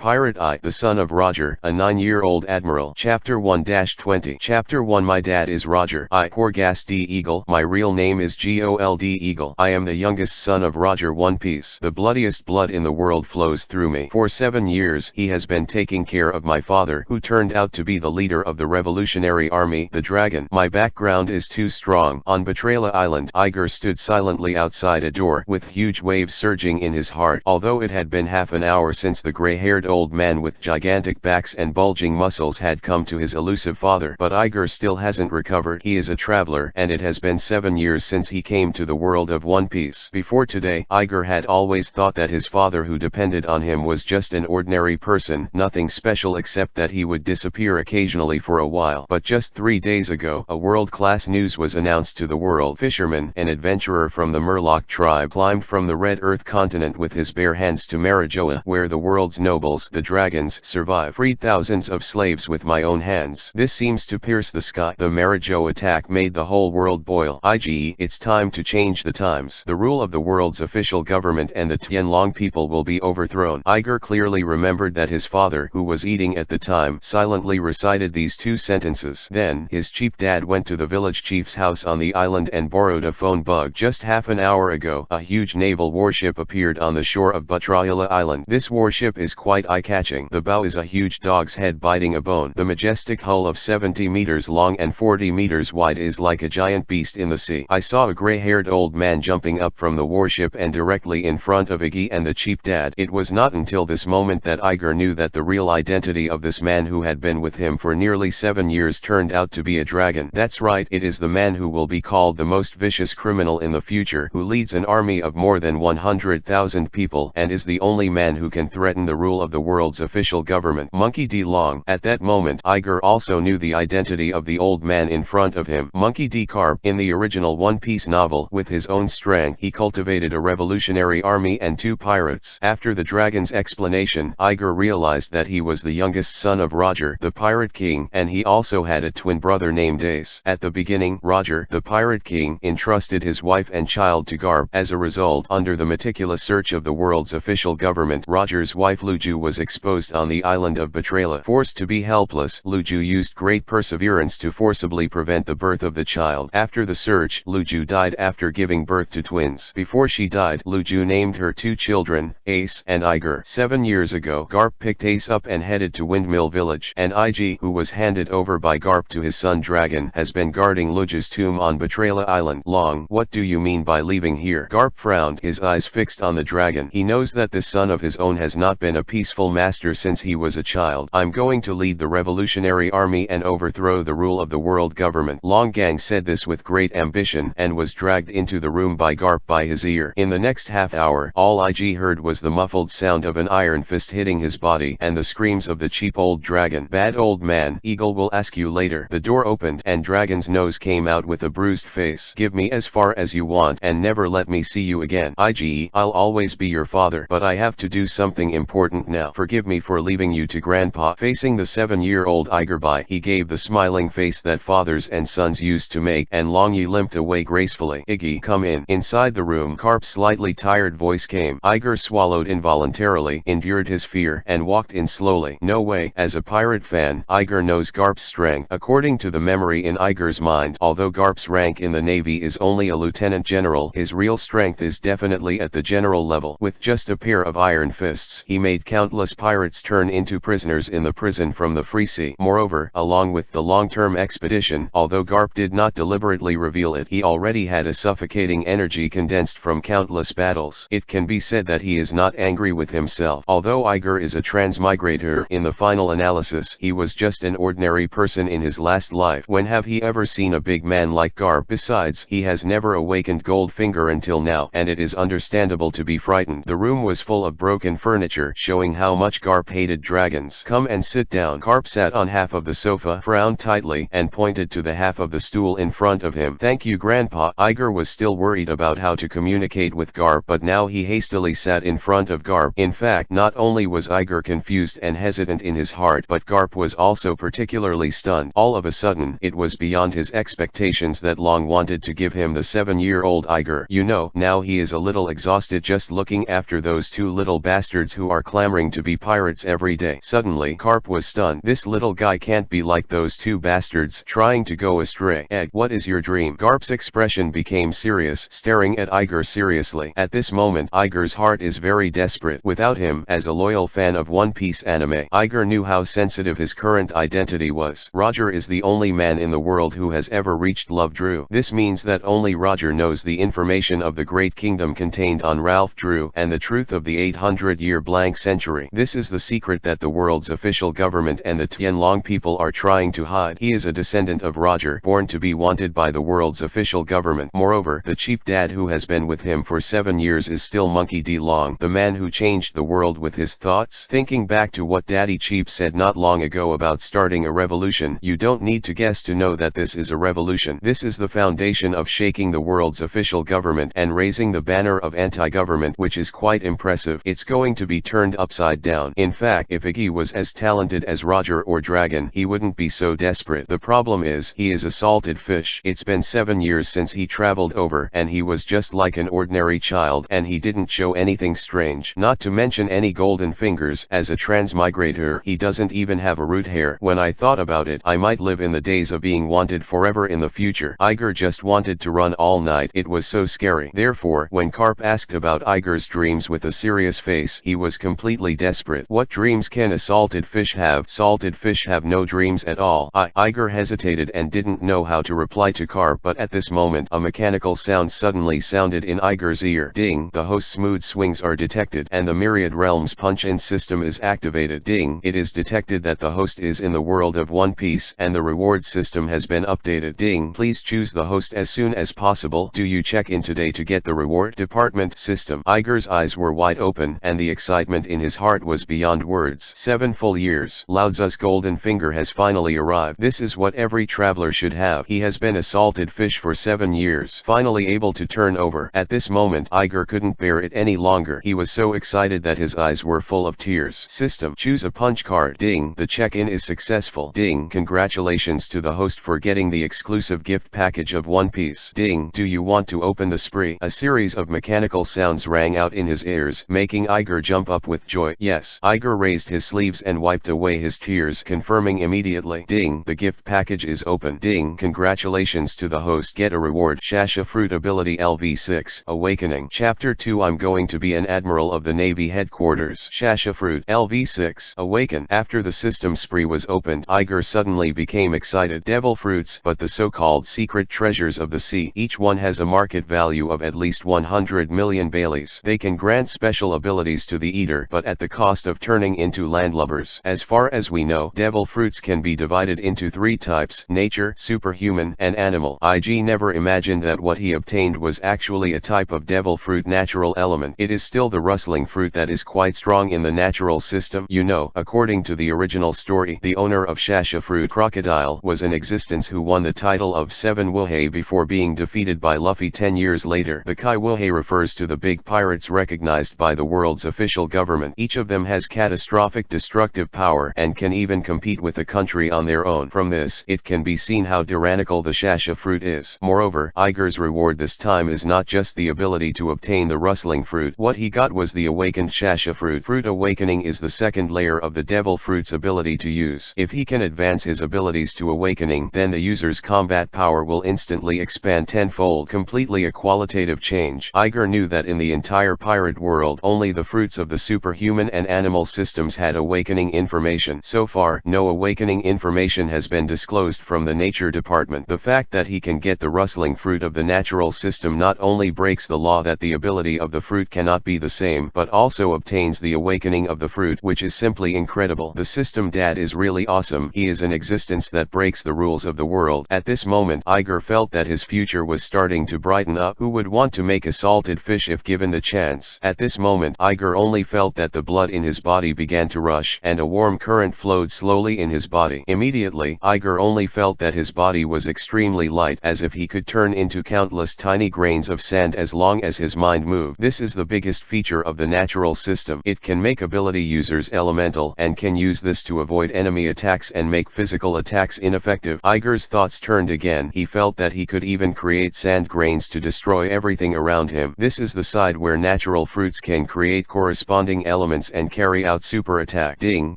Pirate I, the son of Roger, a 9-year-old admiral. Chapter 1-20. Chapter 1. My dad is Roger I. Porgas D. Eagle. My real name is Gold Eagle. I am the youngest son of Roger One Piece. The bloodiest blood in the world flows through me. For 7 years he has been taking care of my father, who turned out to be the leader of the Revolutionary Army, the Dragon. My background is too strong. On Betrayal Island, Iger stood silently outside a door, with huge waves surging in his heart. Although it had been half an hour since the gray-haired old man with gigantic backs and bulging muscles had come to his elusive father, but Iger still hasn't recovered. He is a traveler, and it has been 7 years since he came to the world of One Piece. Before today, Iger had always thought that his father, who depended on him, was just an ordinary person, nothing special except that he would disappear occasionally for a while. But just 3 days ago, a world-class news was announced to the world. Fisherman, an adventurer from the Murloc tribe, climbed from the Red Earth continent with his bare hands to Marijoa, where the world's nobles, the dragons, survive. Freed thousands of slaves with my own hands. This seems to pierce the sky. The Marijoa attack made the whole world boil. It's time to change the times. The rule of the world's official government and the Tianlong people will be overthrown. Iger clearly remembered that his father, who was eating at the time, silently recited these 2 sentences. Then, his cheap dad went to the village chief's house on the island and borrowed a phone bug. Just half an hour ago, a huge naval warship appeared on the shore of Betrayal Island. This warship is quite eye-catching. The bow is a huge dog's head biting a bone. The majestic hull of 70 meters long and 40 meters wide is like a giant beast in the sea. I saw a gray-haired old man jumping up from the warship and directly in front of Iggy and the cheap dad. It was not until this moment that Iger knew that the real identity of this man who had been with him for nearly 7 years turned out to be a dragon. That's right, it is the man who will be called the most vicious criminal in the future, who leads an army of more than 100,000 people and is the only man who can threaten the rule of the world's official government. Monkey D. Long. At that moment, Iger also knew the identity of the old man in front of him. Monkey D. Garp. In the original One Piece novel, with his own strength, he cultivated a revolutionary army and 2 pirates. After the dragon's explanation, Iger realized that he was the youngest son of Roger, the Pirate King, and he also had a twin brother named Ace. At the beginning, Roger, the Pirate King, entrusted his wife and child to Garp. As a result, under the meticulous search of the world's official government, Roger's wife Luju was exposed on the island of Betrayal. Forced to be helpless, Luju used great perseverance to forcibly prevent the birth of the child. After the search, Luju died after giving birth to twins. Before she died, Luju named her 2 children, Ace and Iger. 7 years ago, Garp picked Ace up and headed to Windmill Village, and Ig, who was handed over by Garp to his son Dragon, has been guarding Luju's tomb on Betrayal Island. Long. What do you mean by leaving here? Garp frowned, his eyes fixed on the dragon. He knows that this son of his own has not been a peaceful master since he was a child. I'm going to lead the Revolutionary Army and overthrow the rule of the world government. Long Gang said this with great ambition and was dragged into the room by Garp by his ear. In the next half hour, all Ig heard was the muffled sound of an iron fist hitting his body and the screams of the cheap old dragon. Bad old man, Eagle will ask you later. The door opened and Dragon's nose came out with a bruised face. Give me as far as you want and never let me see you again. Ig, I'll always be your father, but I have to do something important now. Forgive me for leaving you to Grandpa. Facing the 7-year-old Igerby, he gave the smiling face that fathers and sons used to make, and Longyi limped away gracefully. Iggy, come in. Inside the room, Garp's slightly tired voice came. Iger swallowed involuntarily, endured his fear, and walked in slowly. No way. As a pirate fan, Iger knows Garp's strength. According to the memory in Iger's mind, although Garp's rank in the Navy is only a lieutenant general, his real strength is definitely at the general level. With just a pair of iron fists, he made countless pirates turn into prisoners in the prison from the Free Sea. Moreover, along with the long-term expedition, although Garp did not deliberately reveal it, he already had a suffocating energy condensed from countless battles. It can be said that he is not angry with himself. Although Iger is a transmigrator, in the final analysis, he was just an ordinary person in his last life. When have he ever seen a big man like Garp? Besides, he has never awakened Goldfinger until now, and it is understandable to be frightened. The room was full of broken furniture, showing how much Garp hated dragons. Come and sit down. Garp sat on half of the sofa, frowned tightly, and pointed to the half of the stool in front of him. Thank you, Grandpa. Iger was still worried about how to communicate with Garp, but now he hastily sat in front of Garp. In fact, not only was Iger confused and hesitant in his heart, but Garp was also particularly stunned. All of a sudden, it was beyond his expectations that Long wanted to give him the 7-year-old Iger. You know, now he is a little exhausted just looking after those 2 little bastards who are clamoring to be pirates every day. Suddenly Garp was stunned. This little guy can't be like those two bastards trying to go astray. Egg, what is your dream? Garp's expression became serious, staring at Iger seriously. At this moment Iger's heart is very desperate. Without him, as a loyal fan of One Piece anime, Iger knew how sensitive his current identity was. Roger is the only man in the world who has ever reached Love Drew. This means that only Roger knows the information of the Great Kingdom contained on Ralph Drew and the truth of the 800-year blank century. This is the secret that the world's official government and the Tianlong people are trying to hide. He is a descendant of Roger, born to be wanted by the world's official government. Moreover, the cheap dad who has been with him for 7 years is still Monkey D. Long, the man who changed the world with his thoughts. Thinking back to what Daddy Cheap said not long ago about starting a revolution, you don't need to guess to know that this is a revolution. This is the foundation of shaking the world's official government and raising the banner of anti-government, which is quite impressive. It's going to be turned upside down. In fact, if Iggy was as talented as Roger or Dragon, he wouldn't be so desperate. The problem is, he is a salted fish. It's been 7 years since he traveled over, and he was just like an ordinary child, and he didn't show anything strange. Not to mention any golden fingers. As a transmigrator, he doesn't even have a root hair. When I thought about it, I might live in the days of being wanted forever in the future. Iger just wanted to run all night. It was so scary. Therefore, when Garp asked about Iger's dreams with a serious face, he was completely desperate. What dreams can a salted fish have? Salted fish have no dreams at all. Iger hesitated and didn't know how to reply to Garp, but at this moment a mechanical sound suddenly sounded in Iger's ear. Ding! The host's mood swings are detected and the Myriad Realms punch-in system is activated. Ding! It is detected that the host is in the world of One Piece and the reward system has been updated. Ding! Please choose the host as soon as possible. Do you check in today to get the reward? Department system. Iger's eyes were wide open and the excitement in his heart was beyond words. 7 full years. Laozu's golden finger has finally arrived. This is what every traveler should have. He has been a salted fish for 7 years, finally able to turn over. At this moment, Iger couldn't bear it any longer. He was so excited that his eyes were full of tears. System. Choose a punch card. Ding! The check-in is successful. Ding! Congratulations to the host for getting the exclusive gift package of One Piece. Ding! Do you want to open the spree? A series of mechanical sounds rang out in his ears, making Iger jump up with joy. Yes. Iger raised his sleeves and wiped away his tears, confirming immediately. Ding! The gift package is open. Ding! Congratulations to the host. Get a reward. Shasha Fruit Ability LV6 Awakening. Chapter 2. I'm going to be an admiral of the Navy headquarters. Shasha Fruit LV6 Awaken. After the system spree was opened, Iger suddenly became excited. Devil fruits, but the so-called secret treasures of the sea. Each one has a market value of at least 100 million Baileys. They can grant special abilities to the eater, but at the cost of turning into landlubbers. As far as we know, devil fruits can be divided into 3 types: nature, superhuman, and animal. Ig never imagined that what he obtained was actually a type of devil fruit natural element. It is still the rustling fruit that is quite strong in the natural system. You know, according to the original story, the owner of Shasha Fruit Crocodile was in existence who won the title of 7 Wuhei before being defeated by Luffy 10 years later. The Kai Wuhei refers to the big pirates recognized by the world's official government. Each of them has catastrophic destructive power and can even compete with a country on their own. From this, it can be seen how tyrannical the Shasha fruit is. Moreover, Iger's reward this time is not just the ability to obtain the rustling fruit. What he got was the awakened Shasha fruit. Fruit awakening is the second layer of the devil fruit's ability to use. If he can advance his abilities to awakening, then the user's combat power will instantly expand tenfold. Completely a qualitative change. Iger knew that in the entire pirate world, only the fruits of the superhuman and animal systems had awakening information. So far, no awakening information has been disclosed from the nature department. The fact that he can get the rustling fruit of the natural system not only breaks the law that the ability of the fruit cannot be the same, but also obtains the awakening of the fruit, which is simply incredible. The system dad is really awesome. He is an existence that breaks the rules of the world. At this moment, Iger felt that his future was starting to brighten up. Who would want to make a salted fish if given the chance? At this moment, Iger only felt that the blood in his body began to rush, and a warm current flowed slowly in his body. Immediately, Iger only felt that his body was extremely light, as if he could turn into countless tiny grains of sand as long as his mind moved. This is the biggest feature of the natural system. It can make ability users elemental, and can use this to avoid enemy attacks and make physical attacks ineffective. Iger's thoughts turned again. He felt that he could even create sand grains to destroy everything around him. This is the side where natural fruits can create corresponding elements sequence and carry out super attack. Ding!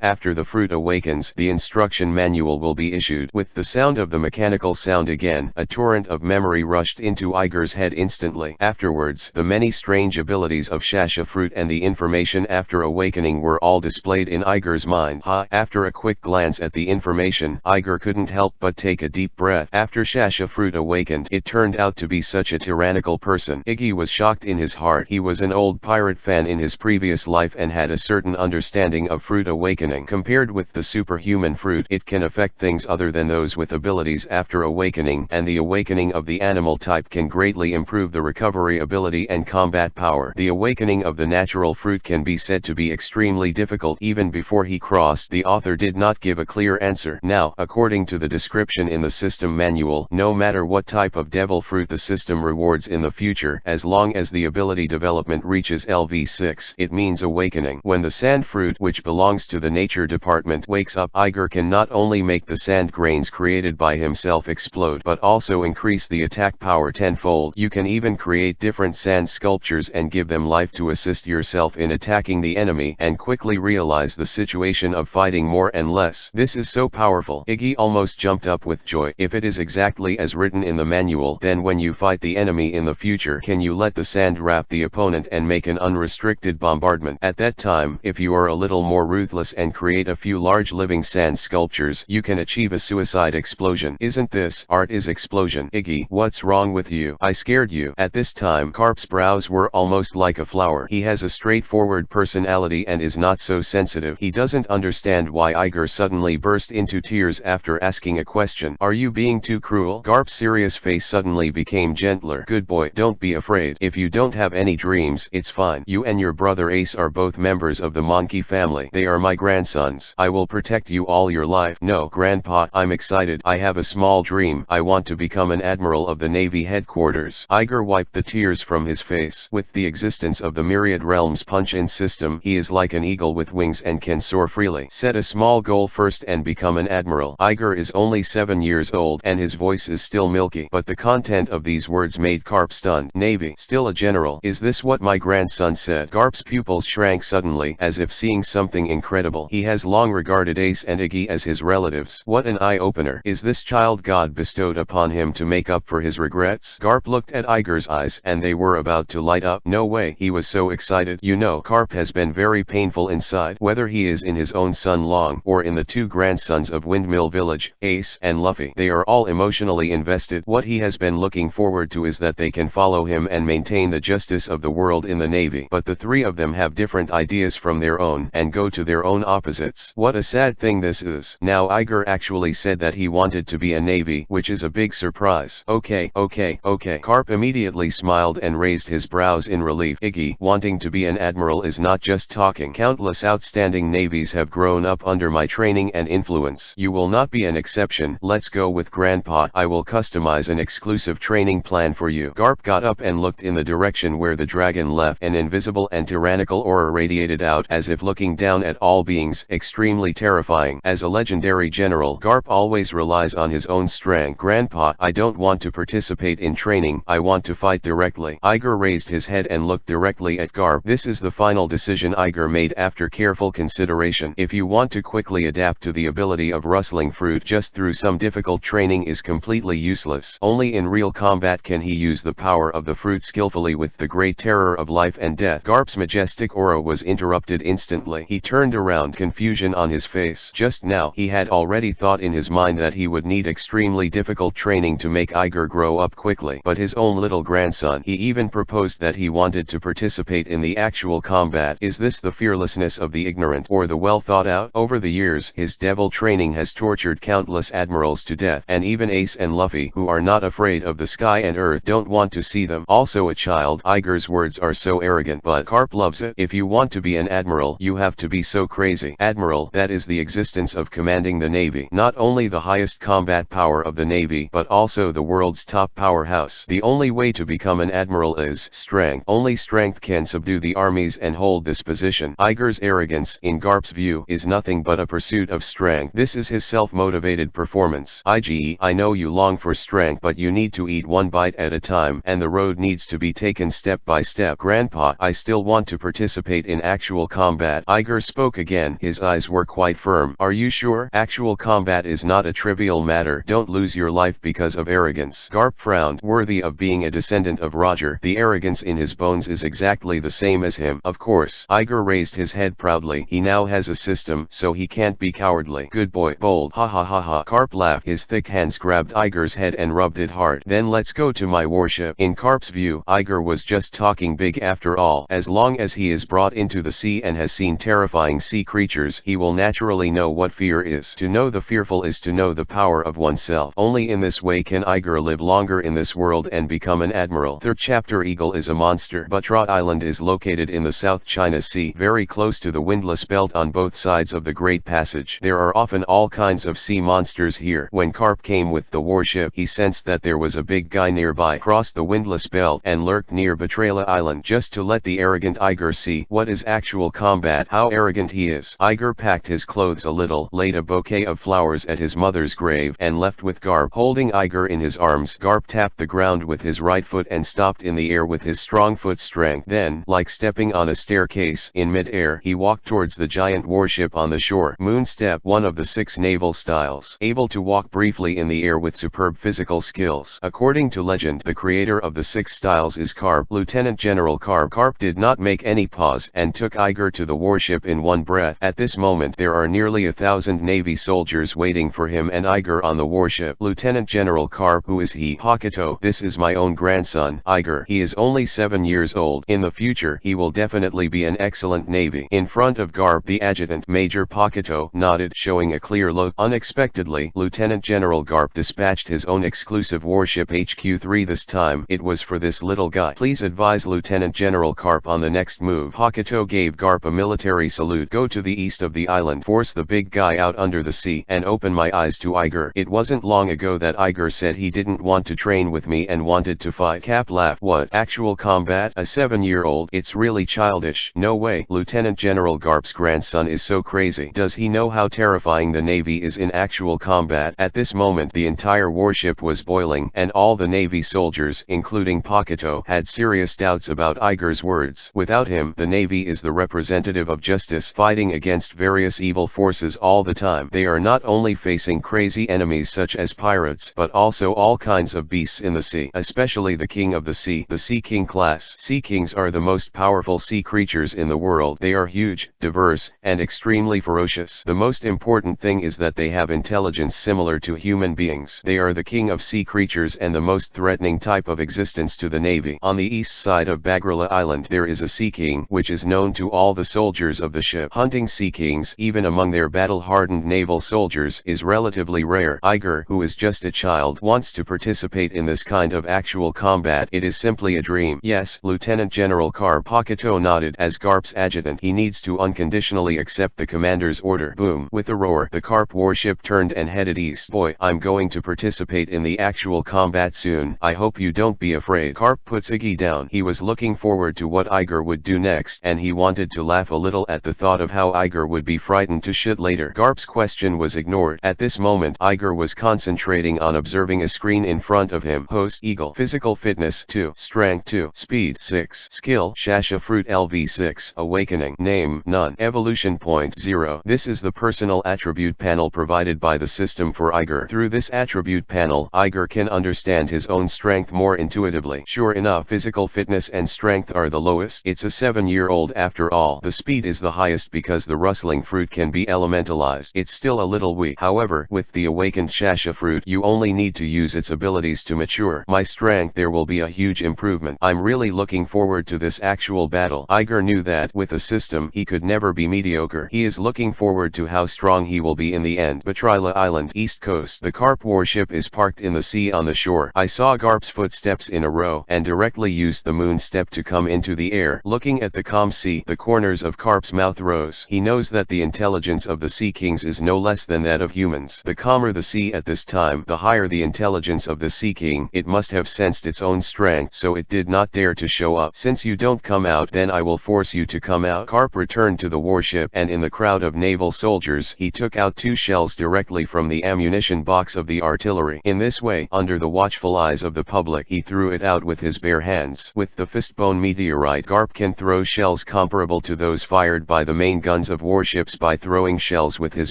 After the fruit awakens, the instruction manual will be issued. With the sound of the mechanical sound again, a torrent of memory rushed into Iger's head instantly. Afterwards, the many strange abilities of Shasha fruit and the information after awakening were all displayed in Iger's mind. After a quick glance at the information, Iger couldn't help but take a deep breath. After Shasha fruit awakened, it turned out to be such a tyrannical person. Iggy was shocked in his heart. He was an old pirate fan in his previous life and had a certain understanding of fruit awakening. Compared with the superhuman fruit, it can affect things other than those with abilities after awakening, and the awakening of the animal type can greatly improve the recovery ability and combat power. The awakening of the natural fruit can be said to be extremely difficult. Even before he crossed, the author did not give a clear answer. Now, according to the description in the system manual, no matter what type of devil fruit the system rewards in the future, as long as the ability development reaches LV6, it means awakening. When the sand fruit, which belongs to the nature department, wakes up, Iger can not only make the sand grains created by himself explode, but also increase the attack power tenfold. You can even create different sand sculptures and give them life to assist yourself in attacking the enemy, and quickly realize the situation of fighting more and less. This is so powerful. Iggy almost jumped up with joy. If it is exactly as written in the manual, then when you fight the enemy in the future, can you let the sand wrap the opponent and make an unrestricted bombardment? At that time, if you are a little more ruthless and create a few large living sand sculptures, you can achieve a suicide explosion. Isn't this art is explosion? Iggy, what's wrong with you? I scared you. At this time, Garp's brows were almost like a flower. He has a straightforward personality and is not so sensitive. He doesn't understand why Iger suddenly burst into tears after asking a question. Are you being too cruel? Garp's serious face suddenly became gentler. Good boy, don't be afraid. If you don't have any dreams, it's fine. You and your brother Ace are both members of the monkey family. They are my grandsons. I will protect you all your life. No, Grandpa, I'm excited. I have a small dream. I want to become an admiral of the Navy headquarters. Iger wiped the tears from his face. With the existence of the Myriad Realms punch-in system, he is like an eagle with wings and can soar freely. Set a small goal first and become an admiral. Iger is only 7 years old and his voice is still milky, but the content of these words made Garp stunned. Navy, still a general. Is this what my grandson said? Garp's pupils shrank suddenly, as if seeing something incredible. He has long regarded Ace and Iggy as his relatives. What an eye-opener. Is this child God bestowed upon him to make up for his regrets? Garp looked at Iger's eyes, and they were about to light up. No way. He was so excited. You know, Garp has been very painful inside. Whether he is in his own son Long, or in the two grandsons of Windmill Village, Ace and Luffy, they are all emotionally invested. What he has been looking forward to is that they can follow him and maintain the justice of the world in the Navy. But the three of them have different ideas from their own, and go to their own opposites. What a sad thing this is. Now Iger actually said that he wanted to be a Navy, which is a big surprise. Okay. Garp immediately smiled and raised his brows in relief. Iggy, wanting to be an admiral is not just talking. Countless outstanding navies have grown up under my training and influence. You will not be an exception. Let's go with Grandpa. I will customize an exclusive training plan for you. Garp got up and looked in the direction where the dragon left. An invisible and tyrannical aura radiated out, as if looking down at all beings, extremely terrifying. As a legendary general, Garp always relies on his own strength. Grandpa, I don't want to participate in training. I want to fight directly. Iger raised his head and looked directly at Garp. This is the final decision Iger made after careful consideration. If you want to quickly adapt to the ability of rustling fruit just through some difficult training is completely useless. Only in real combat can he use the power of the fruit skillfully with the great terror of life and death. Garp's majestic aura was interrupted instantly. He turned around, confusion on his face. Just now, he had already thought in his mind that he would need extremely difficult training to make Iger grow up quickly. But his own little grandson, he even proposed that he wanted to participate in the actual combat. Is this the fearlessness of the ignorant, or the well thought out? Over the years, his devil training has tortured countless admirals to death, and even Ace and Luffy, who are not afraid of the sky and earth, don't want to see them. Also a child. Iger's words are so arrogant, but Garp loves it. If you want to be an admiral, you have to be so crazy. Admiral, that is the existence of commanding the Navy. Not only the highest combat power of the Navy, but also the world's top powerhouse. The only way to become an admiral is strength. Only strength can subdue the armies and hold this position. Iger's arrogance, in Garp's view, is nothing but a pursuit of strength. This is his self-motivated performance. I know you long for strength, but you need to eat one bite at a time, and the road needs to be taken step by step. Grandpa, I still want to participate in actual combat. Iger spoke again. His eyes were quite firm. Are you sure? Actual combat is not a trivial matter. Don't lose your life because of arrogance. Garp frowned. Worthy of being a descendant of Roger. The arrogance in his bones is exactly the same as him. Of course. Iger raised his head proudly. He now has a system, so he can't be cowardly. Good boy. Bold. Ha ha ha ha. Garp laughed. His thick hands grabbed Iger's head and rubbed it hard. Then let's go to my warship. In Garp's view, Iger was just talking big after all. As long as he is brought into the sea and has seen terrifying sea creatures, he will naturally know what fear is. To know the fearful is to know the power of oneself. Only in this way can Iger live longer in this world and become an admiral. Third chapter. Eagle is a monster. Batra Island is located in the South China Sea, very close to the windless belt on both sides of the Great Passage. There are often all kinds of sea monsters here. When Garp came with the warship, he sensed that there was a big guy nearby, crossed the windless belt and lurked near Batrala Island just to let the arrogant Iger see what is actual combat, how arrogant he is. Iger packed his clothes a little, laid a bouquet of flowers at his mother's grave, and left with Garp holding Iger in his arms. Garp tapped the ground with his right foot and stopped in the air with his strong foot strength. Then, like stepping on a staircase in mid-air, he walked towards the giant warship on the shore. Moon step, one of the 6 naval styles, able to walk briefly in the air with superb physical skills. According to legend, the creator of the 6 styles is Garp, Lieutenant General Garp. Garp did not make any pause and took Iger to the warship in one breath. At this moment there are nearly 1,000 Navy soldiers waiting for him and Iger on the warship. Lieutenant General Garp, who is he? Paquito. This is my own grandson, Iger. He is only 7 years old. In the future, he will definitely be an excellent Navy. In front of Garp, the adjutant, Major Paquito, nodded, showing a clear look. Unexpectedly, Lieutenant General Garp dispatched his own exclusive warship HQ-3 this time. It was for this little guy. Please advise Lieutenant General Garp on the next move. Paquito gave Garp a military salute. Go to the east of the island, force the big guy out under the sea, and open my eyes to Iger. It wasn't long ago that Iger said he didn't want to train with me and wanted to fight. Cap laughed. What? Actual combat? A 7-year-old? It's really childish. No way. Lieutenant General Garp's grandson is so crazy. Does he know how terrifying the Navy is in actual combat? At this moment the entire warship was boiling, and all the Navy soldiers, including Paquito, had serious doubts about Iger's words. Without him, the Navy is the representative of justice, fighting against various evil forces all the time. They are not only facing crazy enemies such as pirates, but also all kinds of beasts in the sea, especially the king of the sea, the Sea King class. Sea Kings are the most powerful sea creatures in the world. They are huge, diverse, and extremely ferocious. The most important thing is that they have intelligence similar to human beings. They are the king of sea creatures and the most threatening type of existence to the Navy. On the east side of Bagrala Island there is a Sea King, which is known to all the soldiers of the ship. Hunting Sea Kings, even among their battle-hardened naval soldiers, is relatively rare. Iger, who is just a child, wants to participate in this kind of actual combat. It is simply a dream. Yes, Lieutenant General Garp. Paquito nodded. As Garp's adjutant, he needs to unconditionally accept the commander's order. Boom. With a roar, the Garp warship turned and headed east. Boy, I'm going to participate in the actual combat soon. I hope you don't be afraid. Garp put Ziggy down. He was looking forward to what Iger would do next, and he wanted to laugh a little at the thought of how Iger would be frightened to shit later. Garp's question was ignored. At this moment, Iger was concentrating on observing a screen in front of him. Host Eagle. Physical fitness 2. Strength 2. Speed 6. Skill Shasha Fruit LV 6. Awakening. Name none. Evolution point 0. This is the personal attribute panel provided by the system for Iger. Through this attribute panel, Iger can understand his own strength more intuitively. Sure enough, physical fitness and strength are the lowest. It's a 7-year-old after all. The speed is the highest because the rustling fruit can be elementalized. It's still a little weak. However, with the awakened Shasha fruit, you only need to use its abilities to mature. My strength, there will be a huge improvement. I'm really looking forward to this actual battle. Iger knew that with the system, he could never be mediocre. He is looking forward to how strong he will be in the end. Batrila Island, East Coast. The Garp warship is parked in the sea on the shore. I saw Garp's footsteps in a row and directly used the moon step to come into the air. Looking at the calm sea, the corners of Garp's mouth rose. He knows that the intelligence of the Sea Kings is no less than that of humans. The calmer the sea at this time, the higher the intelligence of the Sea King. It must have sensed its own strength, so it did not dare to show up. Since you don't come out, then I will force you to come out. Garp returned to the warship, and in the crowd of naval soldiers, he took out 2 shells directly from the ammunition box of the artillery. In this way, under the watchful eyes of the public, he threw it out with his bare hands. With the fistbone meteorite, Garp can throw shells comparable to those fired by the main guns of warships by throwing shells with his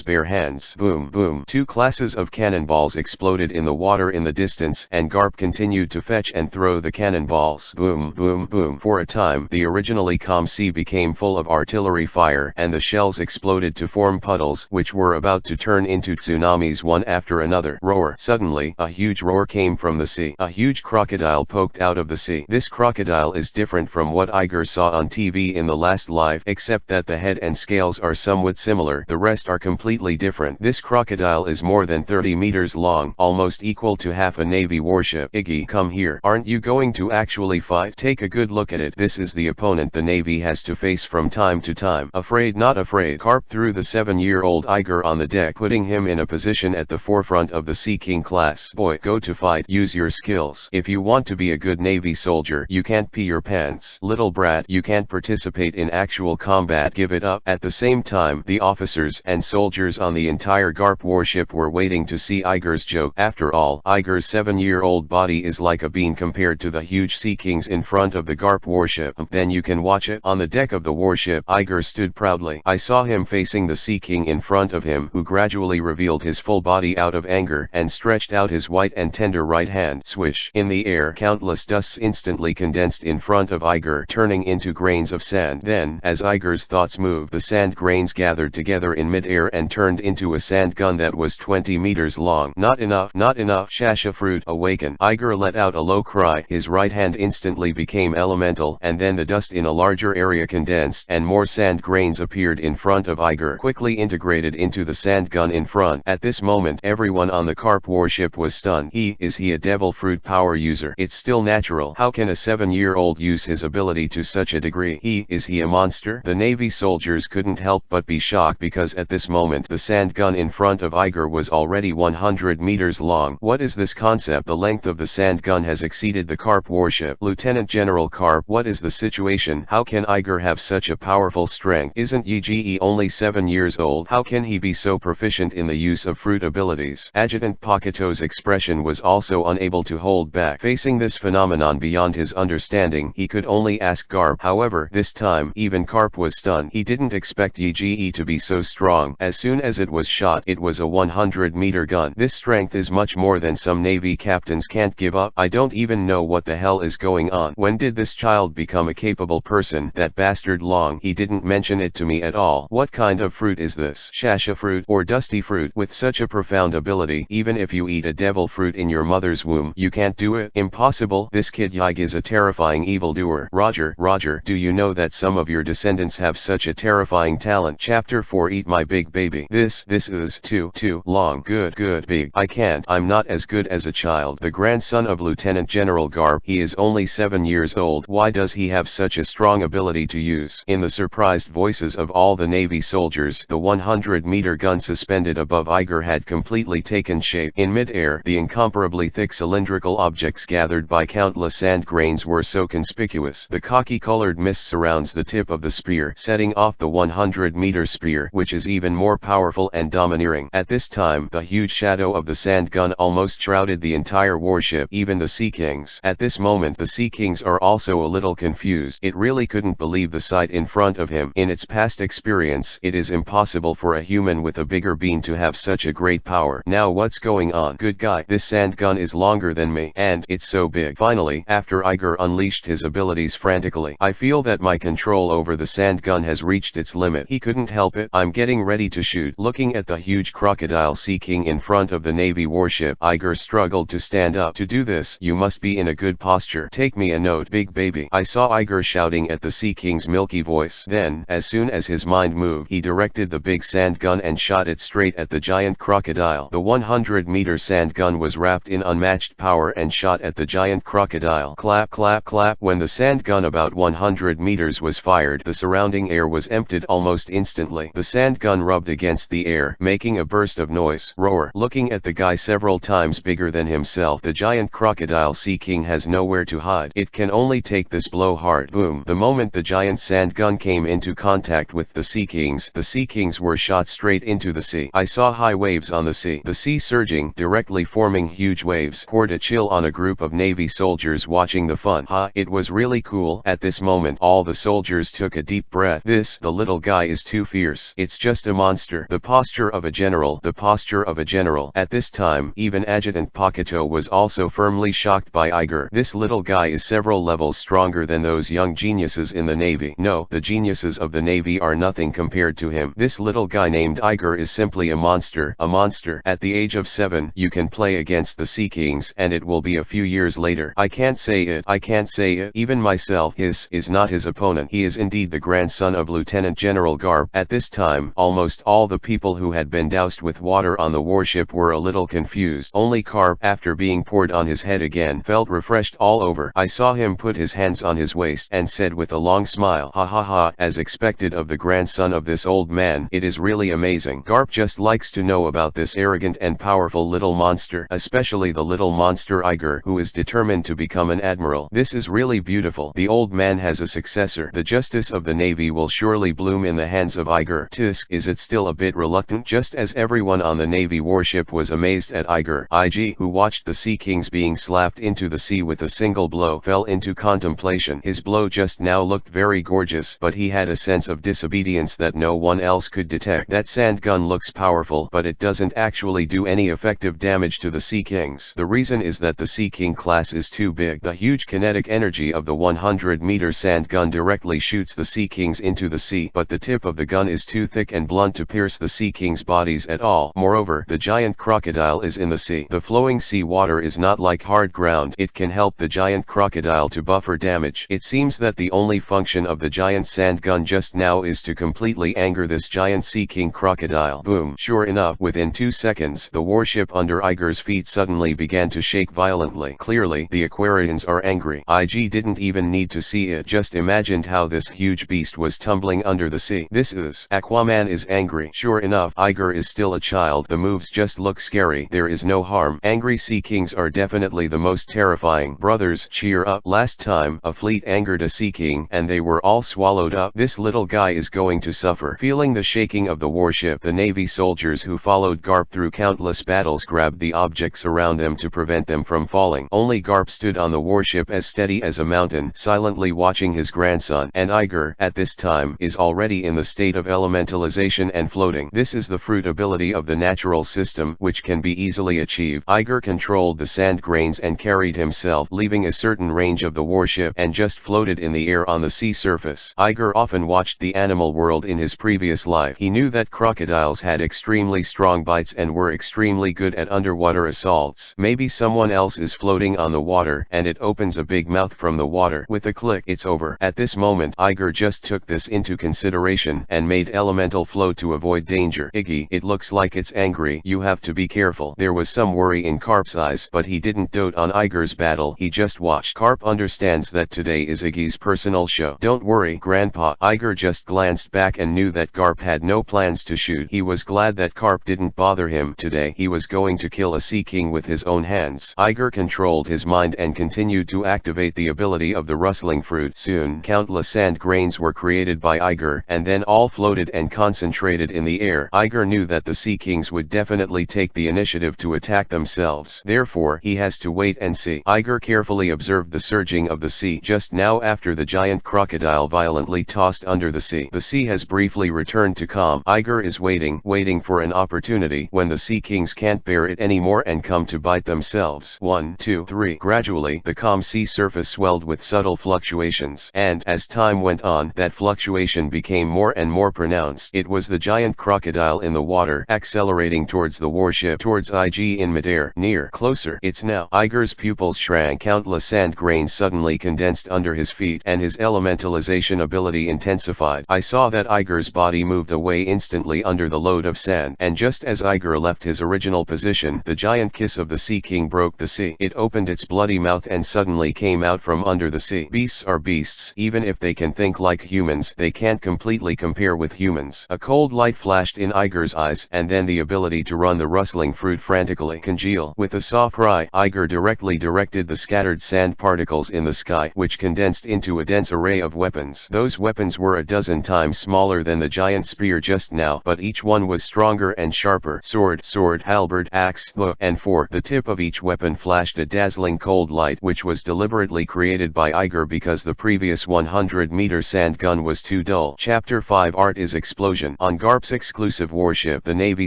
bare hands. Boom, boom. Two classes of cannonballs exploded in the water in the distance, and Garp continued to fetch and throw the cannonballs. Boom, boom, boom. For a time, the originally calm sea became full of artillery fire, and the shells exploded to form puddles, which were about to turn into tsunamis one after another. Roar. Suddenly, a huge roar came from the sea. A huge crocodile poked out of the sea. This crocodile is different from what Iger saw on TV in the last live, except that the head and scales are somewhat similar. The rest are completely different. This crocodile is more than 30 meters long, almost equal to half a Navy warship. Iggy, come here. Aren't you going to actually fight? Take a good look at it. This is the opponent the Navy has to face from time to time. Afraid not afraid. Garp threw the 7-year-old Iger on the deck, putting him in a position at the forefront of the Sea King class. Boy, go to fight. Use your skills. If you want to be a good Navy soldier, you can't pee your pants. Little brat, you can't participate in actual combat. Give it up. At the same time, the officers and soldiers on the entire Garp warship were waiting to see Iger's joke. After all, Iger's 7-year-old body is like a bean compared to the huge Sea Kings in front of the Garp warship. Then you can watch it. On the deck of the warship, Iger stood proudly. I saw him facing the Sea King in front of him, who gradually revealed his full body out of anger and stretched out his white and tender right hand. Swish. In the air, countless dusts instantly condensed in front of Iger, turning into grains of sand. Then, as Iger's thoughts moved, the sand grains gathered together in mid-air and turned into a sand gun that was 20 meters long. Not enough, not enough. Shasha fruit, awaken. Iger let out a low cry. His right hand instantly became elemental, and then the dust in a larger area condensed, and more sand grains appeared in front of Iger, quickly integrated into the sand gun in front. At this moment, everyone on the Garp warship was stunned. Is he a devil fruit power user? It's still natural. How can a 7-year-old use his ability to such a degree? Is he a monster? The Navy soldiers couldn't help but be shocked, because at this moment the sand gun in front of Iger was already 100 meters long. What is this concept? The length of the sand gun has exceeded the Garp warship. Lieutenant General Garp, what is the situation? How can Iger have such a powerful strength? Isn't Yi only 7 years old? How can he be so proficient in the use of fruit abilities? Adjutant Paketo's expression was also unable to hold back. Facing this phenomenon beyond his understanding, he could only ask Garp. However, this time, even Garp was stunned. He didn't expect Yi to be so strong. As soon as it was shot, it was a 100-meter gun. This strength is much more than some Navy captains can't give up. I don't even know what the hell is going on. When did this child become a capable person? That bastard Long, he didn't mention it to me at all. What kind of fruit is this? Shasha fruit or dusty fruit? With such a profound ability, even if you eat a devil fruit in your mother's womb, you can't do it? Impossible. This kid Yig is a terrifying evildoer. Roger, do you know that some of your descendants have such a terrifying talent? Chapter 4. Eat my big baby. This is too long. Good big. I can't. I'm not as good as a child. The grandson of Lieutenant General Garp. He is only 7 years old. Why does he have such a strong ability to use? In the surprised voices of all the Navy soldiers, the 100-meter gun suspended above Iger had completely taken shape. In mid-air, the incomparably thick cylindrical objects gathered by countless sand grains were so conspicuous. The khaki-colored mist surrounds the tip of the spear, setting off the 100-meter spear, which is even more powerful and domineering. At this time, the huge shadow of the sand gun almost shrouded the entire warship, even the Sea Kings. At this moment, the Sea Kings are also a little confused. It really couldn't believe the sight in front of him. In its past experience, it is impossible for a human with a bigger bean to have such a great power. Now what's going on? Good guy, this sand gun is longer than me, and it's so big. Finally, after Iger unleashed his abilities frantically, I feel that my control over the sand gun has reached its limit. He couldn't help it. I'm getting ready to shoot. Looking at the huge crocodile Sea King in front of the Navy warship, Iger struggled to stand up. To do this, you must be in a good posture. Take me a note, big baby. I saw Iger shouting at the Sea King's milky voice. Then, as soon as his mind moved, he directed the big sand gun and shot it straight at the giant crocodile. The 100-meter sand gun was wrapped in unmatched power and shot at the giant crocodile. Clap, clap, clap. When the sand gun about 100 meters was fired, the surrounding air was emptied almost instantly. The sand gun rubbed against the air, making a burst of noise. Roar. Looking at the guy several times bigger than himself, the giant crocodile Sea King has nowhere to hide. It can only take this blow hard. Boom. The moment the giant sand gun came into contact with the Sea Kings were shot straight into the sea. I saw high waves on the sea. The sea surging, directly forming huge waves, poured a chill on a group of Navy soldiers watching the fun. It was really cool. At this moment, all the soldiers soldiers took a deep breath. The little guy is too fierce. It's just a monster. The posture of a general. The posture of a general. At this time, even Adjutant Pakuto was also firmly shocked by Iger. This little guy is several levels stronger than those young geniuses in the Navy. No, the geniuses of the Navy are nothing compared to him. This little guy named Iger is simply a monster. A monster. At the age of 7, you can play against the Sea Kings, and it will be a few years later. I can't say it. I can't say it. Even myself is not his opponent. He is indeed the grandson of Lieutenant General Garp. At this time, almost all the people who had been doused with water on the warship were a little confused. Only Garp, after being poured on his head again, felt refreshed all over. I saw him put his hands on his waist and said with a long smile, "Ha ha ha," as expected of the grandson of this old man. It is really amazing. Garp just likes to know about this arrogant and powerful little monster, especially the little monster Iger, who is determined to become an admiral. This is really beautiful. The old man has a successor. The justice of the Navy will surely bloom in the hands of Iger. Tisk is it still a bit reluctant? Just as everyone on the Navy warship was amazed at Iger, IG, who watched the Sea Kings being slapped into the sea with a single blow, fell into contemplation. His blow just now looked very gorgeous, but he had a sense of disobedience that no one else could detect. That sand gun looks powerful, but it doesn't actually do any effective damage to the Sea Kings. The reason is that the Sea King class is too big. The huge kinetic energy of the 100-meter sand gun directly shoots the Sea Kings into the sea, but the tip of the gun is too thick and blunt to pierce the Sea Kings' bodies at all. Moreover, the giant crocodile is in the sea. The flowing sea water is not like hard ground. It can help the giant crocodile to buffer damage. It seems that the only function of the giant sand gun just now is to completely anger this giant Sea King crocodile. Boom. Sure enough, within 2 seconds, the warship under Iger's feet suddenly began to shake violently. Clearly, the Aquarians are angry. IG didn't even need to see it. Just imagined how this huge beast was tumbling under the sea. This is Aquaman is angry. Sure enough, Iger is still a child. The moves just look scary. There is no harm. Angry Sea Kings are definitely the most terrifying. Brothers, cheer up. Last time, a fleet angered a Sea King, and they were all swallowed up. This little guy is going to suffer. Feeling the shaking of the warship, the Navy soldiers who followed Garp through countless battles grabbed the objects around them to prevent them from falling. Only Garp stood on the warship as steady as a mountain, silently watching his grandson. And Iger, at this time, is already in the state of elementalization and floating. This is the fruit ability of the natural system, which can be easily achieved. Iger controlled the sand grains and carried himself, leaving a certain range of the warship, and just floated in the air on the sea surface. Iger often watched the animal world in his previous life. He knew that crocodiles had extremely strong bites and were extremely good at underwater assaults. Maybe someone else is floating on the water, and it opens a big mouth from the water. With a click, it's over. At this moment, Iger just took this into consideration, and made elemental flow to avoid danger. Iggy, it looks like it's angry. You have to be careful. There was some worry in Garp's eyes, but he didn't dote on Iger's battle. He just watched. Garp understands that today is Iggy's personal show. Don't worry, Grandpa. Iger just glanced back and knew that Garp had no plans to shoot. He was glad that Garp didn't bother him. Today, he was going to kill a Sea King with his own hands. Iger controlled his mind and continued to activate the ability of the rustling fruit. Soon, countless sand grains were created by Iger, and then all floated and concentrated in the air. Iger knew that the Sea Kings would definitely take the initiative to attack themselves. Therefore, he has to wait and see. Iger carefully observed the surging of the sea just now after the giant crocodile violently tossed under the sea. The sea has briefly returned to calm. Iger is waiting for an opportunity when the Sea Kings can't bear it anymore and come to bite themselves. 1, 2, 3. Gradually, the calm sea surface swelled with subtle fluctuations, and as time went on, that fluctuation became more and more pronounced. It was the giant crocodile in the water, accelerating towards the warship, towards IG in midair. Near, closer. It's now. Iger's pupils shrank. Countless sand grains suddenly condensed under his feet, and his elementalization ability intensified. I saw that Iger's body moved away instantly under the load of sand, and just as Iger left his original position, the giant kiss of the Sea King broke the sea. It opened its bloody mouth and suddenly came out from under the sea. Beasts are beasts. Even if they can think like humans, they can't completely compare with humans. A cold light flashed in Iger's eyes, and then the ability to run the rustling fruit frantically congeal. With a soft cry, Iger directly directed the scattered sand particles in the sky, which condensed into a dense array of weapons. Those weapons were a dozen times smaller than the giant spear just now, but each one was stronger and sharper. Sword, halberd, axe, hook, and fork. The tip of each weapon flashed a dazzling cold light, which was deliberately created by Iger because the previous 100 100-meter sand gun was too dull. Chapter 5 Art is Explosion. On Garp's exclusive warship, the Navy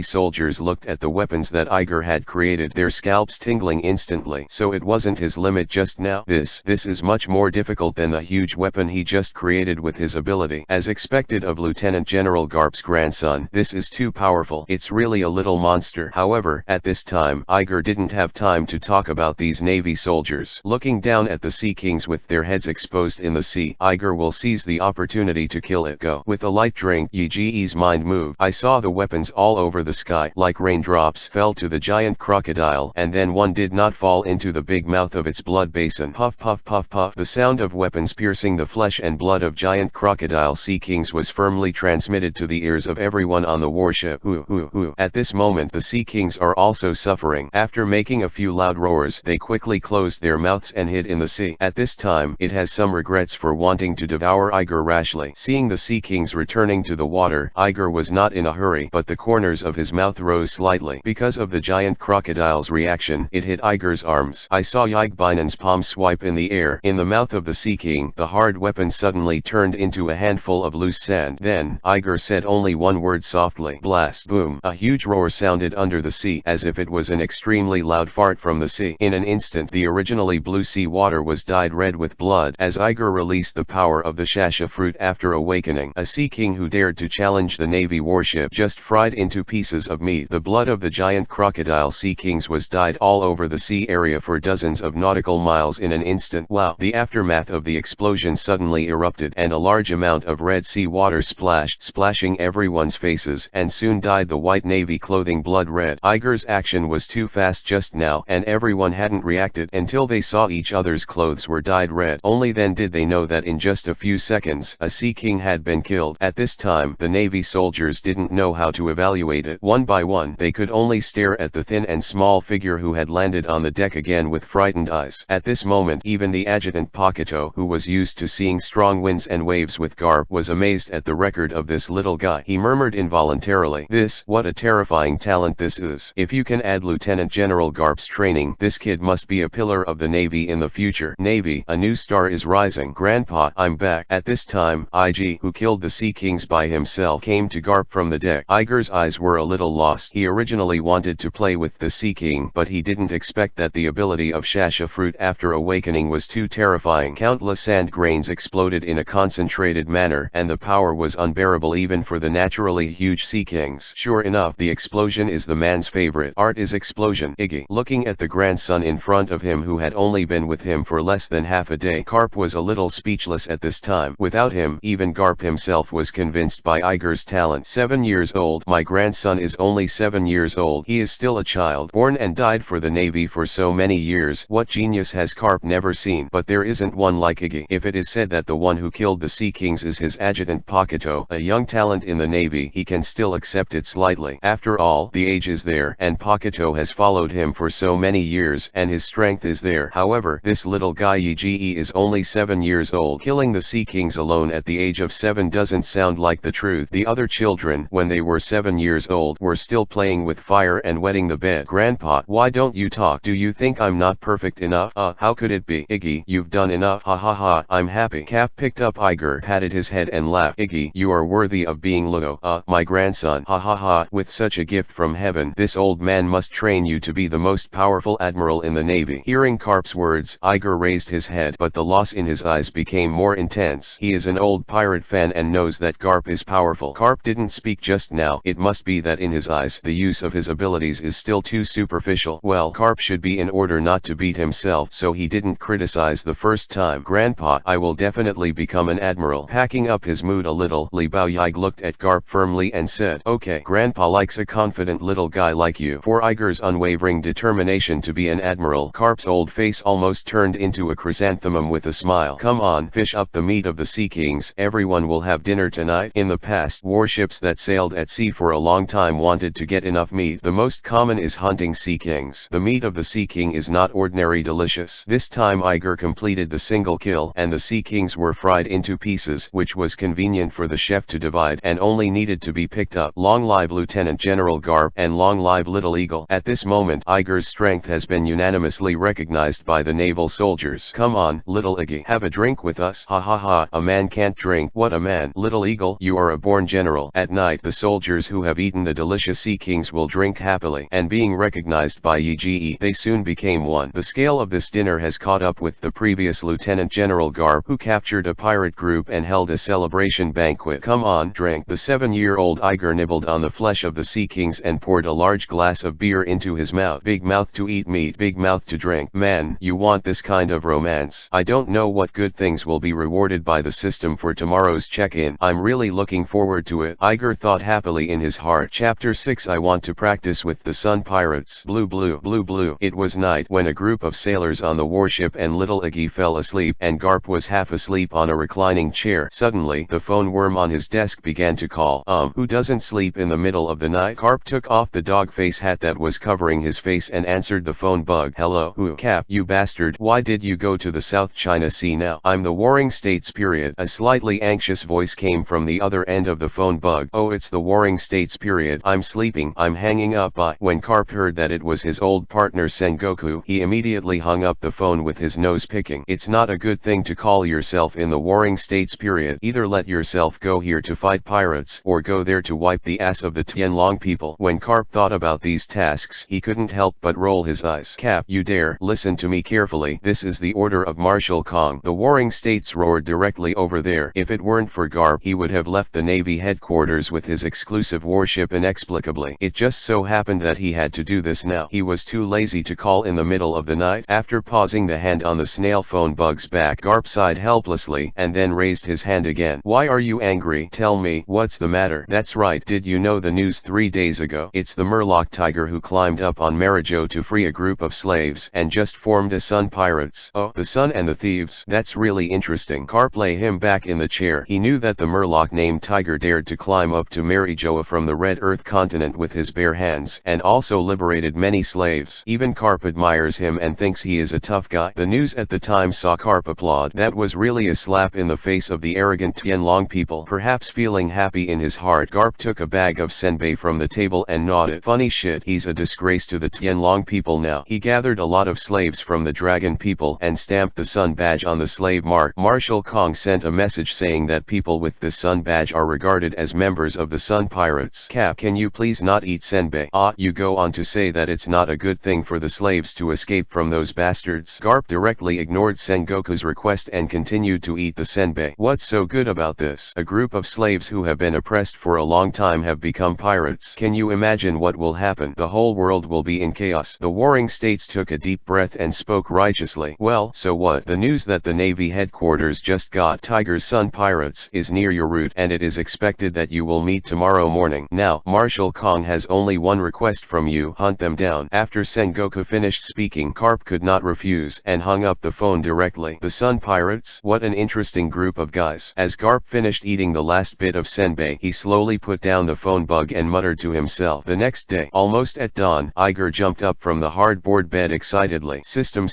soldiers looked at the weapons that Iger had created, their scalps tingling instantly. So it wasn't his limit just now. This is much more difficult than the huge weapon he just created with his ability. As expected of Lieutenant General Garp's grandson, this is too powerful. It's really a little monster. However, at this time, Iger didn't have time to talk about these Navy soldiers. Looking down at the Sea Kings with their heads exposed in the sea, Iger will seize the opportunity to kill it. Go. With a light drink, Yiji's mind moved. I saw the weapons all over the sky, like raindrops, fell to the giant crocodile, and then one did not fall into the big mouth of its blood basin. Puff puff puff puff. The sound of weapons piercing the flesh and blood of giant crocodile Sea Kings was firmly transmitted to the ears of everyone on the warship. Ooh, ooh, ooh. At this moment the Sea Kings are also suffering. After making a few loud roars, they quickly closed their mouths and hid in the sea. At this time, it has some regrets for wanting to devour Iger rashly. Seeing the Sea Kings returning to the water, Iger was not in a hurry, but the corners of his mouth rose slightly. Because of the giant crocodile's reaction, it hit Iger's arms. I saw Yigbinen's palm swipe in the air. In the mouth of the Sea King, the hard weapon suddenly turned into a handful of loose sand. Then, Iger said only one word softly. Blast. Boom. A huge roar sounded under the sea, as if it was an extremely loud fart from the sea. In an instant, the originally blue sea water was dyed red with blood, as Iger released the power of the Shasha fruit after awakening. A Sea King who dared to challenge the Navy warship just fried into pieces of meat. The blood of the giant crocodile Sea Kings was dyed all over the sea area for dozens of nautical miles in an instant. Wow. The aftermath of the explosion suddenly erupted, and a large amount of red sea water splashed, splashing everyone's faces, and soon dyed the white Navy clothing blood red. Iger's action was too fast just now, and everyone hadn't reacted until they saw each other's clothes were dyed red. Only then did they know that in just a few seconds, a Sea King had been killed. At this time, the Navy soldiers didn't know how to evaluate it. One by one, they could only stare at the thin and small figure who had landed on the deck again with frightened eyes. At this moment, even the adjutant Pakuto, who was used to seeing strong winds and waves with Garp, was amazed at the record of this little guy. He murmured involuntarily, what a terrifying talent this is. If you can add Lieutenant General Garp's training, this kid must be a pillar of the Navy in the future. Navy, a new star is rising. Grandpa, I'm back. At this time, Ig, who killed the Sea Kings by himself, came to Garp from the deck. Iger's eyes were a little lost. He originally wanted to play with the Sea King, but he didn't expect that the ability of Shasha fruit after awakening was too terrifying. Countless sand grains exploded in a concentrated manner, and the power was unbearable even for the naturally huge Sea Kings. Sure enough, the explosion is the man's favorite. Art is explosion. Iggy. Looking at the grandson in front of him who had only been with him for less than half a day, Garp was a little speechless at this time. Without him, even Garp himself was convinced by Iger's talent. 7 years old. My grandson is only 7 years old. He is still a child, born and died for the Navy for so many years. What genius has Garp never seen? But there isn't one like Iggy. If it is said that the one who killed the Sea Kings is his adjutant Pakuto, a young talent in the Navy, he can still accept it slightly. After all, the age is there, and Pakuto has followed him for so many years, and his strength is there. However, this little guy Yigi is only 7 years old. Killing the Sea Kings alone at the age of 7 doesn't sound like the truth. The other children, when they were 7 years old, were still playing with fire and wetting the bed. Grandpa, why don't you talk? Do you think I'm not perfect enough? How could it be? Iggy, you've done enough. Ha ha ha, I'm happy. Cap picked up Iger, patted his head and laughed. Iggy, you are worthy of being Lugo. My grandson. Ha ha ha, with such a gift from heaven, this old man must train you to be the most powerful admiral in the Navy. Hearing Garp's words, Iger raised his head, but the loss in his eyes became more intense. He is an old pirate fan and knows that Garp is powerful. Garp didn't speak just now. It must be that in his eyes, the use of his abilities is still too superficial. Well, Garp should be in order not to beat himself, so he didn't criticize the first time. Grandpa, I will definitely become an admiral. Packing up his mood a little, Li Baoyig looked at Garp firmly and said, okay, Grandpa likes a confident little guy like you. For Iger's unwavering determination to be an admiral, Garp's old face almost turned into a chrysanthemum with a smile. Come on, fish up the meat of the Sea Kings. Everyone will have dinner tonight. In the past, warships that sailed at sea for a long time wanted to get enough meat. The most common is hunting Sea Kings. The meat of the Sea King is not ordinary delicious. This time Iger completed the single kill, and the Sea Kings were fried into pieces, which was convenient for the chef to divide, and only needed to be picked up. Long live Lieutenant General Garp, and long live Little Eagle. At this moment, Iger's strength has been unanimously recognized by the naval soldiers. Come on, Little Iggy, have a drink with us. Pirates. Ha ha ha, a man can't drink. What a man. Little Eagle, you are a born general. At night the soldiers who have eaten the delicious sea kings will drink happily, and being recognized by Yi, they soon became one. The scale of this dinner has caught up with the previous Lieutenant General Garp, who captured a pirate group and held a celebration banquet. Come on, drink. The 7-year-old Iger nibbled on the flesh of the sea kings and poured a large glass of beer into his mouth. Big mouth to eat meat, big mouth to drink. Man, you want this kind of romance. I don't know what good things will be rewarded by the system for tomorrow's check-in. I'm really looking forward to it. Iger thought happily in his heart. Chapter 6. I want to practice with the Sun Pirates. Blue blue blue blue. It was night when a group of sailors on the warship and little Iggy fell asleep, and Garp was half asleep on a reclining chair. Suddenly the phone worm on his desk began to call. Who doesn't sleep in the middle of the night? Garp took off the dog face hat that was covering his face and answered the phone. Bug. Hello. Who? Cap. You bastard. Why did you go to the South China Sea now? I'm the Warring States period. A slightly anxious voice came from the other end of the phone. Bug. Oh, it's the Warring States period. I'm sleeping. I'm hanging up. Bye. When Garp heard that it was his old partner Sengoku, he immediately hung up the phone with his nose picking. It's not a good thing to call yourself in the Warring States period. Either let yourself go here to fight pirates, or go there to wipe the ass of the Tianlong people. When Garp thought about these tasks, he couldn't help but roll his eyes. Cap, you dare. Listen to me carefully. This is the order of Marshal Kong. The Warring States roared directly over there. If it weren't for Garp, he would have left the Navy headquarters with his exclusive warship inexplicably. It just so happened that he had to do this now. He was too lazy to call in the middle of the night. After pausing the hand on the snail phone Bug's back, Garp sighed helplessly, and then raised his hand again. Why are you angry? Tell me, what's the matter? That's right. Did you know the news 3 days ago? It's the Murloc tiger who climbed up on Marijo to free a group of slaves, and just formed a Sun Pirates. Oh, the Sun and the Thieves. That's really interesting. Garp lay him back in the chair. He knew that the Murloc named Tiger dared to climb up to Marijoa from the Red Earth continent with his bare hands, and also liberated many slaves. Even Garp admires him and thinks he is a tough guy. The news at the time saw Garp applaud. That was really a slap in the face of the arrogant Tianlong people. Perhaps feeling happy in his heart, Garp took a bag of senbei from the table and nodded. Funny shit, he's a disgrace to the Tianlong people now. He gathered a lot of slaves from the dragon people and stamped the Sun badge on the slave mark. Marshal Kong sent a message saying that people with the Sun badge are regarded as members of the Sun Pirates. Cap, can you please not eat senbei? You go on to say that it's not a good thing for the slaves to escape from those bastards. Garp directly ignored Sengoku's request and continued to eat the senbei. What's so good about this? A group of slaves who have been oppressed for a long time have become pirates. Can you imagine what will happen? The whole world will be in chaos. The Warring States took a deep breath and spoke righteously. Well, so what? The news that the Navy headquarters just got Tiger's Sun Pirates is near your route, and it is expected that you will meet tomorrow morning. Now, Marshal Kong has only one request from you. Hunt them down. After Sengoku finished speaking, Garp could not refuse, and hung up the phone directly. The Sun Pirates? What an interesting group of guys. As Garp finished eating the last bit of senbei, he slowly put down the phone bug and muttered to himself. The next day, almost at dawn, Iger jumped up from the hardboard bed excitedly. System,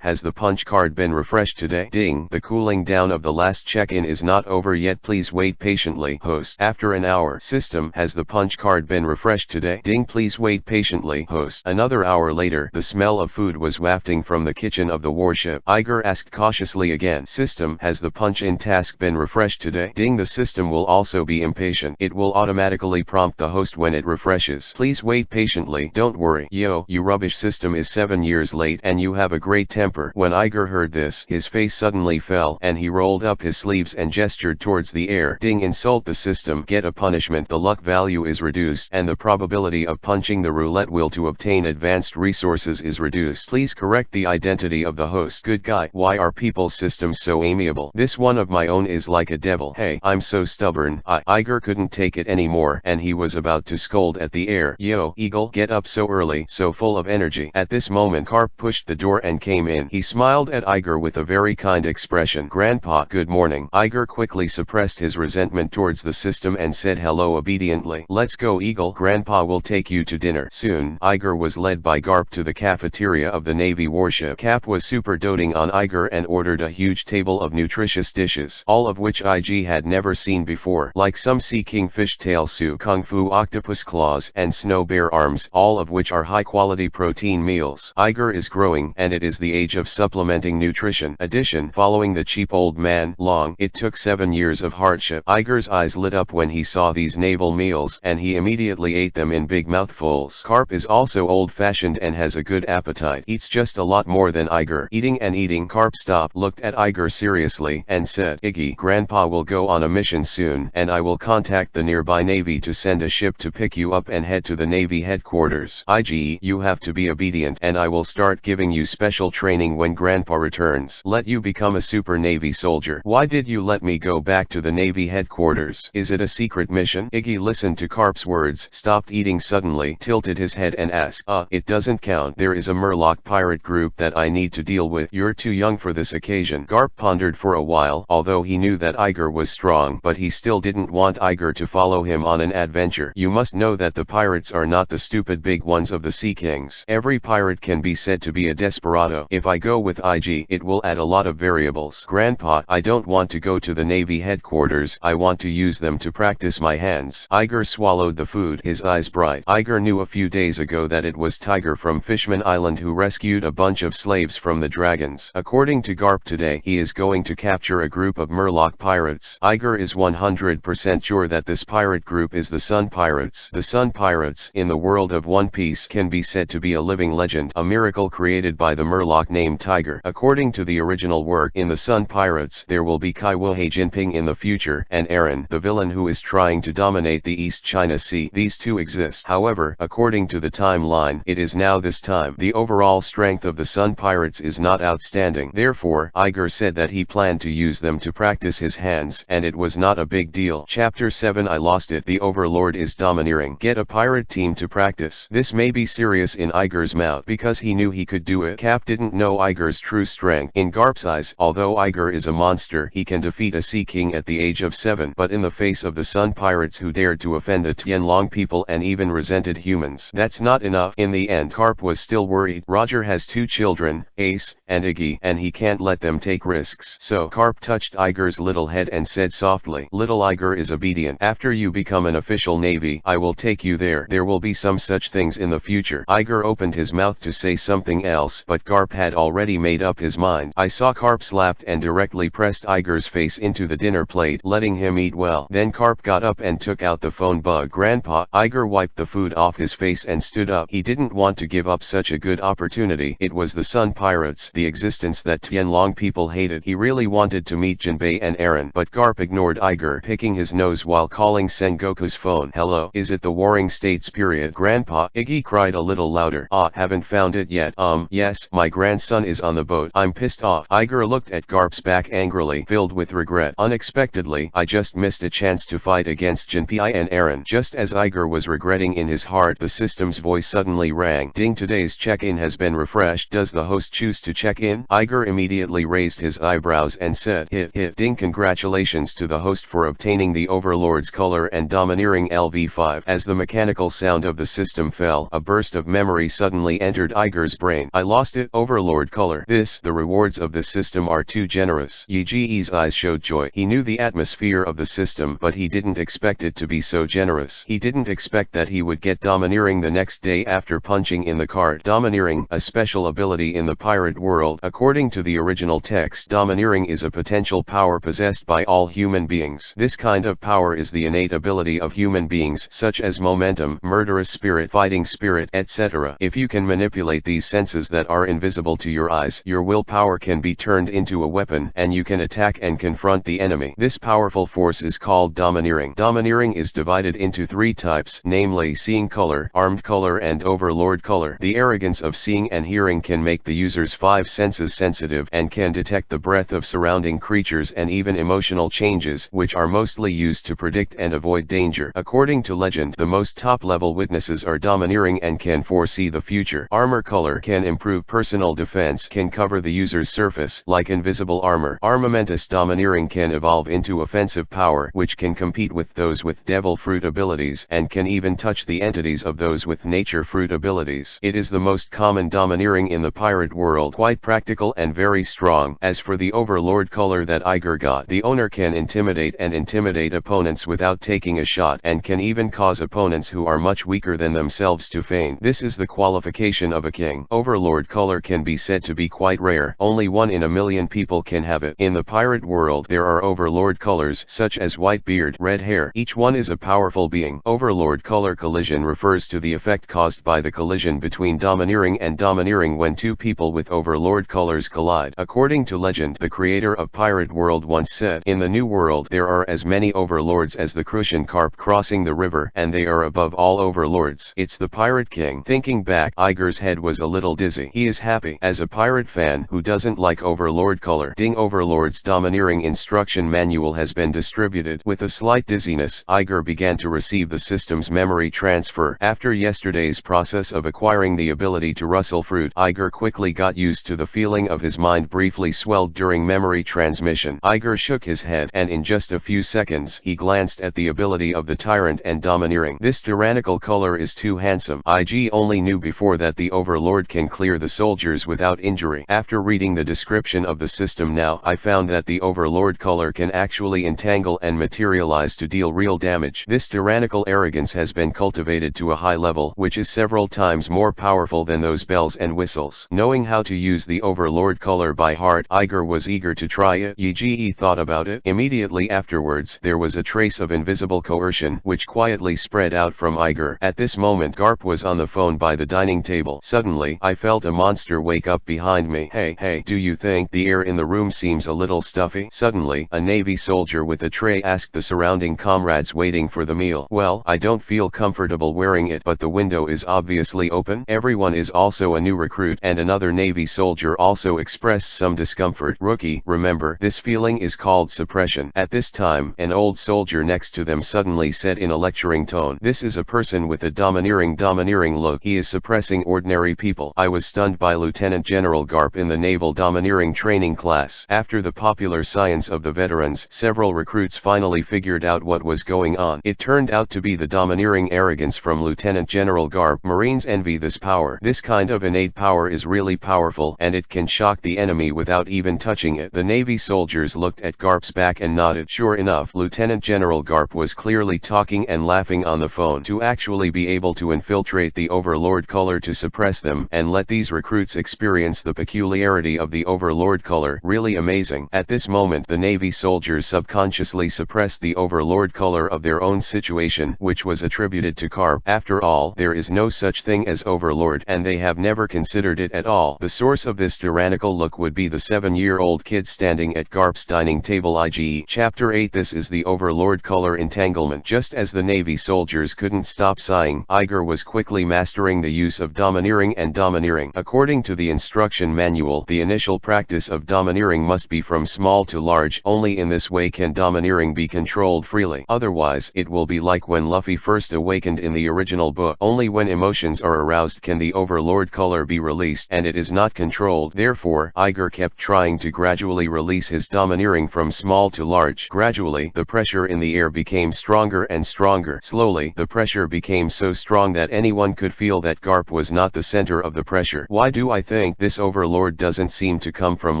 has the punch card been refreshed today? Ding. The cooling down of the last check-in is not over yet. Please wait patiently. Host. After an hour. System, has the punch card been refreshed today? Ding. Please wait patiently. Host. Another hour later, the smell of food was wafting from the kitchen of the warship. Iger asked cautiously again. System, has the punch-in task been refreshed today? Ding. The system will also be impatient. It will automatically prompt the host when it refreshes. Please wait patiently. Don't worry. Yo, you rubbish system is 7 years late and you have a great temper. When Iger heard this, his face suddenly fell and he rolled up his sleeves and gestured towards the air. Ding. Insult the system. Get a punishment. The luck value is reduced and the probability of punching the roulette wheel to obtain advanced resources is reduced. Please correct the identity of the host. Good guy. Why are people's systems so amiable? This one of my own is like a devil. Hey, I'm so stubborn. Iger couldn't take it anymore and he was about to scold at the air. Yo, Eagle, get up so early, so full of energy. At this moment, Garp pushed the door and came in. He smiled at Iger with a very kind expression. Grandpa, good morning. Iger quickly suppressed his resentment towards the system and said hello obediently. Let's go, Eagle. Grandpa will take you to dinner. Soon, Iger was led by Garp to the cafeteria of the Navy warship. Cap was super doting on Iger and ordered a huge table of nutritious dishes, all of which IG had never seen before, like some sea king fish tail soup, kung fu octopus claws, and snow bear arms, all of which are high-quality protein meals. Iger is growing, and it is the age of supplementing nutrition. Addition, following the cheap old man. Long. It took 7 years of hardship. Iger's eyes lit up when he saw these naval meals, and he immediately ate them in big mouthfuls. Garp is also old-fashioned and has a good appetite. Eats just a lot more than Iger. Eating and eating. Garp stopped, looked at Iger seriously, and said, Iggy, Grandpa will go on a mission soon, and I will contact the nearby Navy to send a ship to pick you up and head to the Navy headquarters. Ige, you have to be obedient, and I will start giving you special training when Grandpa returns. Let you become a super Navy soldier. Why did you let me go back to the Navy headquarters? Is it a secret mission? Iggy listened to Garp's words, stopped eating suddenly, tilted his head and asked, it doesn't count. There is a Murloc pirate group that I need to deal with. You're too young for this occasion. Garp pondered for a while, although he knew that Iger was strong, but he still didn't want Iger to follow him on an adventure. You must know that the pirates are not the stupid big ones of the Sea Kings. Every pirate can be said to be a desperado. If I go with Ig, it will add a lot of variables. Grandpa, I don't want to go to the Navy headquarters. I want to use them to practice my hands. Iger swallowed the food, his eyes bright. Iger knew a few days ago that it was Tiger from Fishman Island who rescued a bunch of slaves from the dragons. According to Garp today, he is going to capture a group of Murloc pirates. Iger is 100% sure that this pirate group is the Sun Pirates. The Sun Pirates, in the world of One Piece, can be said to be a living legend, a miracle created by the Murloc named Tiger. According to the original work, in the Sun Pirates, there will be Kaiwohei Jinping in the future, and Eren, the villain who is trying to dominate the East China Sea. These two exist. However, according to the timeline, it is now this time. The overall strength of the Sun Pirates is not outstanding. Therefore, Iger said that he planned to use them to practice his hands, and it was not a big deal. Chapter 7 I lost it. The overlord is domineering. Get a pirate team to practice. This may be serious in Iger's mouth, because he knew he could do it. Cap didn't know Iger's true strength. In Garp's eyes, although Iger is a monster, he can defeat a Sea King at the age of 7. But in the face of the Sun Pirates who dared to offend the Tianlong people and even resented humans, that's not enough. In the end, Garp was still worried. Roger has 2 children, Ace and Iggy, and he can't let them take risks. So Garp touched Iger's little head and said softly, Little Iger is obedient. After you become an official Navy, I will take you there. There will be some such things in the future. Iger opened his mouth to say something else, but Garp had already made up his mind. I saw Garp slapped and directly pressed Iger's face into the dinner plate, letting him eat well. Then Garp got up and took out the phone bug. Grandpa. Iger wiped the food off his face and stood up. He didn't want to give up such a good opportunity. It was the Sun Pirates, the existence that Tianlong people hated. He really wanted to meet Jinbe and Eren, but Garp ignored Iger, picking his nose while calling Sengoku's phone. Hello, is it the Warring States period? Grandpa. Iggy cried a little louder. Haven't found it yet. Yes, my grandson is on the boat. I'm pissed off. Iger looked at Garp's back angrily, filled with regret. Unexpectedly, I just missed a chance to fight against Jinbe and Eren. Just as Iger was regretting in his heart, the system's voice suddenly rang. Ding, today's check-in has been refreshed. Does the host choose to check in? Iger immediately raised his eyebrows and said, hit. Ding, congratulations to the host for obtaining the Overlord's color and domineering LV5. As the mechanical sound of the system fell, a burst of memory suddenly entered Iger's brain. I lost it. Overlord color. The rewards of this system are too generous. Yiji's eyes showed joy. He knew the atmosphere of the system, but he didn't expect it to be so generous. He didn't expect that he would get domineering the next day after punching in the card. Domineering, a special ability in the pirate world. According to the original text, domineering is a potential power possessed by all human beings. This kind of power is the innate ability of human beings, such as momentum, murderous spirit, fighting spirit, etc. If you can manipulate these senses that are invisible to your eyes, your willpower can be turned into a weapon, and you can attack and confront the enemy. This powerful force is called domineering. Domineering is divided into 3 types, namely seeing color, armed color, and overlord color. The arrogance of seeing and hearing can make the user's 5 senses sensitive and can detect the breath of surrounding creatures and even emotional changes, which are mostly used to predict and avoid danger. According to legend, the most top-level witnesses are domineering and can foresee the future. Armor color can improve personal defense, can cover the user's surface, like invisible armor. Armamentous domineering can evolve into offensive power, which can compete with those with devil fruit abilities, and can even touch the entities of those with nature fruit abilities. It is the most common domineering in the pirate world, quite practical and very strong. As for the overlord color that Iger got, the owner can intimidate opponents without taking a shot, and can even cause opponents who are much weaker than themselves to faint. This is the qualification of a king. Overlord color can be said to be quite rare. Only 1 in a million people can have it. In the pirate world there are overlord colors such as white beard, red hair. Each one is a powerful being. Overlord color collision refers to the effect caused by the collision between domineering and domineering when two people with overlord colors collide. According to legend, the creator of Pirate World once said, "In the new world there are as many overlords as the Crucian carp crossing the river, and they are above all overlords. It's the Pirate King." Thinking back, Iger's head was a little dizzy. He is happy. As a pirate fan who doesn't like overlord color, Ding Overlord's domineering instruction manual has been distributed. With a slight dizziness, Iger began to receive the system's memory transfer. After yesterday's process of acquiring the ability to rustle fruit, Iger quickly got used to the feeling of his mind briefly swelled during memory transmission. Iger shook his head, and in just a few seconds, he glanced at the ability of the tyrant and domineering. This tyrannical color is too handsome. Ig only knew before that the overlord can clear the soldiers without injury. After reading the description of the system now, I found that the overlord color can actually entangle and materialize to deal real damage. This tyrannical arrogance has been cultivated to a high level, which is several times more powerful than those bells and whistles. Knowing how to use the overlord color by heart, Iger was eager to try it. Ye thought about it. Immediately afterwards, there was a trace of invisible coercion which quietly spread out from Iger. At this moment, Garp was on the phone by the dining table. Suddenly, I felt a monster wake up behind me. Hey, do you think the air in the room seems a little stuffy? Suddenly, a Navy soldier with a tray asked the surrounding comrades waiting for the meal. Well, I don't feel comfortable wearing it, but the window is obviously open. Everyone is also a new recruit, and another Navy soldier also expressed some discomfort. Rookie, remember, this feeling is called suppression. At this time, an old soldier next to them suddenly said in a lecturing tone, "This is a person with a domineering look. He is suppressing ordinary people." I was stunned by Lieutenant General Garp in the Naval Domineering Training class. After the popular science of the veterans, several recruits finally figured out what was going on. It turned out to be the domineering arrogance from Lieutenant General Garp. Marines envy this power. This kind of innate power is really powerful, and it can shock the enemy without even touching it. The Navy soldiers looked at Garp's back and nodded. Sure enough, Lieutenant General Garp was clearly talking and laughing on the phone. To actually be able to infiltrate the overlord color to suppress them and let these recruits experience the peculiarity of the overlord color, really amazing. At this moment, the Navy soldiers subconsciously suppressed the overlord color of their own situation, which was attributed to Garp. After all, there is no such thing as overlord, and they have never considered it at all. The source of this tyrannical look would be the 7-year-old kid standing at Garp's dining table. IGE Chapter 8. This is the overlord color entanglement. Just as the Navy soldiers couldn't stop sighing, Iger was quickly mastering the use of domineering and domineering. According to the instruction manual, the initial practice of domineering must be from small to large. Only in this way can domineering be controlled freely. Otherwise, it will be like when Luffy first awakened in the original book. Only when emotions are aroused can the overlord color be released, and it is not controlled. Therefore, Iger kept trying to gradually release his domineering from small to large. Gradually, the pressure in the air became stronger and stronger. Slowly, the pressure became so strong that anyone could feel that Garp was not the center of the pressure. Why do I think this overlord doesn't seem to come from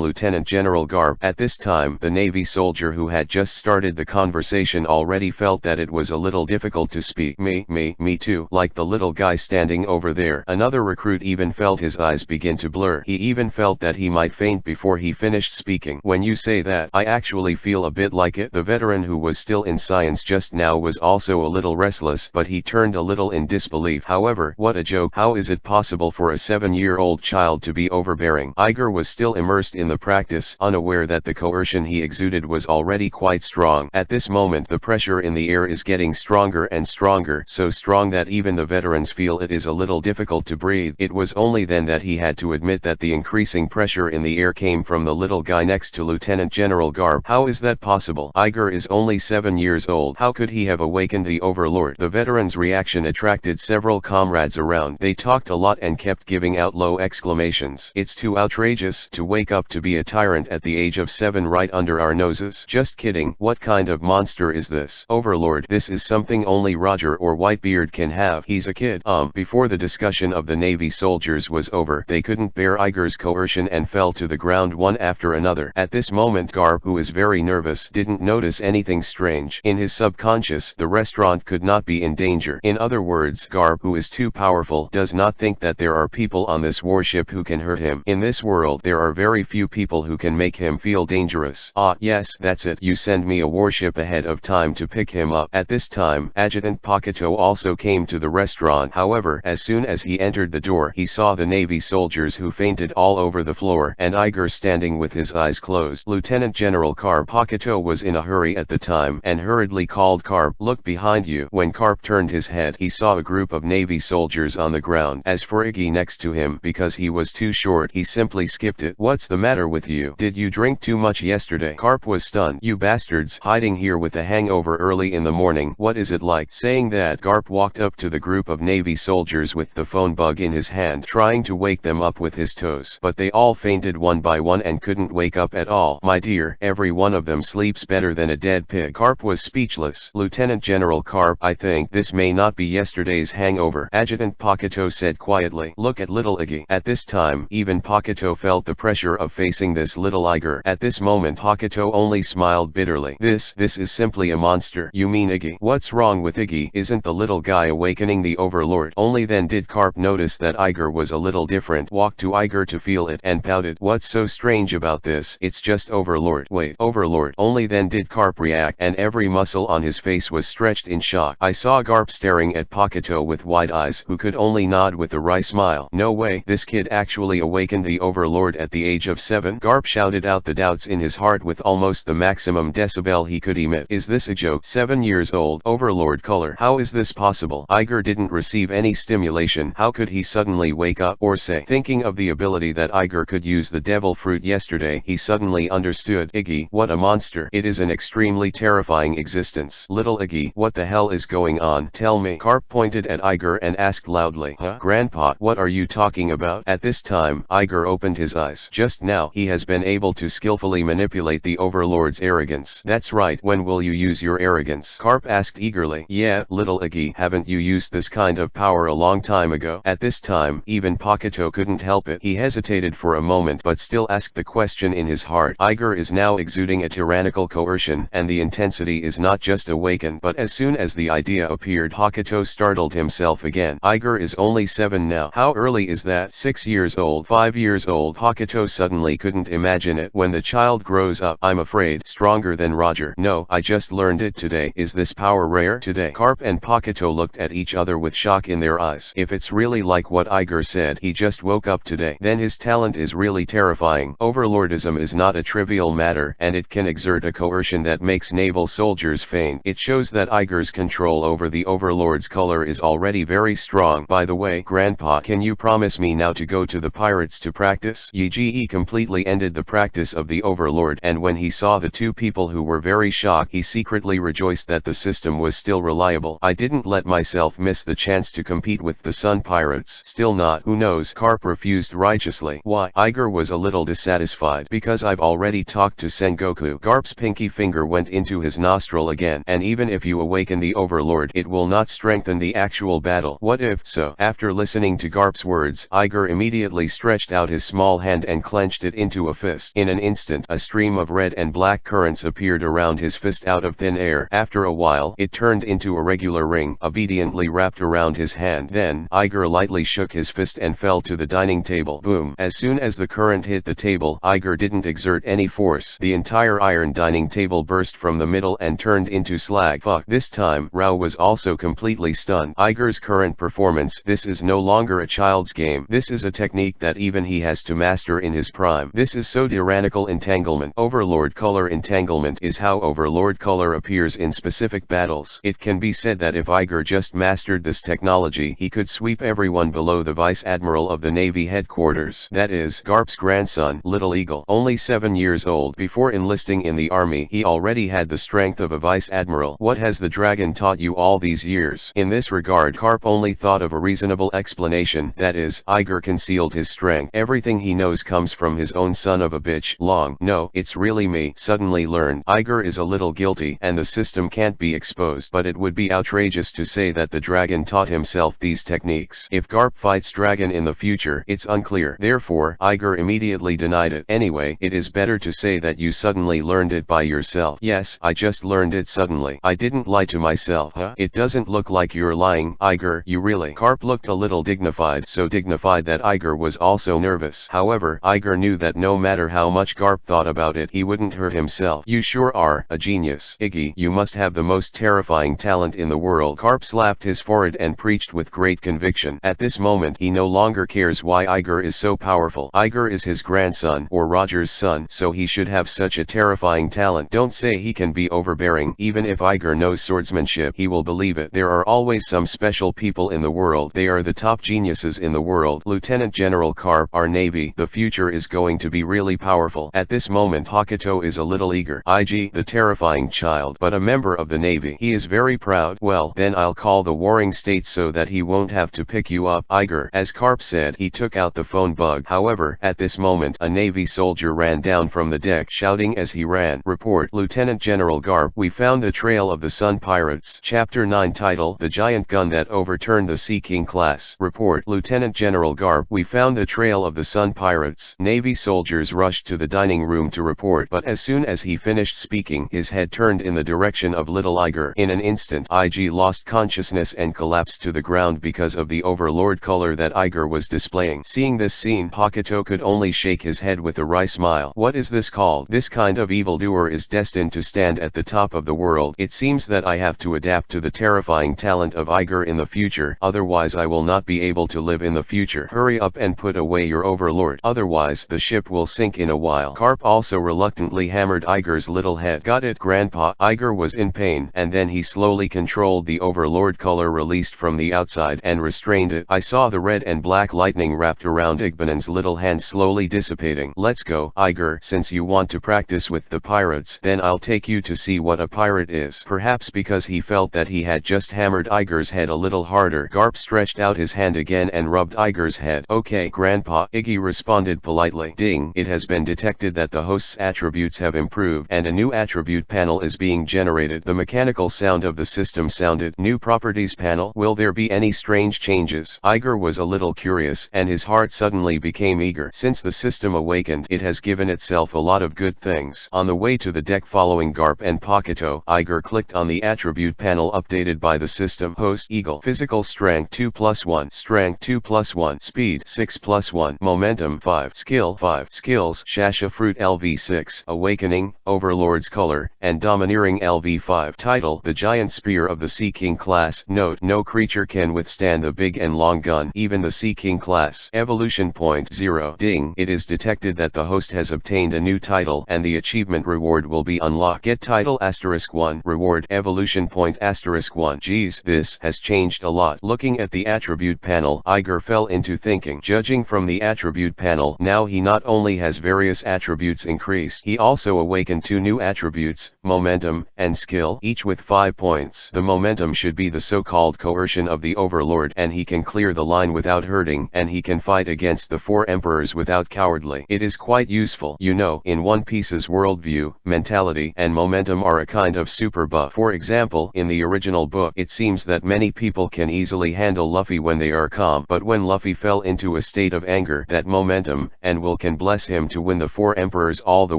Lieutenant General Garp? At this time, the Navy soldier who had just started the conversation already felt that it was a little difficult to speak. Me too, like the little guy standing over there. Another recruit even felt his eyes begin to blur. He even felt that he might faint before he finished speaking. When you say that, I actually feel a bit like it. The veteran who was still in science just now was also a little restless, but he turned a little in disbelief. However, what a joke. How is it possible for a 7-year-old child to be overbearing? Iger was still immersed in the practice, unaware that the coercion he exuded was already quite strong. At this moment, the pressure in the air is getting stronger and stronger, so strong that even the veterans feel it is a little difficult to breathe. It was only then that he had to admit that the increasing pressure in the air came from the little guy next to Lieutenant General Garp. How is that possible? Iger is only 7 years old. How could he have awakened the overlord? The veteran's reaction attracted several comrades around. They talked a lot and kept giving out low exclamations. It's too outrageous to wake up to be a tyrant at the age of 7 right under our noses. Just kidding. What kind of monster is this? Overlord. This is something only Roger or Whitebeard can have. He's a kid. Before the discussion of the Navy soldiers was over, they couldn't bear Iger's coercion and fell to the ground one after another. At this moment, Garp, who is very nervous, didn't notice anything strange. In his subconscious, the restaurant could not be in danger. In other words, Garp, who is too powerful, does not think that there are people on this warship who can hurt him. In this world, there are very few people who who can make him feel dangerous. Ah, yes, that's it. You send me a warship ahead of time to pick him up. At this time, Adjutant Pakuto also came to the restaurant. However, as soon as he entered the door, he saw the Navy soldiers who fainted all over the floor, and Iger standing with his eyes closed. Lieutenant General Garp. Pakuto was in a hurry at the time, and hurriedly called Garp, "Look behind you." When Garp turned his head, he saw a group of Navy soldiers on the ground. As for Iggy next to him, because he was too short, he simply skipped it. "What's the matter with you? Did you drink too much yesterday?" Garp was stunned. "You bastards, hiding here with a hangover early in the morning. What is it like?" Saying that, Garp walked up to the group of Navy soldiers with the phone bug in his hand, trying to wake them up with his toes. But they all fainted one by one and couldn't wake up at all. "My dear, every one of them sleeps better than a dead pig." Garp was speechless. "Lieutenant General Garp, I think this may not be yesterday's hangover," Adjutant Pakuto said quietly. "Look at little Iggy." At this time, even Pakuto felt the pressure of facing this little Iger. At this moment, Pakuto only smiled bitterly. This is simply a monster." "You mean Iggy? What's wrong with Iggy? Isn't the little guy awakening the overlord?" Only then did Garp notice that Iger was a little different. Walked to Iger to feel it and pouted. "What's so strange about this? It's just overlord." "Wait, overlord?" Only then did Garp react, and every muscle on his face was stretched in shock. I saw Garp staring at Pakuto with wide eyes, who could only nod with a wry smile. "No way, this kid actually awakened the overlord at the age of 7? Garp shouted out the doubts in his heart with almost the maximum decibel he could emit. "Is this a joke? 7 years old? Overlord color? How is this possible?" Iger didn't receive any stimulation. How could he suddenly wake up or say? Thinking of the ability that Iger could use the devil fruit yesterday, he suddenly understood. "Iggy, what a monster. It is an extremely terrifying existence." "Little Iggy, what the hell is going on? Tell me." Garp pointed at Iger and asked loudly, "Huh? Grandpa, what are you talking about?" At this time, Iger opened his eyes. Just now, he has been able to skillfully manipulate the overlord's arrogance. "That's right. When will you use your arrogance?" Garp asked eagerly. "Yeah, little Iggy, haven't you used this kind of power a long time ago?" At this time, even Pakuto couldn't help it. He hesitated for a moment but still asked the question in his heart. Iger is now exuding a tyrannical coercion, and the intensity is not just awakened. But as soon as the idea appeared, Pakuto startled himself again. Iger is only 7 now. How early is that? 6 years old? 5 years old? Pakuto suddenly couldn't imagine it. "When the child grows up, I'm afraid, stronger than Roger." "No, I just learned it today." "Is this power rare?" "Today." Garp and Pakuto looked at each other with shock in their eyes. If it's really like what Iger said, he just woke up today, then his talent is really terrifying. Overlordism is not a trivial matter, and it can exert a coercion that makes naval soldiers faint. It shows that Iger's control over the overlord's color is already very strong. "By the way, Grandpa, can you promise me now to go to the pirates to practice?" Yige completely ended the practice of the overlord, and when he saw the two people who were very shocked, he secretly rejoiced that the system was still reliable. "I didn't let myself miss the chance to compete with the Sun Pirates." "Still not. Who knows?" Garp refused righteously. "Why?" Iger was a little dissatisfied. "Because I've already talked to Sengoku." Garp's pinky finger went into his nostril again. "And even if you awaken the overlord, it will not strengthen the actual battle." "What if so?" After listening to Garp's words, Iger immediately stretched out his small hand and clenched it into a fist. In an instant, a stream of red and black currents appeared around his fist out of thin air. After a while, it turned into a regular ring, obediently wrapped around his hand. Then, Iger lightly shook his fist and fell to the dining table. Boom! As soon as the current hit the table, Iger didn't exert any force. The entire iron dining table burst from the middle and turned into slag. Fuck. This time, Rao was also completely stunned. Iger's current performance. This is no longer a child's game. This is a technique that even he has to master in his prime. This is so tyrannical entanglement. Overlord color entanglement is how overlord color appears in specific battles. It can be said that if Iger just mastered this technology, he could sweep everyone below the vice admiral of the Navy headquarters. That is, Garp's grandson, Little Eagle. Only 7 years old. Before enlisting in the army, he already had the strength of a vice admiral. What has the dragon taught you all these years? In this regard, Garp only thought of a reasonable explanation. That is, Iger concealed his strength. Everything he knows comes from his own son of a bitch. Long. No, it's really me. Suddenly learned. Iger is a little guilty, and the system can't be exposed. But it would be outrageous to say that the dragon taught himself these techniques. If Garp fights dragon in the future, it's unclear. Therefore, Iger immediately denied it. Anyway, it is better to say that you suddenly learned it by yourself. Yes, I just learned it suddenly. I didn't lie to myself. Huh? It doesn't look like you're lying, Iger. You really? Garp looked a little dignified, so dignified that Iger was also nervous. However, Iger knew that no matter how much Garp thought about it, he wouldn't hurt himself. You sure are a genius. Iggy, you must have the most terrifying talent in the world. Garp slapped his forehead and preached with great conviction. At this moment he no longer cares why Iger is so powerful. Iger is his grandson, or Roger's son, so he should have such a terrifying talent. Don't say he can be overbearing. Even if Iger knows swordsmanship, he will believe it. There are always some special people in the world. They are the top geniuses in the world. Lieutenant General Garp, our Navy. The future is going to be really powerful. At this moment Hakuto is a little eager. IG, the terrifying child, but a member of the Navy. He is very proud. Well, then I'll call the warring states so that he won't have to pick you up. Iger. As Garp said, he took out the phone bug. However, at this moment a Navy soldier ran down from the deck, shouting as he ran. Report, Lieutenant General Garp. We found the trail of the Sun Pirates. Chapter 9. Title: The Giant Gun That Overturned the Sea King Class. Report, Lieutenant General Garp. We found the trail of the Sun Pirates. Navy soldiers rushed to the dining room to report, but as soon as he finished speaking, his head turned in the direction of little Iger. In an instant, IG lost consciousness and collapsed to the ground because of the overlord color that Iger was displaying. Seeing this scene, Hakuto could only shake his head with a wry smile. What is this called? This kind of evildoer is destined to stand at the top of the world. It seems that I have to adapt to the terrifying talent of Iger in the future, otherwise I will not be able to live in the future. Hurry up and put away your overlord, otherwise the ship will sink in a while. Garp also reluctantly hammered Iger's little head. Got it, Grandpa. Iger was in pain, and then he slowly controlled the overlord color released from the outside and restrained it. I saw the red and black lightning wrapped around Igbanan's little hand slowly dissipating. Let's go, Iger. Since you want to practice with the pirates, then I'll take you to see what a pirate is. Perhaps because he felt that he had just hammered Iger's head a little harder, Garp stretched out his hand again and rubbed Iger's head. Okay, Grandpa, Iggy responded politely. Ding, it has been detected that the host's attributes have improved and a new attribute panel is being generated. The mechanical sound of the system sounded. New properties panel. Will there be any strange changes? Iger was a little curious, and his heart suddenly became eager. Since the system awakened, it has given itself a lot of good things. On the way to the deck following Garp and Hakuto, Iger clicked on the attribute panel updated by the system. Host Eagle. Physical strength 2+1. Strength 2+1. Speed 6+1. Momentum 5. Skill 5. Skills: Shasha Fruit LV6. Awakening, Overlord's Color, and Domineering LV5. Title: The Giant Spear of the Sea King Class. Note: no creature can withstand the big and long gun, even the Sea King Class. Evolution point 0. Ding, it is detected that the host has obtained a new title and the achievement reward will be unlocked. Get title *1. Reward evolution point *1. Geez, this has changed a lot. Looking at the attribute panel, Iger fell into thinking. Judging from the attribute panel, now he not only has various attributes increased, he also awakened 2 new attributes, momentum and skill, each with 5 points. The momentum should be the so-called coercion of the overlord, and he can clear the line without hurting, and he can fight against the 4 emperors without cowardly. It is quite useful. You know, in One Piece's worldview, mentality and momentum are a kind of super buff. For example, in the original book, it seems that many people can easily handle Luffy when they are calm, but when Luffy fell into a state of anger, that momentum and will can bless him to win the 4 emperors all the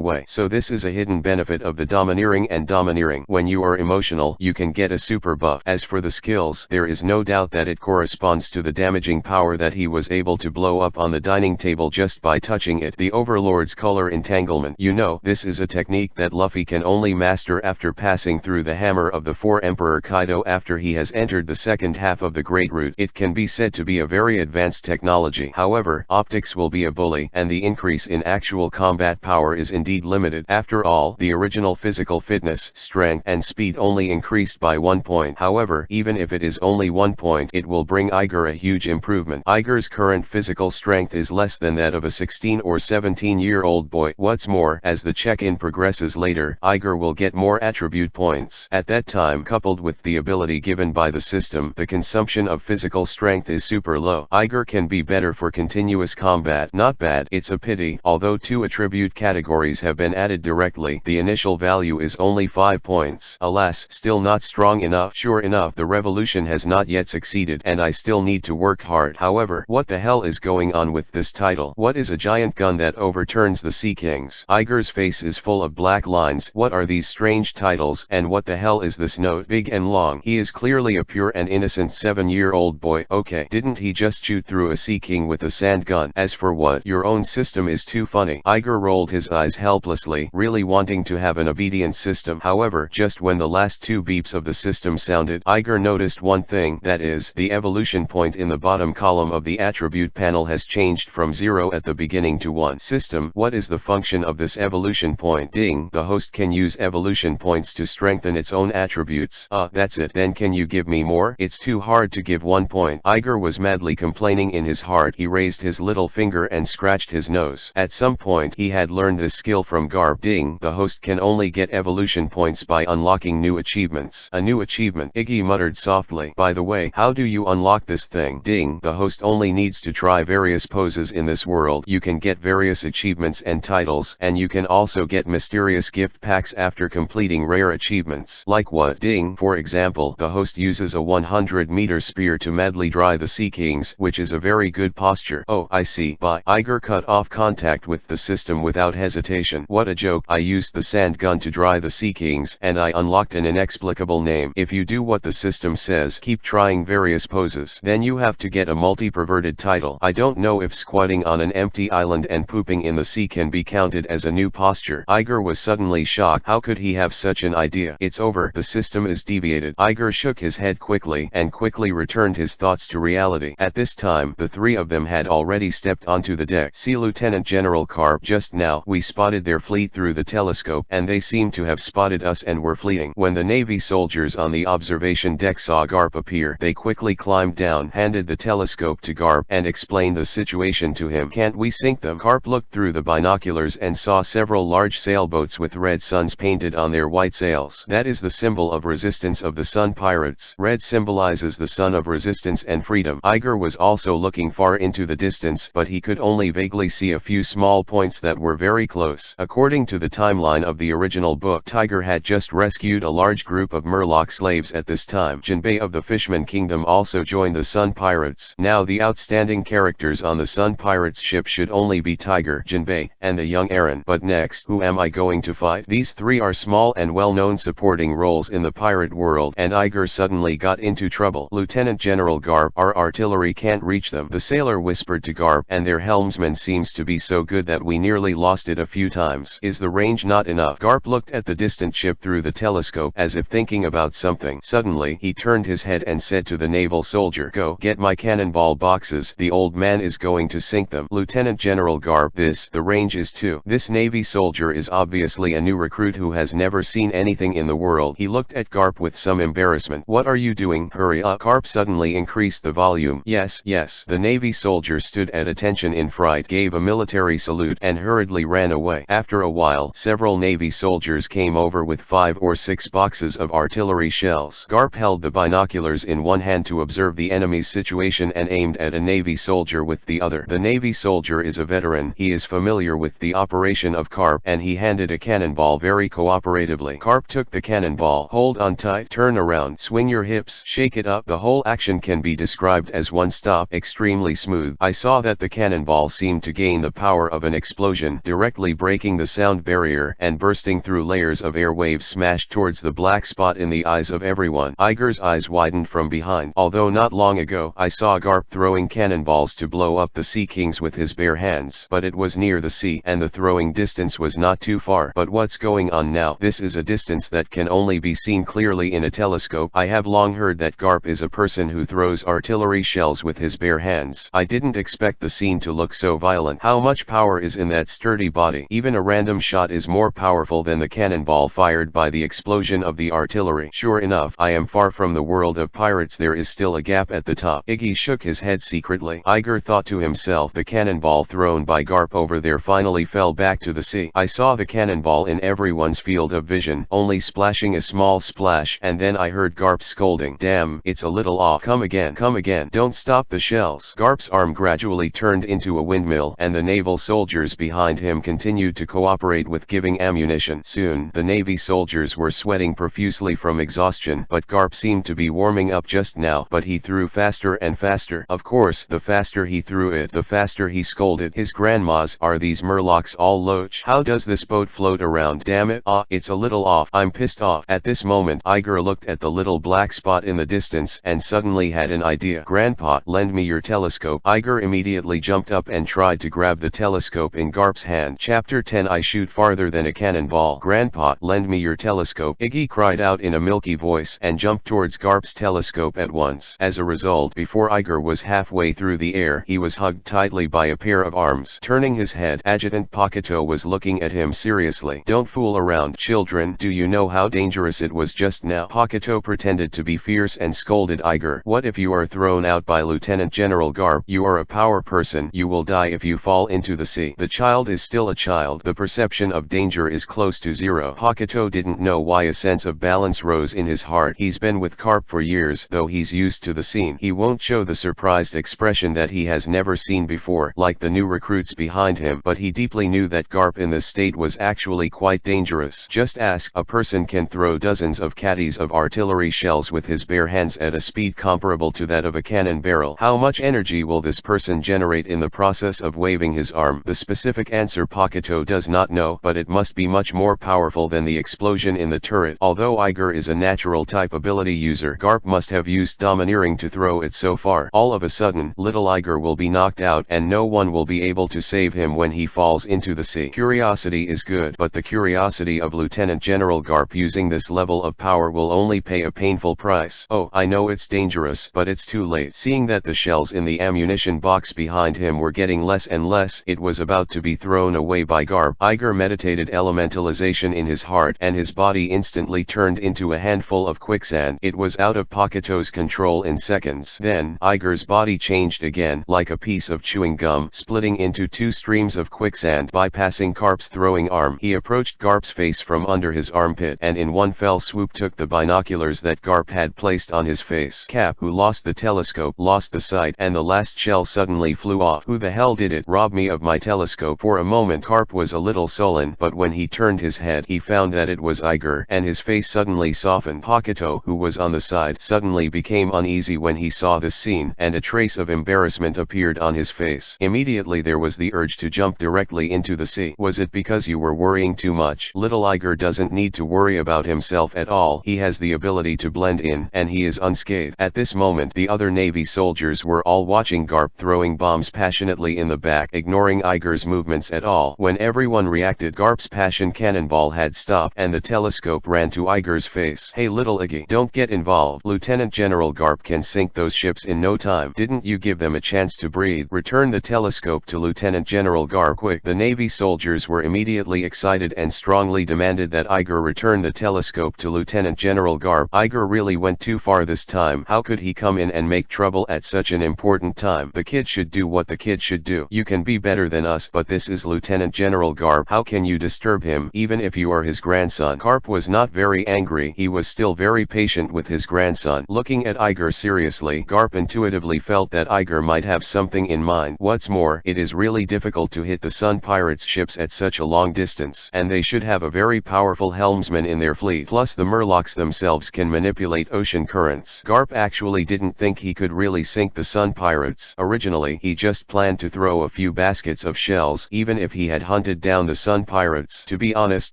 way. So this is a hidden benefit of the domineering and domineering. When you are emotional, you can get a super buff. As for the skills, there is no doubt that it corresponds to the damaging power that he was able to blow up on the dining table just by touching it. The Overlord's Color Entanglement. You know, this is a technique that Luffy can only master after passing through the hammer of the 4 Emperor Kaido after he has entered the second half of the Great Route. It can be said to be a very advanced technology. However, optics will be a bully, and the increase in actual combat power is indeed limited. After all, the original physical fitness, strength, and speed only increased by 1 point. However, even if it is only 1 point, it will bring Iger a huge improvement. Iger's current physical strength is less than that of a 16 or 17-year-old boy. What's more, as the check-in progresses later, Iger will get more attribute points. At that time, coupled with the ability given by the system, the consumption of physical strength is super low. Iger can be better for continuous combat. Not bad. It's a pity, although 2 attribute categories have been added directly, the initial value is only 5 points. Alas, still not strong enough. Sure enough, the revolution has not yet succeeded, and I still need to work hard. However, what the hell is going on with this title? What is a giant gun that overturns the Sea Kings? Iger's face is full of black lines. What are these strange titles, and what the hell is this note? Big and long. He is clearly a pure and innocent 7-year-old boy. Okay, didn't he just shoot through a Sea King with a sand gun? As for what your own system is too funny. Iger rolled his eyes helplessly, really wanting to have an obedient system. However, just when the last two beeps of the system sounded, Iger noticed one thing, that is, the evolution point in the bottom column of the attribute panel has changed from 0 at the beginning to 1. System, what is the function of this evolution point? Ding, the host can use evolution points to strengthen its own attributes. That's it. Then can you give me more? It's too hard to give 1 point. Iger was madly complaining in his heart. He raised his little finger and scratched his nose. At some point he had learned this skill from Garp. Ding, the host can only get evolution points by unlocking new achievements. A new achievement, Iggy muttered softly. By the way, how do you unlock this thing? Ding, the host only needs to try various poses in this world. You can get various achievements and titles, and you can also get mysterious gift packs after completing rare achievements. Like what? Ding, for example, the host uses a 100-meter spear to madly dry the Sea Kings, which is a very good posture. Oh, I see. Bye. Iger cut off contact with the system without hesitation. What a joke. I used the sand gun to dry the Sea Kings, and I unlocked an inexplicable name. If you do what the system says, keep trying various poses, then you have to get a multi-perverted title. I don't know if squatting on an empty island and pooping in the sea can be counted as a new posture. Iger was suddenly shocked. How could he have such an idea? It's over. The system is deviated. Iger shook his head quickly and quickly returned his thoughts to reality. At this time, the three of them had already stepped onto the deck. See Lieutenant General Garp. Just now, we spotted their fleet through the telescope, and they seem to have spotted us and were fleeing. When the Navy soldiers on the observation deck saw Garp appear, they quickly climbed down, handed the telescope to Garp, and explained the situation to him. Can't we sink them? Garp looked through the binoculars and saw several large sailboats with red suns painted on their white sails. That is the symbol of resistance of the Sun Pirates. Red symbolizes the sun of resistance and freedom. Iger was also looking far into the distance, but he could only vaguely see a few small points that were very close. According to the timeline of the original book, Tiger had just rescued a large group of Murloc slaves at this time. Jinbe of the Fishman Kingdom also joined the Sun Pirates. Now the outstanding characters on the Sun Pirates ship should only be Tiger, Jinbe, and the young Aaron. But next, who am I going to fight? These three are small and well-known supporting roles in the pirate world, and Iger suddenly got into trouble. Lieutenant General Garp, our artillery can't reach them, the sailor whispered to Garp, and their helmsman seems to be so good that we nearly lost it a few times. Is the range not enough? Garp looked at the distant ship through the telescope as if thinking about something. Suddenly, he turned his head and said to the naval soldier, "Go, get my cannonball boxes. The old man is going to sink them." Lieutenant General Garp, the range is too. This Navy soldier is obviously a new recruit who has never seen anything in the world. He looked at Garp with some embarrassment. What are you doing? Hurry up. Garp suddenly increased the volume. Yes, yes. The Navy soldier stood at attention in fright, gave a military salute, and hurriedly ran away. After a while, several Navy soldiers came over with 5 or 6 boxes of artillery shells. Garp held the binoculars in one hand to observe the enemy's situation and aimed at a Navy soldier with the other. The Navy soldier is a veteran. He is familiar with the operation of Garp, and he handed a cannonball very cooperatively. Garp took the cannonball. Hold on tight. Turn around. Swing your hips. Shake it up. The whole action can be described as one stop, extremely smooth. I saw that the cannonball seemed to gain the power of an explosion, directly breaking the sound barrier and bursting through layers of airwaves, smashed towards the black spot in the eyes of everyone. Iger's eyes widened from behind. Although not long ago, I saw Garp throwing cannonballs to blow up the Sea Kings with his bare hands, but it was near the sea, and the throwing distance was not too far. But what's going on now? This is a distance that can only be seen clearly in a telescope. I have long heard that Garp is a person who throws artillery shells with his bare hands. I didn't expect the scene to look so violent. How much power is in that sturdy body? Even a random shot is more powerful than the cannonball fired by the explosion of the artillery. Sure enough, I am far from the world of pirates. There is still a gap at the top. Iggy shook his head secretly. Iger thought to himself, the cannonball thrown by Garp over there finally fell back to the sea. I saw the cannonball in everyone's field of vision, only splashing a small splash, and then I heard Garp scolding, "Damn, it's a little off. Come again, come again. Don't stop the shells." Garp's arm gradually turned into a windmill, and the naval soldiers behind him continued to cooperate with giving ammunition. Soon, the Navy soldiers were sweating profusely from exhaustion, but Garp seemed to be warming up just now. But he threw faster and faster. Of course, the faster he threw it, the faster he scolded his grandmas. Are these Murlocs all loach? How does this boat float around? Damn it, it's a little off. I'm pissed off. At this moment, Iger looked at the little black spot in the distance and suddenly had an idea. Grandpa, lend me your telescope. Iger immediately jumped up and tried to grab the telescope in Garp's hand. Chapter 10 I shoot farther than a cannonball. Grandpa, lend me your telescope, Iggy cried out in a milky voice and jumped towards Garp's telescope at once. As a result, before Iger was halfway through the air, he was hugged tightly by a pair of arms. Turning his head, Adjutant Pakuto was looking at him seriously. Don't fool around, children. Do you know how dangerous it was just now? Pakuto pretended to be fierce and scolded Iger. What if you are thrown out by Lieutenant General Garp? You are a power person. You will die if you fall into the sea. The child is still a child. The perception of danger is close to zero. Pakuto didn't know why a sense of balance rose in his heart. He's been with Garp for years, though he's used to the scene. He won't show the surprised expression that he has never seen before, like the new recruits behind him, but he deeply knew that Garp in this state was actually quite dangerous. Just ask. A person can throw dozens of caddies of artillery shells with his bare hands at a speed comparable to that of a cannon barrel. How much energy will this person generate in the process of waving his arm? The specific answer Pakuto does not know, but it must be much more powerful than the explosion in the turret. Although Iger is a natural type ability user, Garp must have used domineering to throw it so far. All of a sudden, little Iger will be knocked out and no one will be able to save him when he falls into the sea. Curiosity is good, but the curiosity of Lieutenant General Garp using this level of power will only pay a painful price. Oh, I know it's dangerous, but it's too late. Seeing that the shells in the ammunition box behind him were getting less and less, it was about to be thrown away by Garp. Iger meditated elementalization in his heart, and his body instantly turned into a handful of quicksand. It was out of Pakuto's control in seconds. Then, Iger's body changed again, like a piece of chewing gum, splitting into two streams of quicksand. Bypassing Garp's throwing arm, he approached Garp's face from under his armpit, and in one fell swoop took the binoculars that Garp had placed on his face. Cap, who lost the telescope, lost the sight, and the last shell suddenly flew off. Who the hell did it? Rob me of my telescope. For a moment Garp was a little sullen, but when he turned his head he found that it was Iger, and his face suddenly softened. Pakuto, who was on the side, suddenly became uneasy when he saw this scene, and a trace of embarrassment appeared on his face. Immediately there was the urge to jump directly into the sea. Was it because you were worrying too much? Little Iger doesn't need to worry about himself at all. He has the ability to blend in, and he is unscathed. At this moment the other Navy soldiers were all watching Garp throwing bombs passionately in the back, ignoring Iger's movements at all. When everyone reacted, Garp's passion cannonball had stopped, and the telescope ran to Iger's face. Hey little Iggy, don't get involved. Lieutenant General Garp can sink those ships in no time. Didn't you give them a chance to breathe? Return the telescope to Lieutenant General Garp quick. The Navy soldiers were immediately excited and strongly demanded that Iger return the telescope to Lieutenant General Garp. Iger really went too far this time. How could he come in and make trouble at such an important time? The kid should do what the kid should do. You can be better than us, but this is Lieutenant General Garp. How can you disturb him, even if you are his grandson? Garp was not very angry. He was still very patient with his grandson. Looking at Iger seriously, Garp intuitively felt that Iger might have something in mind. What's more, it is really difficult to hit the Sun Pirates ships at such a long distance, and they should have a very powerful helmsman in their fleet. Plus the Murlocs themselves can manipulate ocean currents. Garp actually didn't think he could really sink the Sun Pirates. Originally, he just planned to throw a few baskets of shells, even if he had hunted down the Sun Pirates. To be honest,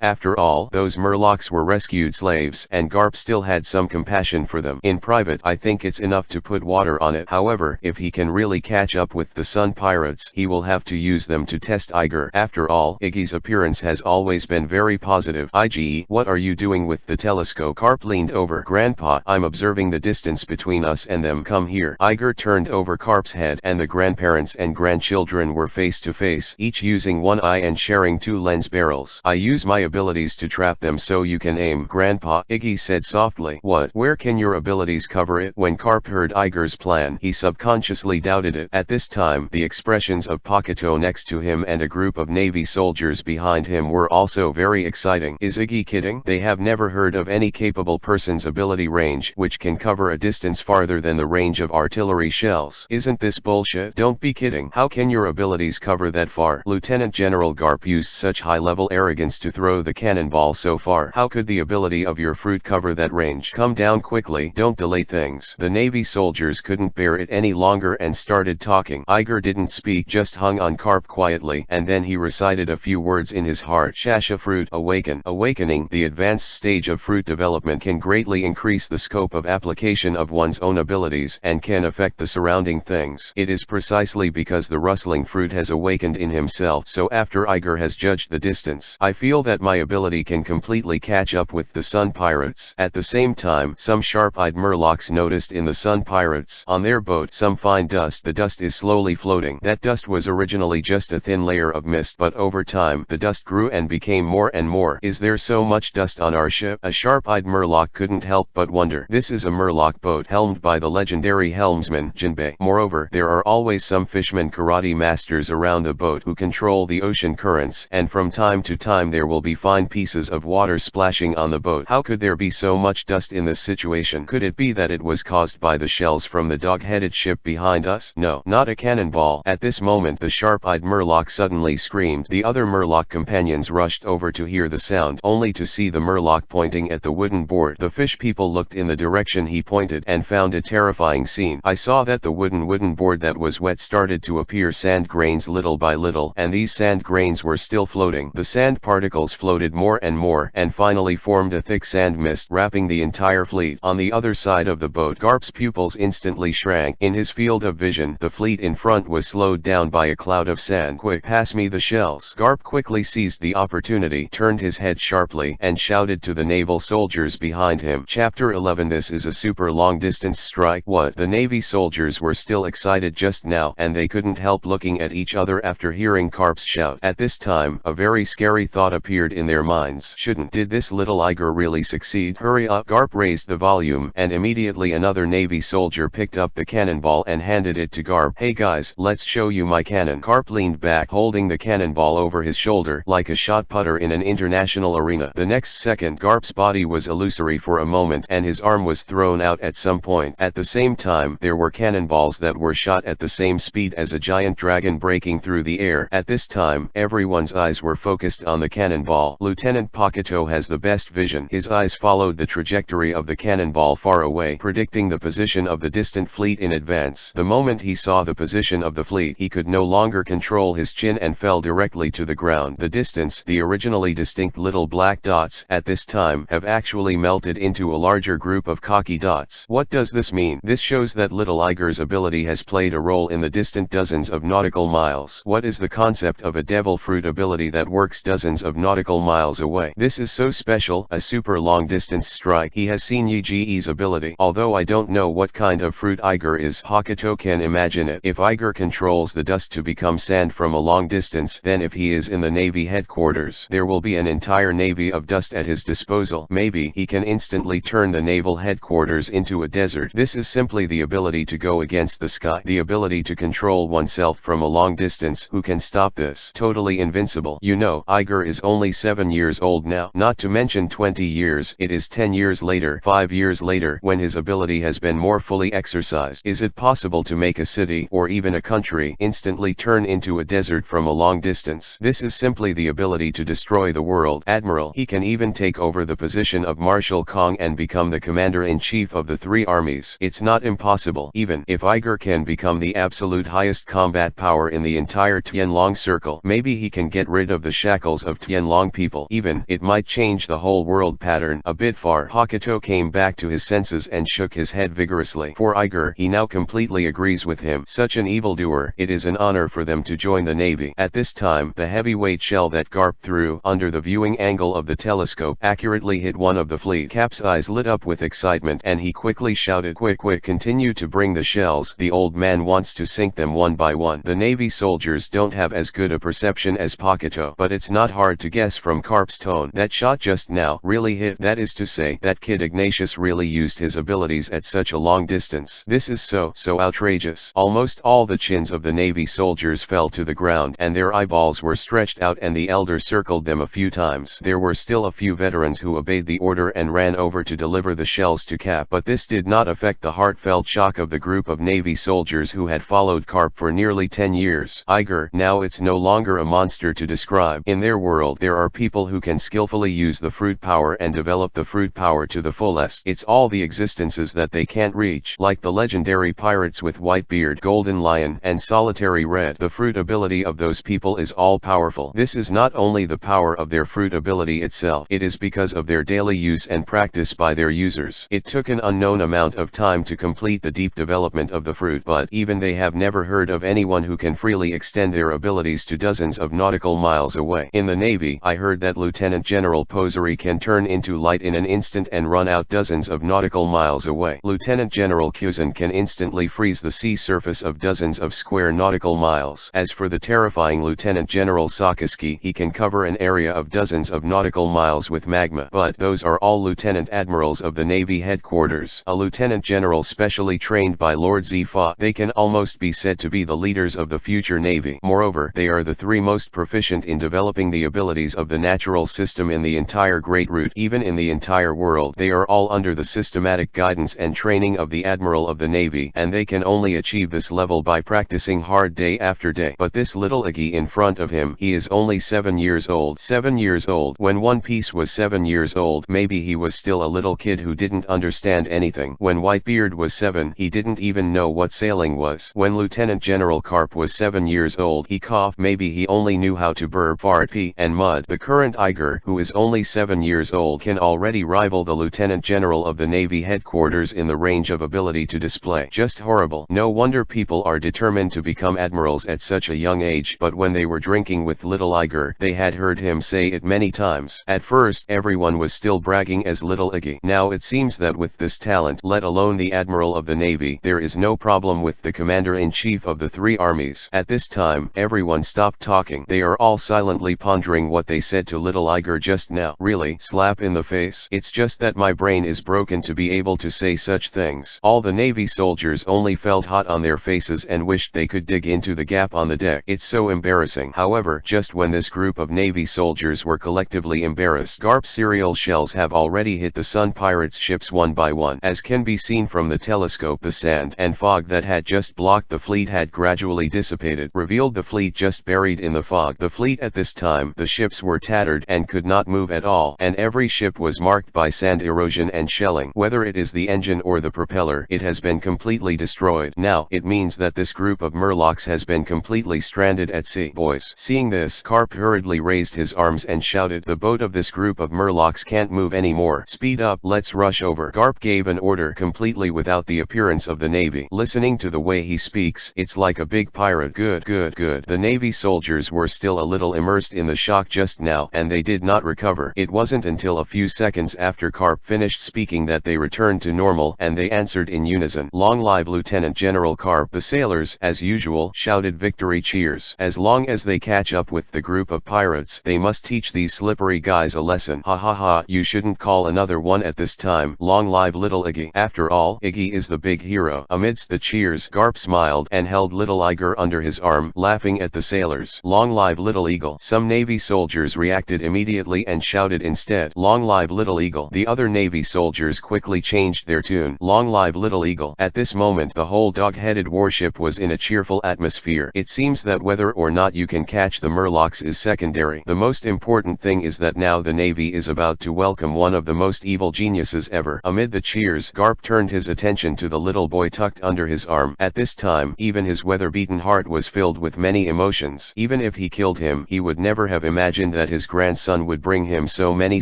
after all, those Murlocs were rescued slaves, and Garp still had some compassion for them. In private, I think it's enough to put water on it. However, if he can really catch up with the Sun Pirates, he will have to use them to test Iger. After all, Iggy's appearance has always been very positive. Iggy, what are you doing with the telescope? Garp leaned over. Grandpa, I'm observing the distance between us and them. Come here. Iger turned over Garp's head, and the grandparents and grandchildren were face to face, each using one eye and sharing two lens barrels. I use my abilities to trap them so you can aim. Grandpa, Iggy said softly. What? Where can your abilities cover it? When Garp heard Iger's plan, he subconsciously doubted it. At this time, the expressions of Pakuto next to him and a group of Navy soldiers behind him were also very exciting. Is Iggy kidding? They have never heard of any capable person's ability range which can cover a distance farther than the range of artillery shells. Isn't this bullshit? Don't be kidding. How can your abilities cover that far? Lieutenant General Garp used such high-level arrogance to throw the cannonball so far. How could the ability of your fruit cover that range? Come down quickly. Don't delay things. The Navy soldiers couldn't bear it any longer and started talking. Iger didn't speak, just hung on Garp quietly, and then he recited a few words in his heart. Shasha fruit, awaken. Awakening, the advanced stage of fruit development, can greatly increase the scope of application of one's own abilities and can affect the surrounding things. It is precisely because the rustling fruit has awakened in himself. So after Iger has judged the distance, I feel that my ability can completely catch up with the Sun Pirates. At the same time, some sharp-eyed Murlocs noticed in the Sun Pirates on their boat some fine dust. The dust is slowly floating. That dust was originally just a thin layer of mist, but over time the dust grew and became more and more. Is there so much dust on our ship? A sharp-eyed Murloc couldn't help but wonder. This is a Murloc boat helmed by the legendary helmsman Jinbe. Moreover, there are always some fishermen karate masters around the boat who control the ocean currents, and from time to time there will be fine pieces of water splashing on the boat. How could there be so much dust in this situation? Could it be that it was caused by the shells from the dog-headed ship behind us? No, not a cannonball. At this moment the sharp-eyed Murloc suddenly screamed. The other Murloc companions rushed over to hear the sound, only to see the Murloc pointing at the wooden board. The fish people looked in the direction he pointed and found a terrifying scene. I saw that the wooden board that was wet started to appear sand grains little by little, and these sand grains were still floating. The sand particles floated more and finally formed a thick sand mist wrapping the entire fleet. On the other side of the boat, Garp's pupils instantly shrank. In his field of vision, the fleet in front was slowed down by a cloud of sand. Quick, pass me the shells. Garp quickly seized the opportunity, turned his head sharply, and shouted to the naval soldiers behind him. Chapter 11. This is a super long distance strike. What? The Navy soldiers were still excited just now, and they couldn't help looking at each other after hearing Garp's shout. At this time, a very scary thought appeared in their minds. Did this little Iger really succeed? Hurry up! Garp raised the volume, and immediately another Navy soldier picked up the cannonball and handed it to Garp. Hey guys, let's show you my cannon. Garp leaned back, holding the cannonball over his shoulder like a shot putter in an international arena. The next second, Garp's body was illusory for a moment, and his arm was thrown out at some point. At the same time, there were cannonballs that were shot at the same speed as a giant dragon breaking through the air. At this time, everyone's eyes were focused on the cannonball. Lieutenant Pakuto has the best vision. His eyes followed the trajectory of the cannonball far away, predicting the position of the distant fleet in advance. The moment he saw the position of the fleet, he could no longer control his chin and fell directly to the ground. The distance, the originally distinct little black dots, at this time have actually melted into a larger group of cocky dots. What does this mean? This shows that little Iger's ability has played a role in the distant dozens of nautical miles. What is the concept of a devil fruit ability that works dozens of nautical miles away? This is so special, a super long distance strike. He has seen Yiji's ability. Although I don't know what kind of fruit Iger is, Pakuto can imagine it. If Iger controls the dust to become sand from a long distance, then if he is in the Navy headquarters, there will be an entire navy of dust at his disposal. Maybe he can instantly turn the naval headquarters into a desert. This is simply the ability to go against the sky, the ability to control oneself from a long distance. Who can stop this? Totally invincible. You know, Iger is only 7 years old now, not to mention 20 years. It is 10 years later, 5 years later, when his ability has been more fully exercised. Is it possible to make a city, or even a country, instantly turn into a desert from a long distance? This is simply the ability to destroy the world. Admiral. He can even take over the position of Marshal Kong and become the commander-in-chief of the 3 armies. It's not impossible. Even if Iger can become the absolute highest combat power in the entire Tianlong circle, maybe he can get rid of the shackles of Tianlong people. Even, it might change the whole world pattern. A bit far. Pakuto came back to his senses and shook his head vigorously. For Iger, he now completely agrees with him. Such an evildoer. It is an honor for them to join the Navy. At this time, the heavyweight shell that Garp threw under the viewing angle of the telescope accurately hit one of the fleet. Cap's eyes lit up with excitement, and he quickly shouted, quick, continue to bring the shells. The old man wants to sink them one by one. The Navy soldiers don't have as good a perception as Pakuto, but it's not hard to guess from Garp's tone. That shot just now really hit. That is to say, that kid Ignatius really used his abilities at such a long distance. This is so outrageous. Almost all the chins of the Navy soldiers fell to the ground, and their eyeballs were stretched out, and the elder circled them a few times. There were still a few veterans who obeyed the order and ran over to deliver the shells to Cap, but this did not affect the heartfelt shock of the group of Navy soldiers who had followed Garp for nearly 10 years. Iger, now it's no longer a monster to describe. In their world, there are people who can skillfully use the fruit power and develop the fruit power to the fullest. It's all the existences that they can't reach, like the legendary pirates with Whitebeard, Golden Lion, and Solitary Red. The fruit ability of those people is all powerful. This is not only the power of their fruit ability itself, it is because of their daily use and practice by their users. It took an unknown amount of time to complete the deep development of the fruit, but even they have never heard of anyone who can freely actually extend their abilities to dozens of nautical miles away. In the Navy, I heard that Lieutenant General Poseri can turn into light in an instant and run out dozens of nautical miles away. Lieutenant General Kuzan can instantly freeze the sea surface of dozens of square nautical miles. As for the terrifying Lieutenant General Sakaski, he can cover an area of dozens of nautical miles with magma. But those are all Lieutenant Admirals of the Navy headquarters. A Lieutenant General specially trained by Lord Zifa. They can almost be said to be the leaders of the future Navy. Moreover, they are the three most proficient in developing the abilities of the natural system in the entire Great Route. Even in the entire world, they are all under the systematic guidance and training of the Admiral of the Navy, and they can only achieve this level by practicing hard day after day. But this little Iggy in front of him, he is only 7 years old. 7 years old. When One Piece was 7 years old, maybe he was still a little kid who didn't understand anything. When Whitebeard was 7, he didn't even know what sailing was. When Lieutenant General Garp was 7 years old, he coughed. Maybe he only knew how to burp, fart, pee, and mud. The current Iger, who is only 7 years old, can already rival the Lieutenant General of the Navy headquarters in the range of ability to display. Just horrible. No wonder people are determined to become admirals at such a young age. But when they were drinking with little Iger, they had heard him say it many times. At first, everyone was still bragging as little Iggy. Now it seems that with this talent, let alone the Admiral of the Navy, there is no problem with the Commander-in-Chief of the three armies. At this time, everyone stopped talking. They are all silently pondering what they said to little Iger just now. Really? Slap in the face? It's just that my brain is broken to be able to say such things. All the Navy soldiers only felt hot on their faces and wished they could dig into the gap on the deck. It's so embarrassing. However, just when this group of Navy soldiers were collectively embarrassed, Garp cereal shells have already hit the Sun Pirates ships one by one. As can be seen from the telescope, the sand and fog that had just blocked the fleet had gradually dissipated, revealed the fleet just buried in the fog. The fleet at this time, the ships were tattered and could not move at all, and every ship was marked by sand erosion and shelling. Whether it is the engine or the propeller, it has been completely destroyed. Now, it means that this group of Murlocs has been completely stranded at sea. Boys. Seeing this, Garp hurriedly raised his arms and shouted, "The boat of this group of Murlocs can't move anymore. Speed up, let's rush over." Garp gave an order completely without the appearance of the Navy. Listening to the way he speaks, it's like a big pirate. Good, good, good. The Navy soldiers were still a little immersed in the shock just now, and they did not recover. It wasn't until a few seconds after Garp finished speaking that they returned to normal, and they answered in unison, "Long live Lieutenant General Garp." The sailors, as usual, shouted victory cheers. As long as they catch up with the group of pirates, they must teach these slippery guys a lesson. Ha ha ha, you shouldn't call another one at this time. Long live little Iggy. After all, Iggy is the big hero. Amidst the cheers, Garp smiled and held little Iger under his arm, laughing at the sailors. Long live little Eagle. Some Navy soldiers reacted immediately and shouted instead, "Long live little Eagle." The other Navy soldiers quickly changed their tune, "Long live little Eagle." At this moment, the whole dog-headed warship was in a cheerful atmosphere. It seems that whether or not you can catch the Murlocs is secondary. The most important thing is that now the Navy is about to welcome one of the most evil geniuses ever. Amid the cheers, Garp turned his attention to the little boy tucked under his arm. At this time, even his weather-beaten heart was filled with many emotions. Even if he killed him, he would never have imagined that his grandson would bring him so many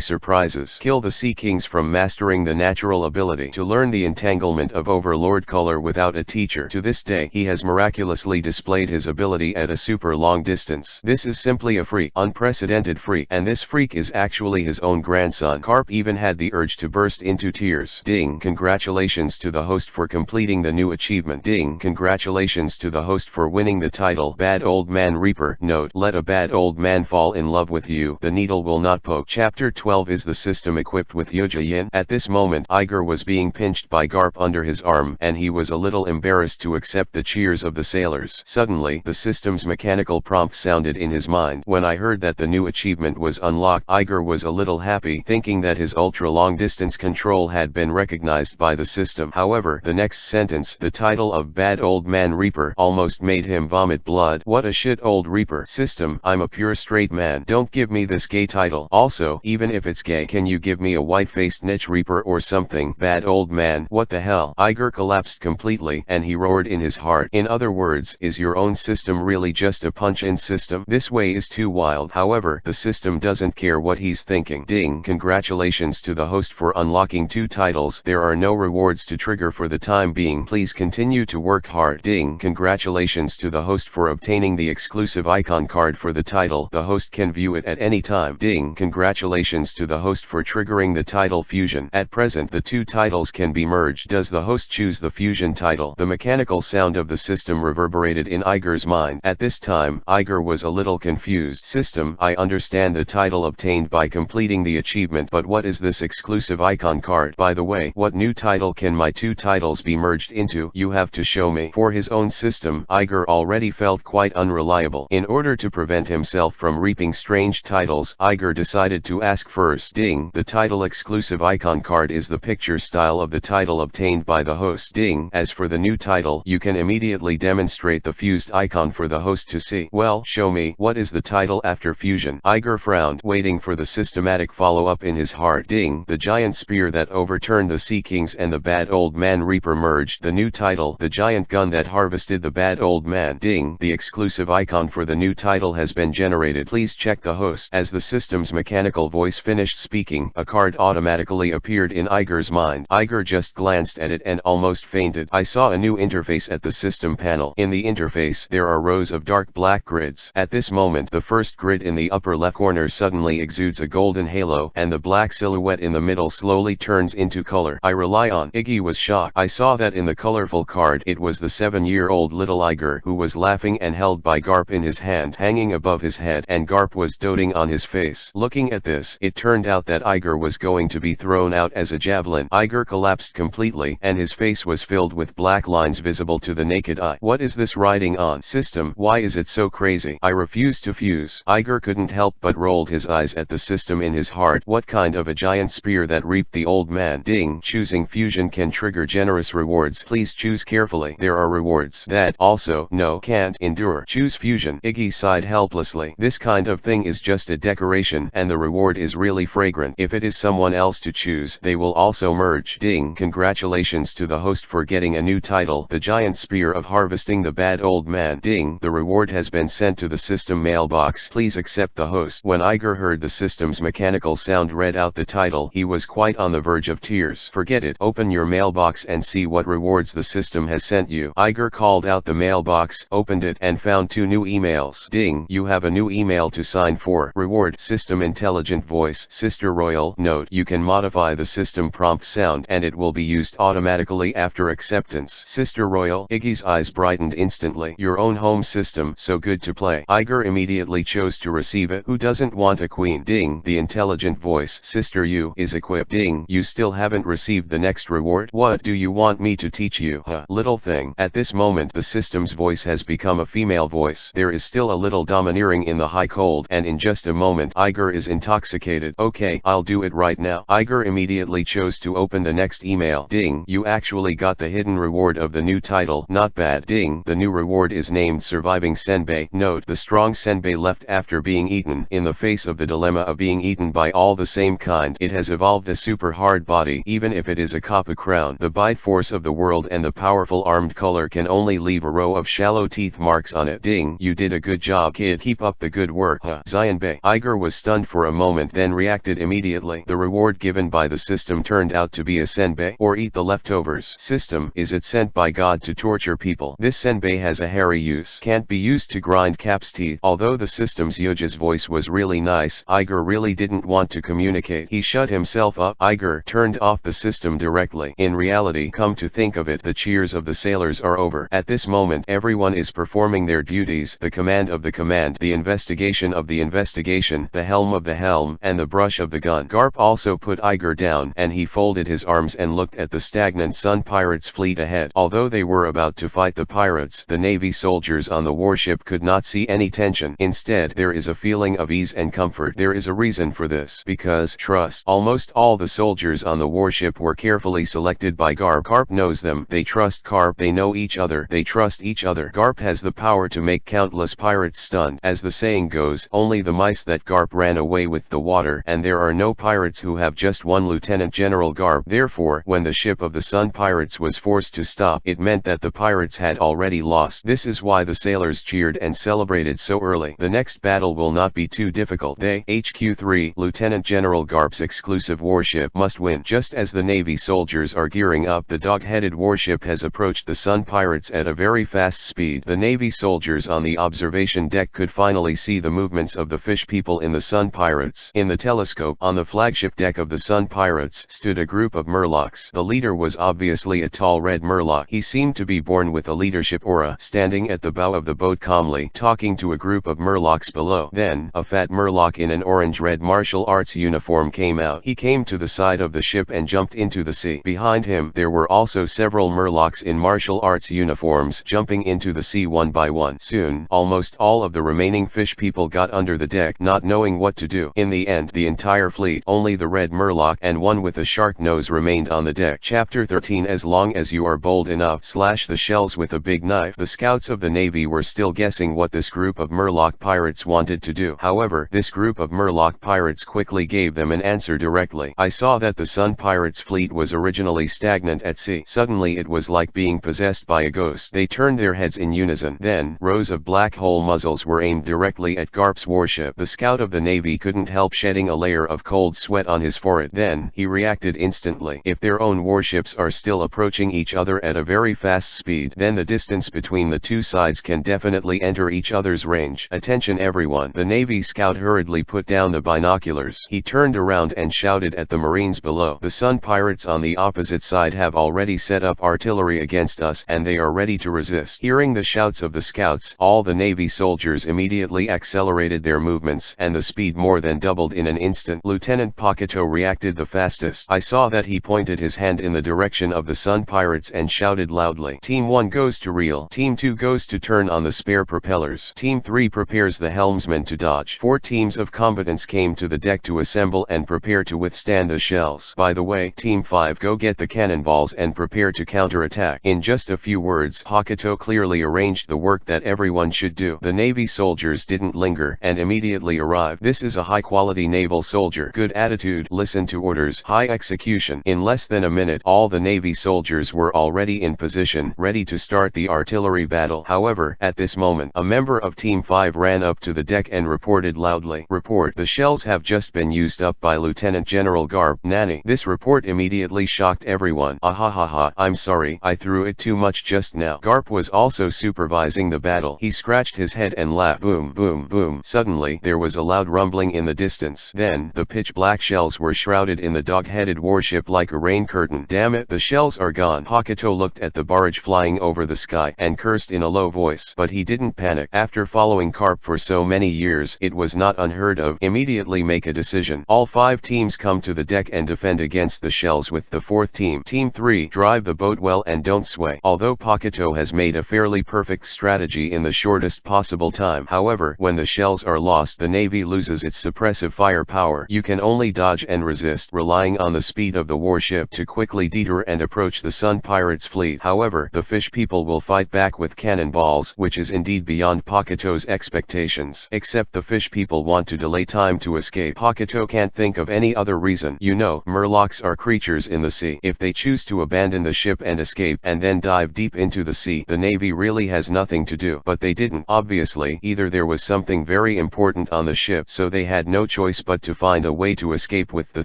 surprises. Kill the Sea Kings from mastering the natural ability to learn the entanglement of overlord color without a teacher. To this day, he has miraculously displayed his ability at a super long distance. This is simply a freak, unprecedented freak, and this freak is actually his own grandson. Garp even had the urge to burst into tears. Ding! Congratulations to the host for completing the new achievement. Ding! Congratulations to the host for winning the title Bad Old Man Reaper. Note: let a bad old man fall in love with you, the needle will not poke. Chapter 12 is the system equipped with Yoja Yin. At this moment, Iger was being pinched by Garp under his arm, and he was a little embarrassed to accept the cheers of the sailors. Suddenly, the system's mechanical prompt sounded in his mind. When I heard that the new achievement was unlocked, Iger was a little happy, thinking that his ultra-long distance control had been recognized by the system. However, the next sentence, the title of Bad Old Man Reaper, almost made him vomit blood. What a shit old Reaper. System, I'm a pure straight man. Don't give me this gay title. Also, even if it's gay, can you give me a white-faced niche Reaper or something? Bad old man. What the hell? Iger collapsed completely, and he roared in his heart. In other words, is your own system really just a punch-in system? This way is too wild. However, the system doesn't care what he's thinking. Ding! Congratulations to the host for unlocking 2 titles. There are no rewards to trigger for the time being. Please continue to work hard. Ding! Congratulations to the host host for obtaining the exclusive icon card for the title. The host can view it at any time. Ding! Congratulations to the host for triggering the title fusion. At present the two titles can be merged. Does the host choose the fusion title? The mechanical sound of the system reverberated in Iger's mind. At this time, Iger was a little confused. System, I understand the title obtained by completing the achievement, but what is this exclusive icon card? By the way, what new title can my two titles be merged into? You have to show me. For his own system, Iger already felt quite unreliable. In order to prevent himself from reaping strange titles, Iger decided to ask first. Ding! The title exclusive icon card is the picture style of the title obtained by the host. Ding! As for the new title, you can immediately demonstrate the fused icon for the host to see. Well, show me. What is the title after fusion? Iger frowned, waiting for the systematic follow-up in his heart. Ding! The giant spear that overturned the Sea Kings and the bad old man Reaper merged. The new title, the giant gun that harvested the bad old man. Ding! The exclusive icon for the new title has been generated. Please check the host. As the system's mechanical voice finished speaking, a card automatically appeared in Iger's mind. Iger just glanced at it and almost fainted. I saw a new interface at the system panel. In the interface, there are rows of dark black grids. At this moment, the first grid in the upper left corner suddenly exudes a golden halo, and the black silhouette in the middle slowly turns into color. I rely on. Iggy was shocked. I saw that in the colorful card it was the 7-year-old little Iger who was laughing and held by Garp in his hand hanging above his head, and Garp was doting on his face. Looking at this, it turned out that Iger was going to be thrown out as a javelin. Iger collapsed completely, and his face was filled with black lines visible to the naked eye. What is this writing on? System, why is it so crazy? I refuse to fuse. Iger couldn't help but rolled his eyes at the system in his heart. What kind of a giant spear that reaped the old man? Ding! Choosing fusion can trigger generous rewards. Please choose carefully. There are rewards that also no can't endure. Choose fusion. Iggy sighed helplessly. This kind of thing is just a decoration, and the reward is really fragrant. If it is someone else to choose, they will also merge. Ding! Congratulations to the host for getting a new title, the giant spear of harvesting the bad old man. Ding! The reward has been sent to the system mailbox. Please accept the host. When Iger heard the system's mechanical sound read out the title, he was quite on the verge of tears. Forget it. Open your mailbox and see what rewards the system has sent you. Iger called out the mailbox, opened it, and found 2 new emails. Ding! You have a new email to sign for. Reward. System intelligent voice. Sister Royal. Note: you can modify the system prompt sound and it will be used automatically after acceptance. Sister Royal. Iggy's eyes brightened instantly. Your own home system, so good to play. Iger immediately chose to receive it. Who doesn't want a queen? Ding! The intelligent voice. Sister, you is equipped. Ding! You still haven't received the next reward? What do you want me to teach you? Huh? Little thing. At this moment the system's voice has become a female voice. There is still a little domineering in the high cold, and in just a moment Iger is intoxicated. Okay, I'll do it right now. Iger immediately chose to open the next email. Ding! You actually got the hidden reward of the new title. Not bad. Ding! The new reward is named Surviving Senbei. Note: the strong Senbei left after being eaten. In the face of the dilemma of being eaten by all the same kind, it has evolved a super hard body. Even if it is a Kappa crown, the bite force of the world and the powerful armed color can only leave a row of shallow teeth marks on it. Ding! You did a good job, kid. Keep up the good work. Jinbe. Iger was stunned for a moment, then reacted immediately. The reward given by the system turned out to be a senbei, or eat the leftovers. System, is it sent by God to torture people? This senbei has a hairy use. Can't be used to grind Cap's teeth. Although the system's Yuji's voice was really nice, Iger really didn't want to communicate. He shut himself up. Iger turned off the system directly. In reality, come to think of it, the cheers of the sailors are over. At this moment everyone is performing their duties, the command of the command, the investigation of the investigation, the helm of the helm, and the brush of the gun. Garp also put Iger down, and he folded his arms and looked at the stagnant Sun Pirates fleet ahead. Although they were about to fight the pirates, the Navy soldiers on the warship could not see any tension. Instead, there is a feeling of ease and comfort. There is a reason for this. Because trust. Almost all the soldiers on the warship were carefully selected by Garp. Garp knows them. They trust Garp. They know each other. They trust each other. Garp has the power to make countless pirates stunned. As the saying goes, only the mice that Garp ran away with the water, and there are no pirates who have just one Lieutenant General Garp. Therefore, when the ship of the Sun Pirates was forced to stop, it meant that the pirates had already lost. This is why the sailors cheered and celebrated so early. The next battle will not be too difficult. They, HQ-3, Lieutenant General Garp's exclusive warship, must win. Just as the Navy soldiers are gearing up, the dog-headed warship has approached the Sun Pirates at a very fast speed. speed. The Navy soldiers on the observation deck could finally see the movements of the fish people in the Sun Pirates. In the telescope on the flagship deck of the Sun Pirates stood a group of Murlocs. The leader was obviously a tall red Murloc. He seemed to be born with a leadership aura, standing at the bow of the boat calmly talking to a group of Murlocs below. Then, a fat Murloc in an orange-red martial arts uniform came out. He came to the side of the ship and jumped into the sea. Behind him there were also several Murlocs in martial arts uniforms jumping into the sea one by one. Soon, almost all of the remaining fish people got under the deck, not knowing what to do. In the end, the entire fleet, only the red Murloc and one with a shark nose, remained on the deck. Chapter 13. As long as you are bold enough, slash the shells with a big knife. The scouts of the Navy were still guessing what this group of Murloc pirates wanted to do. However, this group of Murloc pirates quickly gave them an answer directly. I saw that the Sun Pirates fleet was originally stagnant at sea. Suddenly it was like being possessed by a ghost. They turned their heads in unison. Then, rows of black hole muzzles were aimed directly at Garp's warship. The scout of the Navy couldn't help shedding a layer of cold sweat on his forehead. Then, he reacted instantly. If their own warships are still approaching each other at a very fast speed, then the distance between the two sides can definitely enter each other's range. Attention everyone. The Navy scout hurriedly put down the binoculars. He turned around and shouted at the Marines below. The Sun Pirates on the opposite side have already set up artillery against us, and they are ready to resist. Hearing the shouts of the scouts, all the Navy soldiers immediately accelerated their movements, and the speed more than doubled in an instant. Lieutenant Paquito reacted the fastest. I saw that he pointed his hand in the direction of the Sun Pirates and shouted loudly. Team 1 goes to reel. Team 2 goes to turn on the spare propellers. Team 3 prepares the helmsman to dodge. 4 teams of combatants came to the deck to assemble and prepare to withstand the shells. By the way, Team 5 go get the cannonballs and prepare to counterattack. In just a few words, Paquito clearly arranged the work that everyone should do. The Navy soldiers didn't linger and immediately arrived. This is a high-quality naval soldier. Good attitude, listen to orders, high execution. In less than a minute, all the Navy soldiers were already in position, ready to start the artillery battle. However, at this moment, a member of Team 5 ran up to the deck and reported loudly. Report, the shells have just been used up by Lieutenant General Garp. Nanny. This report immediately shocked everyone. Ahahaha, I'm sorry, I threw it too much just now. Garp was also supervising the battle. He scratched his head and laughed. Boom, boom, boom. Suddenly, there was a loud rumbling in the distance. Then, the pitch-black shells were shrouded in the dog-headed warship like a rain curtain. Damn it, the shells are gone. Paquito looked at the barrage flying over the sky and cursed in a low voice. But he didn't panic. After following Garp for so many years, it was not unheard of. Immediately make a decision. All 5 teams come to the deck and defend against the shells with the 4th team. Team 3, drive the boat well and don't sway. Although Paquito has made a fairly perfect strategy in the shortest possible time. However, when the shells are lost, the Navy loses its suppressive firepower. You can only dodge and resist, relying on the speed of the warship to quickly detour and approach the Sun Pirates fleet. However, the fish people will fight back with cannonballs, which is indeed beyond Paquito's expectations. Except the fish people want to delay time to escape. Paquito can't think of any other reason. You know, Murlocs are creatures in the sea. If they choose to abandon the ship and escape and then dive deep into the sea, the Navy really has nothing to do. But they didn't. Obviously, either there was something very important on the ship, so they had no choice but to find a way to escape with the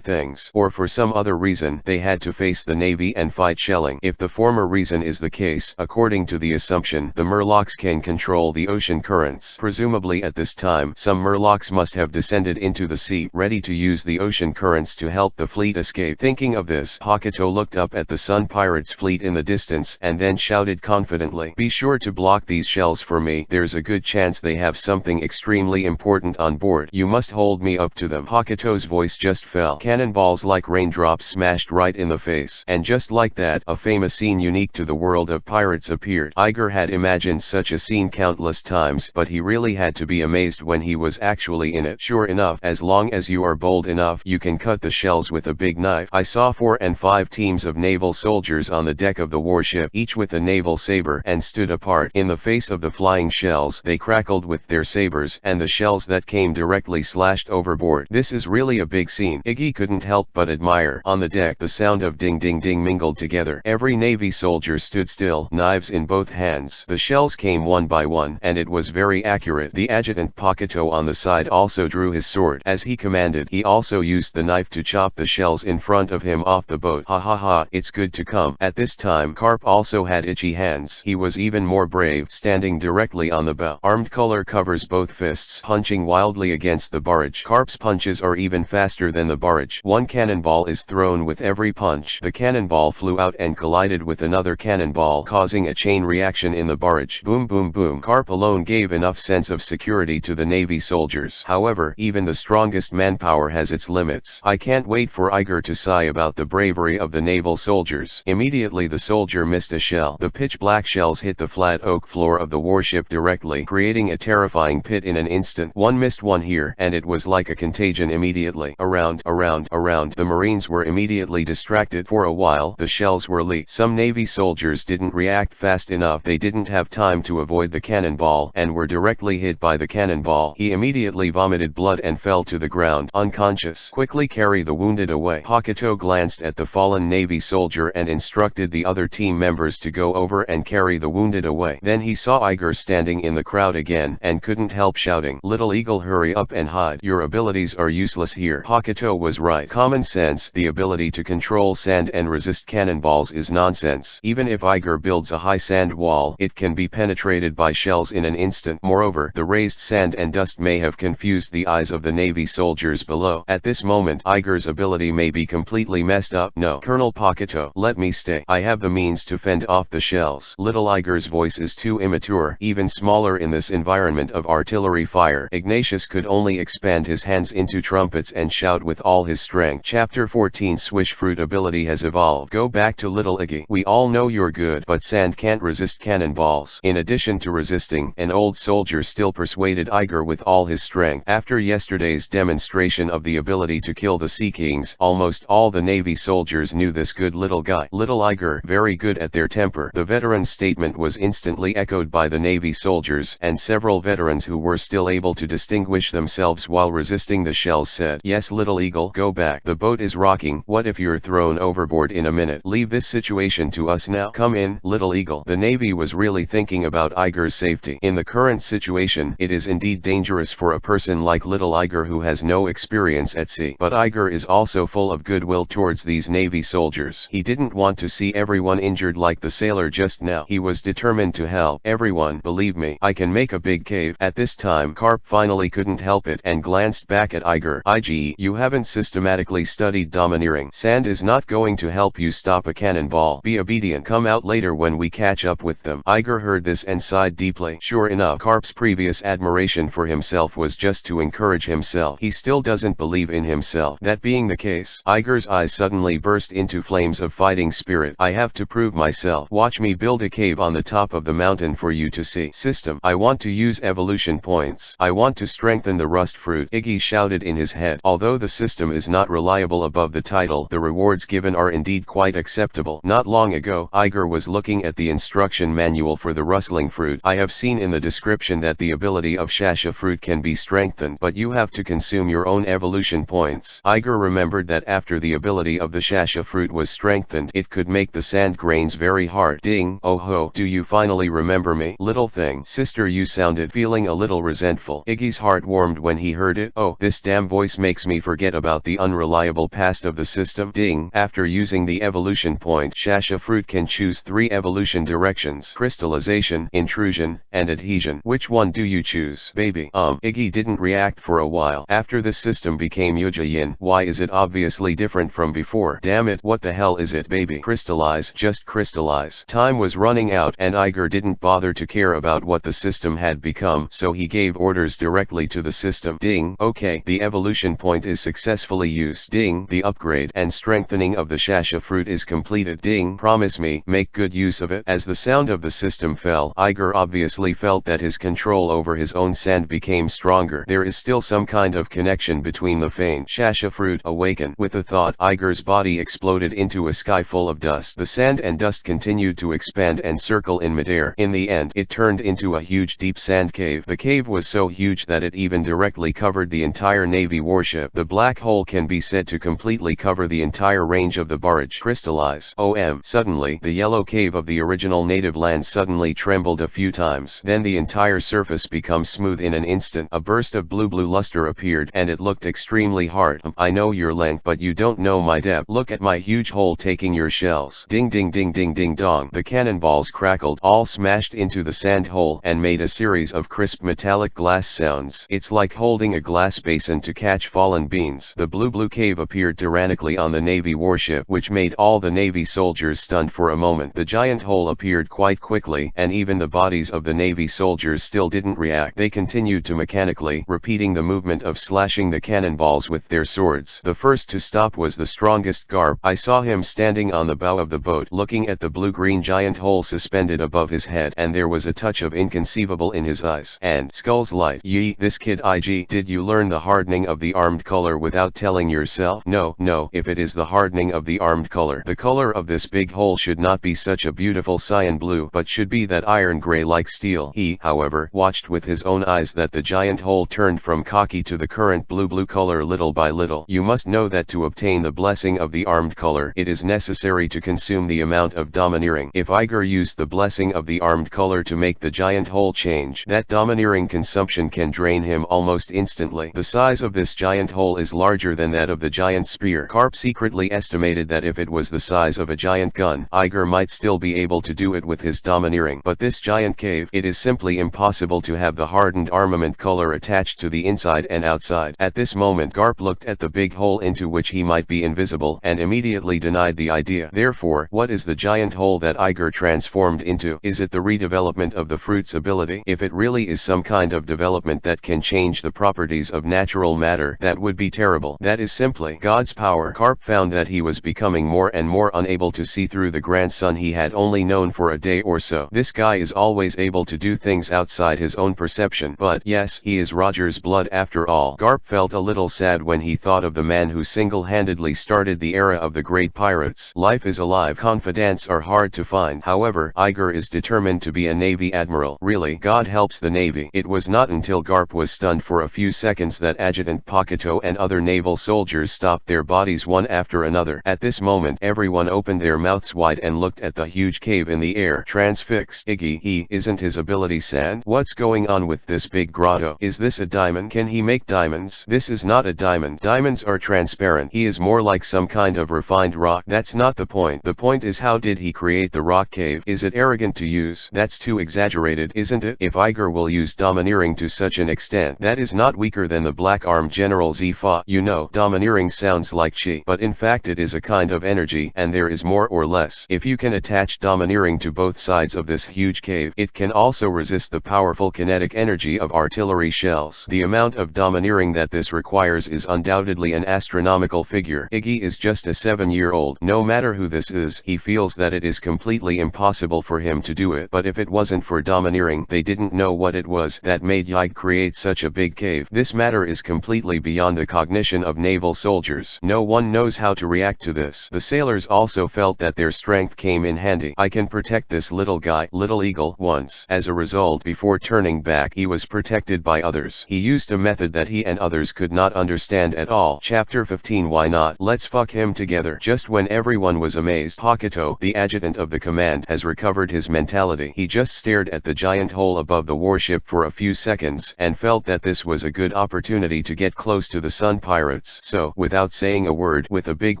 things, or for some other reason, they had to face the Navy and fight shelling. If the former reason is the case, according to the assumption, the Murlocs can control the ocean currents. Presumably at this time, some Murlocs must have descended into the sea, ready to use the ocean currents to help the fleet escape. Thinking of this, Paquito looked up at the Sun Pirates fleet in the distance and then shouted confidently, "Be sure to block these shells for me. There's a good chance they have something extremely important on board. You must hold me up to them." Paquito's voice just fell. Cannonballs like raindrops smashed right in the face. And just like that, a famous scene unique to the world of pirates appeared. Iger had imagined such a scene countless times, but he really had to be amazed when he was actually in it. Sure enough, as long as you are bold enough, you can cut the shells with a big knife. I saw 4 and 5 teams of naval soldiers on the deck of the warship, each with a naval saber, and stood apart. In the face of the flying shells, they crackled with their sabers, and the shells that came directly slashed overboard. This is really a big scene. Iggy couldn't help but admire. On the deck, the sound of ding ding ding mingled together. Every Navy soldier stood still, knives in both hands. The shells came one by one, and it was very accurate. The adjutant Paquito on the side also drew his sword. As he commanded, he also used the knife to chop the shells in front of him off the boat. Ha ha ha, it's good to come. At this time, Garp also had itchy hands. He was even more more brave, standing directly on the bow. Armed color covers both fists, punching wildly against the barrage. Garp's punches are even faster than the barrage. One cannonball is thrown with every punch. The cannonball flew out and collided with another cannonball, causing a chain reaction in the barrage. Boom boom boom. Garp alone gave enough sense of security to the Navy soldiers. However, even the strongest manpower has its limits. I can't wait for Iger to sigh about the bravery of the naval soldiers. Immediately the soldier missed a shell. The pitch-black shells hit the flat oak floor of the warship directly, creating a terrifying pit in an instant. One missed one here, and it was like a contagion immediately. Around. The Marines were immediately distracted. For a while, the shells were leaked. Some Navy soldiers didn't react fast enough. They didn't have time to avoid the cannonball, and were directly hit by the cannonball. He immediately vomited blood and fell to the ground, unconscious. Quickly carry the wounded away. Hakuto glanced at the fallen Navy soldier and instructed the other team members to go over and carry the wounded away. Then he saw Iger standing in the crowd again, and couldn't help shouting, "Little Eagle, hurry up and hide. Your abilities are useless here." Hakuto was right. Common sense, the ability to control sand and resist cannonballs is nonsense. Even if Iger builds a high sand wall, it can be penetrated by shells in an instant. Moreover, the raised sand and dust may have confused the eyes of the Navy soldiers below. At this moment, Iger's ability may be completely messed up. "No, Colonel Hakuto, let me stay. I have the means to fend off the shells." Little Iger's voice is too immature, even smaller in this environment of artillery fire. Ignatius could only expand his hands into trumpets and shout with all his strength. Chapter 14 Swish Fruit ability has evolved. Go back to Little Iggy. "We all know you're good, but sand can't resist cannonballs." In addition to resisting, an old soldier still persuaded Iger with all his strength. After yesterday's demonstration of the ability to kill the Sea Kings, almost all the Navy soldiers knew this good little guy. Little Iger, very good at their temper. The veteran's statement was instantly echoed by the Navy soldiers, and several veterans who were still able to distinguish themselves while resisting the shells said, "Yes, Little Eagle, go back. The boat is rocking. What if you're thrown overboard in a minute? Leave this situation to us now. Come in, Little Eagle." The Navy was really thinking about Iger's safety. In the current situation, it is indeed dangerous for a person like Little Iger who has no experience at sea. But Iger is also full of goodwill towards these Navy soldiers. He didn't want to see everyone injured like the sailor just now. He was determined to help everyone. "Believe me, I can make a big cave." At this time, Garp finally couldn't help it and glanced back at Iger. "Ig, you haven't systematically studied domineering. Sand is not going to help you stop a cannonball. Be obedient. Come out later when we catch up with them." Iger heard this and sighed deeply. Sure enough, Garp's previous admiration for himself was just to encourage himself. He still doesn't believe in himself. That being the case, Iger's eyes suddenly burst into flames of fighting spirit. "I have to prove myself. Watch me build a cave on the top of the mountain for you to see." "System, I want to use evolution points. I want to strengthen the rust fruit," Iggy shouted in his head. Although the system is not reliable above the title, the rewards given are indeed quite acceptable. Not long ago, Iger was looking at the instruction manual for the rustling fruit. "I have seen in the description that the ability of Shasha fruit can be strengthened, but you have to consume your own evolution points." Iger remembered that after the ability of the Shasha fruit was strengthened, it could make the sand grains very hard. Ding, oh ho, do you finally remember me? Little thing. Sister, you sounded feeling a little resentful. Iggy's heart warmed when he heard it. Oh, this damn voice makes me forget about the unreliable past of the system. Ding. After using the evolution point, Shasha fruit can choose 3 evolution directions: crystallization, intrusion, and adhesion. Which one do you choose, baby? Iggy didn't react for a while. After the system became Yuja-yin, why is it obviously different from before? Damn it, what the hell is it, baby? Crystallize, just crystallize. Time was running out and Iger didn't bother to care about what the system had become, so he gave orders directly to the system. Ding. Okay, the evolution point is successfully used. Ding. The upgrade and strengthening of the Shasha fruit is completed. Ding. Promise me, make good use of it. As the sound of the system fell, Iger obviously felt that his control over his own sand became stronger. There is still some kind of connection between the faint Shasha fruit. Awaken. With a thought, Iger's body exploded into a sky full of dust. The sand and dust continued to expand and circle in midair. In the end, it turned into a huge deep sand cave. The cave was so huge that it even directly covered the entire Navy warship. The black hole can be said to completely cover the entire range of the barrage. Crystallize. Suddenly, the yellow cave of the original native land suddenly trembled a few times. Then the entire surface becomes smooth in an instant. A burst of blue luster appeared, and it looked extremely hard. I know your length, but you don't know my depth. Look at my huge hole taking your shells. Ding ding ding ding ding dong. The cannonballs crackled. all smashed into the sand hole and made a series of crisp metallic glass sounds. It's like holding a glass basin to catch fallen beans. The blue cave appeared tyrannically on the Navy warship, which made all the Navy soldiers stunned for a moment. The giant hole appeared quite quickly, and even the bodies of the Navy soldiers still didn't react. They continued to mechanically repeating the movement of slashing the cannonballs with their swords. The first to stop was the strongest Garp. I saw him standing on the bow of the boat, looking at the blue-green giant hole suspended above his head, and there was a touch of inconceivable in his eyes. And Skull's light. Yee, this kid IG, did you learn the hardening of the armed color without telling yourself? No, if it is the hardening of the armed color, the color of this big hole should not be such a beautiful cyan blue, but should be that iron gray like steel. He, however, watched with his own eyes that the giant hole turned from khaki to the current blue color little by little. You must know that to obtain the blessing of the armed color, it is necessary to consume the amount of domineering. If Iger used the blessing of the armed color to make the giant hole change, that domineering consumption can drain him almost instantly. The size of this giant hole is larger than that of the giant spear. Garp secretly estimated that if it was the size of a giant gun, Iger might still be able to do it with his domineering. But this giant cave, it is simply impossible to have the hardened armament color attached to the inside and outside. At this moment Garp looked at the big hole into which he might be invisible and immediately denied the idea. Therefore, what is the giant hole that Iger transformed into? Is it the redevelopment of the fruit's ability? If it really is some kind of development that can change the properties of natural matter, that would be terrible. That is simply God's power. Garp found that he was becoming more and more unable to see through the grandson he had only known for a day or so. This guy is always able to do things outside his own perception. But yes, he is Roger's blood after all. Garp felt a little sad when he thought of the man who single-handedly started the era of the great pirates. Life is alive. Confidants are hard to find. However, Iger is determined to be a Navy admiral. Really, God helps the Navy. It was not until Garp was stunned for a few seconds that Adjutant Pakuto and other naval soldiers stopped their bodies one after another. At this moment, everyone opened their mouths wide and looked at the huge cave in the air, transfixed. Iggy, isn't his ability sand? What's going on with this big grotto? Is this a diamond? Can he make diamonds? This is not a diamond. Diamonds are transparent. He is more like some kind of refined rock. That's not the point. The point is, how did he create the rock cave? Is it arrogant to use? That's too exaggerated, isn't it? If Iger will use domineering to such an extent, that is not weaker than the black-armed General Zifa. You know, domineering sounds like chi, but in fact it is a kind of energy, and there is more or less. If you can attach domineering to both sides of this huge cave, it can also resist the powerful kinetic energy of artillery shells. The amount of domineering that this requires is undoubtedly an astronomical figure. Iggy is just a 7-year-old. No matter who this is, he feels that it is completely impossible for him to do it. But if it wasn't for domineering, they didn't know what it was that made Yig create such a big cave. This matter is completely beyond the cognition of naval soldiers. No one knows how to react to this. The sailors also felt that their strength came in handy. I can protect this little guy, Little Eagle, once. As a result, before turning back, he was protected by others. He used a method that he and others could not understand at all. Chapter 15. Why not? Let's fuck him together. Just when everyone was amazed, Pakuto, the adjutant of the command, has recovered his mentality. He just stared at the giant hole above the warship for a few seconds and felt that this was a good opportunity to get close to the Sun Pirates. So, without saying a word, with a big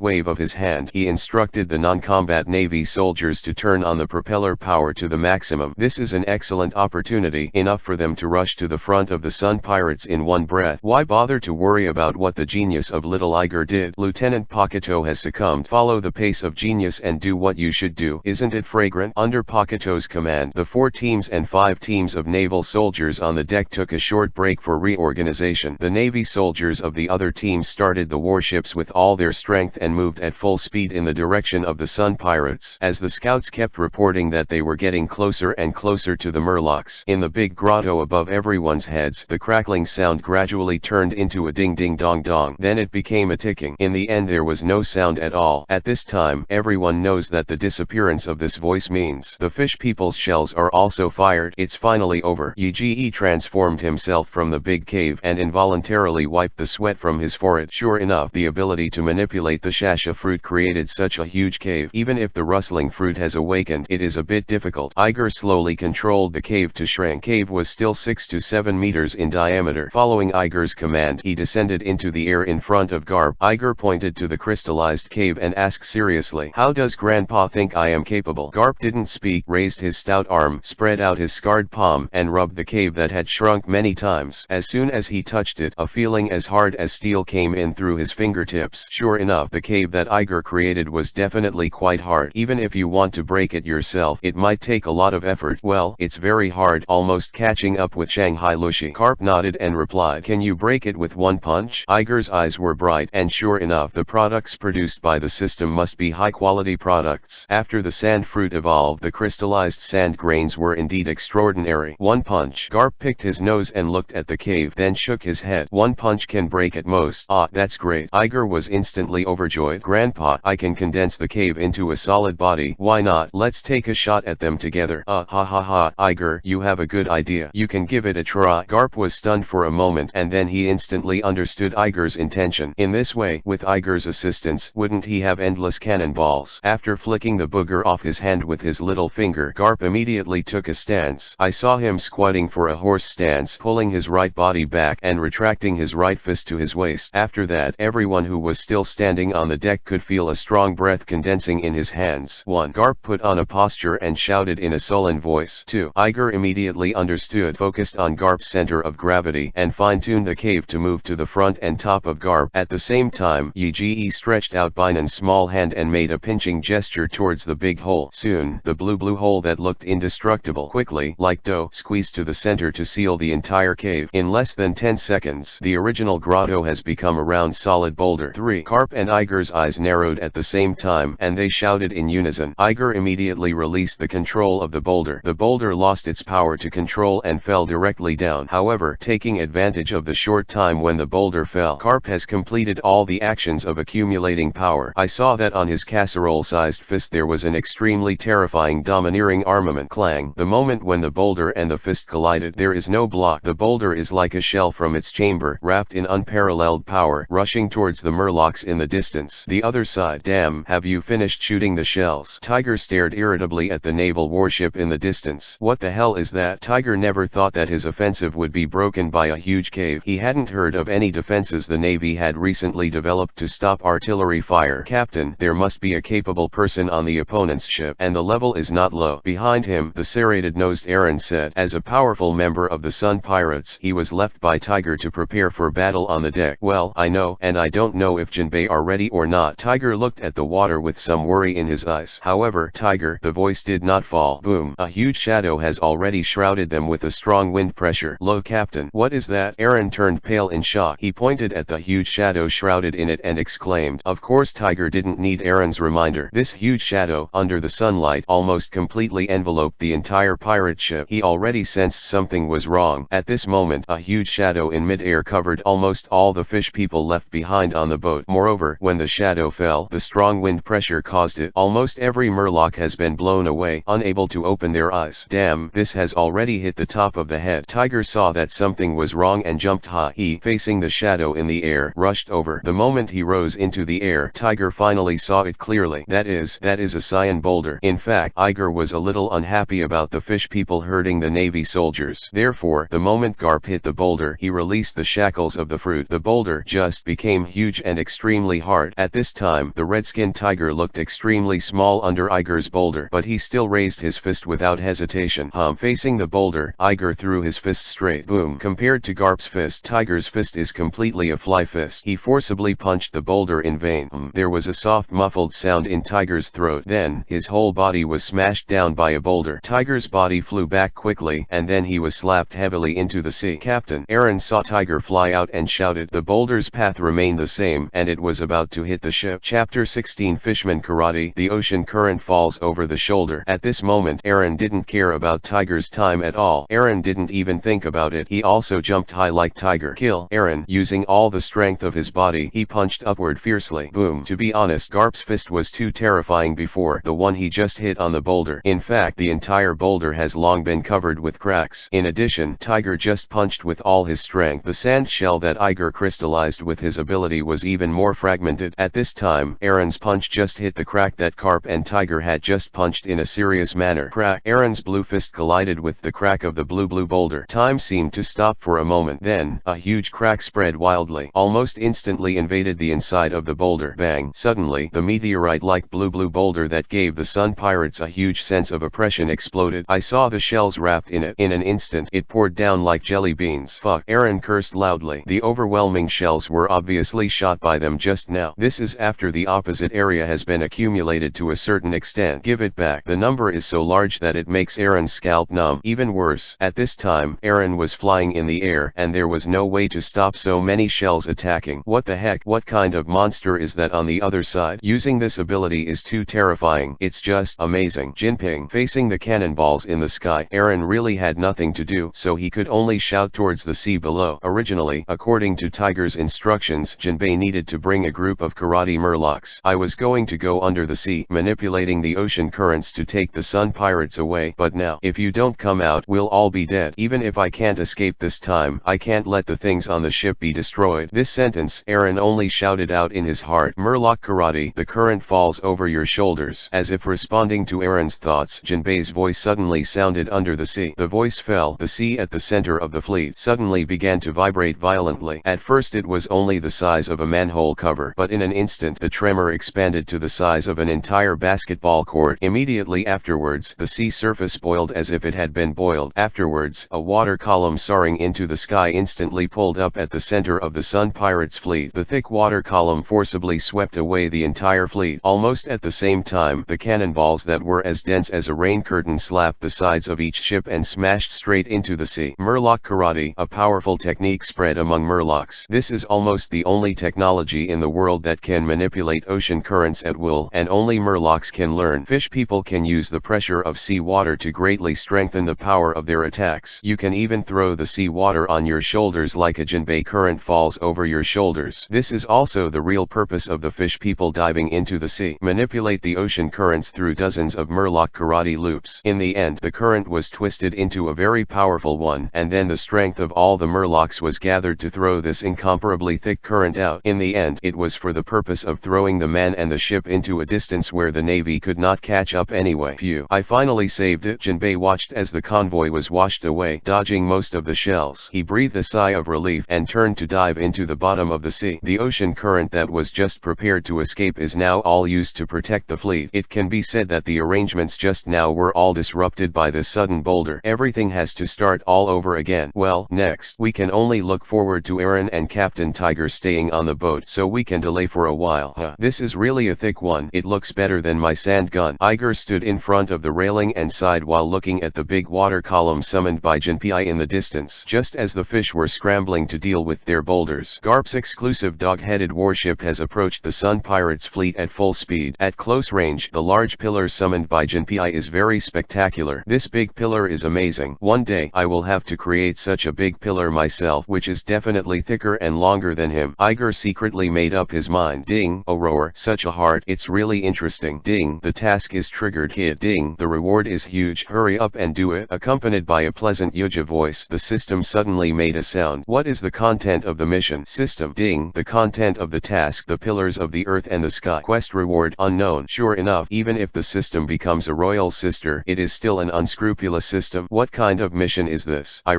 wave of his hand, he instructed the non-combat Navy soldiers to turn on the propeller power to the maximum. This is an excellent opportunity, enough for them to rush to the front of the Sun Pirates in one breath. Why bother to worry about what the genius of Little Iger did? Lieutenant Pakuto has succumbed. Follow the pace of genius and do what you should do. Isn't it fragrant? Under Pakuto's command, the 4 teams and 5 teams of naval soldiers on the deck took a short break for reorganization. The Navy soldiers of the other teams started the warships with all their strength and moved at full speed in the direction of the Sun Pirates. As the scouts kept reporting that they were getting closer and closer to the Murlocs, in the big grotto above everyone's heads, the crackling sound gradually turned into a ding-ding-dong-dong. Then it became a ticking. In the end there was no sound at all. At this time, everyone knows that the disappearance of this voice means the fish people's shells are also fired. It's finally over. Yige transformed himself from the big cave and involuntarily wiped the sweat from his forehead. Sure enough, the ability to manipulate the shasha fruit created such a huge cave. Even if the rustling fruit has awakened, it is a bit difficult. Iger slowly controlled the cave to shrink. Cave was still 6 to 7 meters in diameter. Following Iger's command, he descended into the air in front of Garp. Iger pointed to the crystallized cave and asked seriously, "How does Grandpa think I am capable?" Garp didn't speak. raised his stout arm, spread out his scarred palm, and rubbed the cave that had shrunk many times. As soon as he touched it, a feeling as hard as steel came in through his fingertips. Sure enough, the cave that Iger created was definitely quite hard. Even if you want to break it yourself, it might take a lot of effort. Well, it's very hard, almost catching up with Shanghai Lushi. Garp nodded and replied, "Can you break it with one punch?" Iger's eyes were bright, and sure enough, the products produced by the system must be high-quality products. After the sand fruit evolved, the crystallized sand grains were indeed extraordinary. One punch. Garp picked his nose and looked at the cave, then shook his head. One punch can break at most. Ah, that's great. Iger was instantly overjoyed. Grandpa, I can condense the cave into a solid body. Why not? Let's take a shot at them together. Ha ha ha. Iger, you have a good idea. You can give it a try. Garp was stunned for a moment, and then he instantly understood Iger's intention. In this way, with Iger's assistance, wouldn't he have endless cannonballs? After flicking the booger off his hand with his little finger, Garp immediately took a stance. I saw him squatting for a horse stance, pulling his right body back and retracting his right fist to his waist. After that, everyone who was still standing on the deck could feel a strong breath condensing in his hands. 1. Garp put on a posture and shouted in a sullen voice. 2. Iger immediately understood, focused on Garp's center of gravity, and fine-tuned the cave to move to the front and top of Garp. At the same time, Yi stretched out Binan's small hand and made a pinching gesture towards the big hole. Soon, the blue hole that looked indestructible quickly, like dough, squeezed to the center to seal the entire cave. In less than 10 seconds, the original grotto has become a round solid boulder. 3. Garp and Iger's eyes narrowed at the same time, and they shouted in unison. Iger immediately released the control of the boulder. The boulder lost its power to control and fell directly down. However, taking advantage of the short time when the boulder fell, Garp has completed all the actions of accumulating power. I saw that on his casserole-sized fist there was an extremely terrifying domineering armament. Clang. The moment when the boulder and the fist collided, there is no block. The boulder is like a shell from its chamber, wrapped in unparalleled power, rushing towards the Murlocs in the distance. The other side. Damn, have you finished shooting the shells? Tiger stared irritably at the naval warship in the distance. What the hell is that? Tiger never thought that his offensive would be broken by a huge cave. He hadn't heard of any defenses the Navy had recently developed to stop artillery fire. Captain, there must be a capable person on the opponent's ship, and the level is not low. Behind him, the serrated-nosed Aaron said. As a powerful member of the Sun Pirates, he was left by Tiger to prepare for battle on the deck. Well, I know, and I don't know if Jinbe are ready or not. Tiger looked at the water with some worry in his eyes. However, Tiger, the voice did not fall. Boom. A huge shadow has already shrouded them with a strong wind pressure. Lo, Captain. What is that? Aaron turned pale in shock. He pointed at the huge shadow shrouded in it and exclaimed. Of course, Tiger didn't need Aaron's reminder. This huge shadow, under the sunlight, almost completely enveloped the entire pirate ship. He already sensed something was wrong. At this moment, a huge shadow in mid-air covered almost all the fish people left behind on the boat. Moreover, when the shadow fell, the strong wind pressure caused it. Almost every Murloc has been blown away, unable to open their eyes. Damn, this has already hit the top of the head. Tiger saw that something was wrong and jumped high. He, facing the shadow in the air, rushed over. The moment he rose into the air, Tiger finally saw it clearly. That is a cyan boulder. In fact, Iger was a little unhappy about the fish people hurting the Navy soldiers. Therefore, the moment Garp hit the boulder, he released the shackles of the fruit. The boulder just became huge and extremely hard. At this time, the red-skinned Tiger looked extremely small under Iger's boulder, but he still raised his fist without hesitation. Facing the boulder, Iger threw his fist straight. Boom. Compared to Garp's fist, Tiger's fist is completely a fly fist. He forcibly punched the boulder in vain. There was a soft muffled sound in Tiger's throat. Then, his whole body was smashed down by a boulder. Tiger's body flew back quickly, and then he was slapped heavily into the sea. Captain. Aaron saw Tiger fly out and shouted. The boulder's path remained the same, and it was about to hit the ship. Chapter 16 Fishman Karate. The ocean current falls over the shoulder. At this moment, Aaron didn't care about Tiger's time at all. Aaron didn't even think about it. He also jumped high like Tiger. Kill. Aaron, using all the strength of his body, he punched upward fiercely. Boom. To be honest, Garp's fist was too terrifying before the one he just hit on the boulder. In fact, the entire boulder has long been covered with cracks. In addition, Tiger just punched with all his strength. The sand shell that Iger crystallized with his ability was even more fragmented. At this time, Aaron's punch just hit the crack that Garp and Tiger had just punched in a serious manner. Crack. Aaron's blue fist collided with the crack of the blue boulder. Time seemed to stop for a moment. Then, a huge crack spread wildly, almost instantly invaded the inside of the boulder. Bang. Suddenly, the meteorite-like blue boulder that gave the Sun Pirates a huge sense of oppression exploded. I saw the shells wrapped in it. In an instant, it poured down like jelly beans. Fuck. Aaron cursed loudly. The overwhelming shells were obviously shot by them just now. This is after the opposite area has been accumulated to a certain extent. Give it back. The number is so large that it makes Aaron's scalp numb. Even worse, at this time, Aaron was flying in the air, and there was no way to stop so many shells attacking. What the heck? What kind of monster is that on the other side? Using this ability is too terrifying. It's just amazing. Jinbe facing the cannonballs in the sky. Aaron really had nothing to do, so he could only shout towards the sea below. Originally, according to Tiger's instructions, Jinbe needed to bring a group of karate murlocs. I was going to go under the sea, manipulating the ocean currents to take the sun pirates away, but now, if you don't come out, we'll all be dead. Even if I can't escape this time, I can't let the things on the ship be destroyed. This sentence, Aaron only shouted out in his heart. Murloc karate, the current falls over your shoulders. As if responding to Aaron's thoughts, Jinbe's voice suddenly sounded under the sea. The voice fell. The sea at the center of the fleet suddenly began to vibrate violently. At first it was only the size of a manhole cover, but in an instant the tremor expanded to the size of an entire basketball court. Immediately afterwards, the sea surface boiled as if it had been boiled. Afterwards, a water column soaring into the sky instantly pulled up at the center of the Sun Pirates fleet. The thick water column forcibly swept away the entire fleet. Almost at the same time, the cannonballs that were as dense as a rain curtain slapped the sides of each ship and smashed straight into the sea. Murloc karate, a powerful technique spread among murlocs. This is almost the only technology in the world that can manipulate ocean currents at will, and only murlocs can learn. Fish people can use the pressure of sea water to greatly strengthen the power of their attacks. You can even throw the sea water on your shoulders like a Jinbe current falls over your shoulders. This is also the real purpose of the fish people diving into the sea. Manipulate the ocean currents through dozens of murloc karate loops. In the end, the current was twisted into a very powerful one, and then the strength of all the murlocs was gathered to throw this incomparably thick current out. In the end, it was for the purpose of throwing the man and the ship into a distance where the navy could not catch up anyway. Phew. I finally saved it. Jinbe watched as the convoy was washed away, dodging most of the shells. He breathed a sigh of relief and turned to dive into the bottom of the sea. The ocean current that was just prepared to escape is now all used to protect the fleet. It can be said that the arrangements just now were all disrupted by this sudden boulder. Everything has to start all over again. Well, next, we can only look forward to Aaron and Captain Tiger staying on the boat so we can delay for a while. This is really a thick one. It looks better than my sand gun. Iger stood in front of the railing and sighed while looking at the big water column summoned by Jinbe in the distance. Just as the fish were scrambling to deal with their boulders, Garp's exclusive dog-headed warship has approached the Sun Pirates fleet at full speed. At close range, the large pillar summoned by Jinbe is very spectacular. This big pillar is amazing. One day, I will have to create such a big pillar myself, which is definitely thicker and longer than him. Iger secretly made up his mind. Ding, a roar, such a heart, it's really interesting. Ding, the task is triggered kid. Ding, the reward is huge, hurry up and do it. Accompanied by a pleasant Yuja voice, the system suddenly made a sound. What is the content of the mission? System. Ding, the content of the task, the pillars of the earth and the sky. Quest reward, unknown. Sure enough, even if the system becomes a royal sister, it is still an unscrupulous system. What kind of mission is this? I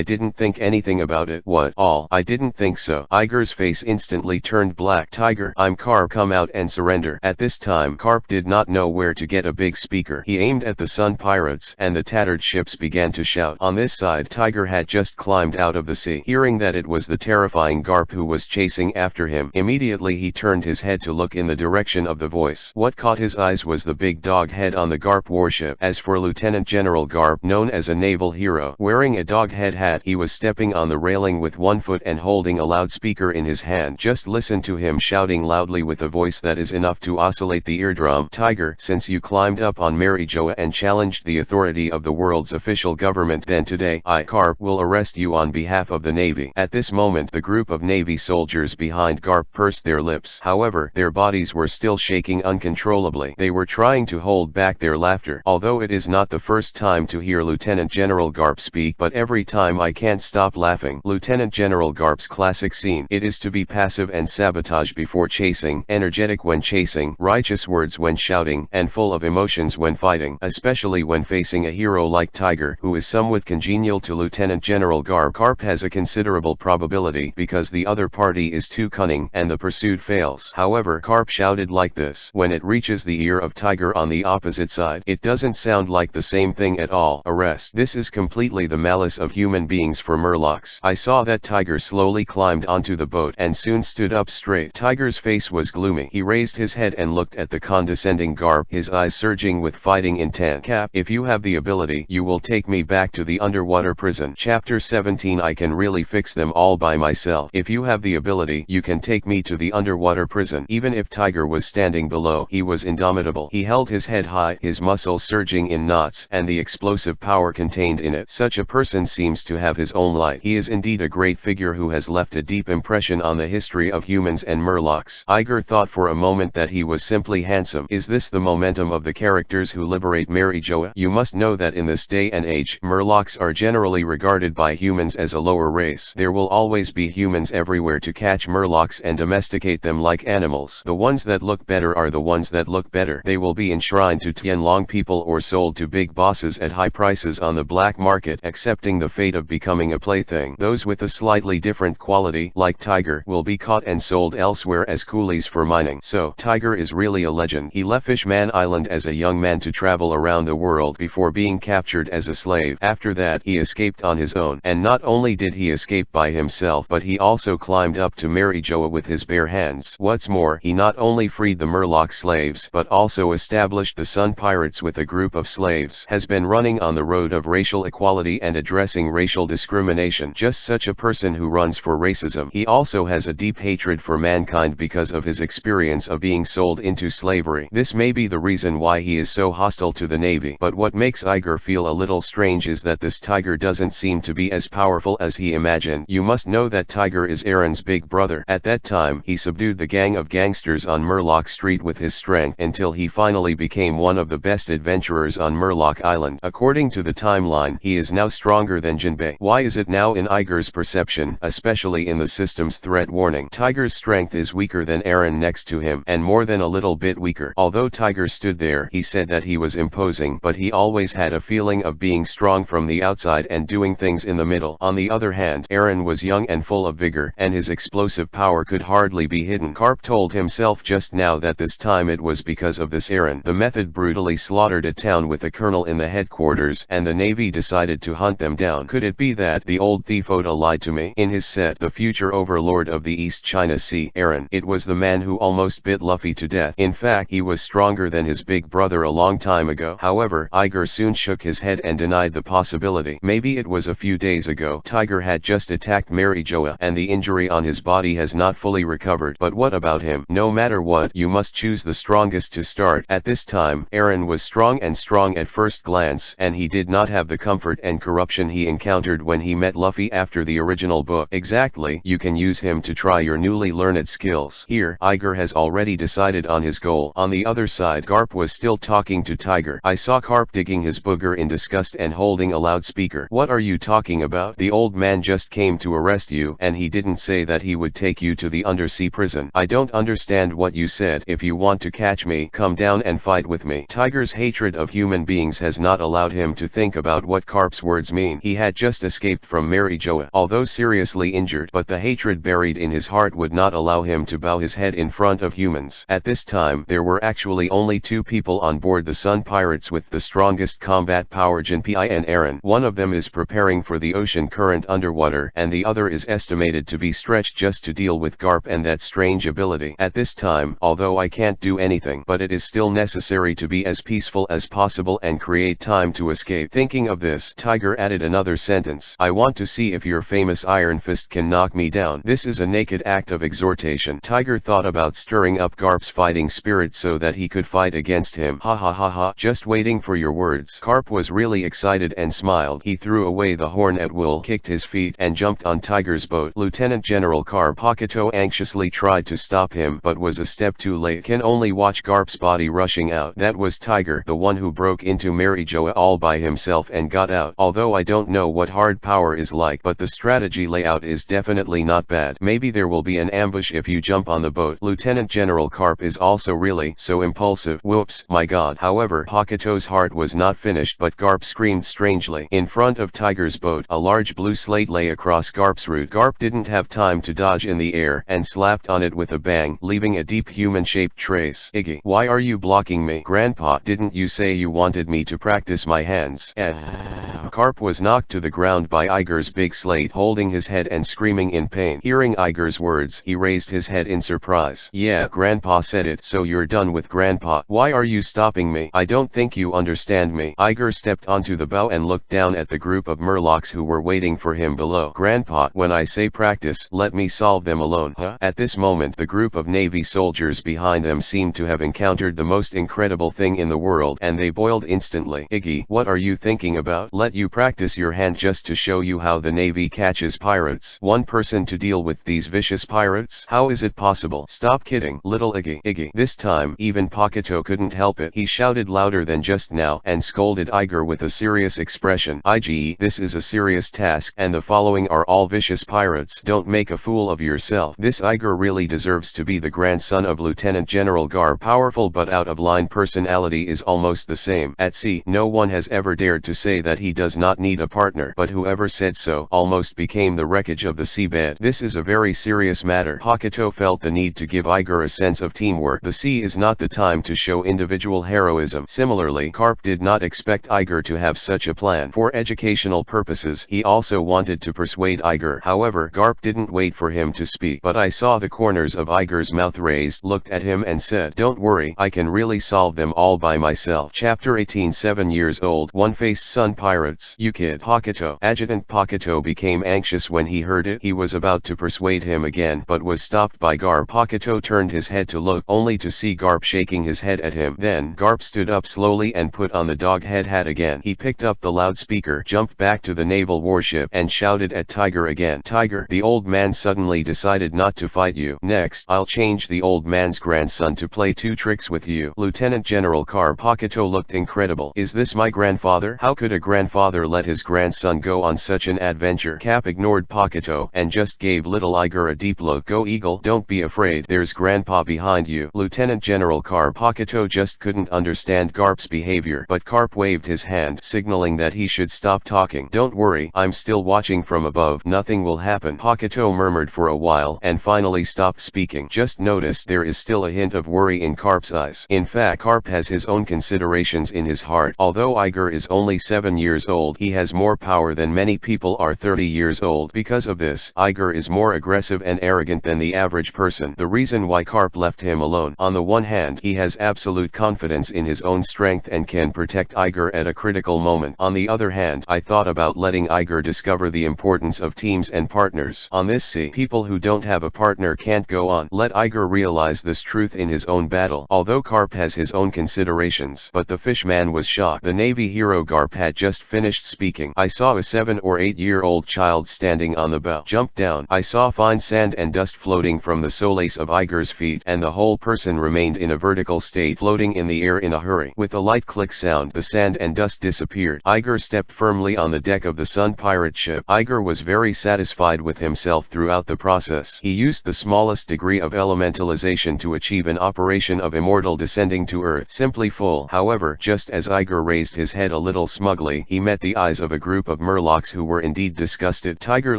didn't think anything about it. What? All? I didn't think so. Iger's face instantly turned black. Tiger, I'm Garp, come out and surrender. At this time, Garp did not know where to get a big speaker. He aimed at the Sun Pirates, and the tattered ships began to shout. On this side, Tiger had just climbed out of the sea. Hearing that it was the terrifying Garp who was chasing after him, immediately he turned his head to look in the direction of the voice. What caught his eyes was the big dog head on the Garp warship. As for Lieutenant General Garp, known as a naval hero, wearing a dog head hat, he was stepping on the railing with one foot and holding a loudspeaker in his hand. Just listen to him shouting loudly with a voice that is enough to oscillate the eardrum. Tiger, since you climbed up on Mary Joa and challenged the authority of the world's official government, then today, I, Garp, will arrest you on behalf of the Navy. At this moment, the group of Navy soldiers behind Garp pursed their lips. However, their bodies were still shaking uncontrollably. They were trying to hold back their laughter. Although it is not the first time to hear Lieutenant General Garp speak, but every time I can't stop laughing. Lieutenant General Garp's classic scene. It is to be passive and sabotage before chasing, energetic when chasing, righteous words when shouting, and full of emotions when fighting, especially when facing a hero like Tiger, who is somewhat congenial to Lieutenant General Garp. Garp has a considerable probability because the other party is too cunning and the pursuit fails. However, Garp shouted like this when it reaches the ear of Tiger on the opposite side. It doesn't sound like the same thing at all. Arrest. This is completely the malice of human beings for Murlocs. I saw that Tiger slowly climbed onto the boat and soon stood up straight. Tiger's face was gloomy. He raised his head and looked at the condescending Garp, his eyes surging with fighting intent. Cap, if you have the ability, you will take me back to the underwater prison. Chapter 17. I can really fix them all by myself. If you have the ability, you can take me to the underwater prison. Even if Tiger was standing below, he was indomitable. He held his head high, his muscles surging in knots, and the explosive power contained in it. Such a person seems to have his own light. He is indeed a great figure who has left a deep impression on the history of humans and Murlocs. Iger thought for a moment that he was simply handsome. Is this the momentum of the characters who liberate Mary Joa? You must know that in this day and age, Murlocs are generally regarded by humans as a lower race. There will always be humans everywhere to catch Murlocs and domesticate them like animals. The ones that look better are the ones that look better. They will be enshrined to Tianlong people or sold to big bosses at high prices on the black market, accepting the fate of becoming a plaything. Those with a slightly different quality, like Tiger, will be caught and sold elsewhere as coolies for mining. So, Tiger is really a legend. He left Fishman Island as a young man to travel around the world before being captured as a slave. After that, he escaped on his own. And not only did he escape by himself, but he also climbed up to Mary Joa with his bare hands. What's more, he not only freed the Murloc slaves, but also established the Sun Pirates with a group of slaves. Has been running on the road of racial equality and addressing racial discrimination. Just such a person who runs for racism. He also has a deep hatred for mankind because of his experience of being sold into slavery. This may be the reason why he is so hostile to the Navy. But what makes Iger feel a little strange is that this Tiger doesn't seem to be as powerful as he imagined. You must know that Tiger is Aaron's big brother. At that time, he subdued the gang of gangsters on Murloc Street with his strength until he finally became one of the best adventurers on Murloc Island. According to the timeline, he is now stronger than Jinbe. Why is it now in Iger's perception, especially in the system's threat warning? Tiger's strength is weaker than Aaron next to him, and more than a little bit weaker. Although Tiger stood there, he said that he was imposing, but he always had a feeling of being strong from the outside and doing things in the middle. On the other hand, Aaron was young and full of vigor, and his explosive power could hardly be hidden. Garp told himself just now that this time it was because of this Aaron. The Method brutally slaughtered a town with a colonel in the headquarters, and the Navy decided to hunt them down. Could it be that the old thief Oda lied to me? In his set, The Future Overlord of the East China Sea, Aaron, it was the man who almost bit Luffy to death. In fact, he was stronger than his big brother a long time ago. However, Iger soon shook his head and denied the possibility. Maybe it was a few days ago. Tiger had just attacked Mary Joa, and the injury on his body has not fully recovered. But what about him? No matter what, you must choose the strongest to start. At this time, Aaron was strong at first glance, and he did not have the comfort and corruption he encountered when he met Luffy after the original book. Exactly, you can use him to try your newly learned skills. Here, Iger has already decided on his goal. On the other side, Garp was still talking to Tiger. I saw Garp digging his booger in disgust and holding a loudspeaker. What are you talking about? The old man just came to arrest you, and he didn't say that he would take you to the undersea prison. I don't understand what you said. If you want to catch me, come down and fight with me. Tiger's hatred of human beings has not allowed him to think about what Garp's words mean. He had just escaped from Mary Joa, although seriously injured, but the hatred buried in his heart would not allow him to bow his head in front of humans. At this time, there were actually only two people on board the Sun Pirates with the strongest combat power, Jinbe and Aaron. One of them is preparing for the ocean current underwater, and the other is estimated to be stretched just to deal with Garp and that strange ability. At this time, although I can't do anything, but it is still necessary to be as peaceful as possible and create time to escape. Thinking of this, Tiger added another sentence. I want to see if your famous Iron Fist can knock me down. This is a naked act of exhortation. Tiger thought about stirring up Garp's fighting spirit so that he could fight against him. Ha ha ha ha, just waiting for your words. Garp was really excited and smiled. He threw away the horn at will, kicked his feet, and jumped on Tiger's boat. Lieutenant General Garp Pakuto anxiously tried to stop him but was a step too late. Can only watch Garp's body rushing out. That was Tiger, the one who broke into Mary Joa all by himself and got out. Although I don't know what hard power is like, but the strategy layout is definitely not bad. Maybe there will be an ambush if you jump on the boat. Lieutenant General Garp is also really so impulsive. Whoops, my god. However, Pakuto's heart was not finished, but Garp screamed strangely. In front of Tiger's boat, a large blue slate lay across Garp's route. Garp didn't have time to dodge in the air and slapped on it with a bang, leaving a deep human-shaped trace. Iggy, why are you blocking me? Grandpa, didn't you say you wanted me to practice my hands? Garp was knocked to the ground by Iger's big slate, holding his head and screaming in pain. Hearing Iger's words, he raised his head in surprise. Yeah, Grandpa said it. So you're done with Grandpa? Why are you stopping me? I don't think you understand me. Iger stepped onto the bow and looked down at the group of Murlocs who were waiting for him below. Grandpa, when I say practice, let me solve them alone. Huh? At this moment, the group of Navy soldiers behind them seemed to have encountered the most incredible thing in the world, and they boiled instantly. Iggy, what are you thinking about? Let you practice your hand just to show you how the Navy catches pirates. One person to deal with these vicious pirates? How is it possible? Stop kidding, little Iggy. Iggy. This time, even Pakuto couldn't help it. He shouted louder than just now, and scolded Iger with a serious expression. Ige, this is a serious task, and the following are all vicious pirates. Don't make a fool of yourself. This Iger really deserves to be the grandson of Lieutenant General Garp. Powerful but out-of-line personality is almost the same. At sea, no one has ever dared to say that he does not need a partner, but whoever said so almost became the wreckage of the seabed. This is a very serious matter. Pakuto felt the need to give Iger a sense of teamwork. The sea is not the time to show individual heroism. Similarly, Garp did not expect Iger to have such a plan. For educational purposes, he also wanted to persuade Iger. However, Garp didn't wait for him to speak, but I saw the corners of Iger's mouth raised, looked at him and said, "Don't worry, I can really solve them all by myself." Chapter 18. 7 years old. One-Faced Sun Pirates. You kid. Pakuto. Adjutant Pakuto became anxious when he heard it. He was about to persuade him again, but was stopped by Garp. Pakuto turned his head to look, only to see Garp shaking his head at him. Then, Garp stood up slowly and put on the dog head hat again. He picked up the loudspeaker, jumped back to the naval warship, and shouted at Tiger again. Tiger, the old man suddenly decided not to fight you. Next, I'll change the old man's grandson to play 2 tricks with you. Lieutenant General Garp. Pakuto looked incredible. Is this my grandfather? How could a grandfather let his grandson go on such an adventure? Cap ignored Pakuto, and just gave little Iger a deep look. Go Eagle, don't be afraid. There's Grandpa behind you. Lieutenant General Garp. Pakuto just couldn't understand Garp's behavior, but Garp waved his hand, signaling that he should stop talking. Don't worry, I'm still watching from above. Nothing will happen. Pakuto murmured for a while, and finally stopped speaking. Just noticed there is still a hint of worry in Garp's eyes. In fact, Garp has his own considerations in his heart. Although Iger is only 7 years old, he has more power than many people are 30 years old. Because of this, Iger is more aggressive and arrogant than the average person. The reason why Garp left him alone. On the one hand, he has absolute confidence in his own strength and can protect Iger at a critical moment. On the other hand, I thought about letting Iger discover the importance of teams and partners. On this sea, people who don't have a partner can't go on. Let Iger realize this truth in his own battle. Although Garp has his own considerations, but the fishman was shocked. The Navy hero Garp had just finished speaking. I saw a 7 or 8-year-old child standing on the bow. Jumped down. I saw fine sand and dust floating from the soles of Iger's feet, and the whole person remained in a vertical state, floating in the air in a hurry. With a light click sound, the sand and dust disappeared. Iger stepped firmly on the deck of the Sun pirate ship. Iger was very satisfied with himself throughout the process. He used the smallest degree of elementalization to achieve an operation of immortal descending to Earth. Simply full. However, just as Iger raised his head a little smugly, he met the eyes of a group of Murlocs who were indeed disgusted. Tiger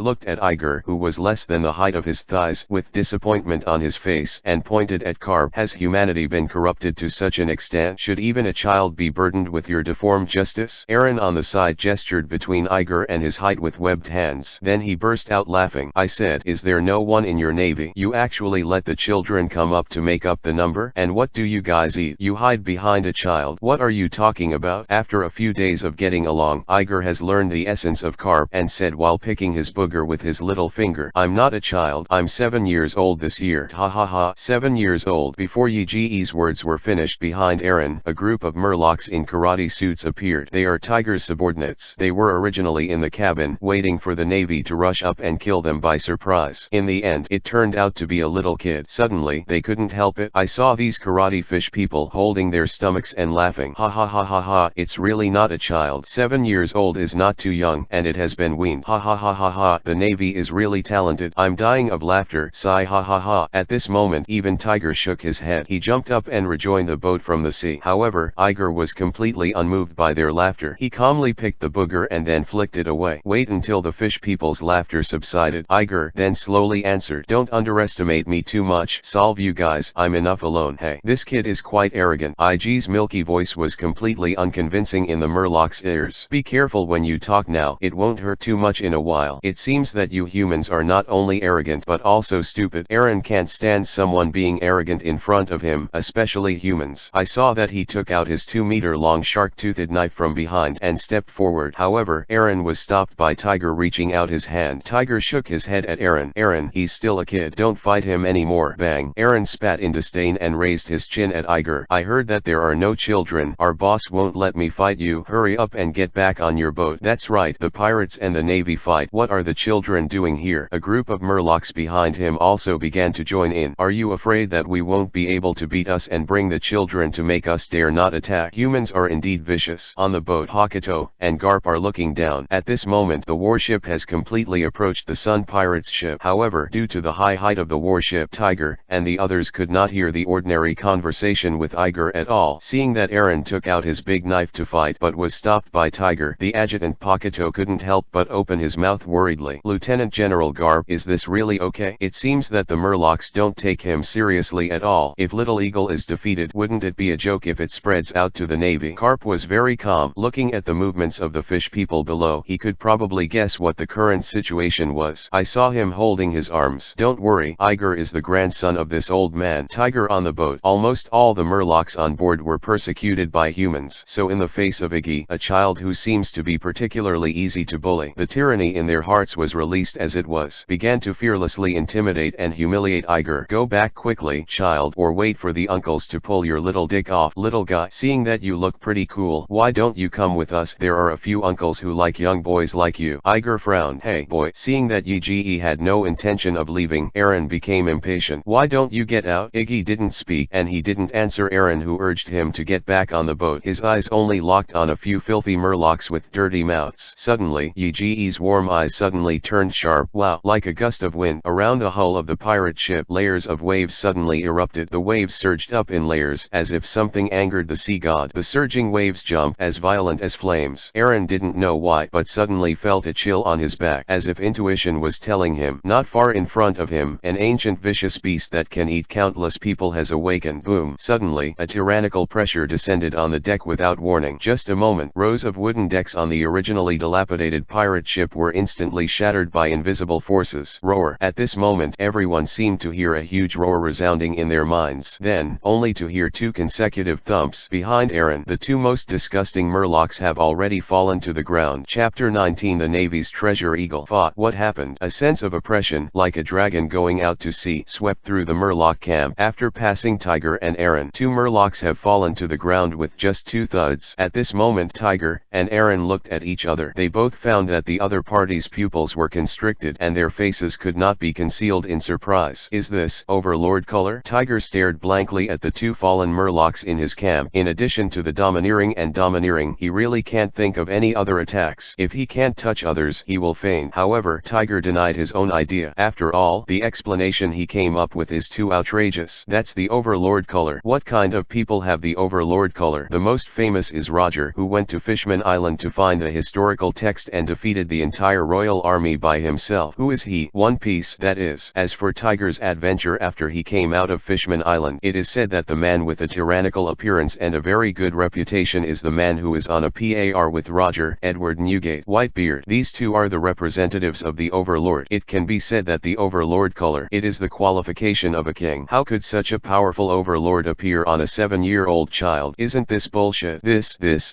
looked at Iger, who was less than the height of his thighs, with disappointment on his face, and pointed at Garp. Has humanity been corrupted to such an extent? Should even a child be burdened with your deformed justice? Aaron on the side gestured between Iger and his height with webbed hands. Then he burst out laughing. I said, is there no one in your navy? You actually let the children come up to make up the number? And what do you guys eat? You hide behind a child. What are you talking about? After a few days of getting along, Iger has learned the essence of Garp, and said while picking his booger with his little finger, I'm not a child. I'm 7 years old this year. Ha ha ha. 7 years old. Before Yiji's words were finished, behind Aaron, a group of Murlocs in karate suits appeared. They are Tiger's subordinates. They were originally in the cabin, waiting for the Navy to rush up and kill them by surprise. In the end, it turned out to be a little kid. Suddenly, they couldn't help it. I saw these karate fish people holding their stomachs and laughing. Ha ha ha ha ha. It's really not a child. 7 years old is not too young, and it has been weaned. Ha ha ha ha ha. The Navy is really talented. I'm dying of laughter. Sigh ha ha ha. At this moment, even Tiger shook his head. He jumped up and rejoined the boat from the sea. However, Iger was completely unmoved by their laughter. He calmly picked the booger and then flicked it away. Wait until the fish people's laughter subsided. Iger then slowly answered, don't underestimate me too much. Solve you guys. I'm enough alone. Hey, this kid is quite arrogant. arrogant. Ig's milky voice was completely unconvincing in the Murloc's ears. Be careful when you talk now, it won't hurt too much in a while. It seems that you humans are not only arrogant but also stupid. Aaron can't stand someone being arrogant in front of him, especially humans. I saw that he took out his 2-meter-long shark-toothed knife from behind and stepped forward. However, Aaron was stopped by Tiger reaching out his hand. Tiger shook his head at Aaron. Aaron, he's still a kid. Don't fight him anymore. Bang. Aaron spat in disdain and raised his chin at Iger. I heard that there are no children. Our boss won't let me fight you. Hurry up and get back on your boat. That's right, the pirates and the navy fight. What are the children doing here? A group of Murlocs behind him also began to join in. Are you afraid that we won't be able to beat us and bring the children to make us dare not attack? Humans are indeed vicious. On the boat, Hokuto and Garp are looking down. At this moment, the warship has completely approached the Sun Pirates ship. However, due to the high height of the warship, Tiger and the others could not hear the ordinary conversation with Iger at all. Seeing that Aaron took out his big knife to fight but was stopped by Tiger, the adjutant Hokuto couldn't help but open his mouth worriedly. Lieutenant General Garp, is this really okay? It seems that the Murlocs don't take him seriously at all. If Little Eagle is defeated, wouldn't it be a joke if it spreads out to the Navy? Garp was very calm. Looking at the movements of the fish people below, he could probably guess what the current situation was. I saw him holding his arms. Don't worry, Iger is the grandson of this old man. Tiger on the boat. Almost all the Murlocs on board were persecuted by humans. So in the face of Iggy, a child who seems to be particularly easy to bully, the tyranny in their hearts was released as it was. Began to fearlessly intimidate and humiliate Iger. Go back quickly, child, or wait for the uncles to pull your little dick off. Little guy, seeing that you look pretty cool, why don't you come with us? There are a few uncles who like young boys like you. Iger frowned. Hey boy. Seeing that Yige had no intention of leaving, Aaron became impatient. Why don't you get out? Iggy didn't speak, and he didn't answer Aaron, who urged him to get back on the boat. His eyes only locked on a few filthy Murlocs with dirty mouths. Suddenly, Yige's warm eyes suddenly turned sharp. Wow. Like a gust of wind, around the hull of the pirate ship, layers of waves suddenly erupted. The waves surged up in layers, as if something angered the sea god. The surging waves jumped, as violent as flames. Aaron didn't know why, but suddenly felt a chill on his back, as if intuition was telling him. Not far in front of him, an ancient vicious beast that can eat countless people has awakened. Boom. Suddenly, a tyrannical pressure descended on the deck without warning. Just a moment. Rows of wooden decks on the originally dilapidated pirate ship were instantly shattered by invisible forces. Roar. At this moment, everyone seemed to hear a huge roar resounding in their minds. Then, only to hear two consecutive thumps. Behind Aaron, the two most disgusting Murlocs have already fallen to the ground. Chapter 19. The Navy's treasure eagle fought. What happened? A sense of oppression, like a dragon going out to sea, swept through the Murloc camp. After passing Tiger and Aaron, two Murlocs have fallen to the ground with just two thuds. At this moment, Tiger and Aaron looked at each other. They both found that the other party's pupils were constricted and their faces could not be concealed in surprise. Is this overlord color? Tiger stared blankly at the two fallen Murlocs in his camp. In addition to the domineering and domineering, he really can't think of any other attacks. If he can't touch others, he will faint. However, Tiger denied his own idea. After all, the explanation he came up with is too outrageous. That's the overlord color. What kind of people have the overlord color? The most famous is Roger, who went to Fishman Island to find the historical text and defeated the entire royal army by himself. Who is he? One Piece, that is. As for Tiger's adventure after he came out of Fishman Island, it is said that the man with a tyrannical appearance and a very good reputation is the man who is on a par with Roger, Edward Newgate Whitebeard. These two are the representatives of the overlord. It can be said that the overlord color, it is the qualification of a king. How could such a powerful overlord appear on a 7-year-old child? Isn't this bullshit?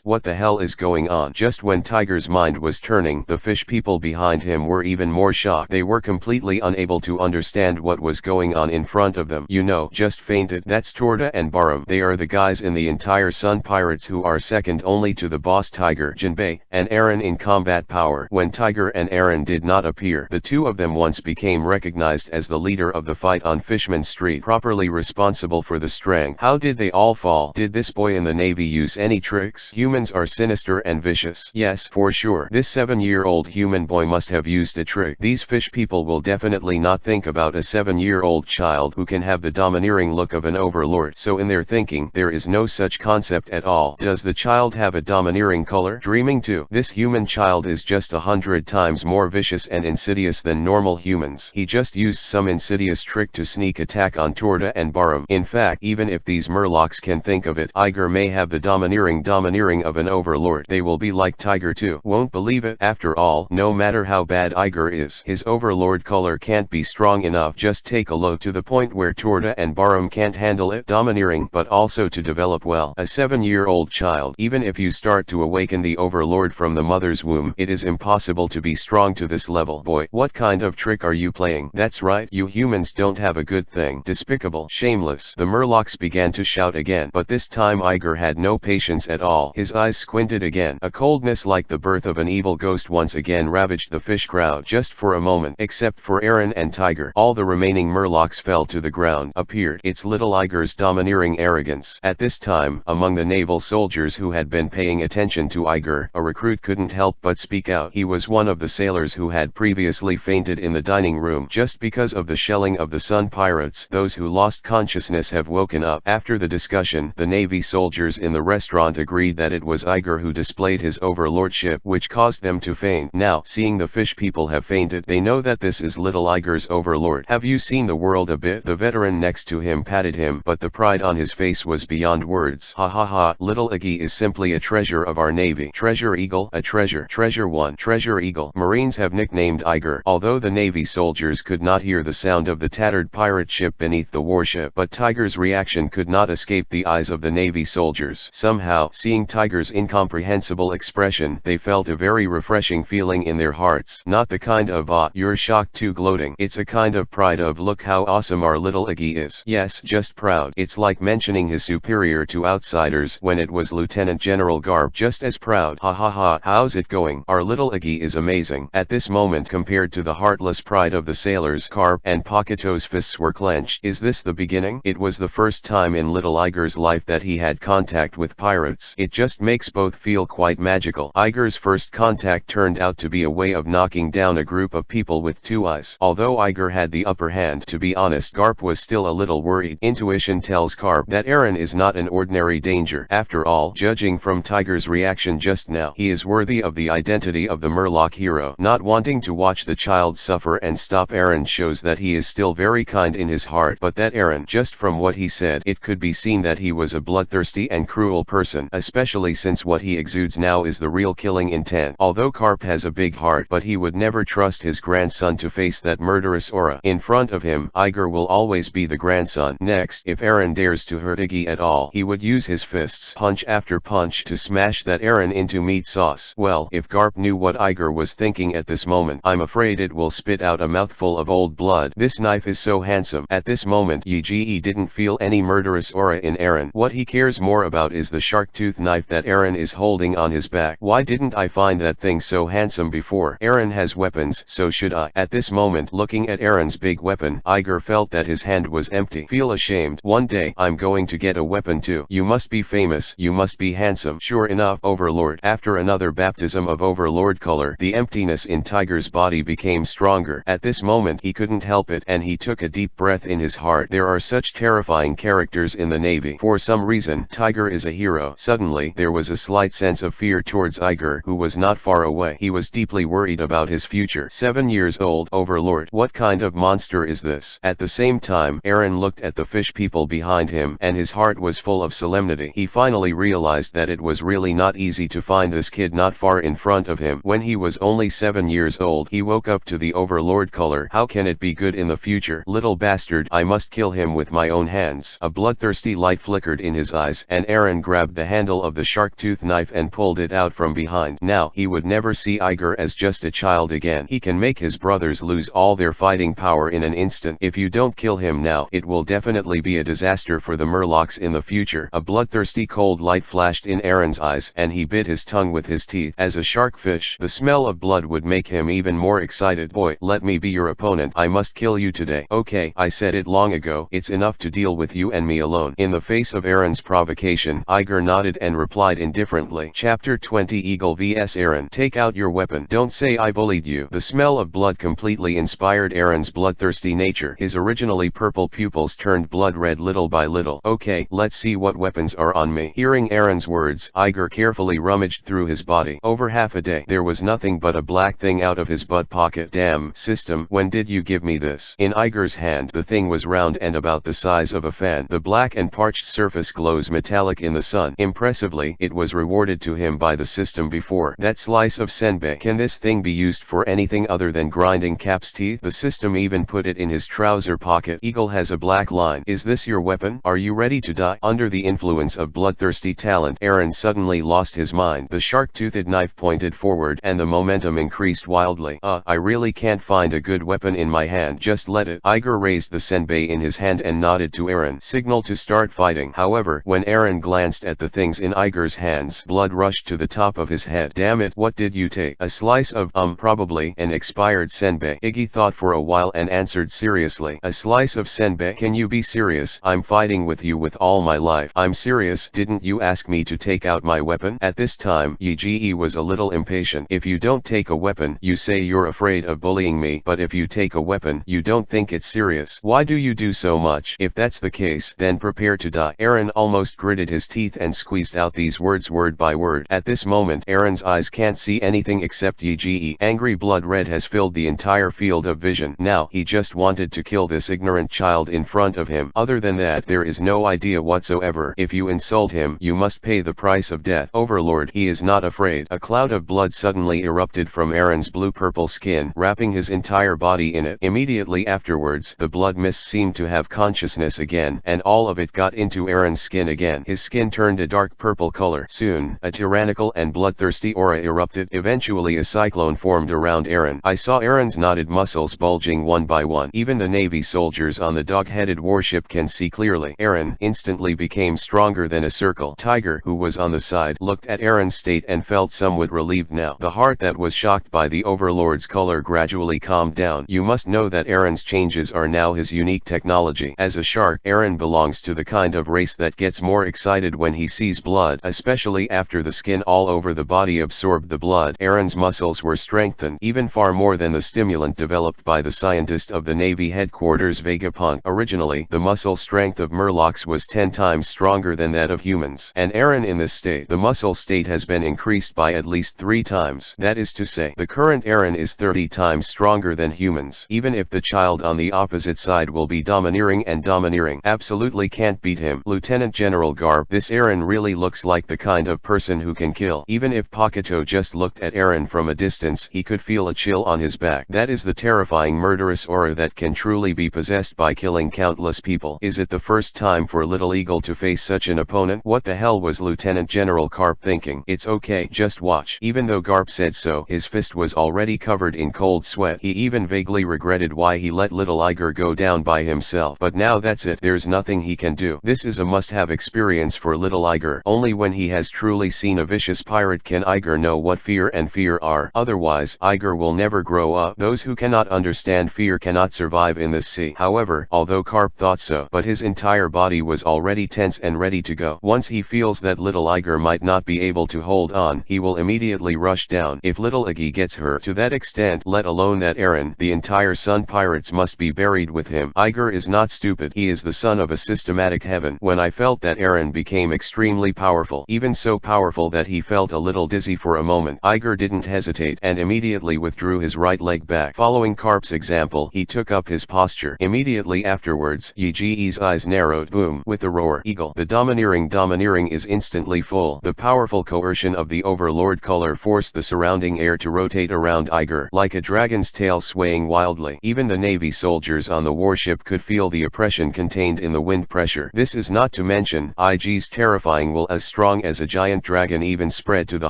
What the hell is going on? Just when Tiger's mind was turning, the fish people behind him were even more shocked. They were completely unable to understand what was going on in front of them. You know, just fainted. That's Torta and Barum. They are the guys in the entire Sun Pirates who are second only to the boss Tiger, Jinbe, and Aaron in combat power. When Tiger and Aaron did not appear, the two of them once became recognized as the leader of the fight on Fishman Street, properly responsible for the strength. How did they all fall? Did this boy in the Navy use any tricks? Humans are sinister and vicious. Yes, for sure. This 7-year-old human boy must have used a trick. These fish people will definitely not think about a 7-year-old child who can have the domineering look of an overlord. So in their thinking, there is no such concept at all. Does the child have a domineering color? Dreaming too. This human child is just 100 times more vicious and insidious than normal humans. He just used some insidious trick to sneak attack on Torta and Barum. In fact, even if these Murlocs Murlocs can think of it. Iger may have the domineering of an overlord. They will be like Tiger too. Won't believe it. After all, no matter how bad Iger is, his overlord color can't be strong enough. Just take a look to the point where Torda and Barum can't handle it. Domineering, but also to develop well. A 7-year-old child. Even if you start to awaken the overlord from the mother's womb, it is impossible to be strong to this level. Boy, what kind of trick are you playing? That's right, you humans don't have a good thing. Despicable, shameless. The Murlocs began to shout again, but this time Iger had no patience at all. His eyes squinted again. A coldness like the birth of an evil ghost once again ravaged the fish crowd. Just for a moment, except for Aaron and Tiger, all the remaining Murlocs fell to the ground. Appeared its little Iger's domineering arrogance. At this time, among the naval soldiers who had been paying attention to Iger, a recruit couldn't help but speak out. He was one of the sailors who had previously fainted in the dining room just because of the shelling of the Sun pirates. Those who lost consciousness have woken up. After the discussion, the Navy soldiers in the restaurant agreed that it was Iger who displayed his overlordship, which caused them to faint. Now, seeing the fish people have fainted, they know that this is little Iger's overlord. Have you seen the world a bit? The veteran next to him patted him, but the pride on his face was beyond words. Ha ha ha, little Iggy is simply a treasure of our Navy. Treasure Eagle, a treasure. Treasure One. Treasure Eagle. Marines have nicknamed Iger. Although the Navy soldiers could not hear the sound of the tattered pirate ship beneath the warship, but Tiger's reaction could not escape the eyes of the Navy soldiers. Somehow, seeing Tiger's incomprehensible expression, they felt a very refreshing feeling in their hearts. Not the kind of you're shocked too gloating. It's a kind of pride of look how awesome our little Iggy is. Yes, just proud. It's like mentioning his superior to outsiders when it was Lieutenant General Garp, just as proud. Ha ha ha, how's it going? Our little Iggy is amazing. At this moment, compared to the heartless pride of the sailors, Garp and Pakito's fists were clenched. Is this the beginning? It was the first time in little Iger's life that he had contact with pirates. It just makes both feel quite magical. Iger's first contact turned out to be a way of knocking down a group of people with 2 eyes. Although Iger had the upper hand, to be honest, Garp was still a little worried. Intuition tells Garp that Aaron is not an ordinary danger. After all, judging from Tiger's reaction just now, he is worthy of the identity of the Murloc hero. Not wanting to watch the child suffer and stop Aaron shows that he is still very kind in his heart, but that Aaron, just from what he said, it could be seen that he was a bloodthirsty and cruel person, especially since what he exudes now is the real killing intent. Although Garp has a big heart, but he would never trust his grandson to face that murderous aura in front of him. Iger will always be the grandson. Next, if Aaron dares to hurt Iggy at all, he would use his fists, punch after punch, to smash that Aaron into meat sauce. Well, if Garp knew what Iger was thinking at this moment, I'm afraid it will spit out a mouthful of old blood. This knife is so handsome. At this moment, Yige didn't feel any murderous aura in Aaron. What he cares more about is the shark tooth knife that Aaron is holding on his back. Why didn't I find that thing so handsome before? Aaron has weapons, so should I. At this moment, looking at Aaron's big weapon, Iger felt that his hand was empty. Feel ashamed. One day, I'm going to get a weapon too. You must be famous. You must be handsome. Sure enough, Overlord. After another baptism of Overlord color, the emptiness in Tiger's body became stronger. At this moment, he couldn't help it, and he took a deep breath in his heart. There are such terrifying characters in the Navy. For some reason, Tiger is a hero. Suddenly, there was a slight sense of fear towards Iger, who was not far away. He was deeply worried about his future. 7 years old, Overlord. What kind of monster is this? At the same time, Aaron looked at the fish people behind him, and his heart was full of solemnity. He finally realized that it was really not easy to find this kid not far in front of him. When he was only 7 years old, he woke up to the Overlord color. How can it be good in the future? Little bastard, I must kill him with my own hands. A bloodthirsty light flickered in his eyes, and Aaron grabbed the handle of the shark tooth knife and pulled it out from behind. Now, he would never see Iger as just a child again. He can make his brothers lose all their fighting power in an instant. If you don't kill him now, it will definitely be a disaster for the Murlocs in the future. A bloodthirsty cold light flashed in Aaron's eyes, and he bit his tongue with his teeth. As a sharkfish, the smell of blood would make him even more excited. Boy, let me be your opponent. I must kill you today. Okay, I said it long ago. It's enough to deal with you and me alone. In the face of Aaron's provocation, Iger nodded and replied indifferently. Chapter 20 Eagle vs Aaron. Take out your weapon. Don't say I bullied you. The smell of blood completely inspired Aaron's bloodthirsty nature. His originally purple pupils turned blood red little by little. Okay, let's see what weapons are on me. Hearing Aaron's words, Iger carefully rummaged through his body. Over half a day, there was nothing but a black thing out of his butt pocket. Damn, system, when did you give me this? In Iger's hand, the thing was round and about the size of a fan. The black and parched surface glows metallic in the sun. Impressively, it was rewarded to him by the system before. That slice of senbei. Can this thing be used for anything other than grinding Cap's teeth? The system even put it in his trouser pocket. Eagle has a black line. Is this your weapon? Are you ready to die? Under the influence of bloodthirsty talent, Aaron suddenly lost his mind. The shark-toothed knife pointed forward and the momentum increased wildly. I really can't find a good weapon in my hand. Just let it. Iger raised the senbei in his hand and nodded to Aaron. Signal to start fighting. However, when Aaron glanced at the things in Iger's hands, blood rushed to the top of his head. Damn it, what did you take? A slice of, probably an expired senbei. Iggy thought for a while and answered seriously. A slice of senbei? Can you be serious? I'm fighting with you with all my life. I'm serious. Didn't you ask me to take out my weapon? At this time, Yige was a little impatient. If you don't take a weapon, you say you're afraid of bullying me, but if you take a weapon, you don't think it's serious. Why do you do so much? If that's the case, then prepare to die. Aaron almost gritted his teeth and squeezed out these words word by word. At this moment, Aaron's eyes can't see anything except Yige. Angry blood red has filled the entire field of vision. Now, he just wanted to kill this ignorant child in front of him. Other than that, there is no idea whatsoever. If you insult him, you must pay the price of death. Overlord, he is not afraid. A cloud of blood suddenly erupted from Aaron's blue-purple skin, wrapping his entire body in it. Immediately afterwards, the blood mist seemed to have consciousness again, and all of it got into Aaron's skin again. His skin turned a dark purple color. Soon, a tyrannical and bloodthirsty aura erupted. Eventually a cyclone formed around Aaron. I saw Aaron's knotted muscles bulging one by one. Even the Navy soldiers on the dog-headed warship can see clearly. Aaron instantly became stronger than a circle. Tiger, who was on the side, looked at Aaron's state and felt somewhat relieved now. The heart that was shocked by the Overlord's color gradually calmed down. You must know that Aaron's changes are now his unique technology. As a shark, Aaron belongs to the kind of race that gets more excited when he sees blood, especially after the skin all over the body absorbed the blood. Aaron's muscles were strengthened, even far more than the stimulant developed by the scientist of the Navy headquarters Vegapunk. Originally, the muscle strength of Murlocs was 10 times stronger than that of humans. And Aaron in this state, the muscle state has been increased by at least 3 times. That is to say, the current Aaron is 30 times stronger than humans. Even if the child on the opposite side will be domineering and domineering, absolutely can't beat him. Lieutenant General Garp, this Aaron really looks like the kind of person who can kill. Even if Pakuto just looked at Aaron from a distance, he could feel a chill on his back. That is the terrifying murderous aura that can truly be possessed by killing countless people. Is it the first time for Little Eagle to face such an opponent? What the hell was Lieutenant General Garp thinking? It's okay, just watch. Even though Garp said so, his fist was already covered in cold sweat. He even vaguely regretted why he let Little Iger go down by himself. But now that's it, there's nothing he can do. This is a must-have experience for Little Iger. Only when he has truly seen a vicious pirate can Iger know what fear and fear are. Otherwise, Iger will never grow up. Those who cannot understand fear cannot survive in this sea. However, although Garp thought so, but his entire body was already tense and ready to go. Once he feels that Little Iger might not be able to hold on, he will immediately rush down. If Little Iggy gets hurt to that extent, let alone that Aaron, the entire Sun Pirates must be buried with him. Iger is not stupid. He is the son of a systematic heaven. When I felt that Aaron became extremely powerful, even so powerful that he felt a little dizzy for a moment, Iger didn't hesitate and immediately withdrew his right leg back. Following Garp's example, he took up his posture. Immediately afterwards, Yiji's eyes narrowed. Boom! With a roar, Eagle, the domineering is instantly full. The powerful coercion of the Overlord color forced the surrounding air to rotate around Iger like a dragon's tail swaying wildly. Even the Navy soldiers on the warship could feel the oppression contained in the wind pressure. This is not to mention Ig's terrifying will, as strong as a giant dragon, even spread to the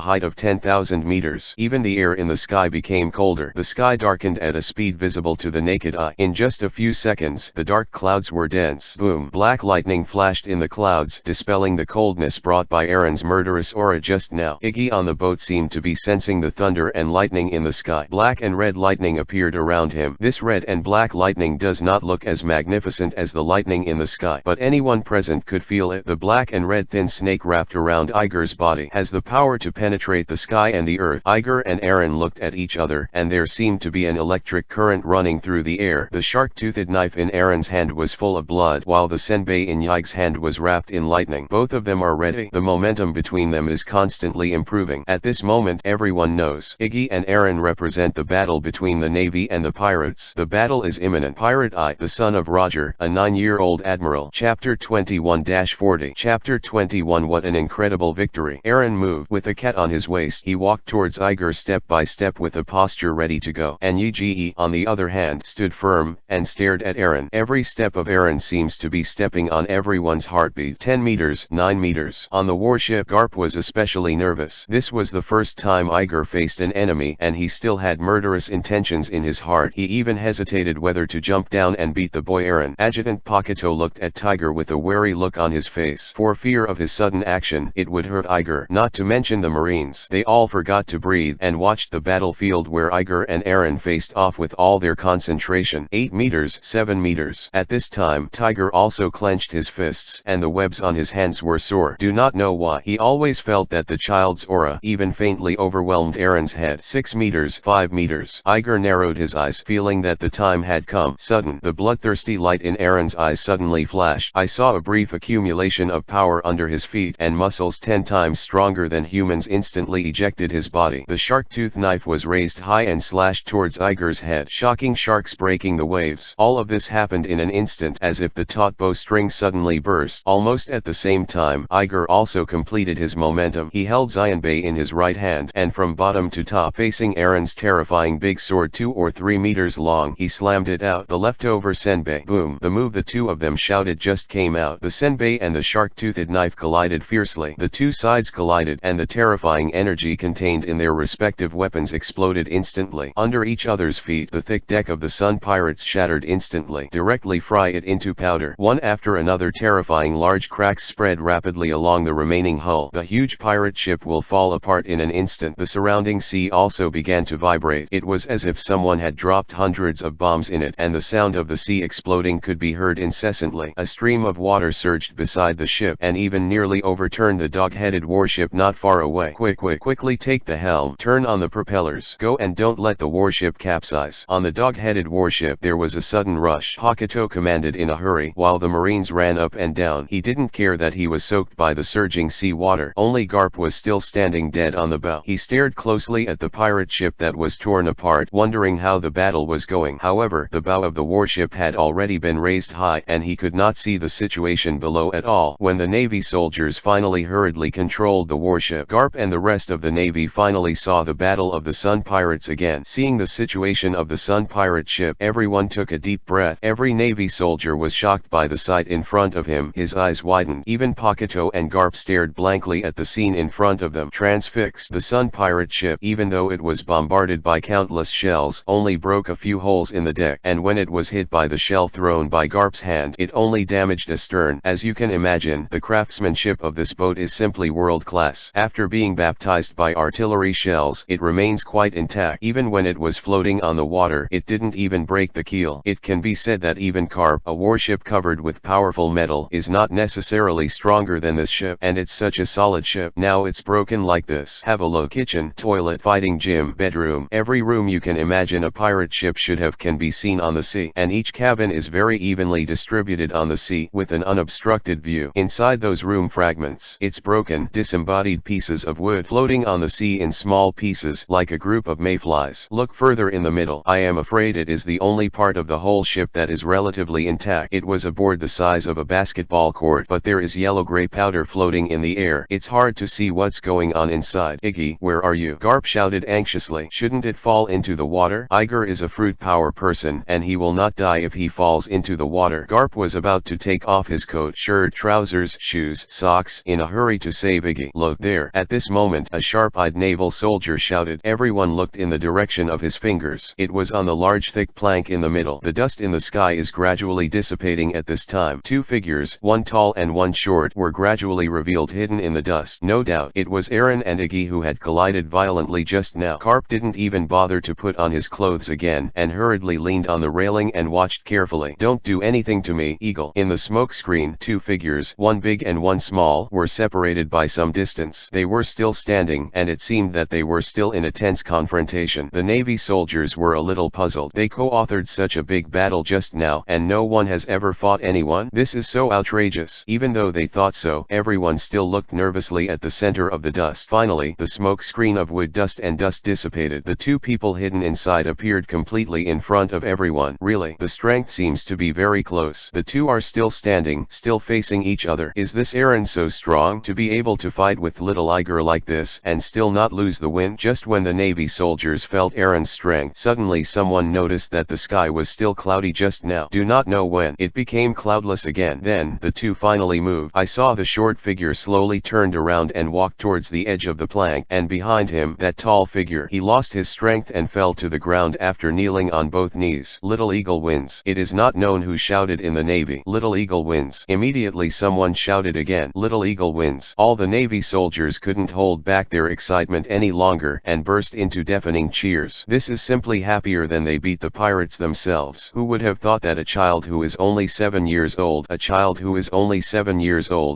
height of 10,000 meters. Even the air in the sky became colder. The sky darkened at a speed visible to the naked eye. In just a few seconds, the dark clouds were dense. Boom! Black lightning flashed in the clouds, dispelling the coldness brought by Aaron's murderous aura just now. Iggy on the boat seemed to be sensing the thunder and lightning in the sky. Black and red lightning appeared around him. This red and black lightning does not look as magnificent as the lightning in the sky, but anyone present could feel it. The black and red thin snake wrapped around Iger's body has the power to penetrate the sky and the earth. Iger and Aaron looked at each other, and there seemed to be an electric current running through the air. The shark-toothed knife in Aaron's hand was full of blood, while the senbei in Yige's hand was wrapped in lightning. Both of them are ready. The momentum between them is constantly improving. At this moment, everyone knows Iggy and Aaron represent the battle between the Navy and the pirates. The battle is imminent. Pirate I, the son of Roger, a 9-year-old admiral. Chapter Chapter 21-40. Chapter 21. What an incredible victory. Eren moved. With a cat on his waist, he walked towards Iger step by step with a posture ready to go. And Yi, on the other hand, stood firm, and stared at Eren. Every step of Eren seems to be stepping on everyone's heartbeat. 10 meters, 9 meters. On the warship, Garp was especially nervous. This was the first time Iger faced an enemy, and he still had murderous intentions in his heart. He even hesitated whether to jump down and beat the boy Eren. Adjutant Pakuto looked at Tiger with a wary look on his face. For fear of his sudden action, it would hurt Iger. Not to mention the Marines. They all forgot to breathe and watched the battlefield where Iger and Eren faced off with all their concentration. 8 meters, 7 meters. At this time, Tiger also clenched his fists, and the webs on his hands were sore. Do not know why. He always felt that the child's aura even faintly overwhelmed Eren's head. 6 meters, 5 meters. Iger narrowed his eyes, feeling that the time had come. Sudden, the bloodthirsty light in Eren's eyes suddenly flashed. I saw a brief accumulation of power under his feet, and muscles 10 times stronger than humans instantly ejected his body. The shark tooth knife was raised high and slashed towards Iger's head, shocking sharks breaking the waves. All of this happened in an instant, as if the taut bowstring suddenly burst. Almost at the same time, Iger also completed his momentum. He held Jinbe in his right hand, and from bottom to top, facing Eren's terrifying big sword 2 or 3 meters long, he slammed it out. The leftover senbei. Boom. The move the two of them shouted just came out. The senbei and the shark-toothed knife collided fiercely. The two sides collided, and the terrifying energy contained in their respective weapons exploded instantly. Under each other's feet, the thick deck of the Sun Pirates shattered instantly. Directly fry it into powder. One after another, terrifying large cracks spread rapidly along the remaining hull. The huge pirate ship will fall apart in an instant. The surrounding sea also began to vibrate. It was as if someone had dropped hundreds of bombs in it, and the sound of the sea exploding could be heard incessantly. A stream of water surged beside the ship, and even nearly overturned the dog-headed warship not far away. Quickly take the helm. Turn on the propellers. Go, and don't let the warship capsize. On the dog-headed warship there was a sudden rush. Pakuto commanded in a hurry, while the Marines ran up and down. He didn't care that he was soaked by the surging sea water. Only Garp was still standing dead on the bow. He stared closely at the pirate ship that was torn apart, wondering how the battle was going. However, the bow of the warship had already been raised high, and he could not see the situation below at all. When the Navy soldiers finally hurriedly controlled the warship, Garp and the rest of the Navy finally saw the battle of the Sun Pirates again. Seeing the situation of the Sun Pirate ship, everyone took a deep breath. Every Navy soldier was shocked by the sight in front of him. His eyes widened. Even Pakuto and Garp stared blankly at the scene in front of them, transfixed. The Sun Pirate ship, even though it was bombarded by countless shells, only broke a few holes in the deck, and when it was hit by the shell thrown by Garp's hand, it only damaged a stern. As you can imagine, the craftsmanship of this boat is simply world-class. After being baptized by artillery shells, it remains quite intact. Even when it was floating on the water, it didn't even break the keel. It can be said that even Garp, a warship covered with powerful metal, is not necessarily stronger than this ship, and it's such a solid ship. Now it's broken like this. Have a look. Kitchen, toilet, fighting gym, bedroom. Every room you can imagine a pirate ship should have can be seen on the sea, and each cabin is very evenly distributed on the sea, with an unobstructed view. Inside those room fragments, it's broken, disembodied pieces of wood floating on the sea in small pieces, like a group of mayflies. Look further in the middle. I am afraid it is the only part of the whole ship that is relatively intact. It was a board the size of a basketball court, but there is yellow-gray powder floating in the air. It's hard to see what's going on inside. Iggy, where are you? Garp shouted anxiously. Shouldn't it fall into the water? Iger is a fruit power person, and he will not die if he falls into the water. Garp was about to take off his coat, shirt, trousers, shoes, socks, in a hurry to save Iggy. Look there. At this moment, a sharp-eyed naval soldier shouted. Everyone looked in the direction of his fingers. It was on the large thick plank in the middle. The dust in the sky is gradually dissipating at this time. Two figures, one tall and one short, were gradually revealed hidden in the dust. No doubt, it was Eren and Iggy who had collided violently just now. Garp didn't even bother to put on his clothes again, and hurriedly leaned on the railing and watched carefully. Don't do anything to me, Eagle. In the smoke screen, two figures, one big and one small, were separated by some distance. They were still standing, and it seemed that they were still in a tense confrontation. The Navy soldiers were a little puzzled. They co-authored such a big battle just now, and no one has ever fought anyone. This is so outrageous. Even though they thought so, everyone still looked nervously at the center of the dust. Finally, the smoke screen of wood dust and dust dissipated. The two people hidden inside appeared completely in front of everyone. Really, the strength seems to be very close. The two are still still standing, still facing each other. Is this Eren so strong to be able to fight with little Iger like this and still not lose the win? Just when the Navy soldiers felt Eren's strength, suddenly someone noticed that the sky was still cloudy just now. Do not know when it became cloudless again. Then the two finally moved. I saw the short figure slowly turned around and walked towards the edge of the plank, and behind him that tall figure. He lost his strength and fell to the ground after kneeling on both knees. Little Eagle wins. It is not known who shouted in the Navy. Little Eagle wins. Immediately someone shouted again. Little Eagle wins. All the Navy soldiers couldn't hold back their excitement any longer and burst into deafening cheers. This is simply happier than they beat the pirates themselves. Who would have thought that a child who is only 7 years old,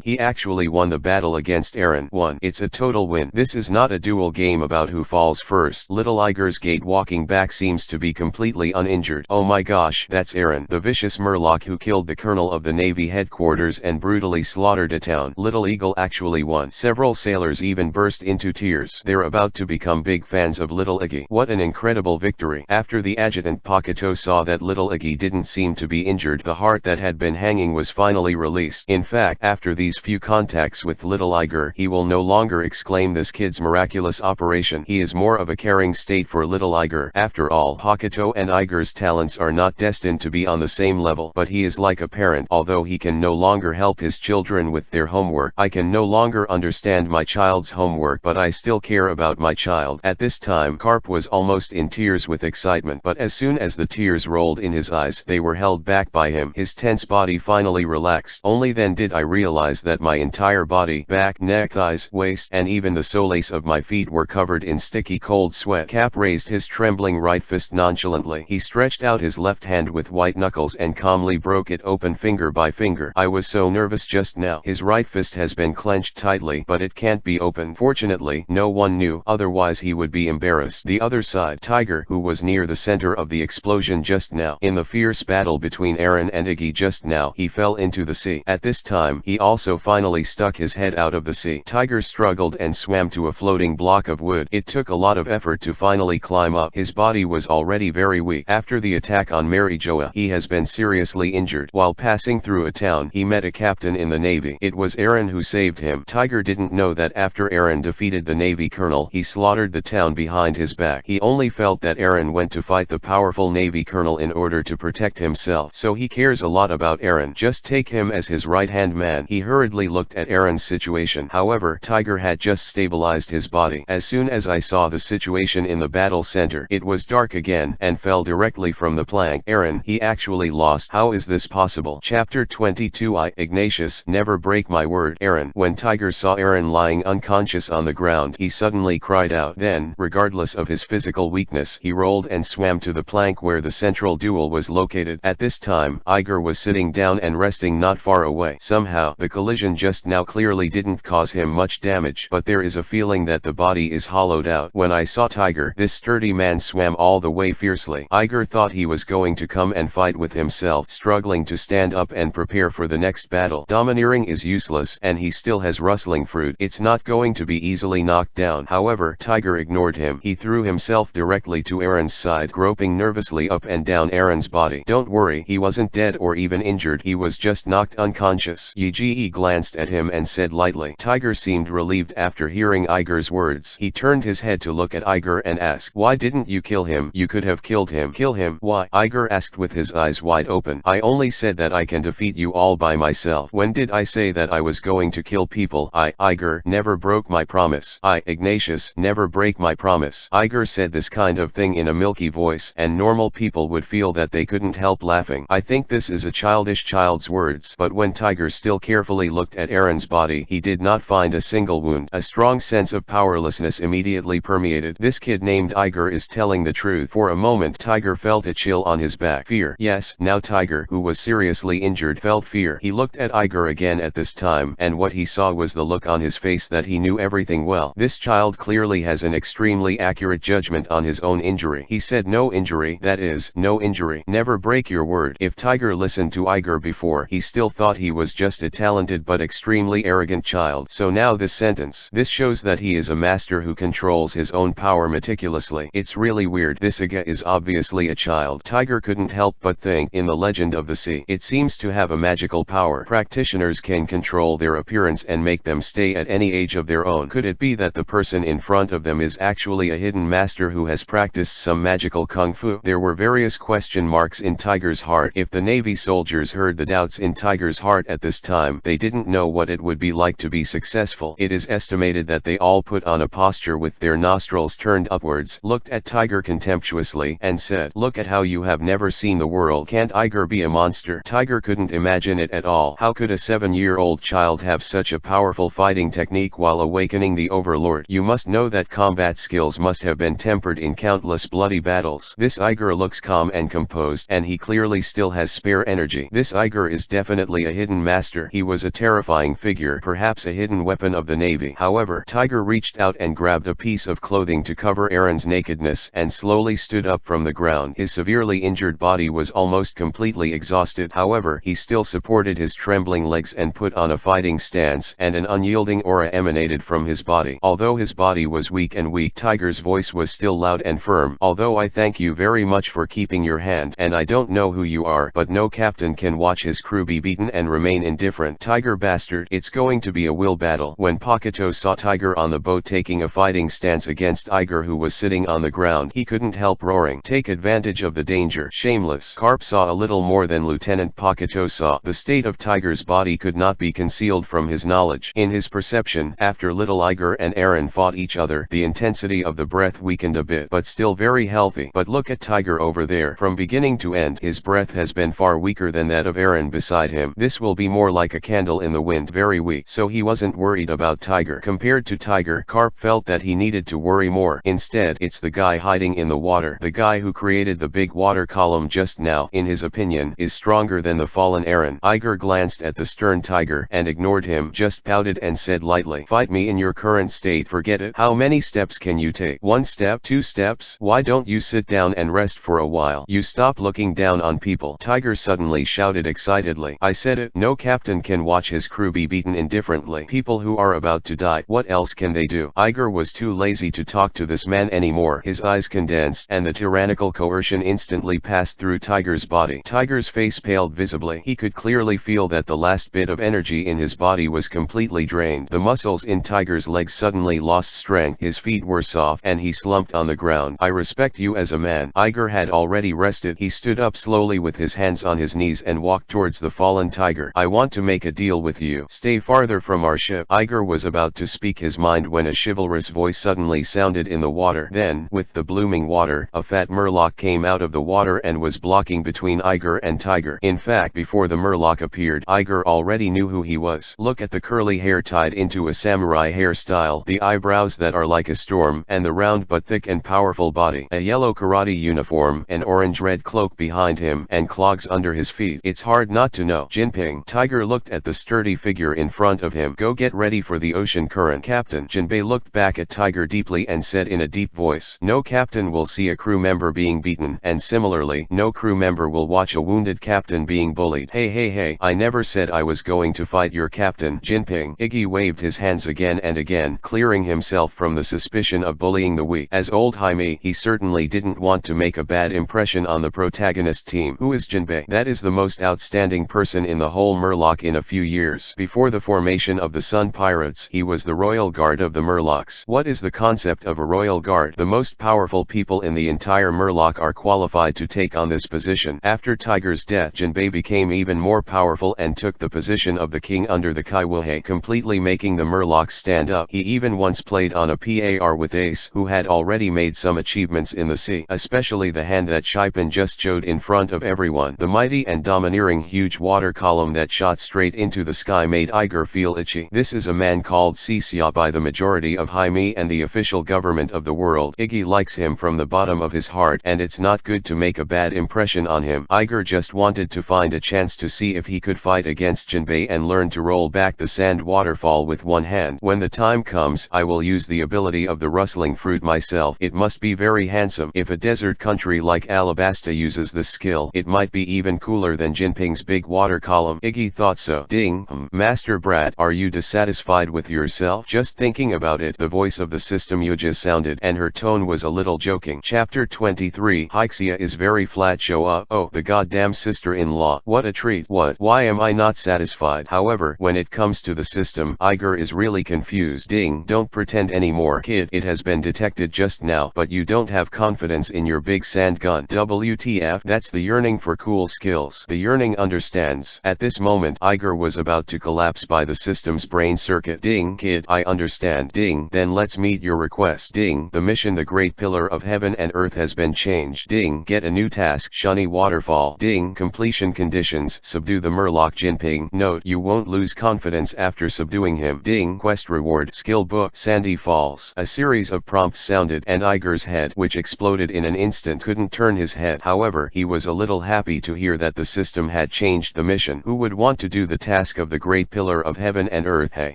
he actually won the battle against Eren. 1. It's a total win. This is not a duel game about who falls first. Little Iger's gate walking back seems to be completely uninjured. Oh my gosh, that's Eren, the vicious Murloc who killed the colonel of the Navy headquarters and brutally slaughtered a town. Little Eagle actually won. Several sailors even burst into tears. They're about to become big fans of Little Iggy. What an incredible victory. After the adjutant Pakuto saw that Little Iggy didn't seem to be injured, the heart that had been hanging was finally released. In fact, after these few contacts with Little Iger, he will no longer exclaim this kid's miraculous operation. He is more of a caring state for Little Iger. After all, Pakuto and Iger's talents are not destined to be on the same level, but he is like a parent. Although he can no longer help his children with their homework, I can no longer understand my child's homework, but I still care about my child. At this time, Garp was almost in tears with excitement, but as soon as the tears rolled in his eyes, they were held back by him. His tense body finally relaxed. Only then did I realize that my entire body, back, neck, thighs, waist, and even the soles of my feet were covered in sticky cold sweat. Cap raised his trembling right fist nonchalantly. He stretched out his left hand with white knuckles and calmly broke it open finger by finger. I was so nervous just now. His right fist has been clenched tightly, but it can't be opened. Fortunately, no one knew, otherwise he would be embarrassed. The other side, Tiger, who was near the center of the explosion just now, in the fierce battle between Eren and Iggy just now, he fell into the sea. At this time, he also finally stuck his head out of the sea. Tiger struggled and swam to a floating block of wood. It took a lot of effort to finally climb up. His body was already very weak. After the attack on Mary Joa, he has been seriously injured. While passing through a town, he met a captain in the Navy. It was Eren who saved him. Tiger didn't know that after Eren defeated the Navy colonel, he slaughtered the town behind his back. He only felt that Eren went to fight the powerful Navy colonel in order to protect himself. So he cares a lot about Eren. Just take him as his right-hand man. He hurriedly looked at Eren's situation. However, Tiger had just stabilized his body. As soon as I saw the situation in the battle center, it was dark again and fell directly from the plank. Eren, he actually lost. How is this possible? Chapter 22. Ignatius, never break my word. Eren. When Tiger saw Eren lying unconscious on the ground, he suddenly cried out. Then, regardless of his physical weakness, he rolled and swam to the plank where the central duel was located. At this time, Iger was sitting down and resting not far away. Somehow, the collision just now clearly didn't cause him much damage, but there is a feeling that the body is hollowed out. When I saw Tiger, this sturdy man swam all the way fiercely. Iger thought he was going to come and fight with himself, struggling to stand up and prepare for the next battle. Domineering is useless, and he still has rustling fruit. It's not going to be easily knocked down. However, Tiger ignored him. He threw himself directly to Eren's side, groping nervously up and down Eren's body. Don't worry, he wasn't dead or even injured. He was just knocked unconscious. Yi glanced at him and said lightly. Tiger seemed relieved after hearing Iger's words. He turned his head to look at Iger and asked, "Why didn't you kill him? You could have killed him." "Kill him? Why?" Iger asked with his eyes wide open. "I only said that I can defeat you all by myself. When did I say that I was going to kill people? Iger, never broke my promise. Ignatius, never break my promise." Iger said this kind of thing in a milky voice, and normal people would feel that they couldn't help laughing. I think this is a child's words. But when Tiger still carefully looked at Eren's body, he did not find a single wound. A strong sense of powerlessness immediately permeated. This kid named Iger is telling the truth. For a moment Tiger felt a chill on his back. Fear. Yes, now Tiger, who was seriously injured, felt fear. He looked at Iger again at this time, and what he saw was the look on his face that he knew everything well. This child clearly has an extremely accurate judgment on his own injury. He said no injury, that is, no injury. Never break your word. If Tiger listened to Iger before, he still thought he was just a talented but extremely arrogant child. So now this sentence. This shows that he is a master who controls his own power meticulously. It's really weird. This Iga is obviously a child. Tiger couldn't help but think, in the Legend of the Sea, it seems to have a magical power. Practitioners can control their appearance and make them stay at any age of their own. Could it be that the person in front of them is actually a hidden master who has practiced some magical kung fu? There were various question marks in Tiger's heart. If the Navy soldiers heard the doubts in Tiger's heart at this time, they didn't know what it would be like to be successful. It is estimated that they all put on a posture with their nostrils turned upwards, looked at Tiger contemptuously, and said, "Look at how you have never seen the world. Can't Tiger be a monster?" Tiger couldn't imagine it at all. How could a 7-year-old child have such a powerful fighting technique while awakening the overlord? You must know that combat skills must have been tempered in countless bloody battles. This Tiger looks calm and composed, and he clearly still has spare energy. This Tiger is definitely a hidden master. He was a terrifying figure, perhaps a hidden weapon of the Navy. However, Tiger reached out and grabbed a piece of clothing to cover Aaron's nakedness, and slowly stood up from the ground. His severely injured body was almost completely exhausted. However, he still supported his trembling legs and put on a fighting stance, and an unyielding aura emanated from his body. Although his body was weak, Tiger's voice was still loud and firm. "Although I thank you very much for keeping your hand, and I don't know who you are, but no captain can watch his crew be beaten and remain indifferent. Tiger bastard, it's going to be a will battle." When Paquito saw Tiger on the boat taking a fighting stance against Tiger, who was sitting on the ground, he couldn't help roaring, "Take advantage of the danger, shameless." Garp saw a little more than Lieutenant Paquito saw. The state of Tiger's body could not be concealed from his knowledge. In his perception, after little Tiger and Aaron fought each other, the intensity of the breath weakened a bit, but still very healthy. But look at Tiger over there. From beginning to end, his breath has been far weaker than that of Aaron beside him. This will be more like a candle in the wind, very weak. So he wasn't worried about Tiger. Compared to Tiger, Garp felt that he needed to worry more. Instead, it's the guy hiding in the water. The guy who created the big water column just now, in his opinion, is stronger than the fallen Aaron. Tiger glanced at the stern Tiger and ignored him, just pouted and said lightly, "Fight me in your current state, forget it. How many steps can you take? 1 step? 2 steps? Why don't you sit down and rest for a while? You stop looking down on people." Tiger suddenly shouted excitedly, "I said it, no captain can watch his crew be beaten indifferently. People who are about to die, what else can they do?" Tiger was too lazy to talk to this man anymore. His eyes condensed, and the tyrannical coercion instantly passed through Tiger's body. Tiger's face paled visibly. He could clearly feel that the last bit of energy in his body was completely drained. The muscles in Tiger's legs suddenly lost strength. His feet were soft, and he slumped on the ground. "I respect you as a man." Tiger had already rested. He stood up slowly with his hands on his knees and walked towards the fallen Tiger. "I want to make a deal with you. Stay farther from our ship." Tiger was about to speak his mind when a chivalrous voice suddenly sounded in the water. Then, with the blooming water, a fat Murloc came out of the water and was blocking between Tiger and Tiger. In fact, before the Murloc appeared, Tiger already knew who he was. Look at the curly hair tied into a samurai hairstyle, the eyebrows that are like a storm, and the round but thick and powerful body. A yellow karate uniform, an orange-red cloak behind him, and clogs under his feet. It's hard not to know. Jinping. Tiger looked at the sturdy figure in front of him. "Go get ready for the ocean current, Captain." Jinbe looked back at Tiger deeply and said in a deep voice, "No captain will see a crew member being beaten, and similarly, no crew member will watch a wounded captain being bullied." Hey, I never said I was going to fight your captain, Jinping." Iggy waved his hands again and again, clearing himself from the suspicion of bullying the weak. As old Jaime, he certainly didn't want to make a bad impression on the protagonist team. "Who is Jinbe?" "That is the most outstanding person in the whole Murloc in a few years. Before the formation of the Sun Pirates, he was the royal guard of the Murlocs." "What is the concept of a royal guard?" "The most powerful people in the entire Murloc are qualified to take on this position." After Tiger's death, Jinbe became even more powerful and took the position of the king under the Kaiwuhei, completely making the Murlocs stand up. He even once played on a par with Ace, who had already made some achievements in the sea, especially the hand that Shaipan just showed in front of everyone. The mighty and domineering huge water column that shot straight into the sky made Tiger feel itchy. This is a man called Sisya by the majority of Jaime and the official government of the world. Iggy likes him from the bottom of his heart, and it's not good to make a bad impression on him. Tiger just wanted to find a chance to see if he could fight against Jinbe and learn to roll back the sand waterfall with one hand. "When the time comes, I will use the ability of the rustling fruit myself. It must be very handsome. If a desert country like Alabasta uses this skill, it might be even cooler than Jinping's big water column." Iggy thought so. "Ding, Master Brat, are you dissatisfied with yourself? Just thinking about it." The voice of the system Yuja sounded, and her tone was a little joking. Chapter 23. Hixia is very flat. Show up. "Oh, the goddamn sister-in-law. What a treat. What? Why am I not satisfied? However, when it comes to the system, Iger is really confused. Ding, don't pretend anymore, kid. It has been detected just now, but you don't have confidence in your big sand gun. WTF? That's the yearning for cool skills. The yearning understands. At this moment, Iger was about to collapse by the system's brain circuit. Ding, kid, I understand. Ding, then let's meet your request. Ding, the mission the Great Pillar of Heaven and Earth has been changed. Ding, get a new task. Shunny Waterfall. Ding, completion conditions. Subdue the Murloc Jinbe. Note, you won't lose confidence after subduing him. Ding, quest reward. Skill book. Sandy Falls. A series of prompts sounded, and Iger's head, which exploded in an instant, couldn't turn his head. However, he was a little happy to hear that the system had changed the mission. Who would want to do the task of the Great Pillar of Heaven and Earth? Hey,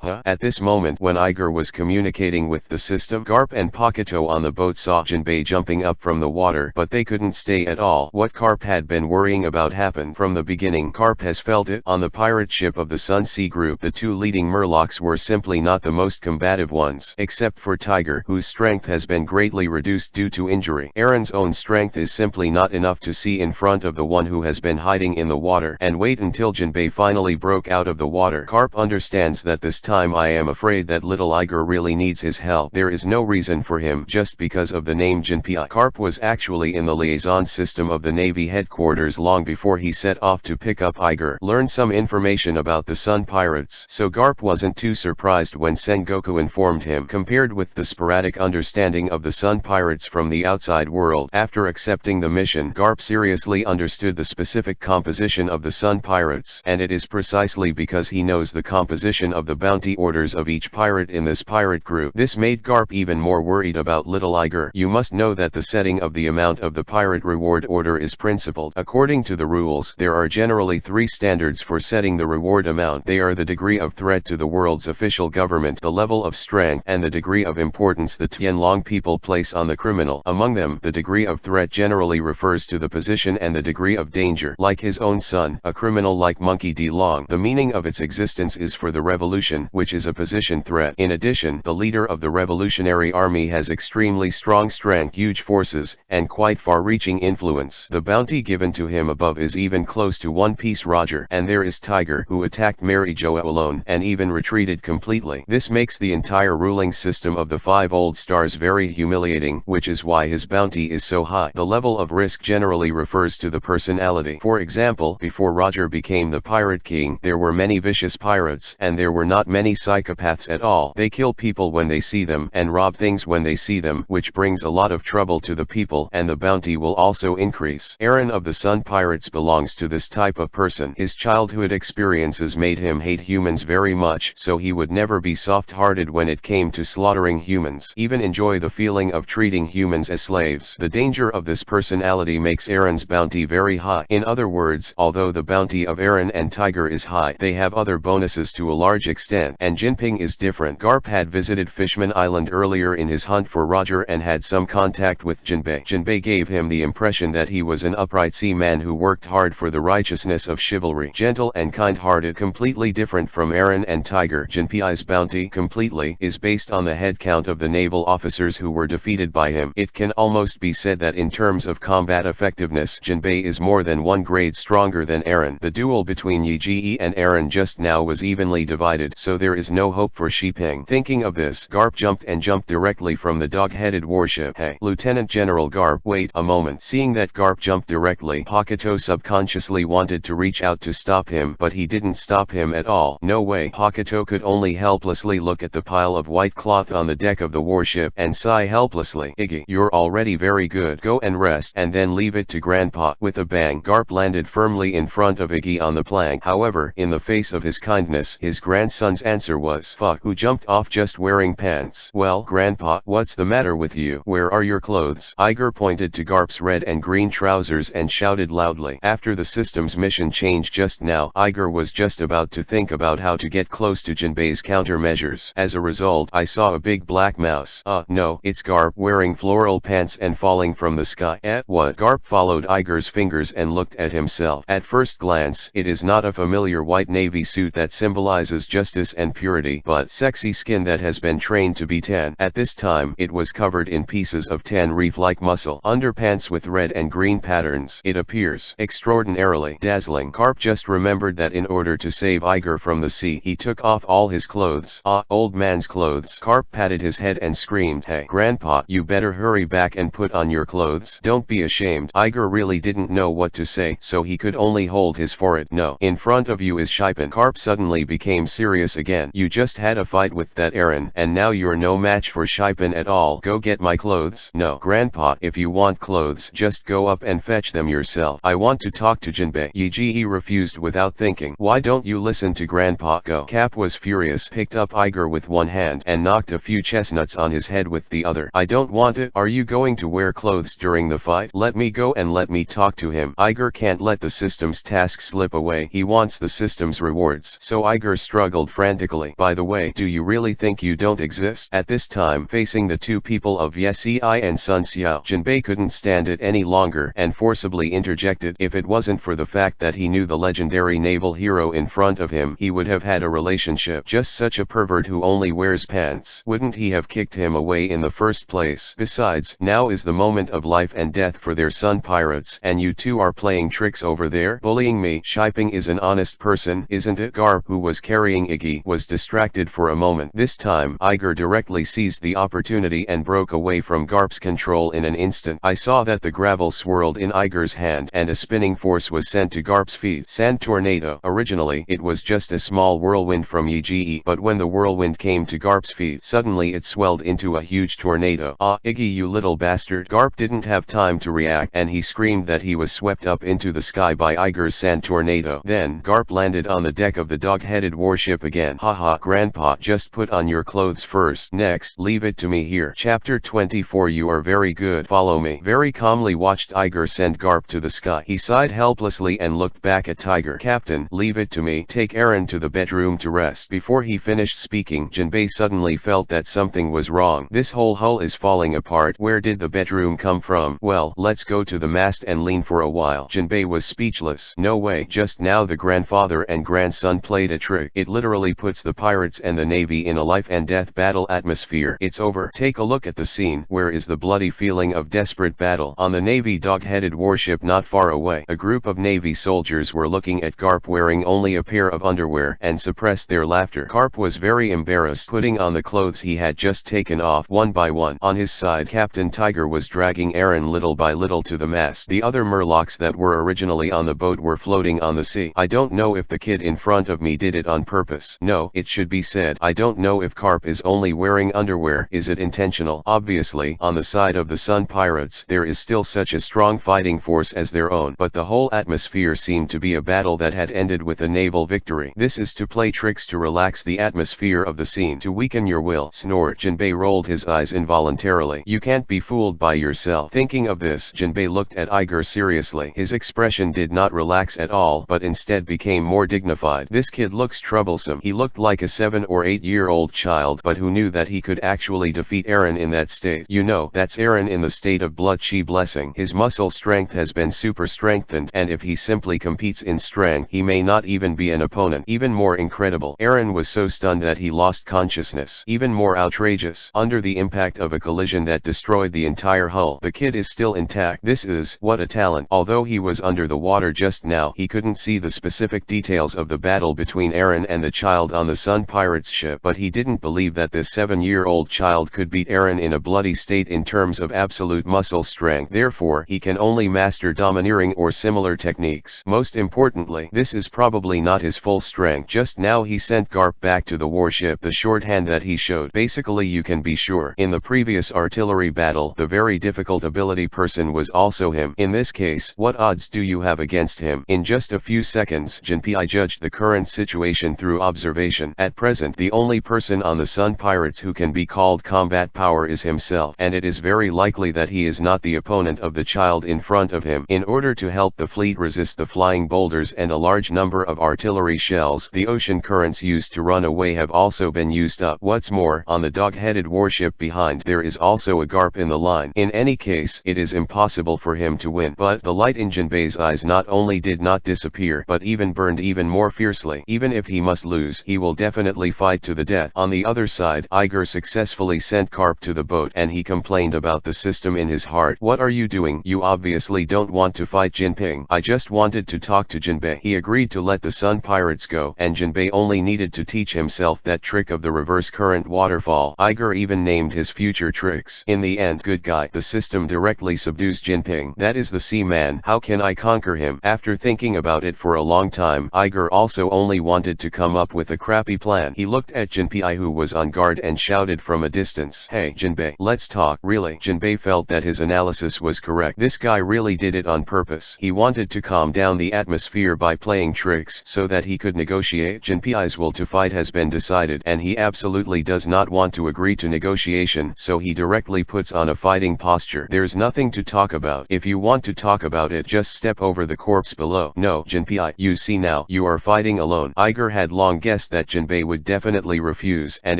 huh? At this moment, when Iger was communicating with the system, Garp and Pakuto on the boat saw Jinbe jumping up from the water, but they couldn't stay at all. What Garp had been worrying about happened from the beginning. Garp has felt it. On the pirate ship of the Sun Sea group, the two leading Murlocs were simply not the most combative ones, except for Tiger, whose strength has been greatly reduced due to injury. Aaron's own strength is simply not enough to see in front of the one who has been hiding in the water and wait until Jinbe finally broke out of the water. Garp understands that this time I am afraid that little Iger really needs his help. There is no reason for him just because of the name Jinbe. Garp was actually in the liaison system of the Navy headquarters long before he set off to pick up Iger, learn some information about the Sun Pirates. So Garp wasn't too surprised when Sengoku informed him. Compared with the sporadic understanding of the Sun Pirates from the outside world, after accepting the mission, Garp seriously understood the specific composition of the Sun Pirates, and it is precisely because he knows the composition of the bounty orders of each pirate in this pirate group. This made Garp even more worried about little Iger. You must know that the setting of the amount of the pirate reward order is principled. According to the rules, there are generally three standards for setting the reward amount. They are the degree of threat to the world's official government, the level of strength, and the degree of importance the Tianlong people place on the criminal. Among them, the degree of threat generally refers to the position and the degree of danger. Like his own son, a criminal like Monkey D. Long, the meaning of its existence is for the revolution, which is a position threat. In addition, the leader of the revolutionary army has extremely strong strength, huge forces, and quite far-reaching influence. The bounty given to him above is even close to One Piece Roger. And there is Tiger, who attacked Mary Joa alone, and even retreated completely. This makes the entire ruling system of the 5 old stars very humiliating, which is why his bounty is so high. The level of risk generally refers to the personality. For example, before Roger became the Pirate King, there were many vicious pirates, and there were not many psychopaths at all. They kill people when they see them, and rob things when they see them, which brings a lot of trouble to the people, and the bounty will also increase. Aaron of the Sun Pirates belongs to this type of person. His childhood experiences made him hate humans very much, so he would never be soft-hearted when it came to slaughtering humans, even enjoy the feeling of treating humans as slaves. The danger of this personality makes Aaron's bounty very high. In other words, although the bounty of Aaron and Tiger is high, they have other bonuses to a large extent, and Jinping is different. Garp had visited Fishman Island earlier in his hunt for Roger and had some contact with Jinbe. Jinbe gave him the impression that he was an upright seaman who worked hard for the righteousness of chivalry, gentle and kind-hearted, completely different from Aaron and Tiger. Jinbe's bounty completely is based on the head count of the naval officers who were defeated by him. It can almost be said that in terms of combat effectiveness, Jinbe is more than 1 grade stronger than Aaron. The duel between Yi Ji and Aaron just now was evenly divided, so there is no hope for Shiping. Thinking of this, Garp jumped directly from the dog-headed warship. Hey, Lieutenant General Garp, wait a moment. Seeing that Garp jumped directly, Pakuto subconsciously wanted to reach out to stop him, but he didn't stop him at all. No way. Pakuto could only helplessly look at the pile of white cloth on the deck of the warship and sigh helplessly. Iggy, you're already very good. Go and rest, and then leave it to Grandpa. With a bang, Garp landed firmly in front of Iggy on the plank. However, in the face of his kindness, his grandson's answer was, "Fuck, who jumped off just wearing pants?" "Well, Grandpa, what's the matter with you? Where are your clothes?" Iger pointed to Garp's red and green trousers and shouted loudly. After the system's mission change just now, Iger was just about to think about how to get close to Jinbe's countermeasures. As a result, I saw a big black mouse. No, it's Garp wearing floral pants and falling from the sky. What? Garp followed Iger's fingers and looked at himself. At first glance, it is not a familiar white navy suit that symbolizes justice and purity, but sexy skin that has been trained to be tan. At this time, it was covered in pieces of tan reef-like muscle underpants with red and green patterns. It appears extraordinarily really dazzling. Garp just remembered that in order to save Iger from the sea, he took off all his clothes. Ah, old man's clothes. Garp patted his head and screamed, "Hey, Grandpa, you better hurry back and put on your clothes. Don't be ashamed." Iger really didn't know what to say, so he could only hold his forehead. "No, in front of you is Shipen." Garp suddenly became serious again. "You just had a fight with that Aaron, and now you're no match for Shipen at all. Go get my clothes." "No, Grandpa, if you want clothes, just go up and fetch them yourself. I want to talk to Jinbe." Yi refused without thinking. "Why don't you listen to Grandpa? Go." Cap was furious, picked up Iger with one hand, and knocked a few chestnuts on his head with the other. "I don't want it. Are you going to wear clothes during the fight? Let me go and let me talk to him." Iger can't let the system's task slip away. He wants the system's rewards. So Iger struggled frantically. "By the way, do you really think you don't exist?" At this time, facing the two people of Yesei and Sun Xiao, Jinbe couldn't stand it any longer and forcibly interjected. If it wasn't for the fact that he knew the legendary naval hero in front of him, he would have had a relationship. Just such a pervert who only wears pants. Wouldn't he have kicked him away in the first place? Besides, now is the moment of life and death for their son pirates, and you two are playing tricks over there, bullying me. Shiping is an honest person, isn't it? Garp, who was carrying Iggy, was distracted for a moment. This time, Iger directly seized the opportunity and broke away from Garp's control in an instant. I saw that the gravel swirled in Iger's hand and a spinning force was sent to Garp's feet. Sand tornado. Originally, it was just a small whirlwind from Yi, but when the whirlwind came to Garp's feet, suddenly it swelled into a huge tornado. "Ah, Iggy, you little bastard." Garp didn't have time to react, and he screamed that he was swept up into the sky by Iger's sand tornado. Then, Garp landed on the deck of the dog-headed warship again. "Haha, Grandpa, just put on your clothes first. Next, leave it to me here." Chapter 24. You are very good. Follow me. Very calmly watched Iger send Garp to the sky. He sighed helplessly and looked back at Tiger. "Captain, leave it to me. Take Aaron to the bedroom to rest." Before he finished speaking, Jinbe suddenly felt that something was wrong. "This whole hull is falling apart. Where did the bedroom come from?" "Well, let's go to the mast and lean for a while." Jinbe was speechless. No way. Just now the grandfather and grandson played a trick. It literally puts the pirates and the navy in a life and death battle atmosphere. It's over. Take a look at the scene. Where is the bloody feeling of desperate battle? On the navy dog-headed warship not far away, a group of navy soldiers were looking at Garp wearing only a pair of underwear and suppressed their laughter. Garp was very embarrassed, putting on the clothes he had just taken off one by one. On his side, Captain Tiger was dragging Aaron little by little to the mast. The other Murlocs that were originally on the boat were floating on the sea. I don't know if the kid in front of me did it on purpose. No, it should be said, I don't know if Garp is only wearing underwear. Is it intentional? Obviously, on the side of the Sun Pirates, there is still such a strong fighting force as their own, but the whole atmosphere seemed to be a battle that had ended with a naval victory. This is to play tricks to relax the atmosphere of the scene, to weaken your will. Snort. Jinbe rolled his eyes involuntarily. You can't be fooled by yourself. Thinking of this, Jinbe looked at Iger seriously. His expression did not relax at all, but instead became more dignified. This kid looks troublesome. He looked like a 7 or 8-year-old child, but who knew that he could actually defeat Aaron in that state? You know, that's Aaron in the state of blood chi blessing. His muscle strength has been super strengthened, and if he simply competes in strength, he may not even be an opponent. Even more incredible, Aaron was so stunned that he lost consciousness. Even more outrageous, under the impact of a collision that destroyed the entire hull, the kid is still intact. This is, what a talent. Although he was under the water just now, he couldn't see the specific details of the battle between Aaron and the child on the Sun Pirates ship, but he didn't believe that this 7-year-old child could beat Aaron in a bloody state in terms of absolute muscle strength. Therefore, he can only master domineering or similar techniques. Most importantly, this is probably not his full strength. Just now he sent Garp back to the warship. The shorthand that he showed, basically you can be sure, in the previous artillery battle, the very difficult ability person was also him. In this case, what odds do you have against him? In just a few seconds, Jinbe judged the current situation through observation. At present, the only person on the Sun Pirates who can be called combat power is himself, and it is very likely that he is not the opponent of the child in front of him. In order to help the fleet resist the flying boulders and a large number of artillery shells, the ocean currents used to run away have also been used up. What's more, on the dog-headed warship behind, there is also a Garp in the line. In any case, it is impossible for him to win. But the light in Jinbe's eyes not only did not disappear, but even burned even more fiercely. Even if he must lose, he will definitely fight to the death. On the other side, Iger successfully sent Garp to the boat, and he complained about the system in his heart. What are you doing? You obviously don't want to fight Jinping. I just wanted to talk to Jinbe. He agreed to let the Sun Pirates go, and Jinbe only needed to teach himself that trick of the reverse current waterfall. Iger even named his future tricks. In the end, good guy, the system directly subdues Jinping. That is the Sea Man. How can I conquer him? After thinking about it for a long time, Iger also only wanted to come up with a crappy plan. He looked at Jinpei, who was on guard, and shouted from a distance, "Hey, Jinbe, let's talk." Really? Jinbe felt that his analysis was correct. This guy really did it on purpose. He wanted to calm down the atmosphere by playing tricks so that he could negotiate. Jinpei's will to fight has been decided, and he absolutely does not want to agree to negotiation, so he directly puts on a fighting posture. There's nothing to talk about. If you want to talk about it, just step over the corpse below. No, Jinpei, you see now, you are fighting alone. Iger had long guessed that Jinbe would definitely refuse, and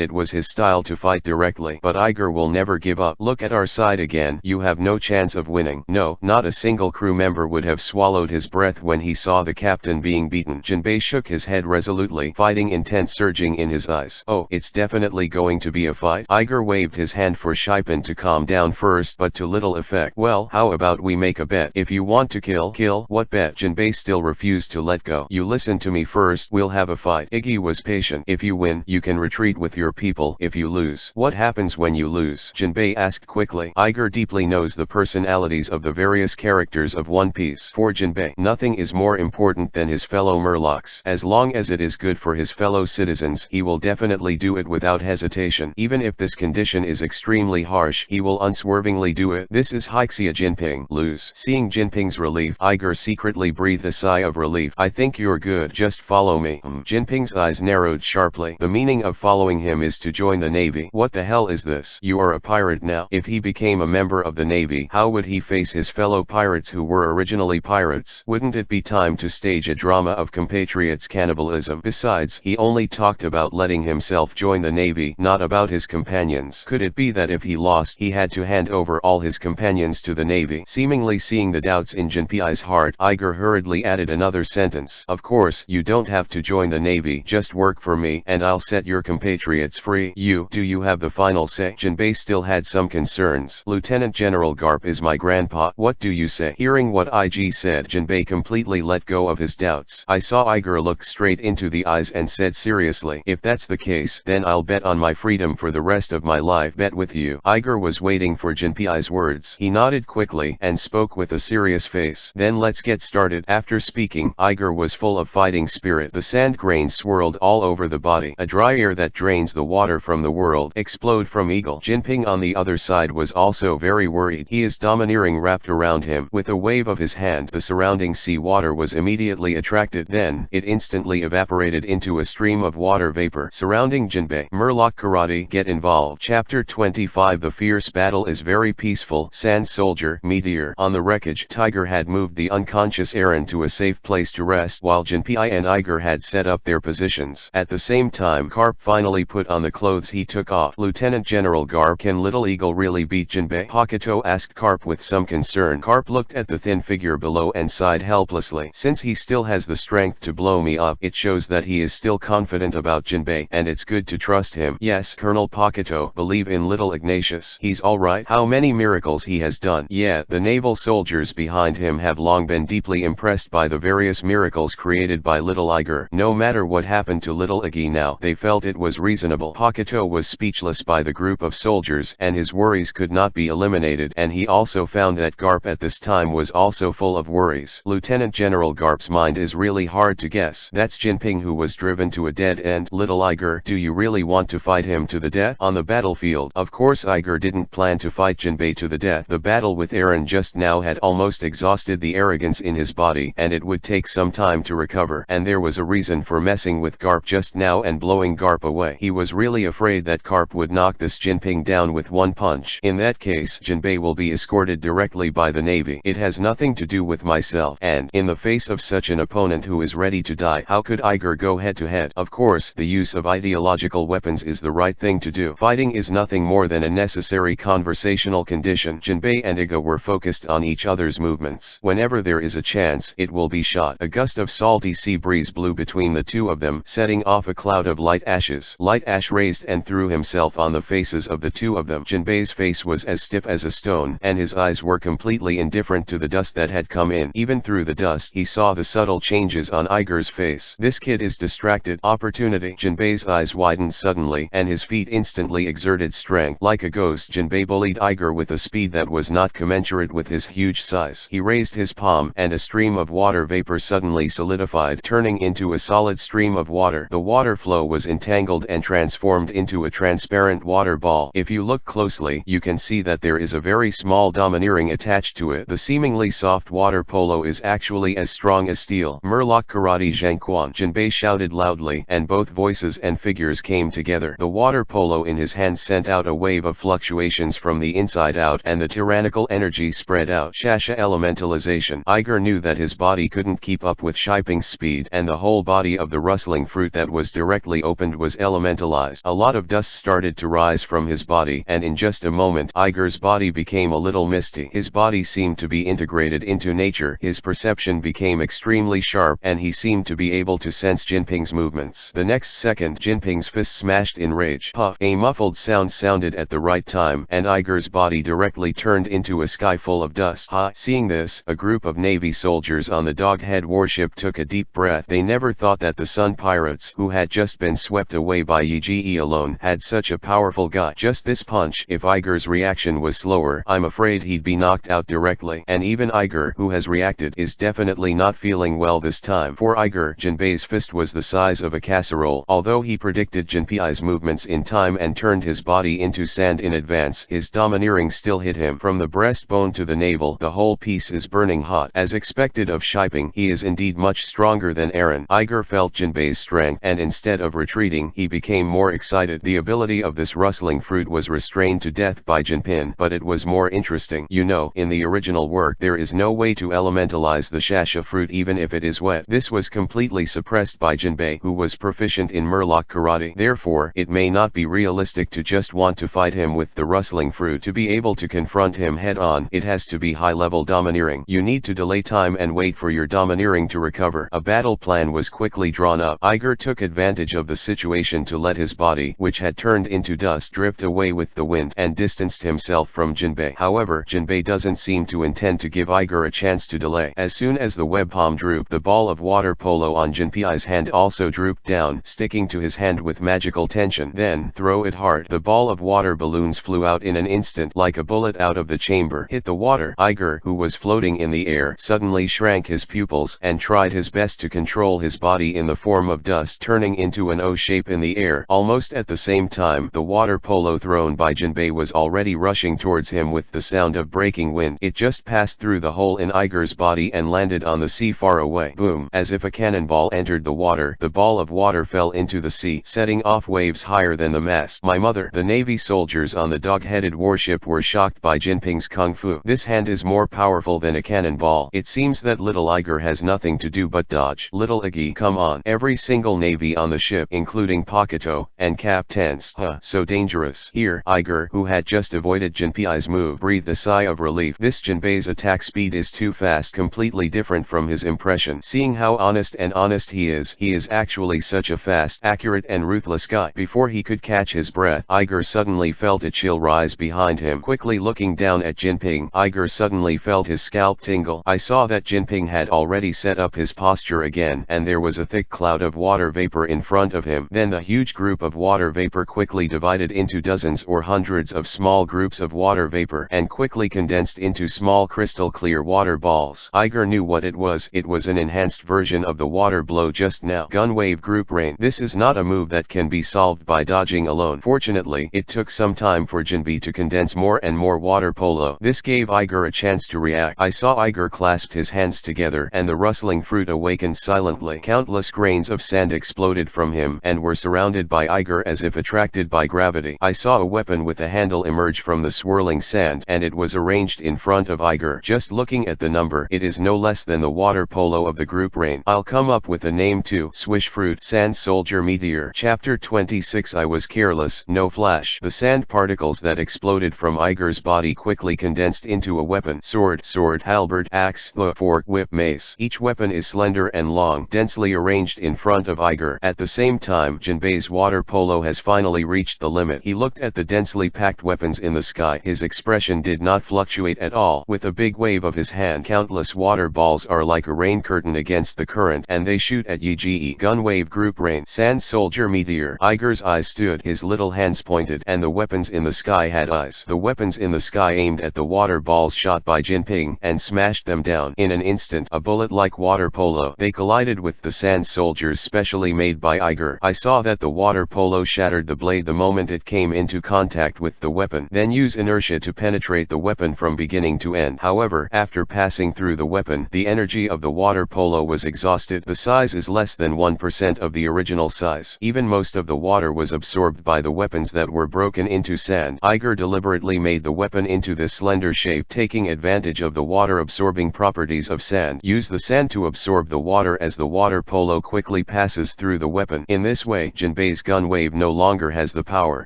it was his style to fight directly. But Iger will never give up. Look at our side again. You have no chance of winning. No, not a single crew member would have swallowed his breath when he saw the captain being beaten. Jinbe shook his head resolutely, fighting intent surging in his eyes. Oh, it's definitely going to be a fight. Iger waved his hand for Shaipan to calm down first, but to little effect. Well, how about we make a bet? If you want to kill. What bet? Jinbe still refused to let go. You listen to me first. We'll have a fight. Iggy was patient. If you win, you can retreat with your people. If you lose, what happens when you lose? Jinbe asked quickly. Iger deeply knows the personalities of the various characters of One Piece. For Jinbe, nothing is more important than his fellow Murlocs. As long as it is good for his fellow citizens, he will definitely do it without hesitation. Even if this condition is extremely harsh, he will unswervingly do it. This is Hixia Jinping. Lose. Seeing Jinping's relief, Iger secretly breathed a sigh of relief. I think you're good. Just follow me. Jinping's eyes narrowed sharply. The meaning of following him is to join the navy. What the hell is this? You are a pirate now. If he became a member of the navy, how would he face his fellow pirates who were originally pirates? Wouldn't it be time to stage a drama of compatriots cannibalism? Besides, he only talked about letting himself join the navy, not about his companions. Could it be that if he lost, he had to hand over all his companions to the navy? Seemingly seeing the doubts in Jinpei's heart, Iger hurriedly added another sentence. Of course, you don't have to join the navy. Just work for me, and I'll set your compatriots free. Do you have the final say? Jinbe still had some concerns. Lieutenant General Garp is my grandpa. What do you say? Hearing what IG said, Jinbe completely let go of his doubts. I saw Iger look straight into the eyes and said seriously, if that's the case, then I'll bet on my freedom for the rest of my life. Bet with you. Iger was waiting for Jinpei's words. He nodded quickly and spoke with a serious face. Then let's get started. After speaking, Iger was full of fighting spirit. The sand grains swirled all over the body. A dry air that drains the water from the world explode from Eagle. Jinping on the other side was also very worried. He is domineering wrapped around him. With a wave of his hand, the surrounding sea water was immediately attracted. Then, it instantly evaporated into a stream of water vapor surrounding Jinbe. Murloc karate, get involved. Chapter 25. The fierce battle is very peaceful. Sand soldier, meteor. On the wreckage, Tiger had moved the unconscious Eren to a safe place to rest, while Jinpei and Iger had set up their positions. At the same time, Garp finally put on the clothes he took off. Lieutenant General Garp, can Little Eagle really beat Jinbe? Hakuto asked Garp with some concern. Garp looked at the thin figure below and sighed helplessly. Since he still has the strength to blow me up, it shows that he is still confident about Jinbe, and it's good to trust him. Yes, Colonel Hakuto, believe in little Ignatius. He's alright. How many miracles he has done. Yeah, the naval soldiers behind him have long been deeply impressed by the various miracles created by Little Iger. No matter what happened to Little Iggy now, they felt it was reasonable. Hakuto was speechless by the group of soldiers, and his worries could not be eliminated, and he also found that Garp at this time was also full of worries. Lieutenant General Garp's mind is really hard to guess. That's Jinping who was driven to a dead end. Little Iger, do you really want to fight him to the death on the battlefield? Of course Iger didn't plan to fight Jinbe to the death. The battle with Eren just now had almost exhausted the arrogance in his body, and it would take some time to recover, and there was a reason for messing with Garp just now and blowing Garp away. He was really afraid that Garp would knock this Jinping down with one punch. In that case, Jinbe will be escorted directly by the navy. It has nothing to do with myself, and in the face of such an opponent who is ready to die, how could Iger go head to head? Of course, the use of ideological weapons is the right thing to do. Fighting is nothing more than a necessary conversational condition. Jinbe and Iga were focused on each other's movements. Whenever there is a chance, it will be shot. A gust of salty sea breeze blew between the two of them, setting off a cloud of light ashes. Light ash raised and threw himself on the faces of the two of them. Jinbe's face was as stiff as a stone, and his eyes were completely indifferent to the dust that had come in. Even through the dust, he saw the subtle changes on Iger's face. This kid is distracted. Opportunity. Jinbe's eyes widened suddenly, and his feet instantly exerted strength. Like a ghost, Jinbe bullied Iger with a speed that was not commensurate with his huge size. He raised his palm, and a stream of water vapor suddenly solidified, turning into a solid stream of water. The water flow was entangled and transformed into a transparent water ball. If you look closely, you can see that there is a very small domineering attached to it. The seemingly soft water polo is actually as strong as steel. Murloc karate Zhangquan, Jinbe shouted loudly, and both voices and figures came together. The water polo in his hand sent out a wave of fluctuations from the inside out, and the tyrannical energy spread out. Shasha elementalization. Iger knew that his body couldn't keep up with Shiping's speed, and the whole body of the rustling fruit that was directly opened was elementalized. A lot of dust started to rise from his body, and in just a moment, Iger's body became a little misty. His body seemed to be integrated into nature. His perception became extremely sharp, and he seemed to be able to sense Jinping's movements. The next second, Jinping's fist smashed in rage. Puff! A muffled sound sounded at the right time, and Iger's body directly turned into a sky full of dust. Seeing this, a group of Navy soldiers on the Doghead warship took a deep breath. They never thought that the Sun Pirates, who had just been swept away by Yi alone, had such a powerful guy. Just this punch. If Iger's reaction was slower, I'm afraid he'd be knocked out directly. And even Iger, who has reacted, is definitely not feeling well this time. For Iger, Jinbe's fist was the size of a casserole. Although he predicted Jinpei's movements in time and turned his body into sand in advance, his domineering still hit him. From the breastbone to the navel, the whole piece is burning hot. As expected of Shiping, he is indeed much stronger than Eren. Iger felt Jinbe's strength, and instead of retreating, he became more excited. The ability of this rustling fruit was restrained to death by Jinping, but it was more interesting. You know, in the original work there is no way to elementalize the Shasha fruit even if it is wet. This was completely suppressed by Jinbe, who was proficient in Murloc karate. Therefore, it may not be realistic to just want to fight him with the rustling fruit. To be able to confront him head on, it has to be high-level domineering. You need to delay time and wait for your domineering to recover. A battle plan was quickly drawn up. Iger took advantage of the situation to let his body, which had turned into dust, drift away with the wind, and distanced himself from Jinbe. However, Jinbe doesn't seem to intend to give Iger a chance to delay. As soon as the web palm drooped, the ball of water polo on Jinpei's hand also drooped down, sticking to his hand with magical tension. Then, throw it hard. The ball of water balloons flew out in an instant, like a bullet out of the chamber. Hit the water. Iger, who was floating in the air, suddenly shrank his pupils, and tried his best to control his body in the form of dust, turning into an O shape in the air. Almost at the same time, the water polo thrown by Jinbe was already rushing towards him with the sound of breaking wind. It just passed through the hole in Iger's body and landed on the sea far away. Boom! As if a cannonball entered the water, the ball of water fell into the sea, setting off waves higher than the mast. My mother! The Navy soldiers on the dog-headed warship were shocked by Jinping's kung fu. This hand is more powerful than a cannonball. It seems that little Iger has nothing to do but dodge. Little Iggy, come on. Every single Navy on the ship, including Pakuto and Captains. So dangerous. Here, Iger, who had just avoided Jinpei's move, breathed a sigh of relief. This Jinbe's attack speed is too fast, completely different from his impression. Seeing how honest he is actually such a fast, accurate and ruthless guy. Before he could catch his breath, Iger suddenly felt a chill rise behind him. Quickly looking down at Jinping, Iger suddenly felt his scalp tingle. I saw that Jinping had already set up his posture again, and there was a thick cloud of water vapor in front of him. Then the huge group of water vapor quickly divided into dozens or hundreds of small groups of water vapor, and quickly condensed into small crystal clear water balls. Iger knew what it was. It was an enhanced version of the water blow just now. Gunwave group rain. This is not a move that can be solved by dodging alone. Fortunately, it took some time for Jinbe to condense more and more water polo. This gave Iger a chance to react. I saw Iger clasped his hands together, and the rustling fruit awakened silently. Countless grains of sand exploded from him, and were surrounded by Iger as if attracted by gravity. I saw a weapon with a handle emerge from the swirling sand, and it was arranged in front of Iger. Just looking at the number, it is no less than the water polo of the group rain. I'll come up with a name too. Swish fruit. Sand soldier meteor. Chapter 26. I was careless. No flash. The sand particles that exploded from Iger's body quickly condensed into a weapon. Sword, halberd, axe, fork, whip, mace. Each weapon is slender and long, densely arranged in front of Iger. At the same time, Jinbe's water polo has finally reached the limit. He looked at the densely packed weapons in the sky. His expression did not fluctuate at all. With a big wave of his hand, countless water balls are like a rain curtain against the current, and they shoot at ye. Gun wave group rain. Sand soldier meteor. Iger's eyes stood, his little hands pointed, and the weapons in the sky had eyes. The weapons in the sky aimed at the water balls shot by Jinbe and smashed them down. In an instant, a bullet like water polo. They collided with the sand soldiers specially made by Iger. I saw that the water polo shattered the blade the moment it came into contact with the weapon, then use inertia to penetrate the weapon from beginning to end. However, after passing through the weapon, the energy of the water polo was exhausted. The size is less than 1% of the original size. Even most of the water was absorbed by the weapons that were broken into sand. Iger deliberately made the weapon into this slender shape, taking advantage of the water absorbing properties of sand. Use the sand to absorb the water as the water polo quickly passes through the weapon. In this way, Jinbe's gun wave no longer has the power.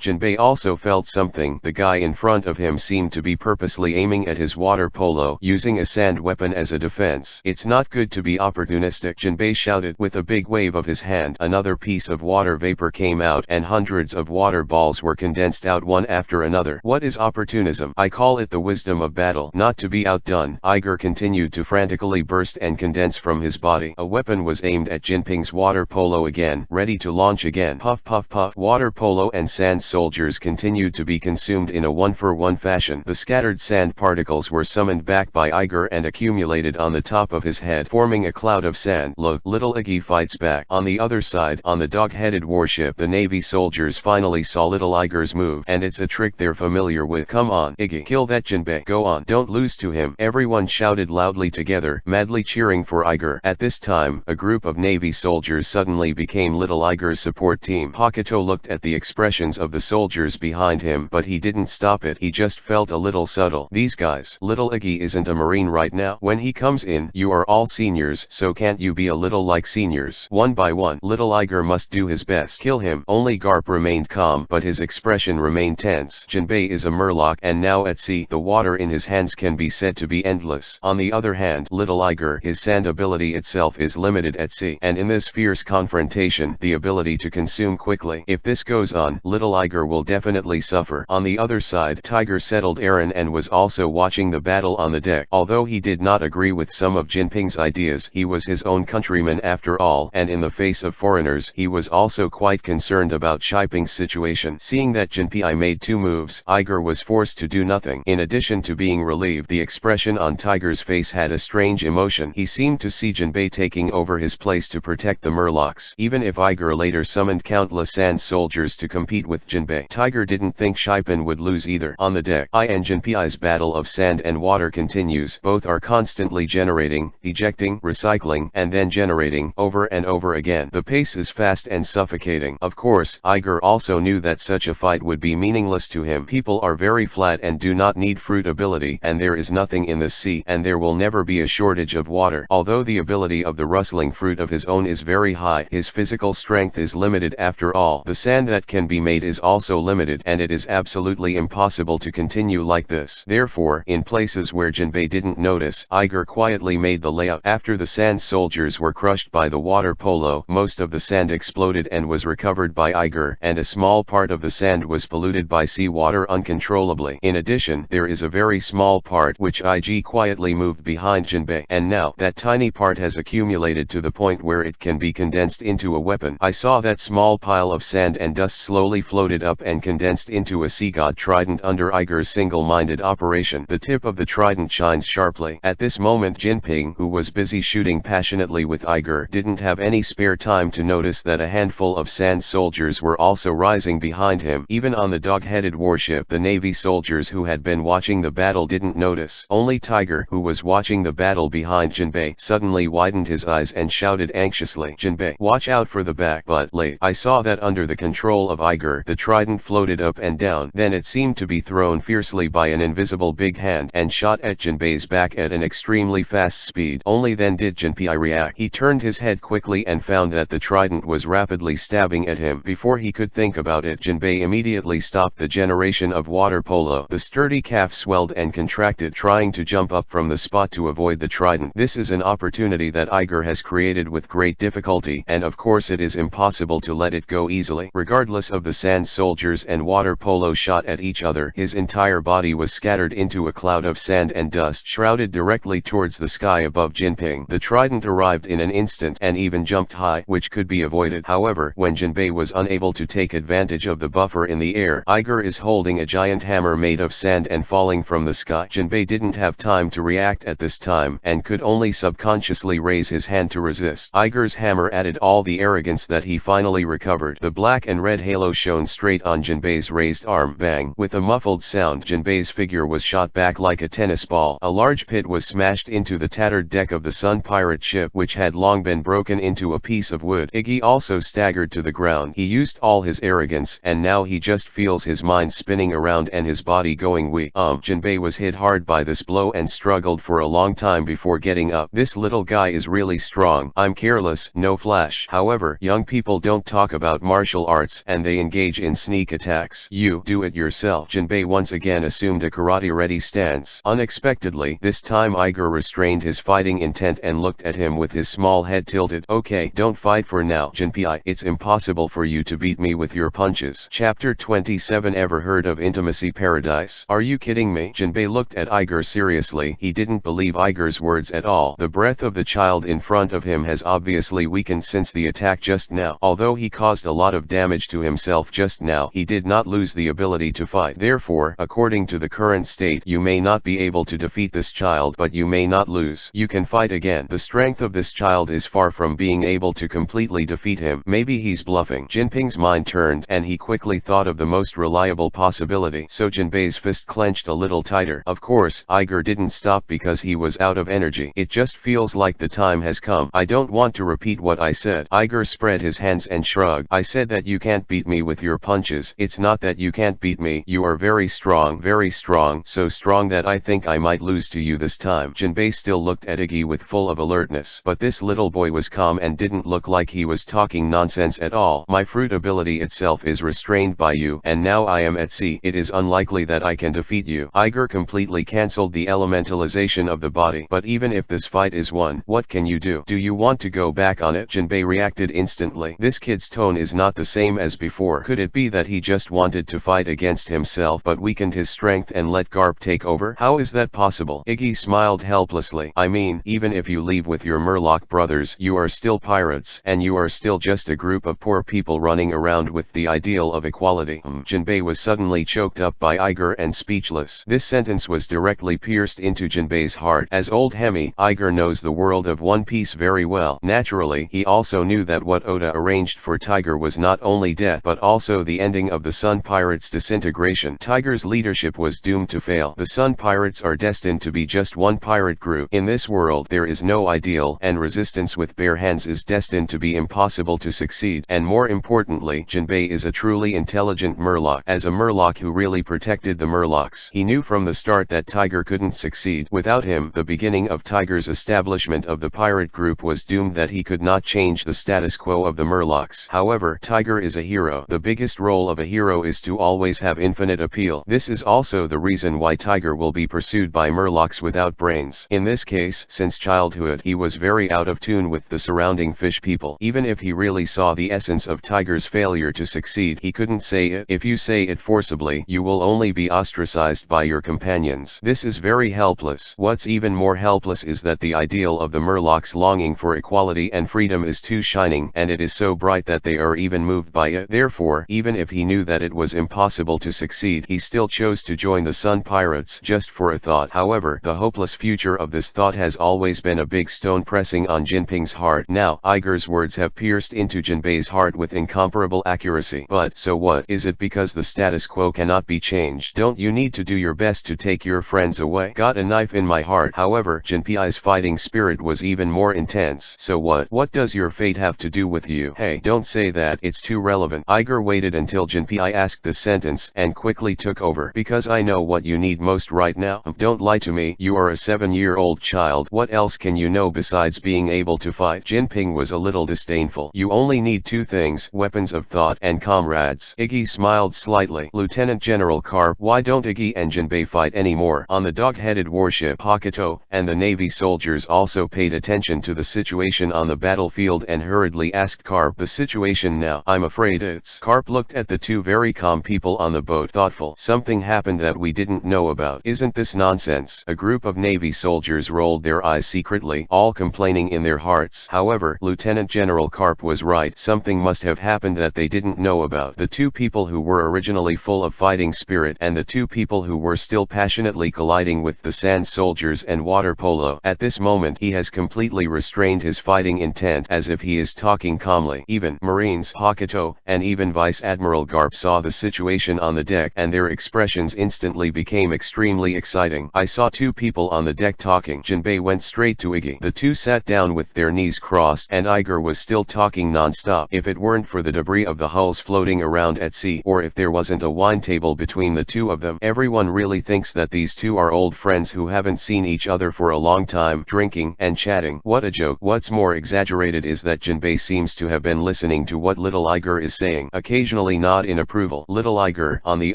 Jinbe also felt something. The guy in front of him seemed to be purposely aiming at his water polo, using a sand weapon as a defense. It's not good to be opportunistic, Jinbe shouted. With a big wave of his hand, another piece of water vapor came out, and hundreds of water balls were condensed out one after another. What is opportunism? I call it the wisdom of battle. Not to be outdone, Iger continued to frantically burst and condense from his body. A weapon was aimed at Jinbe's water polo again, ready to launch again. Puff puff puff. Water polo and sand soldiers continued to be consumed in a one-for-one fashion. The scattered sand particles were summoned back by Iger and accumulated on the top of his head, forming a cloud of sand. Look, little Iggy fights back. On the other side, on the dog-headed warship, the Navy soldiers finally saw little Iger's move, and it's a trick they're familiar with. Come on, Iggy, kill that Jinbe. Go on, don't lose to him. Everyone shouted loudly together, madly cheering for Iger. At this time, a group of Navy soldiers suddenly became little Iger's support team. Hakuto looked at the expressions of the soldiers behind him, but he didn't stop it. He just felt a little subtle. These guys, little Iggy isn't a marine right now. When he comes in, you are all seniors, so can't you be a little like seniors? One by one, little Iger must do his best. Kill him. Only Garp remained calm, but his expression remained tense. Jinbe is a Murloc, and now at sea, the water in his hands can be said to be endless. On the other hand, little Iger, his sand ability itself is limited at sea, and in this fierce confrontation, the ability to consume quickly. If this goes on, little Iger will definitely suffer. On the other side, Tiger settled Aaron and was also watching the battle on the deck. Although he did not agree with some of Jinping's ideas, he was his own countryman after all, and in the face of foreigners, he was also quite concerned about Jinping's situation. Seeing that Jinping made two moves, Iger was forced to do nothing. In addition to being relieved, the expression on Tiger's face had a strange emotion. He seemed to see Jinbe taking over his place to protect the Murlocs. Even if Iger later summoned countless sand soldiers to compete with Jinbe, Tiger didn't think Jinping would lose either. On the deck, I and Jinpei's battle of sand and water continues. Both are constantly generating, ejecting, recycling, and then generating, over and over again. The pace is fast and suffocating. Of course, Iger also knew that such a fight would be meaningless to him. People are very flat and do not need fruit ability, and there is nothing in the sea, and there will never be a shortage of water. Although the ability of the rustling fruit of his own is very high, his physical strength is limited after all. The sand that can be made is also limited, and it is absolutely impossible to continue like this. Therefore, in places where Jinbe didn't notice, Iger quietly made the layout. After the sand soldiers were crushed by the water polo, most of the sand exploded and was recovered by Iger, and a small part of the sand was polluted by seawater uncontrollably. In addition, there is a very small part which Ig quietly moved behind Jinbe, and now that tiny part has accumulated to the point where it can be condensed into a weapon. I saw that small pile of sand and dust slowly floated up and condensed into a sea god trident under Iger's single-minded operation. The tip of the trident shines sharply. At this moment, Jinping, who was busy shooting passionately with Iger, didn't have any spare time to notice that a handful of sand soldiers were also rising behind him. Even on the dog-headed warship, the Navy soldiers who had been watching the battle didn't notice. Only Tiger, who was watching the battle behind Jinbe, suddenly widened his eyes and shouted anxiously, "Jinbe, watch out for the back." But late, I saw that under the control of Iger, the trident floated up and down. Then it seemed to be thrown fiercely by an invisible big hand and shot at Jinbe's back at an extremely fast speed. Only then did Jinbe react. He turned his head quickly and found that the trident was rapidly stabbing at him. Before he could think about it, Jinbe immediately stopped the generation of water polo. The sturdy calf swelled and contracted, trying to jump up from the spot to avoid the trident. This is an opportunity that Iger has created with great difficulty, and of course it is impossible to let it go easily. Regardless of the sand soldiers and water polo shot at each other, his entire body was scattered into a cloud of sand and dust. Shrouded directly directly towards the sky above Jinping. The trident arrived in an instant and even jumped high, which could be avoided. However, when Jinbe was unable to take advantage of the buffer in the air, Iger is holding a giant hammer made of sand and falling from the sky. Jinbe didn't have time to react at this time and could only subconsciously raise his hand to resist. Iger's hammer added all the arrogance that he finally recovered. The black and red halo shone straight on Jinbe's raised arm. Bang! With a muffled sound, Jinbe's figure was shot back like a tennis ball. A large pit was smashed into the tattered deck of the Sun pirate ship, which had long been broken into a piece of wood. Iggy also staggered to the ground. He used all his arrogance, and now he just feels his mind spinning around and his body going weak. Jinbe was hit hard by this blow and struggled for a long time before getting up. This little guy is really strong. I'm careless, no flash. However, young people don't talk about martial arts and they engage in sneak attacks. You do it yourself. Jinbe once again assumed a karate-ready stance. Unexpectedly, this time Iger restrained his fighting intent and looked at him with his small head tilted. Okay, don't fight for now, Jinpei. It's impossible for you to beat me with your punches. Chapter 27. Ever heard of Intimacy Paradise? Are you kidding me? Jinbe looked at Iger seriously. He didn't believe Iger's words at all. The breath of the child in front of him has obviously weakened since the attack just now. Although he caused a lot of damage to himself just now, he did not lose the ability to fight. Therefore, according to the current state, you may not be able to defeat this child, but you may not lose. You can fight again. The strength of this child is far from being able to completely defeat him. Maybe he's bluffing. Jinping's mind turned, and he quickly thought of the most reliable possibility. So Jinbe's fist clenched a little tighter. Of course, Iger didn't stop because he was out of energy. It just feels like the time has come. I don't want to repeat what I said. Iger spread his hands and shrugged. I said that you can't beat me with your punches. It's not that you can't beat me. You are very strong, so strong that I think I might lose to you this time. Jinbe still looked at Iggy with full of alertness, but this little boy was calm and didn't look like he was talking nonsense at all. My fruit ability itself is restrained by you, and now I am at sea. It is unlikely that I can defeat you. Iger completely cancelled the elementalization of the body. But even if this fight is won, what can you do? Do you want to go back on it? Jinbe reacted instantly. This kid's tone is not the same as before. Could it be that he just wanted to fight against himself but weakened his strength and let Garp take over? How is that possible? Iggy smiled helplessly. I mean, even if you leave with your Murloc brothers, you are still pirates, and you are still just a group of poor people running around with the ideal of equality. Jinbe was suddenly choked up by Iger and speechless. This sentence was directly pierced into Jinbe's heart. As old Hemi, Iger knows the world of One Piece very well. Naturally, he also knew that what Oda arranged for Tiger was not only death but also the ending of the Sun Pirates' disintegration. Tiger's leadership was doomed to fail. The Sun Pirates are destined to be just one pirate group. In this world there is no ideal, and resistance with bare hands is destined to be impossible to succeed. And more importantly, Jinbe is a truly intelligent Murloc. As a Murloc who really protected the Murlocs, he knew from the start that Tiger couldn't succeed. Without him, the beginning of Tiger's establishment of the pirate group was doomed, that he could not change the status quo of the Murlocs. However, Tiger is a hero. The biggest role of a hero is to always have infinite appeal. This is also the reason why Tiger will be pursued by Murlocs without brains. In this case, since childhood, he was very out of tune with the surrounding fish people. Even if he really saw the essence of Tiger's failure to succeed, he couldn't say it. If you say it forcibly, you will only be ostracized by your companions. This is very helpless. What's even more helpless is that the ideal of the Murlocs' longing for equality and freedom is too shining, and it is so bright that they are even moved by it. Therefore, even if he knew that it was impossible to succeed, he still chose to join the Sun Pirates just for a thought. However, the hopeless future of this thought has always been a big stone pressing on Jinping's heart. Now, Iger's words have pierced into Jinbe's heart with incomparable accuracy. But, so what? Is it because the status quo cannot be changed? Don't you need to do your best to take your friends away? Got a knife in my heart. However, Jinpei's fighting spirit was even more intense. So what? What does your fate have to do with you? Hey, don't say that. It's too relevant. Iger waited until Jinpei asked the sentence and quickly took over. Because I know what you need most right now. Don't lie to me. You are a 7-year-old child. What else can you know besides being able to fight? Jinping was a little disdainful. You only need two things: weapons of thought and comrades. Iggy smiled slightly. Lieutenant General Garp, why don't Iggy and Jinbe fight anymore? On the dog-headed warship Hokuto, and the Navy soldiers also paid attention to the situation on the battlefield and hurriedly asked Garp, the situation now? I'm afraid it's... Garp looked at the two very calm people on the boat, thoughtful. Something happened that we didn't know about. Isn't this nonsense? A group of Navy soldiers rolled their eyes secretly, all complaining in their hearts. However, Lieutenant General Garp was right. Something must have happened that they didn't know about. The two people who were originally full of fighting spirit and the two people who were still passionately colliding with the sand soldiers and water polo. At this moment he has completely restrained his fighting intent as if he is talking calmly. Even Marines Hokuto and even Vice Admiral Garp saw the situation on the deck and their expressions instantly became extremely exciting. I saw two people on the deck talking. Jinbe went straight to Iggy. The two sat down with their knees crossed and Iger was still talking non-stop. If it weren't for the debris of the hulls floating around at sea, or if there wasn't a wine table between the two of them, everyone really thinks that these two are old friends who haven't seen each other for a long time, drinking and chatting. What a joke. What's more exaggerated is that Jinbe seems to have been listening to what little Iger is saying, occasionally nod in approval. Little Iger, on the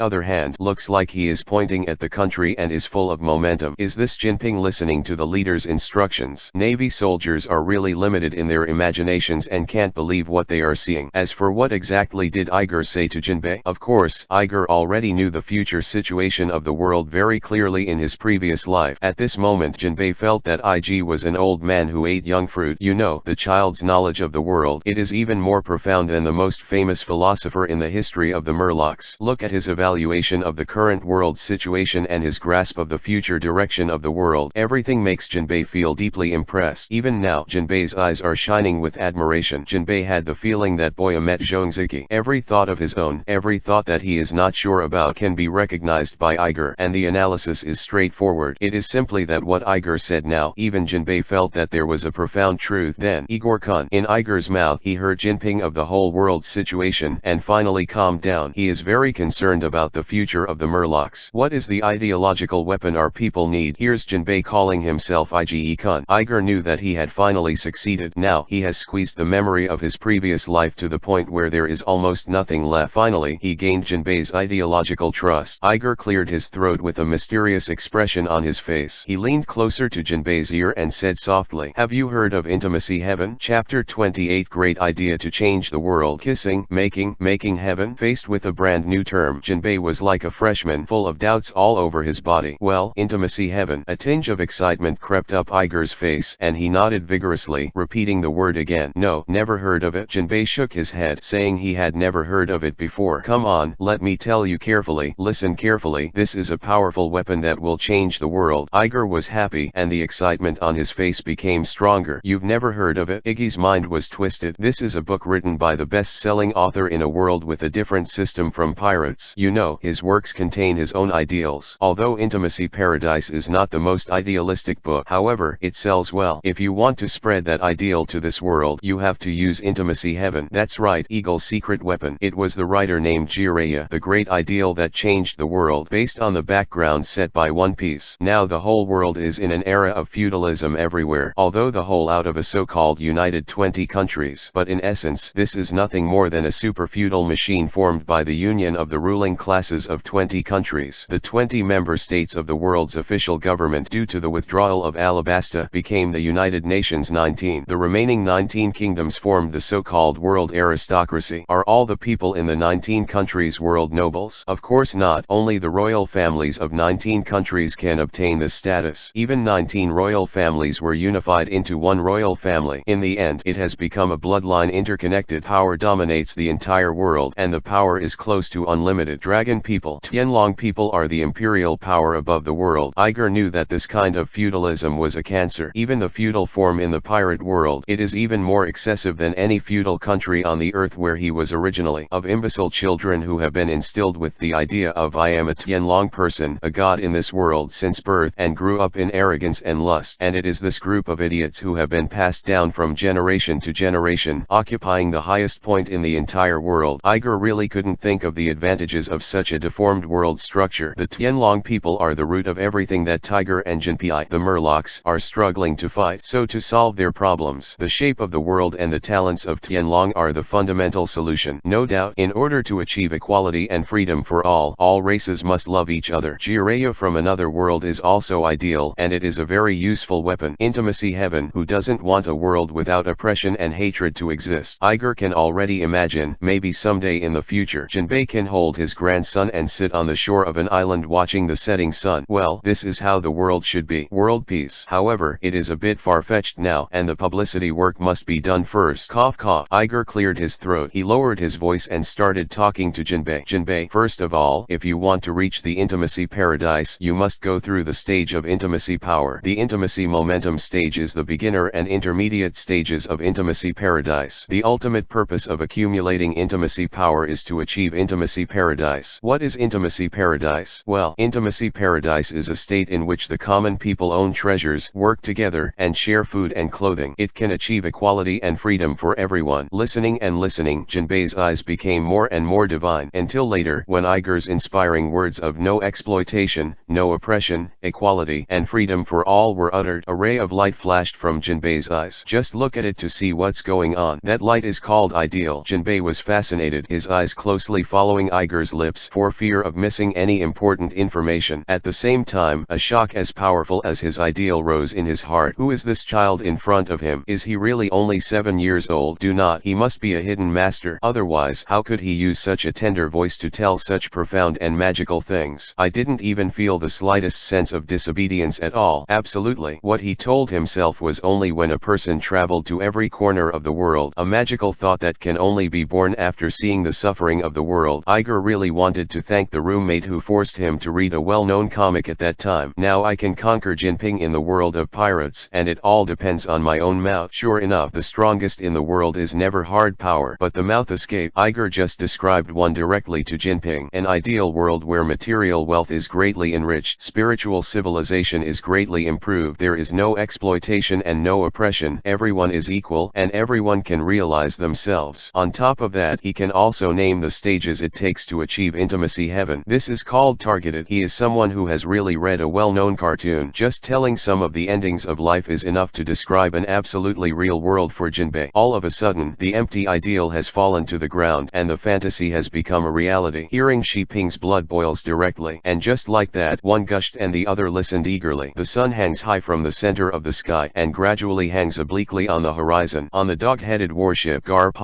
other hand, looks like he is pointing at the country and is full of momentum. Is this Jinping listening to the leader's instructions? Navy soldiers are really limited in their imaginations and can't believe what they are seeing. As for what exactly did Iger say to Jinbe? Of course, Iger already knew the future situation of the world very clearly in his previous life. At this moment Jinbe felt that Ig was an old man who ate young fruit. You know, the child's knowledge of the world. It is even more profound than the most famous philosopher in the history of the Murlocs. Look at his evaluation of the current world situation and his grasp of the future direction of the world. Everything makes Jinbe feel deeply impressed. Even now, Jinbe's eyes are shining with admiration. Jinbe had the feeling that Boya met Zhongziki. Every thought of his own, every thought that he is not sure about can be recognized by Iger, and the analysis is straightforward. It is simply that what Iger said now. Even Jinbe felt that there was a profound truth. Then, Igor-kun. In Iger's mouth he heard Jinping of the whole world situation and finally calmed down. He is very concerned about the future of the Murlocs. What is the ideological weapon our people need? Here's Jinbe calling himself Ige-kun. Iger knew that he had finally succeeded. Now he has squeezed the memory of his previous life to the point where there is almost nothing left. Finally, he gained Jinbe's ideological trust. Iger cleared his throat with a mysterious expression on his face. He leaned closer to Jinbe's ear and said softly, "Have you heard of Intimacy Heaven?" Chapter 28. Great idea to change the world. Kissing, making heaven. Faced with a brand new term, Jinbe was like a freshman, full of doubts all over his body. Well, Intimacy Heaven. A tinge of excitement crept up Iger's face and he nodded vigorously, repeating the word again. No, never heard of it. Jinbe shook his head, saying he had never heard of it before. Come on, let me tell you carefully. Listen carefully. This is a powerful weapon that will change the world. Iger was happy and the excitement on his face became stronger. You've never heard of it? Iggy's mind was twisted. This is a book written by the best-selling author in a world with a different system from pirates. You know, his works contain his own ideals. Although Intimacy Paradise is not the most idealistic book, however, it sells well. If you want to spread that ideal to this world, you have to use Intimacy Heaven. That's right, Eagle's secret weapon. It was the writer named Jiraiya, the great ideal that changed the world, based on the background set by One Piece. Now the whole world is in an era of feudalism everywhere, although the whole out of a so-called United 20 countries. But in essence, this is nothing more than a super-feudal machine formed by the union of the ruling classes of 20 countries. The 20 member states of the world's official government, due to the withdrawal of Alabasta, became the United Nations 19. The remaining 19 kingdoms formed the so-called world aristocracy. Are all the people in the 19 countries world nobles? Of course not. Only the royal families of 19 countries can obtain this status. Even 19 royal families were unified into one royal family. In the end, it has become a bloodline. Interconnected power dominates the entire world, and the power is close to unlimited. Dragon people, Tianlong people, are the imperial power above the world. Iger knew that this kind of feudalism was a cancer. Even the feudal form in the pirate world, it is even more excessive than any feudal country on the earth where he was originally. Of imbecile children who have been instilled with the idea of I am a Tianlong person, a god in this world since birth, and grew up in arrogance and lust. And it is this group of idiots who have been passed down from generation to generation, occupying the highest point in the entire world. Iger really couldn't think of the advantages of such a deformed world structure. The Tianlong people are the root of everything that Tiger and Jinpei, the Murlocs, are struggling to fight. So to solve their problems, the shape of the world and the talents of Tianlong are the fundamental solution. No doubt, in order to achieve equality and freedom for all races must love each other. Jiraiya from another world is also ideal, and it is a very useful weapon. Intimacy Heaven. Who doesn't want a world without oppression and hatred to exist? Iger can already imagine, maybe someday in the future, Jinbe can hold his grandson and sit on the shore of an island watching the setting sun. Well, this is how the world should be. World peace. However, it is a bit far-fetched now, and the publicity work must be done first. Cough cough. Iger cleared his throat. He lowered his voice and started talking to Jinbe. Jinbe, first of all, if you want to reach the intimacy paradise, you must go through the stage of intimacy power. The intimacy momentum stage is the beginner and intermediate stages of intimacy paradise. The ultimate purpose of accumulating intimacy power is to achieve intimacy paradise. What is intimacy paradise? Well, intimacy paradise is a state in which the common people own treasures, work together, and share food and clothing. It can achieve equality and freedom for everyone. Listening and listening, Jinbe's eyes became more and more divine, until later, when Iger's inspiring words of no exploitation, no oppression, equality, and freedom for all were uttered. A ray of light flashed from Jinbe's eyes. Just look at it to see what's going on. That light is called ideal. Jinbe was fascinated, his eyes closely following Iger's lips for fear of missing any important information. At the same time, a shock as powerful as his ideal rose in his heart. Who is this child in front of him? Is he really only 7 years old? Do not. He must be a hidden master. Otherwise, how could he use such a tender voice to tell such profound and magical things? I didn't even feel the slightest sense of disobedience at all. Absolutely. What he told himself was only when a person traveled to every corner of the world. A magical thought that can only be born after seeing the suffering of the world. Iger really wanted to thank the roommate who forced him to read a well-known comic at that time. Now I can conquer Jinping in the world of pirates, and it all depends on my own mouth. Sure enough, the strongest in the world is never hard power, but the mouth escape. Iger just described one directly to Jinping. An ideal world where material wealth is greatly enriched, spiritual civilization is greatly improved, there is no exploitation and no oppression, everyone is equal, and everyone can realize themselves. On top of that, he can also name the stages it takes to achieve intimacy heaven. This is called targeted. He is someone who has really read a well-known cartoon. Just telling some of the endings of life is enough to describe an absolutely real world for Jinbe. All of a sudden, the empty ideal has fallen to the ground, and the fantasy has become a reality. Hearing Shi Ping's blood boils directly, and just like that, one gushed and the other listened eagerly. The sun hangs high from the center of the sky, and gradually hangs obliquely on the horizon. On the dog-headed warship Garp,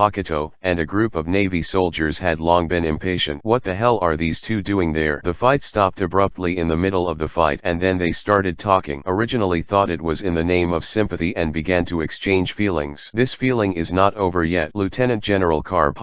and a group of Navy soldiers had long been impatient. What the hell are these two doing there? The fight stopped abruptly in the middle of the fight, and then they started talking. Originally thought it was in the name of sympathy and began to exchange feelings. This feeling is not over yet. Lieutenant General Garp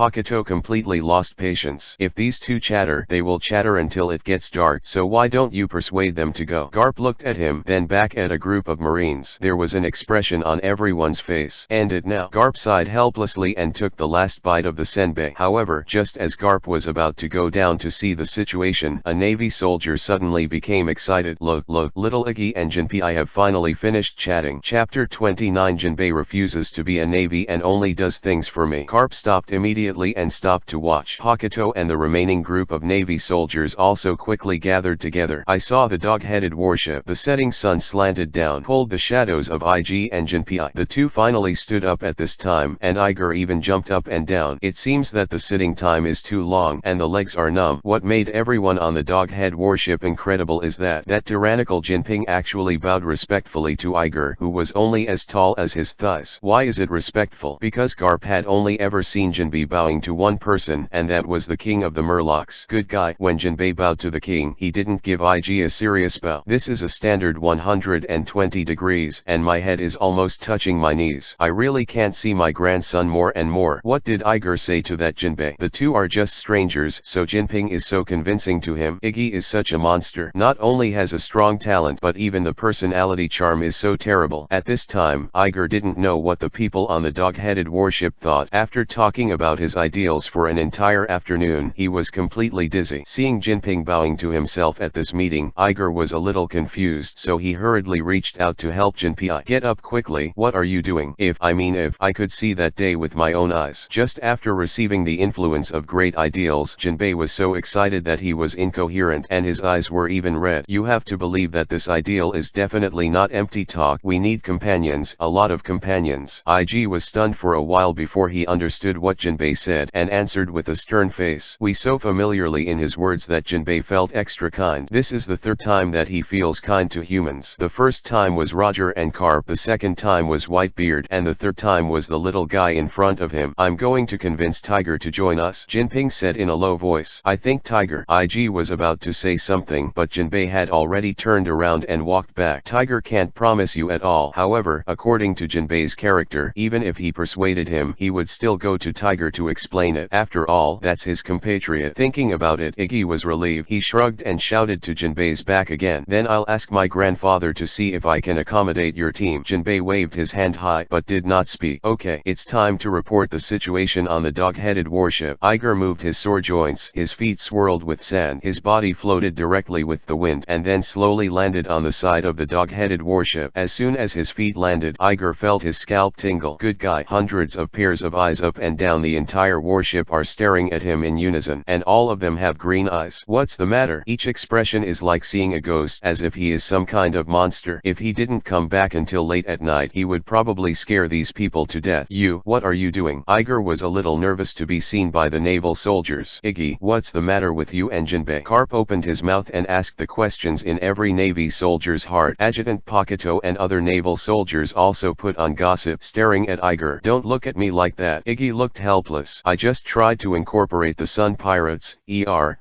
completely lost patience. If these two chatter, they will chatter until it gets dark, so why don't you persuade them to go? Garp looked at him, then back at a group of Marines. There was an expression on everyone's face. End it now. Garp sighed helplessly and took the last bite of the senbei. However, just as Garp was about to go down to see the situation, a Navy soldier suddenly became excited. Look, little Iggy and Jinbe, I have finally finished chatting. Chapter 29. Jinbe refuses to be a Navy and only does things for me. Garp stopped immediately and stopped to watch. Hakuto and the remaining group of Navy soldiers also quickly gathered together. I saw the dog-headed warship. The setting sun slanted down, pulled the shadows of Ig and Jinbe. The two finally stood up at this time, and Iger even jumped up and down. It seems that the sitting time is too long, and the legs are numb. What made everyone on the dog-head warship incredible is that tyrannical Jinping actually bowed respectfully to Iger, who was only as tall as his thighs. Why is it respectful? Because Garp had only ever seen Jinbe bowing to one person, and that was the king of the Murlocs. Good guy. When Jinbe bowed to the king, he didn't give Ig a serious bow. This is a standard 120 degrees, and my head is almost touching my knees. I really can't see my grandson more and more. What did Iger say to that Jinbe? The two are just strangers, so Jinping is so convincing to him. Iggy is such a monster. Not only has a strong talent, but even the personality charm is so terrible. At this time, Iger didn't know what the people on the dog-headed warship thought. After talking about his ideals for an entire afternoon, he was completely dizzy. Seeing Jinping bowing to himself at this meeting, Iger was a little confused, so he hurriedly reached out to help Jinpei. Get up quickly. What are you doing? If I could see that day with my own eyes. Just after receiving the influence of great ideals, Jinbe was so excited that he was incoherent, and his eyes were even red. You have to believe that this ideal is definitely not empty talk. We need companions, a lot of companions. Ig was stunned for a while before he understood what Jinbe said, and answered with a stern face. We so familiarly in his words that Jinbe felt extra kind. This is the third time that he feels kind to humans. The first time was Roger and Garp, the second time was Whitebeard, and the third time was the little guy in front of him. I'm going to convince Tiger to join us, Jinping said in a low voice. I think Tiger. Ig was about to say something, but Jinbe had already turned turned around and walked back. Tiger can't promise you at all. However, according to Jinbe's character, even if he persuaded him, he would still go to Tiger to explain it. After all, that's his compatriot. Thinking about it, Iggy was relieved. He shrugged and shouted to Jinbe's back again. Then I'll ask my grandfather to see if I can accommodate your team. Jinbe waved his hand high, but did not speak. Okay, it's time to report the situation on the dog-headed warship. Iger moved his sore joints. His feet swirled with sand. His body floated directly with the wind, and then slowly landed on the side of the dog-headed warship. As soon as his feet landed, Iger felt his scalp tingle. Good guy. Hundreds of pairs of eyes up and down the entire warship are staring at him in unison, and all of them have green eyes. What's the matter? Each expression is like seeing a ghost, as if he is some kind of monster. If he didn't come back until late at night, he would probably scare these people to death. You, what are you doing? Iger was a little nervous to be seen by the naval soldiers. Iggy, what's the matter with you and Jinbe? Garp opened his mouth and asked the questions in every Navy soldier's heart. Adjutant Pakuto and other naval soldiers also put on gossip, staring at Iger. Don't look at me like that. Iggy looked helpless. I just tried to incorporate the Sun Pirates,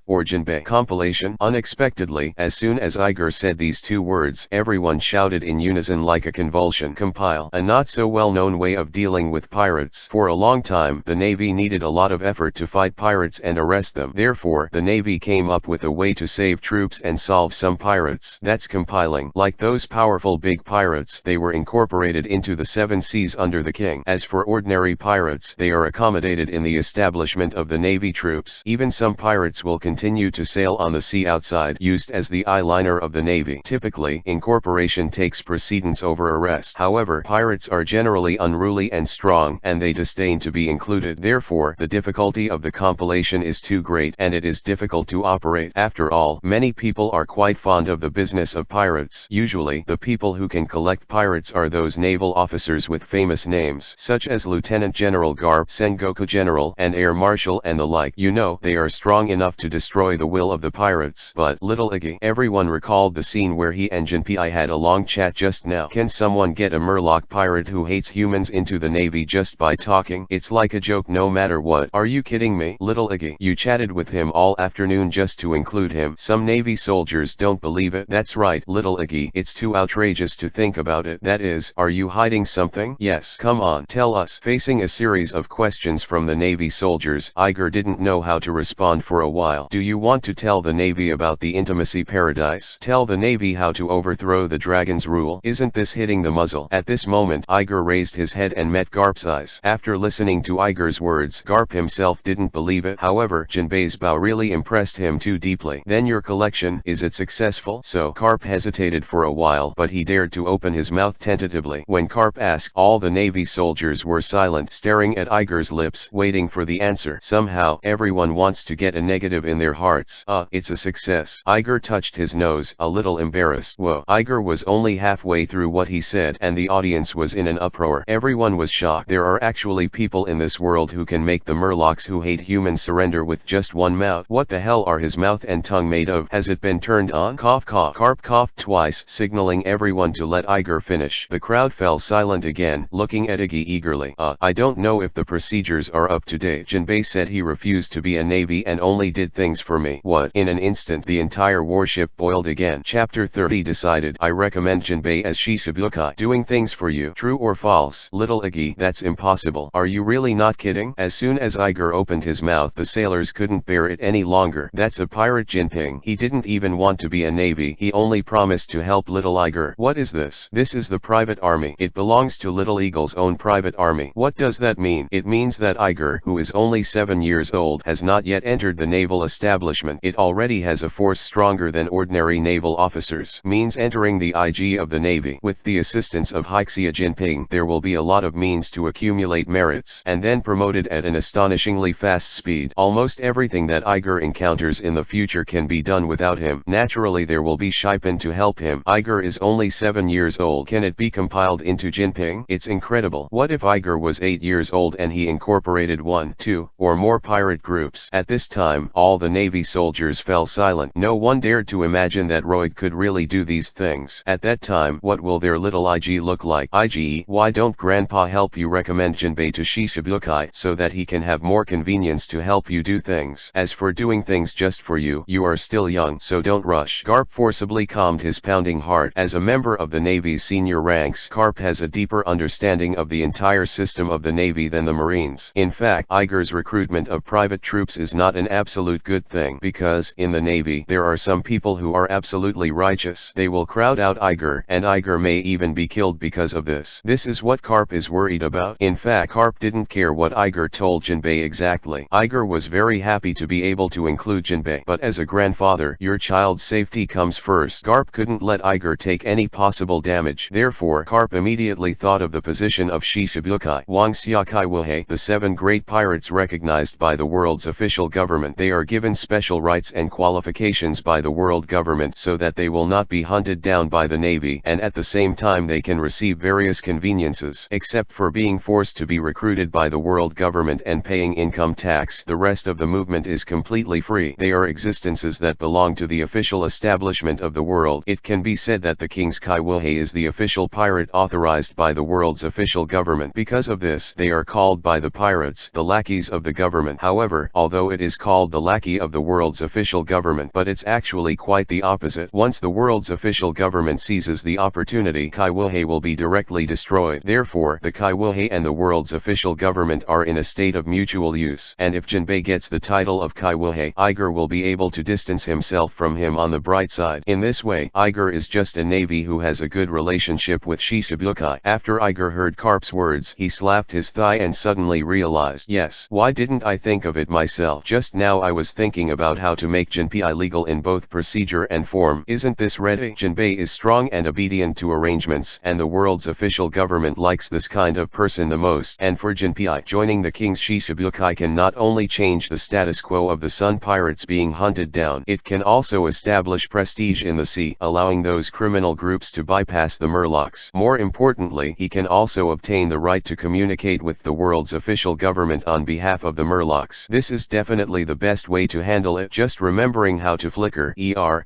or Jinbe compilation. Unexpectedly, as soon as Iger said these two words, everyone shouted in unison like a convulsion. Compile, a not so well-known way of dealing with pirates. For a long time, the Navy needed a lot of effort to fight pirates and arrest them. Therefore, the Navy came up with a way to save troops and solve some pirates. That's compiling. Like those powerful big pirates, they were incorporated into the 7 seas under the king. As for ordinary pirates, they are accommodated in the establishment of the Navy troops. Even some pirates will continue to sail on the sea outside, used as the eyeliner of the Navy. Typically, incorporation takes precedence over arrest. However, pirates are generally unruly and strong, and they disdain to be included. Therefore, the difficulty of the compilation is too great, and it is difficult to operate. After all, many people are quite fond of the business of pirates. Usually, the people who can collect pirates are those naval officers with famous names, such as Lieutenant General Garp, Sengoku General, and Air Marshal and the like. You know, they are strong enough to destroy the will of the pirates. But, little Iggy, everyone recalled the scene where he and Jinbe had a long chat just now. Can someone get a Murloc pirate who hates humans into the Navy just by talking? It's like a joke no matter what. Are you kidding me? Little Iggy, you chatted with him all afternoon just to include him. Some Navy soldiers don't believe it. That's right, little Iggy, it's too outrageous to think about it. That is, are you hiding something? Yes, come on, tell us. Facing a series of questions from the Navy soldiers, Iger didn't know how to respond for a while. Do you want to tell the Navy about the intimacy paradise? Tell the Navy how to overthrow the dragon's rule? Isn't this hitting the muzzle? At this moment, Iger raised his head and met Garp's eyes. After listening to Iger's words, Garp himself didn't believe it. However, Jinbe's bow really impressed him too deeply. Then your collection, is it successful? So, Garp hesitated for a while, but he dared to open his mouth tentatively. When Garp asked, all the Navy soldiers were silent, staring at Iger's lips, waiting for the answer. Somehow, everyone wants to get a negative in their hearts. It's a success. Iger touched his nose, a little embarrassed. Whoa. Iger was only halfway through what he said, and the audience was in an uproar. Everyone was shocked. There are actually people in this world who can make the Murlocs who hate humans surrender with just one mouth. What the hell are his mouth and tongue made of? Has it been turned on? Cough cough. Garp coughed twice, signaling everyone to let Iger finish. The crowd fell silent again, looking at Iggy eagerly. I don't know if the procedures are up to date. Jinbe said he refused to be a Navy and only did things for me. What? In an instant, the entire warship boiled again. Chapter 30 decided. I recommend Jinbe as Shichibukai. Doing things for you. True or false? Little Iggy, that's impossible. Are you really not kidding? As soon as Iger opened his mouth, the sailors couldn't bear it any longer. That's a pirate Jinping. He didn't even want to be a Navy. He only promised to help little Iger. What is this? This is the private army. It belongs to Little Eagle's own private army. What does that mean? It means that Iger, who is only 7 years old, has not yet entered the naval establishment. It already has a force stronger than ordinary naval officers. Means entering the IG of the Navy. With the assistance of Hixia Jinping, there will be a lot of means to accumulate merits, and then promoted at an astonishingly fast speed. Almost everything that Iger encounters in the future can be done without him. Naturally, there will be Shippen to help him. Iger is only 7 years old. Can it be compiled into Jinping? It's incredible. What if Iger was 8 years old and he incorporated 1, 2, or more pirate groups? At this time, all the Navy soldiers fell silent. No one dared to imagine that Royd could really do these things. At that time, what will their little IG look like? IG, why don't Grandpa help you recommend Jinbe to Shichibukai so that he can have more convenience to help you do things? As for doing things just for you, you are still young, so don't rush. Garp forced forcibly calmed his pounding heart. As a member of the Navy's senior ranks, Garp has a deeper understanding of the entire system of the Navy than the Marines. In fact, Iger's recruitment of private troops is not an absolute good thing, because in the Navy there are some people who are absolutely righteous. They will crowd out Iger, and Iger may even be killed because of this. This is what Garp is worried about. In fact, Garp didn't care what Iger told Jinbe exactly. Iger was very happy to be able to include Jinbe, but as a grandfather, your child's safety comes first. Garp couldn't let Iger take any possible damage. Therefore, Garp immediately thought of the position of Shichibukai Wang Xiakai Wuhei, the 7 great pirates recognized by the world's official government. They are given special rights and qualifications by the world government so that they will not be hunted down by the Navy, and at the same time they can receive various conveniences. Except for being forced to be recruited by the world government and paying income tax, the rest of the movement is completely free. They are existences that belong to the official establishment of the world. It can be said that the King's Kai Wuhei is the official pirate authorized by the world's official government. Because of this, they are called by the pirates the lackeys of the government. However, although it is called the lackey of the world's official government, but it's actually quite the opposite. Once the world's official government seizes the opportunity, Kai Wuhei will be directly destroyed. Therefore, the Kai Wuhei and the world's official government are in a state of mutual use, and if Jinbe gets the title of Kai Wuhei, Iger will be able to distance himself from him on the bright side. In this way, Iger is just a navy who has a good relationship with Shichibukai. After Iger heard Garp's words, he slapped his thigh and suddenly realized, yes, why didn't I think of it myself? Just now I was thinking about how to make Jinbe legal in both procedure and form. Isn't this ready? Jinbe is strong and obedient to arrangements, and the world's official government likes this kind of person the most. And for Jinbe, joining the King's Shichibukai can not only change the status quo of the Sun Pirates being hunted down, it can also establish prestige in the sea, allowing those criminal groups to bypass the Murlocs. More importantly, he can also obtain the right to communicate with the world's official government on behalf of the Murlocs. This is definitely the best way to handle it. Just remembering how to flicker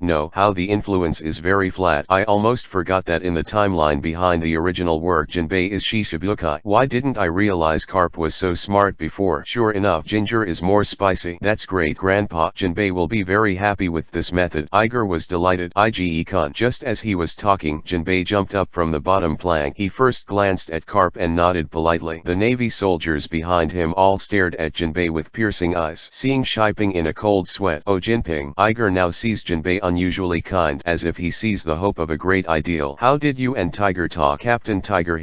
no, how the influence is very flat. I almost forgot that in the timeline behind the original work Jinbe is Shichibukai. Why didn't I realize Garp was so smart before? Sure enough, ginger is more spicy. That's great, Grandpa. Jinbe will be very happy with this method. Iger was delighted. Ige-kun. Just as he was talking, Jinbe jumped up from the bottom plank. He first glanced at Garp and nodded politely. The Navy soldiers behind him all stared at Jinbe with piercing eyes. Seeing Shiping in a cold sweat, "Oh Jinping." Iger now sees Jinbe unusually kind, as if he sees the hope of a great ideal. "How did you and Tiger talk?" "Captain Tiger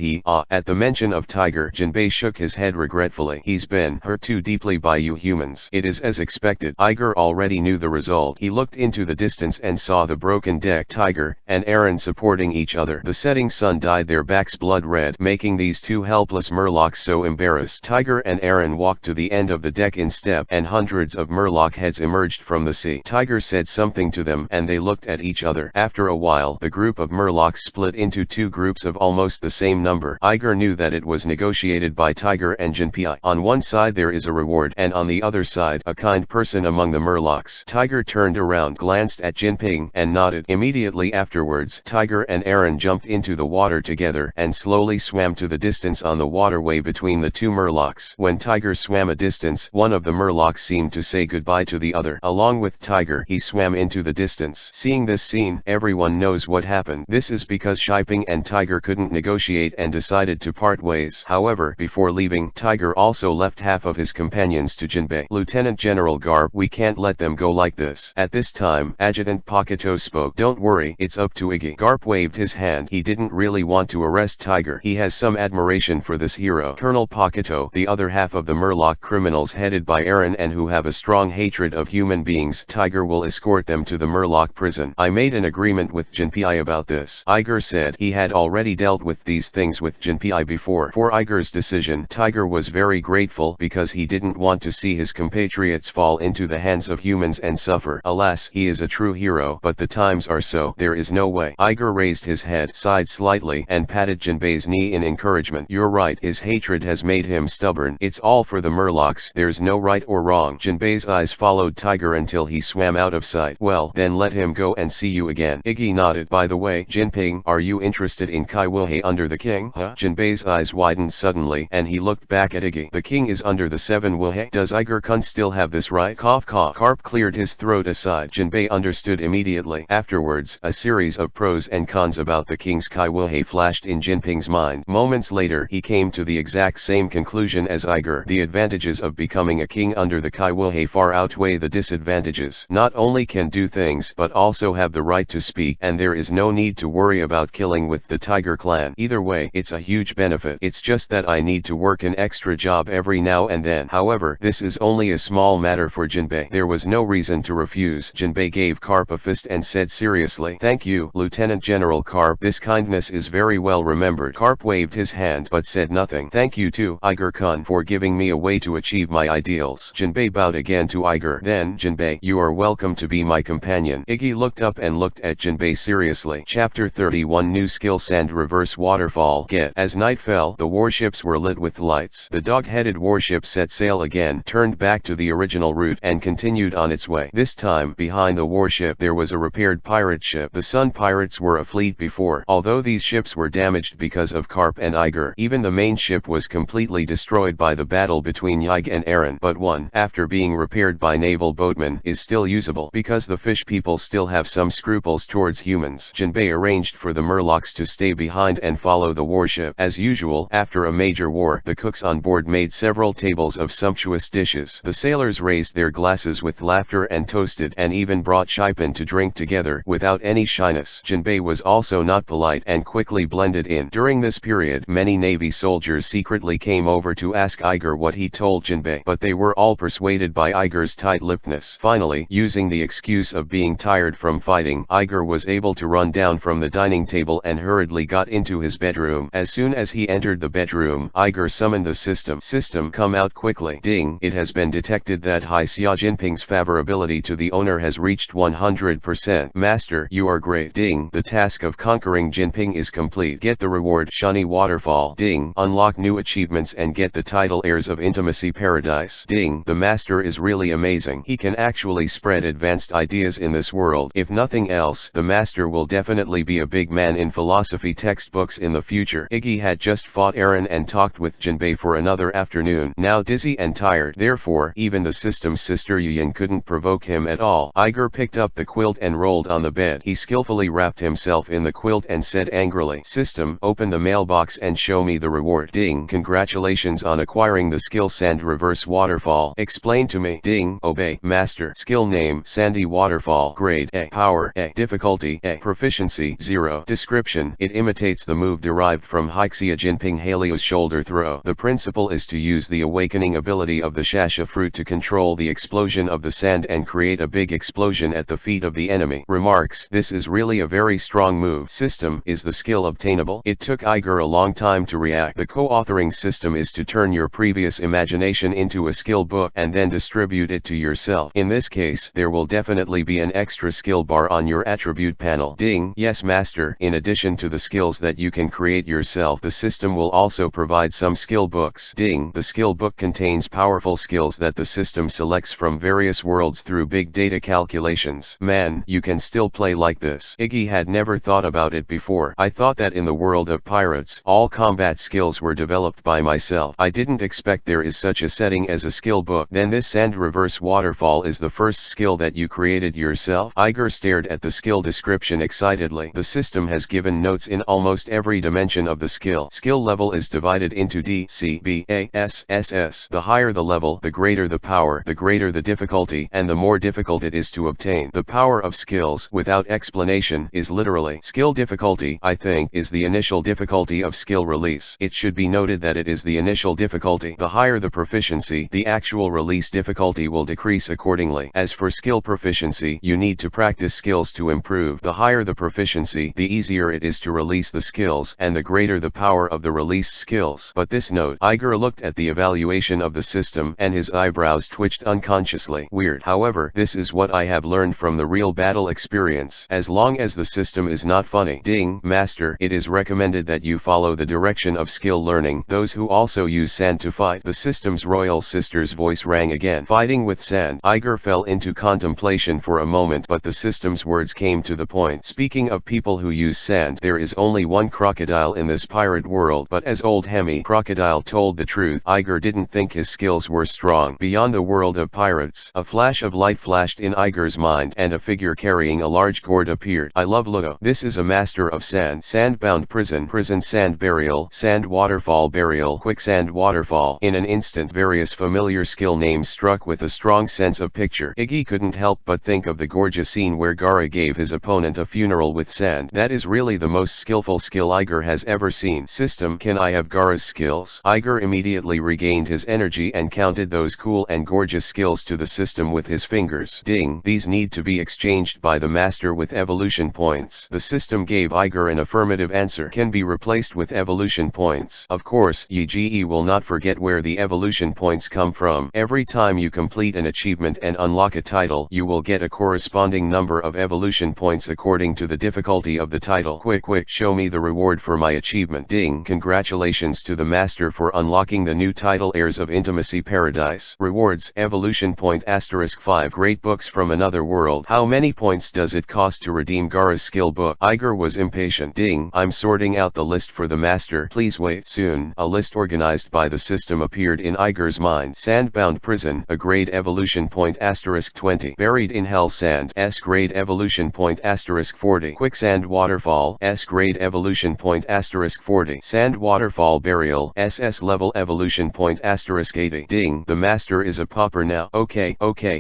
At the mention of Tiger, Jinbe shook his head regretfully. "He's been hurt too deeply by you humans." "It is as expected." Iger already knew the result. He looked into the distance and saw the broken deck, Tiger and Aaron supporting each other. The setting sun dyed their backs blood red, making these two helpless Murlocs so embarrassed. Tiger and Aaron walked to the end of the deck in step, and hundreds of Murloc heads emerged from the sea. Tiger said something to them, and they looked at each other. After a while, the group of Murlocs split into two groups of almost the same number. Iger knew that it was negotiated by Tiger and Jinbe. On one side there is a reward, and on the other side, a kind person among the Murlocs. Tiger turned around, glanced at Jinping, and nodded. Immediately afterwards, Tiger and Aaron jumped into the water together, and slowly swam to the distance on the waterway between the two Murlocs. When Tiger swam a distance, one of the Murlocs seemed to say goodbye to the other. Along with Tiger, he swam into the distance. Seeing this scene, everyone knows what happened. This is because Shiping and Tiger couldn't negotiate and decided to part ways. However, before leaving, Tiger also left half of his companions to Jinbe. "Lieutenant General Garp, we can't let them go like this." At this time, Adjutant Pakuto spoke. "Don't worry, it's up to Iggy." Garp waved his hand. He didn't really want to arrest Tiger. He has some admiration for this hero. "Colonel Pakuto, the other half of the Murloc criminals headed by Aaron and who have a strong hatred of human beings, Tiger will escort them to the Murloc prison. I made an agreement with Jinbe about this." Iger said he had already dealt with these things with Jinbe before. For Iger's decision, Tiger was very grateful because he didn't want to see his compatriots fall into the hands of humans and suffer. Alas, he is a true hero, but the times are so. There is no way. Iger raised his head, sighed slightly, and patted Jinbe's knee in encouragement. "You're right, his hatred has made him stubborn. It's all for the Murlocs. There's no right or wrong." Jinbe's eyes followed Tiger until he swam out of sight. "Well, then let him go and see you again." Iggy nodded. "By the way, Jinping, are you interested in Kai Wuhei under the king?" "Huh?" Jinbe's eyes widened suddenly, and he looked back at Iggy. "The king is under the 7 Wuhei. Does Iger-kun still have this right?" Cough cough. Garp cleared his throat aside. Jinbe understood immediately. immediately. Afterwards, a series of pros and cons about the king's Kaiwilhe flashed in Jinping's mind. Moments later, he came to the exact same conclusion as Iger. The advantages of becoming a king under the Kaiwilhe far outweigh the disadvantages. Not only can do things but also have the right to speak, and there is no need to worry about killing with the Tiger clan. Either way, it's a huge benefit. It's just that I need to work an extra job every now and then. However, this is only a small matter for Jinbe. There was no reason to refuse. Jinbe gave Garp a fist and said seriously, "Thank you, Lieutenant General Garp. This kindness is very well remembered." Garp waved his hand but said nothing. "Thank you too, Iger-kun, for giving me a way to achieve my ideals." Jinbe bowed again to Iger. "Then, Jinbe, you are welcome to be my companion." Iggy looked up and looked at Jinbe seriously. Chapter 31 New Skill Sand Reverse Waterfall. Get. As night fell, the warships were lit with lights. The dog-headed warship set sail again, turned back to the original route, and continued on its way. This time, behind the warship there was a repaired pirate ship. The Sun Pirates were a fleet before. Although these ships were damaged because of Garp and Iger, even the main ship was completely destroyed by the battle between Yig and Eren. But one, after being repaired by naval boatmen, is still usable, because the fish people still have some scruples towards humans. Jinbe arranged for the Murlocs to stay behind and follow the warship. As usual, after a major war, the cooks on board made several tables of sumptuous dishes. The sailors raised their glasses with laughter and toasted, and even brought Shaipan to drink together without any shyness. Jinbe was also not polite and quickly blended in. During this period, many Navy soldiers secretly came over to ask Iger what he told Jinbe, but they were all persuaded by Iger's tight-lippedness. Finally, using the excuse of being tired from fighting, Iger was able to run down from the dining table and hurriedly got into his bedroom. As soon as he entered the bedroom, Iger summoned the system. "System, come out quickly." Ding. It has been detected that Hai Xia Jinping's favorability to the owner has reached 100%. Master, you are great. Ding. The task of conquering Jinping is complete. Get the reward. Shiny Waterfall. Ding. Unlock new achievements and get the title Heirs of Intimacy Paradise. Ding. The master is really amazing. He can actually spread advanced ideas in this world. If nothing else, the master will definitely be a big man in philosophy textbooks in the future. Iggy had just fought Eren and talked with Jinbe for another afternoon. Now dizzy and tired. Therefore, even the system's sister Yuyin couldn't provoke him at all. Iger picked up the quilt and rolled on the bed. He skillfully wrapped himself in the quilt and said angrily, "System, open the mailbox and show me the reward." Ding. Congratulations on acquiring the skill Sand Reverse Waterfall. Explain to me. Ding. Obey, master. Skill name, Sandy Waterfall. Grade A. Power A. Difficulty A. Proficiency 0. Description: it imitates the move derived from Hai Xia Jinping Halio's shoulder throw. The principle is to use the awakening ability of the shasha fruit to control the explosion of the sand and create a big explosion at the feet of the enemy. Remarks: this is really a very strong move. System: is the skill obtainable? It took Iger a long time to react. The co-authoring system is to turn your previous imagination into a skill book and then distribute it to yourself. In this case, there will definitely be an extra skill bar on your attribute panel. Ding. Yes, master. In addition to the skills that you can create yourself, the system will also provide some skill books. Ding. The skill book contains powerful skills that the system selects from various worlds through big data calculations. Man, you can still play like this. Iggy had never thought about it before. I thought that in the world of pirates, all combat skills were developed by myself. I didn't expect there is such a setting as a skill book. Then this Sand Reverse Waterfall is the first skill that you created yourself? Iger stared at the skill description excitedly. The system has given notes in almost every dimension of the skill. Skill level is divided into D, C, B, A, S, S, S. The higher the level, the greater the power, the greater the difficulty, and the more difficult it is to obtain. The power of skills, without explanation, is literally skill difficulty. I think is the initial difficulty of skill release. It should be noted that it is the initial difficulty. The higher the proficiency, the actual release difficulty will decrease accordingly. As for skill proficiency, you need to practice skills to improve. The higher the proficiency, the easier it is to release the skills, and the greater the power of the released skills. But this note, Iger looked at the evaluation of the system and his eyebrows twitched unconsciously. Weird. However, this is what I have learned from the real battle experience. As long as the system is not funny. Ding. Master, it is recommended that you follow the direction of skill learning. Those who also use sand to fight. The system's royal sister's voice rang again. Fighting with sand. Iger fell into contemplation for a moment, but the system's words came to the point. Speaking of people who use sand, there is only one crocodile in this pirate world. But as old Hemi Crocodile told the truth, Iger didn't think his skills were strong. Beyond the world of pirates, a flash of light flashed in Iger's mind, and a figure carrying a large gourd appeared. I love logo. This is a master of sand. Sandbound prison. Prison sand burial. Sand waterfall burial. Quicksand waterfall. In an instant various familiar skill names struck with a strong sense of picture. Iggy couldn't help but think of the gorgeous scene where Gara gave his opponent a funeral with sand. That is really the most skillful skill Iger has ever seen. System, can I have Gara's skills? Iger immediately regained his energy and counted those cool and gorgeous skills to the system with his fingers. Ding, these need to be exchanged by the master with evolution points. The system gave Iger an affirmative answer. Can be replaced with evolution points. Of course, Yige will not forget where the evolution points come from. Every time you complete an achievement and unlock a title, you will get a corresponding number of evolution points according to the difficulty of the title. Quick, show me the reward for my achievement. Ding, congratulations to the master for unlocking the new title Heirs of Intimacy Paradise. Rewards, evolution point *5 great books from another world. How many points does it cost to redeem Gara's skill book? Iger was impatient. Ding, I'm sorting out the list for the master. Please wait. Soon, a list organized by the system appeared in Iger's mind. Sandbound prison, a grade evolution point *20. Buried in hell sand, S grade evolution point *40. Quicksand waterfall, S grade evolution point *40. Sand waterfall burial, SS level evolution point *80. Ding, the master is a pauper now. Okay,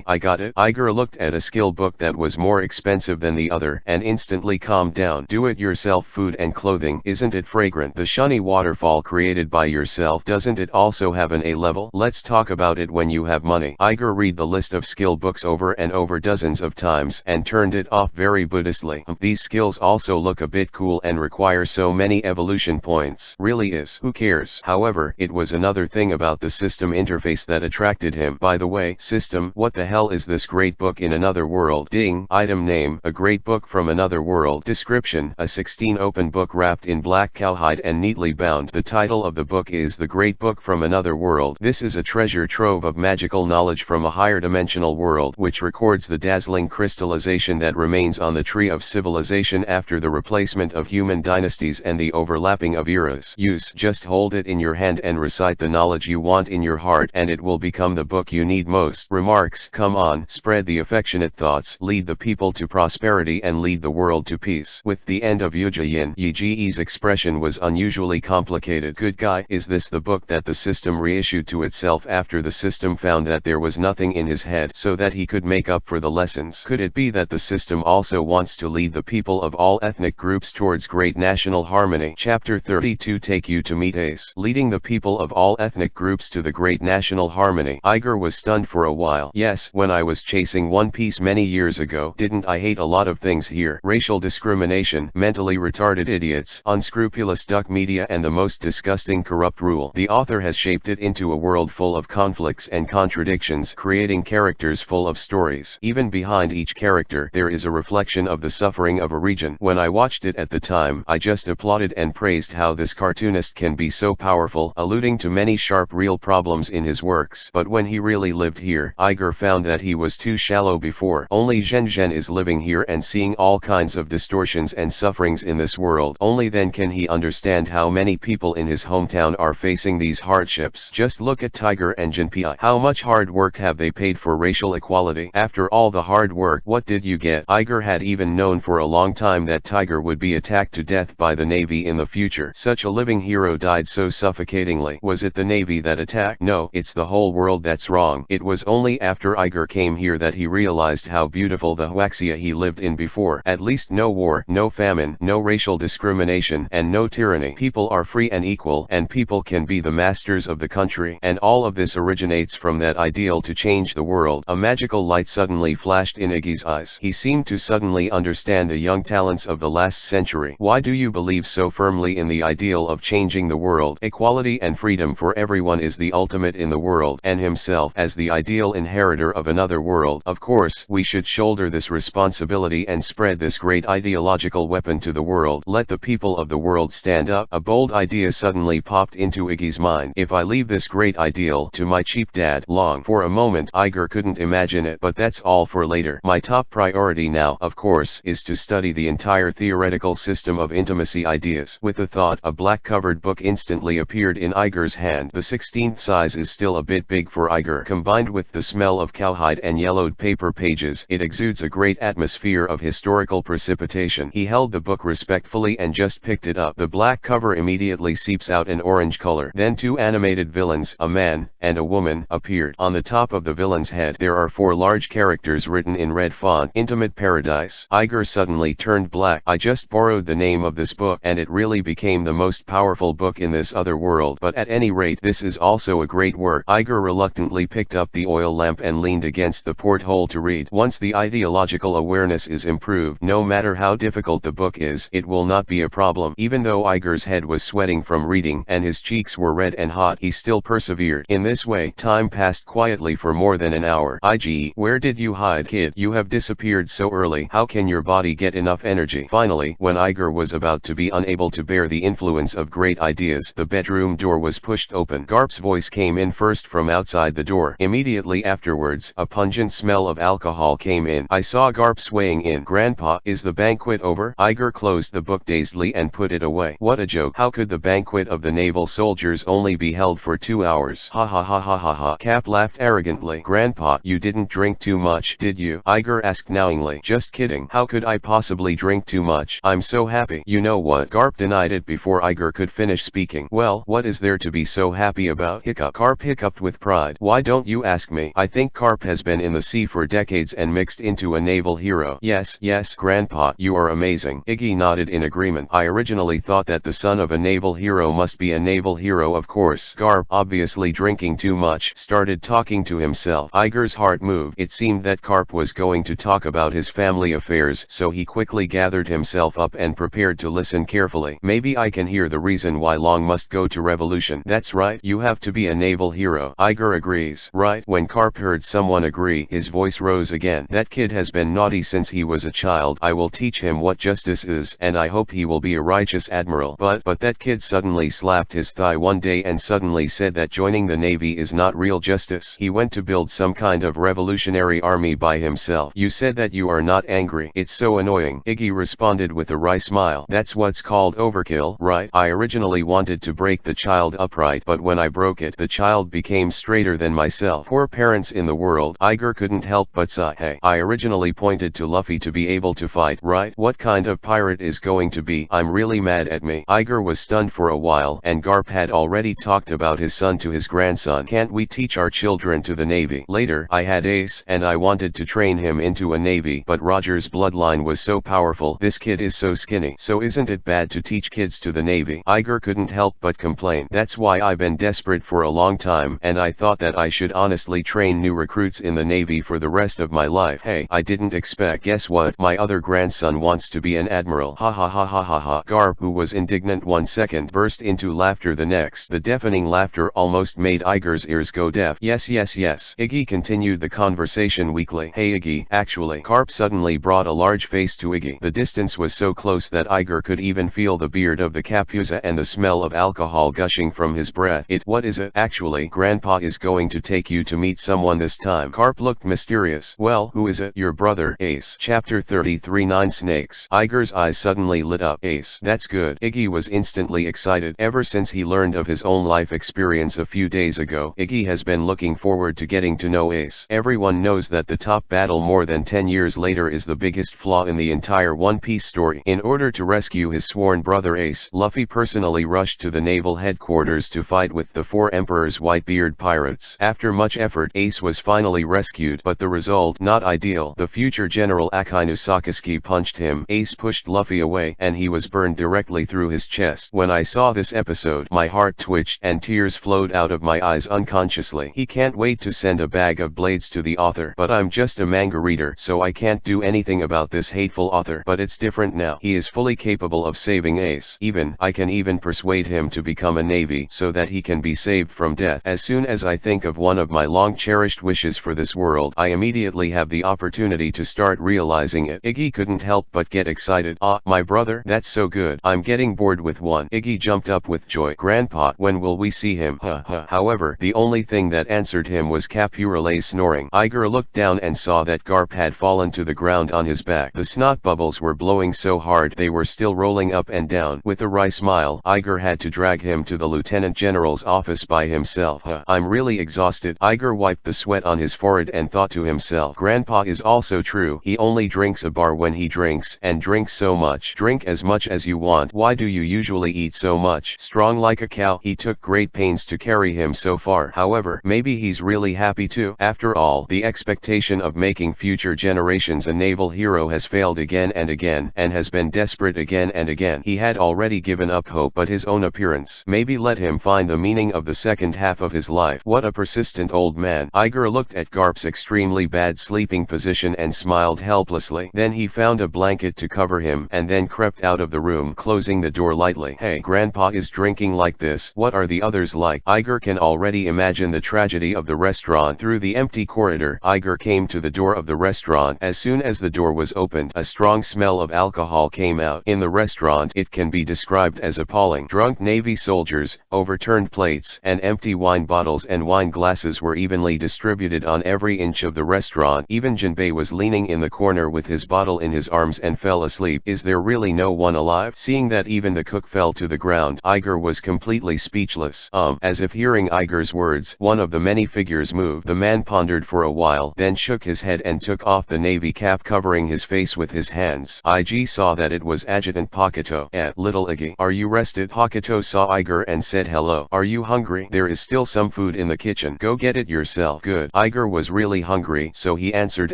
I got it. Iger looked at a skill book that was more expensive than the other and instantly calmed down. Do-it-yourself food and clothing. Isn't it fragrant? The shiny waterfall created by yourself. Doesn't it also have an A level? Let's talk about it when you have money. Iger read the list of skill books over and over dozens of times and turned it off very Buddhistly. These skills also look a bit cool and require so many evolution points. Really is. Who cares? However, it was another thing about the system interface that attracted him. By the way, system, what the hell is this great book in another world? Ding, item name, a great book from another world. Description, a 16 open book wrapped in black cowhide and neatly bound. The title of the book is The Great Book from Another World. This is a treasure trove of magical knowledge from a higher dimensional world, which records the dazzling crystallization that remains on the tree of civilization after the replacement of human dynasties and the overlapping of eras. Use, just hold it in your hand and recite the knowledge you want in your heart and it will become the book you need most. Remarks, come on, spread the affectionate thoughts, lead the people to prosperity and lead the world to peace. With the end of Yige's expression was unusually complicated. Good guy, is this the book that the system reissued to itself after the system found that there was nothing in his head so that he could make up for the lessons? Could it be that the system also wants to lead the people of all ethnic groups towards great national harmony? Chapter 32 Take you to meet Ace. Leading the people of all ethnic groups to the great national harmony. Iger was stunned for a while. Yes, when I was chasing One Piece many years ago, didn't I hate a lot of things here? Racial discrimination, mentally retarded idiots, unscrupulous duck media and the most disgusting corrupt rule. The author has shaped it into a world full of conflicts and contradictions, creating characters full of stories. Even behind each character, there is a reflection of the suffering of a region. When I watched it at the time, I just applauded and praised how this cartoonist can be so powerful, alluding to many sharp real problems in his works. But when he really lived here, Iger found that he was too shallow before. Only Zhen is living here and seeing all kinds of distortions and sufferings in this world. Only then can he understand how many people in his hometown are facing these hardships. Just look at Tiger and Jinbe. How much hard work have they paid for racial equality? After all the hard work, what did you get? Iger had even known for a long time that Tiger would be attacked to death by the Navy in the future. Such a living hero died so suffocatingly. Was it the Navy that attacked? No, it's the whole world that's wrong. It was only after Iger came here that he realized how beautiful the Huaxia he lived in before. At least no war, no famine, no racial discrimination, and no tyranny. People are free and equal, and people can be the masters of the country. And all of this originates from that ideal to change the world. A magical light suddenly flashed in Iggy's eyes. He seemed to suddenly understand the young talents of the last century. Why do you believe so firmly in the ideal of changing the world? Equality and freedom for everyone is the ultimate in the world, and himself as the ideal inheritor of another world. Of course, we should shoulder this responsibility and spread this great ideological weapon to the world. Let the people of the world stand up. A bold idea suddenly popped into Iggy's mind. If I leave this great ideal to my cheap dad, long. For a moment, Iger couldn't imagine it, but that's all for later. My top priority now, of course, is to study the entire theoretical system of intimacy ideas. With the thought, a black-covered book instantly appeared in Iger's hand. The 16th size is still a bit big for Iger. Combined with the smell of cowhide and yellowed paper pages, it exudes a a great atmosphere of historical precipitation. He held the book respectfully and just picked it up. The black cover immediately seeps out an orange color. Then two animated villains, a man and a woman, appeared. On the top of the villain's head there are 4 large characters written in red font, Intimate Paradise. Iger suddenly turned black. I just borrowed the name of this book and it really became the most powerful book in this other world. But at any rate, this is also a great work. Iger reluctantly picked up the oil lamp and leaned against the porthole to read. Once the ideological awareness is improved, no matter how difficult the book is, it will not be a problem. Even though Iger's head was sweating from reading and his cheeks were red and hot, he still persevered. In this way, time passed quietly for more than an hour. Ig, where did you hide, kid? You have disappeared so early. How can your body get enough energy? Finally, when Iger was about to be unable to bear the influence of great ideas, the bedroom door was pushed open. Garp's voice came in first from outside the door. Immediately afterwards, a pungent smell of alcohol came in. I saw Garp swaying in. Grandpa, is the banquet over? Iger closed the book dazedly and put it away. What a joke. How could the banquet of the naval soldiers only be held for 2 hours? Ha ha ha ha ha ha. Cap laughed arrogantly. Grandpa, you didn't drink too much, did you? Iger asked knowingly. Just kidding. How could I possibly drink too much? I'm so happy. You know what? Garp denied it before Iger could finish speaking. Well, what is there to be so happy about? Hiccup. Garp hiccuped with pride. Why don't you ask me? I think Garp has been in the sea for decades and mixed into a naval hero. Yes, yes, Grandpa, you are amazing. Iggy nodded in agreement. I originally thought that the son of a naval hero must be a naval hero, of course. Garp, obviously drinking too much, started talking to himself. Iger's heart moved. It seemed that Garp was going to talk about his family affairs, so he quickly gathered himself up and prepared to listen carefully. Maybe I can hear the reason why Long must go to revolution. That's right, you have to be a naval hero. Iger agrees. Right. When Garp heard someone agree, his voice rose again. That kid has been naughty since he was a child. I will teach him what justice is, and I hope he will be a righteous admiral. But that kid suddenly slapped his thigh one day and suddenly said that joining the Navy is not real justice. He went to build some kind of revolutionary army by himself. You said that you are not angry. It's so annoying. Iggy responded with a wry smile. That's what's called overkill, right? I originally wanted to break the child upright, but when I broke it, the child became straighter than myself. Poor parents in the world. Iger couldn't help but sigh. Hey, I originally pointed to Luffy to be able to fight, right? What kind of pirate is going to be? I'm really mad at me. Iger was stunned for a while, and Garp had already talked about his son to his grandson. Can't we teach our children to the Navy? Later, I had Ace, and I wanted to train him into a Navy, but Roger's bloodline was so powerful. This kid is so skinny. So isn't it bad to teach kids to the Navy? Iger couldn't help but complain. That's why I've been desperate for a long time, and I thought that I should honestly train new recruits in the Navy for the rest of my life. Hey, I didn't expect. Guess what? My other grandson wants to be an admiral. Ha ha ha ha ha ha. Garp, who was indignant one second, burst into laughter the next. The deafening laughter almost made Iger's ears go deaf. Yes yes yes. Iggy continued the conversation weakly. Hey Iggy, actually. Garp suddenly brought a large face to Iggy. The distance was so close that Iger could even feel the beard of the Capuza and the smell of alcohol gushing from his breath. What is it? Actually, Grandpa is going to take you to meet someone this time. Garp looked mysterious. Well, who is it? Your brother, Ace. Chapter 33 9 Snakes. Iger's eyes suddenly lit up. Ace. That's good. Iggy was instantly excited. Ever since he learned of his own life experience a few days ago, Iggy has been looking forward to getting to know Ace. Everyone knows that the top battle more than 10 years later is the biggest flaw in the entire One Piece story. In order to rescue his sworn brother Ace, Luffy personally rushed to the naval headquarters to fight with the 4 Emperor's Whitebeard pirates. After much effort, Ace was finally rescued, but the result not ideal. The future General Akainu Sakazuki punched him. Ace pushed Luffy away, and he was burned directly through his chest. When I saw this episode, my heart twitched and tears flowed out of my eyes unconsciously. He can't wait to send a bag of blades to the author, but I'm just a manga reader, so I can't do anything about this hateful author. But it's different now. He is fully capable of saving Ace. I can even persuade him to become a Navy so that he can be saved from death. As soon as I think of one of my long cherished wishes for this world, I immediately have the opportunity to start realizing it. Iggy couldn't help but get excited. Ah, my brother? That's so good. I'm getting bored with one. Iggy jumped up with joy. Grandpa, when will we see him? However, the only thing that answered him was Capure's snoring. Iger looked down and saw that Garp had fallen to the ground on his back. The snot bubbles were blowing so hard they were still rolling up and down. With a wry smile, Iger had to drag him to the Lieutenant General's office by himself. I'm really exhausted. Iger wiped the sweat on his forehead and thought to himself, Grandpa is all also true. He only drinks a bar when he drinks, and drinks so much. Drink as much as you want. Why do you usually eat so much? Strong like a cow. He took great pains to carry him so far. However, maybe he's really happy too. After all, the expectation of making future generations a naval hero has failed again and again, and has been desperate again and again. He had already given up hope, but his own appearance maybe let him find the meaning of the second half of his life. What a persistent old man. Iger looked at Garp's extremely bad sleeping position and smiled helplessly. Then he found a blanket to cover him and then crept out of the room, closing the door lightly. Hey, Grandpa is drinking like this. What are the others like? Iger can already imagine the tragedy of the restaurant. Through the empty corridor, Iger came to the door of the restaurant. As soon as the door was opened, a strong smell of alcohol came out. In the restaurant, it can be described as appalling. Drunk Navy soldiers, overturned plates, and empty wine bottles and wine glasses were evenly distributed on every inch of the restaurant. Even Jinbe was leaning in the corner with his bottle in his arms and fell asleep. Is there really no one alive? Seeing that even the cook fell to the ground, Iger was completely speechless. As if hearing Iger's words, one of the many figures moved. The man pondered for a while, then shook his head and took off the navy cap, covering his face with his hands. Ig saw that it was Adjutant Pakuto. Little Iggy, are you rested? Pakuto saw Iger and said hello. Are you hungry? There is still some food in the kitchen. Go get it yourself. Good. Iger was really hungry, so he answered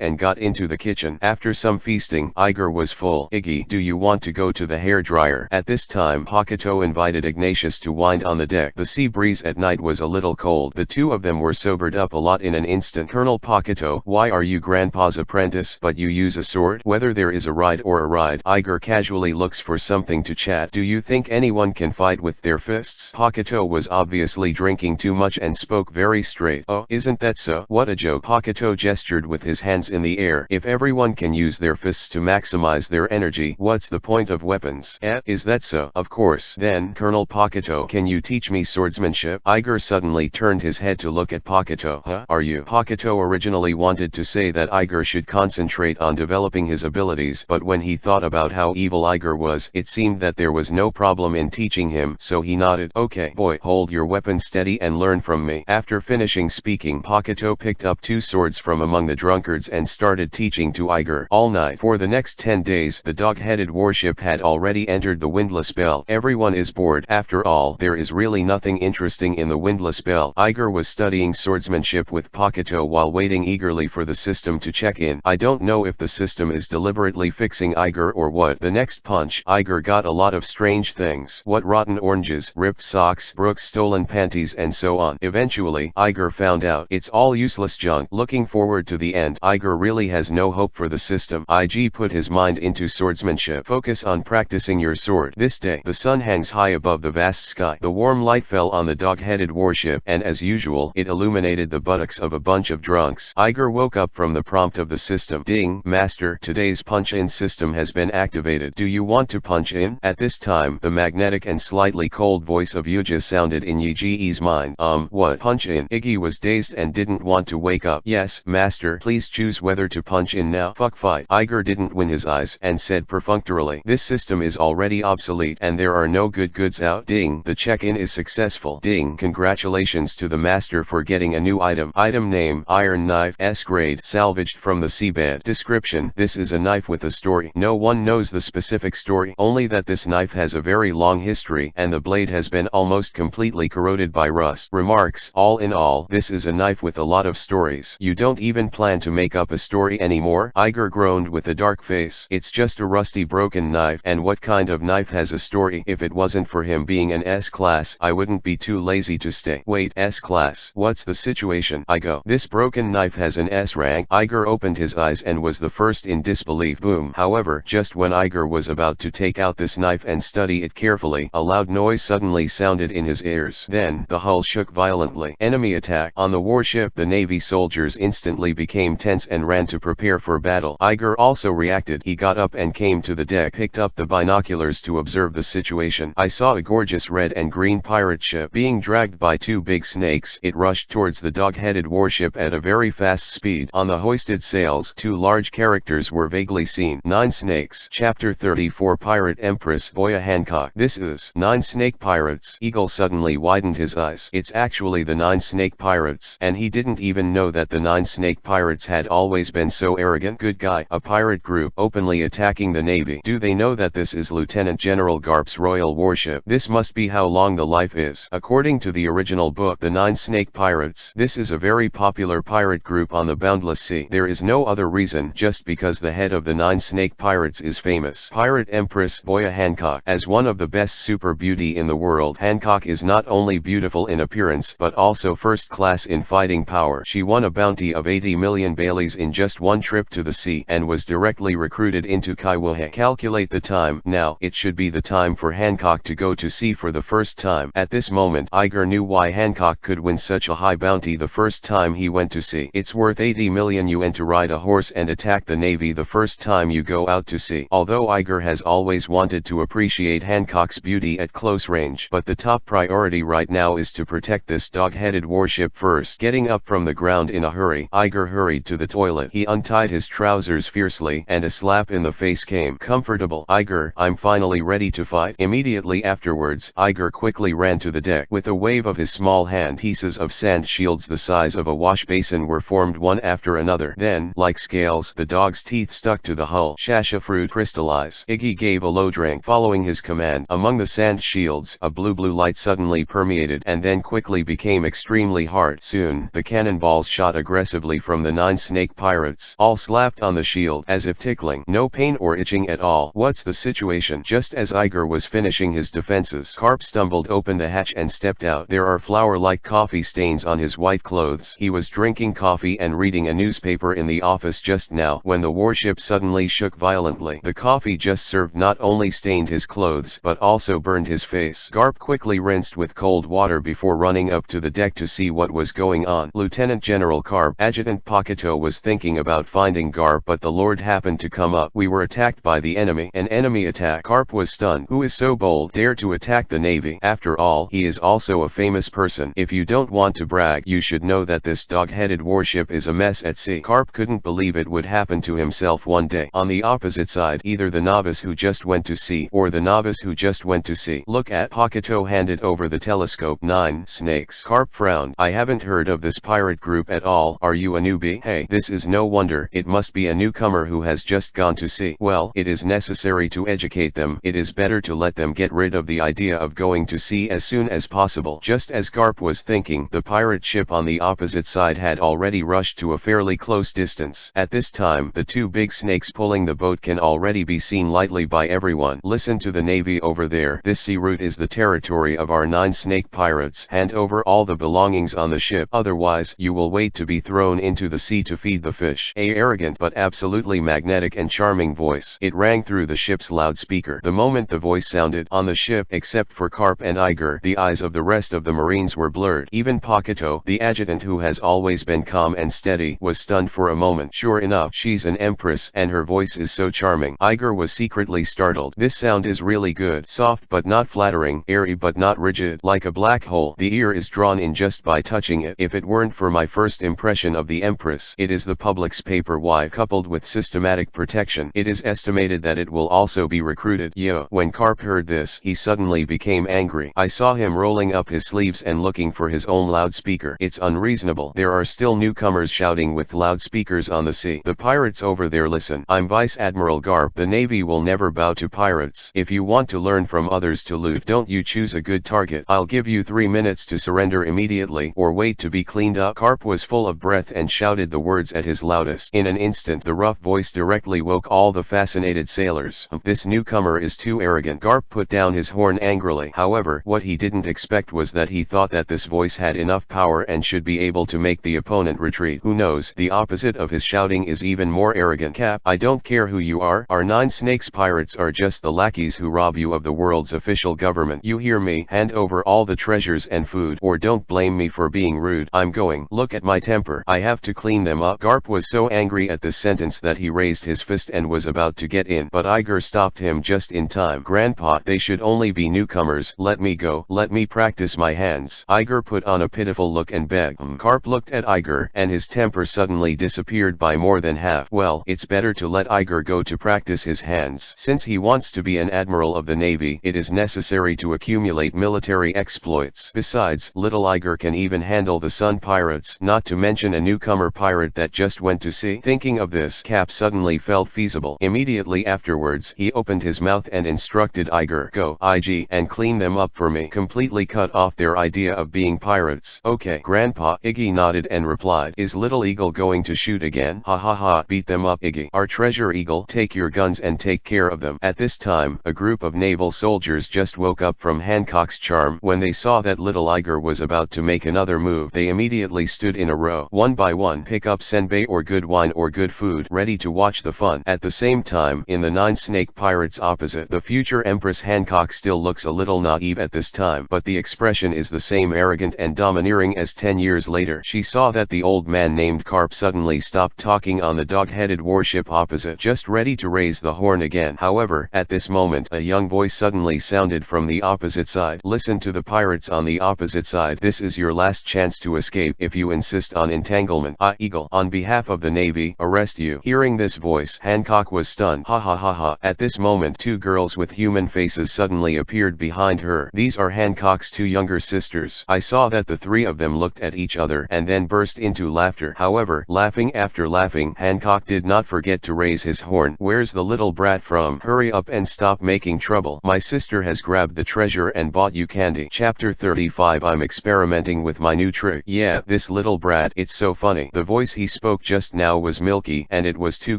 and got into the kitchen. After some feasting, Iger was full. Iggy, do you want to go to the hair dryer? At this time, Pakuto invited Ignatius to wind on the deck. The sea breeze at night was a little cold. The two of them were sobered up a lot in an instant. Colonel Pakuto, why are you Grandpa's apprentice, but you use a sword? Whether there is a ride or a ride, Iger casually looks for something to chat. Do you think anyone can fight with their fists? Pakuto was obviously drinking too much and spoke very straight. Oh, isn't that so? What a joke. Pakuto gestured with his hands in the air. If everyone can use their fists to maximize their energy, what's the point of weapons? Is that so? Of course. Then, Colonel Pakuto, can you teach me swordsmanship? Iger suddenly turned his head to look at Pakuto. Huh? Are you? Pakuto originally wanted to say that Iger should concentrate on developing his abilities, but when he thought about how evil Iger was, it seemed that there was no problem in teaching him, so he nodded. Okay, boy, hold your weapon steady and learn from me. After finishing speaking, Pakuto picked up two swords from among the drunkards and started teaching to Iger. All night. For the next 10 days, the dog-headed warship had already entered the windless belt. Everyone is bored. After all, there is really nothing interesting in the windless belt. Iger was studying swordsmanship with Pakuto while waiting eagerly for the system to check in. I don't know if the system is deliberately fixing Iger or what. The next punch, Iger got a lot of strange things. What rotten oranges, ripped socks, Brooks stolen panties and so on. Eventually, Iger found out it's all useless junk. Looking forward to the end, Iger really has no hope for the system. Ig put his mind into swordsmanship. Focus on practicing your sword. This day, the sun hangs high above the vast sky. The warm light fell on the dog-headed warship, and as usual, it illuminated the buttocks of a bunch of drunks. Iger woke up from the prompt of the system. Ding, master, today's punch-in system has been activated. Do you want to punch in? At this time, the magnetic and slightly cold voice of Yuja sounded in Yiji's mind. What? Punch in? Iggy was dazed and didn't want to wake up. Yes, master, please choose whether to punch in now. Fuck fight. Iger didn't win his eyes and said perfunctorily, this system is already obsolete and there are no good goods out. Ding, the check-in is successful. Ding, congratulations to the master for getting a new item. Item name, iron knife, S grade, salvaged from the seabed. Description, this is a knife with a story. No one knows the specific story, only that this knife has a very long history and the blade has been almost completely corroded by rust. Remarks, all in all, this is a knife with a lot of stories. You don't even plan to make up a story anymore? Iger groaned with a dark face. It's just a rusty broken knife, and what kind of knife has a story? If it wasn't for him being an S-class, I wouldn't be too lazy to stay. Wait, S-class? What's the situation? I go, this broken knife has an S rank. Iger opened his eyes and was the first in disbelief. Boom. However, just when Iger was about to take out this knife and study it carefully, a loud noise suddenly sounded in his ears. Then, the hull shook violently. Enemy attack. On the warship, the Navy soldiers instantly became tense and ran to prepare for battle. Iger also reacted. He got up and came to the deck, picked up the binoculars to observe the situation. I saw a gorgeous red and green pirate ship being dragged by two big snakes. It rushed towards the dog-headed warship at a very fast speed. On the hoisted sails, two large characters were vaguely seen. 9 snakes. Chapter 34 Pirate Empress Boya Hancock. This is 9 snake pirates. Eagle suddenly widened his eyes. It's actually the 9 snake pirates, and he didn't even know that the 9 snake pirates had always been so arrogant? Good guy. A pirate group openly attacking the navy. Do they know that this is Lieutenant General Garp's royal warship? This must be how long the life is. According to the original book, The Nine Snake Pirates, this is a very popular pirate group on the boundless sea. There is no other reason, just because the head of the Nine Snake Pirates is famous. Pirate Empress Boya Hancock. As one of the best super beauty in the world, Hancock is not only beautiful in appearance but also first class in fighting power. She won a bounty of 80 million Baileys in just one trip to the sea and was directly recruited into Kaiwahe. Calculate the time. Now, it should be the time for Hancock to go to sea for the first time. At this moment, Iger knew why Hancock could win such a high bounty the first time he went to sea. It's worth 80 million UN to ride a horse and attack the navy the first time you go out to sea. Although Iger has always wanted to appreciate Hancock's beauty at close range, but the top priority right now is to protect this dog-headed warship first. Getting up from the ground in a hurry, Iger hurried to the toilet. He untied his trousers fiercely, and a slap in the face came. Comfortable, Iger, I'm finally ready to fight. Immediately afterwards, Iger quickly ran to the deck. With a wave of his small hand, pieces of sand shields the size of a wash basin were formed one after another. Then, like scales, the dog's teeth stuck to the hull. Shasha fruit crystallize. Iggy gave a low drink. Following his command, among the sand shields, a blue light suddenly permeated and then quickly became extremely hard. Soon, the cannonballs shot aggressively from the Nine Snake Pirates, all slapped on the shield as if tickling. No pain or itching at all. What's the situation? Just as Iger was finishing his defenses, Garp stumbled open the hatch and stepped out. There are flour-like coffee stains on his white clothes. He was drinking coffee and reading a newspaper in the office just now when the warship suddenly shook violently. The coffee just served not only stained his clothes but also burned his face. Garp quickly rinsed with cold water before running up to the deck to see what was going on. Lieutenant General Garp. Adjutant Paquito was thinking about finding Garp, but the Lord happened to come up. We were attacked by the enemy. An enemy attack. Garp was stunned. Who is so bold, dare to attack the navy? After all, he is also a famous person. If you don't want to brag, you should know that this dog-headed warship is a mess at sea. Garp couldn't believe it would happen to himself one day. On the opposite side, either the novice who just went to sea or the novice who just went to sea. Look at Paquito handed over the telescope. Nine Snakes. Garp frowned. I haven't heard of this pirate group at all. Are you a newbie? Hey, this is no wonder. It must be a newcomer who has just gone to sea. Well, it is necessary to educate them. It is better to let them get rid of the idea of going to sea as soon as possible. Just as Garp was thinking, the pirate ship on the opposite side had already rushed to a fairly close distance. At this time, the two big snakes pulling the boat can already be seen lightly by everyone. Listen to the navy over there. This sea route is the territory of our Nine Snake Pirates. Hand over all the belongings on the ship, otherwise you will wait to be thrown into the sea to feed the fish. A arrogant but absolutely magnetic and charming voice. It rang through the ship's loudspeaker. The moment the voice sounded, on the ship, except for Garp and Iger, the eyes of the rest of the Marines were blurred. Even Paquito, the adjutant who has always been calm and steady, was stunned for a moment. Sure enough, she's an empress, and her voice is so charming. Iger was secretly startled. This sound is really good. Soft but not flattering, airy but not rigid, like a black hole. The ear is drawn in just by touching it. If it weren't for my first impression of the empress, it is the public's paper wife coupled with systematic protection. It is estimated that it will also be recruited. Yo. When Garp heard this, he suddenly became angry. I saw him rolling up his sleeves and looking for his own loudspeaker. It's unreasonable. There are still newcomers shouting with loudspeakers on the sea. The pirates over there listen. I'm Vice Admiral Garp. The Navy will never bow to pirates. If you want to learn from others to loot, don't you choose a good target. I'll give you 3 minutes to surrender immediately or wait to be cleaned up. Garp was full of breath and shouted the words at his loudest. In an instant, the rough voice directly woke all the fascinated sailors. This newcomer is too arrogant. Garp put down his horn angrily. However, what he didn't expect was that he thought that this voice had enough power and should be able to make the opponent retreat. Who knows, the opposite of his shouting is even more arrogant. Cap, I don't care who you are. Our Nine Snakes pirates are just the lackeys who rob you of the world's official government. You hear me? Hand over all the treasures and food, or don't blame me for being rude. I'm going. Look at my temper. I have to clean them up. Garp was so angry at this sentence that he raised his fist and was about to get in, but Iger stopped him just in time. Grandpa, they should only be newcomers. Let me go. Let me practice my hands. Iger put on a pitiful look and begged. Garp looked at Iger, and his temper suddenly disappeared by more than half. Well, it's better to let Iger go to practice his hands. Since he wants to be an admiral of the Navy, it is necessary to accumulate military exploits. Besides, little Iger can even handle the Sun Pirates, not to mention a newcomer pirate that just went to sea. Thinking of this, Cap suddenly felt feasible. Immediately afterwards, he opened his mouth and instructed Iger, "Go, IG, and clean them up for me." Completely cut off their idea of being pirates. "Okay, Grandpa." Iggy nodded and replied, "Is Little Eagle going to shoot again?" "Ha ha ha, beat them up, Iggy." "Our treasure, Eagle. Take your guns and take care of them." At this time, a group of naval soldiers just woke up from Hancock's charm. When they saw that Little Iger was about to make another move, they immediately stood in a row. One by one, pick up senbei or good wine or good food, ready to watch the fun. At the same time, in the 9 snake pirates opposite, the future Empress Hancock still looks a little naive at this time, but the expression is the same, arrogant and domineering as 10 years later. She saw that the old man named Garp suddenly stopped talking on the dog-headed warship opposite, just ready to raise the horn again. However, at this moment, a young voice suddenly sounded from the opposite side. "Listen to the pirates on the opposite side. This is your last chance to escape. If you insist on entanglement, I, Eagle, on behalf of the Navy, arrest you." Hearing this voice, Hancock was stunned. Ha ha ha ha. At this moment, 2 girls with human faces suddenly appeared behind her. These are Hancock's 2 younger sisters. I saw that the 3 of them looked at each other and then burst into laughter. However, laughing after laughing, Hancock did not forget to raise his horn. "Where's the little brat from? Hurry up and stop making trouble. My sister has grabbed the treasure and bought you candy." Chapter 35. I'm experimenting with my new trick. "Yeah, this little brat, it's so funny." The voice he spoke just now was milky, and it was too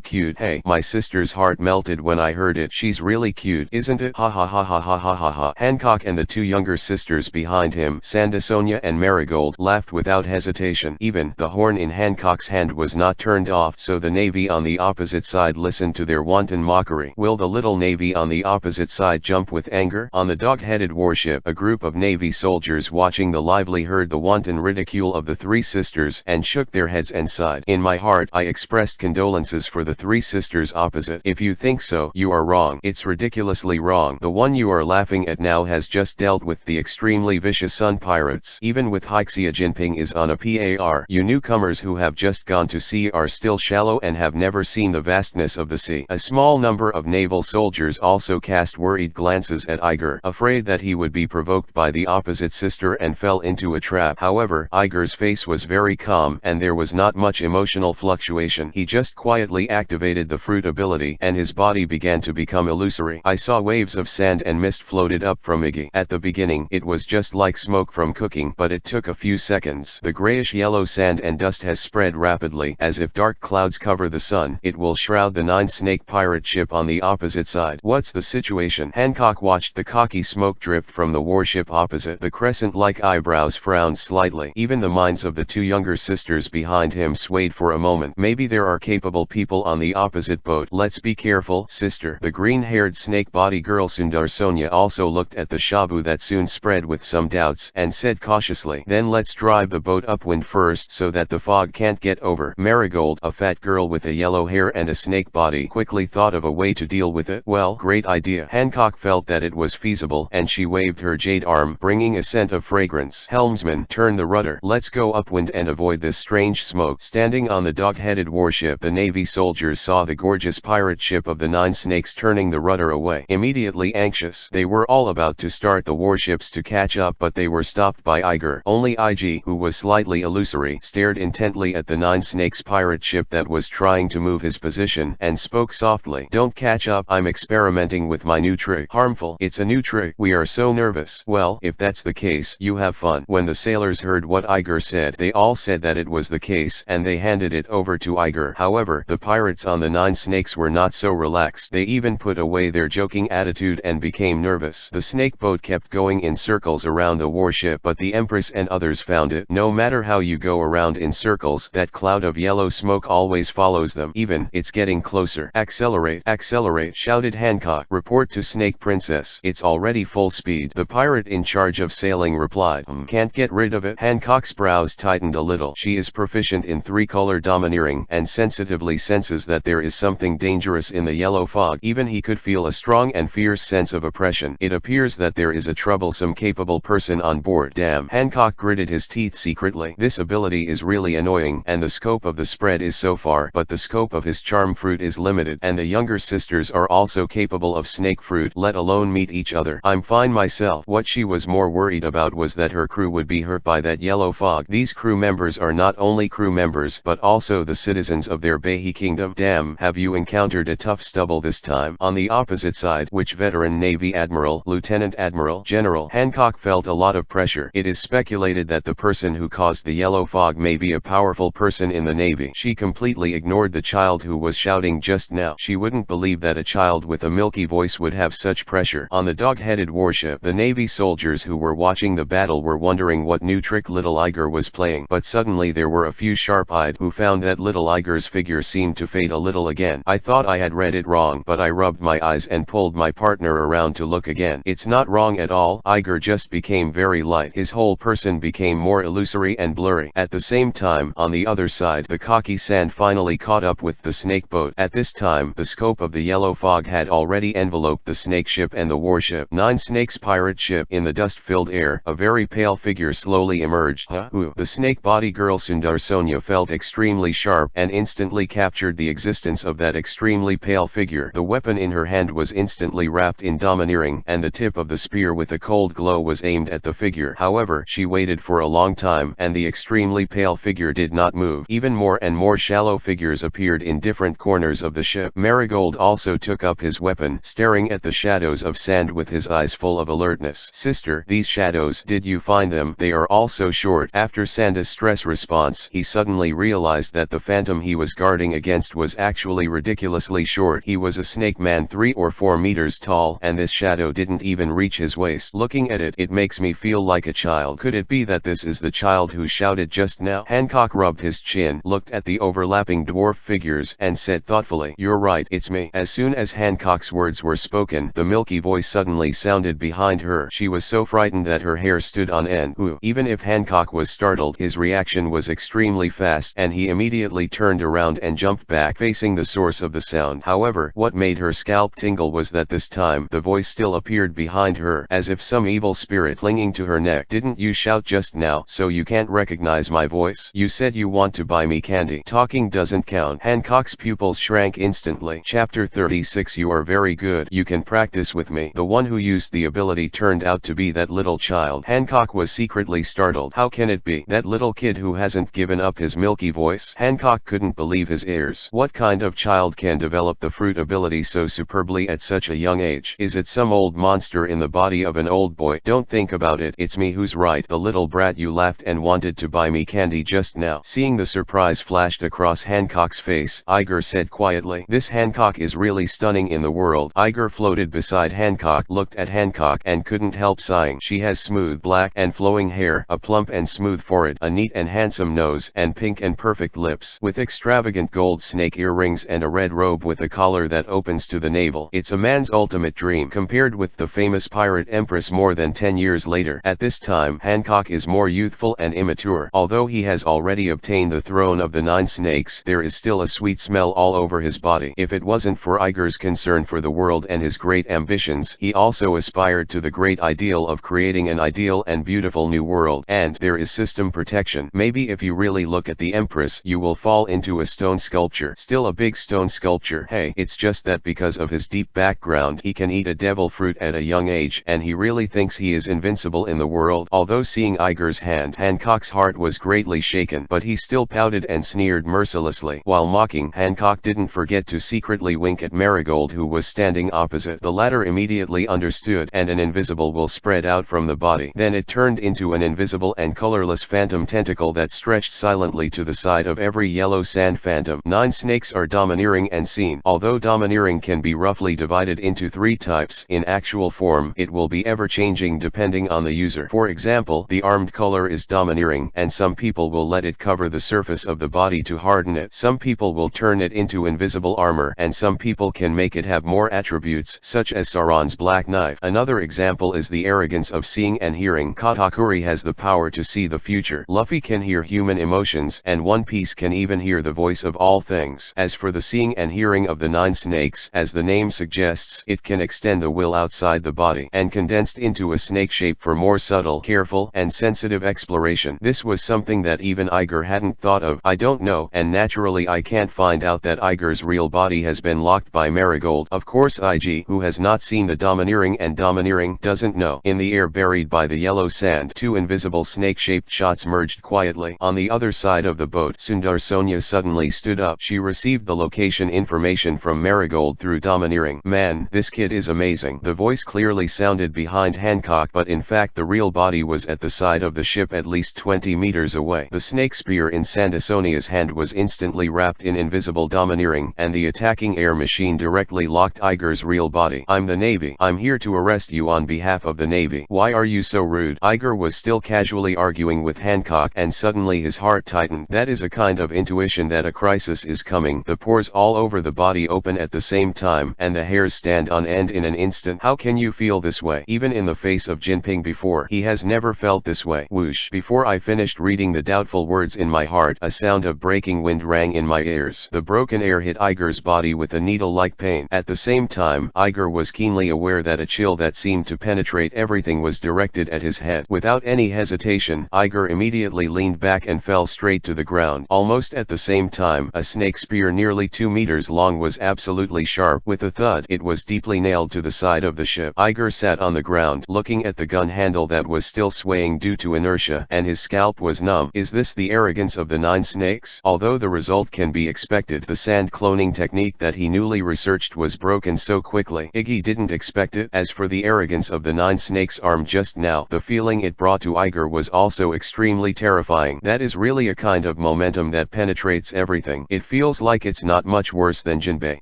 cute. Hey, my sister's heart melted when I heard it. "She's really cute, isn't it? Ha ha ha ha ha ha ha ha." Hancock and the 2 younger sisters behind him, Sandasonia and Marigold, laughed without hesitation. Even the horn in Hancock's hand was not turned off, so the Navy on the opposite side listened to their wanton mockery. Will the little Navy on the opposite side jump with anger? On the dog-headed warship, a group of Navy soldiers watching the lively heard the wanton ridicule of the 3 sisters and shook their heads and sighed. In my heart, I expressed condolences for the 3 sisters opposite. "If you think so, you are wrong. It's ridiculously wrong. The one you are laughing at now has just dealt with the extremely vicious Sun Pirates. Even with Hixia Jinping is on a par. You newcomers who have just gone to sea are still shallow and have never seen the vastness of the sea." A small number of naval soldiers also cast worried glances at Iger, afraid that he would be provoked by the opposite sister and fell into a trap. However, Iger's face was very calm and there was not much emotional fluctuation. He just quietly activated the fruit ability and his body began to become illusory. I saw waves of sand and mist floated up from Iggy. At the beginning, it was just like smoke from cooking, but it took a few seconds. The grayish-yellow sand and dust has spread rapidly, as if dark clouds cover the sun. It will shroud the 9 snake pirate ship on the opposite side. What's the situation? Hancock watched the cocky smoke drift from the warship opposite. The crescent-like eyebrows frowned slightly. Even the minds of the 2 younger sisters behind him swayed for a moment. Maybe there are capable people on the opposite boat. Let's be careful, sister. The green-haired snake-body girl Sundarsonia also looked at the shabu that soon spread with some doubts and said cautiously, "Then let's drive the boat upwind first so that the fog can't get over." Marigold, a fat girl with a yellow hair and a snake body, quickly thought of a way to deal with it. "Well, great idea." Hancock felt that it was feasible and she waved her jade arm, bringing a scent of fragrance. "Helmsman, turn the rudder. Let's go upwind and avoid this strange smoke." Standing on the dog-headed warship, the Navy soldiers saw the gorgeous pirate ship of the 9 snakes turning the rudder away. Immediately anxious, they were all about to start the warships to catch up, but they were stopped by Iger. Only IG, who was slightly illusory, stared intently at the 9 snakes pirate ship that was trying to move his position and spoke softly. "Don't catch up. I'm experimenting with my new trick." "Harmful." "It's a new trick. We are so nervous." "Well, if that's the case, you have fun." When the sailors heard what Iger said, they all said that it was the case and they handed it over to Iger. However, the pirates on the 9 snakes were not so relaxed. They even put away their joking attitude and became nervous. The snake boat kept going in circles around the warship, but the Empress and others found it. No matter how you go around in circles, that cloud of yellow smoke always follows them. Even, it's getting closer. "Accelerate, accelerate," shouted Hancock. "Report to Snake Princess. It's already full speed." The pirate in charge of sailing replied, "Can't get rid of it." Hancock's brows tightened a little. She is proficient in 3-color domineering and sensitively senses that there is something dangerous in the yellow fog. Even he could feel a strong and fierce sense of oppression. It appears that there is a troublesome capable person on board. Damn. Hancock gritted his teeth secretly. This ability is really annoying and the scope of the spread is so far, but the scope of his charm fruit is limited, and the younger sisters are also capable of snake fruit, let alone meet each other. "I'm fine myself." What she was more worried about was that her crew would be hurt by that yellow fog. These crew members are not only crew members but also the citizens of their Bahi kingdom. Damn, have you encountered a tough stubble this time? On the opposite side, which veteran Navy Admiral, Lieutenant Admiral, General Hancock felt a lot of pressure. It is speculated that the person who caused the yellow fog may be a powerful person in the Navy. She completely ignored the child who was shouting just now. She wouldn't believe that a child with a milky voice would have such pressure. On the dog-headed warship, the Navy soldiers who were watching the battle were wondering what new trick little Iger was playing. But suddenly there were a few sharp-eyed who found that little Iger's figure seemed to fade a little again. I thought I had read it wrong, but I rubbed my eyes and pulled my partner around to look again. It's not wrong at all. Iger just became very light. His whole person became more illusory and blurry. At the same time, on the other side, the cocky sand finally caught up with the snake boat. At this time, the scope of the yellow fog had already enveloped the snake ship and the warship. Nine Snakes pirate ship. In the dust-filled air, a very pale figure slowly emerged. The snake body girl Sundar Sonia felt extremely sharp and instantly captured the existence of that extremely pale figure. The weapon in her hand was instantly wrapped in domineering, and the tip of the spear with a cold glow was aimed at the figure. However, she waited for a long time, and the extremely pale figure did not move. Even more and more shallow figures appeared in different corners of the ship. Marigold also took up his weapon, staring at the shadows of sand with his eyes full of alertness. Sister, these shadows, did you find them? They are all so short. After Sanda's stress response, he suddenly realized that the phantom he was guarding against was actually ridiculously short. He was a snake man 3 or 4 meters tall, and this shadow didn't even reach his waist. Looking at it, it makes me feel like a child. Could it be that this is the child who shouted just now? Hancock rubbed his chin, looked at the overlapping dwarf figures, and said thoughtfully, "You're right, it's me." As soon as Hancock's words were spoken, the milky voice suddenly sounded behind her. She was so frightened that her hair stood on end. Even if Hancock was startled, his reaction was extremely fast, and he immediately turned around and jumped back, facing the source of the sound. However, what made her scalp tingle was that this time, the voice still appeared behind her, as if some evil spirit clinging to her neck. "Didn't you shout just now, so you can't recognize my voice? You said you want to buy me candy. Talking doesn't count." Hancock's pupils shrank instantly. Chapter 36. You are very good. You can practice with me. The one who used the ability turned out to be that little child. Hancock was secretly startled. How can it be? That little kid who hasn't given up his milky voice? Hancock couldn't believe his ears. What kind of child can develop the fruit ability so superbly at such a young age? Is it some old monster in the body of an old boy? Don't think about it. It's me who's right. The little brat you laughed and wanted to buy me candy just now. Seeing the surprise flashed across Hancock's face, Iger said quietly, "This Hancock is really stunning in the world." Iger floated beside Hancock, looked at Hancock, and couldn't help sighing. She has smooth black and flowing hair, a plump and smooth forehead, a neat and handsome nose, and pink and perfect lips, with extravagant gold snake earrings and a red robe with a collar that opens to the navel. It's a man's ultimate dream. Compared with the famous pirate empress more than 10 years later. At this time, Hancock is more youthful and immature. Although he has already obtained the throne of the 9 snakes, there is still a sweet smell all over his body. If it wasn't for Iger's concern for the world and his great ambitions, he also aspired to the great ideal of creating an ideal and beautiful new world. And there is system protection. Maybe if you really look at the empress, you will fall into a stone sculpture. Still a big stone sculpture. Hey, it's just that because of his deep background, he can eat a devil fruit at a young age, and he really thinks he is invincible in the world. Although seeing Iger's hand, Hancock's heart was greatly shaken, but he still pouted and sneered mercilessly. While mocking, Hancock didn't forget to secretly wink at Marigold, who was standing opposite. The latter immediately understood, and an invisible will spread out from the body. Then it turned into an invisible and colorless phantom tentacle that stretched silently to the side of every yellow sand phantom. 9 snakes are domineering and seen. Although domineering can be roughly divided into 3 types, in actual form, it will be ever-changing depending on the user. For example, the armed color is domineering, and some people will let it cover the surface of the body to harden it. Some people will turn it into invisible armor, and some people can make it have more attributes, such as Sauron's black knife. Another example is the arrogance of seeing and hearing. Katakuri has the power to see the future. Luffy can hear human emotions, and One Piece can even hear the voice of all things. As for the seeing and hearing of the 9 snakes, as the name suggests, it can extend the will outside the body, and condensed into a snake shape for more subtle, careful, and sensitive exploration. This was something that even Iger hadn't thought of. I don't know, and naturally I can't find out that Iger's real body has been locked by Marigold. Of course IG, who has not seen the domineering and domineering, doesn't know. In the air buried by the yellow sand, 2 invisible snake-shaped shots merged quietly. On the other side of the boat, boat. Sonya suddenly stood up. She received the location information from Marigold through domineering. Man, this kid is amazing. The voice clearly sounded behind Hancock, but in fact the real body was at the side of the ship at least 20 meters away. The snake spear in Sonia's hand was instantly wrapped in invisible domineering, and the attacking air machine directly locked Iger's real body. I'm the Navy. I'm here to arrest you on behalf of the Navy. Why are you so rude? Iger was still casually arguing with Hancock, and suddenly his heart tightened. That is a kind of intuition that a crisis is coming. The pores all over the body open at the same time, and the hairs stand on end in an instant. How can you feel this way? Even in the face of Jinping before, he has never felt this way. Whoosh! Before I finished reading the doubtful words in my heart, a sound of breaking wind rang in my ears. The broken air hit Iger's body with a needle-like pain. At the same time, Iger was keenly aware that a chill that seemed to penetrate everything was directed at his head. Without any hesitation, Iger immediately leaned back and fell straight to the ground. Almost at the same time, a snake spear nearly 2 meters long was absolutely sharp. With a thud, it was deeply nailed to the side of the ship. Iger sat on the ground, looking at the gun handle that was still swaying due to inertia, and his scalp was numb. Is this the arrogance of the 9 snakes? Although the result can be expected, the sand cloning technique that he newly researched was broken so quickly. Iggy didn't expect it. As for the arrogance of the 9 snakes armed just now, the feeling it brought to Iger was also extremely terrifying. That is really a kind of momentum that penetrates everything. It feels like it's not much worse than Jinbe.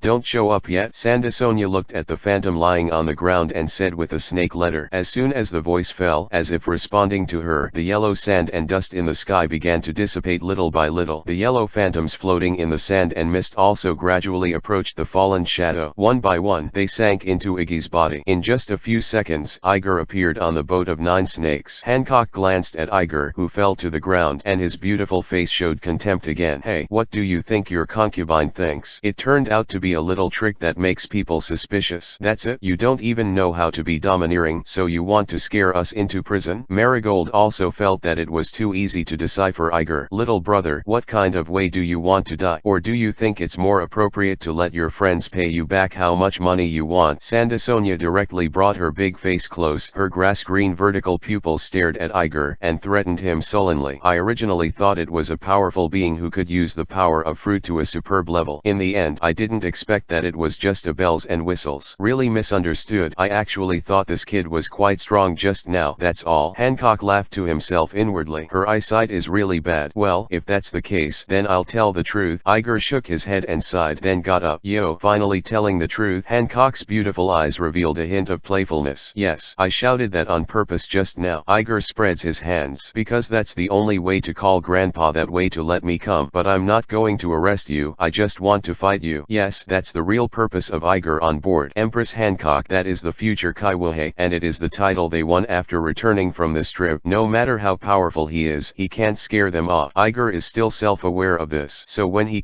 Don't show up yet? Sonia looked at the phantom lying on the ground and said with a snake letter. As soon as the voice fell, as if responding to her, the yellow sand and dust in the sky began to dissipate little by little. The yellow phantoms floating in the sand and mist also gradually approached the fallen shadow. One by one, they sank into Iggy's body. In just a few seconds, Iger appeared on the boat of 9 snakes. Hancock glanced at Iger, who fell to the ground, and his beautiful face showed contempt again. Hey, what do you think your concubine thinks? It turned out to be a little trick that makes people suspicious. That's it? You don't even know how to be domineering, so you want to scare us into prison? Marigold also felt that it was too easy to decipher Iger. Little brother, what kind of way do you want to die? Or do you think it's more appropriate to let your friends pay you back how much money you want? Sonia directly brought her big face close. Her grass-green vertical pupils stared at Iger and threatened him sullenly. I originally thought it was a powerful being who could use the power of fruit to a superb level. In the end, I didn't expect that it was just a bells and whistles. Really misunderstood. I actually thought this kid was quite strong just now. That's all. Hancock laughed to himself inwardly. Her eyesight is really bad. Well, if that's the case, then I'll tell the truth. Iger shook his head and sighed, then got up. Yo, finally telling the truth? Hancock's beautiful eyes revealed a hint of playfulness. Yes, I shouted that on purpose just now. Iger spreads his hands. Because that's the only way to call Grandpa that way to let me come. But I'm not going to arrest you. I just want to fight you. Yes, that's the real purpose of Iger on board. Empress Hancock, that is the future Kaiwahei, and it is the title they won after returning from this trip. No matter how powerful he is, he can't scare them off. Iger is still self-aware of this. So when he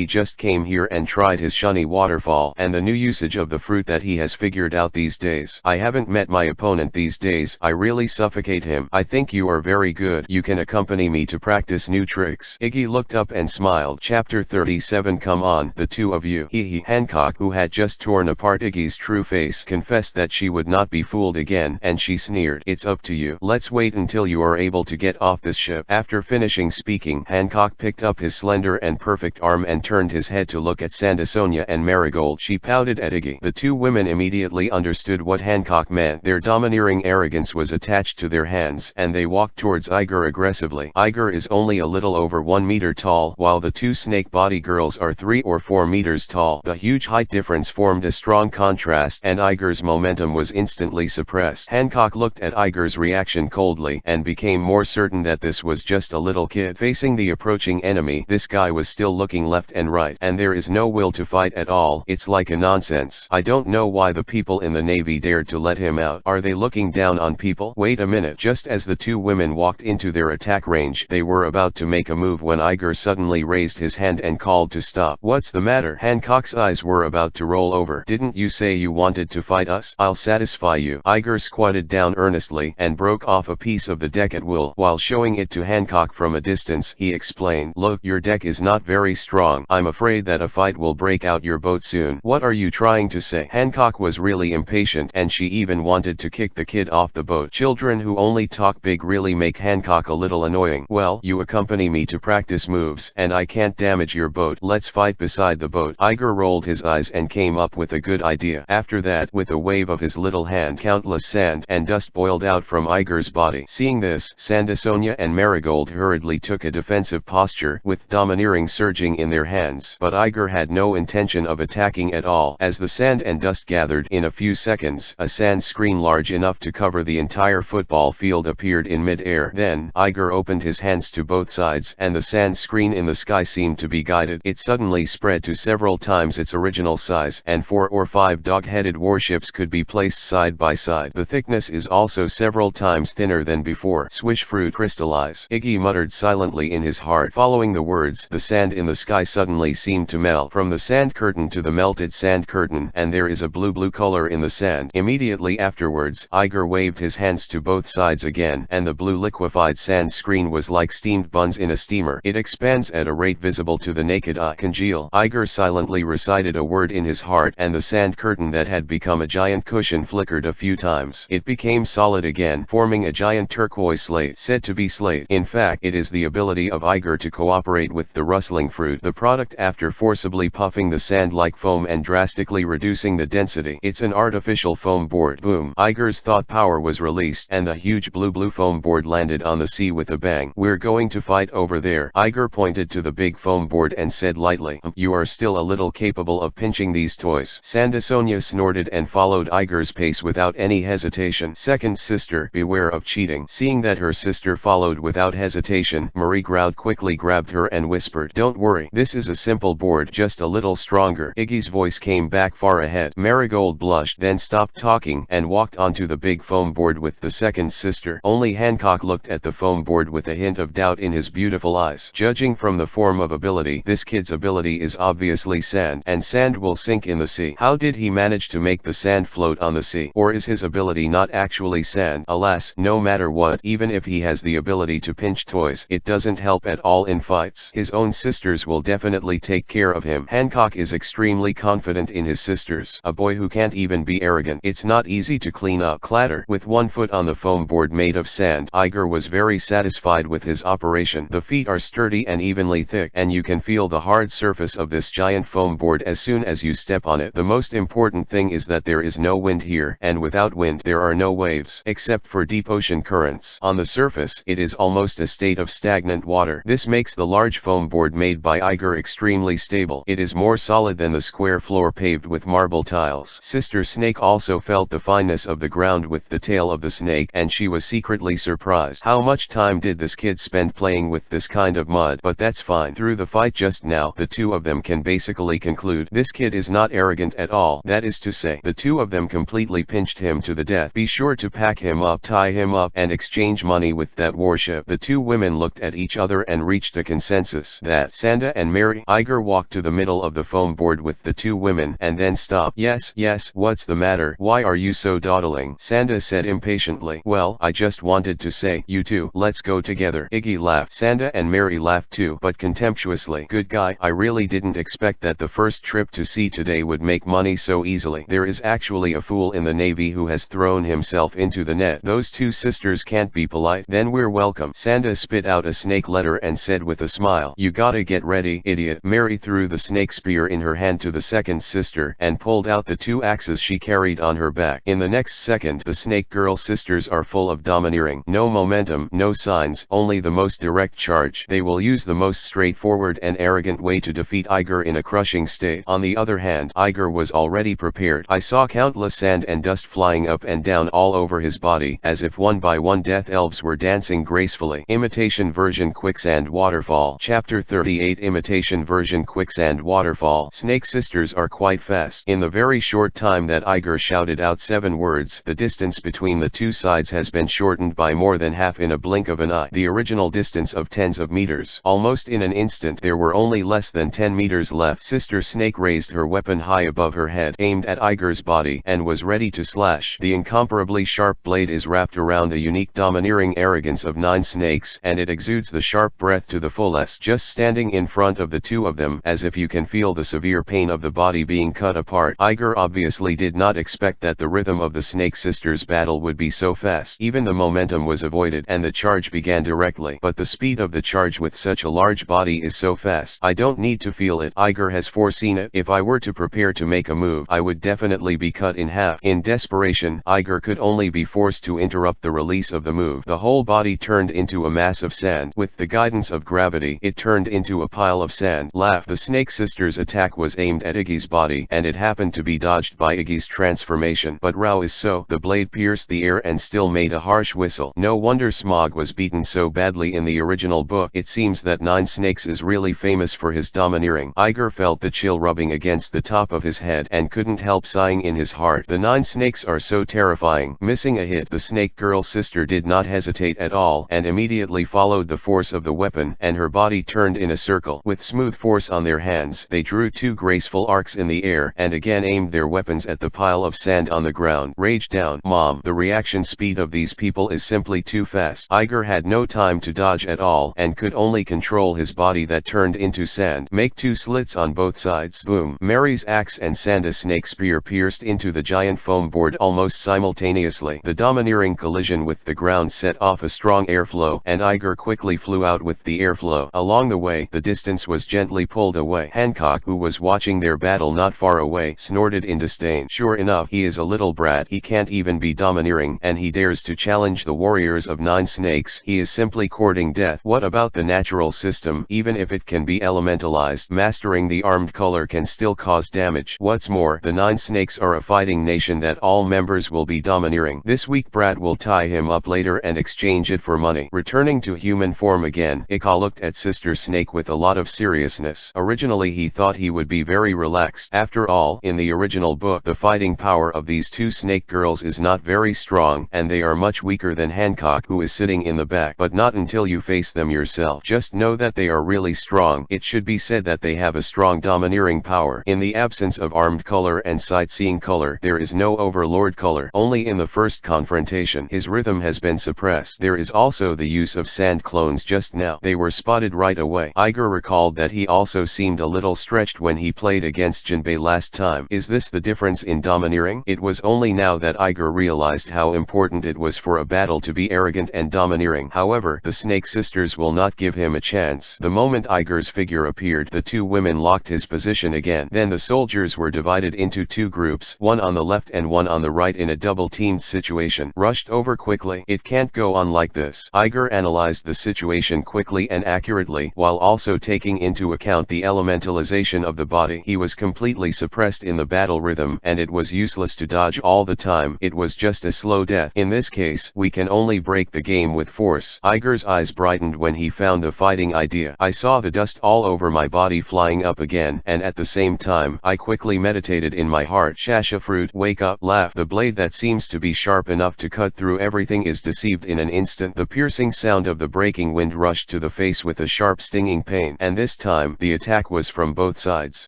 just came here and tried his shunny waterfall and the new usage of the fruit that he has figured out these days. I haven't met my opponent these days. I really suffocate him. I think you are very good. You can accompany me to practice new tricks. Iggy looked up and smiled. Chapter 37. Come on, the two of you. Hee. Hancock, who had just torn apart Iggy's true face, confessed that she would not be fooled again, and she sneered. It's up to you. Let's wait until you are able to get off this ship. After finishing speaking, Hancock picked up his slender and perfect arm and turned his head to look at Sonia and Marigold. She pouted at Iggy. The two women immediately understood what Hancock meant. Their domineering arrogance was attached to their hands, and they walked towards Iger aggressively. Iger is only a little over 1 meter tall, while the two snake body girls are 3 or 4 meters tall. The huge height difference formed a strong contrast, and Iger's momentum was instantly suppressed. Hancock looked at Iger's reaction coldly, and became more certain that this was just a little kid facing the approaching enemy. This guy was still looking left and right, and there is no will to fight at all. It's like a nonsense. I don't know why the people in the Navy dared to let him out. Are they looking down on people? Wait a minute. Just as the two women walked into their attack range, they were about to make a move when Iger suddenly raised his hand and called to stop. What's the matter? Hancock's eyes were about to roll over. Didn't you say you wanted to fight us? I'll satisfy you. Iger squatted down earnestly and broke off a piece of the deck at will. While showing it to Hancock from a distance, he explained, look, your deck is not very strong. I'm afraid that a fight will break out your boat soon. What are you trying to say? Hancock was really impatient, and she even wanted to kick the kid off the boat. Children who only talk big really make Hancock a little annoying. Well, you accompany me to practice moves, and I can't damage your boat. Let's fight beside the boat. Iger rolled his eyes and came up with a good idea. After that, with a wave of his little hand, countless sand and dust boiled out from Iger's body. Seeing this, Sandasonia and Marigold hurriedly took a defensive posture, with domineering surging in their hands. But Iger had no intention of attacking at all. As the sand and dust gathered in a few seconds, a sand screen large enough to cover the entire football field appeared in mid-air. Then, Iger opened his hands to both sides, and the sand screen in the sky seemed to be guided. It suddenly spread to several times its original size, and 4 or 5 dog-headed warships could be placed side by side. The thickness is also several times thinner than before. Swish fruit crystallize. Iggy muttered silently in his heart. Following the words, the sand in the sky suddenly seemed to melt from the sand curtain to the melted sand curtain, and there is a blue color in the sand. Immediately afterwards, Iger waved his hands to both sides again, and the blue liquefied sand screen was like steamed buns in a steamer. It expands at a rate visible to the naked eye. Congeal. Iger silently recited a word in his heart, and the sand curtain that had become a giant cushion flickered a few times. It became solid again, forming a giant turquoise slate, said to be slate. In fact, it is the ability of Iger to cooperate with the rustling fruit, the product after forcibly puffing the sand like foam and drastically reducing the density. It's an artificial foam board. Boom. Iger's thought power was released, and the huge blue foam board landed on the sea with a bang. We're going to fight over there. Iger pointed to the big foam board and said lightly, you are still a little capable of pinching these toys. Sandasonia snorted and followed Iger's pace without any hesitation. Second sister, beware of cheating. Seeing that her sister followed without hesitation, Marie Groud quickly grabbed her and whispered, don't worry, this is a simple board, just a little stronger. Iggy's voice came back far ahead. Marigold blushed, then stopped talking and walked onto the big foam board with the second sister. Only Hancock looked at the foam board with a hint of doubt in his beautiful eyes. Judging from the form of ability, this kid's ability is obviously sand, and sand will sink in the sea. How did he manage to make the sand float on the sea? Or is his ability not actually sand? Alas, no matter what, even if he has the ability to pinch toys, it doesn't help at all in fights. His own sisters will definitely take care of him. Hancock is extremely confident in his sisters. A boy who can't even be arrogant. It's not easy to clean up. Clatter. With one foot on the foam board made of sand, Iger was very satisfied with his operation. The feet are sturdy and evenly thick, and you can feel the hard surface of this giant foam board as soon as you step on it. The most important thing is that there is no wind here, and without wind there are no waves, except for deep ocean currents. On the surface, it is almost a state of stagnant water. This makes the large foam board made by Iger extremely stable. It is more solid than the square floor paved with marble tiles. Sister Snake also felt the fineness of the ground with the tail of the snake, and she was secretly surprised. How much time did this kid spend playing with this kind of mud? But that's fine. Through the fight just now, the two of them can basically conclude this kid is not arrogant at all. That is to say, the two of them completely pinched him to the death. Be sure to pack him up, tie him up, and exchange money with that warship. The two women looked at each other and reached a consensus that Sanda and Mary. Iger walked to the middle of the foam board with the two women and then stopped. Yes, what's the matter? Why are you so dawdling? Sanda said impatiently. Well, I just wanted to say, you two, let's go together. Iggy laughed. Sanda and Mary laughed too, but contemptuously. Good guy, I really didn't expect that the first trip to sea today would make money so easily. There is actually a fool in the Navy who has thrown himself into the net. Those two sisters can't be polite. Then we're welcome. Sanda spit out a snake letter and said with a smile, you gotta get ready, idiot. Mary threw the snake spear in her hand to the second sister and pulled out the two axes she carried on her back. In the next second, the snake girl sisters are full of domineering. No momentum, no signs, only the most direct charge. They will use the most straightforward and arrogant way to defeat Iger in a crushing state. On the other hand, Iger was already prepared. I saw countless sand and dust flying up and down all over his body, as if one by one death elves were dancing gracefully. Imitation version Quicksand Waterfall. Chapter 38. Imitation version Quicksand Waterfall. Snake sisters are quite fast. In the very short time that Iger shouted out 7 words, the distance between the two sides has been shortened by more than half in a blink of an eye. The original distance of tens of meters. Almost in an instant there were only less than 10 meters left. Sister Snake raised her weapon high above her head, aimed at Iger's body, and was ready to slash. The incomparably sharp blade is wrapped around the unique domineering arrogance of 9 snakes, and it exudes the sharp breath to the fullest. Just standing in front of the two of them, as if you can feel the severe pain of the body being cut apart. Iger obviously did not expect that the rhythm of the Snake Sisters' battle would be so fast. Even the momentum was avoided, and the charge began directly. But the speed of the charge charge with such a large body is so fast. I don't need to feel it. Iger has foreseen it. If I were to prepare to make a move, I would definitely be cut in half. In desperation, Iger could only be forced to interrupt the release of the move. The whole body turned into a mass of sand. With the guidance of gravity, it turned into a pile of sand. Laugh. The Snake Sisters' attack was aimed at Iggy's body, and it happened to be dodged by Iggy's transformation. But Rao is so. The blade pierced the air and still made a harsh whistle. No wonder Smog was beaten so badly in the original book. It seems that Nine Snakes is really famous for his domineering. Iger felt the chill rubbing against the top of his head and couldn't help sighing in his heart. The Nine Snakes are so terrifying. Missing a hit, the Snake Girl's sister did not hesitate at all and immediately followed the force of the weapon, and her body turned in a circle. With smooth force on their hands, they drew two graceful arcs in the air and again aimed their weapons at the pile of sand on the ground. Rage down. Mom. The reaction speed of these people is simply too fast. Iger had no time to dodge at all and could only control his body that turned into sand. Make two slits on both sides. Boom. Mary's axe and Sanda's snake spear pierced into the giant foam board almost simultaneously. The domineering collision with the ground set off a strong airflow, and Iger quickly flew out with the airflow. Along the way, the distance was gently pulled away. Hancock, who was watching their battle not far away, snorted in disdain. Sure enough, he is a little brat. He can't even be domineering, and he dares to challenge the warriors of Nine Snakes. He is simply courting death. What about the natural system? Even if it can be elementalized, mastering the armed color can still cause damage. What's more, the Nine Snakes are a fighting nation that all members will be domineering. This weak brat will tie him up later and exchange it for money. Returning to human form again, Ika looked at Sister Snake with a lot of seriousness. Originally he thought he would be very relaxed. After all, in the original book, the fighting power of these two snake girls is not very strong, and they are much weaker than Hancock, who is sitting in the back. But not until you face them yourself. Just know that they are really strong. It should be said that they have a strong domineering power. In the absence of armed color and sightseeing color, there is no overlord color. Only in the first confrontation, his rhythm has been suppressed. There is also the use of sand clones just now. They were spotted right away. Iger recalled that he also seemed a little stretched when he played against Jinbe last time. Is this the difference in domineering? It was only now that Iger realized how important it was for a battle to be arrogant and domineering. However, the Snake Sisters will not give him a chance. The moment Iger's figure appeared, the two women locked his position again. Then the soldiers were divided into two groups, one on the left and one on the right in a double-teamed situation. Rushed over quickly. It can't go on like this. Iger analyzed the situation quickly and accurately, while also taking into account the elementalization of the body. He was completely suppressed in the battle rhythm, and it was useless to dodge all the time. It was just a slow death. In this case, we can only break the game with force. Iger's eyes brightened when he found the fighting idea. I saw the dust all over my body flying up again, and at the same time, I quickly meditated in my heart. Shasha fruit, wake up. Laugh. The blade that seems to be sharp enough to cut through everything is deceived in an instant. The piercing sound of the breaking wind rushed to the face with a sharp stinging pain, and this time, the attack was from both sides.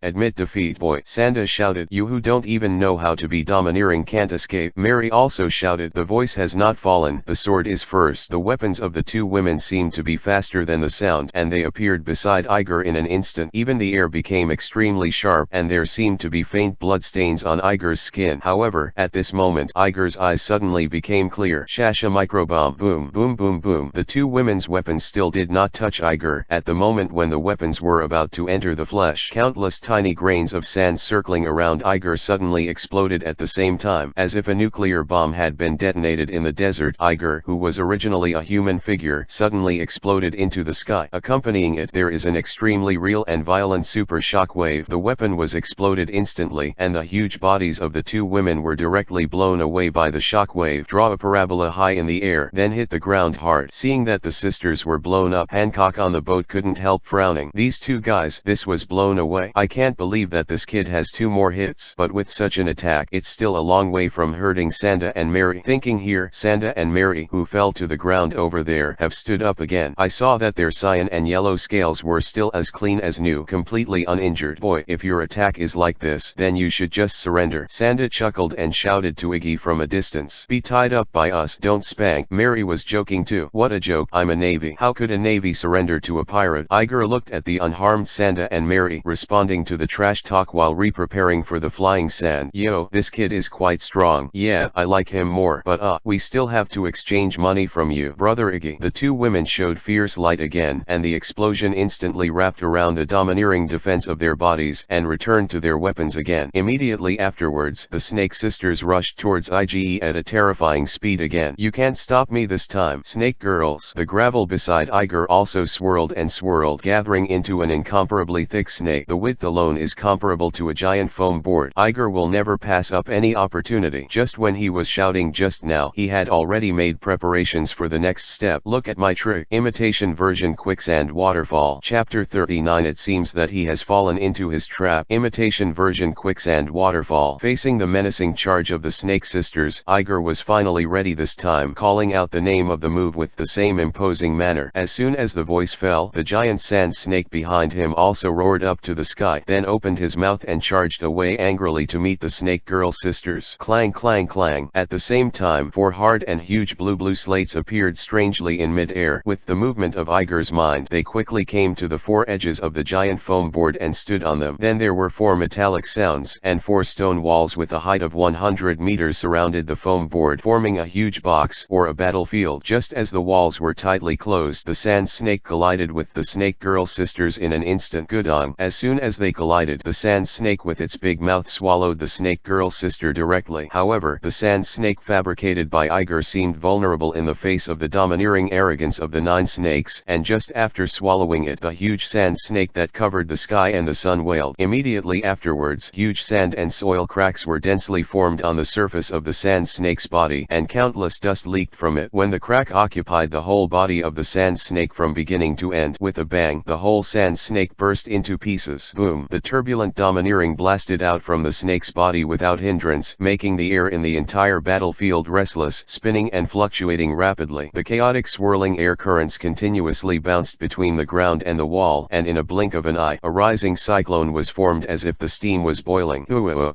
Admit defeat, boy. Sanda shouted. You who don't even know how to be domineering can't escape. Mary also shouted. The voice has not fallen. The sword is first. The weapons of the two women seemed to be faster than the sound, and they appeared beside Iger in an instant. Even the air became extremely sharp, and there seemed to be faint blood stains on Iger's skin. However, at this moment, Iger's eyes suddenly became clear. Shasha microbomb. Boom, boom, boom, boom. The two women's weapons still did not touch Iger. At the moment when the weapons were about to enter the flesh, countless tiny grains of sand circling around Iger suddenly exploded at the same time, as if a nuclear bomb had been detonated in the desert. Iger, who was originally a human figure, suddenly exploded into the sky. Accompanying it, there is an extremely real and violent super shock wave. The weapon was exploded instantly, and the huge bodies of the two women were directly blown away by the shock wave. Draw a parabola high in the air, then hit the ground hard. Seeing that the sisters were blown up, Hancock on the boat couldn't help frowning. These two guys, this was blown away. I can't believe that this kid has two more hits. But with such an attack, it's still a long way from hurting Sanda and Mary. Thinking here, Sanda and Mary, who fell to the ground over there, have stood up again. I saw that their cyan and yellow scales were still as clean as new, completely uninjured. Boy, if your attack is like this, then you should just surrender. Sanda chuckled and shouted to Iggy from a distance. Be tied up by us, don't spank. Mary was joking too. What a joke, I'm a navy. How could a navy surrender to a pirate? Iger looked at the unharmed Sanda and Mary, responding to the trash talk while re-preparing for the flying sand. Yo, this kid is quite strong. Yeah, I like him more. But we still have to exchange money from you, brother Iggy. The two women showed fierce light again, and the explosion instantly wrapped around the domineering defense of their bodies and returned to their weapons again. Immediately afterwards, the Snake Sisters rushed towards IGE at a terrifying speed again. "You can't stop me this time, Snake Girls." The gravel beside Iger also swirled and swirled, gathering into an incomparably thick snake. The width alone is comparable to a giant foam board. Iger will never pass up any opportunity. Just when he was shouting just now, he had already made preparations for the next step. "Look at my trick." Imitation version Quicksand Waterfall. Chapter 39. It seems that he has fallen into his trap. Imitation version Quicksand Waterfall. Facing the menacing charge of the Snake Sisters, Iger was finally ready this time, calling out the name of the move with the same imposing manner. As soon as the voice fell, the giant sand snake behind him also roared up to the sky, then opened his mouth and charged away angrily to meet the Snake Girl Sisters. Clang clang clang. At the same time, four hard and huge blue slates appeared strangely in mid-air. With the movement of Iger's mind, they quickly came to the four edges of the giant foam board and stood on them. Then there were four metallic sounds, and four stone walls with a height of 100 meters surrounded the foam board, forming a huge box or a battlefield. Just as the walls were tightly closed, the sand snake collided with the Snake Girl Sisters in an instant. Gudong. As soon as they collided, the sand snake with its big mouth swallowed the Snake Girl Sister directly. However, the sand snake fabricated by Iger seemed vulnerable in the face of the domineering arrogance of the 9 snakes, and just after swallowing it, the huge sand snake that covered the sky and the sun wailed. Immediately afterwards, huge sand and soil cracks were densely formed on the surface of the sand snake's body, and countless dust leaked from it. When the crack occupied the whole body of the sand snake from beginning to end, with a bang, the whole sand snake burst into pieces. Boom! The turbulent domineering blasted out from the snake's body without hindrance, making the air in the entire battlefield restless, spinning and fluctuating rapidly. The chaotic swirling air currents continuously bounced between the ground and the wall, and in a blink of an eye, a rising cyclone was formed as if the steam was boiling.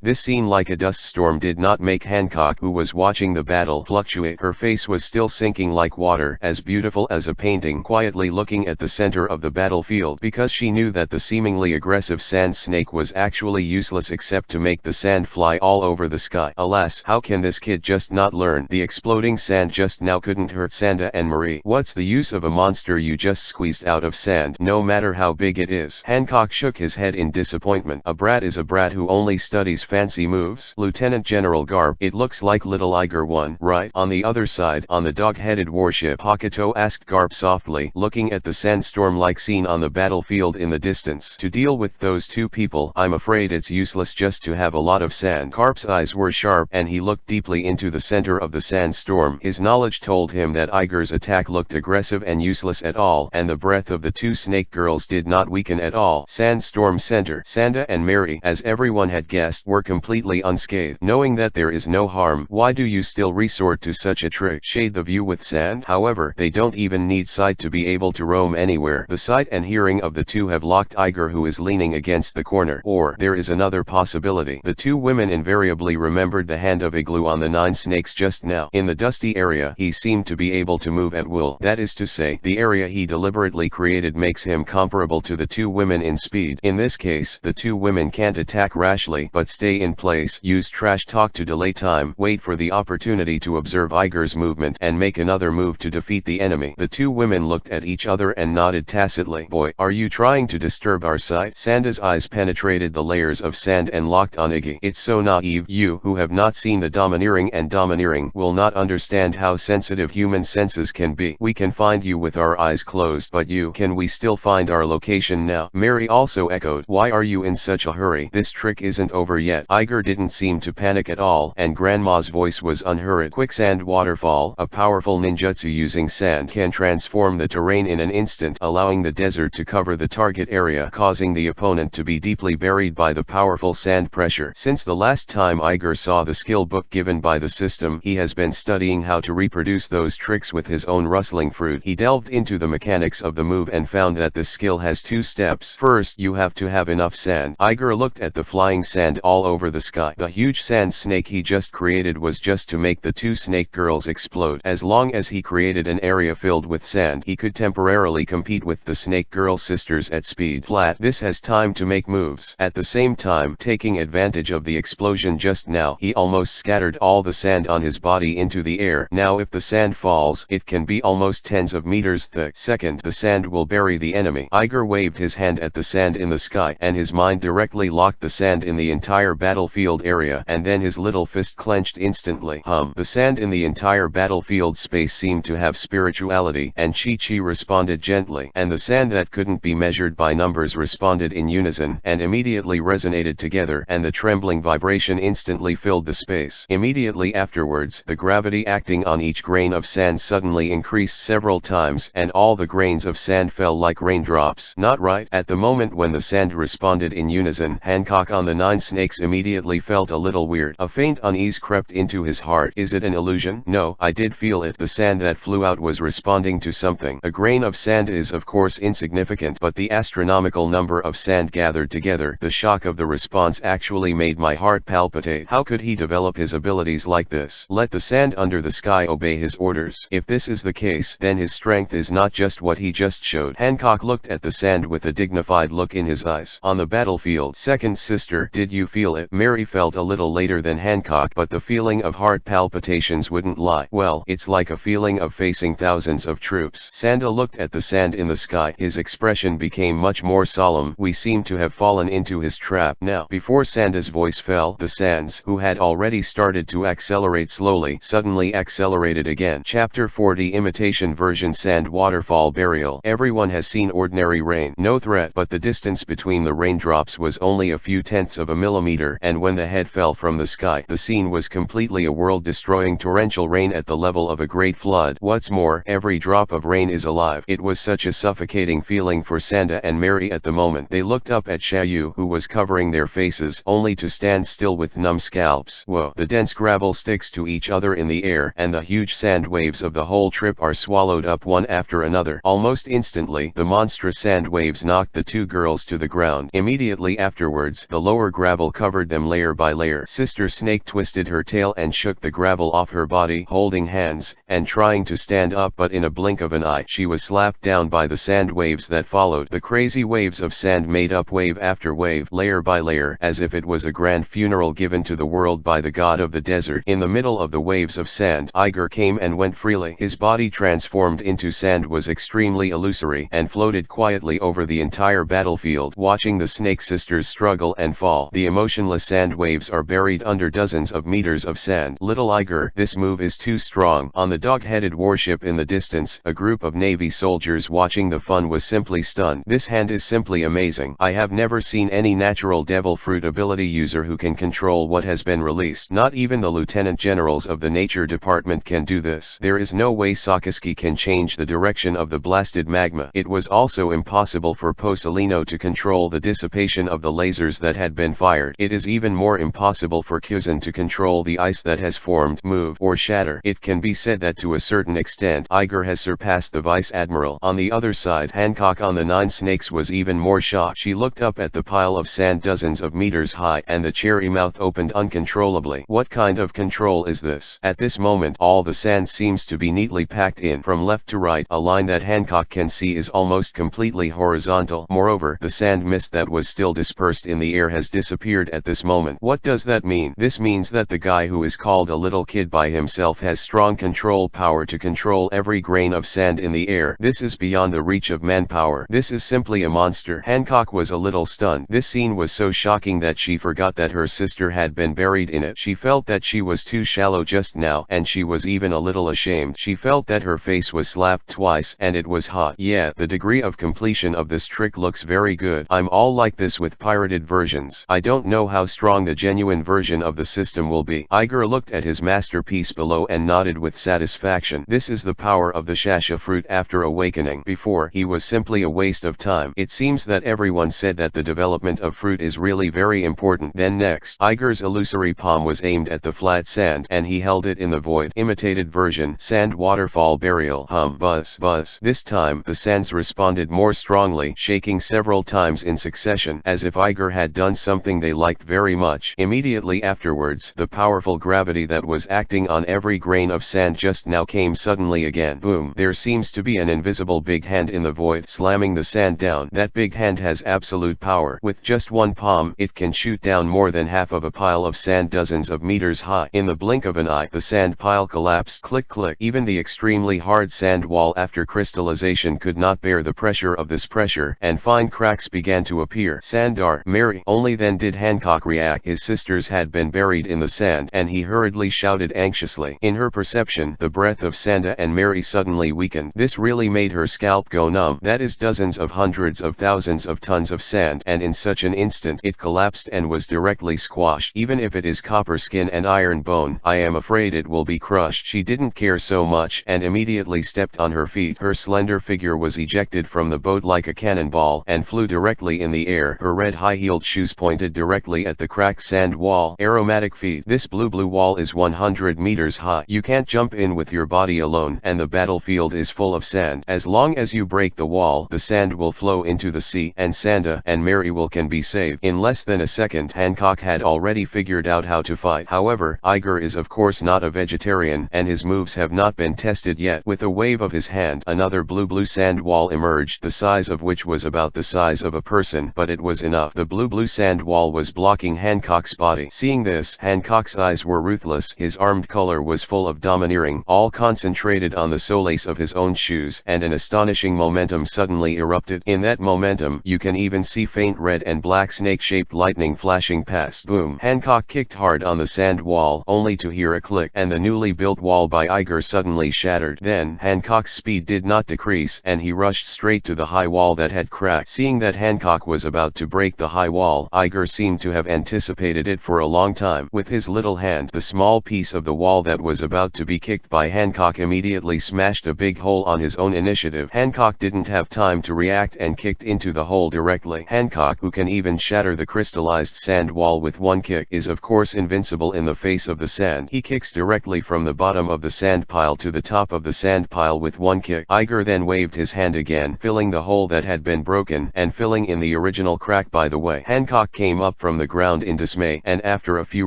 This scene, like a dust storm, did not make Hancock, who was watching the battle, fluctuate. Her face was still sinking like water, as beautiful as a painting, quietly looking at the center of the battlefield, because she knew that the seemingly aggressive sand snake was actually useless except to make the sand fly all over the sky. Alas, how can this kid just not learn? The exploding sand just now couldn't hurt Sanda and Marie. What's the use of a monster you just squeezed out of sand, no matter how big it is? Hancock shook his head in disappointment. A brat is a brat who only studies fancy moves. Lieutenant General Garp, it looks like little Iger won, right? On the other side, on the dog-headed warship, Hokuto asked Garp softly, looking at the sandstorm-like scene on the battlefield in the distance. To deal with those two people, I'm afraid it's useless just to have a lot of sand. Garp's eyes were sharp, and he looked deeply into the center of the sandstorm. His knowledge told him that Iger's attack looked aggressive and useless at all, and the breath of the two snake girls did not weaken at all. Sandstorm Center. Sanda and Mary, as everyone had guessed, were completely unscathed. Knowing that there is no harm, why do you still resort to such a trick? Shade the view with sand? However, they don't even need sight to be able to roam anywhere. The sight and hearing of the two have locked Iger, who is leaning against the corner. Or, there is another possibility. The two women invariably remembered the hand of Igloo on the 9 snakes just now. In the dusty area, he seemed to be able to move at will. That is to say, the area he deliberately created makes him comparable to the two women in speed. In this case, the two women can't attack rashly, but stay in place, use trash talk to delay time, wait for the opportunity to observe Iger's movement, and make another move to defeat the enemy. The two women looked at each other and nodded tacitly. Boy, are you trying to disturb our sight? Sanda's eyes penetrated the layers of sand and locked on Iggy. It's so naive. You, who have not seen the domineering and domineering, will not understand how sensitive human senses can be. We can find you with our eyes closed, but you, can we still find our location now? Mary also echoed. Why are you in such a hurry? This trick isn't over yet. Iger didn't seem to panic at all, and Grandma's voice was unhurried. Quicksand Waterfall, a powerful ninjutsu using sand, can transform the terrain in an instant, allowing the desert to cover the target area, causing the opponent to be deeply buried by the powerful sand pressure. Since the last time Iger saw the skill book given by the system, he has been studying how to reproduce those tricks with his own rustling fruit. He delved into the mechanics of the move and found that the skill has 2 steps. First, you have to have enough sand. Iger looked at the flying sand all over the sky. The huge sand snake he just created was just to make the 2 snake girls explode. As long as he created an area filled with sand, he could temporarily compete with the snake girl sisters at speed. Flat. This has time to make moves. At the same time, taking advantage of the explosion just now, he almost scattered all the sand on his body into the air. Now if the sand falls, it can be almost tens of meters thick. thick. Second, the sand will bury the enemy. Iger waved his hand at the sand in the sky, and his mind directly locked the sand in the entire battlefield area, and then his little fist clenched instantly. The sand in the entire battlefield space seemed to have spirituality, and Chi responded gently, and the sand that couldn't be measured by numbers responded in unison, and immediately resonated together, and the trembling vibration instantly filled the space. Immediately afterwards, the gravity acting on each grain of sand suddenly increased several times, and all the grains of sand fell like raindrops. Not right. At the moment when the sand responded in unison, Hancock on the 9 snakes immediately felt a little weird. A faint unease crept into his heart. Is it an illusion? No, I did feel it. The sand that flew out was responding to something. A grain of sand is of course insignificant, but the astronomical number of sand gathered together, the shock of the response actually made my heart palpitate. How could he develop his abilities like this? Let the sand under the sky obey his orders. If this is the case, then his strength is not just what he just showed. Hancock looked at the sand with a dignified look in his eyes. On the battlefield. Second sister, did you feel it? Mary felt a little later than Hancock, but the feeling of heart palpitations wouldn't lie. Well, it's like a feeling of facing thousands of troops. Sanda looked at the sand in the sky. His expression became much more solemn. We seem to have fallen into his trap now. Before Sanda's voice fell, the sands, who had already started to accelerate slowly, suddenly accelerated again. Chapter 40 Imitation Version Sand Waterfall Burial. Everyone has seen ordinary rain. No threat, but the distance between the raindrops was only a few tenths of a millimeter, and when the head fell from the sky, the scene was completely a world-destroying torrential rain at the level of a great flood. What's more, every drop of rain is alive. It was such a suffocating feeling for Sanda and Mary at the moment. They looked up at Xiaoyu, who was covering their faces, only to stand still with numb scalps. Whoa! The dense gravel sticks to each other in the air, and the huge sand waves of the whole trip are swallowed up one after another. Almost instantly, the monstrous sand waves knocked the two girls to the ground. Immediately afterwards, the lower gravel covered them layer by layer. Sister Snake twisted her tail and shook the gravel off her body, holding hands, and trying to stand up, but in a blink of an eye, she was slapped down by the sand waves that followed. The crazy waves of sand made up wave after wave, layer by layer, as if it was a grand funeral given to the world by the god of the desert. In the middle of the waves of sand, Iger came and went freely. His body transformed into sand was extremely illusory, and floated quietly over the entire battlefield, watching the snake sisters struggle and fall. The emotionless sand waves are buried under dozens of meters of sand. Little Iger, this move is too strong. On the dog-headed warship in the distance, a group of Navy soldiers watching the fun was simply stunned. This hand is simply amazing. I have never seen any natural devil fruit ability user who can control what has been released. Not even the lieutenant generals of the nature department can do this. There is no way Sakazuki can change the direction of the blasted magma. It was also impossible for Posolino to control the dissipation of the lasers that had been fired. It is even more impossible for Kuzan to control the ice that has formed, move, or shatter. It can be said that to a certain extent, Iger has surpassed the vice admiral. On the other side, Hancock on the 9 snakes was even more shocked. She looked up at the pile of sand dozens of meters high, and the cherry mouth opened uncontrollably. What kind of control is this? At this moment, all the sand seems to be neatly packed in from left to right. A line that Hancock can see is almost completely horizontal. Moreover, the sand mist that was still dispersed in the air has disappeared at this moment. What does that mean? This means that the guy who is called a little kid by himself has strong control power to control every grain of sand in the air. This is beyond the reach of manpower. This is simply a monster. Hancock was a little stunned. This scene was so shocking that she forgot that her sister had been buried in it. She felt that she was too shallow just now, and she was even a little ashamed. She felt that her face was slapped twice, and it was hot. Yeah, the degree of completion of this trick looks very good. I'm all like this with pirated versions. I don't know how strong the genuine version of the system will be. Iger looked at his masterpiece below and nodded with satisfaction. This is the power of the Shasha fruit after awakening. Before, he was simply a waste of time. It seems that everyone said that the development of fruit is really very important. Then next, Iger's illusory palm was aimed at the flat sand, and he held it in the void. Imitated version, sand waterfall burial. Buzz, buzz. This time, the sands responded more strongly, shaking several times in succession, as if Iger had done something they liked very much. Immediately afterwards, the powerful gravity that was acting on every grain of sand just now came suddenly again. Boom. There seems to be an invisible big hand in the void, slamming the sand down. That big hand has absolute power. With just one palm, it can shoot down more than half of a pile of sand dozens of meters high. In the blink of an eye, the sand pile collapsed. Click click. Even the extremely hard sand wall after crystallization could not bear the pressure of this pressure, and fine cracks began to appear. Sandar, Mary. Only then did Hancock react. His sisters had been buried in the sand, and he hurriedly shouted anxiously. In her perception, the breath of Sanda and Mary suddenly weakened. This really made her scalp go numb. That is dozens of hundreds of thousands of tons of sand, and in such an instant it collapsed and was directly squashed. Even if it is copper skin and iron bone, I am afraid it will be crushed. She didn't care so much, and immediately stepped on her feet. Her slender figure was ejected from the boat like a cannonball, and flew directly in the air. Her red high-heeled shoes pointed directly at the cracked sand wall. Aromatic feet. This blue wall is 100 meters high. You can't jump in with your body alone, and the battlefield is full of sand. As long as you break the wall, the sand will flow into the sea, and Sanda and Mary can be saved. In less than a second, Hancock had already figured out how to fight. However, Iger is of course not a vegetarian, and his moves have not been tested yet. With a wave of his hand, another blue sand wall emerged, the size of which was about the size of a person, but it was enough. The blue sand wall was blocking Hancock's body. Seeing this, Hancock's eyes were ruthless. His armed color was full of domineering, all concentrated on the solace of his own shoes, and an astonishing momentum suddenly erupted. In that momentum, you can even see faint red and black snake-shaped lightning flashing past. Boom! Hancock kicked hard on the sand wall, only to hear a click, and the newly built wall by Iger suddenly shattered. Then, Hancock's speed did not decrease, and he rushed straight to the high wall that had cracked. Seeing that Hancock was about to break the high wall, Iger seemed to have anticipated it for a long time. With his little hand, the small piece of the wall that was about to be kicked by Hancock immediately smashed a big hole on his own initiative. Hancock didn't have time to react and kicked into the hole directly. Hancock, who can even shatter the crystallized sand wall with one kick, is of course invincible in the face of the sand. He kicks directly from the bottom of the sand pile to the top of the sand pile with one kick. Iger then waved his hand again, filling the hole that had been broken, and filling in the original crack by the way. Hancock came up from the ground in dismay, and after a few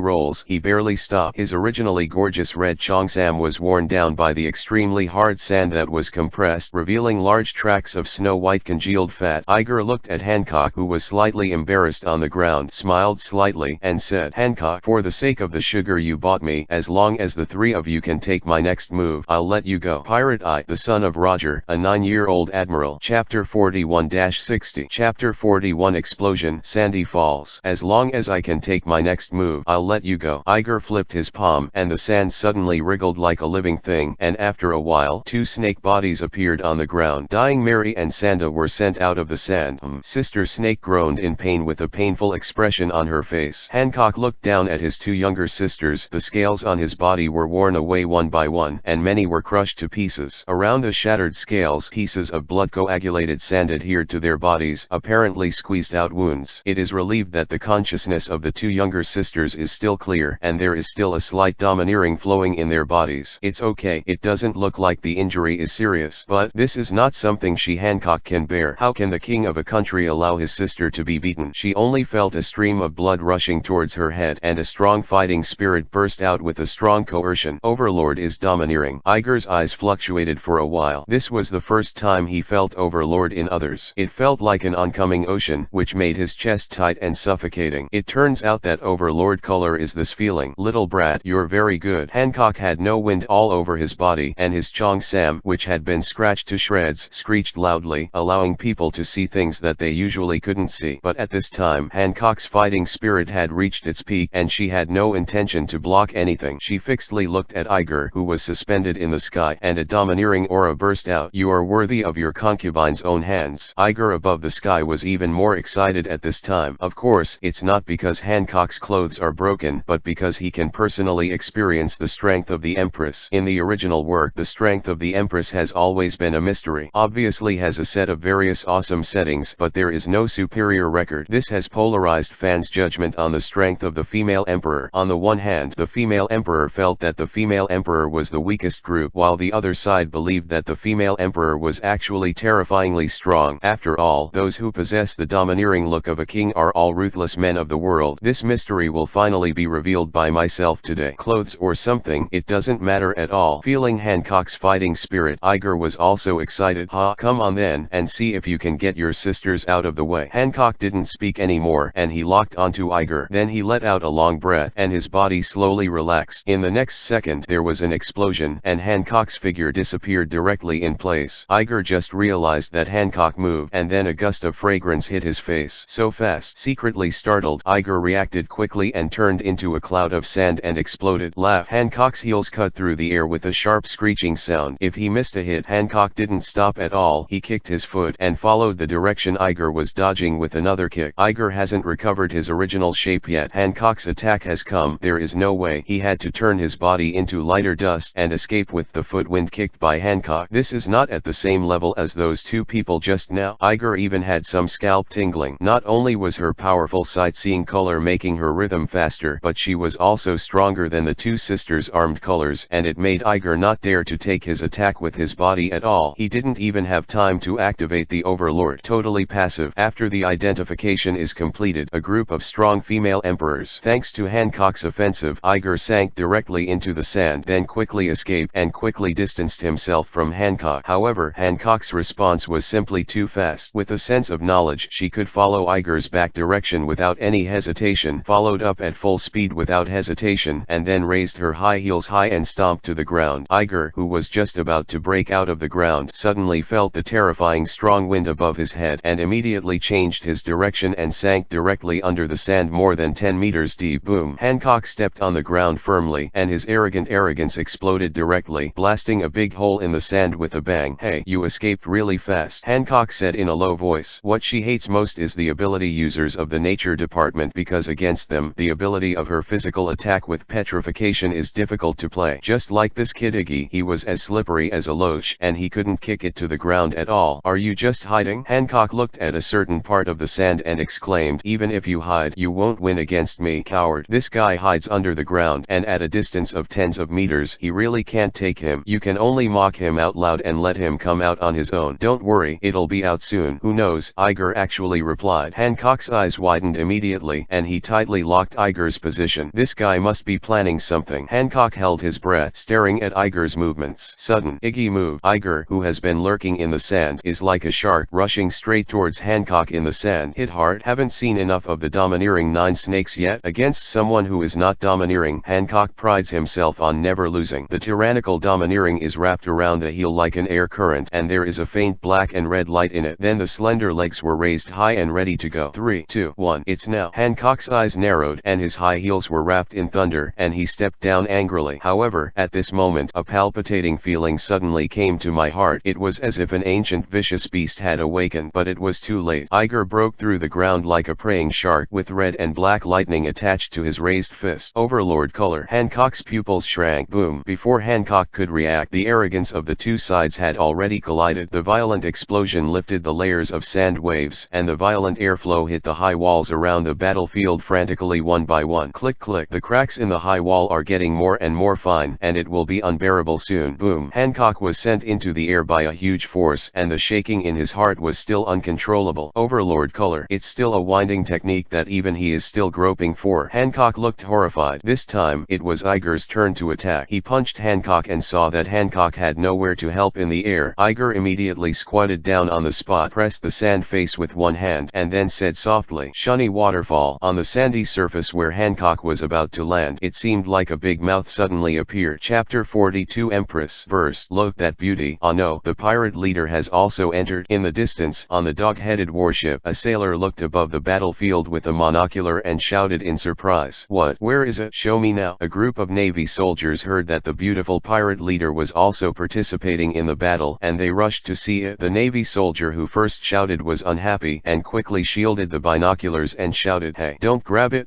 rolls, he barely stopped. His originally gorgeous red cheongsam was worn down by the extremely hard sand that was compressed, revealing large tracts of snow-white congealed fat. Iger looked at Hancock, who was slightly embarrassed on the ground, smiled slightly, and said, "Hancock, for the sake of the sugar you bought me, as long as the three of you can take my next move, I'll let you go." Pirate Eye, the son of Roger, a 9-year-old admiral. Chapter 41-60. Chapter 41 Explosion, Sandy Falls. As long as I can take my next move, I'll let you go. Iger flipped his palm, and the sand suddenly wriggled like a living thing, and after a while, two snake bodies appeared on the ground. Dying Mary and Sanda were sent out of the sand. Sister Snake groaned in pain with a painful expression on her face. Hancock looked down at his two younger sisters. The scales on his body were worn away one by one, and many were crushed to pieces. Around the shattered scales, pieces of blood-coagulated sand adhered to their bodies, apparently squeezed out wounds. It is relieved that the consciousness of the two younger sisters is still clear, and there is still a slight domineering flowing in their bodies. It's okay, it doesn't look like the injury is serious, but this is not something Hancock can bear. How can the king of a country allow his sister to be beaten? She only felt a stream of blood rushing towards her head, and a strong fighting spirit burst out with a strong coercion. Overlord is domineering. Iger's eyes fluctuated for a while. This was the first time he felt Overlord in others. It felt like an oncoming ocean, which made his chest tight and suffocating. It turns out that Overlord color is this feeling. Little brat, you're very good. Hancock had no wind all over his body, and his cheongsam, which had been scratched to shreds, screeched loudly, allowing people to see things that they usually couldn't see. But at this time, Hancock's fighting spirit had reached its peak, and she had no intention to block anything. She fixedly looked at Iger, who was suspended in the sky, and a domineering aura burst out. "You are worthy of your concubine's own hands." Iger above the sky was even more excited at this time. Of course, it's not because Hancock's clothes are broken, but because he can personally experience the strength of the Empress. In the original work, the strength of the Empress has always been a mystery. Obviously has a set of various awesome settings, but there is no superior record. This has polarized fans' judgment on the strength of the female emperor. On the one hand, the female emperor felt that the female emperor was the weakest group, while the other side believed that the female emperor was actually terrifyingly strong. After all, those who possess the domineering look of a king are all ruthless men of the world. This mystery will finally be revealed by myself today. Clothes or something, it doesn't matter at all. Feeling Hancock's fighting spirit, Iger was also excited. Come on then, and see if you can get your sisters out of the way. Hancock didn't speak anymore, and he locked onto Iger. Then he let out a long breath, and his body slowly relaxed. In the next second, there was an explosion, and Hancock's figure disappeared directly in place. Iger just realized that Hancock moved, and then a gust of fragrance hit his face. So fast. Secretly startled, Iger reacted quickly and turned into a cloud of sand and exploded. Laugh. Hancock's heels cut through the air with a sharp screeching sound. If he missed a hit, Hancock didn't stop at all. He kicked his foot and followed the direction Iger was dodging with another kick. Iger hasn't recovered his original shape yet. Hancock's attack has come. There is no way. He had to turn his body into lighter dust and escape with the foot wind kicked by Hancock. This is not at the same level as those two people just now. Iger even had some scalp tingling. Not only was her powerful sight-seeing color making her rhythm faster, but she was also stronger than the two sisters' armed colors, and it made Iger not dare to take his attack with his body at all. He didn't even have time to activate the overlord. Totally passive. After the identification is completed, a group of strong female emperors. Thanks to Hancock's offensive, Iger sank directly into the sand, then quickly escaped and quickly distanced himself from Hancock. However, Hancock's response was simply too fast. With a sense of knowledge, she could follow Iger's back direction without any hesitation, followed up at full speed without hesitation, and then raised her high heels high and stomped to the ground. Iger, who was just about to break out of the ground, suddenly felt the terrifying strong wind above his head and immediately changed his direction and sank directly under the sand more than 10 meters deep. Boom. Hancock stepped on the ground firmly, and his arrogance exploded directly, blasting a big hole in the sand with a bang. Hey, you escaped really fast, Hancock said in a low voice. What she hates most is the ability users of the nature department, because against them, the ability of her physical attack with petrification is difficult to play. Just like this kid Iggy, he was as slippery as a loach, and he couldn't kick it to the ground at all. Are you just hiding? Hancock looked at a certain part of the sand and exclaimed, even if you hide, you won't win against me, coward. This guy hides under the ground, and at a distance of tens of meters. He really can't take him. You can only mock him out loud and let him come out on his own. Don't worry, it'll be out soon. Who knows? Iger actually replied. Hancock's eyes widened immediately, and he tightly locked Iger's position. This guy must be planning something. Hancock held his breath, staring at Iger's movements. Sudden, Iggy moved. Iger, who has been lurking in the sand, is like a shark, rushing straight towards Hancock in the sand. Hit hard. Haven't seen enough of the domineering 9 snakes yet. Against someone who is not domineering, Hancock prides himself on never losing. The tyrannical domineering is wrapped around the heel like an air current, and there is a faint black and red light in it. Then the slender legs were raised high and ready to go. 3, 2, 1. It's now. Hancock's eyes narrowed, and his high heels were wrapped in thunder, and he stepped down angrily. However, at this moment, a palpitating feeling suddenly came to my heart. It was as if an ancient vicious beast had awakened, but it was too late. Iger broke through the ground like a praying shark, with red and black lightning attached to his raised fist. Overlord color. Hancock's pupils shrank. Boom. Before Hancock could react, the arrogance of the two sides had already collided. The violent explosion lifted the layers of sand waves, and the violent airflow hit the high walls around the battlefield frantically one by one. Click click. The cracks in the high wall are getting more and more fine, and it will be unbearable soon. Boom. Hancock was sent into the air by a huge force, and the shaking in his heart was still uncontrollable. Overlord color. It's still a winding technique that even he is still groping for. Hancock looked horrified. This time, it was Iger's turn to attack. He punched Hancock and saw that Hancock had nowhere to help in the air. Iger immediately squatted down on the spot, pressed the sand face with one hand, and then said softly, "Shunny waterfall." On the sandy surface where Hancock was about to land, it seemed like a big mouth suddenly appeared. Chapter 42 Empress. Verse. Look, that beauty. Ah no, the pirate leader has also entered. In the distance, on the dog-headed warship, a sailor looked above the battlefield with a monocular and shouted in surprise, "What? Where is it? Show me now." A group of Navy soldiers heard that the beautiful pirate leader was also participating in the battle, and they rushed to see it. The Navy soldier who first shouted was unhappy, and quickly shielded the binoculars and shouted, "Hey, don't grab it,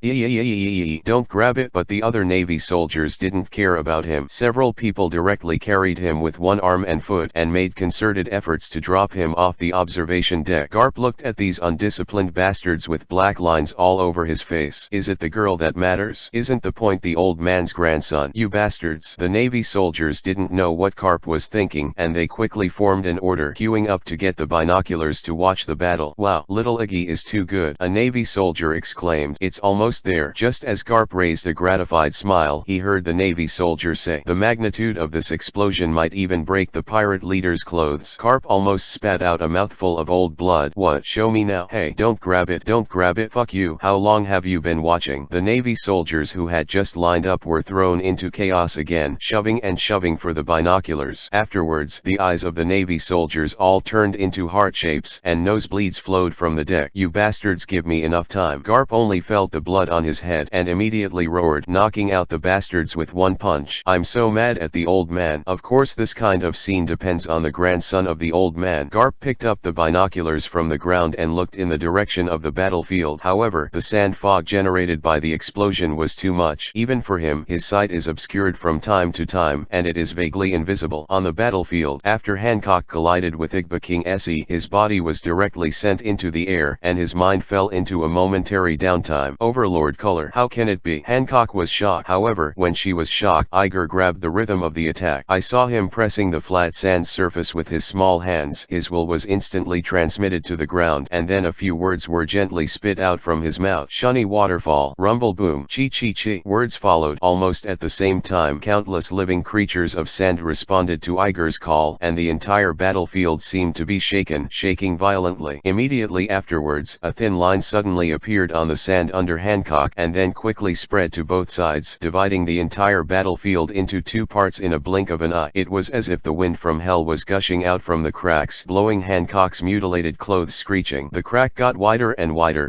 don't grab it." But the other Navy soldiers didn't care about him. Several people directly carried him with one arm and foot, and made concerted efforts to drop him off the observation deck. Garp looked at these undisciplined bastards with black lines all over his face. Is it the girl that matters? Isn't the point the old man's grandson? You bastards. The Navy soldiers didn't know what Garp was thinking, and they quickly formed an order, queuing up to get the binoculars to watch the battle. Wow, little Iggy is too good, a Navy soldier exclaimed. It's almost there. Just as Garp raised a gratified smile, he heard the Navy soldier say, "The magnitude of this explosion might even break the pirate leader's clothes." Garp almost spat out a mouthful of old blood. What? Show me now. Hey, don't grab it, don't grab it. Fuck you. How long have you been watching? The Navy soldiers who had just lined up were thrown into chaos again, shoving and shoving for the binoculars. After Afterwards, the eyes of the Navy soldiers all turned into heart shapes, and nosebleeds flowed from the deck. "You bastards, give me enough time." Garp only felt the blood on his head and immediately roared, knocking out the bastards with one punch. "I'm so mad at the old man." Of course this kind of scene depends on the grandson of the old man. Garp picked up the binoculars from the ground and looked in the direction of the battlefield. However, the sand fog generated by the explosion was too much. Even for him, his sight is obscured from time to time, and it is vaguely invisible. On the battlefield, after Hancock collided with Igba King Se, his body was directly sent into the air, and his mind fell into a momentary downtime. Overlord color. How can it be? Hancock was shocked. However, when she was shocked, Iger grabbed the rhythm of the attack. I saw him pressing the flat sand surface with his small hands. His will was instantly transmitted to the ground, and then a few words were gently spit out from his mouth. "Shunny waterfall, rumble boom, chi chi chi." Words followed. Almost at the same time, countless living creatures of sand responded to Iger's call, and the entire battlefield seemed to be shaking violently. Immediately afterwards, a thin line suddenly appeared on the sand under Hancock, and then quickly spread to both sides, dividing the entire battlefield into two parts in a blink of an eye. It was as if the wind from hell was gushing out from the cracks, blowing Hancock's mutilated clothes screeching. The crack got wider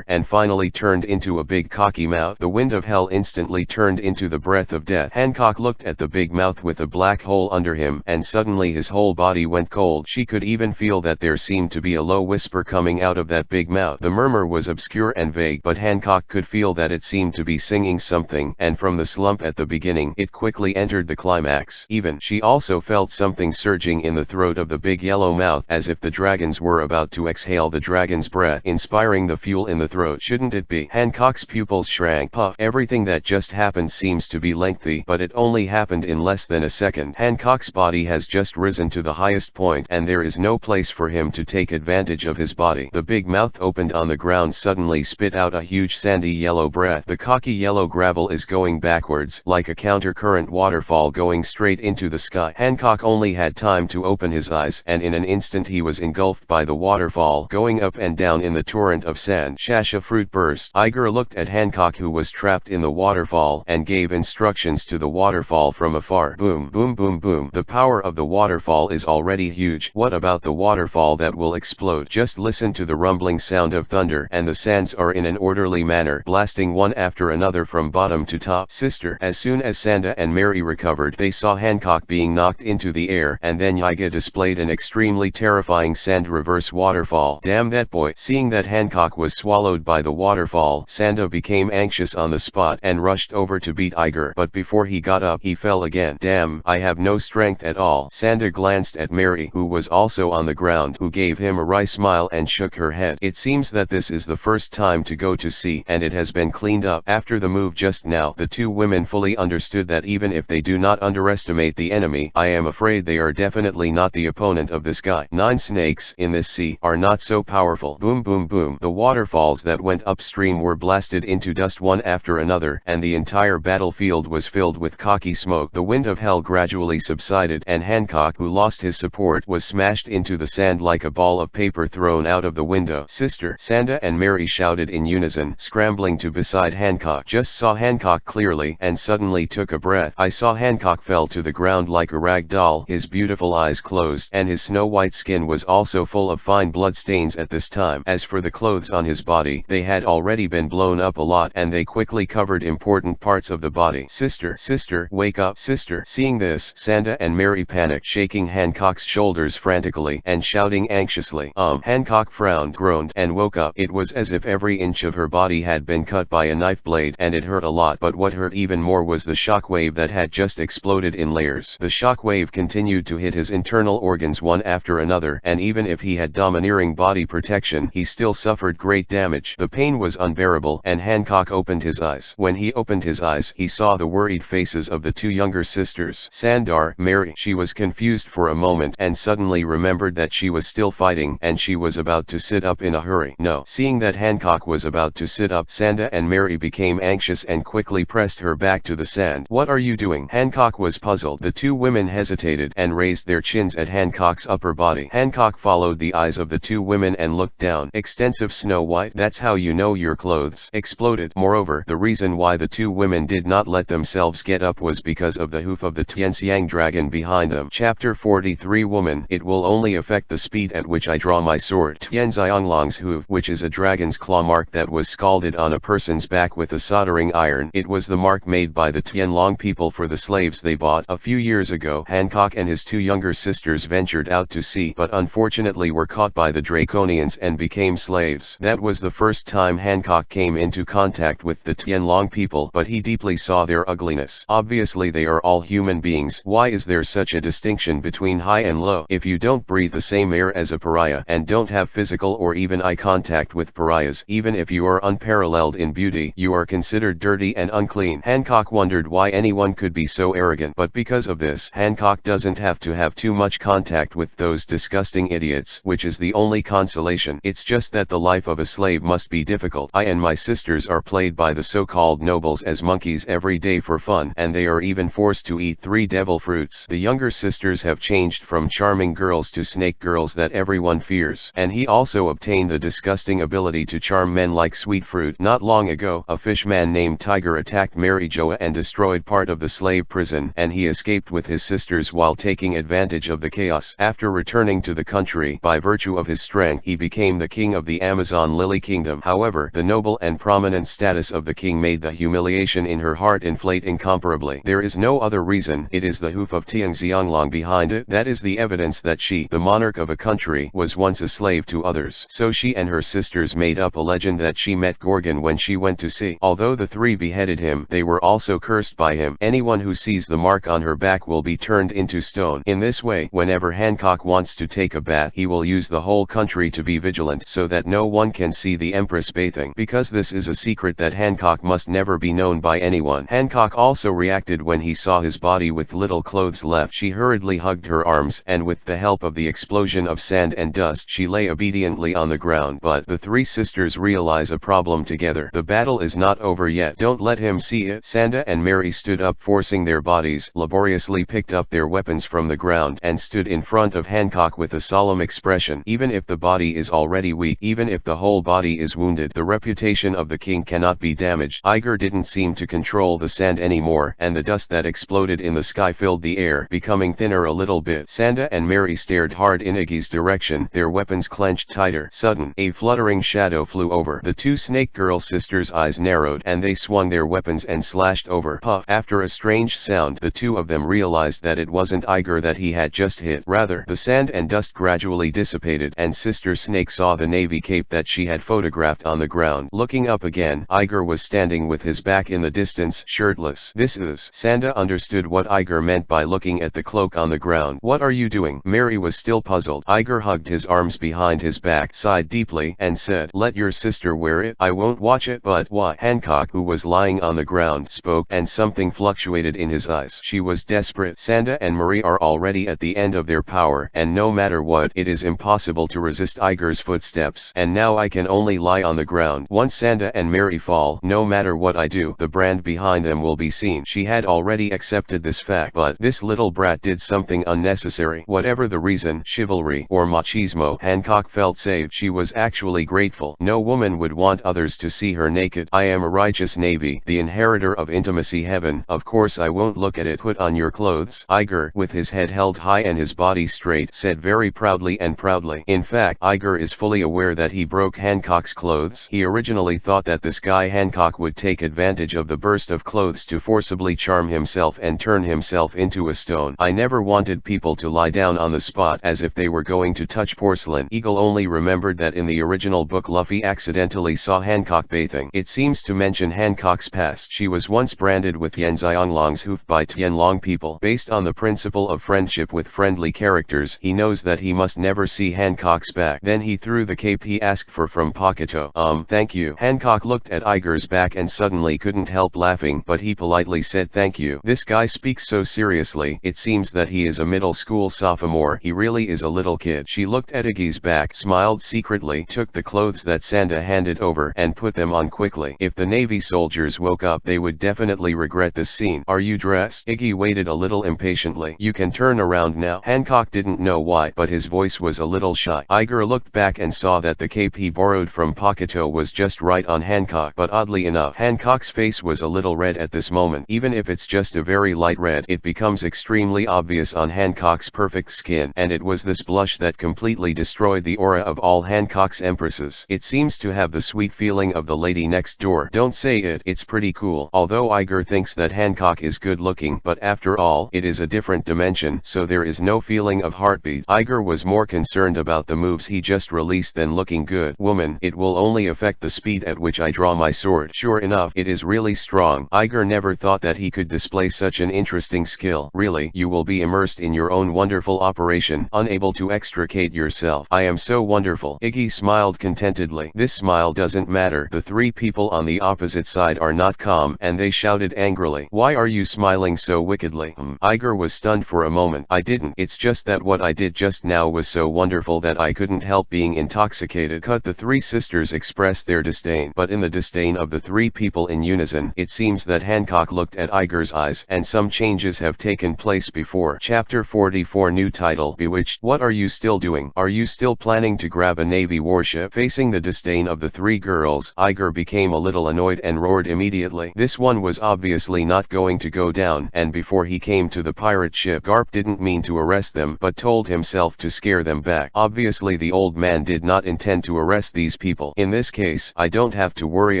and finally turned into a big cocky mouth. The wind of hell instantly turned into the breath of death. Hancock looked at the big mouth with a black hole under him, and suddenly his whole body went cold. She could even feel that there seemed to be a low whisper coming out of that big mouth. The murmur was obscure and vague, but Hancock could feel that it seemed to be singing something, and from the slump at the beginning, it quickly entered the climax. Even she also felt something surging in the throat of the big yellow mouth, as if the dragons were about to exhale the dragon's breath, inspiring the fuel in the throat. Shouldn't it be? Hancock's pupils shrank. Puff. Everything that just happened seems to be lengthy, but it only happened in less than a second. Hancock's body has just risen to the highest point, and there is no place for him to take advantage of his body. The big mouth opened on the ground, suddenly spit out a huge sandy yellow breath. The cocky yellow gravel is going backwards, like a counter-current waterfall going straight into the sky. Hancock only had time to open his eyes, and in an instant he was engulfed by the waterfall, going up and down in the torrent of sand. Shasha fruit burst. Iger looked at Hancock, who was trapped in the waterfall, and gave instructions to the waterfall from afar. Boom, boom, boom, boom. The power of the waterfall is already huge. What about the waterfall that will explode? Just listen to the rumbling sound of thunder, and the sands are in an orderly manner, blasting one after another from bottom to top. Sister. As soon as Sanda and Mary recovered, they saw Hancock being knocked into the air, and then Yiga displayed an extremely terrifying sand reverse waterfall. Damn that boy. Seeing that Hancock was swallowed by the waterfall, Sanda became anxious on the spot and rushed over to beat Iger, but before he got up, he fell again. Damn, I have no strength at all. Sanda glanced at Mary, who was also on the ground, who gave him a wry smile and shook her head. It seems that this is the first time to go to sea, and it has been cleaned up. After the move just now, the two women fully understood that even if they do not underestimate the enemy, I am afraid they are definitely not the opponent of this guy. 9 snakes in this sea are not so powerful. Boom, boom, boom. The waterfalls that went upstream were blasted into dust one after another, and the entire battlefield was filled with cocky smoke. The wind of hell gradually subsided, and Hancock, who lost his support, was smashed into the sand like a ball of paper thrown out of the window. Sister. Sanda and Mary shouted in unison, scrambling to beside Hancock. Just saw Hancock clearly, and suddenly took a breath. I saw Hancock fell to the ground like a rag doll, his beautiful eyes closed, and his snow-white skin was also full of fine blood stains at this time. As for the clothes on his body, they had already been blown up a lot, and they quickly covered important parts of the body. Sister. Sister, wake up. Sister. Seeing this, Sanda and Mary panicked, shaking Hancock's shoulders frantically, and shouting anxiously. Hancock frowned, groaned, and woke up. It was as if every inch of her body had been cut by a knife blade, and it hurt a lot, but what hurt even more was the shockwave that had just exploded in layers. The shockwave continued to hit his internal organs one after another, and even if he had domineering body protection, he still suffered great damage. The pain was unbearable, and Hancock opened his eyes. When he opened his eyes, he saw the worried faces of the two younger sisters. Sandar, Mary. She was confused for a moment, and suddenly remembered that she was still fighting, and she was about to sit up in a hurry. No. Seeing that Hancock was about to sit up, Sanda and Mary became anxious and quickly pressed her back to the sand. What are you doing? Hancock was puzzled. The two women hesitated and raised their chins at Hancock's upper body. Hancock followed the eyes of the two women and looked down. Extensive snow white. That's how you know your clothes exploded. Moreover, the reason why the two women did not let themselves get up was because of the hoof of the Tianxiang dragon behind them. him. Chapter 43 Woman. It will only affect the speed at which I draw my sword. Tianzionglong's hoof, which is a dragon's claw mark that was scalded on a person's back with a soldering iron. It was the mark made by the Tianlong people for the slaves they bought. A few years ago, Hancock and his two younger sisters ventured out to sea, but unfortunately were caught by the Draconians and became slaves. That was the first time Hancock came into contact with the Tianlong people, but he deeply saw their ugliness. Obviously they are all human beings. Why is there such a distinction between high and low? If you don't breathe the same air as a pariah, and don't have physical or even eye contact with pariahs, even if you are unparalleled in beauty, you are considered dirty and unclean. Hancock wondered why anyone could be so arrogant, but because of this, Hancock doesn't have to have too much contact with those disgusting idiots, which is the only consolation. It's just that the life of a slave must be difficult. I and my sisters are played by the so-called nobles as monkeys every day for fun, and they are even forced to eat 3 devil fruits. The younger sisters have changed from charming girls to snake girls that everyone fears, and he also obtained the disgusting ability to charm men like sweet fruit. Not long ago, a fishman named Tiger attacked Mary Joa and destroyed part of the slave prison, and he escaped with his sisters while taking advantage of the chaos. After returning to the country, by virtue of his strength, he became the king of the Amazon Lily Kingdom. However, the noble and prominent status of the king made the humiliation in her heart inflate incomparably. There is no other reason. It is the hoof of Tianzionglong behind it. That is the evidence that she, the monarch of a country, was once a slave to others. So she and her sisters made up a legend that she met Gorgon when she went to sea. Although the 3 beheaded him, they were also cursed by him. Anyone who sees the mark on her back will be turned into stone. In this way, whenever Hancock wants to take a bath, he will use the whole country to be vigilant so that no one can see the Empress bathing, because this is a secret that Hancock must never be known by anyone. Hancock also reacted when he saw his body with little clothes left. She hurriedly hugged her arms, and with the help of the explosion of sand and dust, she lay obediently on the ground. But the 3 sisters realize a problem together. The battle is not over yet. Don't let him see it. Sanda and Mary stood up, forcing their bodies, laboriously picked up their weapons from the ground, and stood in front of Hancock with a solemn expression. Even if the body is already weak, even if the whole body is wounded, the reputation of the king cannot be damaged. Iger didn't seem to control the sand anymore, and the dust that exploded in the sky filled the air, becoming thinner a little bit. Sanda and Mary stared hard in Iggy's direction, their weapons clenched tighter. Sudden, a fluttering shadow flew over. The 2 snake girl sisters' eyes narrowed, and they swung their weapons and slashed over. Puff! After a strange sound, the 2 of them realized that it wasn't Iger that he had just hit. Rather, the sand and dust gradually dissipated, and Sister Snake saw the navy cape that she had photographed on the ground. Looking up again, Iger was standing with his back in the distance, shirtless. This is... Sanda understood what Iger meant by looking at the cloak on the ground. What are you doing? Mary was still puzzled. Iger hugged his arms behind his back, sighed deeply, and said, let your sister wear it. I won't watch it. But why? Hancock, who was lying on the ground, spoke, and something fluctuated in his eyes. She was desperate. Sanda and Marie are already at the end of their power, and no matter what, it is impossible to resist Iger's footsteps. And now I can only lie on the ground. Once Sanda and Mary fall, no matter what I do, the brand behind them will be seen. She had already accepted this fact, but this little brat did something unnecessary. Whatever the reason, chivalry or machismo, Hancock felt saved. She was actually grateful. No woman would want others to see her naked. I am a righteous navy, the inheritor of intimacy heaven. Of course I won't look at it. Put on your clothes. Iger, with his head held high and his body straight, said very proudly and proudly. In fact, Iger is fully aware that he broke Hancock's clothes. He originally thought that this guy Hancock would take advantage of the burst of clothes to forcibly charm himself and turn himself into a stone. I never wanted people to lie down on the spot as if they were going to touch porcelain. Eagle only remembered that in the original book Luffy accidentally saw Hancock bathing. It seems to mention Hancock's past. She was once branded with Tianzionglong's hoof by Tianlong people. Based on the principle of friendship with friendly characters, he knows that he must never see Hancock's back. Then he threw the cape he asked for from Pakuto. Thank you. Hancock looked at Iger's back and suddenly couldn't help laughing, but he politely said thank you. This guy speaks so seriously. It seems that he is a middle school sophomore. He really is a little kid. She looked at Iggy's back, smiled secretly, took the clothes that Sanda handed over, and put them on quickly. If the Navy soldiers woke up, they would definitely regret this scene. Are you dressed? Iggy waited a little impatiently. You can turn around now. Hancock didn't know why, but his voice was a little shy. Iger looked back and saw that the cape he borrowed from Pakuto was just right on Hancock, but oddly enough, Hancock's face was a little red at this moment. Even if it's just a very light red, it becomes extremely obvious on Hancock's perfect skin, and it was this blush that completely destroyed the aura of all Hancock's empresses. It seems to have the sweet feeling of the lady next door. Don't say it, it's pretty cool. Although Iger thinks that Hancock is good looking, but after all, it is a different dimension, so there is no feeling of heartbeat. Iger was more concerned about the moves he just released than looking good. Woman, it will only affect the speed at which I draw my sword. Sure enough, it is really strong. Iger never thought that he could display such an interesting skill. Really, you will be immersed in your own wonderful operation, unable to extricate yourself. I am so wonderful. Iggy smiled contentedly. This smile doesn't matter. The three people on the opposite side are not calm, and they shouted angrily. Why are you smiling so wickedly? Iger was stunned for a moment. I didn't. It's just that what I did just now was so wonderful that I couldn't help being intoxicated. Cut. The three sisters expressed their disdain, but in the disdain of the three people in unison, it seems that Hancock looked at Iger's eyes, and some changes have taken place before. Chapter 44. New title: Bewitched. What are you still doing? Are you still planning to grab a Navy warship? Facing the disdain of the three girls, Iger became a little annoyed and roared immediately. This one was obviously not going to go down, and before he came to the pirate ship, Garp didn't mean to arrest them, but told himself to scare them back. Obviously the old man did not intend to arrest these people. In this case, I don't have to worry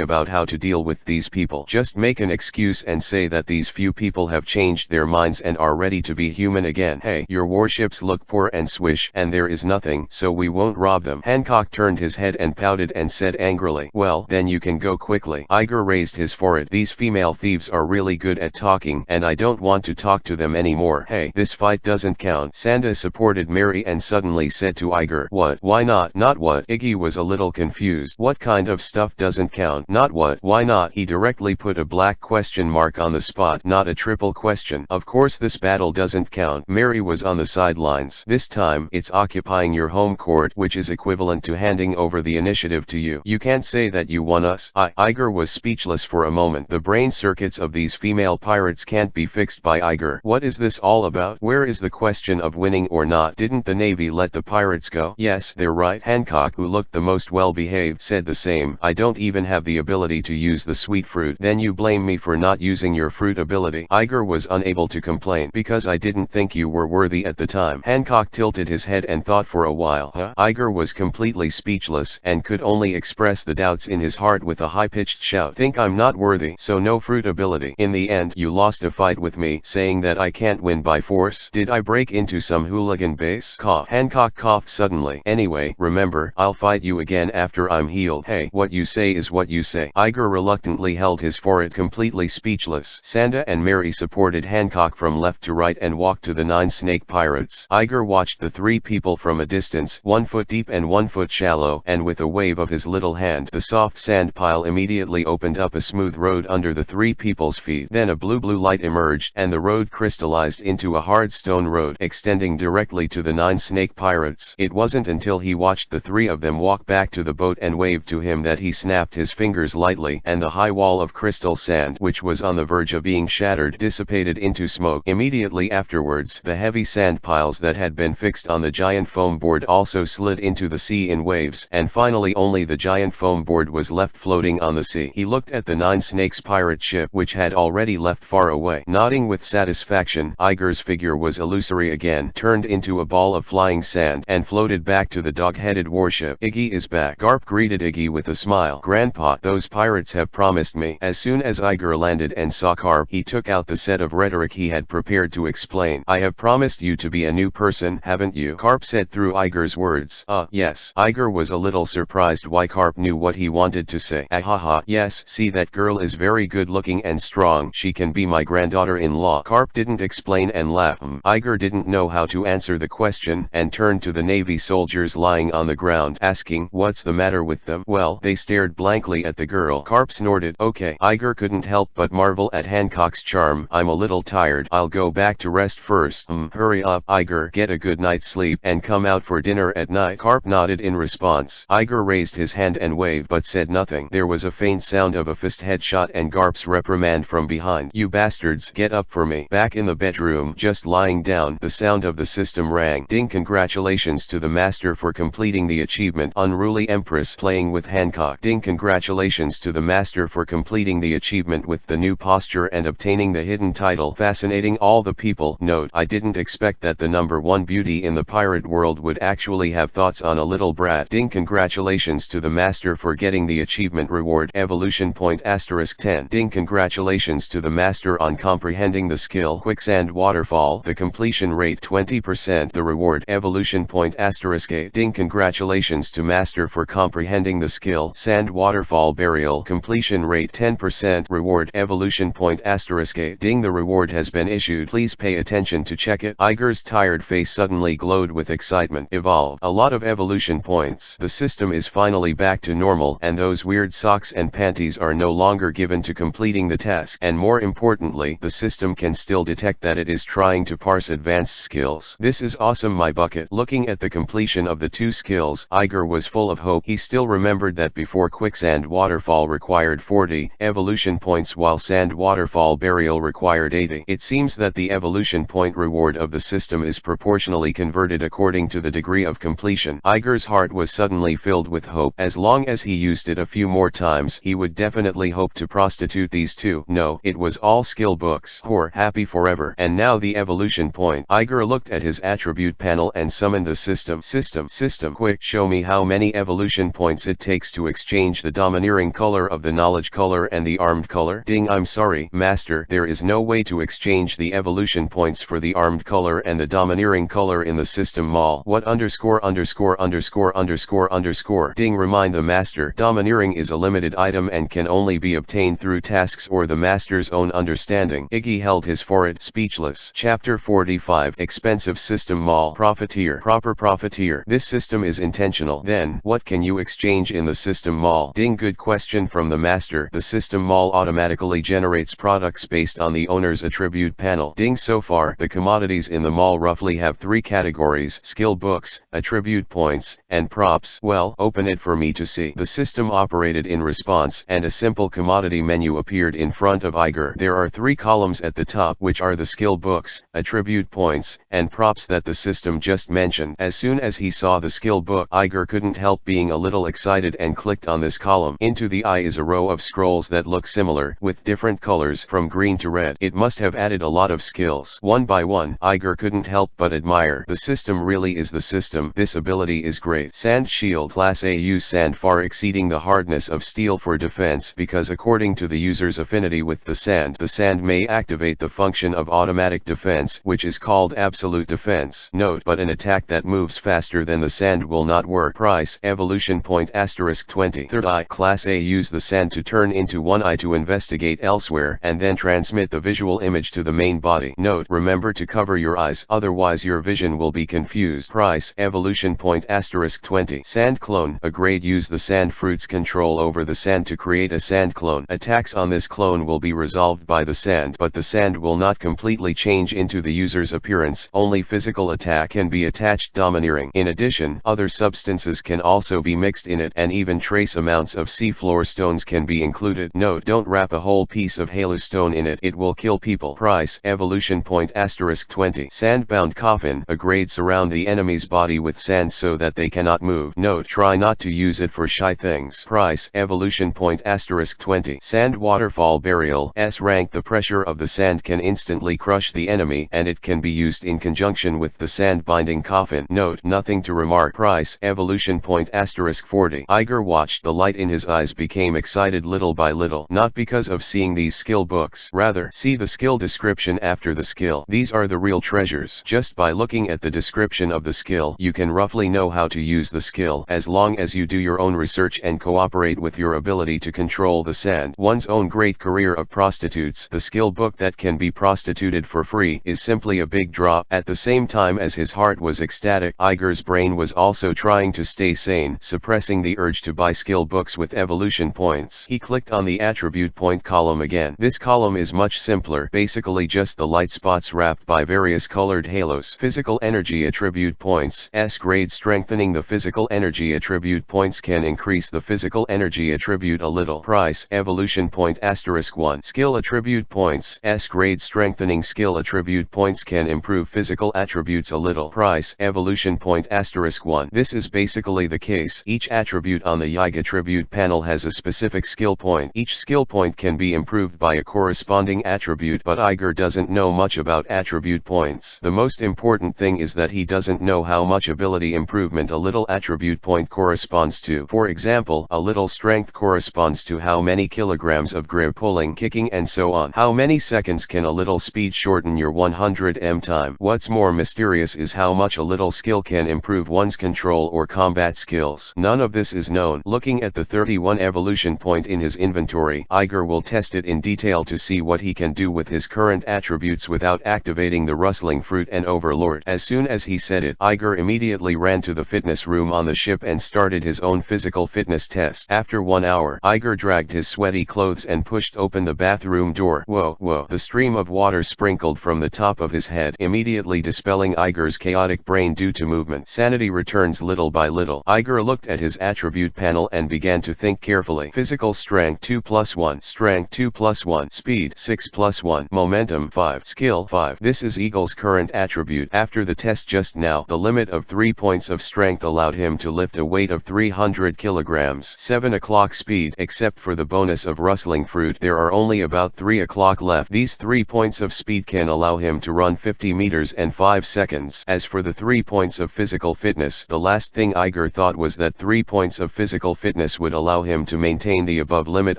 about how to deal with these people. Just make an excuse and say that these few people have changed their minds and are ready to be human again. Hey, your warships look poor and swish, and there is nothing, so we won't rob them. Hancock turned his head and pouted and said angrily, well, then you can go quickly. Iger raised his forehead. These female thieves are really good at talking, and I don't want to talk to them anymore. Hey, this fight doesn't count. Sanda supported Mary and suddenly said to Iger, what? Why not? Not what? Iggy was a little confused. What kind of stuff doesn't count? Not what? Why not? He directly put a black question mark on the spot, not a triple question. Of course this battle doesn't count. Mary was on the sidelines. This time, it's occupying your home court, which is equivalent to handing over the initiative to you. You can't say that you won us. Iger was speechless for a moment. The brain circuits of these female pirates can't be fixed by Iger. What is this all about? Where is the question of winning or not? Didn't the Navy let the pirates go? Yes, they're right. Hancock, who looked the most well-behaved, said the same. I don't even have the ability to use the sweet fruit. Then you blame me for not using your fruit ability. Iger was unable to complain. Because I didn't think you were worthy at the time. Hancock tilted his head and thought for a while. Iger was completely speechless, and could only express the doubts in his heart with a high-pitched shout. Think I'm not worthy, so no fruit ability. In the end, you lost a fight with me, saying that I can't win by force. Did I break into some hooligan base? Cough. Hancock coughed suddenly. Anyway, remember, I'll fight you again after I'm healed. Hey, what you say is what you say. Iger reluctantly held his forehead, completely speechless. Sanda and Mary supported Hancock from left to right and walked to the 9 snake pirates. Iger watched the three people from a distance, 1 foot deep and 1 foot shallow, and with a wave of his little hand, the soft sand pile immediately opened up a smooth road under the three people's feet. Then a blue light emerged, and the road crystallized into a hard stone road, extending directly to the 9 snake pirates. It wasn't until he watched the three of them walk back to the boat and waved to him that he snapped his fingers lightly, and the high wall of crystal sand, which was on the verge of being shattered, dissipated into smoke. Immediately afterwards, the heavy sand piles that had been fixed on the giant foam board also slid into the sea in waves, and finally only the giant foam board was left floating on the sea. He looked at the 9 snakes pirate ship, which had already left far away. Nodding with satisfaction, Iger's figure was illusory again, turned into a ball of flying sand, and floated back to the dog-headed warship. Iggy is back. Garp greeted Iggy with a smile. Grandpa, those pirates have promised me. As soon as Iger landed and saw Garp, he took out the set of rhetoric he had prepared to explain. I have promised you to be a new person, haven't you? Garp said through Iger's words. Yes. Iger was a little surprised why Garp knew what he wanted to say. Ahaha, yes, see, that girl is very good looking and strong. She can be my granddaughter-in-law. Garp didn't explain and laughed. Iger didn't know how to answer the question, and turned to the Navy soldiers lying on the ground, asking, what's the matter with them? Well, they stared blankly at the girl. Garp snorted. Okay. Iger couldn't help but marvel at Hancock's charm. I'm a little tired. I'll go back to rest first. Hurry up, Iger. Get a good night's sleep, and come out for dinner at night. Garp nodded in response. Iger raised his hand and waved, but said nothing. There was a faint sound of a fist headshot and Garp's reprimand from behind. You bastards, get up for me. Back in the bedroom, just lying down, the sound of the system rang. Ding! Congratulations to the master for completing the achievement. Unruly Empress playing with Hancock. Ding! Congratulations to the master for completing the achievement with the new posture and obtaining the hidden title. Fascinating. All the people people. Note: I didn't expect that the number one beauty in the pirate world would actually have thoughts on a little brat. Ding! Congratulations to the master for getting the achievement reward. Evolution point *10. Ding! Congratulations to the master on comprehending the skill Quicksand Waterfall. The completion rate 20%. The reward Evolution point *8. Ding! Congratulations to master for comprehending the skill Sand Waterfall Burial. Completion rate 10%. Reward Evolution point *8. Ding! The reward has been issued. Please pay attention to check it. Iger's tired face suddenly glowed with excitement. Evolve. A lot of evolution points. The system is finally back to normal, and those weird socks and panties are no longer given to completing the task. And more importantly, the system can still detect that it is trying to parse advanced skills. This is awesome, my bucket. Looking at the completion of the two skills, Iger was full of hope. He still remembered that before Quicksand Waterfall required 40 evolution points while Sand Waterfall Burial required 80. It seems that the evolution point reward of the system is proportionally converted according to the degree of completion. Iger's heart was suddenly filled with hope. As long as he used it a few more times, he would definitely hope to prostitute these two. No, it was all skill books. Whore, happy forever. And now the evolution point. Iger looked at his attribute panel and summoned the system. System, quick, show me how many evolution points it takes to exchange the domineering color of the knowledge color and the armed color. Ding! I'm sorry, master, there is no way to exchange the evolution points for the armed color and the domineering color in the system mall. What ________. Ding! Remind the master, domineering is a limited item and can only be obtained through tasks or the master's own understanding. Iggy held his forehead, speechless. Chapter 45. Expensive System Mall. Profiteer. Proper profiteer. This system is intentional. Then, what can you exchange in the system mall? Ding! Good question from the master. The system mall automatically generates products based on the owner's attribute panel. Ding! So far, the commodities in the mall roughly have three categories: skill books, attribute points, and props. Well, open it for me to see. The system operated in response, and a simple commodity menu appeared in front of Iger. There are three columns at the top, which are the skill books, attribute points, and props that the system just mentioned. As soon as he saw the skill book, Iger couldn't help being a little excited and clicked on this column. Into the eye is a row of scrolls that look similar, with different colors from green to red. It must have added a lot of skills. One by one, Iger couldn't help but admire. The system really is the system. This ability is great. Sand Shield. Class A. Use sand far exceeding the hardness of steel for defense, because according to the user's affinity with the sand may activate the function of automatic defense, which is called absolute defense. Note: but an attack that moves faster than the sand will not work. Price Evolution point *20. Third eye. Class A. Use the sand to turn into one eye to investigate elsewhere, and then transmit the visual image to the main body. Note: remember to cover your eyes, otherwise your vision will be confused. Price Evolution point *20. Sand Clone. A grade. Use the sand fruit's control over the sand to create a sand clone. Attacks on this clone will be resolved by the sand, but the sand will not completely change into the user's appearance. Only physical attack can be attached. Domineering. In addition, other substances can also be mixed in it, and even trace amounts of seafloor stones can be included. Note: don't wrap a whole piece of halostone in it. It will kill people. Price Evolution point *20. Sandbound Coffin. A grade. Surround the enemy's body with sand so that they cannot move. Note: try not to use it for shy things. Price Evolution point *20. Sand Waterfall Burial. S rank. The pressure of the sand can instantly crush the enemy, and it can be used in conjunction with the sand binding coffin. Note: nothing to remark. Price Evolution point *40. Iger watched. The light in his eyes became excited little by little, not because of seeing these skill books. Rather, see the skill description after the skill. These are the real treasures. Just by looking at the description of the skill, you can roughly know how to use the skill, as long as you do your own research and cooperate with your ability to control the sand. One's own great career of prostitutes. The skill book that can be prostituted for free is simply a big drop. At the same time as his heart was ecstatic, Iger's brain was also trying to stay sane, suppressing the urge to buy skill books with evolution points. He clicked on the attribute point column again. This column is much simpler, basically just the light spots wrapped by various colored halos. Physical energy attribute points. S grade. Strengthening the physical energy attribute points can increase the physical energy attribute a little. Price Evolution point *1. Skill attribute points. S grade. Strengthening skill attribute points can improve physical attributes a little. Price Evolution point *1. This is basically the case. Each attribute on the YIG attribute panel has a specific skill point. Each skill point can be improved by a corresponding attribute, but Iger doesn't know much much about attribute points. The most important thing is that he doesn't know how much ability improvement a little attribute point corresponds to. For example, a little strength corresponds to how many kilograms of grip, pulling, kicking, and so on. How many seconds can a little speed shorten your 100 time? What's more mysterious is how much a little skill can improve one's control or combat skills. None of this is known. Looking at the 31 evolution point in his inventory, Iger will test it in detail to see what he can do with his current attributes without activating the rustling fruit and overlord. As soon as he said it, Iger immediately ran to the fitness room on the ship and started his own physical fitness test. After 1 hour, Iger dragged his sweaty clothes and pushed open the bathroom door. Whoa. The stream of water sprinkled from the top of his head, immediately dispelling Iger's chaotic brain due to movement. Sanity returns little by little. Iger looked at his attribute panel and began to think carefully. Physical strength 2+1, strength 2+1, speed 6+1, momentum 5, skill 5. This is Eagle's current attribute. After the test just now, the limit of 3 points of strength allowed him to lift a weight of 300 kilograms. 7 o'clock speed. Except for the bonus of rustling fruit, there are only about 3 o'clock left. These 3 points of speed can allow him to run 50 meters in 5 seconds. As for the 3 points of physical fitness, the last thing Iger thought was that 3 points of physical fitness would allow him to maintain the above limit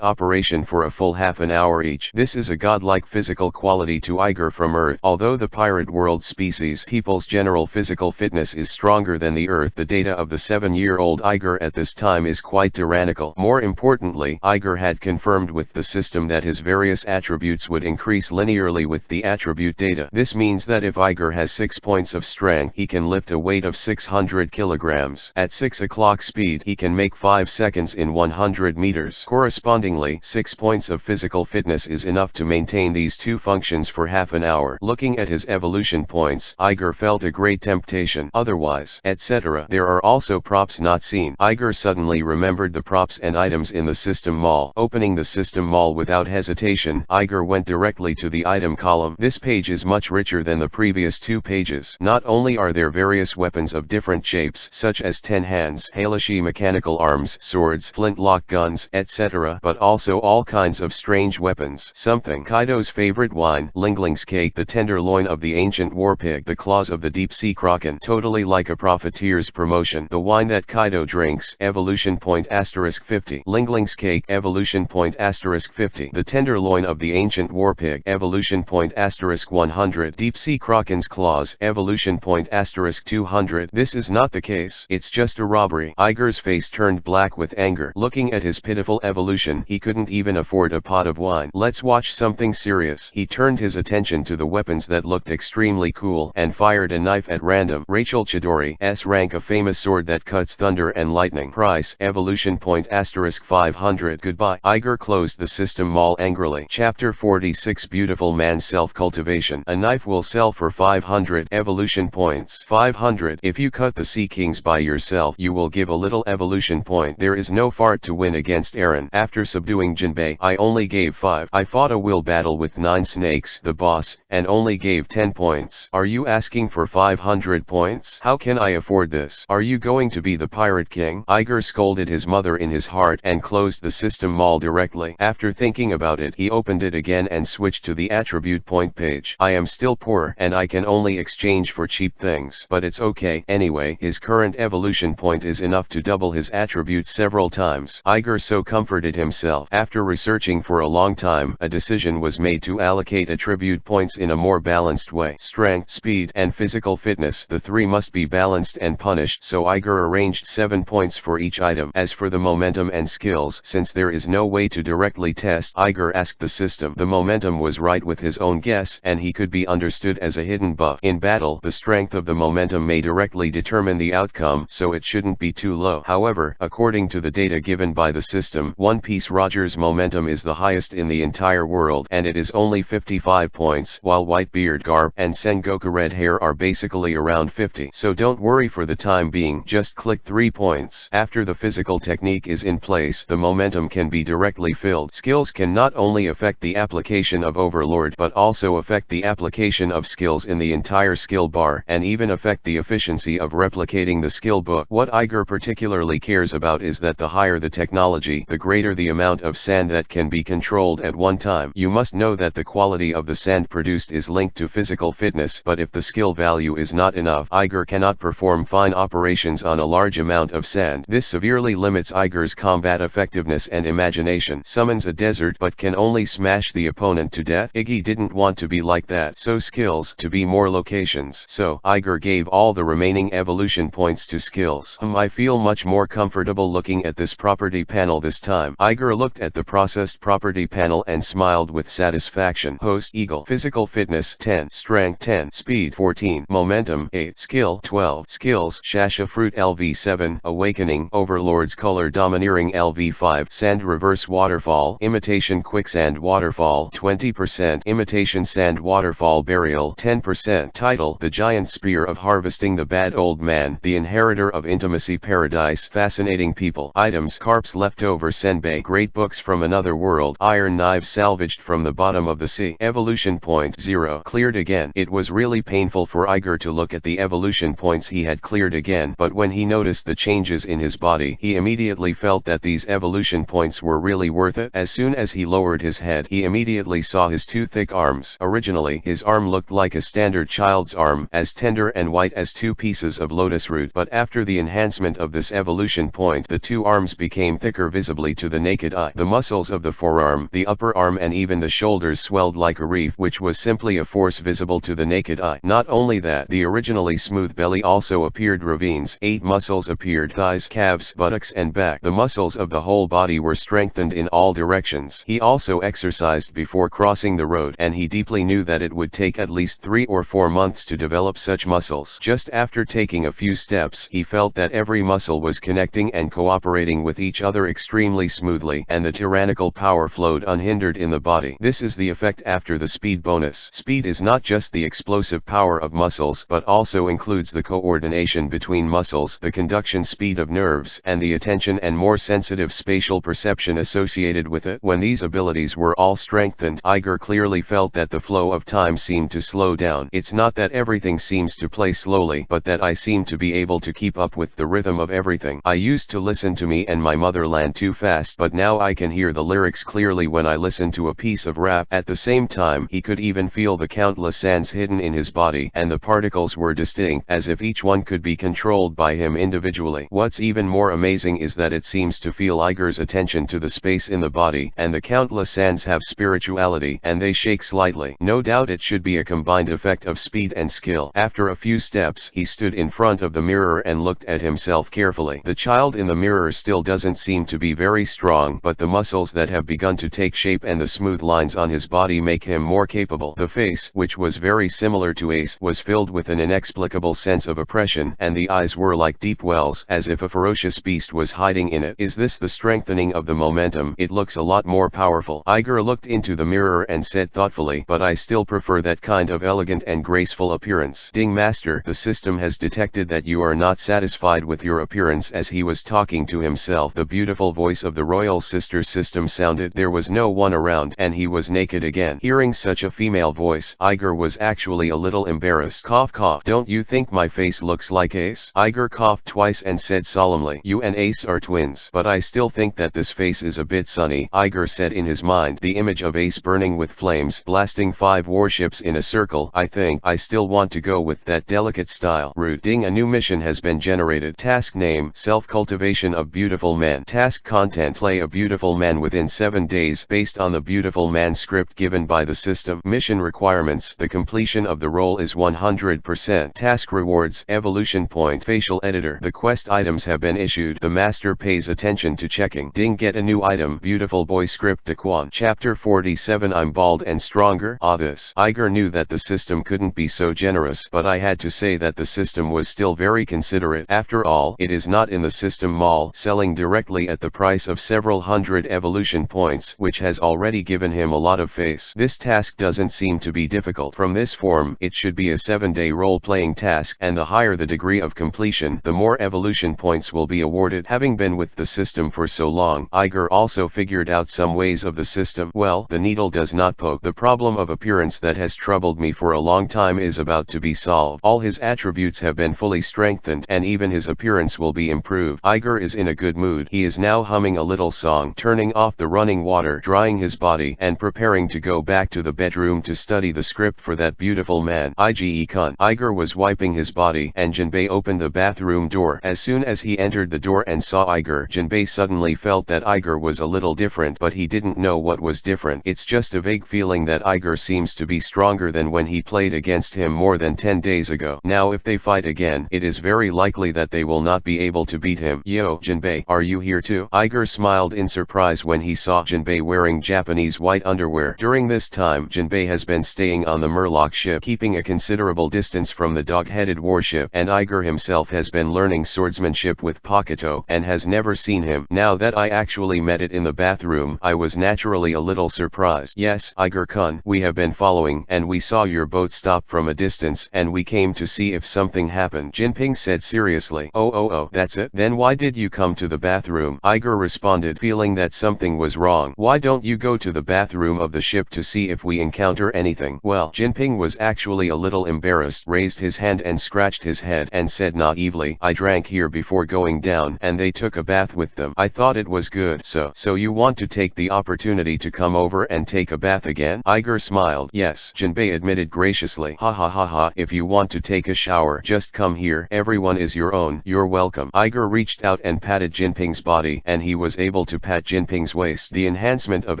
operation for a full half an hour each. This is a godlike physical quality to Iger from Earth. Although the pirate world species people's general physical fitness is stronger than the Earth, the data of the 7-year-old Iger at this time is quite tyrannical. More importantly, Iger had confirmed with the system that his various attributes would increase linearly with the attribute data. This means that if Iger has 6 points of strength, he can lift a weight of 600 kilograms. At 6 o'clock speed, he can make 5 seconds in 100 meters. Correspondingly, 6 points of physical fitness is enough to maintain these two functions for half an hour. Looking at his evolution points, Iger felt a great temptation. Otherwise, etc. There are also props not seen. Iger suddenly remembered the props and items in the system mall. Opening the system mall without hesitation, Iger went directly to the item column. This page is much richer than the previous 2 pages. Not only are there various weapons of different shapes, such as 10 hands, Halashi mechanical arms, swords, flintlock guns, etc., but also all kinds of strange weapons. Something Kaido's favorite wine, Lingling's cake, the tenderloin of the ancient war pig, the claws of the deep sea kraken, totally like a profiteer's promotion. The wine that Kaido drinks, evolution point *50. Lingling's cake, evolution point *50. The tenderloin of the ancient war pig, evolution point *100. Deep sea kraken's claws, evolution point *200. This is not the case. It's just a robbery. Iger's face turned black with anger. Looking at his pitiful evolution, he couldn't even afford a pot of wine. Let's watch something serious. He turned his attention to the weapons that looked extremely cool and fired a knife at random. Rachel Chidori's rank, a famous sword that cuts thunder and lightning. Price, evolution point *500. Goodbye. Iger closed the system mall angrily. Chapter 46. Beautiful man's self-cultivation. A knife will sell for 500 evolution points. 500. If you cut the Sea Kings by yourself, you will give a little evolution point. There is no fart to win against Eren. After subduing Jinbe, I only gave 5. I fought a will battle with 9 snakes, the boss, and only gave 10 points. Are you asking for 500 points? How can I afford this? Are you going to be the pirate king? Iger scolded his mother in his heart and closed the system mall directly. After thinking about it, he opened it again and switched to the attribute point page. I am still poor and I can only exchange for cheap things, but it's okay. Anyway, his current evolution point is enough to double his attributes several times. Iger so comforted himself. After researching for a long time, a decision was made to allocate attribute points in a more balanced way. Strength, speed, and physical fitness, the 3 must be balanced and punished, so Iger arranged 7 points for each item. As for the momentum and skills, since there is no way to directly test, Iger asked the system. The momentum was right with his own guess, and he could be understood as a hidden buff. In battle, the strength of the momentum may directly determine the outcome, so it shouldn't be too low. However, according to the data given by the system, One Piece Roger's momentum is the highest in the entire world, and it is only 55 points, while Whitebeard, Garp, and Sengoku Red Hair are basically around 50. So don't worry for the time being, just click 3 points. After the physical technique is in place, the momentum can be directly filled. Skills can not only affect the application of overlord but also affect the application of skills in the entire skill bar, and even affect the efficiency of replicating the skill book. What Iger particularly cares about is that the higher the technology, the greater the amount of sand that can be controlled at one time. You must know that the quality of the sand produced is linked to physical fitness, but if the skill value is not enough, Iger cannot perform fine operations on a large amount of sand. This severely limits Iger's combat effectiveness and imagination. Summons a desert but can only smash the opponent to death. Iggy didn't want to be like that, so skills to be more locations. So Iger gave all the remaining evolution points to skills. I feel much more comfortable looking at this property panel this time. Iger looked at the processed property panel and smiled with satisfaction. Host Eagle. Physical fitness 10, strength 10, speed 14, momentum 8, skill 12, skills Shasha fruit LV 7, awakening, overlord's color domineering LV 5, sand reverse waterfall, imitation quicksand waterfall 20%, imitation sand waterfall burial 10%. Title: The Giant Spear of Harvesting the Bad Old Man, the Inheritor of Intimacy Paradise. Fascinating people. Items: Garp's leftover senbei, great books from another world, iron knives salvaged from the bottom of the sea. Evolution point 0, cleared again. It was really painful for Iger to look at the evolution points he had cleared again, but when he noticed the changes in his body, he immediately felt that these evolution points were really worth it. As soon as he lowered his head, he immediately saw his two thick arms. Originally, his arm looked like a standard child's arm, as tender and white as two pieces of lotus root, but after the enhancement of this evolution point, the two arms became thicker visibly to the naked eye. The muscles of the forearm, the upper arm and even the shoulders swelled like a reef, which was simply a force visible to the naked eye. Not only that, the originally smooth belly also appeared ravines. 8 muscles appeared: thighs, calves, buttocks and back. The muscles of the whole body were strengthened in all directions. He also exercised before crossing the road, and he deeply knew that it would take at least 3 or 4 months to develop such muscles. Just after taking a few steps, he felt that every muscle was connecting and cooperating with each other extremely smoothly, and the tyrannical power flowed unhindered in the body. This is the effect after the speed bonus. Speed is not just the explosive power of muscles, but also includes the coordination between muscles, the conduction speed of nerves, and the attention and more sensitive spatial perception associated with it. When these abilities were all strengthened, Iger clearly felt that the flow of time seemed to slow down. It's not that everything seems to play slowly, but that I seem to be able to keep up with the rhythm of everything. I used to listen to Me and My Motherland too fast, but now I can hear the lyrics clearly when I listen to a piece of rap. At the same time, he could even feel the countless sands hidden in his body, and the particles were distinct, as if each one could be controlled by him individually. What's even more amazing is that it seems to feel Iger's attention to the space in the body, and the countless sands have spirituality, and they shake slightly. No doubt it should be a combined effect of speed and skill. After a few steps, he stood in front of the mirror and looked at himself carefully. The child in the mirror still doesn't seem to be very strong, but the muscles that have begun to take shape and the smooth lines on his body make him more capable. The face, which was very similar to Ace, was filled with an inexplicable sense of oppression, and the eyes were like deep wells, as if a ferocious beast was hiding in it. Is this the strengthening of the momentum? It looks a lot more powerful. Iger looked into the mirror and said thoughtfully, but I still prefer that kind of elegant and graceful appearance. Ding Master, the system has detected that you are not satisfied with your appearance. As he was talking to himself, the beautiful voice of the royal sister system sounded. There was no one around, and he was naked again. Hearing such a female voice, Iger was actually a little embarrassed. Cough cough. Don't you think my face looks like Ace? Iger coughed twice and said solemnly, you and Ace are twins, but I still think that this face is a bit sunny. Iger said in his mind, the image of Ace burning with flames, blasting 5 warships in a circle. I think I still want to go with that delicate style. Root. Ding, a new mission has been generated. Task name, self-cultivation of beautiful men. Task content, play a beautiful man within 7 days based on the beautiful man script given by the system. Mission requirements, the completion of the role is 100%. Task rewards, evolution point, facial editor. The quest items have been issued. The master pays attention to checking. Ding, get a new item, beautiful boy script Daquan. Chapter 47, I'm bald and stronger. This. Iger knew that the system couldn't be so generous, but I had to say that the system was still very considerate. After all, it is not in the system mall, selling directly at the price of several hundred evolution points, which has already given him a lot of face. This task doesn't seem to be difficult. From this form, it should be a 7-day role-playing task, and the higher the degree of completion, the more evolution points will be awarded. Having been with the system for so long, Iger also figured out some ways of the system. Well, the needle does not poke. The problem of appearance that has troubled me for a long time is about to be solved. All his attributes have been fully strengthened, and even his appearance will be improved. Iger is in a good mood. He is now humming a little song, turning off the running water, drying his body, and preparing to go back to the bedroom room to study the script for that beautiful man. Ige-kun. Iger was wiping his body and Jinbe opened the bathroom door. As soon as he entered the door and saw Iger, Jinbe suddenly felt that Iger was a little different, but he didn't know what was different. It's just a vague feeling that Iger seems to be stronger than when he played against him more than 10 days ago. Now if they fight again, it is very likely that they will not be able to beat him. Yo, Jinbe, are you here too? Iger smiled in surprise when he saw Jinbe wearing Japanese white underwear. During this time, Jinbe has been staying on the Murloc ship, keeping a considerable distance from the dog-headed warship, and Iger himself has been learning swordsmanship with Pakuto and has never seen him. Now that I actually met it in the bathroom, I was naturally a little surprised. Yes, Iger-kun, we have been following and we saw your boat stop from a distance and we came to see if something happened, Jinping said seriously. Oh, that's it? Then why did you come to the bathroom? Iger responded, feeling that something was wrong. Why don't you go to the bathroom of the ship to see if we encounter anything? Well, Jinping was actually a little embarrassed, raised his hand and scratched his head and said naively, I drank here before going down and they took a bath with them. I thought it was good. So you want to take the opportunity to come over and take a bath again? Iger smiled. Yes, Jinbe admitted graciously. Ha, if you want to take a shower, just come here. Everyone is your own. You're welcome. Iger reached out and patted Jinping's body and he was able to pat Jinping's waist. The enhancement of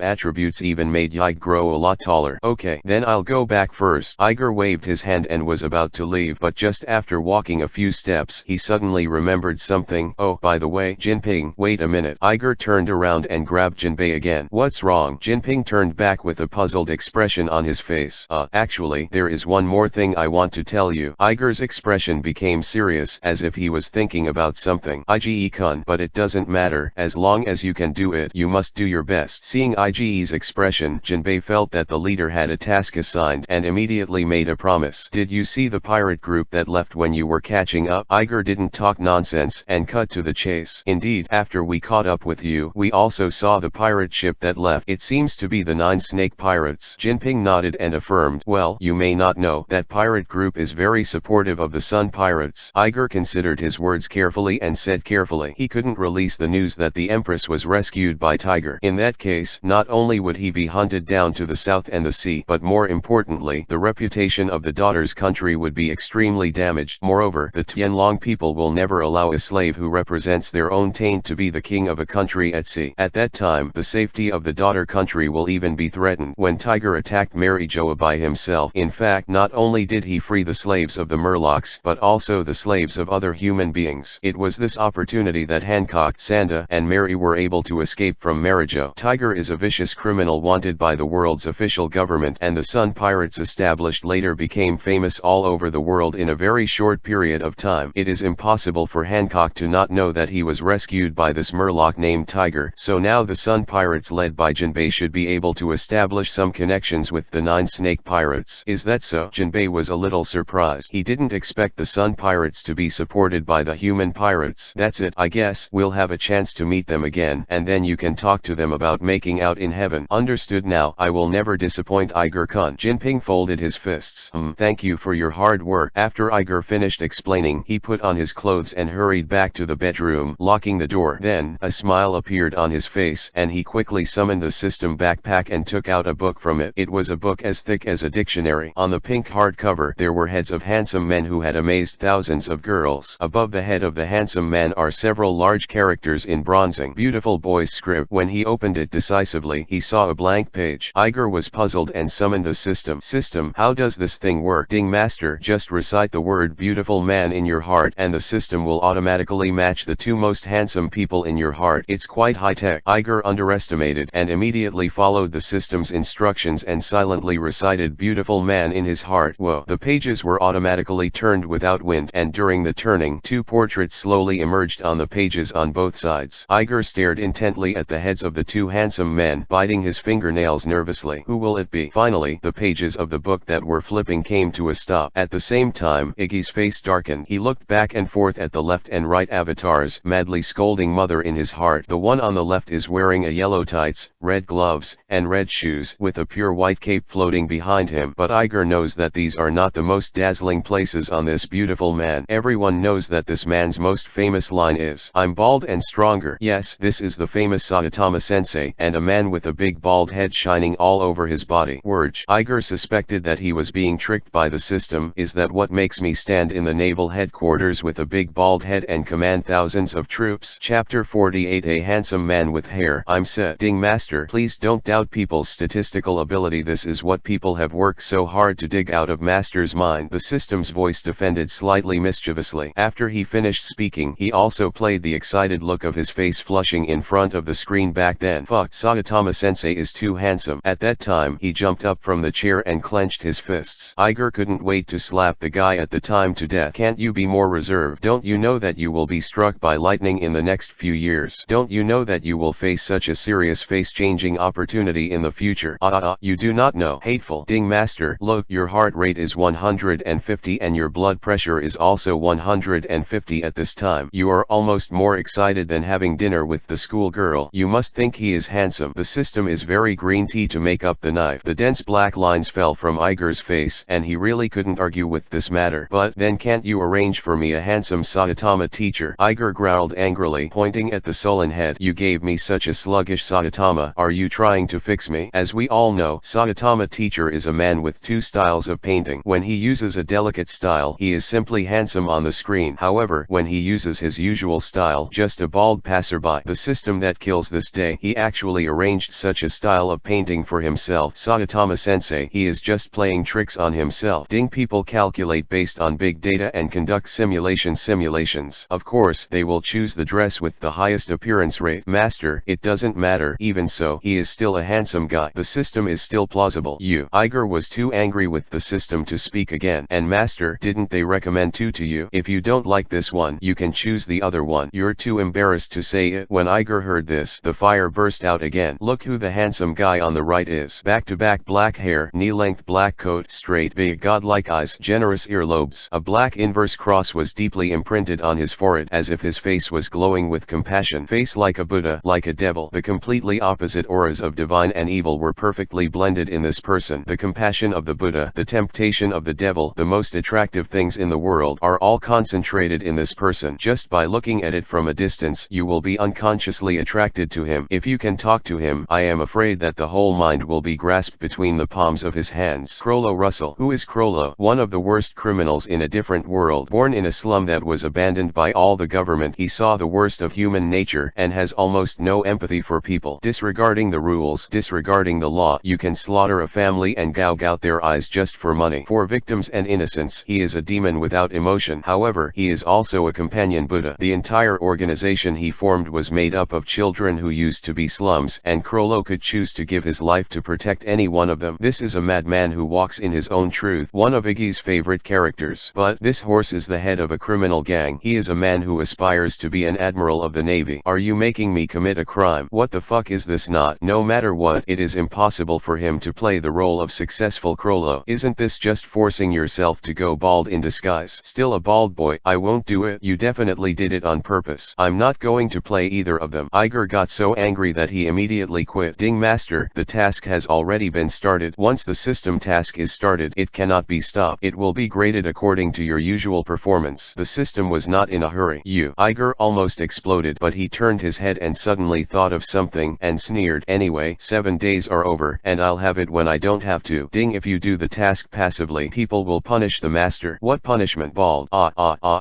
attributes even made Yige grow a lot taller. Okay, then I'll go back first. Iger waved his hand and was about to leave, but just after walking a few steps, he suddenly remembered something. Oh, by the way, Jinping, wait a minute. Iger turned around and grabbed Jinbe again. What's wrong? Jinping turned back with a puzzled expression on his face. Actually, there is one more thing I want to tell you. Iger's expression became serious, as if he was thinking about something. Ige-kun, but it doesn't matter, as long as you can do it, you must do your best. Seeing Ige's expression, Jinbe felt that the leader had a task assigned and immediately made a promise. Did you see the pirate group that left when you were catching up? Iger didn't talk nonsense and cut to the chase. Indeed, after we caught up with you, we also saw the pirate ship that left. It seems to be the 9 snake pirates. Jinping nodded and affirmed, well, you may not know, that pirate group is very supportive of the Sun Pirates. Iger considered his words carefully and said carefully, he couldn't release the news that the Empress was rescued by Tiger. In that case, not only would he be hunted down to the south and the sea, but more importantly, the reputation of the daughter's country would be extremely damaged. Moreover, the Tianlong people will never allow a slave who represents their own taint to be the king of a country at sea. At that time, the safety of the daughter country will even be threatened. When Tiger attacked Marijoa by himself, in fact, not only did he free the slaves of the Murlocs, but also the slaves of other human beings. It was this opportunity that Hancock, Sanda, and Mary were able to escape from Marijoa. Tiger is a vicious criminal wanted by the world's official government, and the Sun Pirates established later became famous all over the world in a very short period of time. It is impossible for Hancock to not know that he was rescued by this Murloc named Tiger. So now the Sun Pirates led by Jinbe should be able to establish some connections with the 9 snake pirates. Is that so? Jinbe was a little surprised. He didn't expect the Sun Pirates to be supported by the human pirates. That's it. I guess we'll have a chance to meet them again, and then you can talk to them about making out in heaven. Understood. Now, I will never disappoint Iger-kun. Jinping folded his fists. Thank you for your hard work. After Iger finished explaining, he put on his clothes and hurried back to the bedroom, locking the door. Then, a smile appeared on his face, and he quickly summoned the system backpack and took out a book from it. It was a book as thick as a dictionary. On the pink hardcover, there were heads of handsome men who had amazed thousands of girls. Above the head of the handsome man are several large characters in bronzing. Beautiful boy's script. When he opened it decisively, he saw a blank page. Iger was puzzled and summoned the system. System, how does this thing work? Ding master, just recite the word beautiful man in your heart and the system will automatically match the 2 most handsome people in your heart. It's quite high-tech. Iger underestimated and immediately followed the system's instructions and silently recited beautiful man in his heart. Whoa. The pages were automatically turned without wind, and during the turning, 2 portraits slowly emerged on the pages on both sides. Iger stared intently at the heads of the 2 handsome men, biting his fingernails nervously. Who will it be? Finally, the pages of the book that were flipping came to a stop. At the same time, Iggy's face darkened. He looked back and forth at the left and right avatars, madly scolding mother in his heart. The one on the left is wearing a yellow tights, red gloves, and red shoes, with a pure white cape floating behind him. But Iger knows that these are not the most dazzling places on this beautiful man. Everyone knows that this man's most famous line is, I'm bald and stronger. Yes, this is the famous Saitama sensei, and a man with a big bald head shining all over his body. me. Wurge. Iger suspected that he was being tricked by the system. Is that what makes me stand in the naval headquarters with a big bald head and command thousands of troops? Chapter 48. A handsome man with hair. I'm set. Ding master. Please don't doubt people's statistical ability. This is what people have worked so hard to dig out of master's mind. The system's voice defended slightly mischievously. After he finished speaking, he also played the excited look of his face flushing in front of the screen. Back then, fuck, Saitama-sensei is too handsome. At that time, he jumped up from the chair and clenched his fists. Iger couldn't wait to slap the guy at the time to death. Can't you be more reserved? Don't you know that you will be struck by lightning in the next few years? Don't you know that you will face such a serious face-changing opportunity in the future? You do not know. Hateful. Ding master, look, your heart rate is 150 and your blood pressure is also 150 at this time. You are almost more excited than having dinner with the schoolgirl. You must think he is handsome. The system is very green tea to make up the knife. The dense black lines fell from Iger's face, and he really couldn't argue with this matter. But then can't you arrange for me a handsome Saitama teacher? Iger growled angrily, pointing at the sullen head. You gave me such a sluggish Saitama. Are you trying to fix me? As we all know, Saitama teacher is a man with two styles of painting. When he uses a delicate style, he is simply handsome on the screen. However, when he uses his usual style, just a bald passerby. The system that kills this day, he actually arranged such a style of painting for himself. Saitama-sensei, he is just playing tricks on himself. Ding. People calculate based on big data and conduct simulations. Of course, they will choose the dress with the highest appearance rate. Master, it doesn't matter. Even so, he is still a handsome guy. The system is still plausible. Iger was too angry with the system to speak again. And master, didn't they recommend two to you? If you don't like this one, you can choose the other one. You're too embarrassed to say it. When Iger heard this, the fire burst out again. Look who the handsome guy on the right is. Back-to-back black hair, knee-length black coat, straight big godlike eyes, generous earlobes. A black inverse cross was deeply imprinted on his forehead as if his face was glowing with compassion. Face like a Buddha, like a devil. The completely opposite auras of divine and evil were perfectly blended in this person. The compassion of the Buddha, the temptation of the devil, the most attractive things in the world are all concentrated in this person. Just by looking at it from a distance, you will be unconsciously attracted to him. If you can talk to him, I am afraid that the whole mind will be grasped between the palms of his hands. Crollo Russell. Who is Crollo? One of the worst criminals in a different world. Born in a slum that was abandoned by all the government, he saw the worst of human nature and has almost no empathy for people. Disregarding the rules, disregarding the law, you can slaughter a family and gouge out their eyes just for money. For victims and innocents, he is a demon without emotion. However, he is also a companion Buddha. The entire organization he formed was made up of children who used to be slums, and Crollo could choose to give his life to protect any one of them. This is a madman who walks in his own truth. One of Iggy's favorite characters. But this horse is the head of a criminal gang. He is a man who aspires to be an admiral of the Navy. Are you making me commit a crime? What the fuck is this? Not. No matter what, it is impossible for him to play the role of successful Crollo. Isn't this just forcing yourself to go bald in disguise? Still a bald boy. I won't do it. You definitely did it on purpose. I'm not going to play either of them. Iger got so angry that he immediately quit. Ding master, the task has already been started. Once the system task is started, it cannot be stopped. It will be graded according to your usual performance. The system was not in a hurry. Iger almost exploded, but he turned his head and suddenly thought of something and sneered. Anyway, 7 days are over, and I'll have it when I don't have to. Ding. If you do the task passively, people will punish the master. What punishment? Bald.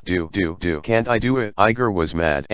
Do. Can't I do it? Iger was mad.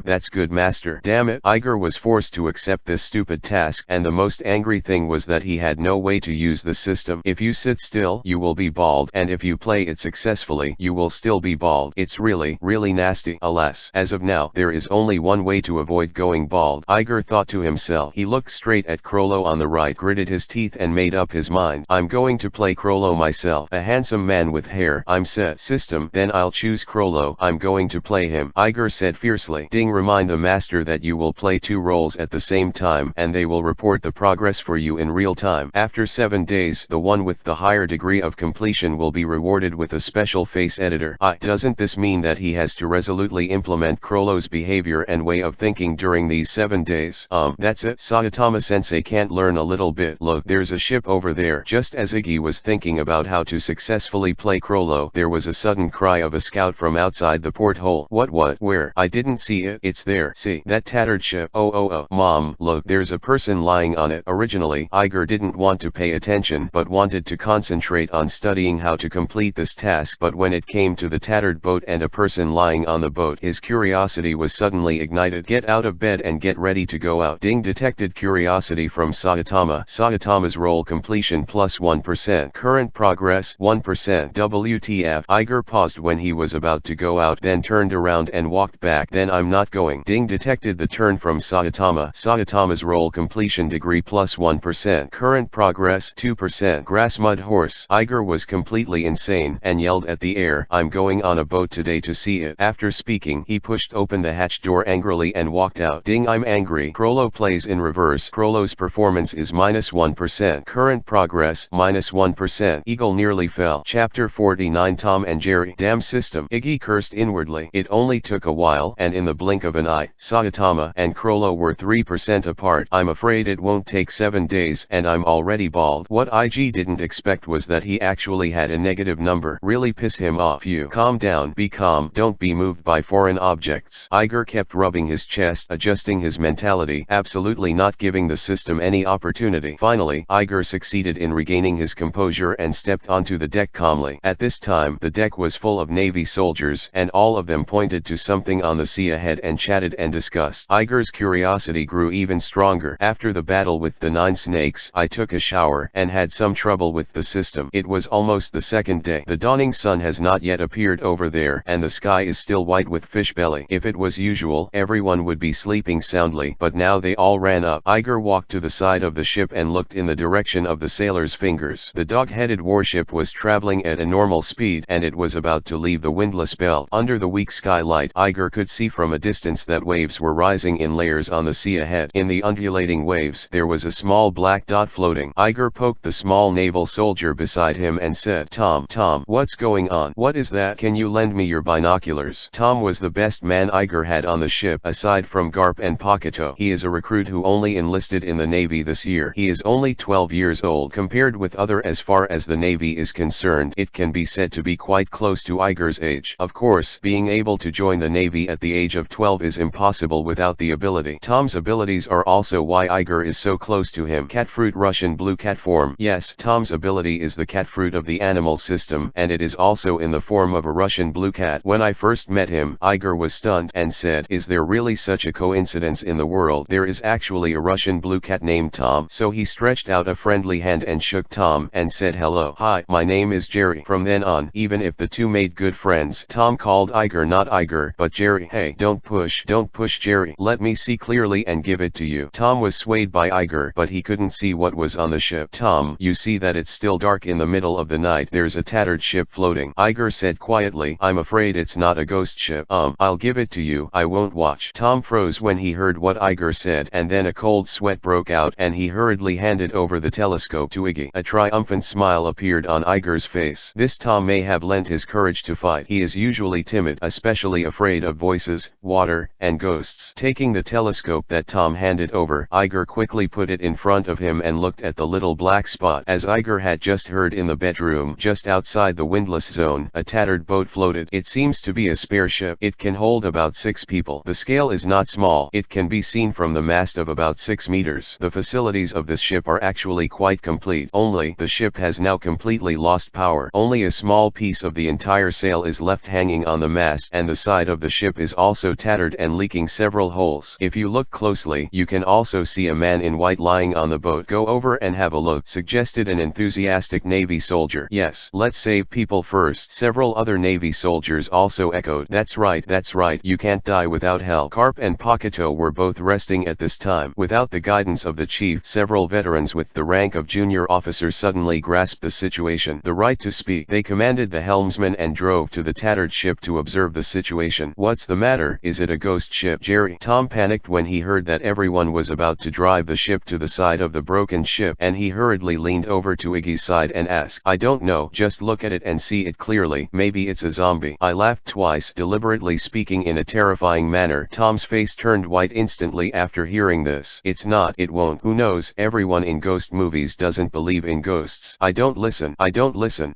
That's good master. Damn it. Iger was forced to accept this stupid task, and the most angry thing was that he had no way to use the system. If you sit still, you will be bald, and if you play it successfully, you will still be bald. It's really nasty. Alas, as of now, there is only one way to avoid going bald. Iger thought to himself. He looked straight at Crollo on the right, gritted his teeth and made up his mind. I'm going to play Crollo myself. A handsome man with hair. I'm set. System. Then I'll choose Crollo. I'm going to play him. Iger said fiercely. Ding. Remind the master that you will play 2 roles at the same time, and they will report the progress for you in real time. After 7 days, the one with the higher degree of completion will be rewarded with a special face editor. Doesn't this mean that he has to resolutely implement Crollo's behavior and way of thinking during these 7 days? That's it. Saitama-sensei can't learn a little bit. Look, there's a ship over there. Just as Iggy was thinking about how to successfully play Crollo, there was a sudden cry of a scout from outside the porthole. What? Where? I didn't see it. It's there. See, that tattered ship. Oh, Mom, look, there's a person lying on it. Originally, Iger didn't want to pay attention but wanted to concentrate on studying how to complete this task. But when it came to the tattered boat and a person lying on the boat, his curiosity was suddenly ignited. Get out of bed and get ready to go out. Ding. Detected curiosity from Saitama. Saitama's role completion plus 1%. Current progress 1%. WTF. Iger paused when he was about to go out, then turned around and walked back. Then I'm not going. Ding. Detected the turn from Saitama. Saitama's role completion degree plus 1%. Current progress 2%. Grass mud horse. Iger was completely insane and yelled at the air, I'm going on a boat today to see it. After speaking, he pushed open the hatch door angrily and walked out. Ding. I'm angry. Crollo plays in reverse. Crollo's performance is minus 1%. Current progress minus 1%. Eagle nearly fell. Chapter 49. Tom and Jerry. Damn system. Iggy cursed inwardly. It only took a while, and in the blink of an eye, Saitama and Crollo were 3% apart. I'm afraid it won't take 7 days, and I'm already bald. What IG didn't expect was that he actually had a negative number. Really piss him off. You calm down. Be calm. Don't be moved by foreign objects. Iger kept rubbing his chest, adjusting his mentality, absolutely not giving the system any opportunity. Finally, Iger succeeded in regaining his composure and stepped onto the deck calmly. At this time, the deck was full of Navy soldiers, and all of them pointed to something on the sea ahead and chatted and discussed. Iger's curiosity grew even stronger. After the battle with the 9 snakes, I took a shower and had some trouble with the system. It was almost the second day. The dawning sun has not yet appeared over there, and the sky is still white with fish belly. If it was usual, everyone would be sleeping soundly, but now they all ran up. Iger walked to the side of the ship and looked in the direction of the sailor's fingers. The dog-headed warship was traveling at a normal speed, and it was about to leave the windlass belt. Under the weak skylight, Iger could see from a distance that waves were rising in layers on the sea ahead. In the undulating waves, there was a small black dot floating. Iger poked the small naval soldier beside him and said, Tom, what's going on? What is that? Can you lend me your binoculars? Tom was the best man Iger had on the ship, aside from Garp and Paquito. He is a recruit who only enlisted in the Navy this year. He is only 12 years old. Compared with other as far as the Navy is concerned, it can be said to be quite close to Iger's age. Of course, being able to join the Navy at the age of 12 is impossible without the ability. Tom's abilities are also why Iger is so close to him. Catfruit Russian blue cat form. Yes, Tom's ability is the catfruit of the animal system, and it is also in the form of a Russian blue cat. When I first met him, Iger was stunned and said, is there really such a coincidence in the world? There is actually a Russian blue cat named Tom. So he stretched out a friendly hand and shook Tom and said, hello. Hi, my name is Jerry. From then on, even if the two made good friends, Tom called Iger not Iger, but Jerry. Hey, don't push Jerry. Let me see clearly and give it to you. Tom was swayed by Iger, but he couldn't see what was on the ship. Tom, you see that it's still dark in the middle of the night. There's a tattered ship floating. Iger said quietly, I'm afraid it's not a ghost ship. I'll give it to you. I won't watch. Tom froze when he heard what Iger said, and then a cold sweat broke out and he hurriedly handed over the telescope to Iggy. A triumphant smile appeared on Iger's face. This Tom may have lent his courage to fight. He is usually timid, especially afraid of voices, water, and ghosts. Taking the telescope that Tom handed over, Iger quickly put it in front of him and looked at the little black spot. As Iger had just heard in the bedroom just outside the windlass zone, a tattered boat floated. It seems to be a spare ship. It can hold about 6 people. The scale is not small. It can be seen from the mast of about 6 meters. The facilities of this ship are actually quite complete. Only, the ship has now completely lost power. Only a small piece of the entire sail is left hanging on the mast, and the side of the ship is also tattered and leaking several holes. If you look closely, you can also see a man in white lying on the boat. Go over and have a look, suggested an enthusiastic Navy soldier. Yes, let's save people first. Several other Navy soldiers also echoed. That's right, you can't die without help. Garp and Paquito were both resting at this time. Without the guidance of the chief, several veterans with the rank of junior officer suddenly grasped the situation. The right to speak. They commanded the helmsman and drove to the tattered ship to observe the situation. What's the matter? Is it a ghost ship, Jerry? Tom panicked when he heard that everyone was about to drive the ship to the side of the broken ship, and he hurriedly leaned over to Iggy's side and asked, I don't know, just look at it and see it clearly. Maybe it's a zombie. I laughed twice, deliberately speaking in a terrifying manner. Tom's face turned white instantly after hearing this. It's not. It won't. Who knows? Everyone in ghost movies doesn't believe in ghosts. I don't listen.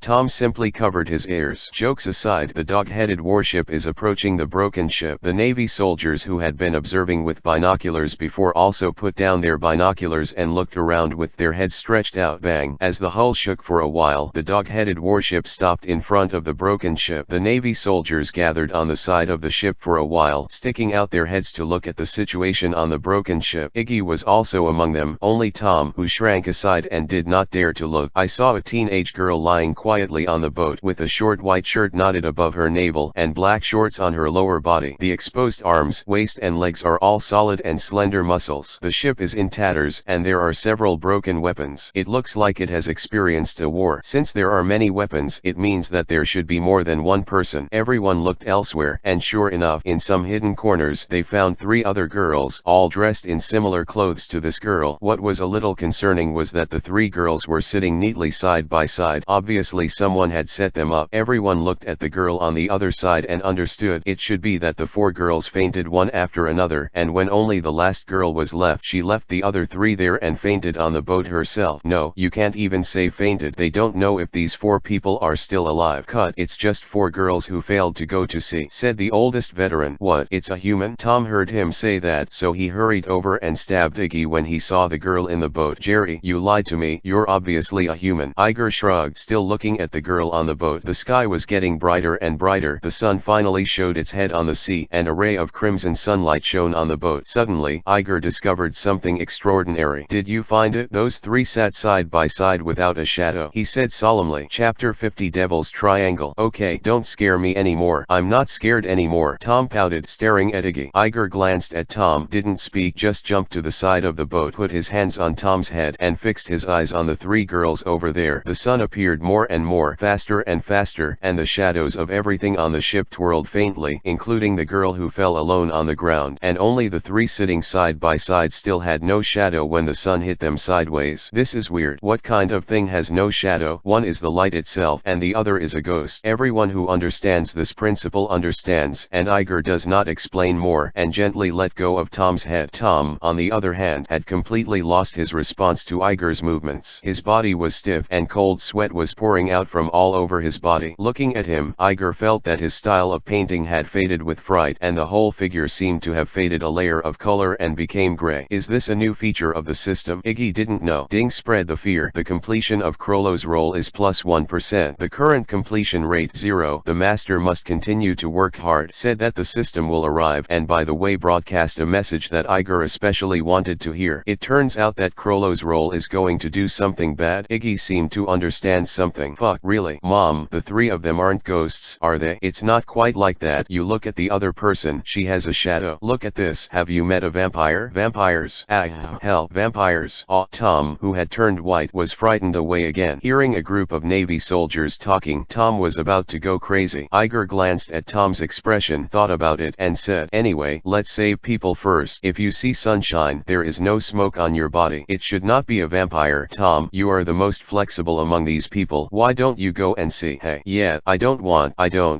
Tom simply covered his ears. Jokes aside, the dog-headed warship is approaching the broken ship. The Navy soldiers who had been observing with binoculars before also put down their binoculars and looked around with their heads stretched out. Bang! As the hull shook for a while, the dog-headed warship stopped in front of the broken ship. The Navy soldiers gathered on the side of the ship for a while, sticking out their heads to look at the situation on the broken ship. Iggy was also among them, only Tom, who shrank aside and did not dare to look. I saw a teenage girl lying quietly on the boat with a short white shirt knotted above her navel and black shorts on her lower body. The exposed arms, waist and legs are all solid and slender muscles. The ship is in tatters and there are several broken weapons. It looks like it has experienced a war. Since there are many weapons, it means that there should be more than one person. Everyone looked elsewhere, and sure enough, in some hidden corners they found 3 other girls, all dressed in similar clothes to this girl. What was a little concerning was that the 3 girls were sitting neatly side by side. Obviously someone had set them up. Everyone looked at the girl on the other side and understood it should be that the 4 girls fainted one after another, and when only the last girl was left, she left the other 3 there and fainted on the boat herself. No, you can't even say fainted. They don't know if these 4 people are still alive. Cut. It's just 4 girls who failed to go to sea, said the oldest veteran. What? It's a human? Tom heard him say that, so he hurried over and stabbed Iggy when he saw the girl in the boat. Jerry, you lied to me. You're obviously a human. Iger shrugged, still looking at the girl on the boat. The sky was getting brighter and brighter. The sun finally showed its head on the sea, and a ray of crimson sunlight shone on the boat. Suddenly, Iger discovered something extraordinary. Did you find it? Those 3 sat side by side without a shadow, he said solemnly. Chapter 50 Devil's Triangle. Okay, don't scare me anymore. I'm not scared anymore. Tom pouted, staring at Iggy. Iger glanced at Tom, didn't speak, just jumped to the side of the boat, put his hands on Tom's head, and fixed his eyes on the 3 girls over there. The sun appeared more and more, faster and faster, and the shadows of everything on the ship twirled faintly, including the girl who fell alone on the ground, and only the 3 sitting side by side still had no shadow when the sun hit them sideways. This is weird. What kind of thing has no shadow? One is the light itself, and the other is a ghost. Everyone who understands this principle understands, and Iger does not explain more, and gently let go of Tom's head. Tom, on the other hand, had completely lost his response to Iger's movements. His body was stiff, and cold sweat was pouring out from all over his body. Looking at him, Iger felt that his style of painting had faded with fright, and the whole figure seemed to have faded a layer of color and became gray. Is this a new feature of the system? Iggy didn't know. Ding spread the fear. The completion of Krollo's roll is plus 1%. The current completion rate 0. The master must continue to work hard. Said that the system will arrive, and by the way broadcast a message that Iger especially wanted to hear. It turns out that Krollo's roll is going to do something bad. Iggy seemed to understand something. Fuck, really? Mom, the 3 of them aren't ghosts, are they? It's not quite like that. You look at the other person. She has a shadow. Look at this. Have you met a vampire? Vampires? Ah, hell, vampires. Oh, Tom, who had turned white, was frightened away again. Hearing a group of Navy soldiers talking, Tom was about to go crazy. Iger glanced at Tom's expression, thought about it, and said, anyway, let's save people first. If you see sunshine, there is no smoke on your body. It should not be a vampire. Tom, you are the most flexible among these people. Why don't you go and see? Hey, yeah, I don't.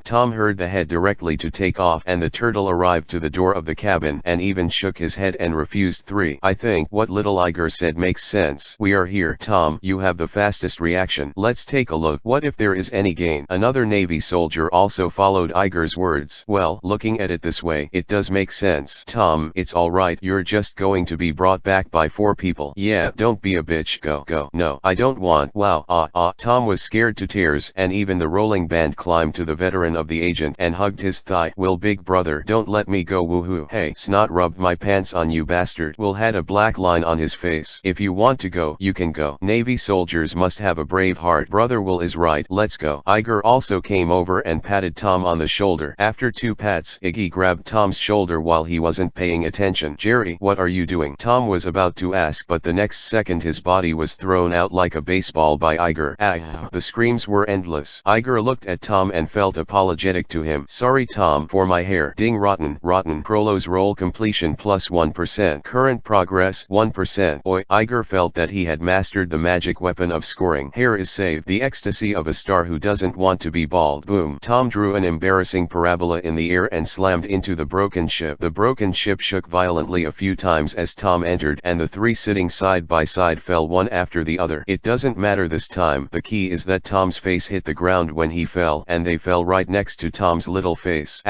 Tom heard the head directly to take off, and the turtle arrived to the door of the cabin, and even shook his head and refused. 3. I think what little Iger said makes sense. We are here. Tom, you have the fastest reaction. Let's take a look. What if there is any gain? Another Navy soldier also followed Iger's words. Well, looking at it this way, it does make sense. Tom, it's alright. You're just going to be brought back by 4 people. Yeah, don't be a bitch. Go. No, I don't want. Wow. Tom was scared to tears, and even the rolling band climbed to the veteran of the agent and hugged his thigh. Will big brother, don't let me go. Woohoo. Hey, snot rubbed my pants on, you bastard. Will had a black line on his face. If you want to go, you can go. Navy soldiers must have a brave heart. Brother Will is right. Let's go. Iger also came over and patted Tom on the shoulder. After 2 pats, Iggy grabbed Tom's shoulder while he wasn't paying attention. Jerry, what are you doing? Tom was about to ask, but the next second his body was thrown out like a baseball by Iger. Ah! The screams were endless. Iger looked at Tom and felt apologetic to him. Sorry Tom, for my hair. Ding, rotten. Krollo's roll completion plus 1%. Current progress 1%. Oi. Iger felt that he had mastered the magic weapon of scoring. Hair is saved. The ecstasy of a star who doesn't want to be bald. Boom. Tom drew an embarrassing parabola in the air and slammed into the broken ship. The broken ship shook violently a few times as Tom entered, and the 3 sitting side by side fell one after the other. It doesn't matter this time. The key is that Tom's face hit the ground when he fell, and they fell right next to Tom's little face.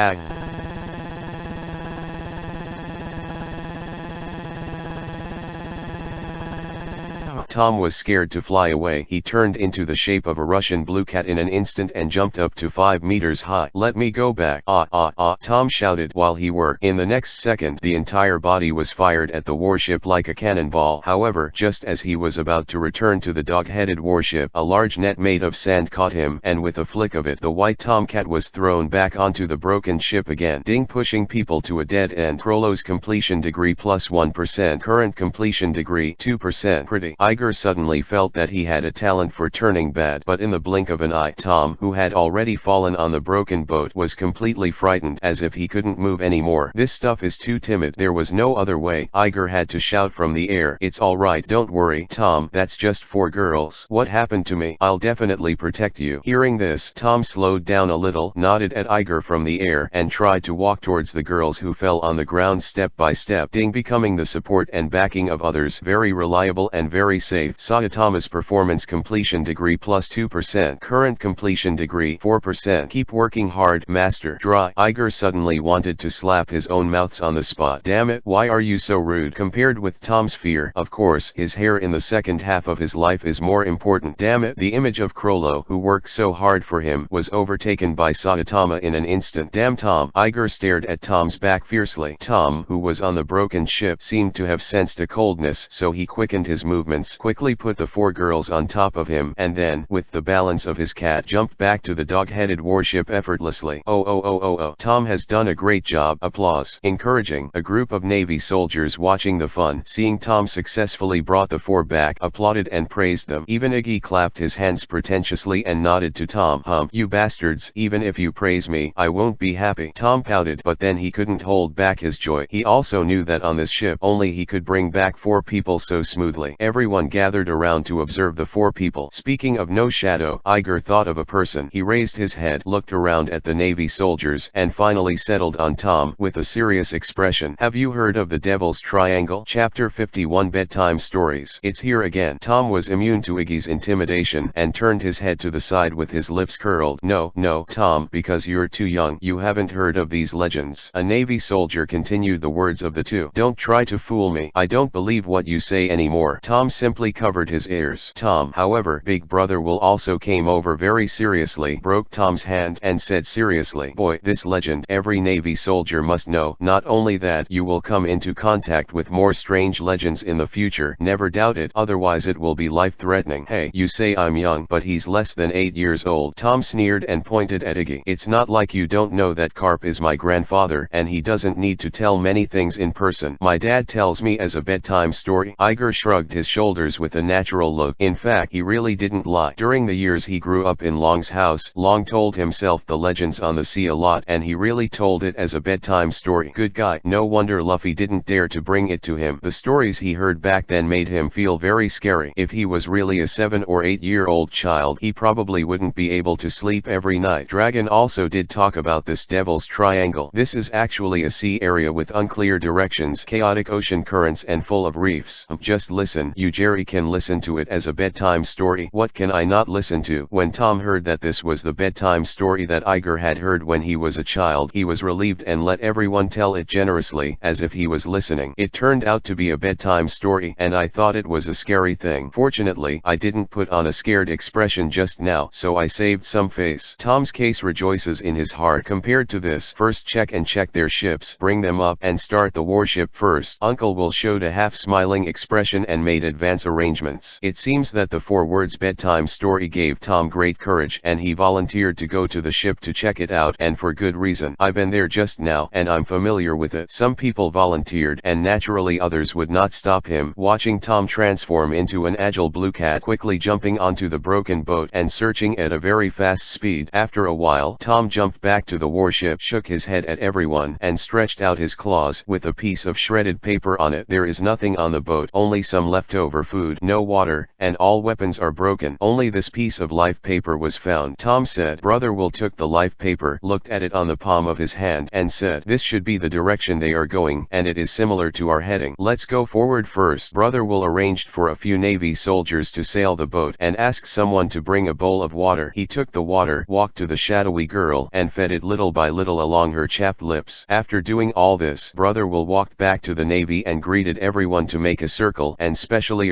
Tom was scared to fly away. He turned into the shape of a Russian blue cat in an instant and jumped up to 5 meters high. "Let me go back. Tom shouted while he worked. In the next second, the entire body was fired at the warship like a cannonball. However, just as he was about to return to the dog-headed warship, a large net made of sand caught him, and with a flick of it, the white tomcat was thrown back onto the broken ship again. Ding, pushing people to a dead end. Krolo's completion degree plus 1%. Current completion degree 2%. Pretty. Iger suddenly felt that he had a talent for turning bad, but in the blink of an eye, Tom, who had already fallen on the broken boat, was completely frightened, as if he couldn't move anymore. This stuff is too timid. There was no other way. Iger had to shout from the air, "It's alright, don't worry, Tom, that's just 4 girls. What happened to me? I'll definitely protect you." Hearing this, Tom slowed down a little, nodded at Iger from the air, and tried to walk towards the girls who fell on the ground step by step. Ding, becoming the support and backing of others. Very reliable and very safe. Sayatama's performance completion degree plus 2%. Current completion degree 4%. Keep working hard, master. Dry. Iger suddenly wanted to slap his own mouths on the spot. Damn it, why are you so rude? Compared with Tom's fear, of course, his hair in the second half of his life is more important. Damn it. The image of Krolo, who worked so hard for him, was overtaken by Sayatama in an instant. Damn Tom. Iger stared at Tom's back fiercely. Tom, who was on the broken ship, seemed to have sensed a coldness, so he quickened his movements, quickly put the 4 girls on top of him, and then, with the balance of his cat, jumped back to the dog-headed warship effortlessly. Oh. Tom has done a great job. Applause. Encouraging. A group of Navy soldiers watching the fun, seeing Tom successfully brought the 4 back, applauded and praised them. Even Iggy clapped his hands pretentiously and nodded to Tom. You bastards, even if you praise me, I won't be happy. Tom pouted, but then he couldn't hold back his joy. He also knew that on this ship, only he could bring back 4 people so smoothly. Everyone gathered around to observe the 4 people. Speaking of no shadow, Iger thought of a person. He raised his head, looked around at the Navy soldiers, and finally settled on Tom with a serious expression. "Have you heard of the Devil's Triangle?" Chapter 51 Bedtime Stories. It's here again. Tom was immune to Iggy's intimidation and turned his head to the side with his lips curled. No, Tom, because you're too young. You haven't heard of these legends." A Navy soldier continued the words of the 2. "Don't try to fool me. I don't believe what you say anymore." Tom simply covered his ears. Tom, however, Big Brother Will also came over very seriously, broke Tom's hand, and said seriously, "Boy, this legend every Navy soldier must know. Not only that, you will come into contact with more strange legends in the future. Never doubt it, otherwise it will be life-threatening." "Hey, you say I'm young, but he's less than 8 years old." Tom sneered and pointed at Iggy. "It's not like you don't know that Garp is my grandfather, and he doesn't need to tell many things in person. My dad tells me as a bedtime story." Iger shrugged his shoulders with a natural look. In fact, he really didn't lie. During the years he grew up in Long's house, Long told himself the legends on the sea a lot, and he really told it as a bedtime story. Good guy. No wonder Luffy didn't dare to bring it to him. The stories he heard back then made him feel very scary. If he was really a 7 or 8-year-old child, he probably wouldn't be able to sleep every night. Dragon also did talk about this Devil's Triangle. This is actually a sea area with unclear directions, chaotic ocean currents, and full of reefs. Just listen. You Jerry can listen to it as a bedtime story. What can I not listen to? When Tom heard that this was the bedtime story that Iger had heard when he was a child, he was relieved and let everyone tell it generously, as if he was listening. It turned out to be a bedtime story, and I thought it was a scary thing. Fortunately, I didn't put on a scared expression just now, so I saved some face. Tom's case rejoices in his heart. Compared to this, first check their ships, bring them up, and start the warship first. Uncle Will showed a half-smiling expression and made advance arrangements. It seems that the 4 words bedtime story gave Tom great courage, and he volunteered to go to the ship to check it out, and for good reason. "I've been there just now, and I'm familiar with it." Some people volunteered, and naturally others would not stop him. Watching Tom transform into an agile blue cat, quickly jumping onto the broken boat and searching at a very fast speed. After a while, Tom jumped back to the warship, shook his head at everyone, and stretched out his claws with a piece of shredded paper on it. "There is nothing on the boat, only some leftover food, no water, and all weapons are broken. Only this piece of life paper was found." Tom said. Brother Will took the life paper, looked at it on the palm of his hand, and said, "This should be the direction they are going, and it is similar to our heading. Let's go forward first." Brother Will arranged for a few Navy soldiers to sail the boat, and asked someone to bring a bowl of water. He took the water, walked to the shadowy girl, and fed it little by little along her chapped lips. After doing all this, Brother Will walked back to the Navy and greeted everyone to make a circle, and specially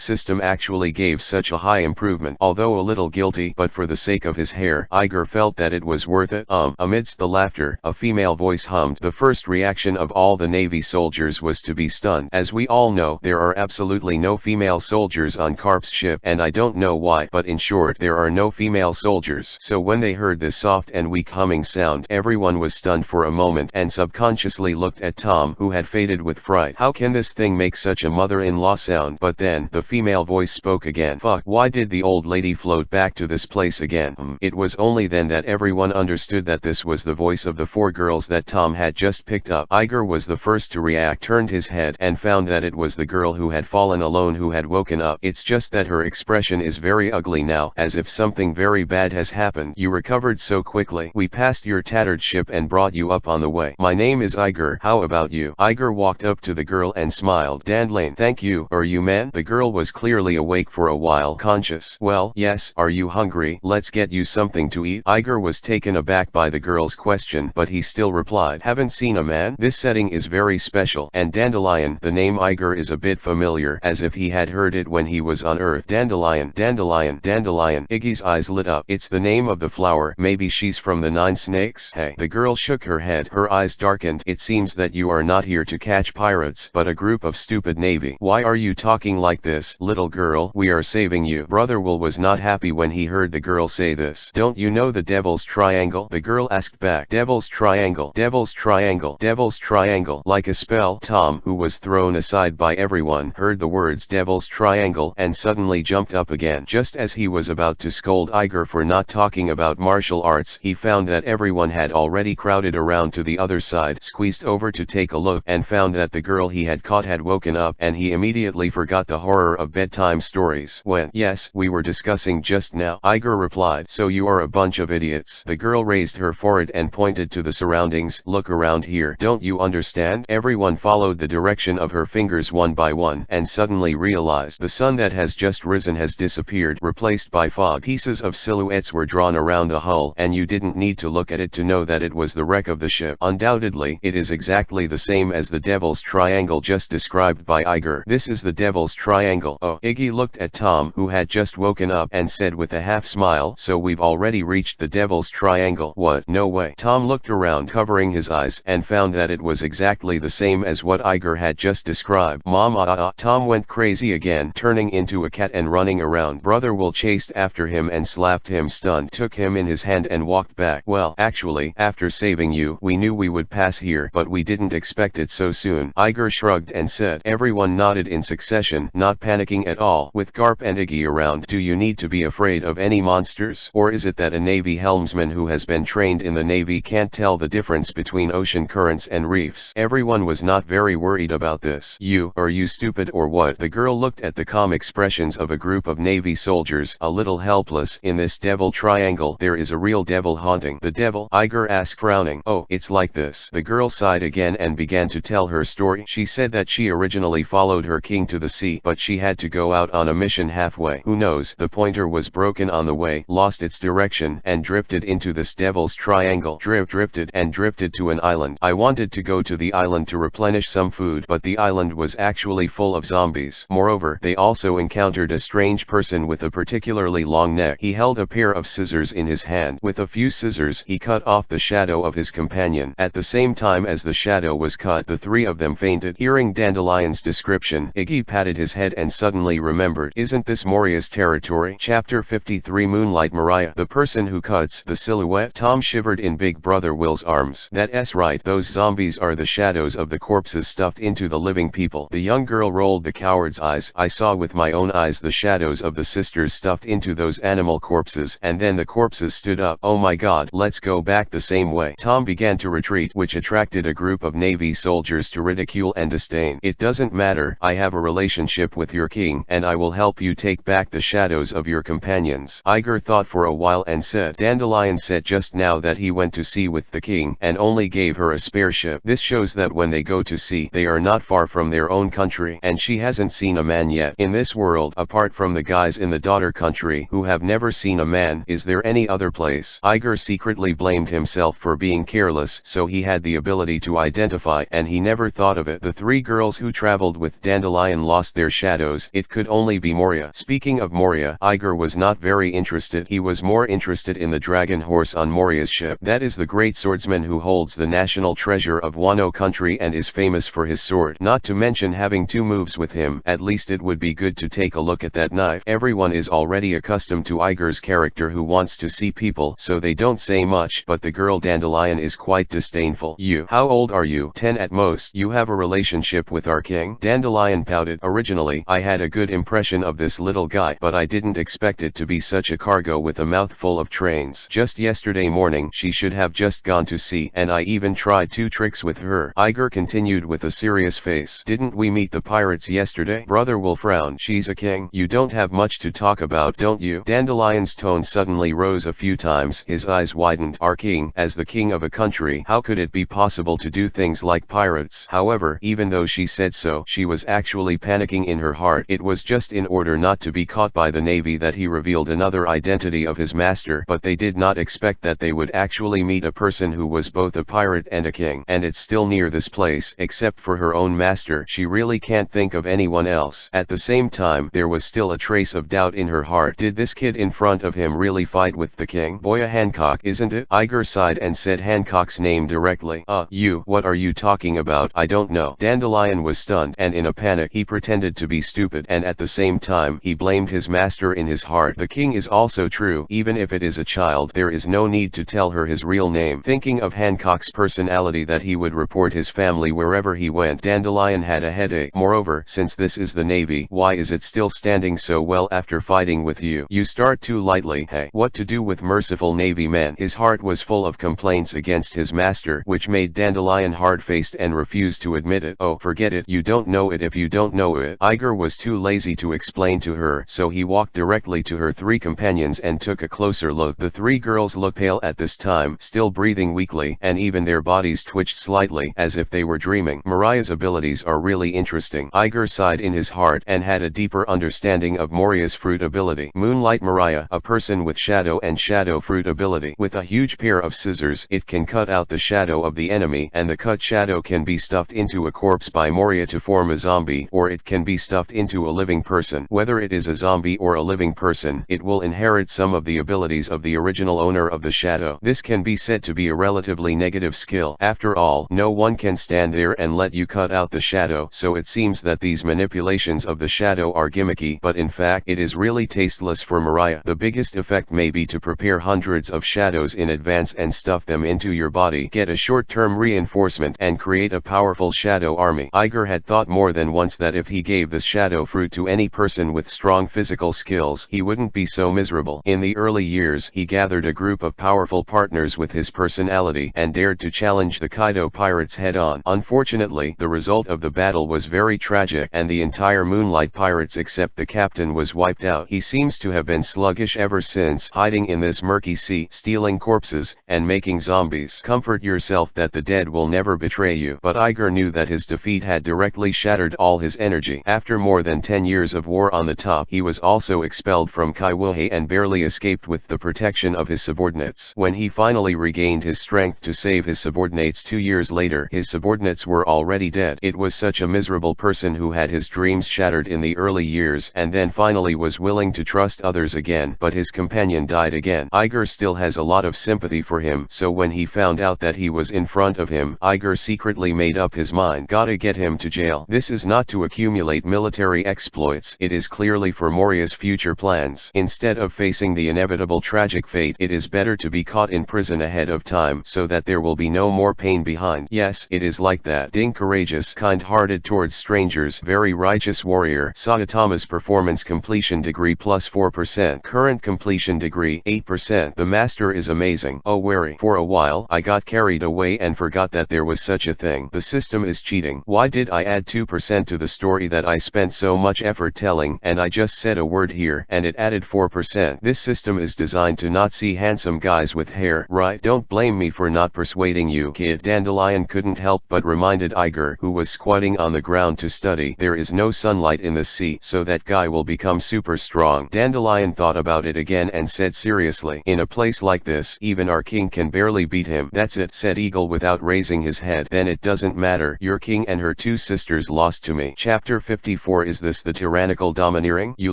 system actually gave such a high improvement. Although a little guilty, but for the sake of his hair, Iger felt that it was worth it. Amidst the laughter, a female voice hummed. The first reaction of all the Navy soldiers was to be stunned. As we all know, there are absolutely no female soldiers on Garp's ship, and I don't know why, but in short, there are no female soldiers. So when they heard this soft and weak humming sound, everyone was stunned for a moment and subconsciously looked at Tom, who had faded with fright. How can this thing make such a mother-in-law sound? But then, the female voice spoke again. Fuck, why did the old lady float back to this place again? It was only then that everyone understood that this was the voice of the 4 girls that Tom had just picked up. Iger was the first to react, turned his head, and found that it was the girl who had fallen alone who had woken up. It's just that her expression is very ugly now, as if something very bad has happened. You recovered so quickly. We passed your tattered ship and brought you up on the way. My name is Iger. How about you? Iger walked up to the girl and smiled. Dandelion. Thank you. Are you man? The girl was clearly awake for a while, conscious. Well, yes. Are you hungry? Let's get you something to eat. Iger was taken aback by the girl's question, but he still replied, haven't seen a man? This setting is very special. And Dandelion, the name Iger is a bit familiar, as if he had heard it when he was on Earth. Dandelion, Dandelion, Dandelion. Iggy's eyes lit up. It's the name of the flower. Maybe she's from the 9 snakes? Hey. The girl shook her head. Her eyes darkened. It seems that you are not here to catch pirates, but a group of stupid Navy. Why are you talking like this? Little girl, we are saving you. Brother Will was not happy when he heard the girl say this. Don't you know the Devil's Triangle? The girl asked back. Devil's Triangle, Devil's Triangle, Devil's Triangle. Like a spell, Tom, who was thrown aside by everyone, heard the words Devil's Triangle and suddenly jumped up again. Just as he was about to scold Iger for not talking about martial arts, he found that everyone had already crowded around to the other side, squeezed over to take a look, and found that the girl he had caught had woken up, and he immediately forgot the horror of bedtime stories. When, yes, we were discussing just now, Iger replied. So you are a bunch of idiots. The girl raised her forehead and pointed to the surroundings. Look around here. Don't you understand? Everyone followed the direction of her fingers one by one, and suddenly realized the sun that has just risen has disappeared, replaced by fog. Pieces of silhouettes were drawn around the hull, and you didn't need to look at it to know that it was the wreck of the ship. Undoubtedly, it is exactly the same as the Devil's Triangle just described by Iger. This is the Devil's Triangle. Oh. Iggy looked at Tom, who had just woken up, and said with a half smile, so we've already reached the Devil's Triangle. What? No way. Tom looked around, covering his eyes, and found that it was exactly the same as what Iger had just described. Mom, Tom went crazy again, turning into a cat and running around. Brother Will chased after him and slapped him stunned, took him in his hand and walked back. Well, actually, after saving you, we knew we would pass here, but we didn't expect it so soon. Iger shrugged and said. Everyone nodded in succession, not panicking at all. With Garp and Iggy around, do you need to be afraid of any monsters? Or is it that a Navy helmsman who has been trained in the Navy can't tell the difference between ocean currents and reefs? Everyone was not very worried about this. Are you stupid or what? The girl looked at the calm expressions of a group of Navy soldiers, a little helpless. In this Devil Triangle, there is a real devil haunting. The devil? Iger asked, frowning. Oh, it's like this. The girl sighed again and began to tell her story. She said that she originally followed her king to the sea, but she had to go out on a mission halfway. Who knows? The pointer was broken on the way, lost its direction, and drifted into this Devil's Triangle. Drifted and drifted to an island. I wanted to go to the island to replenish some food, but the island was actually full of zombies. Moreover, they also encountered a strange person with a particularly long neck. He held a pair of scissors in his hand. With a few scissors, he cut off the shadow of his companion. At the same time as the shadow was cut, the 3 of them fainted. Hearing Dandelion's description, Iggy patted his head and suddenly remembered. Isn't this Moria's territory? Chapter 53 Moonlight Maria. The person who cuts the silhouette. Tom shivered in Big Brother Will's arms. That's right, those zombies are the shadows of the corpses stuffed into the living people. The young girl rolled the coward's eyes. I saw with my own eyes the shadows of the sisters stuffed into those animal corpses, and then the corpses stood up. Oh my god, let's go back the same way. Tom began to retreat, which attracted a group of Navy soldiers to ridicule and disdain. It doesn't matter, I have a relationship with your king, and I will help you take back the shadows of your companions. Iger thought for a while and said, Dandelion said just now that he went to sea with the king, and only gave her a spare ship. This shows that when they go to sea, they are not far from their own country, and she hasn't seen a man yet. In this world, apart from the guys in the daughter country who have never seen a man, is there any other place? Iger secretly blamed himself for being careless, so he had the ability to identify, and he never thought of it. The 3 girls who traveled with Dandelion lost their shadow shadows, it could only be Moria. Speaking of Moria, Iger was not very interested. He was more interested in the dragon horse on Moria's ship. That is the great swordsman who holds the national treasure of Wano country and is famous for his sword. Not to mention having 2 moves with him. At least it would be good to take a look at that knife. Everyone is already accustomed to Iger's character who wants to see people, so they don't say much, but the girl Dandelion is quite disdainful. You, how old are you? 10 at most. You have a relationship with our king? Dandelion pouted. Originally, I had a good impression of this little guy, but I didn't expect it to be such a cargo with a mouthful of trains. Just yesterday morning, she should have just gone to sea, and I even tried 2 tricks with her. Iger continued with a serious face. Didn't we meet the pirates yesterday? Brother will frown. She's a king. You don't have much to talk about, don't you? Dandelion's tone suddenly rose a few times. His eyes widened. Our king, as the king of a country, how could it be possible to do things like pirates? However, even though she said so, she was actually panicking in her heart. It was just in order not to be caught by the navy that he revealed another identity of his master, but they did not expect that they would actually meet a person who was both a pirate and a king. And it's still near this place. Except for her own master, she really can't think of anyone else. At the same time, there was still a trace of doubt in her heart. Did this kid in front of him really fight with the king? Boya Hancock, isn't it? Iger sighed and said Hancock's name directly. You, what are you talking about? I don't know. Dandelion was stunned, and in a panic he pretended to be stupid, and at the same time he blamed his master in his heart. The king is also true. Even if it is a child, there is no need to tell her his real name. Thinking of Hancock's personality, that he would report his family wherever he went, Dandelion had a headache. Moreover, since this is the navy, why is it still standing so well after fighting with you? You start too lightly. Hey, what to do with merciful navy men? His heart was full of complaints against his master, which made Dandelion hard-faced and refused to admit it. Oh, forget it. You don't know it if you don't know it. Iger was too lazy to explain to her, so he walked directly to her 3 companions and took a closer look. The 3 girls looked pale at this time, still breathing weakly, and even their bodies twitched slightly, as if they were dreaming. Mariah's abilities are really interesting. Iger sighed in his heart and had a deeper understanding of Moria's fruit ability. Moonlight Mariah, a person with shadow and shadow fruit ability. With a huge pair of scissors, it can cut out the shadow of the enemy, and the cut shadow can be stuffed into a corpse by Moria to form a zombie, or it can be stuffed into a living person. Whether it is a zombie or a living person, it will inherit some of the abilities of the original owner of the shadow. This can be said to be a relatively negative skill. After all, no one can stand there and let you cut out the shadow, so it seems that these manipulations of the shadow are gimmicky, but in fact it is really tasteless for Mariah. The biggest effect may be to prepare hundreds of shadows in advance and stuff them into your body, get a short-term reinforcement, and create a powerful shadow army. Iger had thought more than once that if he gave the shadow fruit to any person with strong physical skills, he wouldn't be so miserable. In the early years, he gathered a group of powerful partners with his personality and dared to challenge the Kaido pirates head-on. Unfortunately, the result of the battle was very tragic, and the entire Moonlight Pirates except the captain was wiped out. He seems to have been sluggish ever since, hiding in this murky sea, stealing corpses, and making zombies. Comfort yourself that the dead will never betray you. But Iger knew that his defeat had directly shattered all his energy. After more than 10 years of war on the top, he was also expelled from Kaiwilhe and barely escaped with the protection of his subordinates. When he finally regained his strength to save his subordinates 2 years later, his subordinates were already dead. It was such a miserable person who had his dreams shattered in the early years and then finally was willing to trust others again, but his companion died again. Iger still has a lot of sympathy for him, so when he found out that he was in front of him, Iger secretly made up his mind. Gotta get him to jail. This is not to accumulate military exploits, it is clearly for Moria's future plans. Instead of facing the inevitable tragic fate, it is better to be caught in prison ahead of time so that there will be no more pain behind. Yes, it is like that. Ding, courageous, kind-hearted towards strangers, very righteous warrior. Saitama's performance completion degree plus 4%. Current completion degree 8%. The master is amazing. Oh, wary. For a while, I got carried away and forgot that there was such a thing. The system is cheating. Why did I add 2% to the story that I spent so much effort telling, and I just said a word here and it added 4%. This system is designed to not see handsome guys with hair, right? Don't blame me for not persuading you, kid. Dandelion couldn't help but reminded Iger, who was squatting on the ground to study. There is no sunlight in the sea, so that guy will become super strong. Dandelion thought about it again and said seriously, in a place like this, even our king can barely beat him. That's it, said Eagle without raising his head. Then it doesn't matter. Your king and her 2 sisters lost to me. Chapter 54. for is this the tyrannical domineering? You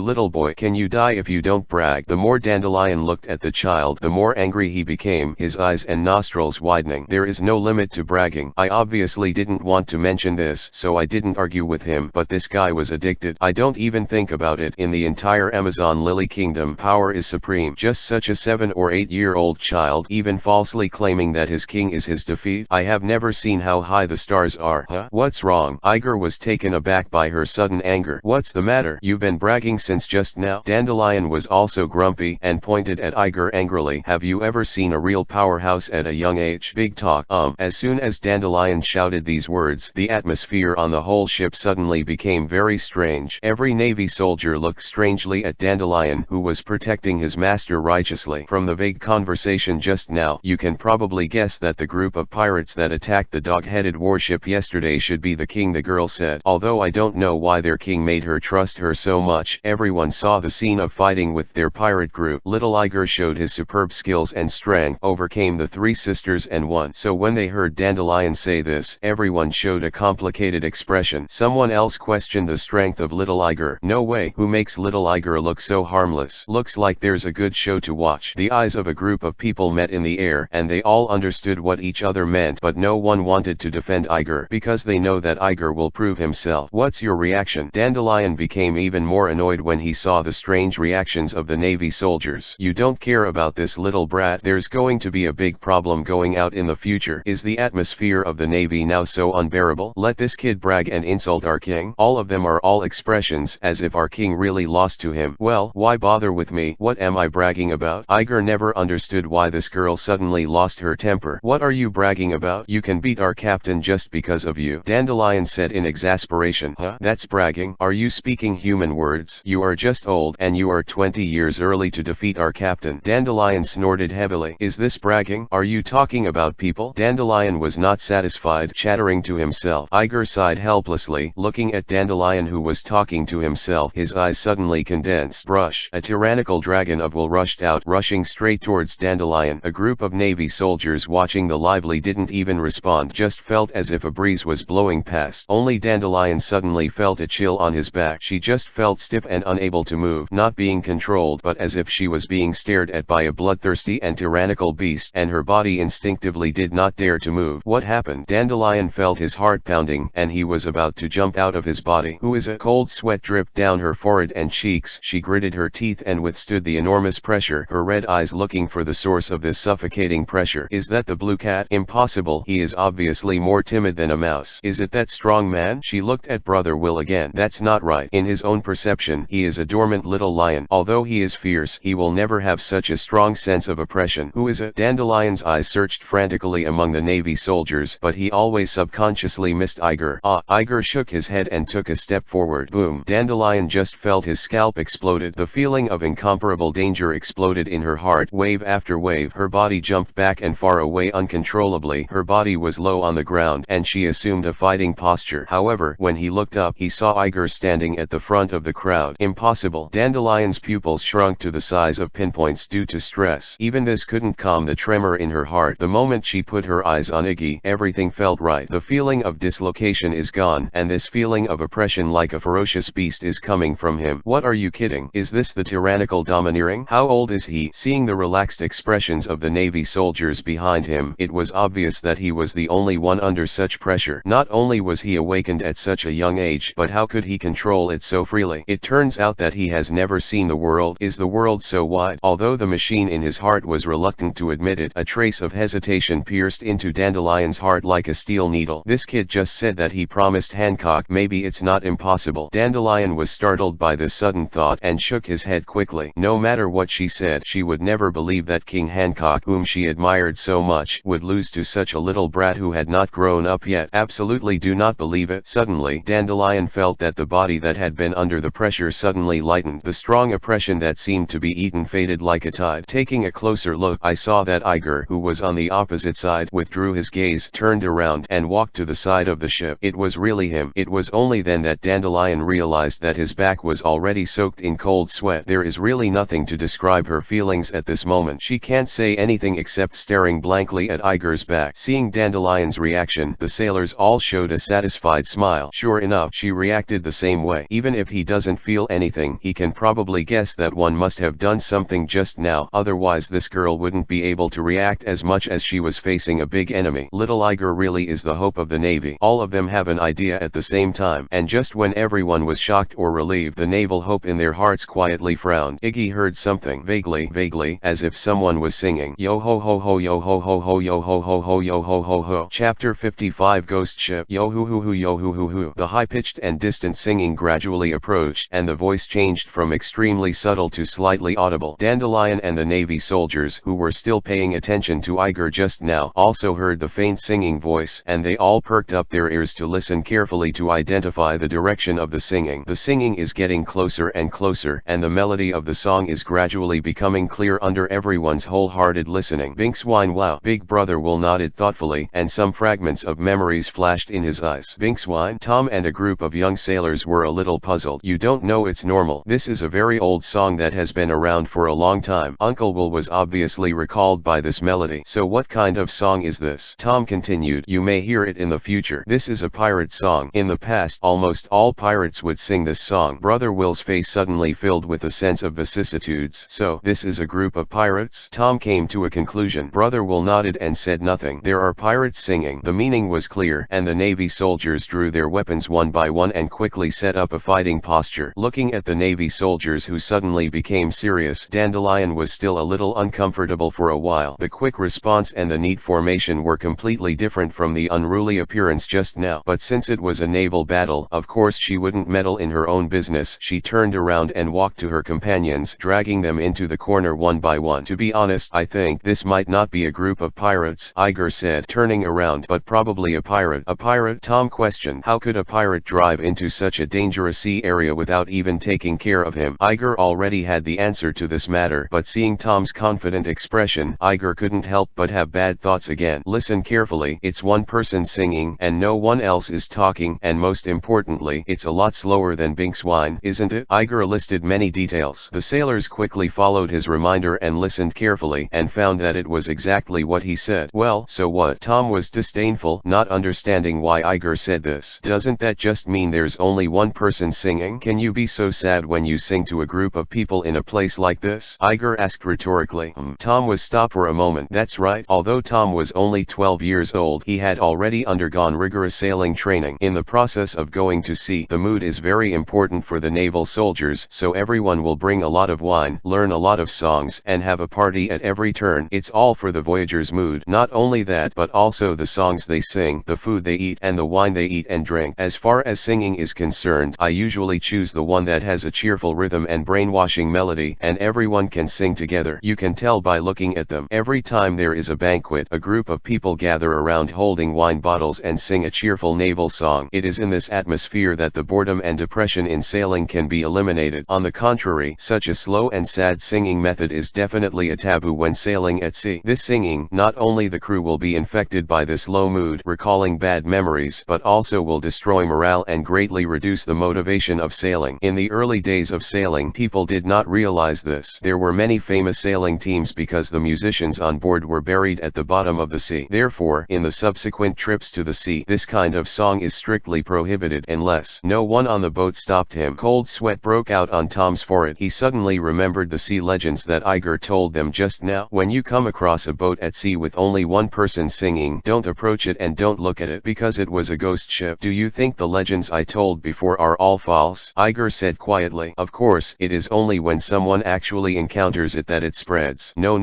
little boy, can you die if you don't brag? The more Dandelion looked at the child, the more angry he became, his eyes and nostrils widening. There is no limit to bragging. I obviously didn't want to mention this, so I didn't argue with him, but this guy was addicted. I don't even think about it. In the entire Amazon Lily Kingdom, power is supreme. Just such a 7 or 8-year-old child, even falsely claiming that his king is his defeat. I have never seen how high the stars are. Huh? What's wrong? Iger was taken aback by her sudden anger. What's the matter? You've been bragging since just now. Dandelion was also grumpy and pointed at Iger angrily. Have you ever seen a real powerhouse at a young age? Big talk. As soon as Dandelion shouted these words, the atmosphere on the whole ship suddenly became very strange. Every Navy soldier looked strangely at Dandelion, who was protecting his master righteously. From the vague conversation just now, you can probably guess that the group of pirates that attacked the dog-headed warship yesterday should be the king, the girl said. Although I don't know why their king made her trust her so much. Everyone saw the scene of fighting with their pirate group. Little Iger showed his superb skills and strength, overcame the three sisters and won. So when they heard Dandelion say this, everyone showed a complicated expression. Someone else questioned the strength of Little Iger. No way. Who makes Little Iger look so harmless? Looks like there's a good show to watch. The eyes of a group of people met in the air, and they all understood what each other meant, but no one wanted to defend Iger, because they know that Iger will prove himself. What's your reaction? Dandelion became even more annoyed when he saw the strange reactions of the Navy soldiers. You don't care about this little brat? There's going to be a big problem going out in the future. Is the atmosphere of the Navy now so unbearable? Let this kid brag and insult our king? All of them are all expressions, as if our king really lost to him. Well, why bother with me? What am I bragging about? Iger never understood why this girl suddenly lost her temper. What are you bragging about? You can beat our captain just because of you, Dandelion said in exasperation. Huh? That's bragging? Are you speaking human words? You are just old, and you are 20 years early to defeat our captain. Dandelion snorted heavily. Is this bragging? Are you talking about people? Dandelion was not satisfied, chattering to himself. Iger sighed helplessly, looking at Dandelion, who was talking to himself. His eyes suddenly condensed. Brush. A tyrannical dragon of will rushed out, rushing straight towards Dandelion. A group of Navy soldiers watching the lively didn't even respond, just felt as if a breeze was blowing past. Only Dandelion suddenly felt a chill on his back. She just felt stiff and unable to move, not being controlled, but as if she was being stared at by a bloodthirsty and tyrannical beast, and her body instinctively did not dare to move. What happened? Dandelion felt his heart pounding, and he was about to jump out of his body. Who is it? Cold sweat dripped down her forehead and cheeks. She gritted her teeth and withstood the enormous pressure, her red eyes looking for the source of this suffocating pressure. Is that the blue cat? Impossible. He is obviously more timid than a mouse. Is it that strong man? She looked at Brother Will again. That's not right. In his own perception, he is a dormant little lion. Although he is fierce, he will never have such a strong sense of oppression. Who is it? Dandelion's eyes searched frantically among the Navy soldiers, but he always subconsciously missed Iger. Iger shook his head and took a step forward. Boom. Dandelion just felt his scalp exploded. The feeling of incomparable danger exploded in her heart. Wave after wave, her body jumped back and far away uncontrollably. Her body was low on the ground, and she assumed a fighting posture. However, when he looked up, he saw Iger standing at the front of the crowd. Impossible. Dandelion's pupils shrunk to the size of pinpoints due to stress. Even this couldn't calm the tremor in her heart. The moment she put her eyes on Iggy, everything felt right. The feeling of dislocation is gone, and this feeling of oppression like a ferocious beast is coming from him. What are you kidding? Is this the tyrannical domineering? How old is he? Seeing the relaxed expressions of the Navy soldiers behind him, it was obvious that he was the only one under such pressure. Not only was he awakened at such a young age, but how could he control it so freely? It turns out that he has never seen the world. Is the world so wide? Although the machine in his heart was reluctant to admit it, a trace of hesitation pierced into Dandelion's heart like a steel needle. This kid just said that he promised Hancock. Maybe it's not impossible. Dandelion was startled by this sudden thought and shook his head quickly. No matter what she said, she would never believe that King Hancock, whom she admired so much, would lose to such a little brat who had not grown up yet. Absolutely do not believe it. Suddenly, Dandelion felt that the body that had been under the pressure suddenly lightened. The strong oppression that seemed to be eaten faded like a tide. Taking a closer look, I saw that Iger, who was on the opposite side, withdrew his gaze, turned around, and walked to the side of the ship. It was really him. It was only then that Dandelion realized that his back was already soaked in cold sweat. There is really nothing to describe her feelings at this moment. She can't say anything except staring blankly at Iger's back. Seeing Dandelion's reaction, the sailors all showed a satisfied smile. Sure enough, she reacted reacted the same way. Even if he doesn't feel anything, he can probably guess that one must have done something just now, otherwise this girl wouldn't be able to react as much as she was facing a big enemy. Little Iger really is the hope of the Navy. All of them have an idea at the same time, and just when everyone was shocked or relieved, the naval hope in their hearts quietly frowned. Iggy heard something vaguely, as if someone was singing yo ho ho ho yo ho ho ho yo ho ho ho yo ho ho ho. Chapter 55 Ghost Ship. Yo hoo hoo hoo yo hoo hoo hoo. The high-pitched and distant singing gradually approached, and the voice changed from extremely subtle to slightly audible. Dandelion and the Navy soldiers, who were still paying attention to Iger just now, also heard the faint singing voice, and they all perked up their ears to listen carefully to identify the direction of the singing. The singing is getting closer and closer, and the melody of the song is gradually becoming clear under everyone's wholehearted listening. Binkswine. Wow. Big Brother Will nodded thoughtfully, and some fragments of memories flashed in his eyes. Binkswine. Tom and a group of young sailors were a little puzzled. You don't know? It's normal. This is a very old song that has been around for a long time. Uncle Will was obviously recalled by this melody. So what kind of song is this? Tom continued. You may hear it in the future. This is a pirate song. In the past, almost all pirates would sing this song. Brother Will's face suddenly filled with a sense of vicissitudes. So, this is a group of pirates? Tom came to a conclusion. Brother Will nodded and said nothing. There are pirates singing. The meaning was clear, and the Navy soldiers drew their weapons one by one and quickly set up a fighting posture. Looking at the Navy soldiers, who suddenly became serious, Dandelion was still a little uncomfortable for a while. The quick response and the neat formation were completely different from the unruly appearance just now. But since it was a naval battle, of course she wouldn't meddle in her own business. She turned around and walked to her companions, dragging them into the corner one by one. To be honest, I think this might not be a group of pirates, Iger said, turning around, but probably a pirate. A pirate? Tom questioned. How could a pirate drive into such a dangerous sea area without even taking care of him? Iger already had the answer to this matter, but seeing Tom's confident expression, Iger couldn't help but have bad thoughts again. Listen carefully. It's one person singing, and no one else is talking, and most importantly, it's a lot slower than Binkswine, isn't it? Iger listed many details. The sailors quickly followed his reminder and listened carefully, and found that it was exactly what he said. Well, so what? Tom was disdainful, not understanding why Iger said this. Doesn't that just mean there's only one person singing? Can you be so sad when you sing to a group of people in a place like this? Iger asked rhetorically. Tom was stopped for a moment. That's right. Although Tom was only 12 years old, he had already undergone rigorous sailing training. In the process of going to sea, the mood is very important for the naval soldiers, so everyone will bring a lot of wine, learn a lot of songs, and have a party at every turn. It's all for the voyagers' mood. Not only that, but also the songs they sing, the food they eat, and the wine they eat and drink. As far as singing is concerned, I usually choose the one that has a cheerful rhythm and brainwashing melody, and everyone can sing together. You can tell by looking at them. Every time there is a banquet, a group of people gather around holding wine bottles and sing a cheerful naval song. It is in this atmosphere that the boredom and depression in sailing can be eliminated. On the contrary, such a slow and sad singing method is definitely a taboo when sailing at sea. This singing, not only the crew will be infected by this low mood, recalling bad memories, but also will destroy morale and greatly reduce the motivation of sailing. In the early days of sailing, people did not realize this. There were many famous sailing teams because the musicians on board were buried at the bottom of the sea. Therefore, in the subsequent trips to the sea, this kind of song is strictly prohibited unless no one on the boat stopped him. Cold sweat broke out on Tom's forehead. He suddenly remembered the sea legends that Iger told them just now. When you come across a boat at sea with only one person singing, don't approach it and don't look at it, because it was a ghost ship. Do you think the legends I told before are all false? Iger said quietly. Of course, it is only when someone actually encounters it that it spreads. No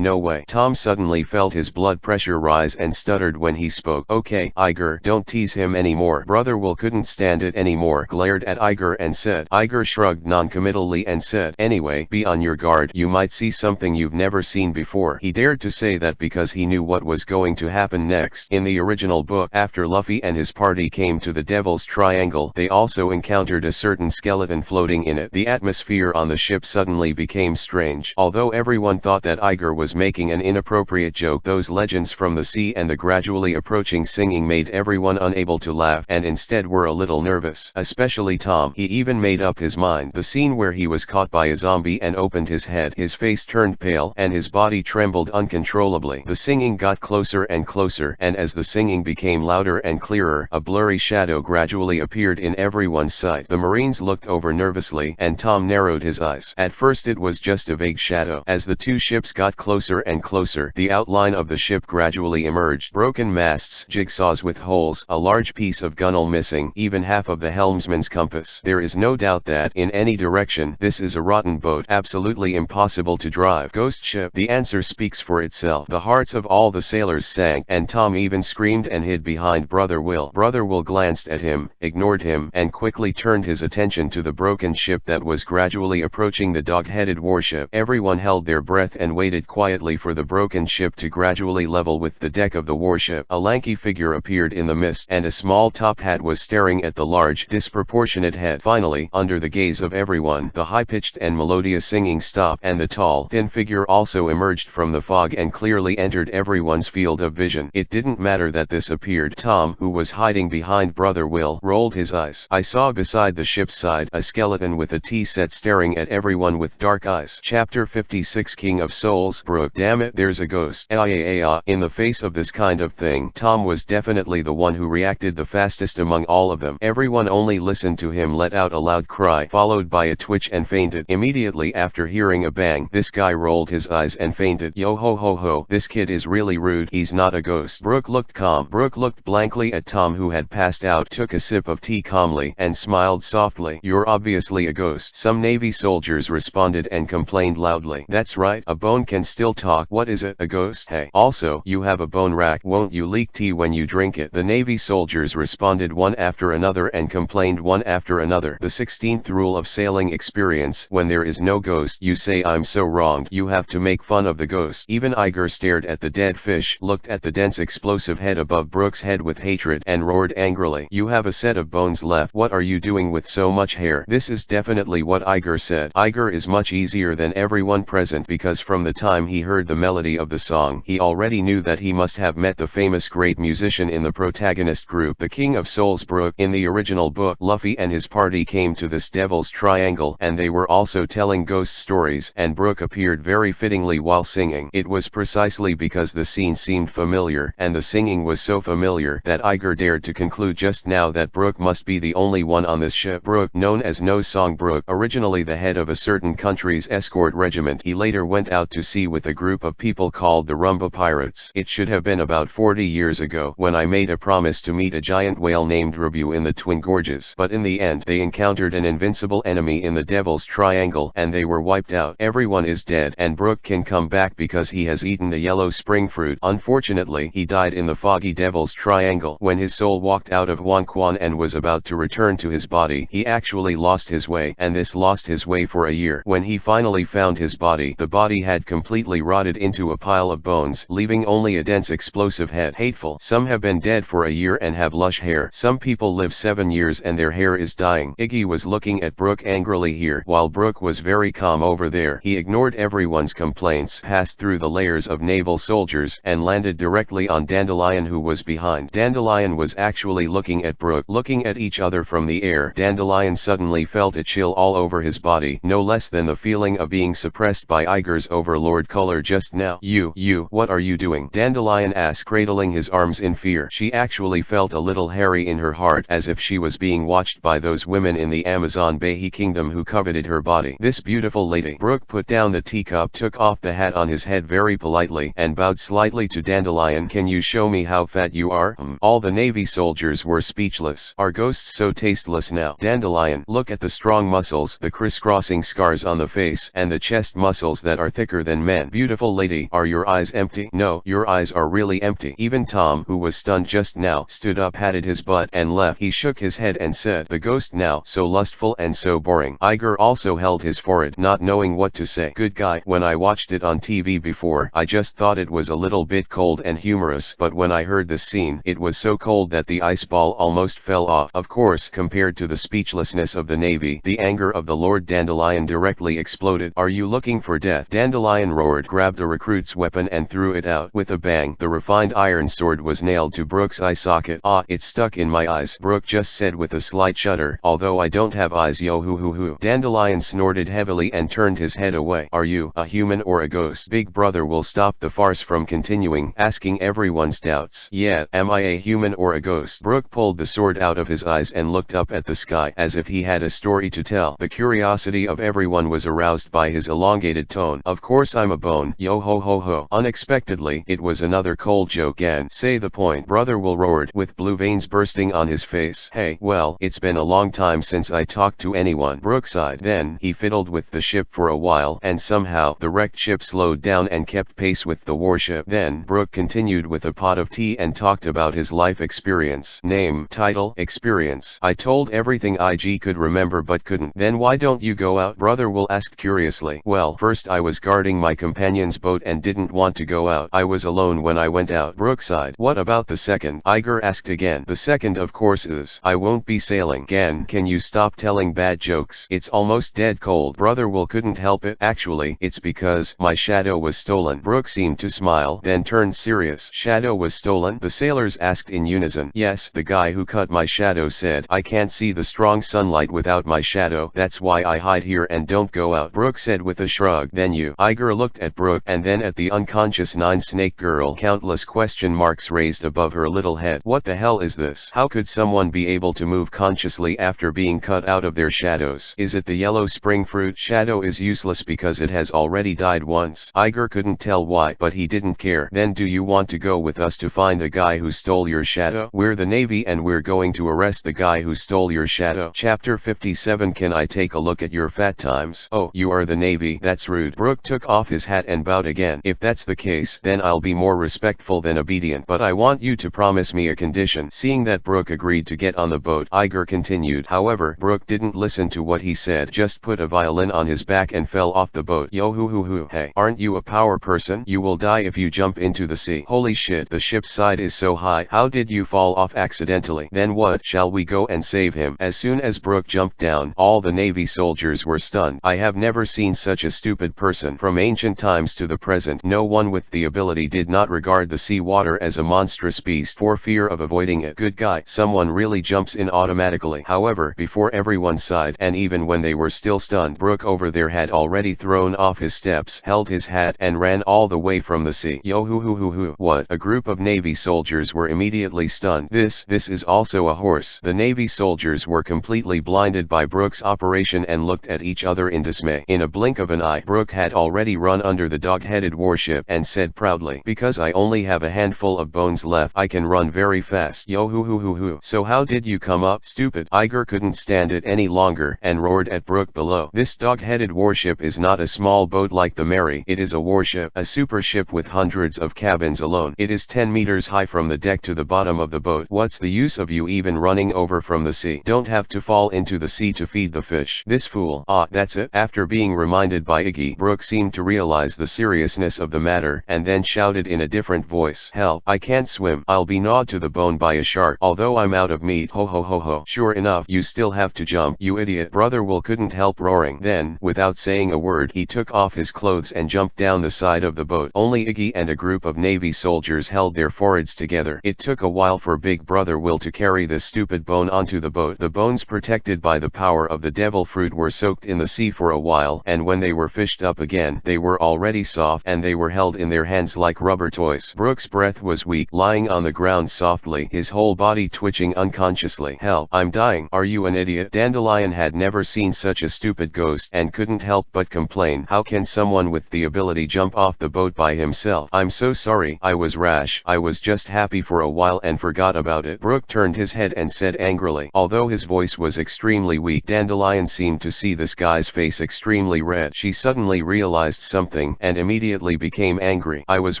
way. Tom suddenly felt his blood pressure rise and stuttered when he spoke. Okay, Iger, don't tease him anymore. Brother Will couldn't stand it anymore, glared at Iger and said. Iger shrugged non-committally and said, anyway, be on your guard. You might see something you've never seen before. He dared to say that because he knew what was going to happen next. In the original book, after Luffy and his party came to the Devil's Triangle, they also encountered a certain skeleton floating in it. The atmosphere on the ship suddenly became strange. Although everyone thought that Iger was making an inappropriate joke, those legends from the sea and the gradually approaching singing made everyone unable to laugh, and instead were a little nervous. Especially Tom. He even made up his mind. The scene where he was caught by a zombie and opened his head, his face turned pale, and his body trembled uncontrollably. The singing got closer and closer, and as the singing became louder and clearer, a blurry shadow gradually appeared in everyone's sight. The Marines looked over nervously, and Tom narrowed his eyes. At first it was just a vague shadow. As the two ships got closer and closer, the outline of the ship gradually emerged. Broken masts, jigsaws with holes, a large piece of gunwale missing, even half of the helmsman's compass. There is no doubt that, in any direction, this is a rotten boat, absolutely impossible to drive. Ghost ship. The answer speaks for itself. The hearts of all the sailors sank, and Tom even screamed and hid behind Brother Will. Brother Will glanced at him, ignored him, and quickly turned his attention to the broken ship that was gradually approaching the dog-headed warship. Everyone held their breath and waited quietly for the broken ship to gradually level with the deck of the warship. A lanky figure appeared in the mist, and a small top hat was staring at the large, disproportionate head. Finally, under the gaze of everyone, the high-pitched and melodious singing stopped, and the tall, thin figure also emerged from the fog and clearly entered everyone's field of vision. It didn't matter that this appeared. Tom, who was hiding behind Brother Will, rolled his eyes. I saw beside the ship's side a skeleton with a T-set staring at everyone with dark eyes. Chapter 56 King of Souls. Brooke. Damn it, there's a ghost. In the face of this kind of thing, Tom was definitely the one who reacted the fastest among all of them. Everyone only listened to him let out a loud cry, followed by a twitch, and fainted. Immediately after hearing a bang, this guy rolled his eyes and fainted. Yo ho ho ho, this kid is really rude. He's not a ghost. Brooke looked calm. Brooke looked blankly at Tom, who had passed out, took a sip of tea calmly, and smiled softly. You're obviously a ghost. Some Navy soldiers responded and complained loudly. That's right, a bone can still talk. What is it, a ghost? Hey, also, you have a bone rack. Won't you leak tea when you drink it? The Navy soldiers responded one after another and complained one after another. The 16th rule of sailing experience: when there is no ghost, you say I'm so wronged. You have to make fun of the ghost. Even Iger stared at the dead fish, looked at the dense explosive head above Brooke's head with hatred, and roared angrily. You have a set of bones left. What are you doing with so much hair? This is definitely what Iger said. Iger is much easier than everyone present, because from the time he heard the melody of the song, he already knew that he must have met the famous great musician in the protagonist group, the King of Souls. Brooke. In the original book, Luffy and his party came to this Devil's Triangle, and they were also telling ghost stories, and Brooke appeared very fittingly while singing. It was precisely because the scene seemed familiar, and the singing was so familiar, that Iger dared to conclude just now that Brooke must be the only one on this ship. Brooke, known as No Song Brooke, originally the head of a certain country's escort regiment. He later went out to sea with a group of people called the Rumba Pirates. It should have been about 40 years ago when I made a promise to meet a giant whale named Rabu in the Twin Gorges. But in the end, they encountered an invincible enemy in the Devil's Triangle, and they were wiped out. Everyone is dead, and Brooke can come back because he has eaten the yellow spring fruit. Unfortunately, he died in the foggy Devil's Triangle. When his soul walked out of Won Quan and was about to return to his body, he actually lost his way, and this lost his way for a year. When he finally found his body, the body had completely rotted into a pile of bones, leaving only a dense explosive head. Hateful. Some have been dead for a year and have lush hair. Some people live 7 years and their hair is dying. Iggy was looking at Brooke angrily here, while Brooke was very calm over there. He ignored everyone's complaints, passed through the layers of naval soldiers, and landed directly on Dandelion, who was behind. Dandelion was actually looking at Brooke, looking at each other from the air. Dandelion suddenly felt a chill all over his body, no less than the feeling of being suppressed by Iger's overlord color just now. You, what are you doing? Dandelion asked, cradling his arms in fear. She actually felt a little hairy in her heart, as if she was being watched by those women in the Amazon Bahi kingdom who coveted her body. This beautiful lady. Brooke put down the teacup, took off the hat on his head very politely, and bowed slightly to Dandelion. Can you show me how fat you are? All the Navy soldiers were speechless. Are ghosts so tasteless now? Dandelion, look at the strong muscles, the crisscrossing scars on the face, and the chest muscles that are thicker than men. Beautiful lady, are your eyes empty? No, your eyes are really empty. Even Tom, who was stunned just now, stood up, patted his butt, and left. He shook his head and said, the ghost now, so lustful and so boring. Iger also held his forehead, not knowing what to say. Good guy. When I watched it on TV before, I just thought it was a little bit cold and humorous, but when I heard this scene, it was so cold that the ice ball almost fell off. Of course, compared to the speechlessness of the Navy, the anger of the Lord Dandelion directly exploded. Are you looking for death? Dandelion roared, grabbed a recruit's weapon and threw it out. With a bang, the refined iron sword was nailed to Brooke's eye socket. Ah, it stuck in my eyes, Brooke just said with a slight shudder. Although I don't have eyes, yo hoo hoo hoo. Dandelion snorted heavily and turned his head away. Are you a human or a ghost? Big Brother will stop the farce from continuing, asking everyone's doubts. Yeah, am I a human or a ghost? Brooke pulled the sword out of his eye eyes and looked up at the sky as if he had a story to tell. The curiosity of everyone was aroused by his elongated tone. Of course I'm a bone, yo ho ho ho. Unexpectedly, it was another cold joke and say the point. Brother Will roared with blue veins bursting on his face. Hey, well, it's been a long time since I talked to anyone. Brooke sighed. Then he fiddled with the ship for a while and somehow the wrecked ship slowed down and kept pace with the warship. Then Brooke continued with a pot of tea and talked about his life experience. Name, title, experience. I told everything IG could remember but couldn't. Then why don't you go out? Brother Will asked curiously. Well, first I was guarding my companion's boat and didn't want to go out. I was alone when I went out. Brooke sighed. What about the second? Iger asked again. The second of course is, I won't be sailing. Again, can you stop telling bad jokes? It's almost dead cold. Brother Will couldn't help it. Actually, it's because my shadow was stolen. Brooke seemed to smile, then turned serious. Shadow was stolen? The sailors asked in unison. Yes, the guy who cut my shadow said, I can't see the strong sunlight without my shadow. That's why I hide here and don't go out. Brooke said with a shrug. Then you. Iger looked at Brooke and then at the unconscious nine-snake girl. Countless question marks raised above her little head. What the hell is this? How could someone be able to move consciously after being cut out of their shadows? Is it the yellow spring fruit? Shadow is useless because it has already died once. Iger couldn't tell why, but he didn't care. Then do you want to go with us to find the guy who stole your shadow? We're the Navy and we're going to arrest the guy who stole your shadow. Chapter 57. Can I take a look at your fat times? Oh, you are the Navy? That's rude. Brooke took off his hat and bowed again. If that's the case, then I'll be more respectful than obedient. But I want you to promise me a condition. Seeing that Brooke agreed to get on the boat, Iger continued. However, Brooke didn't listen to what he said, just put a violin on his back and fell off the boat. Yo hoo hoo hoo. Hey, aren't you a power person? You will die if you jump into the sea. Holy shit, the ship's side is so high. How did you fall off accidentally? Then what? Shall we go and save him? As soon as Brooke jumped down, all the Navy soldiers were stunned. I have never seen such a stupid person. From ancient times to the present, no one with the ability did not regard the sea water as a monstrous beast for fear of avoiding it. Good guy. Someone really jumps in automatically. However, before everyone sighed, and even when they were still stunned, Brooke over there had already thrown off his steps, held his hat, and ran all the way from the sea. Yo hoo hoo hoo hoo. What? A group of Navy soldiers were immediately stunned. This is also a horse. The Navy soldiers were completely blinded by Brooke's operation and looked at each other in dismay. In a blink of an eye, Brooke had already run under the dog-headed warship and said proudly, because I only have a handful of bones left, I can run very fast. Yo hoo hoo hoo hoo. So how did you come up? Stupid. Iger couldn't stand it any longer and roared at Brooke below. This dog-headed warship is not a small boat like the Mary. It is a warship, a super ship with hundreds of cabins alone. It is 10 meters high from the deck to the bottom of the boat. What's the use of you even running over from the sea? Don't have to fall into the sea to feed the fish. This fool. Ah, that's it. After being reminded by Iggy, Brooke seemed to realize the seriousness of the matter and then shouted in a different voice. Hell, I can't swim. I'll be gnawed to the bone by a shark. Although I'm out of meat. Ho ho ho ho. Sure enough, you still have to jump, you idiot. Brother Will couldn't help roaring. Then, without saying a word, he took off his clothes and jumped down the side of the boat. Only Iggy and a group of Navy soldiers held their foreheads together. It took a while for Big Brother Will to carry this stupid bone onto the boat. The bones, protected by the power of the devil fruit, were soaked in the sea for a while, and when they were fished up again, they were already soft and they were held in their hands like rubber toys. Brooke's breath was weak, lying on the ground softly, his whole body twitching unconsciously. Hell, I'm dying. Are you an idiot? Dandelion had never seen such a stupid ghost and couldn't help but complain. How can someone with the ability jump off the boat by himself? I'm so sorry. I was rash. I was just happy for a while and forgot about it. Brooke turned his head and said angrily. Although his voice was extremely weak, Dandelion seemed to see this guy's face extremely red. She suddenly realized something and immediately became angry. I was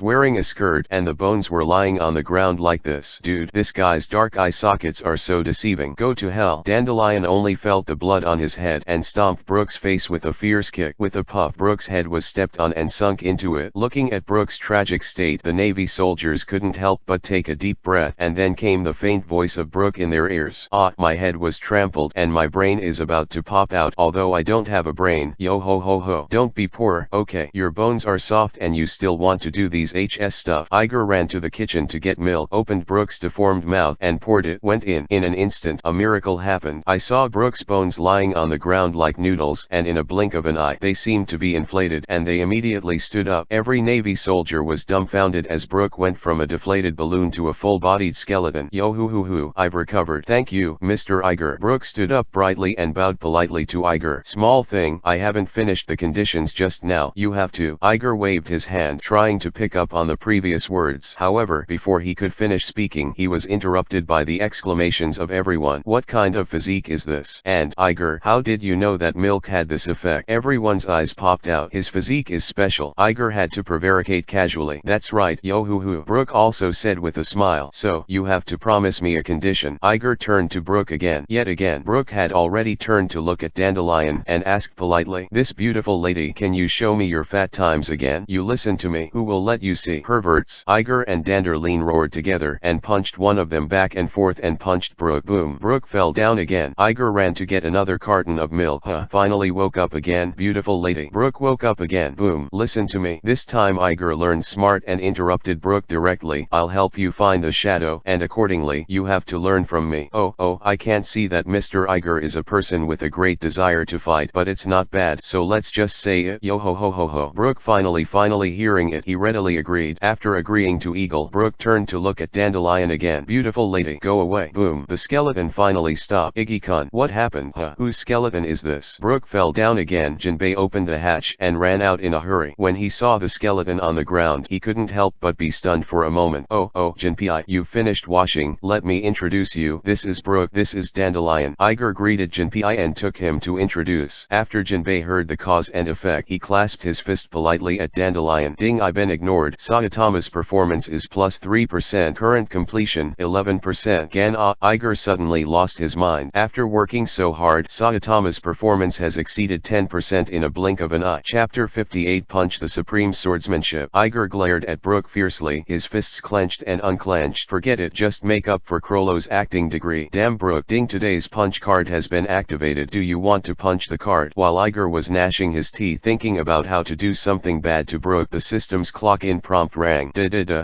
wearing a skirt and the bones were lying on the ground like this. Dude, this guy's dark eye sockets are so deceiving. Go to hell. Dandelion only felt the blood on his head and stomped Brooke's face with a fierce kick. With a puff, Brooke's head was stepped on and sunk into it. Looking at Brooke's tragic state, the Navy soldiers couldn't help but take a deep breath, and then came the faint voice of Brooke in their ears. Ah, my head was trampled and my brain is about to pop out. Although I don't have a brain. Yo ho ho ho. Don't be poor. Okay, your bones are soft and you still want to do these HS stuff. Iger ran to the kitchen to get milk, opened Brooke's deformed mouth and poured it. Went in. In an instant, a miracle happened. I saw Brooke's bones lying on the ground like noodles, and in a blink of an eye, they seemed to be inflated and they immediately stood up. Every Navy soldier was dumbfounded as Brooke went from a deflated balloon to a full-bodied skeleton. Yo hoo hoo hoo. I've recovered. whispered. "Thank you, Mr. Iger." Brook stood up brightly and bowed politely to Iger. "Small thing, I haven't finished the conditions just now. You have to." Iger waved his hand, trying to pick up on the previous words. However, before he could finish speaking, he was interrupted by the exclamations of everyone. "What kind of physique is this? And, Iger, how did you know that milk had this effect?" Everyone's eyes popped out. "His physique is special." Iger had to prevaricate casually. "That's right, yo hoo hoo," Brook also said with a smile. "So, you have to promise me a condition." Iger turned to Brook again. Yet again, Brook had already turned to look at Dandelion and asked politely, "This beautiful lady, can you show me your fat times again? You listen to me. Who will let you see?" "Perverts." Iger and Dandelion roared together and punched one of them back and forth and punched Brook. Boom. Brook fell down again. Iger ran to get another carton of milk. Finally woke up again. "Beautiful lady." Brook woke up again. Boom. "Listen to me." This time Iger learned smart and interrupted Brook directly. "I'll help you find the shadow, and accordingly you have to learn from me." Oh, I can't see that Mr. Iger is a person with a great desire to fight, but it's not bad, so let's just say it. Yo ho ho ho ho. Brook finally hearing it, he readily agreed. After agreeing to Eagle, Brook turned to look at Dandelion again. "Beautiful lady, go away." Boom. The skeleton finally stopped. "Iggy-kun, what happened? Whose skeleton is this?" Brook fell down again. Jinbe opened the hatch and ran out in a hurry. When he saw the skeleton on the ground, he couldn't help but be stunned for a moment. Oh, Jinbe, you've finished washing. Let me introduce you. This is Brook. This is Dandelion." Iger greeted Jinbe and took him to introduce. After Jinbe heard the cause and effect, he clasped his fist politely at Dandelion. "Ding, I've been ignored." Sayatama's performance is plus 3%. Current completion 11%. Iger suddenly lost his mind. After working so hard, Sayatama's performance has exceeded 10% in a blink of an eye. Chapter 58 Punch the Supreme Swordsmanship. Iger glared at Brook fiercely, his fists clenched and unclenched. "Forget it, just make up for Krollo's acting degree." "Damn Brook, ding, today's punch card has been activated. Do you want to punch the card?" While Iger was gnashing his teeth thinking about how to do something bad to Brook, the system's clock-in prompt rang.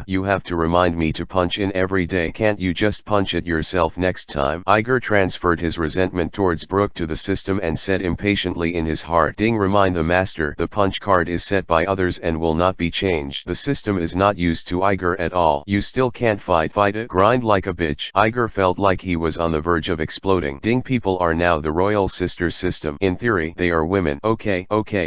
You have to remind me to punch in every day. Can't you just punch it yourself next time?" Iger transferred his resentment towards Brook to the system and said impatiently in his heart, "Ding, remind the master. The punch card is set by others and will not be changed." The system is not used to Iger at all. "You still can't fight it? Grind like a bitch." Iger felt like he was on the verge of exploding. "Ding, people are now the royal sister system. In theory, they are women." Okay,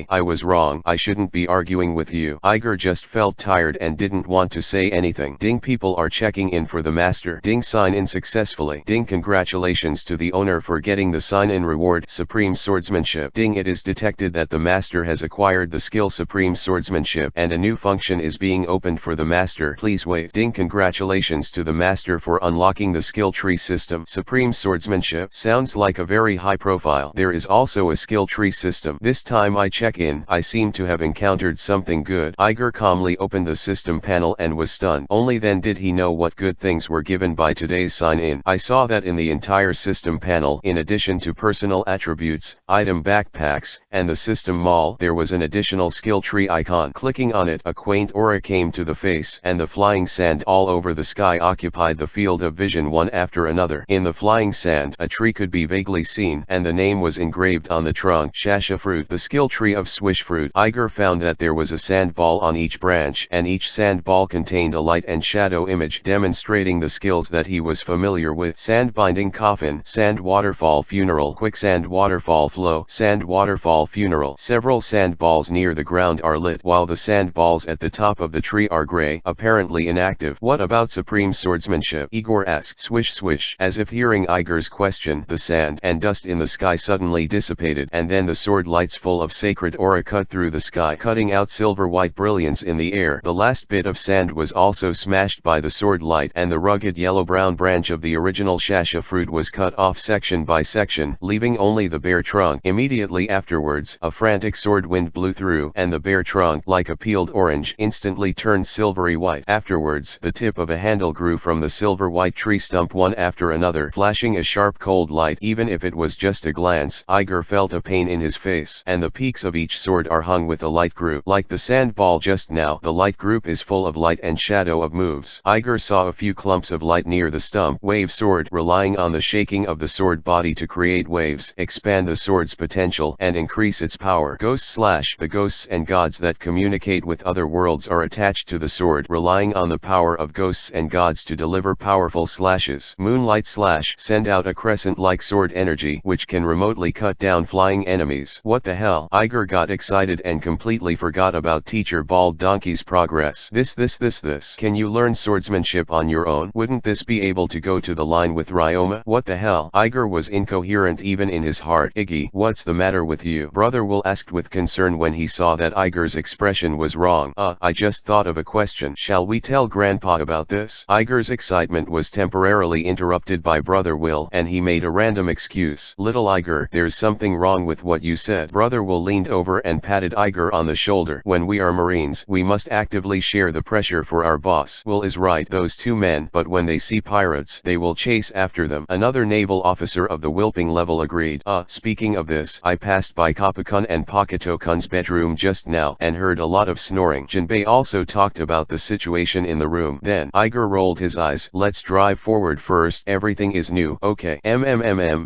I was wrong. I shouldn't be arguing with you." Iger just felt tired and didn't want to say anything. "Ding, people are checking in for the master." "Ding, sign in successfully." "Ding, congratulations to the owner for getting the sign-in reward, Supreme Swordsmanship." "Ding, it is detected that the master has acquired the skill Supreme Swordsmanship and a new function is being opened for the master. Please wait." "Ding, congratulations to the master for unlocking the skill tree system. Supreme Swordsmanship sounds like a very high profile. There is also a skill tree system. This time I check in, I seem to have encountered something good." Iger calmly opened the system panel and was stunned. Only then did he know what good things were given by today's sign-in. "I saw that in the entire system panel, in addition to personal attributes, item backpacks, and the system mall, there was an additional skill tree icon. Clicking on it, a quaint aura came to the face, and the flying sand all over the sky occupied the field of vision one after another. In the flying sand, a tree could be vaguely seen, and the name was engraved on the trunk, Shasha Fruit, the skill tree of Swish Fruit. Iger found that there was a sand ball on each branch, and each sand ball contained a light and shadow image demonstrating the skills that he was familiar with. Sand binding coffin, sand waterfall funeral, quicksand waterfall flow, sand waterfall funeral. Several sand balls near the ground are lit, while the sand balls at the top of the tree are gray, apparently inactive. "What about Supreme Swordsmanship?" Igor asked. Swish swish. As if hearing Iger's question, the sand and dust in the sky suddenly dissipated, and then the sword lights full of sacred aura cut through the sky, cutting out silver-white brilliance in the air. The last bit of sand was also smashed by the sword light, and the rugged yellow-brown branch of the original Shasha fruit was cut off section by section, leaving only the bare trunk. Immediately afterwards, a frantic sword wind blew through, and the bare trunk, like a peeled orange, instantly turned silvery white. Afterwards, the tip of a handle grew from the silver-white tree stump one after another, flashing a sharp cold light. Even if it was just a glance, Iger felt a pain in his face, and the peaks of each sword are hung with a light group. Like the sand ball just now, the light group is full of light and shadow of moves. Iger saw a few clumps of light near the stump. Wave sword, relying on the shaking of the sword body to create waves, expand the sword's potential and increase its power. Ghost slash, the ghosts and gods that communicate with other worlds are attached to the sword, relying on the power of ghosts and gods to deliver powerful slashes. Moonlight light slash send out a crescent-like sword energy which can remotely cut down flying enemies. What the hell? Iger got excited and completely forgot about Teacher Bald Donkey's progress. This. Can you learn swordsmanship on your own? Wouldn't this be able to go to the line with Ryoma? What the hell? Iger was incoherent even in his heart. Iggy, what's the matter with you? Brother Will asked with concern when he saw that Iger's expression was wrong. I just thought of a question. Shall we tell Grandpa about this? Iger's excitement was temporarily interrupted by Brother Will, and he made a random excuse. Little Iger, there's something wrong with what you said. Brother Will leaned over and patted Iger on the shoulder. When we are Marines, we must actively share the pressure for our boss. Will is right, those two men, but when they see pirates, they will chase after them. Another naval officer of the Wilping level agreed. Speaking of this, I passed by Kappa-kun and Pakuto-kun's bedroom just now, and heard a lot of snoring. Jinbe also talked about the situation in the room. Then, Iger rolled his eyes. Let's drive forward first, everything is new. Okay.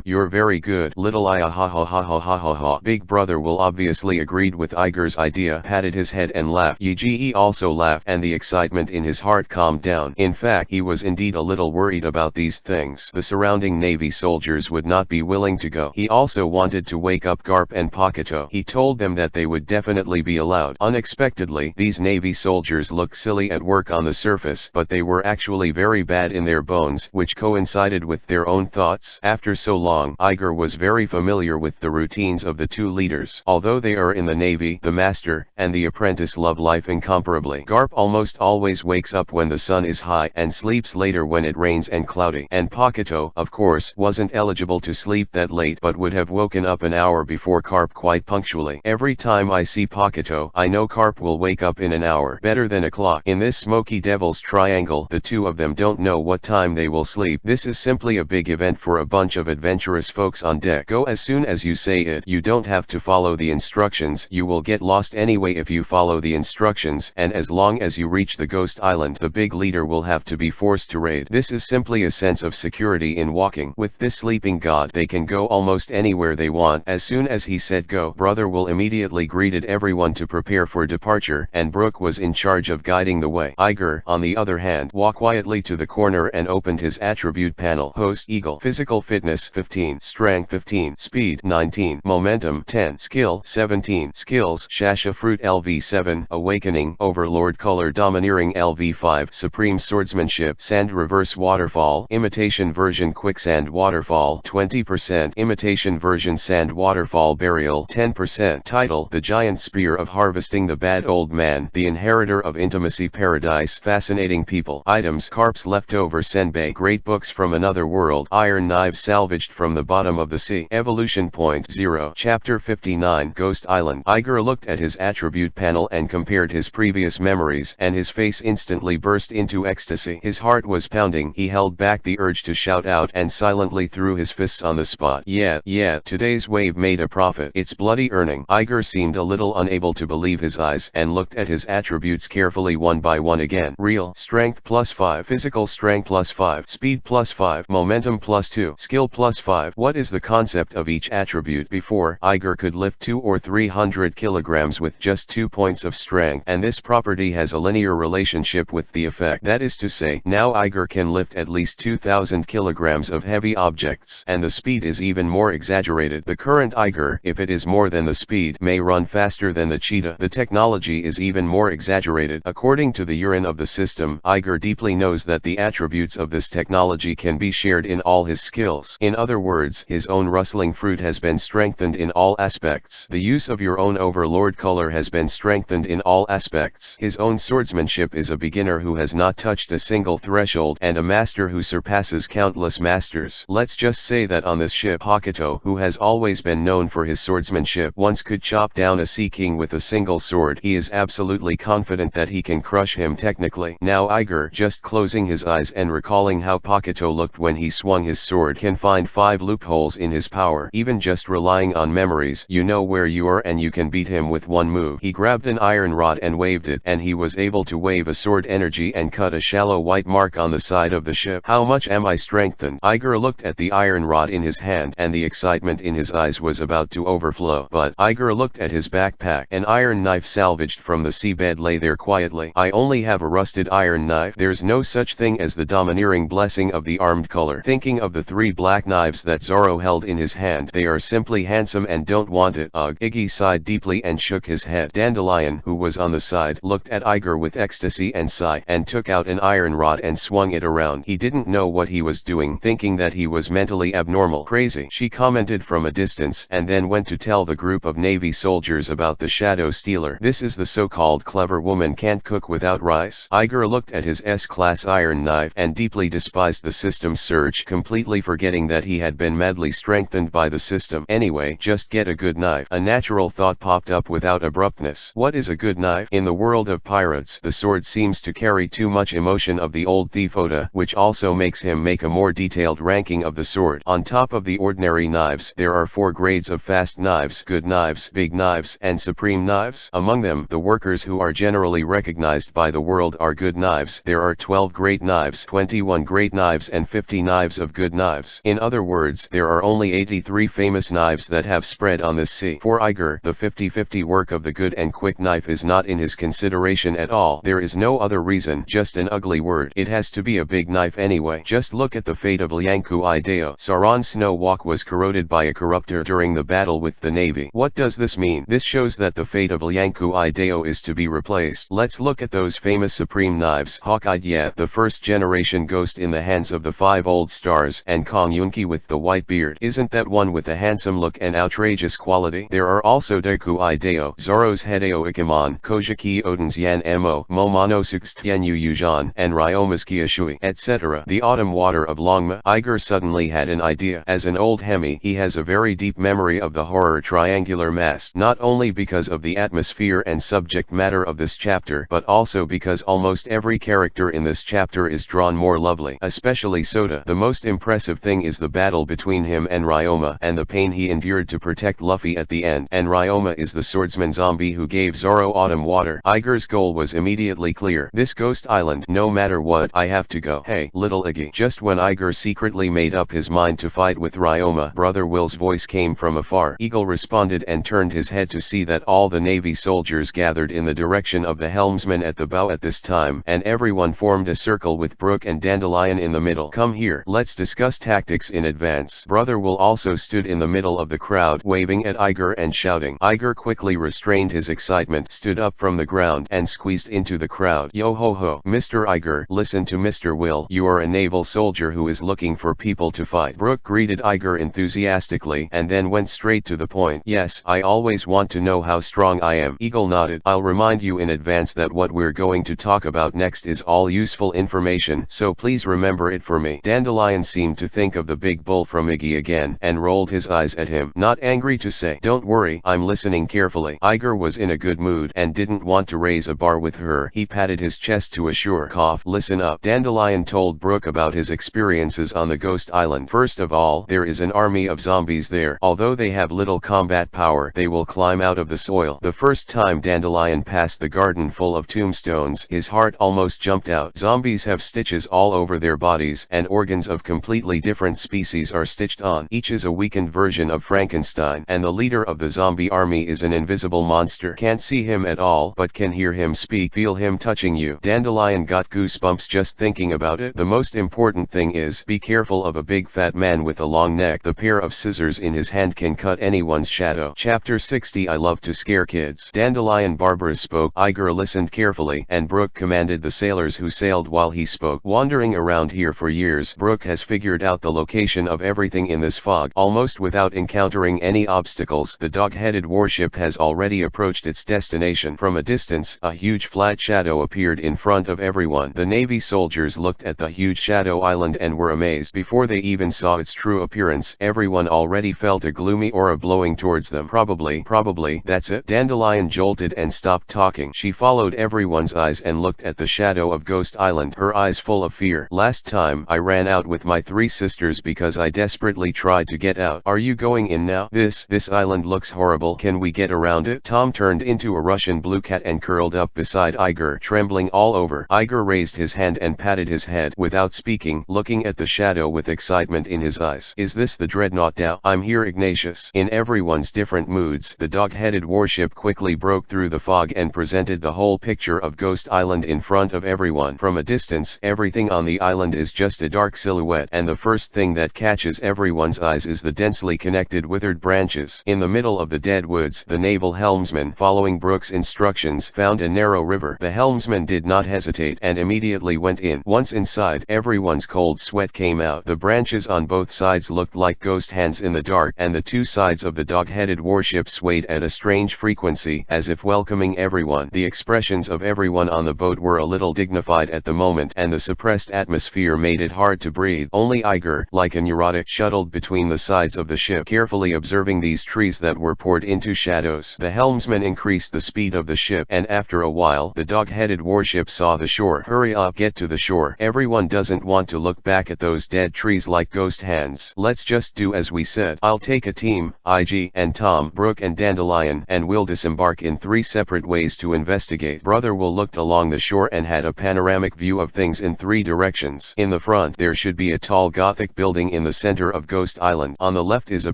You're very good. Little I ha ha ha ha ha ha ha. Big Brother Will obviously agreed with Iger's idea, patted his head and laughed. Yige also laughed, and the excitement in his heart calmed down. In fact, he was indeed a little worried about these things. The surrounding Navy soldiers would not be willing to go. He also wanted to wake up Garp and Pakuto. He told them that they would definitely be allowed. Unexpectedly, these Navy soldiers looked silly at work on the surface, but they were actually very bad in their bones, which coincided with their own thoughts. After so long, Iger was very familiar with the routines of the two leaders. Although they are in the Navy, the master and the apprentice love life incomparably. Garp almost always wakes up when the sun is high and sleeps later when it rains and cloudy. And Pakuto, of course, wasn't eligible to sleep that late but would have woken up an hour before Garp quite punctually. Every time I see Pakuto, I know Garp will wake up in an hour. Better than a clock. In this smoky devil's triangle, the two of them don't know what time they will sleep. This is simply a big event for a bunch of adventurous folks on deck. Go as soon as you say it. You don't have to follow the instructions. You will get lost anyway if you follow the instructions, and as long as you reach the Ghost Island, the big leader will have to be forced to raid. This is simply a sense of security in walking. With this sleeping god, they can go almost anywhere they want. As soon as he said go, Brother Will immediately greeted everyone to prepare for departure, and Brooke was in charge of guiding the way. Iger, on the other hand, walked quietly to the corner and opened his attribute panel. Host Eagle. Physical fitness 15, strength 15, speed 19, momentum 10, skill 17, skills Shasha Fruit LV7, awakening overlord, color domineering LV5, supreme swordsmanship sand reverse waterfall, imitation version quicksand waterfall 20%, imitation version sand waterfall burial 10%. Title: The Giant Spear of Harvesting the Bad Old Man, the Inheritor of Intimacy Paradise. Fascinating people. Items: Carp's leftover senbei, great books from another world, iron knives salvaged from the bottom of the sea. Evolution Point 0. Chapter 59, Ghost Island. Iger looked at his attribute panel and compared his previous memories, and his face instantly burst into ecstasy. His heart was pounding. He held back the urge to shout out and silently threw his fists on the spot. Yeah, today's wave made a profit. It's bloody earning. Iger seemed a little unable to believe his eyes, and looked at his attributes carefully one by one again. Real strength +5, physical strength +5, speed +5, momentum +2, skill +5. What is the concept of each attribute? Before, Iger could lift 200 or 300 kilograms with just 2 points of strength, and this property has a linear relationship with the effect. That is to say, now Iger can lift at least 2,000 kilograms of heavy objects, and the speed is even more exaggerated. The current Iger, if it is more than the speed, may run faster than the cheetah. The technology is even more exaggerated. According to the urine of the system, Iger deeply knows that the attributes of this technology can be shared in all his skills. In other words, his own rustling fruit has been strengthened in all aspects. The use of your own overlord color has been strengthened in all aspects. His own swordsmanship is a beginner who has not touched a single threshold, and a master who surpasses countless masters. Let's just say that on this ship, Pakuto, who has always been known for his swordsmanship, once could chop down a sea king with a single sword. He is absolutely confident that he can crush him technically. Now Iger, just closing his eyes and recalling how Pakuto looked when he swung his sword, can find 5 loopholes in his power. Even just relying on memories, you know where you are and you can beat him with one move. He grabbed an iron rod and waved it, and he was able to wave a sword energy and cut a shallow white mark on the side of the ship. How much am I strengthened? Iger looked at the iron rod in his hand, and the excitement in his eyes was about to overflow. But Iger looked at his backpack. An iron knife salvaged from the seabed lay there quietly. I only have a rusted iron knife. There's no such thing as the domineering blessing of the heavily armed color. Thinking of the 3 black knives that Zoro held in his hand. They are simply handsome and don't want it. Ugh. Iggy sighed deeply and shook his head. Dandelion, who was on the side, looked at Iger with ecstasy and sigh, and took out an iron rod and swung it around. He didn't know what he was doing, thinking that he was mentally abnormal. Crazy, she commented from a distance, and then went to tell the group of Navy soldiers about the shadow stealer. This is the so-called clever woman can't cook without rice. Iger looked at his S-class iron knife and deeply despised the system's surge, completely forgetting that he had been madly strengthened by the system. Anyway, just get a good knife. A natural thought popped up without abruptness. What is a good knife? In the world of pirates, the sword seems to carry too much emotion of the old thief Oda, which also makes him make a more detailed ranking of the sword. On top of the ordinary knives, there are 4 grades of fast knives, good knives, big knives, and supreme knives. Among them, the workers who are generally recognized by the world are good knives. There are 12 great knives, 21 great knives, and 50 knives of good knives. In other words, there are only 83 famous knives that have spread on this sea. For Iger, the 50-50 work of the good and quick knife is not in his consideration at all. There is no other reason, just an ugly word. It has to be a big knife anyway. Just look at the fate of Lianku Ideo. Sauron's snow walk was corroded by a corruptor during the battle with the Navy. What does this mean? This shows that the fate of Lianku Ideo is to be replaced. Let's look at those famous supreme knives. Hawkeye, yeah, the first generation ghost in the hands of the 5 old stars, and Kong Yunki with the white beard. Isn't that one with a handsome look and outrageous quality? There are also Deku Ideo, Zoro's Hideo Ikemon, Kojiki Oden's Yan Mo, Momonosuke's Tianyu Yujan, and Ryoma's Kiyoshui, etc. The autumn water of Longma. Iger suddenly had an idea. As an old Hemi, he has a very deep memory of the horror triangular mask, not only because of the atmosphere and subject matter of this chapter, but also because almost every character in this chapter is drawn more lovely, especially Sota. The most impressive thing is the battle between him and Ryoma, and the pain he endured to protect Luffy at the end. And Ryoma is the swordsman zombie who gave Zoro autumn water. Iger's goal was immediately clear. This ghost island, no matter what, I have to go. Hey, little Iggy. Just when Iger secretly made up his mind to fight with Ryoma, Brother Will's voice came from afar. Eagle responded and turned his head to see that all the Navy soldiers gathered in the direction of the helmsman at the bow at this time, and everyone formed a circle with Brook and Dandelion in the middle. Come here, let's discuss tactics in advance. Brother Will also stood in the middle of the crowd, waving at Iger and shouting. Iger quickly restrained his excitement, stood up from the ground, and squeezed into the crowd. Yo ho ho, Mr. Iger, listen to Mr. Will. You are a naval soldier who is looking for people to fight. Brook greeted Iger enthusiastically, and then went straight to the point. Yes, I always want to know how strong I am. Eagle nodded. I'll remind you in advance that what we're going to talk about next is all useful information, so please remember it for me. Dandelion seemed to think of the big bull from Iggy again, and rolled his eyes at him, not angry to say, don't worry, I'm listening carefully. Iger was in a good mood, and didn't want to raise a bar with her. He patted his chest to assure, cough, listen up. Dandelion told Brook about his experiences on the Ghost Island. First of all, there is an army of zombies there. Although they have little combat power, they will climb out of the soil. The first time Dandelion passed the garden full of tombstones, his heart almost jumped out. Zombies have stitches all over their bodies, and organs of completely different species are stitched on. Each is a weakened version of Frankenstein, and the leader of the zombie army is an invisible monster. Can't see him at all, but can hear him speak, feel him touching you. Dandelion got goosebumps just thinking about it. The most important thing is, be careful of a big fat man with a long neck. The pair of scissors in his hand can cut anyone's shadow. Chapter 60. I love to scare kids. Dandelion Barbara spoke. Iger listened carefully, and Brook commanded the sailors who sailed while he spoke. Wandering around here for years, Brook has figured out the location of everything in this fog. Almost without encountering any obstacles, the dog-headed warship has already approached its destination. From a distance, a huge flat shadow appeared in front of everyone. The Navy soldiers looked at the huge shadow island and were amazed. Before they even saw its true appearance, everyone already felt a gloomy aura blowing towards them. Probably, that's it. Dandelion jolted and stopped talking. She followed everyone's eyes and looked at the shadow of Ghost Island, her eyes full of fear. Last time, I ran out with my 3 sisters because I desperately tried to get out. Are you going in now? This island looks horrible. Can we get around it? Tom turned into a Russian blue cat and curled up beside Iger, trembling all over. Iger raised his hand and patted his head without speaking, looking at the shadow with excitement in his eyes. Is this the dreadnought Tao? I'm here, Ignatius. In everyone's different moods, the dog-headed warship quickly broke through the fog and presented the whole picture of Ghost Island in front of everyone. From a distance, everything on the island is just just a dark silhouette, and the first thing that catches everyone's eyes is the densely connected withered branches. In the middle of the dead woods, the naval helmsman, following Brooke's instructions, found a narrow river. The helmsman did not hesitate and immediately went in. Once inside, everyone's cold sweat came out. The branches on both sides looked like ghost hands in the dark, and the two sides of the dog-headed warship swayed at a strange frequency, as if welcoming everyone. The expressions of everyone on the boat were a little dignified at the moment, and the suppressed atmosphere made it hard to breathe. Only Iger, like a neurotic, shuttled between the sides of the ship, carefully observing these trees that were poured into shadows. The helmsman increased the speed of the ship, and after a while, the dog-headed warship saw the shore. Hurry up, get to the shore. Everyone doesn't want to look back at those dead trees like ghost hands. Let's just do as we said. I'll take a team, IG and Tom, Brooke and Dandelion, and we'll disembark in 3 separate ways to investigate. Brother Will looked along the shore and had a panoramic view of things in 3 directions. In the front, there should be a tall Gothic building in the center of Ghost Island. On the left is a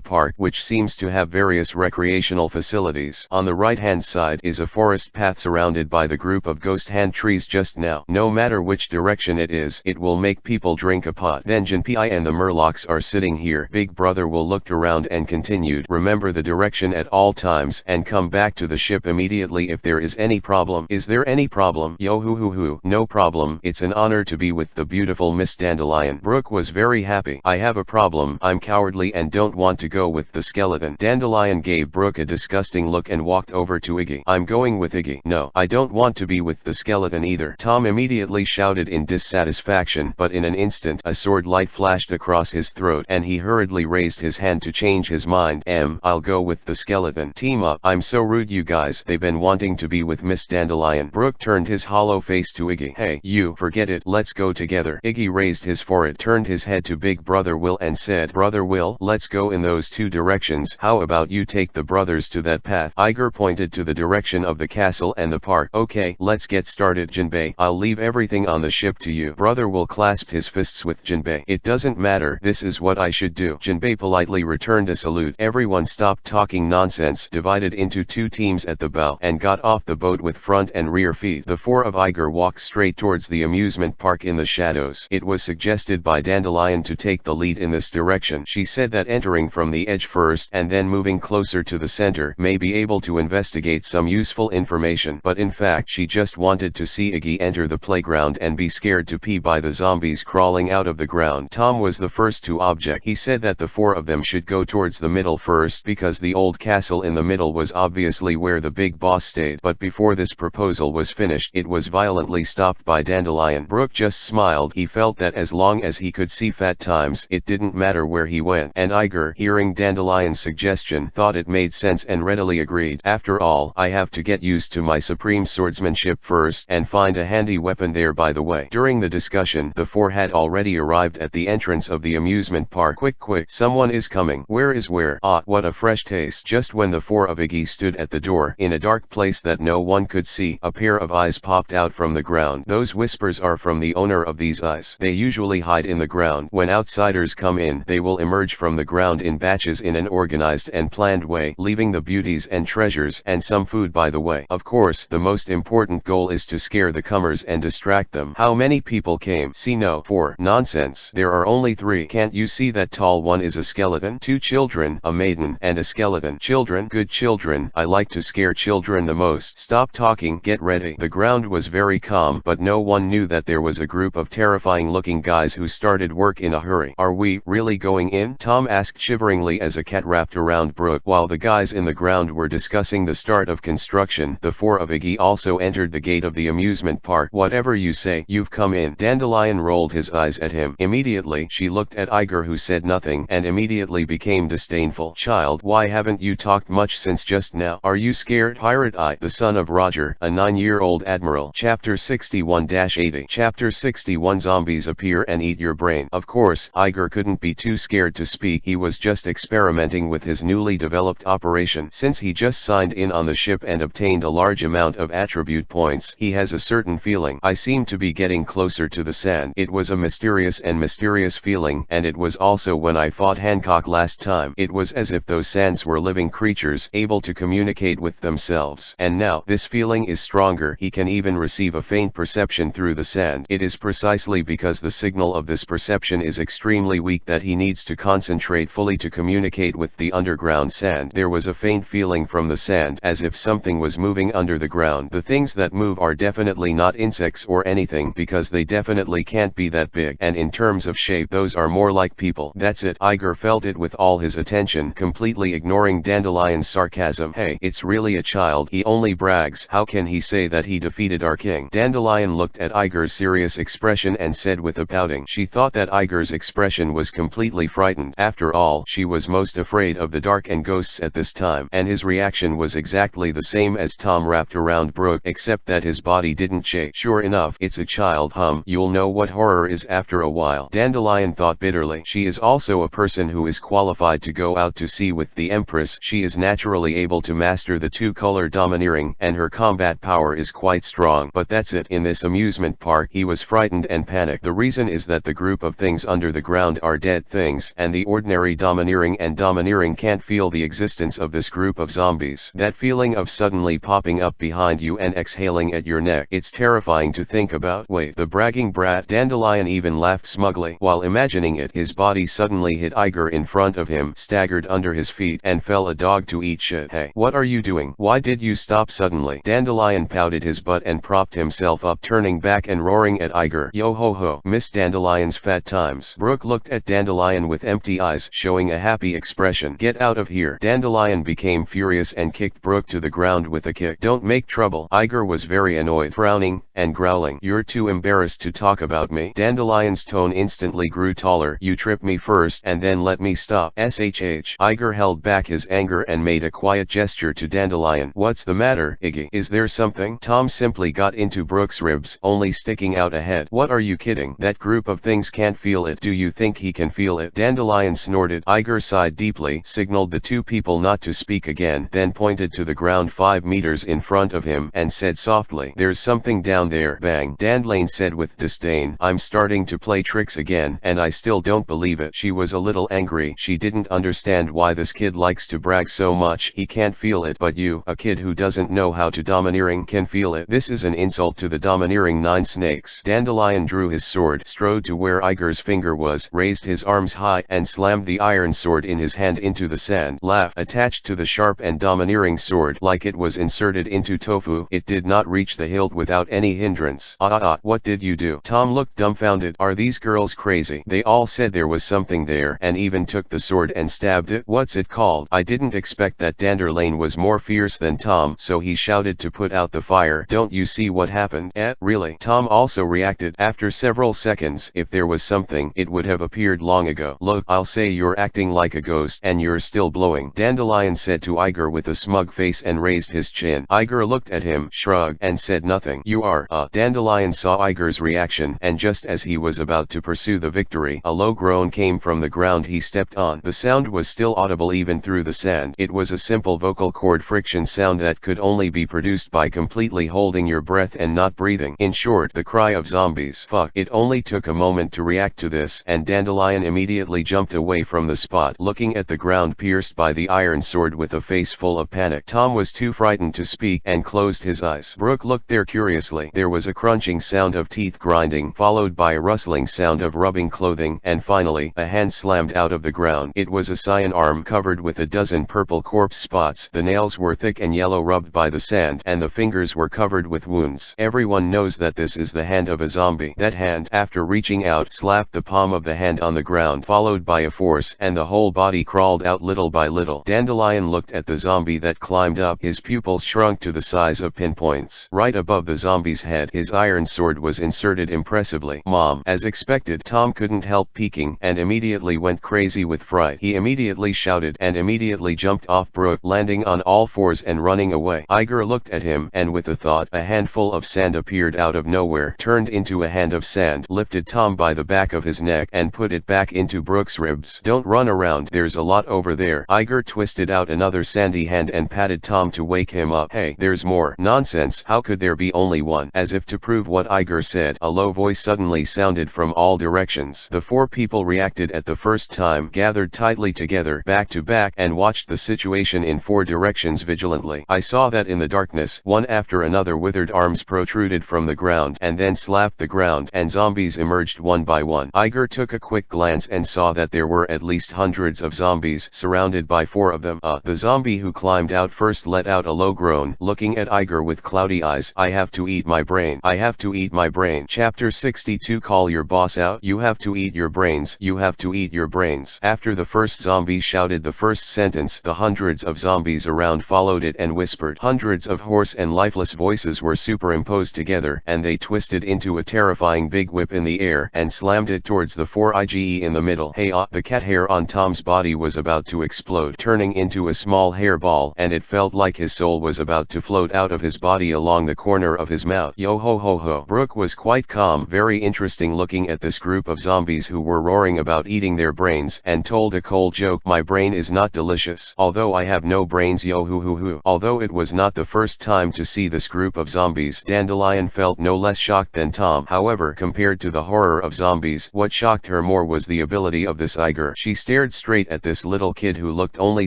park, which seems to have various recreational facilities. On the right-hand side is a forest path surrounded by the group of ghost hand trees just now. No matter which direction it is, it will make people drink a pot. Then Jinbe and the Murlocs are sitting here. Big Brother Will looked around and continued, remember the direction at all times, and come back to the ship immediately if there is any problem. Is there any problem? Yo hoo hoo hoo. No problem. It's an honor to be with the beautiful Miss Dandelion. Brooke was very happy. I have a problem. I'm cowardly and don't want to go with the skeleton. Dandelion gave Brooke a disgusting look and walked over to Iggy. I'm going with Iggy. No, I don't want to be with the skeleton either. Tom immediately shouted in dissatisfaction, but in an instant a sword light flashed across his throat and he hurriedly raised his hand to change his mind. I'll go with the skeleton. Team up. I'm so rude, you guys. They've been wanting to be with Miss Dandelion. Brooke turned his hollow face to Iggy. Hey, you, forget it. Let's go together. Iggy raised his forehead, turned his head to Big Brother Will and said, Brother Will, let's go in those 2 directions. How about you take the brothers to that path? Iger pointed to the direction of the castle and the park. Okay, let's get started. Jinbe, I'll leave everything on the ship to you. Brother Will clasped his fists with Jinbe. It doesn't matter. This is what I should do. Jinbe politely returned a salute. Everyone stopped talking nonsense, divided into 2 teams at the bow, and got off the boat with front and rear feet. The 4 of Iger walked straight towards the amusement park in the shadows. It was suggested by Dandelion to take the lead in this direction. She said that entering from the edge first and then moving closer to the center may be able to investigate some useful information, but in fact she just wanted to see Iggy enter the playground and be scared to pee by the zombies crawling out of the ground. Tom was the first to object. He said that the 4 of them should go towards the middle first because the old castle in the middle was obviously where the big boss stayed, but before this proposal was finished, it was violently stopped by Dandelion. Brooke just smiled. He felt that as long as he could see fat times, it didn't matter where he went, and Iger, hearing Dandelion's suggestion, thought it made sense and readily agreed. After all, I have to get used to my supreme swordsmanship first and find a handy weapon there by the way. During the discussion, the 4 had already arrived at the entrance of the amusement park. Quick, someone is coming. Where is where? Ah, what a fresh taste. Just when the 4 of Iggy stood at the door, in a dark place that no one could see, a pair of eyes popped out from the ground. Those whispers are from the owner of these eyes. They usually hide in the ground. When outsiders come in, they will emerge from the ground in batches in an organized and planned way, leaving the beauties and treasures and some food by the way. Of course, the most important goal is to scare the comers and distract them. How many people came? See, no. 4. Nonsense. There are only 3. Can't you see that tall one is a skeleton? 2 children, a maiden, and a skeleton. Children? Good children. I like to scare children the most. Stop talking. Get ready. The ground was very calm, but no one knew that there was a group of terrifying looking guys who started work in a hurry. Are we really going in? Tom asked shiveringly as a cat wrapped around Brooke. While the guys in the ground were discussing the start of construction, the 4 of Iggy also entered the gate of the amusement park. Whatever you say. You've come in. Dandelion rolled his eyes at him. Immediately, she looked at Iger, who said nothing and immediately became disdainful. Child, why haven't you talked much since just now? Are you scared? Pirate Eye, the son of Roger, a 9-year-old admiral. Chapter 61-80. Chapter 61. Zombies appear and eat your brain. Of course, Iger couldn't be too scared to speak. He was just experimenting with his newly developed operation. Since he just signed in on the ship and obtained a large amount of attribute points, he has a certain feeling. I seem to be getting closer to the sand. It was a mysterious feeling, and it was also when I fought Hancock last time. It was as if those sands were living creatures, able to communicate with themselves. And now, this feeling is stronger. He can even receive a faint perception through the sand. It is precisely because the signal of this perception is extremely weak that he needs to concentrate fully to communicate with the underground sand. There was a faint feeling from the sand as if something was moving under the ground. The things that move are definitely not insects or anything, because they definitely can't be that big, and in terms of shape those are more like people. That's it. Iger felt it with all his attention, completely ignoring Dandelion's sarcasm. Hey, it's really a child. He only brags. How can he say that he defeated our king? Dandelion looked at Iger's serious expression and said with a pouting. She thought that Iger's expression was completely frightened. After all, she was most afraid of the dark and ghosts at this time, and his reaction was exactly the same as Tom wrapped around Brooke, except that his body didn't shake. Sure enough, it's a child. You'll know what horror is after a while. Dandelion thought bitterly. She is also a person who is qualified to go out to sea with the Empress. She is naturally able to master the two-color domineering, and her combat power is quite strong. But that's it. In this amusement park, he was frightened and panicked. The reason is that the group of things under the ground are dead things, and the ordinary domineering can't feel the existence of this group of zombies. That feeling of suddenly popping up behind you and exhaling at your neck, it's terrifying to think about. Wait, the bragging brat. Dandelion even laughed smugly. While imagining it, his body suddenly hit Iger in front of him, staggered under his feet, and fell a dog to eat shit. Hey, what are you doing? Why did you stop suddenly? Dandelion pouted his butt and propped himself up, turning back and roaring at Iger. Yo ho ho, Miss Dandelion's fat times. Brooke looked at Dandelion with empty eyes, showing a happy expression. Get out of here. Dandelion became furious and kicked Brooke to the ground with a kick. Don't make trouble. Iger was very annoyed, frowning and growling. You're too embarrassed to talk about me. Dandelion's tone instantly grew taller. You tripped me first and then let me stop. SHH. Iger held back his anger and made a quiet gesture to Dandelion. What's the matter, Iggy? Is there something? Tom simply got into Brooke's ribs, only sticking out a head. What are you kidding? That group of things can't feel it. Do you think he can feel it? Dandelion snorted. Iger sighed deeply, signaled the two people not to speak again, then pointed to the ground 5 meters in front of him and said softly, there's something down there. Bang. Dandelion said with disdain, I'm starting to play tricks again, and I still don't believe it. She was a little angry. She didn't understand why this kid likes to brag so much. He can't feel it, but you, a kid who doesn't know how to domineering, can feel it. This is an insult to the domineering 9 snakes. Dandelion drew his sword, strode to where Iger's finger was, raised his arms high, and slammed the iron sword in his hand into the sand. Laugh. Attached to the sharp and domineering sword, like it was inserted into tofu, it did not reach the hilt without any hindrance. What did you do? Tom looked dumbfounded. Are these girls crazy? They all said there was something there, and even took the sword and stabbed it. What's it called? I didn't expect that. Dandelion was more fierce than Tom, so he shouted to put out the fire. Don't you see what happened? Really? Tom also reacted. After several seconds, if there was something, it would have appeared long ago. Look, I'll say you're acting like a ghost, and you're still blowing. Dandelion said to Iger with a smug face and raised his chin. Iger looked at him, shrugged, and said nothing. You are, Dandelion saw Iger's reaction, and just as he was about to pursue the victory, a low groan came from the ground he stepped on. The sound was still audible even through the sand. It was a simple vocal cord friction sound that could only be produced by completely holding your breath and not breathing. In short, the cry of zombies. Fuck. It only took a moment to react to this, and Dandelion immediately jumped away from the spot, looking at the ground pierced by the iron sword with a face full of panic. Tom was too frightened to speak and closed his eyes. Brooke looked there curiously. There was a crunching sound of teeth grinding, followed by a rustling sound of rubbing clothing, and finally, a hand slammed out of the ground. It was a cyan arm covered with a dozen purple corpse spots. The nails were thick and yellow, rubbed by the sand, and the fingers were covered with wounds. Everyone knows that this is the hand of a zombie. That hand, after reaching out, slapped the palm of the hand on the ground, followed by a force, and the whole body crawled out little by little. Dandelion looked at the zombie that climbed up. His pupils shrunk to the size of pinpoints. Right above the zombie's head, his iron sword was inserted impressively. Mom. As expected, Tom couldn't help peeking, and immediately went crazy with fright. He immediately shouted, and immediately jumped off Brooke, landing on all fours and running away. Iger looked at him, and with a thought, a handful of sand appeared out of nowhere, turned into a hand of sand, lifted Tom by the back of his neck, and put it back into Brooke's ribs. Don't run around, there's a lot over there. Iger twisted out another sandy hand and patted Tom to wake him up. Hey, there's more. Nonsense. How could there be only one? As if to prove what Iger said, a low voice suddenly sounded from all directions. The 4 people reacted at the first time, gathered tightly together, back to back, and watched the situation in 4 directions vigilantly. I saw that in the darkness, one after another withered arms protruded from the ground and then slapped the ground, and zombies zombies emerged one by one. Iger took a quick glance and saw that there were at least hundreds of zombies surrounded by 4 of them. The zombie who climbed out first let out a low groan, looking at Iger with cloudy eyes. I have to eat my brain. I have to eat my brain. Chapter 62. Call your boss out. You have to eat your brains. You have to eat your brains. After the first zombie shouted the first sentence, the hundreds of zombies around followed it and whispered. Hundreds of hoarse and lifeless voices were superimposed together, and they twisted into a terrifying big whip in the air and slammed it towards the 4-IGE in the middle. Hey the cat hair on Tom's body was about to explode, turning into a small hairball, and it felt like his soul was about to float out of his body along the corner of his mouth. Yo ho ho ho. Brooke was quite calm, very interesting looking at this group of zombies who were roaring about eating their brains, and told a cold joke. My brain is not delicious. Although I have no brains, yo hoo hoo hoo. Although it was not the first time to see this group of zombies, Dandelion felt no less shocked than Tom. However, compared to the horror of zombies, what shocked her more was the ability of this Iger. She stared straight at this little kid who looked only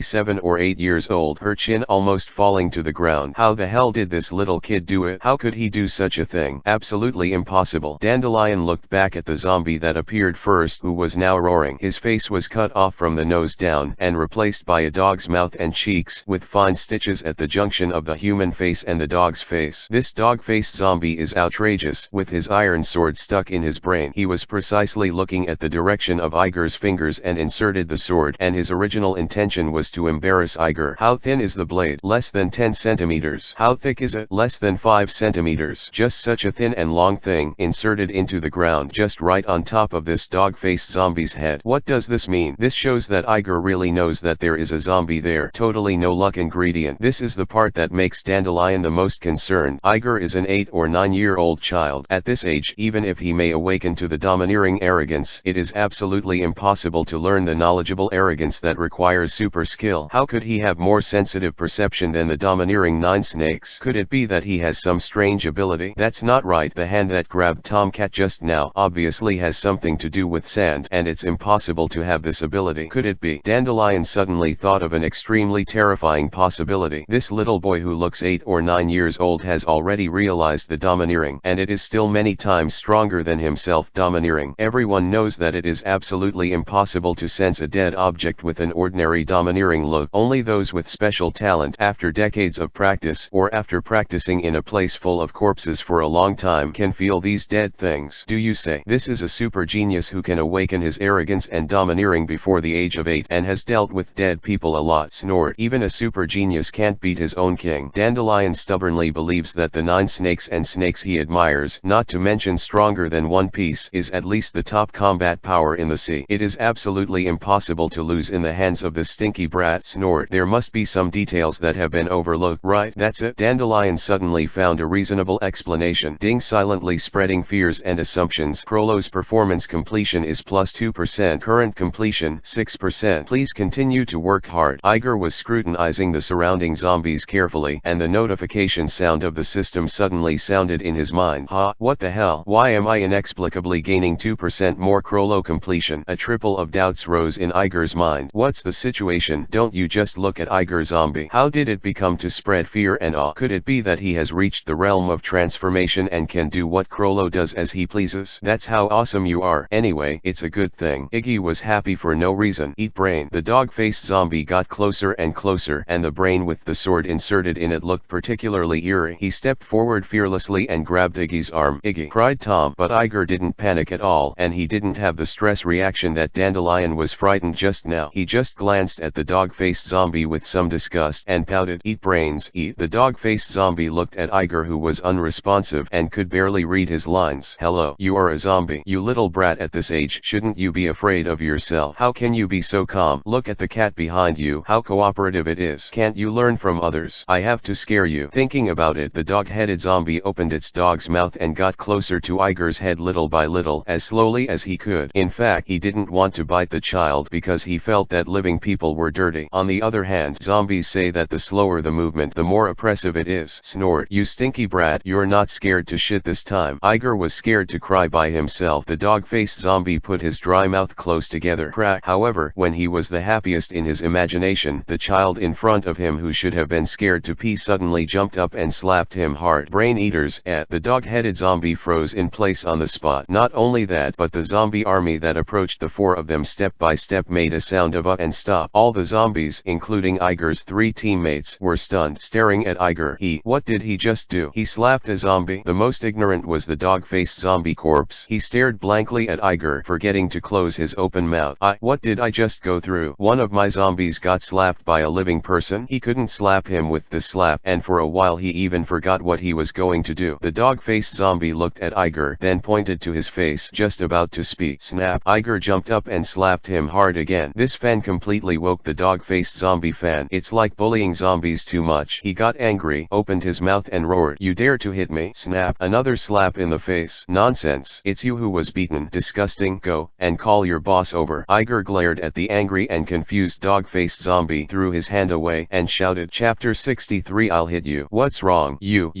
7 or 8 years old, her chin almost falling to the ground. How the hell did this little kid do it? How could he do such a thing? Absolutely impossible. Dandelion looked back at the zombie that appeared first, who was now roaring. His face was cut off from the nose down and replaced by a dog's mouth and cheeks, with fine stitches at the junction of the human face and the dog's face. This dog-faced zombie is outrageous. With his iron sword stuck in his brain, he was precisely looking at the direction of Iger's fingers and inserted the sword, and his original intention was to embarrass Iger. How thin is the blade? Less than 10 centimeters. How thick is it? Less than 5 centimeters. Just such a thin and long thing, inserted into the ground just right on top of this dog-faced zombie's head. What does this mean? This shows that Iger really knows that there is a zombie there. Totally no luck ingredient. This is the part that makes Dandelion the most concerned. Iger is an 8 or 9-year-old child. At this age, even if he may awaken to the domineering arrogance, it is absolutely impossible to learn the knowledgeable arrogance that requires super skill. How could he have more sensitive perception than the domineering 9 snakes? Could it be that he has some strange ability? That's not right. The hand that grabbed Tomcat just now obviously has something to do with sand, and it's impossible to have this ability. Could it be? Dandelion suddenly thought of an extremely terrifying possibility. This little boy who looks 8 or 9 years old has already realized the domineering, and it is still many times stronger than himself. Domineering. Everyone knows that it is absolutely impossible to sense a dead object with an ordinary domineering look. Only those with special talent, after decades of practice, or after practicing in a place full of corpses for a long time, can feel these dead things. Do you say this is a super genius who can awaken his arrogance and domineering before the age of 8 and has dealt with dead people a lot? Snort. Even a super genius can't beat his own king. Dandelion stubbornly believes that the 9 snakes and snakes he admires, not to mention stronger than One Piece, is at least the top combat power in the sea. It is absolutely impossible to lose in the hands of this stinky brat. Snort. There must be some details that have been overlooked, right? That's it. Dandelion suddenly found a reasonable explanation. Ding. Silently spreading fears and assumptions. Crollo's performance completion is +2%. Current completion 6%. Please continue to work hard. Iger was scrutinizing the surrounding zombies carefully, and the notification sound of the system suddenly sounded in his mind. What the hell? Why am I inexplicably gaining 2% more Crollo completion? A triple of doubts rose in Iger's mind. What's the situation? Don't you just look at Iger zombie? How did it become to spread fear and awe? Could it be that he has reached the realm of transformation and can do what Crollo does as he pleases? That's how awesome you are. Anyway, it's a good thing. Iggy was happy for no reason. Eat brain. The dog-faced zombie got closer and closer, and the brain with the sword inserted in it looked particularly eerie. He stepped forward fearlessly and grabbed Iggy's arm. Iggy! Cried Tom. But Iger didn't panic at all, and he didn't have the stress reaction that Dandelion was frightened just now. He just glanced at the dog-faced zombie with some disgust and pouted. Eat brains. Eat. The dog-faced zombie looked at Iger, who was unresponsive and could barely read his lines. Hello. You are a zombie. You little brat. At this age, shouldn't you be afraid of yourself? How can you be so calm? Look at the cat behind you. How cooperative it is. Can't you learn from others? I have to scare you. Thinking about it, the dog-headed zombie opened its dog's mouth and got closer to Iger's head little by little, as slowly as he could. In fact, he didn't want to bite the child because he felt that living people were dirty. On the other hand, zombies say that the slower the movement, the more oppressive it is. Snort. You stinky brat. You're not scared to shit this time. Iger was scared to cry by himself. The dog-faced zombie put his dry mouth close together. Crack. However, when he was the happiest in his imagination, the child in front of him, who should have been scared to pee, suddenly jumped up and slapped him hard. Brain eaters. The dog-headed zombie froze in place on the spot. Not only that, but the zombie army that approached the four of them step by step made a sound of and stop. All the zombies, including Iger's three teammates, were stunned, staring at Iger. What did he just do? He slapped a zombie. The most ignorant was the dog-faced zombie corpse. He stared blankly at Iger, forgetting to close his open mouth. What did I just go through? One of my zombies got slapped by a living person. He couldn't slap him with the slap, and for a while he even forgot what he was going to do. The dog-faced zombie looked at Iger, then pointed to his face, just about to speak. Snap! Iger jumped up and slapped him hard again. This fan completely woke the dog-faced zombie fan. It's like bullying zombies too much. He got angry, opened his mouth and roared, "You dare to hit me?" Snap! Another slap in the face. Nonsense. It's you who was beaten. Disgusting. Go and call your boss over. Iger glared at the angry and confused dog-faced zombie, threw his hand away, and shouted, Chapter 63, I'll hit you. What's wrong? You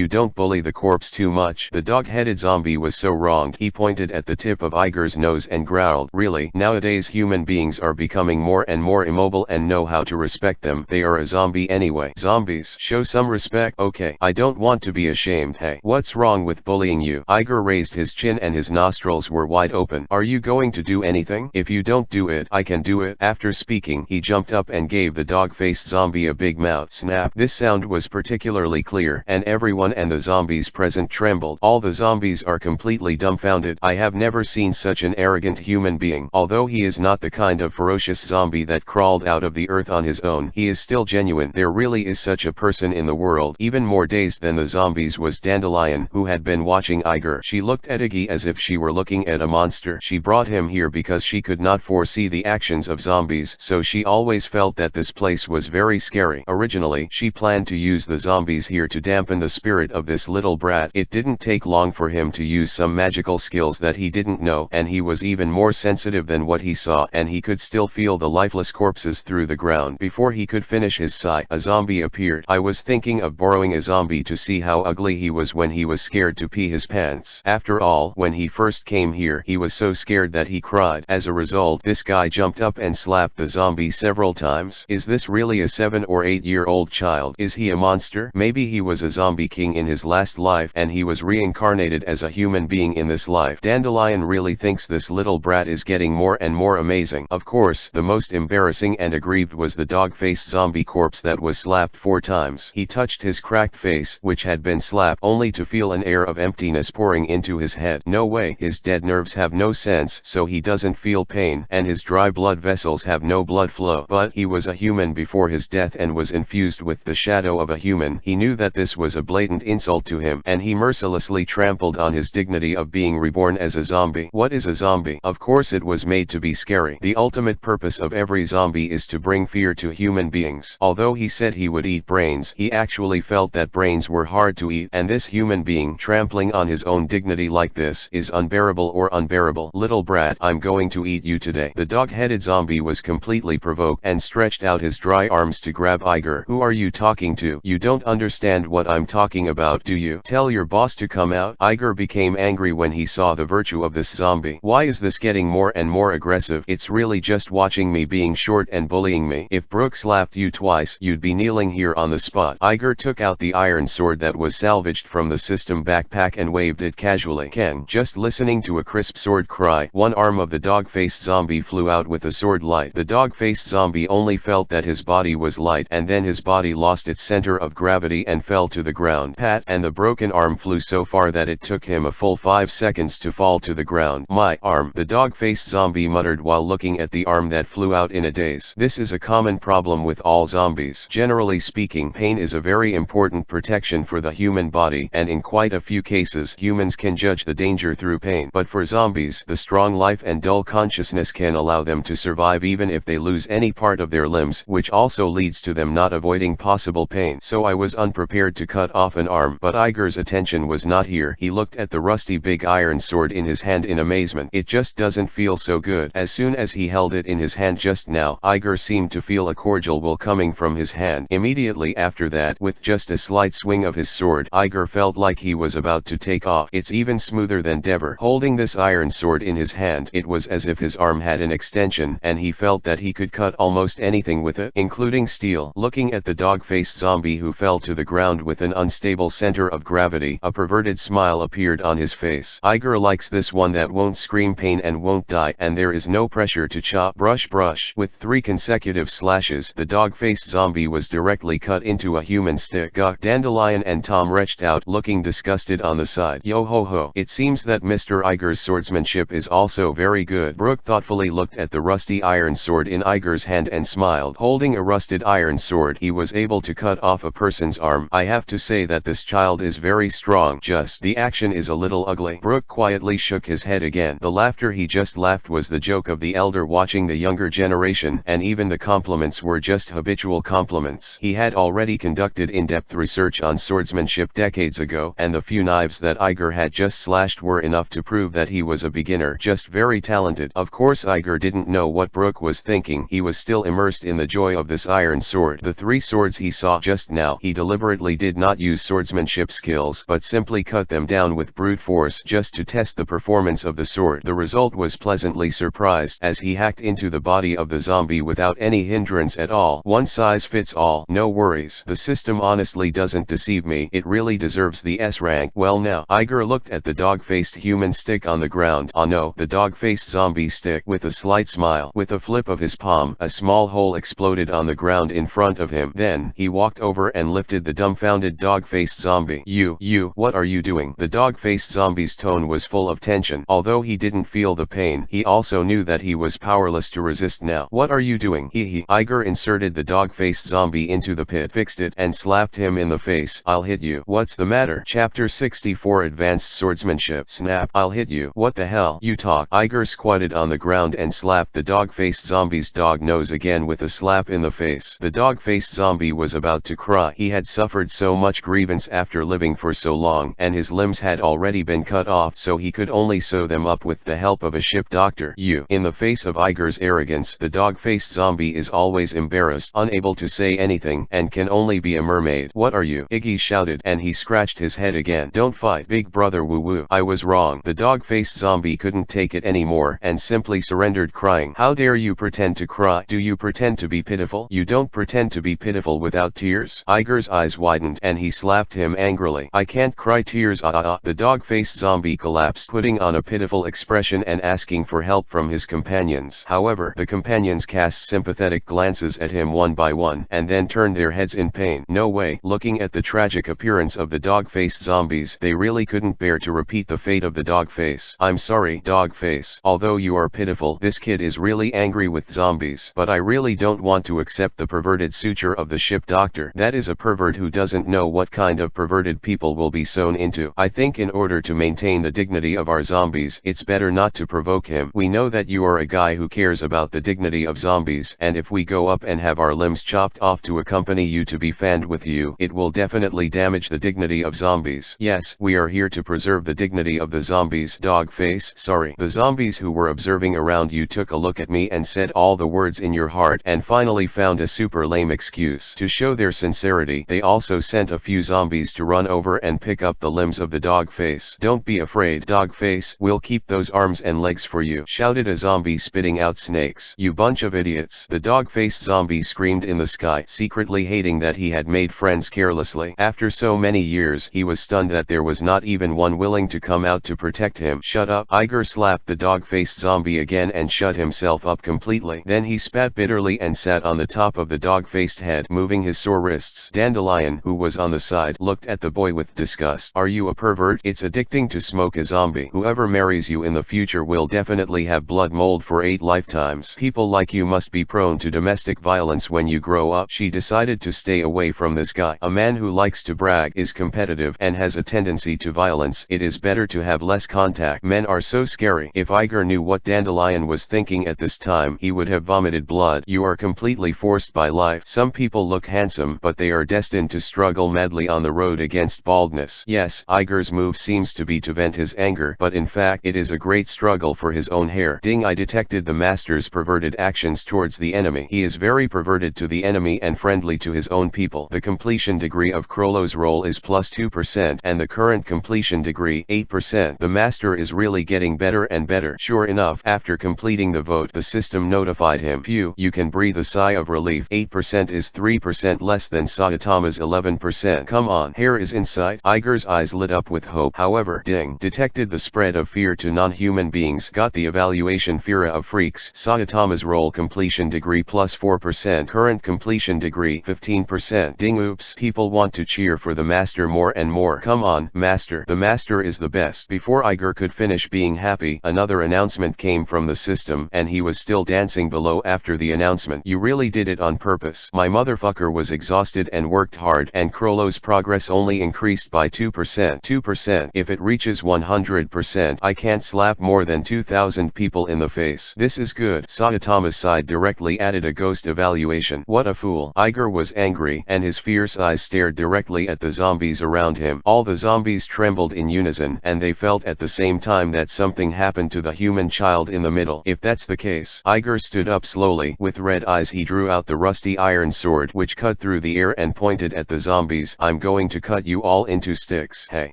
don't bully the corpse too much. The dog-headed zombie was so wronged. He pointed at the tip of Iger's nose and growled, really? Nowadays human beings are becoming more and more immobile and know how to respect them. They are a zombie anyway. Zombies, show some respect. Okay, I don't want to be ashamed. Hey, what's wrong with bullying you? Iger raised his chin and his nostrils were wide open. Are you going to do anything? If you don't do it, I can do it. After speaking, he jumped up and gave the dog-faced zombie a big mouth. Snap! This sound was particularly clear, and everyone and the zombies present trembled. All the zombies are completely dumbfounded. I have never seen such an arrogant human being. Although he is not the kind of ferocious zombie that crawled out of the earth on his own, he is still genuine. There really is such a person in the world. Even more dazed than the zombies was Dandelion, who had been watching Iger. She looked at Iggy as if she were looking at a monster. She brought him here because she could not foresee the actions of zombies, so she always felt that this place was very scary. Originally, she planned to use the zombies here to dampen the spirit of this little brat. It didn't take long for him to use some magical skills that he didn't know, and he was even more sensitive than what he saw, and he could still feel the lifeless corpses through the ground. Before he could finish his sigh, a zombie appeared. I was thinking of borrowing a zombie to see how ugly he was when he was scared to pee his pants. After all, when he first came here, he was so scared that he cried. As a result, this guy jumped up and slapped the zombie several times. Is this really a 7 or 8-year-old child? Is he a monster? Maybe he was a zombie king in his last life and he was reincarnated as a human being in this life. Dandelion really thinks this little brat is getting more and more amazing. Of course, the most embarrassing and aggrieved was the dog-faced zombie corpse that was slapped 4 times. He touched his cracked face, which had been slapped, only to feel an air of emptiness pouring into his head. No way, his dead nerves have no sense, so he doesn't feel pain, and his dry blood vessels have no blood flow. But he was a human before his death and was infused with the shadow of a human. He knew that this was a blatant insult to him, and he mercilessly trampled on his dignity of being reborn as a zombie. What is a zombie? Of course it was made to be scary. The ultimate purpose of every zombie is to bring fear to human beings. Although he said he would eat brains, he actually felt that brains were hard to eat, and this human being trampling on his own dignity like this is unbearable or unbearable. Little brat, I'm going to eat you today. The dog-headed zombie was completely provoked and stretched out his dry arms to grab Iger. Who are you talking to? You don't understand what I'm talking about, do you? Tell your boss to come out. Iger became angry when he saw the virtue of this zombie. Why is this getting more and more aggressive? It's really just watching me being short and bullying me. If Brooke slapped you twice, you'd be kneeling here on the spot. Iger took out the iron sword that was salvaged from the system backpack and waved it casually. Ken, just listening to a crisp sword cry, one arm of the dog-faced zombie flew out with a sword light. The dog-faced zombie only felt that his body was light, and then his body lost its center of gravity and fell to the ground. Pat, and the broken arm flew so far that it took him a full 5 seconds to fall to the ground. My arm, the dog-faced zombie muttered while looking at the arm that flew out in a daze. This is a common problem with all zombies. Generally speaking, pain is a very important protection for the human body, and in quite a few cases humans can judge the danger through pain. But for zombies, the strong life and dull consciousness can allow them to survive even if they lose any part of their limbs, which also leads to them not avoiding possible pain. So I was unprepared to cut off an arm, but Iger's attention was not here. He looked at the rusty big iron sword in his hand in amazement. It just doesn't feel so good. As soon as he held it in his hand just now, Iger seemed to feel a cordial will coming from his hand. Immediately after that, with just a slight swing of his sword, Iger felt like he was about to take off. It's even smoother than ever. Holding this iron sword in his hand, it was as if his arm had an extension, and he felt that he could cut almost anything with it, including steel. Looking at the dog-faced zombie who fell to the ground with an unstable center of gravity, a perverted smile appeared appeared on his face. Iger likes this one that won't scream pain and won't die, and there is no pressure to chop. Brush brush. With 3 consecutive slashes, the dog-faced zombie was directly cut into a human stick. Gawk. Dandelion and Tom retched out, looking disgusted on the side. Yo ho ho. It seems that Mr. Iger's swordsmanship is also very good. Brooke thoughtfully looked at the rusty iron sword in Iger's hand and smiled. Holding a rusted iron sword, he was able to cut off a person's arm. I have to say that this child is very strong. Just the action is a little ugly. Brooke quietly shook his head again. The laughter he just laughed was the joke of the elder watching the younger generation, and even the compliments were just habitual compliments. He had already conducted in-depth research on swordsmanship decades ago, and the few knives that Iger had just slashed were enough to prove that he was a beginner, just very talented. Of course Iger didn't know what Brooke was thinking. He was still immersed in the joy of this iron sword. The 3 swords he saw just now, he deliberately did not use swordsmanship skills, but simply cut them down with brute force just to test the performance of the sword. The result was pleasantly surprised, as he hacked into the body of the zombie without any hindrance at all. One size fits all. No worries. The system honestly doesn't deceive me. It really deserves the S rank. Well now. Iger looked at the dog-faced human stick on the ground. Oh no, the dog-faced zombie stick. With a slight smile, with a flip of his palm, a small hole exploded on the ground in front of him. Then, he walked over and lifted the dumbfounded dog-faced zombie. You, what are you doing? The dog-faced zombie's tone was full of tension. Although he didn't feel the pain, he also knew that he was powerless to resist now. What are you doing? He. Iger inserted the dog-faced zombie into the pit, fixed it, and slapped him in the face. I'll hit you. What's the matter? Chapter 64 Advanced Swordsmanship. Snap. I'll hit you. What the hell? You talk. Iger squatted on the ground and slapped the dog-faced zombie's dog nose again with a slap in the face. The dog-faced zombie was about to cry. He had suffered so much grievance after living for so long, and his limbs had already been cut off, so he could only sew them up with the help of a ship doctor. In the face of Iger's arrogance, the dog-faced zombie is always embarrassed, unable to say anything, and can only be a mermaid. What are you? Iggy shouted, and he scratched his head again. Don't fight, big brother, woo woo. I was wrong. The dog-faced zombie couldn't take it anymore, and simply surrendered, crying. How dare you pretend to cry? Do you pretend to be pitiful? You don't pretend to be pitiful without tears. Iger's eyes widened, and he slapped him angrily. I can't cry tears. The dog-faced zombie collapsed, putting on a pitiful expression and asking for help from his companions. However, the companions cast sympathetic glances at him one by one, and then turned their heads in pain. No way. Looking at the tragic appearance of the dog-faced zombies, they really couldn't bear to repeat the fate of the dog-face. I'm sorry, dog-face. Although you are pitiful, this kid is really angry with zombies. But I really don't want to accept the perverted suture of the ship doctor. That is a pervert who doesn't know what kind of perverted people will be sewn into. I think in order to maintain the dignity of our zombies, it's better not to provoke him. We know that you are a guy who cares about the dignity of zombies, and if we go up and have our limbs chopped off to accompany you to be fanned with you, it will definitely damage the dignity of zombies. Yes, we are here to preserve the dignity of the zombies. Dog face. Sorry. The zombies who were observing around you took a look at me and said all the words in your heart, and finally found a super lame excuse. To show their sincerity, they also sent a few zombies to run over and pick up the limbs of the dog face. Don't be afraid, dog face. We'll keep those arms and legs for you, shouted a zombie spitting out snakes. You bunch of idiots. The dog-faced zombie screamed in the sky, secretly hating that he had made friends carelessly. After so many years, he was stunned that there was not even one willing to come out to protect him. Shut up. Iger slapped the dog-faced zombie again and shut himself up completely. Then he spat bitterly and sat on the top of the dog-faced head, moving his sore wrists. Dandelion, who was on the side, looked at the boy with disgust. Are you a pervert? It's addicting to smoke a zombie. Whoever marries you in the future will definitely have blood mold for 8 lifetimes. People like you must be prone to domestic violence when you grow up. She decided to stay away from this guy. A man who likes to brag, is competitive, and has a tendency to violence. It is better to have less contact. Men are so scary. If Iger knew what Dandelion was thinking at this time, he would have vomited blood. You are completely forced by life. Some people look handsome, but they are destined to struggle madly on the road against baldness. Yes, Iger's move seems to be to vent his anger, but in fact it is a great struggle for his own hair. Ding! I detected the master's perverted actions towards the enemy. He is very perverted to the enemy and friendly to his own people. The completion degree of Krollo's roll is plus 2%, and the current completion degree 8%. The master is really getting better and better. Sure enough, after completing the vote, the system notified him. Phew, you can breathe a sigh of relief. 8% is 3% less than Saitama's 11%. Come on, hair is in sight. Iger's eyes lit up with hope. hope. However, Ding detected the spread of fear to non-human beings, got the evaluation Feara of Freaks, Saitama's role completion degree plus 4%, current completion degree 15%. Ding, oops, people want to cheer for the master more and more. Come on, master. The master is the best. Before Iger could finish being happy, another announcement came from the system, and he was still dancing below after the announcement. You really did it on purpose. My motherfucker was exhausted and worked hard, and Krollo's progress only increased by 2%. 2%. If it reaches 100%, I can't slap more than 2,000 people in the face. This is good. Saitama's side directly added a ghost evaluation. What a fool. Iger was angry, and his fierce eyes stared directly at the zombies around him. All the zombies trembled in unison, and they felt at the same time that something happened to the human child in the middle. If that's the case, Iger stood up slowly. With red eyes he drew out the rusty iron sword, which cut through the air and pointed at the zombies. I'm going to cut you all into sticks. Hey,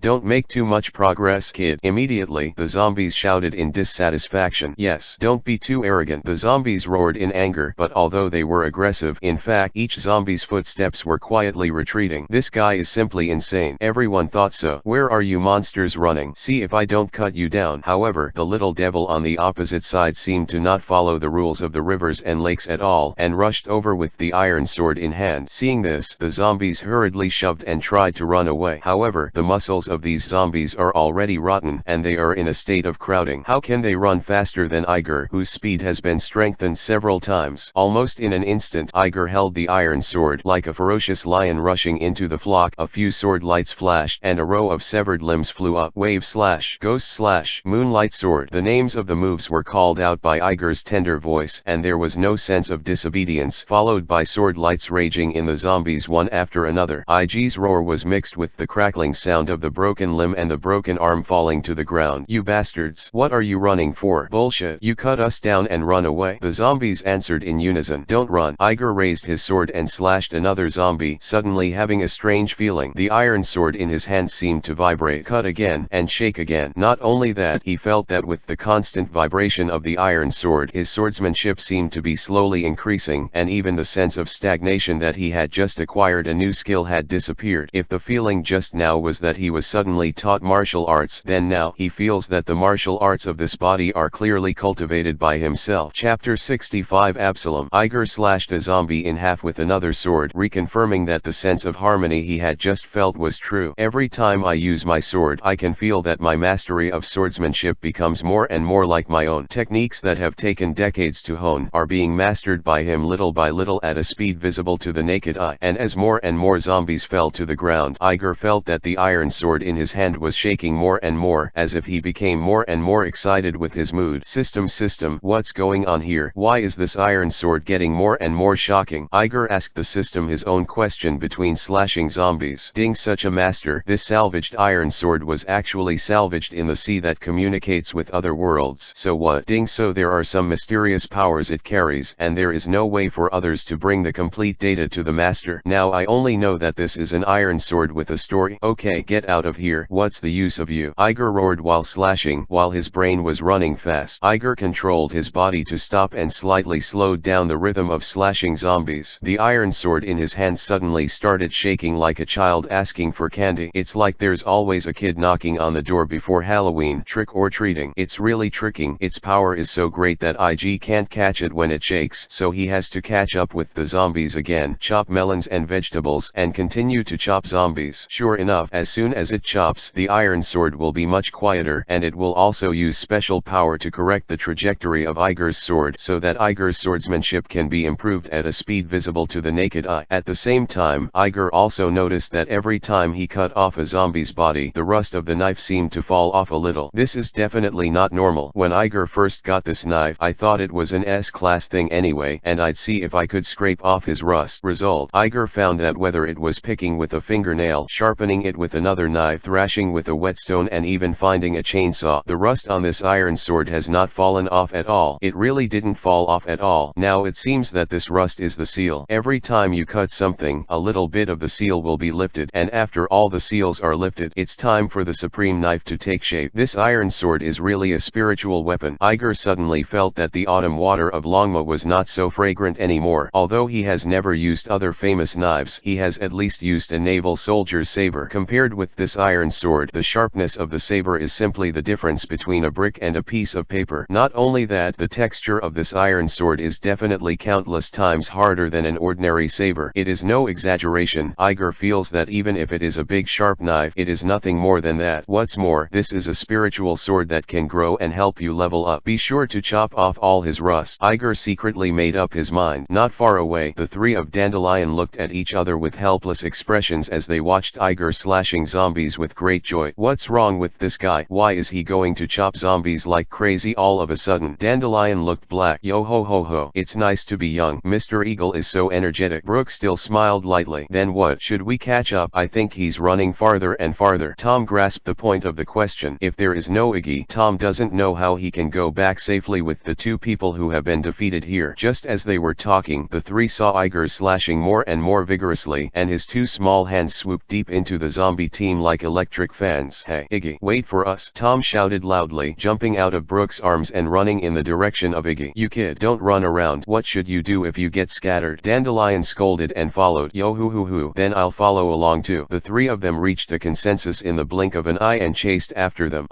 don't make too much progress, kid. Immediately, the zombies shouted in dissatisfaction. Yes, don't be too arrogant. The zombies roared in anger, but although they were aggressive, in fact, each zombie's footsteps were quietly retreating. This guy is simply insane. Everyone thought so. Where are you monsters running? See if I don't cut you down. However, the little devil on the opposite side seemed to not follow the rules of the rivers and lakes at all, and rushed over with the iron sword in hand. Seeing this, the zombies hurriedly shoved and tried to run away. However, the muscles of these zombies are already rotten, and they are in a state of crowding. How can they run faster than Iger, whose speed has been strengthened several times? Almost in an instant, Iger held the iron sword like a ferocious lion rushing into the flock. A few sword lights flashed, and a row of severed limbs flew up. Wave slash, ghost slash, moonlight sword. The names of the moves were called out by Iger's tender voice, and there was no sense of disobedience, followed by sword lights raging in the zombies one after another. Iger's roar was mixed with the crackling sound of the broken limb and the broken arm falling to the ground. You bastards, what are you running for? Bullshit. You cut us down and run away. The zombies answered in unison. Don't run. Iger raised his sword and slashed another zombie, suddenly having a strange feeling. The iron sword in his hand seemed to vibrate, cut again, and shake again. Not only that, he felt that with the constant vibration of the iron sword, his swordsmanship seemed to be slowly increasing, and even the sense of stagnation that he had just acquired a new skill had disappeared. If the feeling just now was that he was suddenly taught martial arts, then now he feels that the martial arts of this body are clearly cultivated by himself. Chapter 65 Absalom. Iger slashed a zombie in half with another sword, reconfirming that the sense of harmony he had just felt was true. Every time I use my sword, I can feel that my mastery of swordsmanship becomes more and more like my own. Techniques that have taken decades to hone are being mastered by him little by little at a speed visible to the naked eye. And as more and more zombies fell to the ground, Iger felt that the iron sword in his hand was shaking more and more, as if he became more and more excited with his mood. System, what's going on here? Why is this iron sword getting more and more shocking? Iger asked the system his own question between slashing zombies. Ding, such a master. This salvaged iron sword was actually salvaged in the sea that communicates with other worlds. So what? Ding, so there are some mysterious powers it carries, and there is no way for others to bring the complete data to the master. Now I only know that this is an iron sword with a story. Okay, get out of here. What's the use of you? Iger roared while slashing, while his brain was running fast. Iger controlled his body to stop and slightly slowed down the rhythm of slashing zombies. The iron sword in his hand suddenly started shaking like a child asking for candy. It's like there's always a kid knocking on the door before Halloween, trick or treating. It's really tricking. Its power is so great that Ig can't catch it when it shakes, so he has to catch up with the zombies again, chop melons and vegetables, and continue to chop zombies. Sure enough, as soon as it chops, the iron sword will be much quieter, and it will also use special power to correct the trajectory of Iger's sword, so that Iger's swordsmanship can be improved at a speed visible to the naked eye. At the same time, Iger also noticed that every time he cut off a zombie's body, the rust of the knife seemed to fall off a little. This is definitely not normal. When Iger first got this knife, I thought it was an S-class thing anyway, and I'd see if I could scrape off his rust. Result: Iger found that whether it was picking with a fingernail, sharpening it with another knife, thrashing with a whetstone, and even finding a chainsaw, the rust on this iron sword has not fallen off at all. It really didn't fall off at all. Now it seems that this rust is the seal. Every time you cut something, a little bit of the seal will be lifted, and after all the seals are lifted, it's time for the supreme knife to take shape. This iron sword is really a spiritual weapon. Iger suddenly felt that the autumn water of Longma was not so fragrant anymore. Although he has never used other famous knives, he has at least used a naval soldier's saber. Compared with this iron sword. The sharpness of the saber is simply the difference between a brick and a piece of paper. Not only that, the texture of this iron sword is definitely countless times harder than an ordinary saber. It is no exaggeration. Iger feels that even if it is a big sharp knife, it is nothing more than that. What's more, this is a spiritual sword that can grow and help you level up. Be sure to chop off all his rust. Iger secretly made up his mind. Not far away, the three of Dandelion looked at each other with helpless expressions as they watched Iger slashing zombies with great joy. What's wrong with this guy? Why is he going to chop zombies like crazy all of a sudden? Dandelion looked black. Yo ho ho ho. It's nice to be young. Mr. Eagle is so energetic. Brooke still smiled lightly. Then what? Should we catch up? I think he's running farther and farther. Tom grasped the point of the question. If there is no Iggy, Tom doesn't know how he can go back safely with the two people who have been defeated here. Just as they were talking, the three saw Iger slashing more and more vigorously, and his two small hands swooped deep into the zombie team like electric fans. Hey, Iggy, wait for us, Tom shouted loudly, jumping out of Brooke's arms and running in the direction of Iggy. You kid, don't run around. What should you do if you get scattered? Dandelion scolded and followed. Yo hoo hoo hoo. Then I'll follow along too. The three of them reached a consensus in the blink of an eye and chased after them.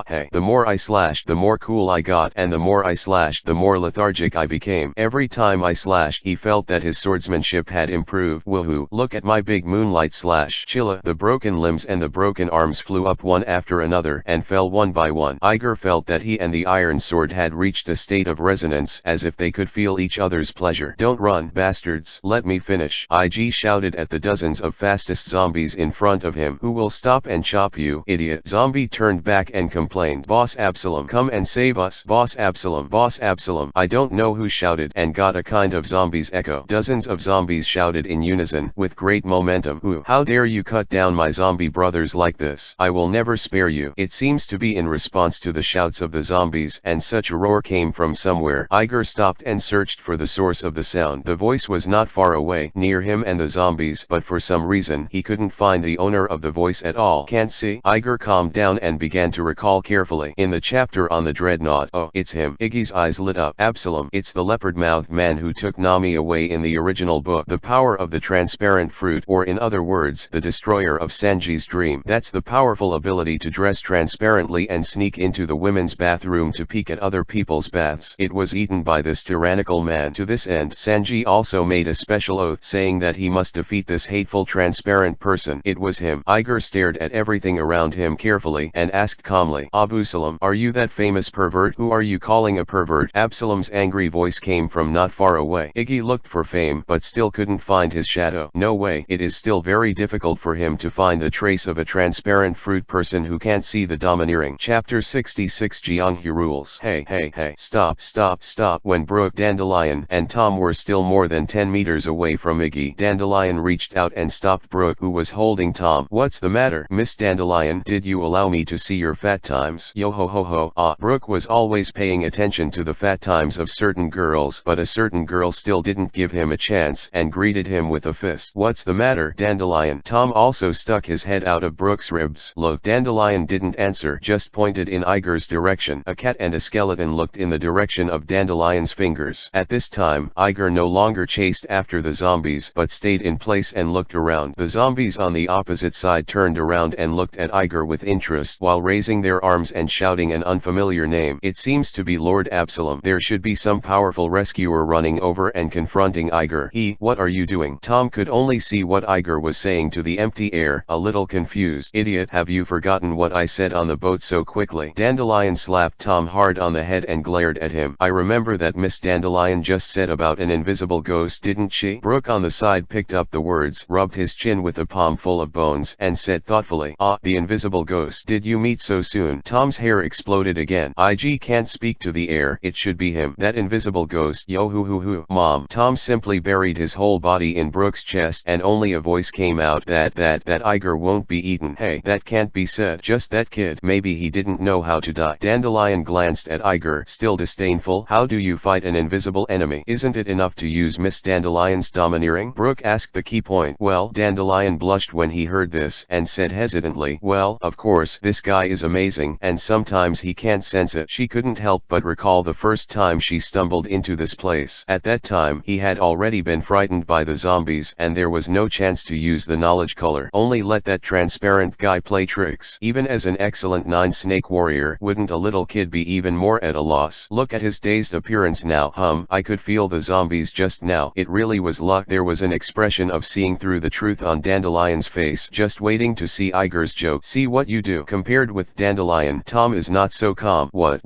Hey. The more I slashed, the more cool I got, and the more I slashed, the more lethargic I became. Every time I slashed, he felt that his swordsmanship had improved. Woohoo, look at my big moonlight slash. Chilla. The broken limbs and the broken arms flew up one after another and fell one by one. Iger felt that he and the iron sword had reached a state of resonance, as if they could feel each other's pleasure. Don't run, bastards. Let me finish. Ig shouted at the dozens of fastest zombies in front of him. Who will stop and chop you, idiot? Zombie turned back and complained. Boss Absalom, come and save us. Boss Absalom, Boss Absalom. I don't know who shouted and got a kind of zombies echo. Dozens of zombies shouted in unison with great momentum. Ooh, how dare you cut down my zombie brothers like this? I will never spare you. It seems to be in response to the shouts of the zombies, and such a roar came from somewhere. Iger stopped and searched for the source of the sound. The voice was not far away, near him and the zombies, but for some reason he couldn't find the owner of the voice at all. Can't see? Iger calmed down and began to recall carefully. In the chapter on the Dreadnought, oh, it's him. Iggy's eyes lit up. Absalom, it's the leopard-mouthed man who took Nami away in the original book. The power of the transparent fruit, or in other words, the destroyer of Sanji's dream. That's the powerful ability to dress transparently and sneak into the women's bathroom to peek at other people's baths. It was eaten by this tyrannical man. To this end, Sanji also made a special oath saying that he must defeat this hateful transparent person. It was him. Iger stared at everything around him carefully and asked calmly, Abusalam, are you that famous pervert? Who are you calling a pervert? Absalom's angry voice came from not far away. Iggy looked for fame but still couldn't find his shadow. No way. It is still very difficult for him to find the trace of a transparent fruit person who can't see the domineering. Chapter 66 Jianghu Rules. Hey. Stop. When Brooke, Dandelion, and Tom were still more than 10 meters away from Iggy, Dandelion reached out and stopped Brooke, who was holding Tom. What's the matter, Miss Dandelion? Did you allow me to see your fat times? Yo ho ho ho. Brooke was always paying attention to the fat times of certain girls, but a certain girl still didn't give him a chance and greeted him with a fist. What's the matter, Dandelion? Tom also stuck his head out of Brooke's ribs. Look. Dandelion didn't answer, just pointed in Iger's direction. A cat and a skeleton looked in the direction of Dandelion's fingers. At this time, Iger no longer chased after the zombies but stayed in place and looked around. The zombies on the opposite side turned around and looked at Iger with interest while raising their arms and shouting an unfamiliar name. It seems to be Lord Absalom. There should be some powerful rescuer running over and confronting Iger. What are you doing? Tom could only see what Iger was saying to the empty air, a little confused. Idiot, have you forgotten what I said on the boat so quickly? Dandelion slapped Tom hard on the head and glared at him. I remember that Miss Dandelion just said about an invisible ghost, didn't she? Brooke on the side picked up the words, rubbed his chin with a palm full of bones, and said thoughtfully, the invisible ghost. Did you meet so soon? Tom's hair exploded again. Ig can't speak to the air. It should be him. That invisible ghost. Yo hoo hoo hoo. Mom. Tom simply buried his whole body in Brooke's chest and only a voice came out that Iger won't be eaten. Hey, that can't be said. Just that kid. Maybe he didn't know how to die. Dandelion glanced at Iger, still disdainful. How do you fight an invisible enemy? Isn't it enough to use Miss Dandelion's domineering? Brooke asked the key point. Well, Dandelion blushed when he heard this and said hesitantly, well, of course, this guy is amazing and sometimes he can't sense it. She couldn't help but recall the first time she stumbled into this place. At that time, he had already been frightened by the zombies and there was no chance to use the knowledge color. Only let that transparent transparent guy play tricks. Even as an excellent 9-snake warrior, wouldn't a little kid be even more at a loss? Look at his dazed appearance now. I could feel the zombies just now. It really was luck. There was an expression of seeing through the truth on Dandelion's face, just waiting to see Iger's joke. See what you do. Compared with Dandelion, Tom is not so calm. What?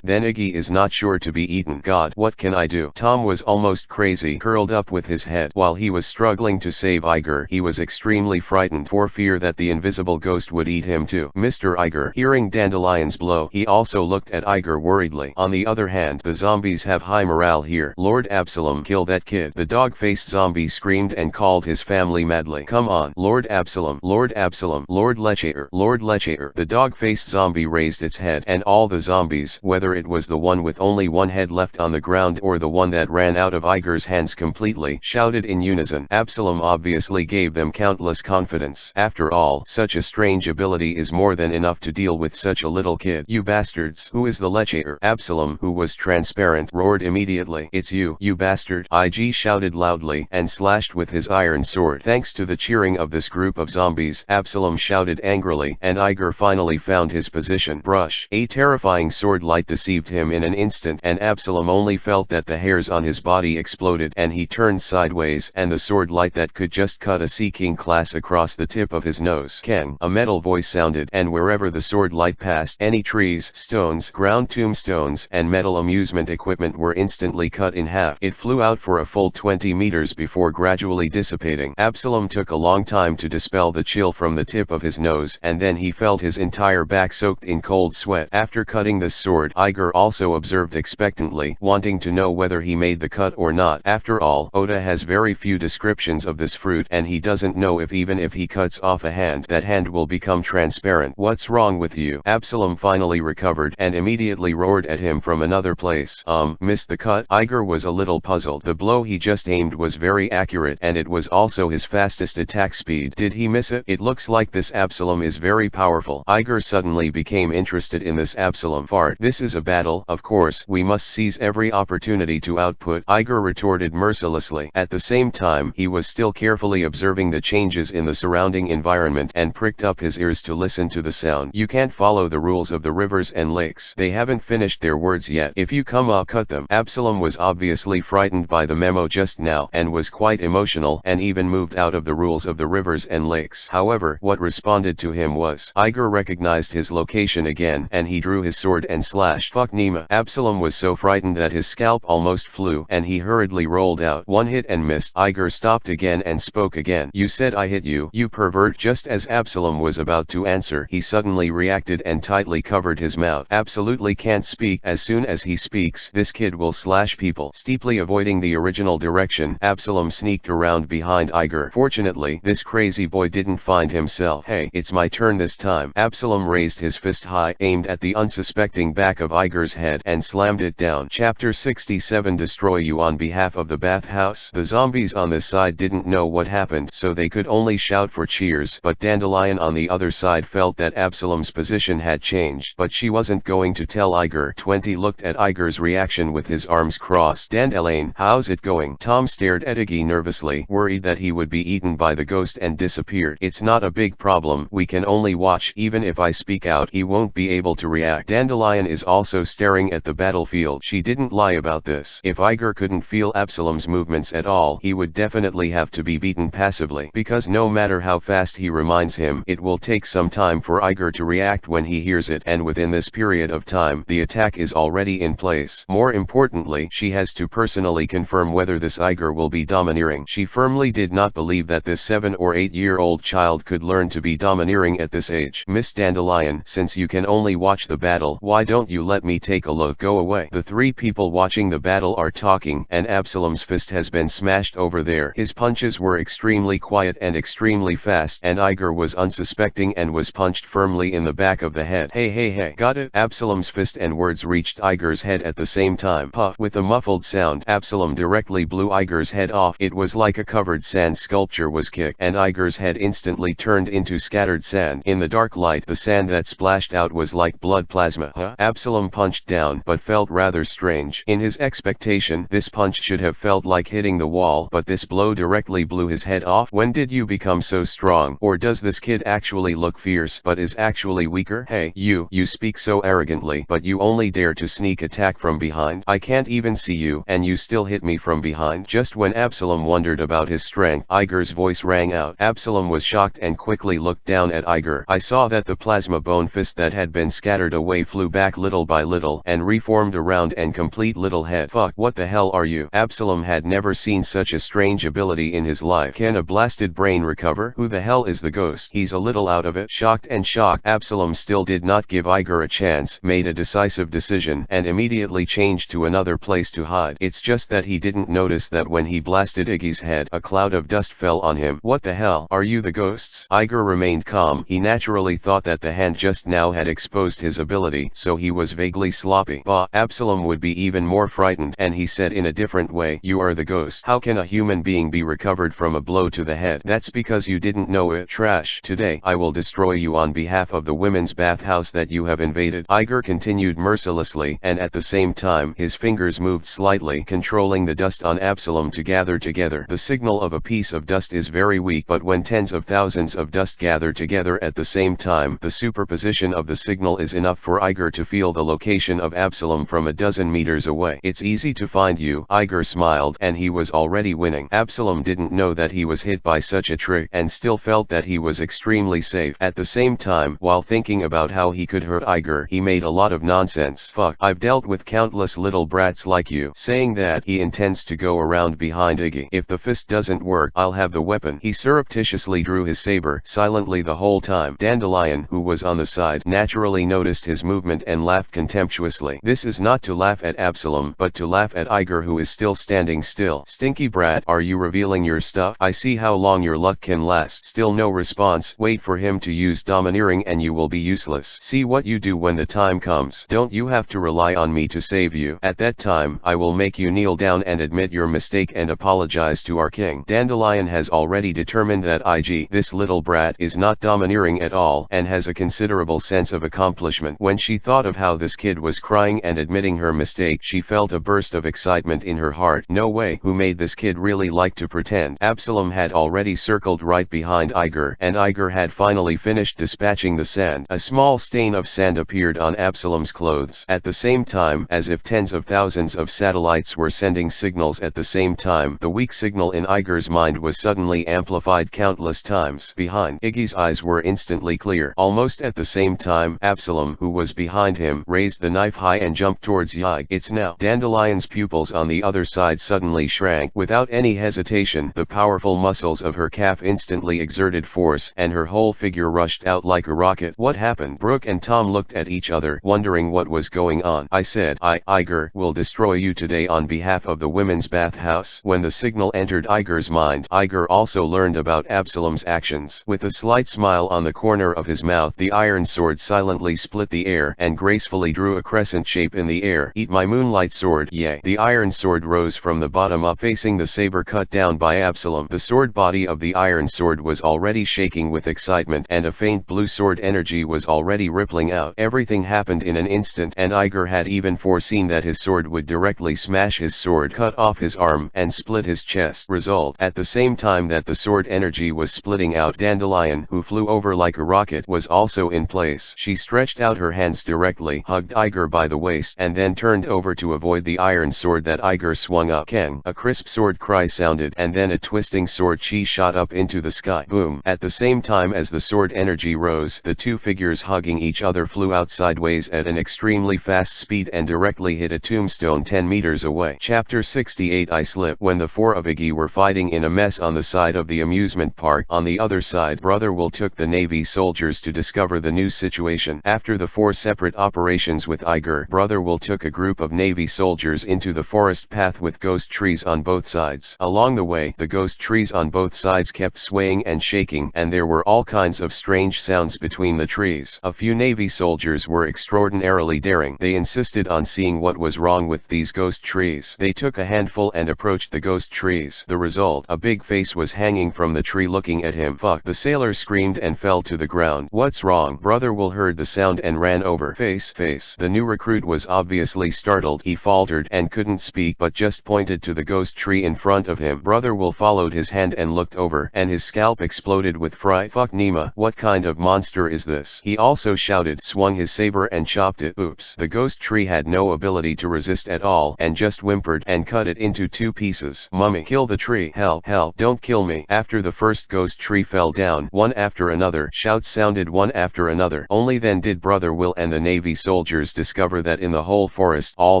Then Iggy is not sure to be eaten. God, what can I do? Tom was almost crazy, curled up with his head. While he was struggling to save Iger, he was extremely frightened for fear that the invisible ghost would eat him too. Mr. Iger, hearing Dandelion's blow, he also looked at Iger worriedly. On the other hand, the zombies have high morale here. Lord Absalom, kill that kid. The dog-faced zombie screamed and called his family madly. Come on, Lord Absalom, Lord Absalom, Lord Lechater, Lord Lechater. The dog-faced zombie raised its head, and all the zombies, whether it was the one with only one head left on the ground or the one that ran out of Iger's hands completely, shouted in unison. Absalom obviously gave them countless confidence. After all, such a strange ability is more than enough to deal with such a little kid. You bastards! Who is the Lechater? Absalom, who was transparent, roared immediately. It's you, you bastard! Ig shouted loudly and slashed with his iron sword. Thanks to the cheering of this group of zombies, Absalom shouted angrily, and Iger finally found his position. Brush! A terrifying sword light deceived him in an instant, and Absalom only felt that the hairs on his body exploded and he turned sideways, and the sword light that could just cut a Sea King class across the tip of his nose. Kang! A metal voice sounded, and wherever the sword light passed, any trees, stones, ground tombstones, and metal amusement equipment were instantly cut in half. It flew out for a full 20 meters before gradually dissipating. Absalom took a long time to dispel the chill from the tip of his nose, and then he felt his entire back soaked in cold sweat. After cutting the sword, Iger also observed expectantly, wanting to know whether he made the cut or not. After all, Oda has very few descriptions of this fruit, and he doesn't know if even if he cuts off a hand, that hand will become transparent. What's wrong with you? Absalom finally recovered and immediately roared at him from another place. Missed the cut? Iger was a little puzzled. The blow he just aimed was very accurate, and it was also his fastest attack speed. Did he miss it? It looks like this Absalom is very powerful. Iger suddenly became interested in this Absalom. Fart. This is a battle, of course. We must seize every opportunity to output, Iger retorted mercilessly. At the same time, he was still carefully observing the changes in the surrounding environment and pricked up his ears to listen to the sound. You can't follow the rules of the rivers and lakes. They haven't finished their words yet. If you come up, cut them. Absalom was obviously frightened by the memo just now and was quite emotional and even moved out of the rules of the rivers and lakes. However, what responded to him was, Iger recognized his location again, and he drew his sword and slashed. Fuck Nima. Absalom was so frightened that his scalp almost flew, and he hurriedly rolled out. One hit and missed. Iger stopped again and spoke again. You said I hit you, you pervert. Just as Absalom was about to answer, he suddenly reacted and tightly covered his mouth. Absolutely can't speak. As soon as he speaks, this kid will slash people. Steeply avoiding the original direction, Absalom sneaked around behind Iger. Fortunately, this crazy boy didn't find himself. Hey, it's my turn this time. Absalom raised his fist high, aimed at the unsuspecting back of Iger's head, and slammed it down. Chapter 67 Destroy You. On behalf of the bathhouse, the zombies on this side didn't know what happened, so they could only shout for cheers, but Dandelion on the other side felt that Absalom's position had changed, but she wasn't going to tell Iger. 20 looked at Iger's reaction with his arms crossed. Dandelion, how's it going? Tom stared at Iggy nervously, worried that he would be eaten by the ghost, and disappeared. It's not a big problem, we can only watch. Even if I speak out, he won't be able to react. Dandelion is also staring at the battlefield. She didn't lie about this. If Iger couldn't feel Absalom's movements at all, he would definitely have to be beaten passively, because no matter how fast he reminds him, it will take some time for Iger to react when he hears it, and within this period of time, the attack is already in place. More importantly, she has to personally confirm whether this Iger will be domineering. She firmly did not believe that this 7 or 8-year-old child could learn to be domineering at this age. Miss Dandelion, since you can only watch the battle, why don't you let me take a look? Go away. The three people watching the battle are talking, and Absalom's fist has been smashed over there. His punches were extremely quiet and extremely fast, and Iger was unsuspecting and was punched firmly in the back of the head. Hey, got it? Absalom's fist and words reached Iger's head at the same time. Puff. With a muffled sound, Absalom directly blew Iger's head off. It was like a covered sand sculpture was kicked, and Iger's head instantly turned into scattered sand. In the dark light, the sand that splashed out was like blood plasma. Absalom punched down, but felt rather strange. In his expectation, this punch should have felt like hitting the wall, but this blow directly blew his head off. When did you become so strong? Or does this kid actually look fierce but is actually weaker? Hey, you speak so arrogantly, but you only dare to sneak attack from behind. I can't even see you, and you still hit me from behind. Just when Absalom wondered about his strength, Iger's voice rang out. Absalom was shocked and quickly looked down at Iger. I saw that the plasma bone fist that had been scattered away flew back little by little and reformed around and complete little head. Fuck, what the hell are you? Absalom had never seen such a strange ability in his life. Can a blasted brain recover? Who the hell is the ghost? He's a little out of it. Shocked and shocked, Absalom still did not give Iger a chance, made a decisive decision, and immediately changed to another place to hide. It's just that he didn't notice that when he blasted Iggy's head, a cloud of dust fell on him. What the hell? Are you the ghosts? Iger remained calm. He naturally thought that the hand just now had exposed his ability, so he was vaguely sloppy. Bah! Absalom would be even more frightened, and he said in a different way, you are the ghost. How can a human being be recovered from a blow to the head? That's because you didn't know it. Trash. Today, I will destroy you on behalf of the women's bathhouse that you have invaded. Iger continued mercilessly, and at the same time, his fingers moved slightly, controlling the dust on Absalom to gather together. The signal of a piece of dust is very weak, but when tens of thousands of dust gather together at the same time, the superposition of the signal is enough for Iger to feel the location of Absalom from a dozen meters away. It's easy to find you. Iger smiled, and he was already winning. Absalom didn't know that he was hit by such a trick, and still felt that he was extremely safe. At the same time, while thinking about how he could hurt Iger, he made a lot of nonsense. Fuck, I've dealt with countless little brats like you. Saying that, he intends to go around behind Iggy. If the fist doesn't work, I'll have the weapon. He surreptitiously drew his saber, silently the whole time. Dandelion, who was on the side, naturally noticed his movement and laughed contemptuously. This is not to laugh at Absalom, but to laugh at Iger, who is still standing still. Stinky brat, are you revealing your stuff? I see how long your luck can last. Still no response. Wait for him to use domineering and you will be useless. See what you do when the time comes. Don't you have to rely on me to save you. At that time, I will make you kneel down and admit your mistake and apologize to our king. Dandelion has already determined that this little brat is not domineering at all, and has a considerable sense of accomplishment. When she thought of how this kid was crying and admitting her mistake, she felt a burst of excitement in her heart. No way. Who made this kid really like to pretend? Absalom had already circled right behind Iger, and Iger had finally finished dispatching the sand. A small stain of sand appeared on Absalom's clothes. At the same time, as if tens of thousands of satellites were sending signals at the same time, the weak signal in Iger's mind was suddenly amplified countless times. Behind Iggy's eyes were instantly clear. Almost at the same time, Absalom, who was behind him, raised the knife high and jumped towards Yig. It's now. Dandelion's pupils on the other side suddenly shrank. Without any hesitation, the powerful muscles of her calf instantly exerted force, and her whole figure rushed out like a rocket. What happened? Brooke and Tom looked at each other, wondering what was going on. I said, Iger will destroy you today on behalf of the women's bathhouse. When the signal entered Iger's mind, Iger also learned about Absalom's actions. With a slight smile on the corner of his mouth, the iron sword silently split the air and gracefully drew a crescent shape in the air. Eat my moonlight sword, yay. The iron sword rose from the bottom up, facing the saber cut down by Absalom. The sword body of the iron sword was already shaking with excitement, and a faint blue sword energy was already rippling out. Everything happened in an instant, and Iger had even foreseen that his sword would directly smash his sword, cut off his arm, and split his chest. Result: at the same time that the sword energy was splitting out, Dandelion, who flew over like a rocket, was also in place. She stretched out her hands directly, hugged Iger by the waist, and then turned over to avoid the iron sword that Iger swung up. Keng! A crisp sword cry sounded, and then a twisting sword chi shot up into the sky. Boom! At the same time as the sword energy rose, the two figures hugging each other flew out sideways at an extremely fast speed and directly hit a tombstone 10 meters away. Chapter 68. I Slip. When the four of Iggy were fighting in a mess on the side of the amusement park, on the other side, Brother Will took the Navy soldiers to discover the new situation. After the 4 separate operations with Iger, Brother Will took a group of Navy soldiers into the forest path with ghost trees on both sides. Along the way, the ghost trees on both sides kept swaying and shaking, and there were all kinds of strange sounds between the trees. A few Navy soldiers were extraordinarily daring. They insisted on seeing what was wrong with these ghost trees. They took a handful and approached the ghost trees. The result: a big face was hanging from the tree looking at him. Fuck! The sailor screamed and fell to the ground. What's wrong? Brother Will heard the sound and ran over. Face. The new recruit was obviously startled. He faltered and couldn't speak, but just pointed to the ghost tree in front of him. Brother Will followed his hand and looked over, and his scalp exploded with fright. Fuck Nima, what kind of monster is this? He also shouted, swung his saber and chopped it. Oops. The ghost tree had no ability to resist at all and just whimpered and cut it into 2 pieces. Mummy, kill the tree. Hell, don't kill me. After the first ghost tree fell down, one after another, shouts sounded one after another. Only then did Brother Will and the Navy soldiers discover that in the whole forest, all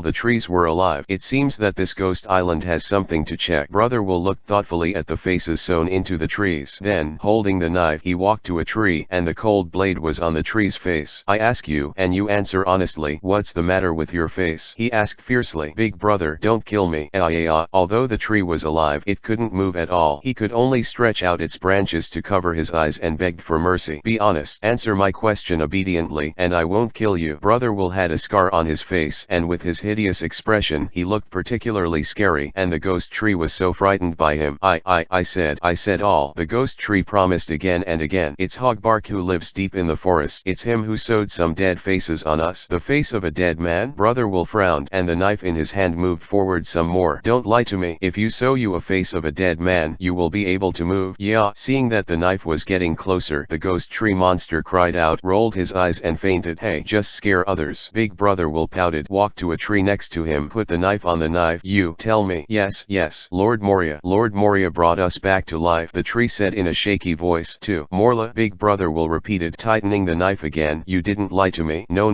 the trees were alive. It seems that this ghost island has something to check. Brother Will looked thoughtfully at the faces sewn into the trees. Then, holding the knife, he walked to a tree, and the cold blade was on the tree's face. I ask you, and you answer honestly, what's the matter with your face? He asked fiercely. Big brother, don't kill me. Although the tree was alive, it couldn't move at all. He could only stretch out its branches to cover his eyes and begged for mercy. Be honest. Answer my question obediently, and I won't kill you. Brother Will had a scar on his face, and with his hideous expression, he looked particularly scary, and the ghost tree was so frightened by him. I said all. The ghost tree promised again and again. It's Hogbark who lives deep in the forest. It's him who sewed some dead faces on us. The face of a dead man? Brother Will frowned, and the knife in his hand moved forward some more. Don't lie to me. If you sew you a face of a dead man, you will be able to move. Yeah. Seeing that the knife was getting closer, the ghost tree monster cried out, rolled his eyes and fainted. Hey, just scare others. Big Brother Will pouted, walked to a tree next to him, put the knife on the knife. You tell me. Yes. Lord Moria brought us back to life, the tree said in a shaky voice. To Morla, Big Brother Will repeated, tightening the knife again. You didn't lie to me. No.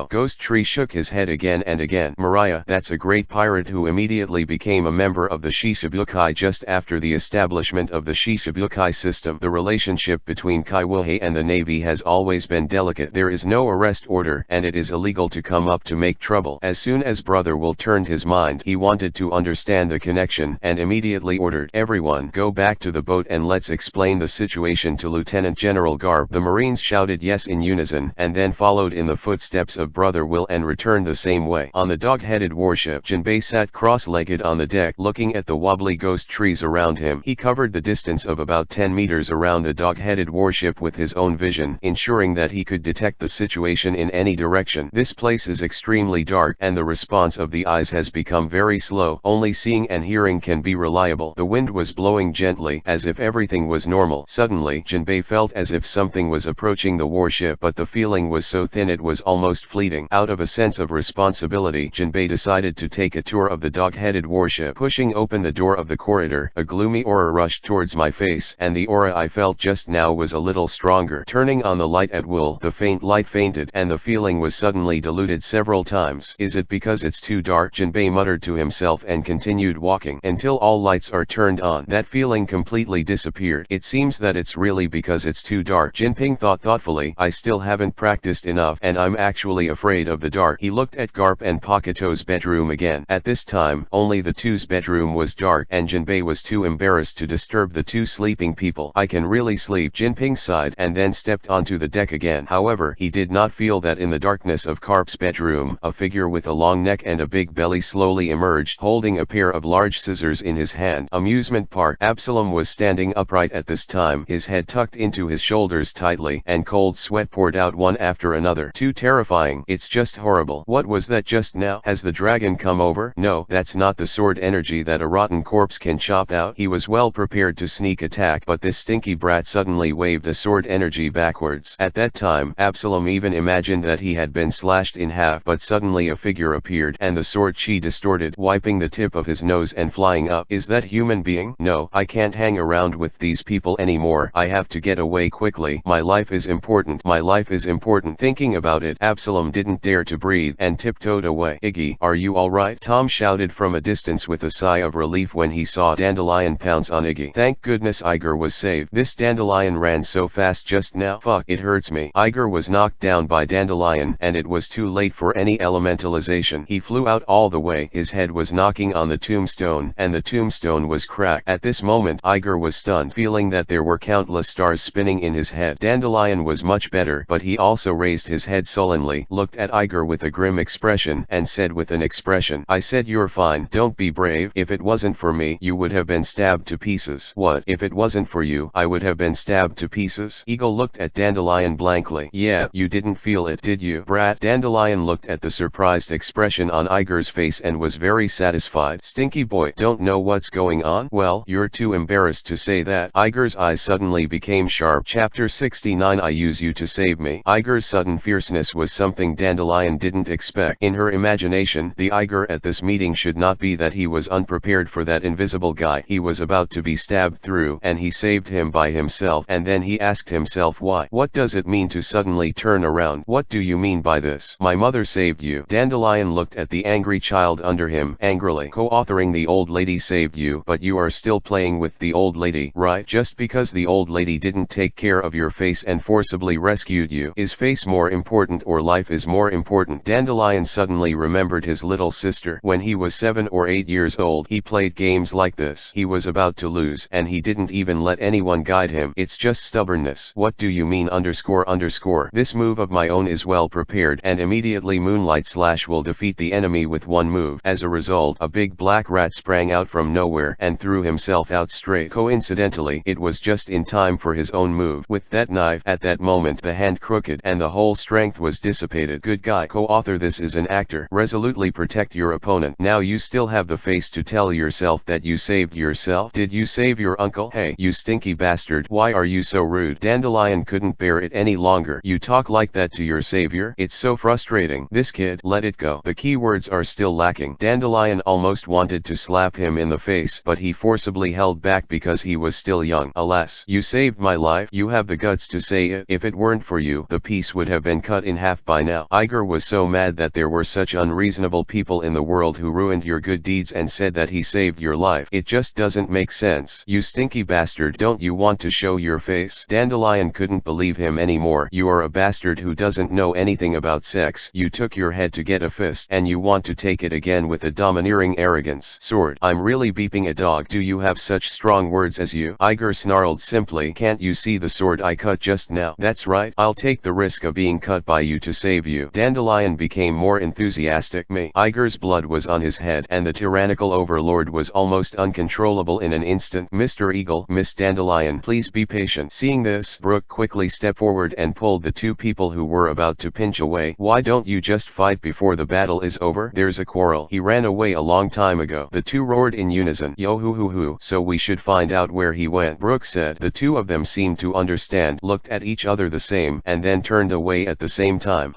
Ghost tree shook his head again and again. Mariah, that's a great pirate who immediately became a member of the Shichibukai just after the establishment of the Shichibukai system. The relationship between Kaiwahei and the Navy has always been delicate. There is no arrest order, and it is illegal to come up to make trouble. As soon as Brother Will turned his mind, he wanted to understand the connection, and immediately ordered, everyone, go back to the boat and let's explain the situation to Lieutenant General Garp. The Marines shouted yes in unison, and then followed in the footsteps of Brother Will and returned the same way. On the dog-headed warship, Jinbe sat cross-legged on the deck, looking at the wobbly ghost trees around him. He covered the distance of about 10 meters around the dog-headed warship with his own vision, ensuring that he could detect the situation in any direction. This place is extremely dark, and the response of the eyes has become very slow. Only seeing and hearing can be reliable. The wind was blowing gently, as if everything was normal. Suddenly, Jinbe felt as if something was approaching the warship, but the feeling was so thin it was almost fleeting. Out of a sense of responsibility, Jinbe decided to take a tour of the dog-headed warship. Pushing open the door of the corridor, a gloomy aura rushed towards my face, and the aura I felt just now was a little stronger. Turning on the light at will, the faint light fainted, and the feeling was suddenly diluted several times. Is it because it's too dark? Jinbe muttered to himself and continued walking until all lights are turned on. That feeling completely disappeared. It seems that it's really because it's too dark. Jinping thought thoughtfully, I still haven't practiced enough, and I'm actually afraid of the dark. He looked at Garp and Pakito's bedroom again. At this time, only the two's bedroom was dark, and Jinbe was too embarrassed to disturb the two sleeping people. I can really sleep, Jinping sighed, and then stepped onto the deck again. However, he did not feel that in the darkness of Garp's bedroom, a figure with a long neck and a big belly slowly emerged, holding a pair of large scissors in his hand. Amusement park. Absalom was standing upright at this time, his head tucked into his shoulders tightly, and cold sweat poured out one after another. Too terrifying. It's just horrible. What was that just now? Has the dragon come over? No, that's not the sword energy that a rotten corpse can chop out. He was well prepared to sneak attack, but this stinky brat suddenly waved the sword energy backwards. At that time, Absalom even imagined that he had been slashed in half, but suddenly a figure appeared, and the sword chi distorted, wiping the tip of his nose and flying up. Is that human being? No, I can't hang around with these people anymore. I have to get away quickly. My life is important. My life is important. Thinking about it, Absalom didn't dare to breathe and tiptoed away. Iggy, are you alright? Tom shouted from a distance with a sigh of relief when he saw Dandelion pounce on Iggy. Thank goodness Iger was saved. This Dandelion ran so fast just now. Fuck, it hurts me. Iger was knocked down by Dandelion, and it was too late for any elementalization. He flew out all the way. His head was knocking on the tombstone, and the tombstone was cracked. At this moment, Iger was stunned, feeling that there were countless stars spinning in his head. Dandelion was much better, but he also raised his head sullenly, looked at Iger with a grim expression, and said with an expression, I said you're fine. Don't be brave. If it wasn't for me, you would have been stabbed to pieces. What? If it wasn't for you, I would have been stabbed to pieces? Eagle looked at Dandelion blankly. Yeah, you didn't feel it, did you, brat? Dandelion looked at the surprised expression on Iger's face and was very satisfied. Stinky boy, don't know what's going on? Well, you're too embarrassed to say that. Iger's eyes suddenly suddenly became sharp. Chapter 69 I use you to save me. Iger's sudden fierceness was something Dandelion didn't expect. In her imagination, the Iger at this meeting should not be that he was unprepared for that invisible guy. He was about to be stabbed through, and he saved him by himself. And then he asked himself why. What does it mean to suddenly turn around? What do you mean by this? My mother saved you. Dandelion looked at the angry child under him angrily. Co-authoring the old lady saved you, but you are still playing with the old lady, right? Just because the old lady didn't take care of your face and forcibly rescued you. Is face more important or life is more important? Dandelion suddenly remembered his little sister. When he was 7 or 8 years old, he played games like this. He was about to lose, and he didn't even let anyone guide him. It's just stubbornness. What do you mean underscore underscore? This move of my own is well prepared, and immediately Moonlight Slash will defeat the enemy with one move. As a result, a big black rat sprang out from nowhere and threw himself out straight. Coincidentally, it was just in time for his own move. With that knife, at that moment the hand crooked and the whole strength was dissipated. Good guy. Co-author, this is an actor. Resolutely protect your opponent. Now you still have the face to tell yourself that you saved yourself. Did you save your uncle? Hey, you stinky bastard. Why are you so rude? Dandelion couldn't bear it any longer. You talk like that to your savior? It's so frustrating. This kid, let it go. The keywords are still lacking. Dandelion almost wanted to slap him in the face, but he forcibly held back because he was still young. Alas, you saved my life. You have the guts to say it. If it weren't for you, the piece would have been cut in half by now. Iger was so mad that there were such unreasonable people in the world who ruined your good deeds and said that he saved your life. It just doesn't make sense. You stinky bastard, don't you want to show your face? Dandelion couldn't believe him anymore. You are a bastard who doesn't know anything about sex. You took your head to get a fist, and you want to take it again with a domineering arrogance. Sword. I'm really beeping a dog. Do you have such strong words as you? Iger snarled simply. Can't you see the sword I cut just now? That's right. I'll take the risk of being cut by you to save you. Dandelion became more enthusiastic. Me. Iger's blood was on his head, and the tyrannical overlord was almost uncontrollable in an instant. Mr. Eagle, Miss Dandelion, please be patient. Seeing this, Brooke quickly stepped forward and pulled the two people who were about to pinch away. Why don't you just fight before the battle is over? There's a quarrel. He ran away a long time ago. The two roared in unison. Yo hoo hoo hoo. So we should find out where he went, Brooke said. The two of them seemed to understand, looked at each other the same, and then turned away at the same time.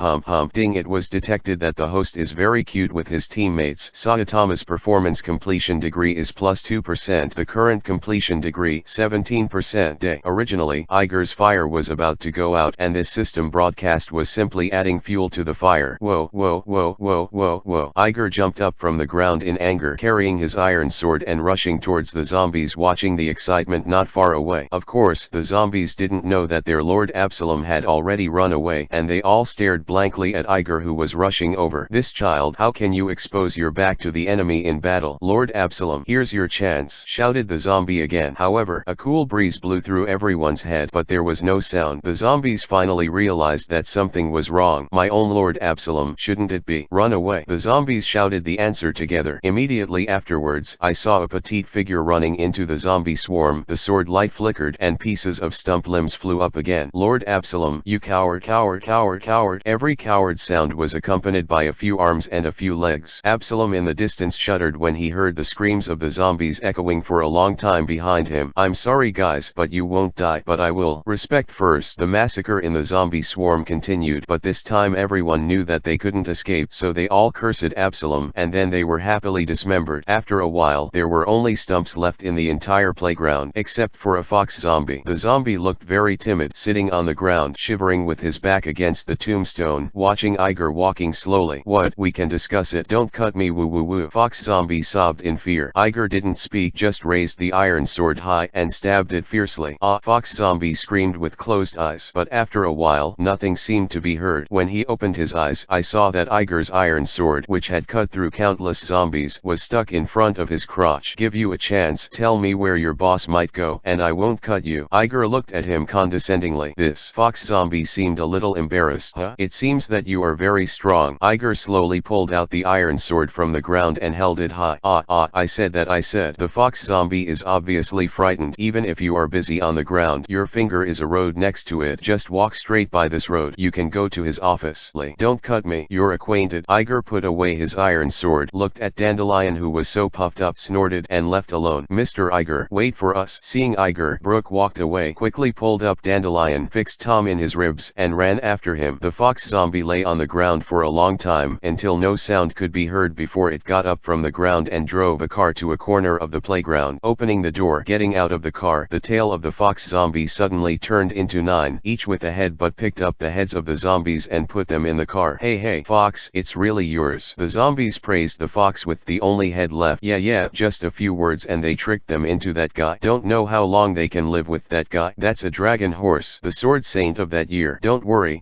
Ding, it was detected that the host is very cute with his teammates. Saitama's performance completion degree is +2%. The current completion degree, 17%. Day. Originally, Iger's fire was about to go out, and this system broadcast was simply adding fuel to the fire. Whoa, whoa, whoa, whoa, whoa, whoa. Iger jumped up from the ground in anger, carrying his iron sword and rushing towards the zombies, watching the excitement not far away. Of course, the zombies didn't know that their Lord Absalom had already run away, and they all stared blankly at Iger, who was rushing over. This child, how can you expose your back to the enemy in battle? Lord Absalom, here's your chance, shouted the zombie again. However, a cool breeze blew through everyone's head, but there was no sound. The zombies finally realized that something was wrong. My own Lord Absalom, shouldn't it be? Run away. The zombies shouted the answer together. Immediately afterwards, I saw a petite figure running into the zombie swarm. The sword light flickered, and pieces of stump limbs flew up again. Lord Absalom, you coward, coward, coward, coward. Every coward sound was accompanied by a few arms and a few legs. Absalom in the distance shuddered when he heard the screams of the zombies echoing for a long time behind him. I'm sorry guys, but you won't die. But I will. Respect first. The massacre in the zombie swarm continued, but this time everyone knew that they couldn't escape, so they all cursed Absalom, and then they were happily dismembered. After a while, there were only stumps left in the entire playground, except for a fox zombie. The zombie looked very timid, sitting on the ground, shivering with his back against the tombstone, watching Iger walking slowly. What? We can discuss it. Don't cut me, woo woo woo. Fox zombie sobbed in fear. Iger didn't speak, just raised the iron sword high and stabbed it fiercely. Ah! Fox zombie screamed with closed eyes, but after a while, nothing seemed to be heard. When he opened his eyes, I saw that Iger's iron sword, which had cut through countless zombies, was stuck in front of his crotch. Give you a chance, tell me where your boss might go, and I won't cut you. Iger looked at him condescendingly. This fox zombie seemed a little embarrassed. Huh? It seems that you are very strong. Iger slowly pulled out the iron sword from the ground and held it high. I said that. I said. The fox zombie is obviously frightened. Even if you are busy on the ground, your finger is a road next to it. Just walk straight by this road. You can go to his office. Don't cut me. You're acquainted. Iger put away his iron sword, looked at Dandelion, who was so puffed up, snorted, and left alone. Mr. Iger, wait for us. Seeing Iger, Brooke Brooke walked away, quickly pulled up Dandelion, fixed Tom in his ribs, and ran after him. The fox zombie lay on the ground for a long time until no sound could be heard before it got up from the ground and drove a car to a corner of the playground. Opening the door, getting out of the car, the tail of the fox zombie suddenly turned into 9, each with a head, but picked up the heads of the zombies and put them in the car. Hey fox, it's really yours. The zombies praised the fox with the only head left. Yeah, just a few words and they tricked them into that guy. Don't know how long they can live with that guy. That's a dragon horse, the sword saint of that year. Don't worry,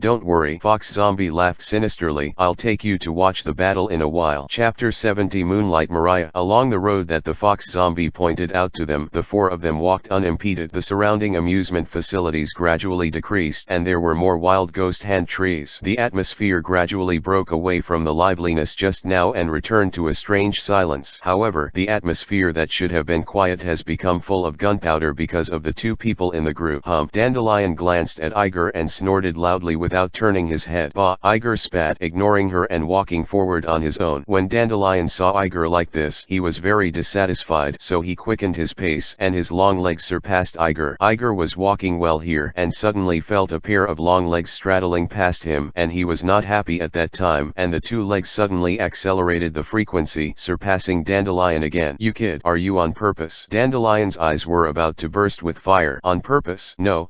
fox zombie laughed sinisterly. I'll take you to watch the battle in a while. Chapter 70 Moonlight Mariah. Along the road that the fox zombie pointed out to them, the four of them walked unimpeded. The surrounding amusement facilities gradually decreased and there were more wild ghost hand trees. The atmosphere gradually broke away from the liveliness just now and returned to a strange silence. However, the atmosphere that should have been quiet has become full of gunpowder because of the two people in the group. Dandelion glanced at Iger and snorted loudly without turning his head. Bah! Iger spat, ignoring her and walking forward on his own. When Dandelion saw Iger like this, he was very dissatisfied, so he quickened his pace and his long legs surpassed Iger. Iger was walking well here and suddenly felt a pair of long legs straddling past him, and he was not happy at that time, and the two legs suddenly accelerated the frequency, surpassing Dandelion again. You kid, are you on purpose? Dandelion's eyes were about to burst with fire. On purpose? No,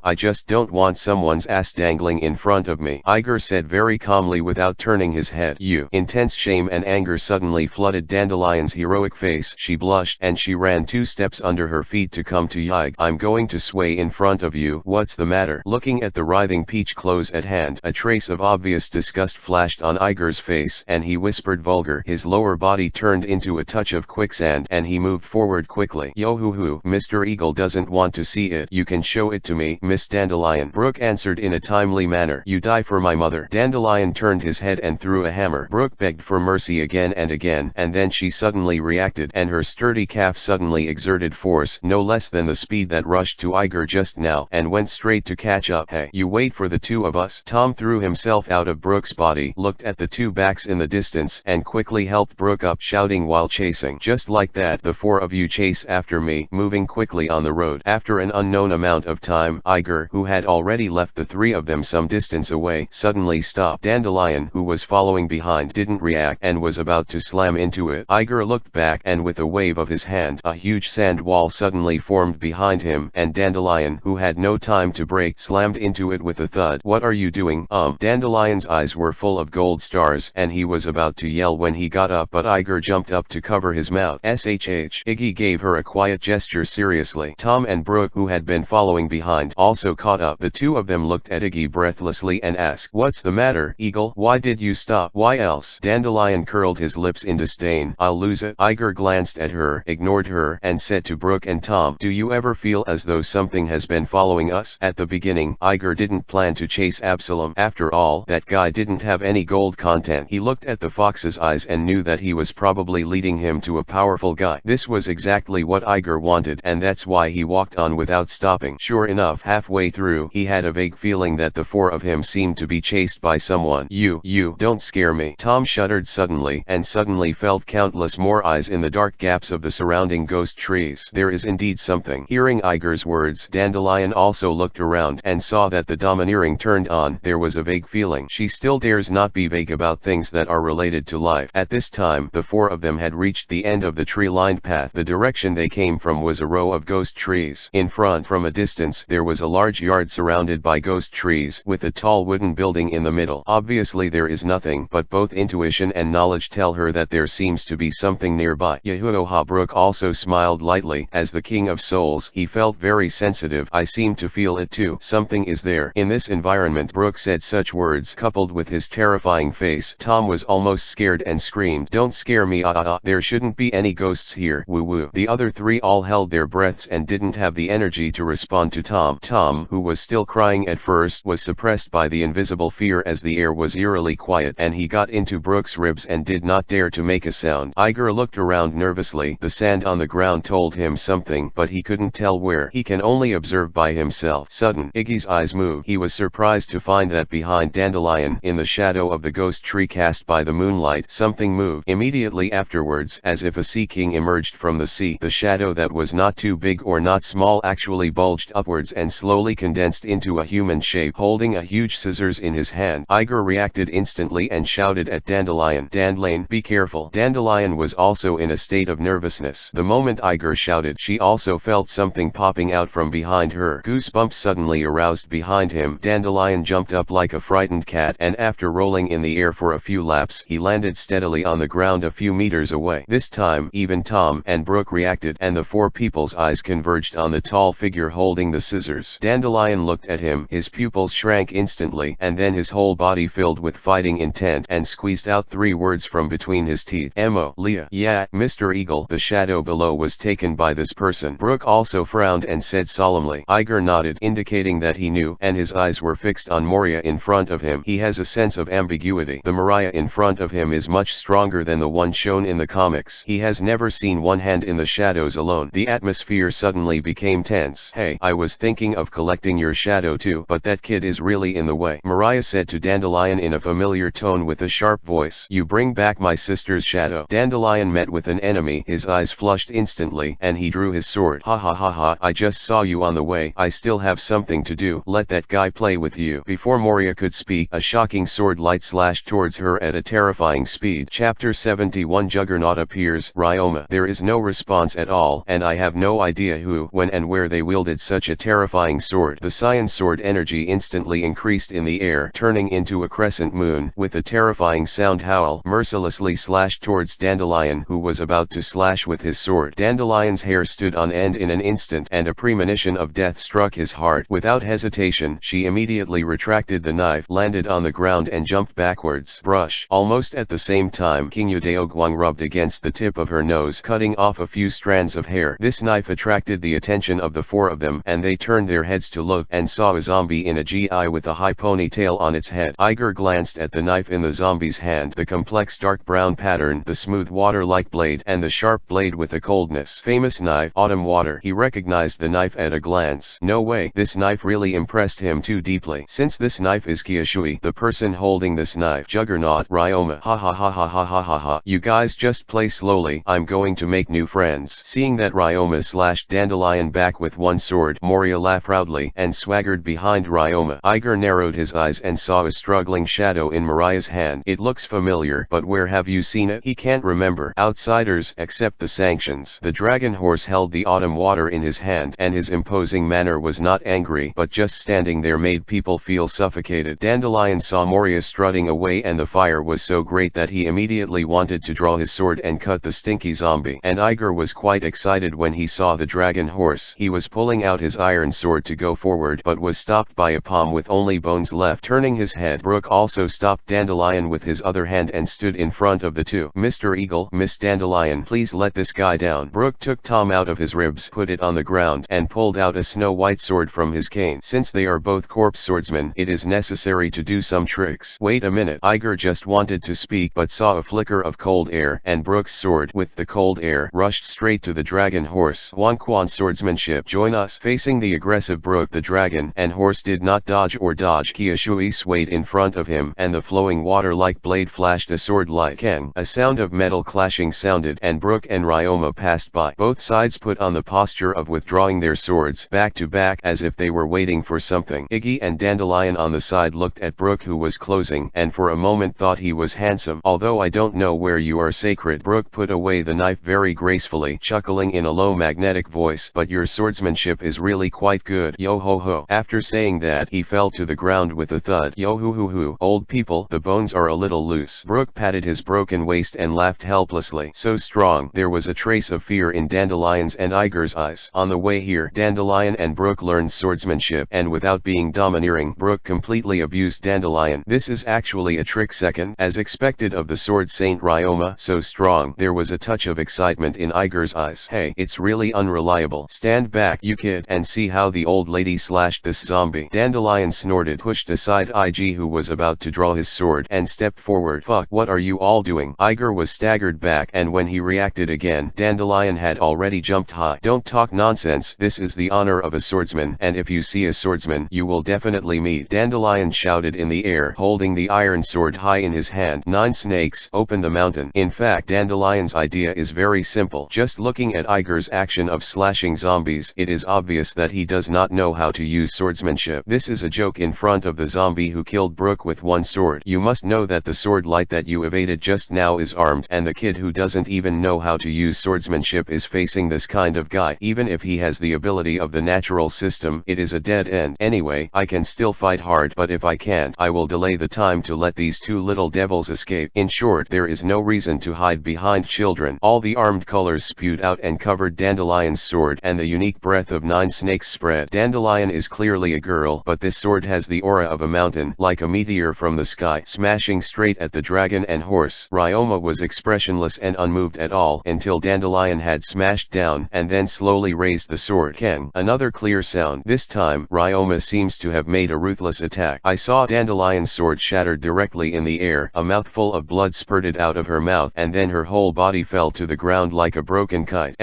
I just don't want someone's ass dangling in front of me, Iger said very calmly without turning his head. You. Intense shame and anger suddenly flooded Dandelion's heroic face. She blushed and she ran 2 steps under her feet to come to Yig. I'm going to sway in front of you. What's the matter? Looking at the writhing peach close at hand, a trace of obvious disgust flashed on Iger's face and he whispered vulgar. His lower body turned into a touch of quicksand and he moved forward quickly. Yo hoo hoo, Mr. Eagle doesn't want to see it. You can show it to me, Miss Dandelion, Brooke answered in a timely manner. You die for my mother. Dandelion turned his head and threw a hammer. Brooke begged for mercy again and then she suddenly reacted and her sturdy calf suddenly exerted force no less than the speed that rushed to Iger just now and went straight to catch up. Hey, you wait for the two of us. Tom threw himself out of Brooke's body, looked at the two backs in the distance and quickly helped Brooke up, shouting while chasing. Just like that, the four of you chase after me, moving quickly on the road. After an unknown amount of time, Iger, who had already left the three of them some distance away, suddenly stopped. Dandelion, who was following behind, didn't react and was about to slam into it. Iger looked back and with a wave of his hand, a huge sand wall suddenly formed behind him and Dandelion, who had no time to brake, slammed into it with a thud. What are you doing? Dandelion's eyes were full of gold stars and he was about to yell when he got up, but Iger jumped up to cover his mouth. SHH. Iggy gave her a quiet gesture seriously. Tom and Brooke, who had been following behind, also caught up. The two of them looked at Iggy breathlessly and asked, What's the matter, Eagle? Why did you stop? Why else? Dandelion curled his lips in disdain. I'll lose it. Iger glanced at her, ignored her, and said to Brooke and Tom, Do you ever feel as though something has been following us? At the beginning, Iger didn't plan to chase Absalom. After all, that guy didn't have any gold content. He looked at the fox's eyes and knew that he was probably leading him to a powerful guy. This was exactly what Iger wanted, and that's why he walked on without stopping. Sure enough, halfway through, he had a vague feeling that the four of him seemed to be chased by someone. You don't scare me. Tom shuddered suddenly, and suddenly felt countless more eyes in the dark gaps of the surrounding ghost trees. There is indeed something. Hearing Iger's words, Dandelion also looked around and saw that the domineering turned on. There was a vague feeling. She still dares not be vague about things that are related to life. At this time, the four of them had reached the end of the tree-lined path. The direction they came from was a row of ghost trees. In front, from a distance, there was a large yard surrounded by ghost trees, with a tall wooden building in the middle. Obviously there is nothing, but both intuition and knowledge tell her that there seems to be something nearby. Yahuoha. Brooke also smiled lightly. As the king of souls, he felt very sensitive. I seem to feel it too. Something is there. In this environment, Brooke said such words, coupled with his terrifying face. Tom was almost scared and screamed, Don't scare me, there shouldn't be any ghosts here, woo woo. The other three all held their breaths and didn't have the energy to respond to Tom. Tom, who was still crying at first, was suppressed by the invisible fear as the air was eerily quiet and he got into Brooke's ribs and did not dare to make a sound. Iger looked around nervously. The sand on the ground told him something, but he couldn't tell where. He can only observe by himself. Sudden, Iggy's eyes moved. He was surprised to find that behind Dandelion, in the shadow of the ghost tree cast by the moonlight, something moved. Immediately afterwards, as if a sea king emerged from the sea, the shadow that was not too big or not not small, actually bulged upwards and slowly condensed into a human shape, holding a huge scissors in his hand. Iger reacted instantly and shouted at Dandelion, "Dandelion, be careful." Dandelion was also in a state of nervousness. The moment Iger shouted, she also felt something popping out from behind her. Goosebumps suddenly aroused behind him. Dandelion jumped up like a frightened cat, and after rolling in the air for a few laps, he landed steadily on the ground a few meters away. This time, even Tom and Brooke reacted, and the four people's eyes converged on the tall figure holding the scissors. Dandelion looked at him, his pupils shrank instantly, and then his whole body filled with fighting intent, and squeezed out 3 words from between his teeth. "Emo, Leah." "Yeah, Mr. Eagle." The shadow below was taken by this person. Brooke also frowned and said solemnly. Iger nodded, indicating that he knew, and his eyes were fixed on Moria in front of him. He has a sense of ambiguity. The Mariah in front of him is much stronger than the one shown in the comics. He has never seen one hand in the shadows alone. The atmosphere suddenly became tense. "Hey, I was thinking of collecting your shadow too, but that kid is really in the way," Mariah said to Dandelion in a familiar tone with a sharp voice. "You bring back my sister's shadow." Dandelion met with an enemy. His eyes flushed instantly, and he drew his sword. "Ha ha ha ha, I just saw you on the way. I still have something to do. Let that guy play with you." Before Moria could speak, a shocking sword light slashed towards her at a terrifying speed. Chapter 71 Juggernaut appears. Ryoma. There is no response at all, and I have no idea who, when and where they wielded such a terrifying sword. The cyan sword energy instantly increased in the air, turning into a crescent moon. With a terrifying sound, howl mercilessly slashed towards Dandelion, who was about to slash with his sword. Dandelion's hair stood on end in an instant, and a premonition of death struck his heart. Without hesitation, she immediately retracted the knife, landed on the ground and jumped backwards. Brush. Almost at the same time, King Yudeogwang rubbed against the tip of her nose, cutting off a few strands of hair. This knife attracted the attention of the four of them, and they turned their heads to look, and saw a zombie in a GI with a high ponytail on its head. Iger glanced at the knife in the zombie's hand, the complex dark brown pattern, the smooth water-like blade, and the sharp blade with a coldness. Famous knife, Autumn Water. He recognized the knife at a glance. No way, this knife really impressed him too deeply. Since this knife is Kiyoshui, the person holding this knife, Juggernaut, Ryoma. Ha ha ha ha ha ha ha ha. You guys just play slowly, I'm going to make new friends. Seeing that Ryoma slashed Dandelion back with one sword, Moria laughed proudly, and swaggered behind Ryoma. Iger narrowed his eyes and saw a struggling shadow in Mariah's hand. It looks familiar, but where have you seen it? He can't remember. Outsiders, accept the sanctions. The dragon horse held the autumn water in his hand, and his imposing manner was not angry, but just standing there made people feel suffocated. Dandelion saw Moria strutting away, and the fire was so great that he immediately wanted to draw his sword and cut the stinky zombie. And Iger was quite excited when he saw the dragon horse. He was pulling out his iron sword to go forward, but was stopped by a palm with only bones left. Turning his head, Brooke also stopped Dandelion with his other hand and stood in front of the two. "Mr. Eagle, Miss Dandelion, please let this guy down." Brooke took Tom out of his ribs, put it on the ground, and pulled out a snow-white sword from his cane. Since they are both corpse swordsmen, it is necessary to do some tricks. Wait a minute. Iger just wanted to speak, but saw a flicker of cold air, and Brooke's sword, with the cold air, rushed straight to the dragon horse. Wanquan swordsmanship. Join us. Facing the aggressive Brooke, the dragon and horse did not dodge or dodge. Kiyoshui swayed in front of him, and the flowing water-like blade flashed a sword-like kang. A sound of metal clashing sounded, and Brooke and Ryoma passed by. Both sides put on the posture of withdrawing their swords back to back, as if they were waiting for something. Iggy and Dandelion on the side looked at Brooke, who was closing, and for a moment thought he was handsome. "Although I don't know where you are sacred." Brooke put away the knife very gracefully, chuckling in a low magnetic voice, "But your swordsmanship is really quite good. Yo ho ho." After saying that, he fell to the ground with a thud. "Yo hoo hoo hoo. Old people, the bones are a little loose." Brooke patted his broken waist and laughed helplessly. So strong. There was a trace of fear in Dandelion's and Iger's eyes. On the way here, Dandelion and Brooke learned swordsmanship, and without being domineering, Brooke completely abused Dandelion. This is actually a trick. Second, as expected of the sword Saint Ryoma, so strong. There was a touch of excitement in Iger's eyes. "Hey, it's really unreliable. Stand back, you kid, and see how the old lady slashed this zombie." Dandelion snorted, pushed aside Ig, who was about to draw his sword, and stepped forward. "Fuck, what are you all doing?" Iger was staggered back, and when he reacted again, Dandelion had already jumped high. "Don't talk nonsense. This is the honor of a swordsman, and if you see a swordsman, you will definitely meet." Dandelion shouted in the air, holding the iron sword high in his hand. "9 snakes, open the mountain." In fact, Dandelion's idea is very simple. Just looking at Iger's action of slashing smashing zombies. It is obvious that he does not know how to use swordsmanship. This is a joke in front of the zombie who killed Brooke with one sword. You must know that the sword light that you evaded just now is armed, and the kid who doesn't even know how to use swordsmanship is facing this kind of guy. Even if he has the ability of the natural system, it is a dead end. Anyway, I can still fight hard, but if I can't, I will delay the time to let these two little devils escape. In short, there is no reason to hide behind children. All the armed colors spewed out and covered Dandelion's sword, and the unique breath of 9 snakes spread. Dandelion is clearly a girl, but this sword has the aura of a mountain, like a meteor from the sky, smashing straight at the dragon and horse. Ryoma was expressionless and unmoved at all until Dandelion had smashed down and then slowly raised the sword. Keng. Another clear sound. This time, Ryoma seems to have made a ruthless attack. I saw Dandelion's sword shattered directly in the air. A mouthful of blood spurted out of her mouth, and then her whole body fell to the ground like a broken kite.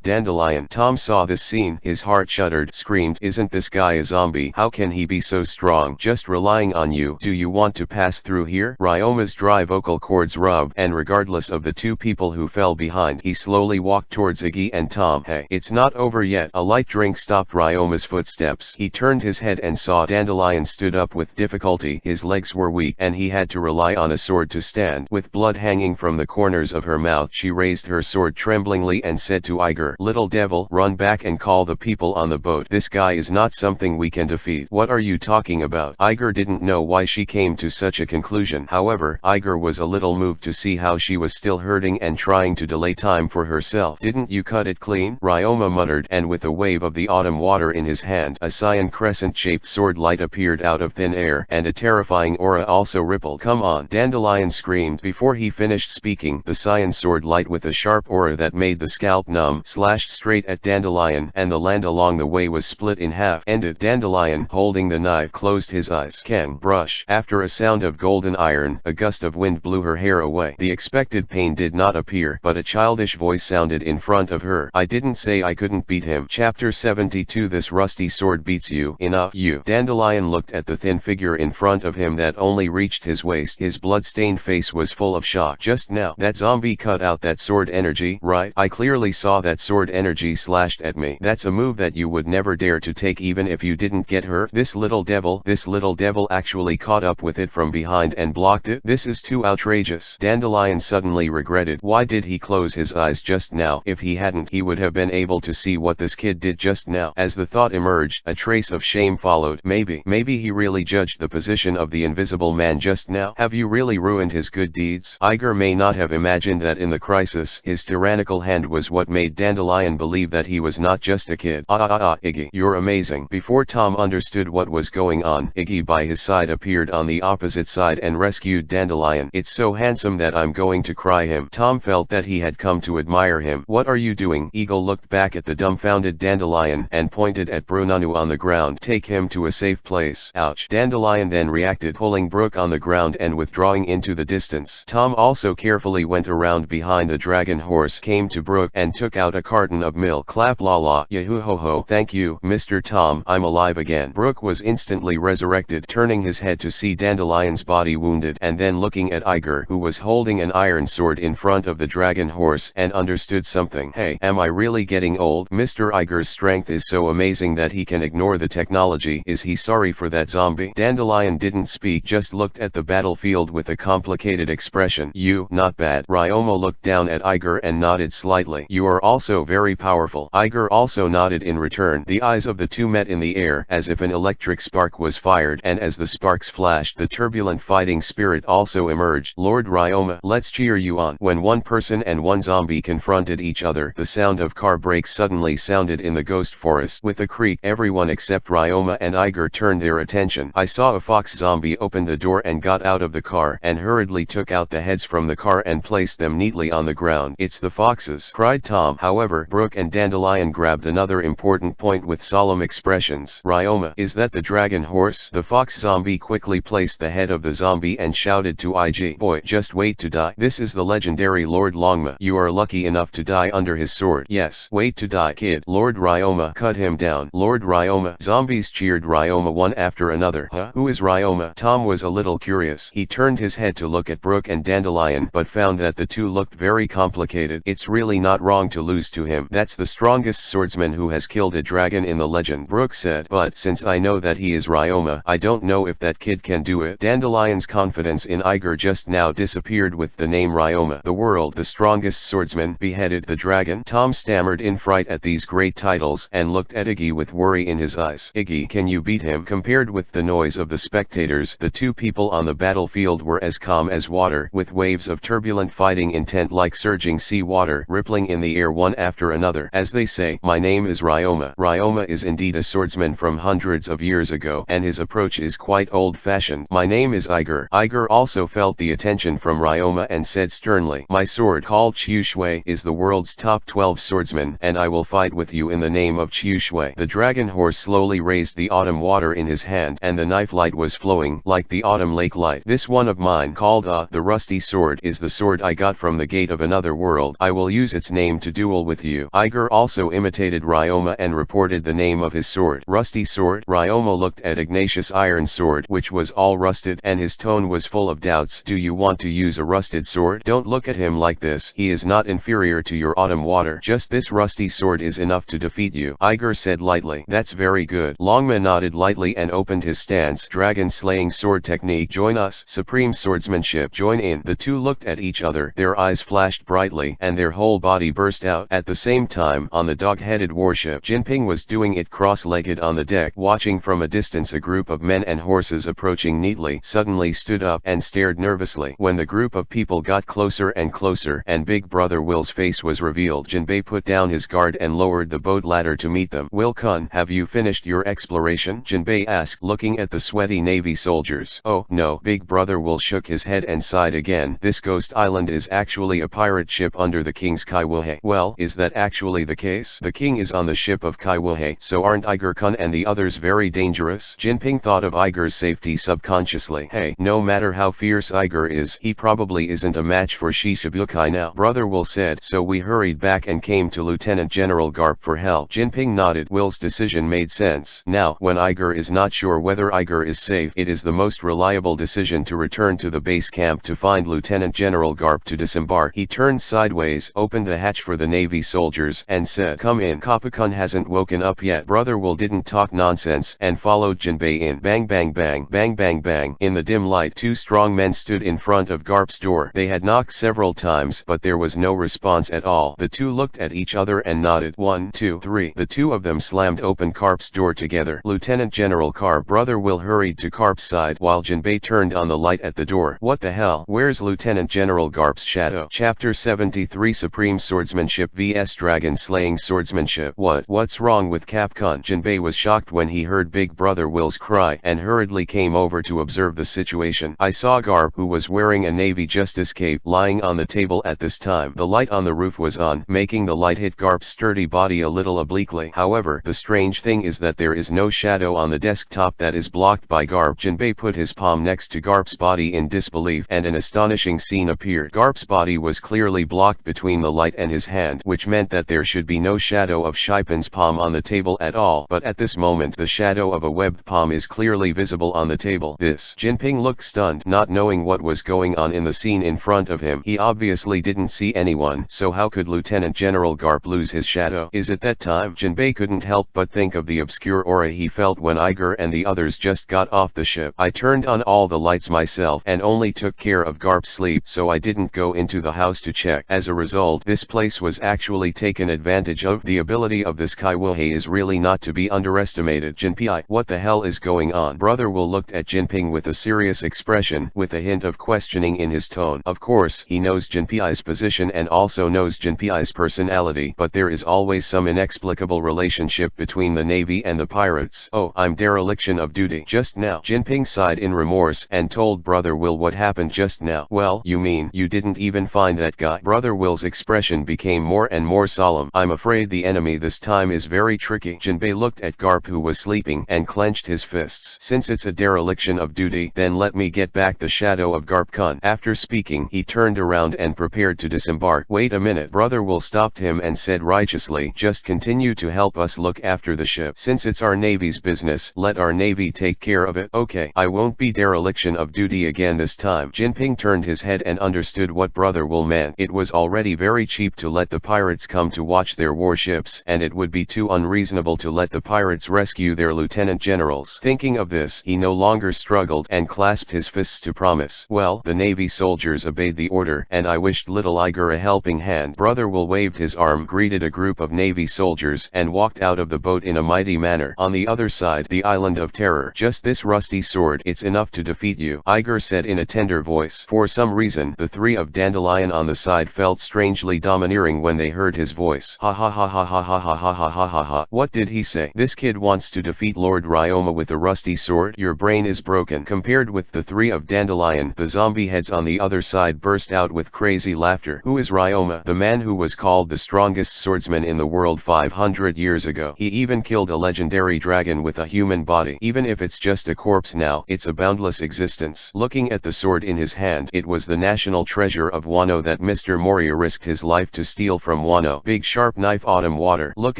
Dandelion. Tom saw this scene. His heart shuddered, screamed, "Isn't this guy a zombie? How can he be so strong? Just relying on you. Do you want to pass through here?" Ryoma's dry vocal cords rubbed, and regardless of the two people who fell behind, he slowly walked towards Iggy and Tom. "Hey, it's not over yet." A light drink stopped Ryoma's footsteps. He turned his head and saw Dandelion stood up with difficulty. His legs were weak, and he had to rely on a sword to stand. With blood hanging from the corners of her mouth, she raised her sword tremblingly and said to Iger, "Little devil, run back and call the people on the boat. This guy is not something we can defeat." "What are you talking about?" Iger didn't know why she came to such a conclusion. However, Iger was a little moved to see how she was still hurting and trying to delay time for herself. "Didn't you cut it clean?" Ryoma muttered, and with a wave of the autumn water in his hand, a cyan crescent-shaped sword light appeared out of thin air, and a terrifying aura also rippled. "Come on!" Dandelion screamed. Before he finished speaking, the cyan sword light with a sharp aura that made the scalp numb slashed straight at Dandelion, and the land along the way was split in half. Ended. Dandelion, holding the knife, closed his eyes. Kang. Brush. After a sound of golden iron, a gust of wind blew her hair away. The expected pain did not appear, but a childish voice sounded in front of her. "I didn't say I couldn't beat him." Chapter 72. This rusty sword beats you. Enough. You. Dandelion looked at the thin figure in front of him that only reached his waist. His blood-stained face was full of shock. "Just now, that zombie cut out that sword energy, right? I clearly saw that sword energy slashed at me. That's a move that you would never dare to take even if you didn't get hurt. This little devil actually caught up with it from behind and blocked it. This is too outrageous." Dandelion suddenly regretted. Why did he close his eyes just now? If he hadn't, he would have been able to see what this kid did just now. As the thought emerged, a trace of shame followed. Maybe he really judged the position of the invisible man just now. Have you really ruined his good deeds? Iger may not have imagined that in the crisis, his tyrannical hand was what made Dandelion believe that he was not just a kid. Iggy, you're amazing." Before Tom understood what was going on, Iggy by his side appeared on the opposite side and rescued Dandelion. "It's so handsome that I'm going to cry him." Tom felt that he had come to admire him. "What are you doing?" Eagle looked back at the dumbfounded Dandelion and pointed at Brunanu on the ground. "Take him to a safe place." Ouch. Dandelion then reacted, pulling Brooke on the ground and withdrawing into the distance. Tom also carefully went around behind the dragon horse, came to Brooke and took out a carton of milk. "Clap la la, yahoo ho ho. Thank you, Mr. Tom, I'm alive again." Brooke was instantly resurrected, turning his head to see Dandelion's body wounded, and then looking at Iger, who was holding an iron sword in front of the dragon horse, and understood something. "Hey, am I really getting old? Mr. Iger's strength is so amazing that he can ignore the technology. Is he sorry for that zombie?" Dandelion didn't speak, just looked at the battlefield with a complicated expression. "You, not bad." Ryoma looked down at Iger and nodded slightly. "You are also very powerful." Iger also nodded in return. The eyes of the two met in the air, as if an electric spark was fired, and as the sparks flashed, the turbulent fighting spirit also emerged. "Lord Ryoma, let's cheer you on." When one person and one zombie confronted each other, the sound of car brakes suddenly sounded in the ghost forest. With a creak, everyone except Ryoma and Iger turned their attention. I saw a fox zombie open the door and got out of the car, and hurriedly took out the heads from the car and placed them neatly on the ground. "It's the foxes," cried Tom. However, Brooke Brooke and Dandelion grabbed another important point with solemn expressions. Ryoma, is that the dragon horse? The fox zombie quickly placed the head of the zombie and shouted to IG. Boy, just wait to die. This is the legendary Lord Longma. You are lucky enough to die under his sword. Yes, wait to die, kid. Lord Ryoma cut him down. Lord Ryoma. Zombies cheered Ryoma one after another. Huh? Who is Ryoma? Tom was a little curious. He turned his head to look at Brooke and Dandelion, but found that the two looked very complicated. It's really not wrong to lose to him. That's the strongest swordsman who has killed a dragon in the legend, Brooke said. But since I know that he is Ryoma, I don't know if that kid can do it. Dandelion's confidence in Iger just now disappeared with the name Ryoma. The world, the strongest swordsman, beheaded the dragon. Tom stammered in fright at these great titles and looked at Iggy with worry in his eyes. Iggy, can you beat him? Compared with the noise of the spectators, the two people on the battlefield were as calm as water, with waves of turbulent fighting intent like surging sea water rippling in the air one after another. As they say, my name is Ryoma. Ryoma is indeed a swordsman from hundreds of years ago, and his approach is quite old-fashioned. My name is Iger. Iger also felt the attention from Ryoma and said sternly, my sword, called Chiu Shui, is the world's top 12 swordsman, and I will fight with you in the name of Chiu Shui. The dragon horse slowly raised the autumn water in his hand, and the knife light was flowing like the autumn lake light. This one of mine, called the rusty sword, is the sword I got from the gate of another world. I will use its name to duel with you. Iger also imitated Ryoma and reported the name of his sword. Rusty sword. Ryoma looked at Ignatius' iron sword, which was all rusted, and his tone was full of doubts. Do you want to use a rusted sword? Don't look at him like this. He is not inferior to your autumn water. Just this rusty sword is enough to defeat you, Iger said lightly. That's very good. Longman nodded lightly and opened his stance. Dragon slaying sword technique. Join us. Supreme swordsmanship. Join in. The two looked at each other. Their eyes flashed brightly, and their whole body burst out. At the same time, on the dog-headed warship, Jinping was doing it cross-legged on the deck. Watching from a distance, a group of men and horses approaching neatly suddenly stood up and stared nervously. When the group of people got closer and closer, and Big Brother Will's face was revealed, Jinbei put down his guard and lowered the boat ladder to meet them. Will-kun, have you finished your exploration? Jinbei asked, looking at the sweaty Navy soldiers. Oh, no. Big Brother Will shook his head and sighed again. This ghost island is actually a pirate ship under the king's Kaiwuhei. Well, is that actually the case? The king is on the ship of Kaiwuhei, so aren't Iger-kun and the others very dangerous? Jinping thought of Iger's safety subconsciously. Hey, no matter how fierce Iger is, he probably isn't a match for Shichibukai now. Brother Will said, so we hurried back and came to Lieutenant General Garp for help. Jinping nodded. Will's decision made sense. Now, when Iger is not sure whether Iger is safe, it is the most reliable decision to return to the base camp to find Lieutenant General Garp to disembark. He turned sideways, opened the hatch for the Navy soldiers, and said, come in. Kappa-kun hasn't woken up yet. Brother Will didn't talk nonsense, and followed Jinbei in. Bang bang bang, bang bang bang. In the dim light, two strong men stood in front of Garp's door. They had knocked several times, but there was no response at all. The two looked at each other and nodded. 1, 2, 3. The two of them slammed open Garp's door together. Lieutenant General Garp. Brother Will hurried to Garp's side while Jinbei turned on the light at the door. What the hell? Where's Lieutenant General Garp's shadow? Chapter 73 Supreme Swordsmanship vs Dragon Slaying Swordsmanship. What's wrong with Capcom? Jinbei was shocked when he heard Big Brother Will's cry and hurriedly came over to observe the situation. I saw Garp, who was wearing a Navy Justice cape, lying on the table at this time. The light on the roof was on, making the light hit Garp's sturdy body a little obliquely. However, the strange thing is that there is no shadow on the desktop that is blocked by Garp. Jinbei put his palm next to Garp's body in disbelief, and an astonishing scene appeared. Garp's body was clearly blocked between the light and his hand, which meant that there should be no shadow of Shaipen's palm on the table at all. But at this moment, the shadow of a webbed palm is clearly visible on the table. Jinping looked stunned, not knowing what was going on in the scene in front of him. He obviously didn't see anyone, so how could Lieutenant General Garp lose his shadow? Is it that time? Jinbei couldn't help but think of the obscure aura he felt when Iger and the others just got off the ship. I turned on all the lights myself and only took care of Garp's sleep, so I didn't go into the house to check. As a result, this place was actually taken advantage of. The ability of this Kaiwuhei is really not to be underestimated. Jinpei, what the hell is going on? Brother Will looked at Jinping with a serious expression, with a hint of questioning in his tone. Of course, he knows Jinpei's position and also knows Jinpei's personality, but there is always some inexplicable relationship between the Navy and the pirates. Oh, I'm dereliction of duty. Just now. Jinping sighed in remorse and told Brother Will what happened just now. Well, you mean you didn't even find that guy? Brother Will's expression became more and more solemn. I'm afraid the enemy this time is very tricky. Jinbe looked at Garp, who was sleeping, and clenched his fists. Since it's a dereliction of duty, then let me get back the shadow of Garp-kun. After speaking, he turned around and prepared to disembark. Wait a minute. Brother Will stopped him and said righteously, just continue to help us look after the ship. Since it's our Navy's business, let our Navy take care of it. Okay, I won't be dereliction of duty again this time. Jinping turned his head and understood what Brother Will meant. It was already very cheap to let the pirates come to watch their warships, and it would be too unreasonable to let the pirates rescue their lieutenant generals. Thinking of this, he no longer struggled and clasped his fists to promise. Well, the Navy soldiers obeyed the order, and I wished little Iger a helping hand. Brother Will waved his arm, greeted a group of Navy soldiers, and walked out of the boat in a mighty manner. On the other side, the Island of Terror. Just this rusty sword, it's enough to defeat you, Iger said in a tender voice. For some reason, the three of Dandelion on the side felt strangely domineering when they heard his voice. Ha ha ha ha ha ha ha ha ha ha ha ha. What did he say? This kid wants to defeat Lord Ryoma with a rusty sword? Your brain is broken. Compared with the three of Dandelion, the zombie heads on the other side burst out with crazy laughter. Who is Ryoma? The man who was called the strongest swordsman in the world 500 years ago. He even killed a legendary dragon with a human body. Even if it's just a corpse now, it's a boundless existence. Looking at the sword in his hand, it was the national treasure of Wano that Mr. Moria risked his life to steal from Wano. Big sharp knife. Autumn water. Look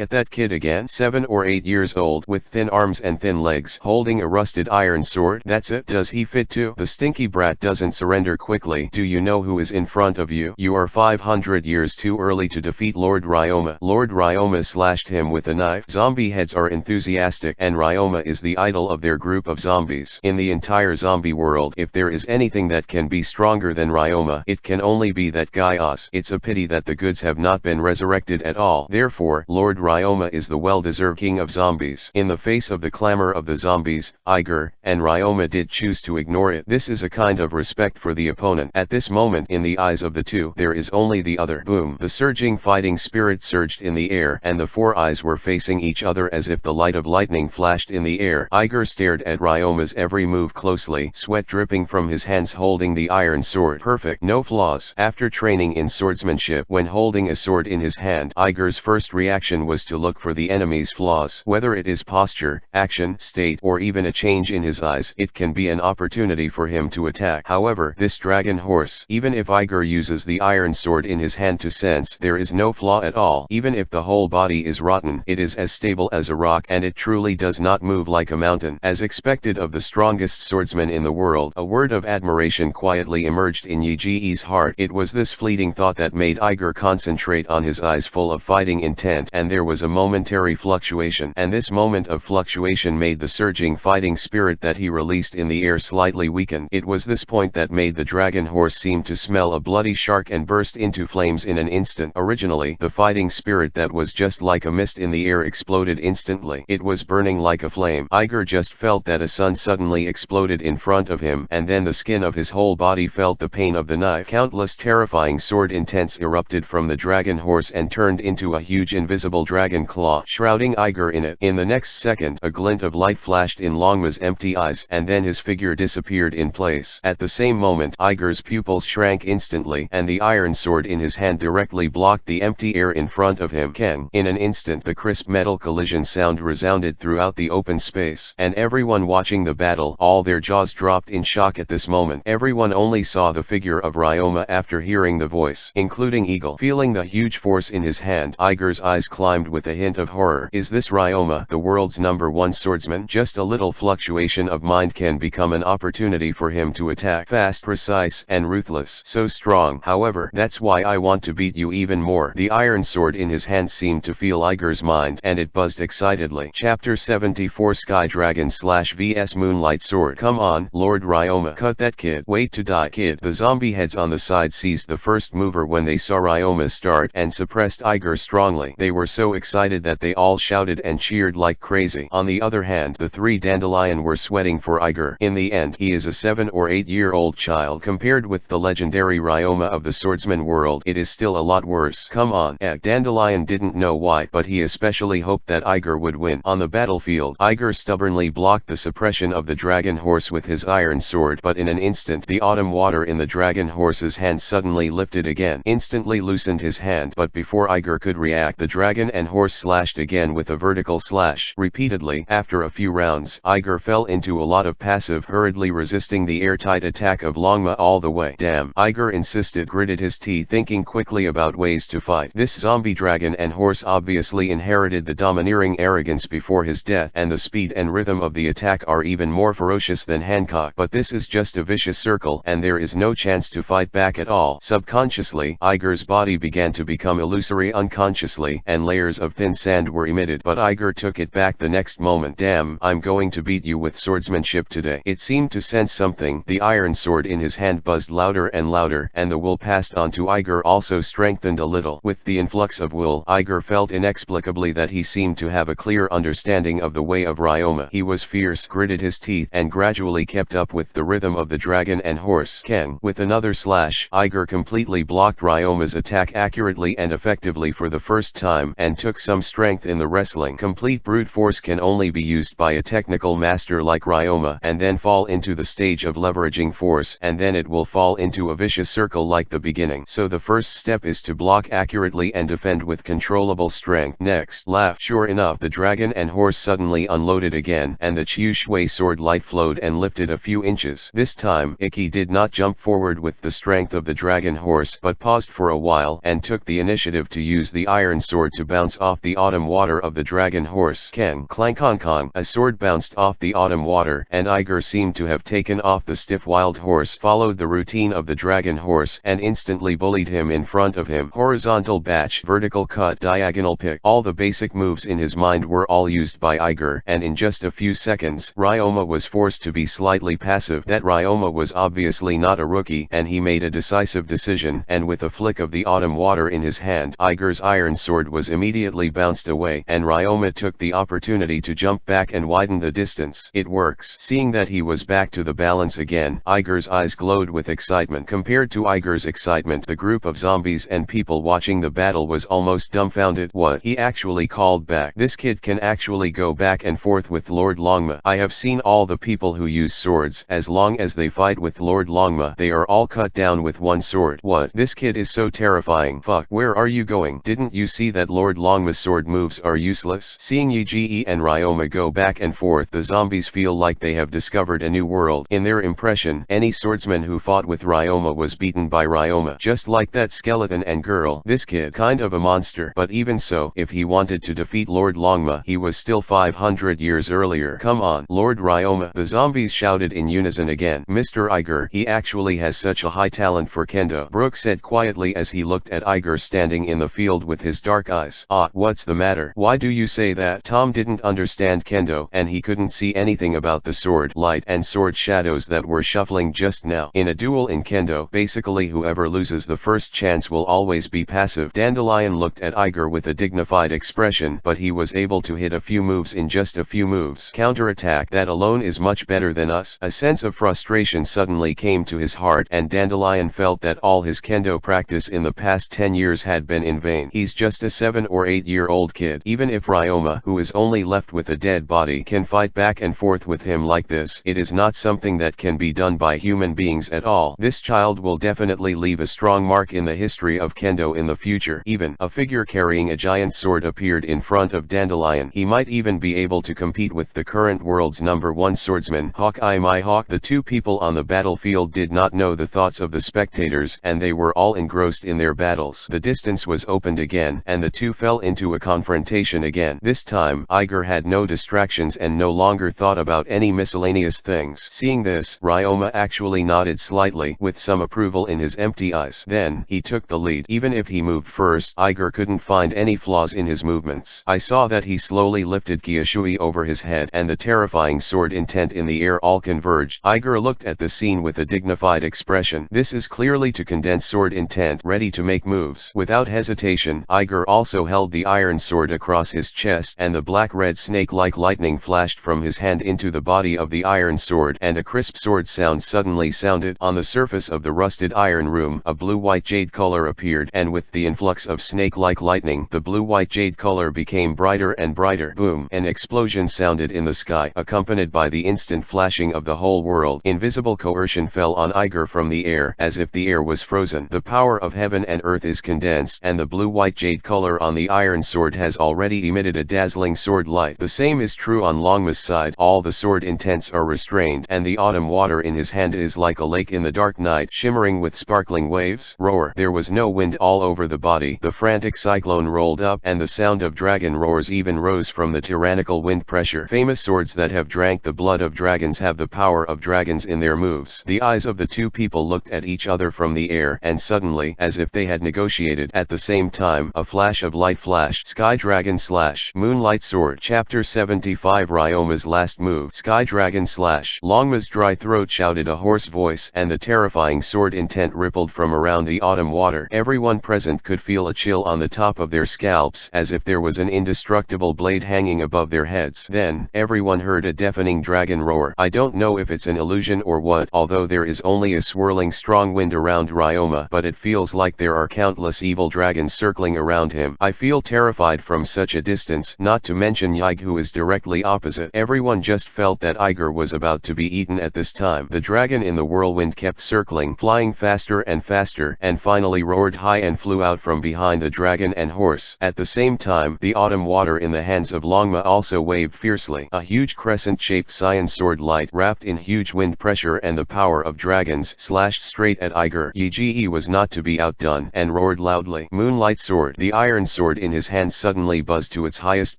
at that kid again, 7 or 8 years old, with thin arms and thin legs, holding a rusted iron sword. That's it. Does he fit too? The stinky brat doesn't surrender quickly. Do you know who is in front of you? You are 500 years too early to defeat Lord Ryoma. Lord Ryoma slashed him with a knife. Zombie heads are enthusiastic, and Ryoma is the idol of their group of zombies. In the entire zombie world, if there is anything that can be stronger than Ryoma, it can only be that guy Oz. It's a pity that the goods have not been resurrected at all. Therefore, Lord Ryoma is the well-deserved king of zombies. In the face of the clamor of the zombies, Iger and Ryoma did choose to ignore it. This is a kind of respect for the opponent. At this moment, in the eyes of the two, there is only the other. Boom! The surging fighting spirit surged in the air, and the four eyes were facing each other as if the light of lightning flashed in the air. Iger stared at Ryoma's every move closely, sweat dripping from his hands holding the iron sword. Perfect, no flaws. After training in swordsmanship, when holding a sword in his hand, Iger's first reaction was to look for the enemy's flaws. Whether it is posture, action, state, or even a change in his eyes, it can be an opportunity for him to attack. However, this dragon horse, even if Iger uses the iron sword in his hand to sense, there is no flaw at all. Even if the whole body is rotten, it is as stable as a rock, and it truly does not move like a mountain. As expected of the strongest swordsman in the world, a word of admiration quietly emerged in Yi Ji's heart. It was this fleeting thought that made Iger concentrate on his eyes full of fighting intent, and there was a momentary fluctuation, and this moment of fluctuation made the surging fighting spirit that he released in the air slightly weaken. It was this point that made the dragon horse seem to smell a bloody shark and burst into flames in an instant. Originally, the fighting spirit that was just like a mist in the air exploded instantly. It was burning like a flame. Iger just felt that a sun suddenly exploded in front of him, and then the skin of his whole body felt the pain of the knife. Countless terrifying sword intents erupted from the dragon horse and turned into a huge invisible dragon claw, shrouding Iger in it. In the next second, a glint of light flashed in Longma's empty eyes, and then his figure disappeared in place. At the same moment, Iger's pupils shrank instantly, and the iron sword in his hand directly blocked the empty air in front of him. Kang! In an instant, the crisp metal collision sound resounded throughout the open space, and everyone watching the battle, all their jaws dropped in shock at this moment. Everyone only saw the figure of Ryoma after hearing the voice, including Eagle. Feeling the huge force in his hand, Iger's eyes climbed with a hint of horror. Is this Ryoma, the world's #1 swordsman? Just a little fluctuation of mind can become an opportunity for him to attack. Fast, precise, and ruthless. So strong. However, that's why I want to beat you even more. The iron sword in his hand seemed to feel Iger's mind, and it buzzed excitedly. Chapter 74 Sky Dragon /vs Moonlight Sword. Come on, Lord Ryoma. Cut that kid. Wait to die, kid. The zombie heads on the side seized the first mover when they saw Ryoma start, and suppressed Iger strongly. They were so excited that they all shouted and cheered like crazy. On the other hand, the three Dandelion were sweating for Iger. In the end, he is a 7 or 8-year-old child. Compared with the legendary Ryoma of the swordsman world, it is still a lot worse. Come on. Dandelion didn't know why, but he especially hoped that Iger would win. On the battlefield, Iger stubbornly blocked the suppression of the dragon horse with his iron sword, but in an instant, the autumn water in the dragon horse's hand suddenly lifted again. Instantly loosened his hand, but before Iger could react, the dragon and horse slashed again with a vertical slash. Repeatedly, after a few rounds, Iger fell into a lot of passive, hurriedly resisting the airtight attack of Longma all the way. Damn, Iger insisted, gritted his teeth, thinking quickly about ways to fight. This zombie dragon and horse obviously inherited the domineering arrogance before his death, and the speed and rhythm of the attack are even more ferocious than Hancock. But this is just a vicious circle, and there is no chance to fight back at all. Subconsciously, Iger's body began to become illusory unconsciously, and layers of thin sand were emitted. But Iger took it back the next moment. Damn, I'm going to beat you with swordsmanship today. It seemed to sense something. The iron sword in his hand buzzed louder and louder, and the will passed on to Iger also strengthened a little. With the influx of will, Iger felt inexplicably that he seemed to have a clear understanding of the way of Ryoma. He was fierce, gritted his teeth, and gradually kept up with the rhythm of the dragon and horse. Kang. With another slash, Iger completely blocked Ryoma's attack accurately and effectively for the first time, and took some strength in the wrestling. Complete brute force can only be used by a technical master like Ryoma, and then fall into the stage of leveraging force, and then it will fall into a vicious circle like the beginning. So the first step is to block accurately and defend with controllable strength. Next, laugh. Sure enough, the dragon and horse suddenly unloaded again, and the Chiu Shui sword light flowed and lifted a few inches. This time, Iki did not jump forward with the strength of the dragon horse, but paused for a while and took the initiative to use the iron sword to bounce off the autumn water of the dragon horse. Kang. Clank kong kong. A sword bounced off the autumn water, and Iger seemed to have taken off the stiff wild horse, followed the routine of the dragon horse, and instantly bullied him in front of him. Horizontal batch, vertical cut, diagonal pick. All the basic moves in his mind were all used by Iger, and in just a few seconds, Ryoma was forced to be slightly passive. That Ryoma was obviously not a rookie, and he made a decisive decision, and with a flick of the autumn water in his hand, Iger's iron sword was immediately bounced away, and Ryoma took the opportunity to jump back and widen the distance. It works. Seeing that he was back to the balance again, Iger's eyes glowed with excitement. Compared to Iger's excitement, the group of zombies and people watching the battle was almost dumbfounded. What? He actually called back. This kid can actually go back and forth with Lord Longma. I have seen all the people who use swords. As long as they fight with Lord Longma, they are all cut down with one sword. What? This kid is so terrifying. Fuck, where are you going? Didn't you see that Lord Longma's sword moves are useless? Seeing Yige and Ryoma go back and forth, the zombies feel like they have discovered a new world. In their impression, any swordsman who fought with Ryoma was beaten by Ryoma. Just like that skeleton and girl. This kid, kind of a monster. But even so, if he wanted to defeat Lord Longma, he was still 500 years earlier. Come on, Lord Ryoma. The zombies shouted in unison again. Mr. Iger, he actually has such a high talent for kendo, Brooke said quietly as he looked at Iger standing in the field with his dark eyes. Ah, what's the matter? Why do you say that? Tom didn't understand kendo, and he couldn't see anything about the sword light and sword shadows that were shuffling just now. In a duel in kendo, basically whoever loses the first chance will always be passive. Dandelion looked at Iger with a dignified expression, but he was able to hit a few moves in just a few moves. Counterattack, that alone is much better than us. A sense of frustration suddenly came to his heart, and Dandelion felt that all his kendo practice in the past 10 years had been in vain. He's just a 7 or 8-year-old kid. Even if Ryoma, who is only left with a dead body, can fight back and forth with him like this, it is not something that can be done by human beings at all. This child will definitely leave a strong mark in the history of kendo in the future. Even a figure carrying a giant sword appeared in front of Dandelion. He might even be able to compete with the current world's #1 swordsman, Hawkeye my hawk. The two people on the battlefield did not know the thoughts of the spectators, and they were all engrossed in their battles. The distance was opened again, and the two fell into a confrontation again. This time, Iger had no distractions and no longer thought about any miscellaneous things. Seeing this, Ryoma actually nodded slightly, with some approval in his empty eyes. Then, he took the lead. Even if he moved first, Iger couldn't find any flaws in his movements. I saw that he slowly lifted Kyushui over his head, and the terrifying sword intent in the air all converged. Iger looked at the scene with a dignified expression. This is clearly to condense sword intent, ready to make moves. Without hesitation, Iger also held the iron sword across his chest, and the black-red snake-like lightning flashed from his hand into the body of the iron sword, and a crisp sword sound suddenly sounded. On the surface of the rusted iron room, a blue-white jade color appeared, and with the influx of snake-like lightning, the blue-white jade color became brighter and brighter. Boom! An explosion sounded in the sky, accompanied by the instant flashing of the whole world. Invisible coercion fell on Iger from the air, as if the air was frozen. The power of heaven and earth is condensed. enhanced, and the blue-white jade color on the iron sword has already emitted a dazzling sword light. The same is true on Longma's side. All the sword intents are restrained, and the autumn water in his hand is like a lake in the dark night, shimmering with sparkling waves. Roar. There was no wind all over the body. The frantic cyclone rolled up, and the sound of dragon roars even rose from the tyrannical wind pressure. Famous swords that have drank the blood of dragons have the power of dragons in their moves. The eyes of the two people looked at each other from the air, and suddenly, as if they had negotiated at the same time, a flash of light flashed. Sky Dragon slash Moonlight Sword. Chapter 75. Ryoma's last move. Sky Dragon slash. Longma's dry throat shouted a hoarse voice, and the terrifying sword intent rippled from around the autumn water. Everyone present could feel a chill on the top of their scalps, as if there was an indestructible blade hanging above their heads. Then, everyone heard a deafening dragon roar. I don't know if it's an illusion or what, although there is only a swirling strong wind around Ryoma, but it feels like there are countless evil dragons circling around him. I feel terrified from such a distance, not to mention Yig, who is directly opposite. Everyone just felt that Iger was about to be eaten at this time. The dragon in the whirlwind kept circling, flying faster and faster, and finally roared high and flew out from behind the dragon and horse. At the same time, the autumn water in the hands of Longma also waved fiercely. A huge crescent-shaped cyan sword light, wrapped in huge wind pressure and the power of dragons, slashed straight at Iger. Yige was not to be outdone, and roared loudly. Moonlight Sword. The iron sword in his hand suddenly buzzed to its highest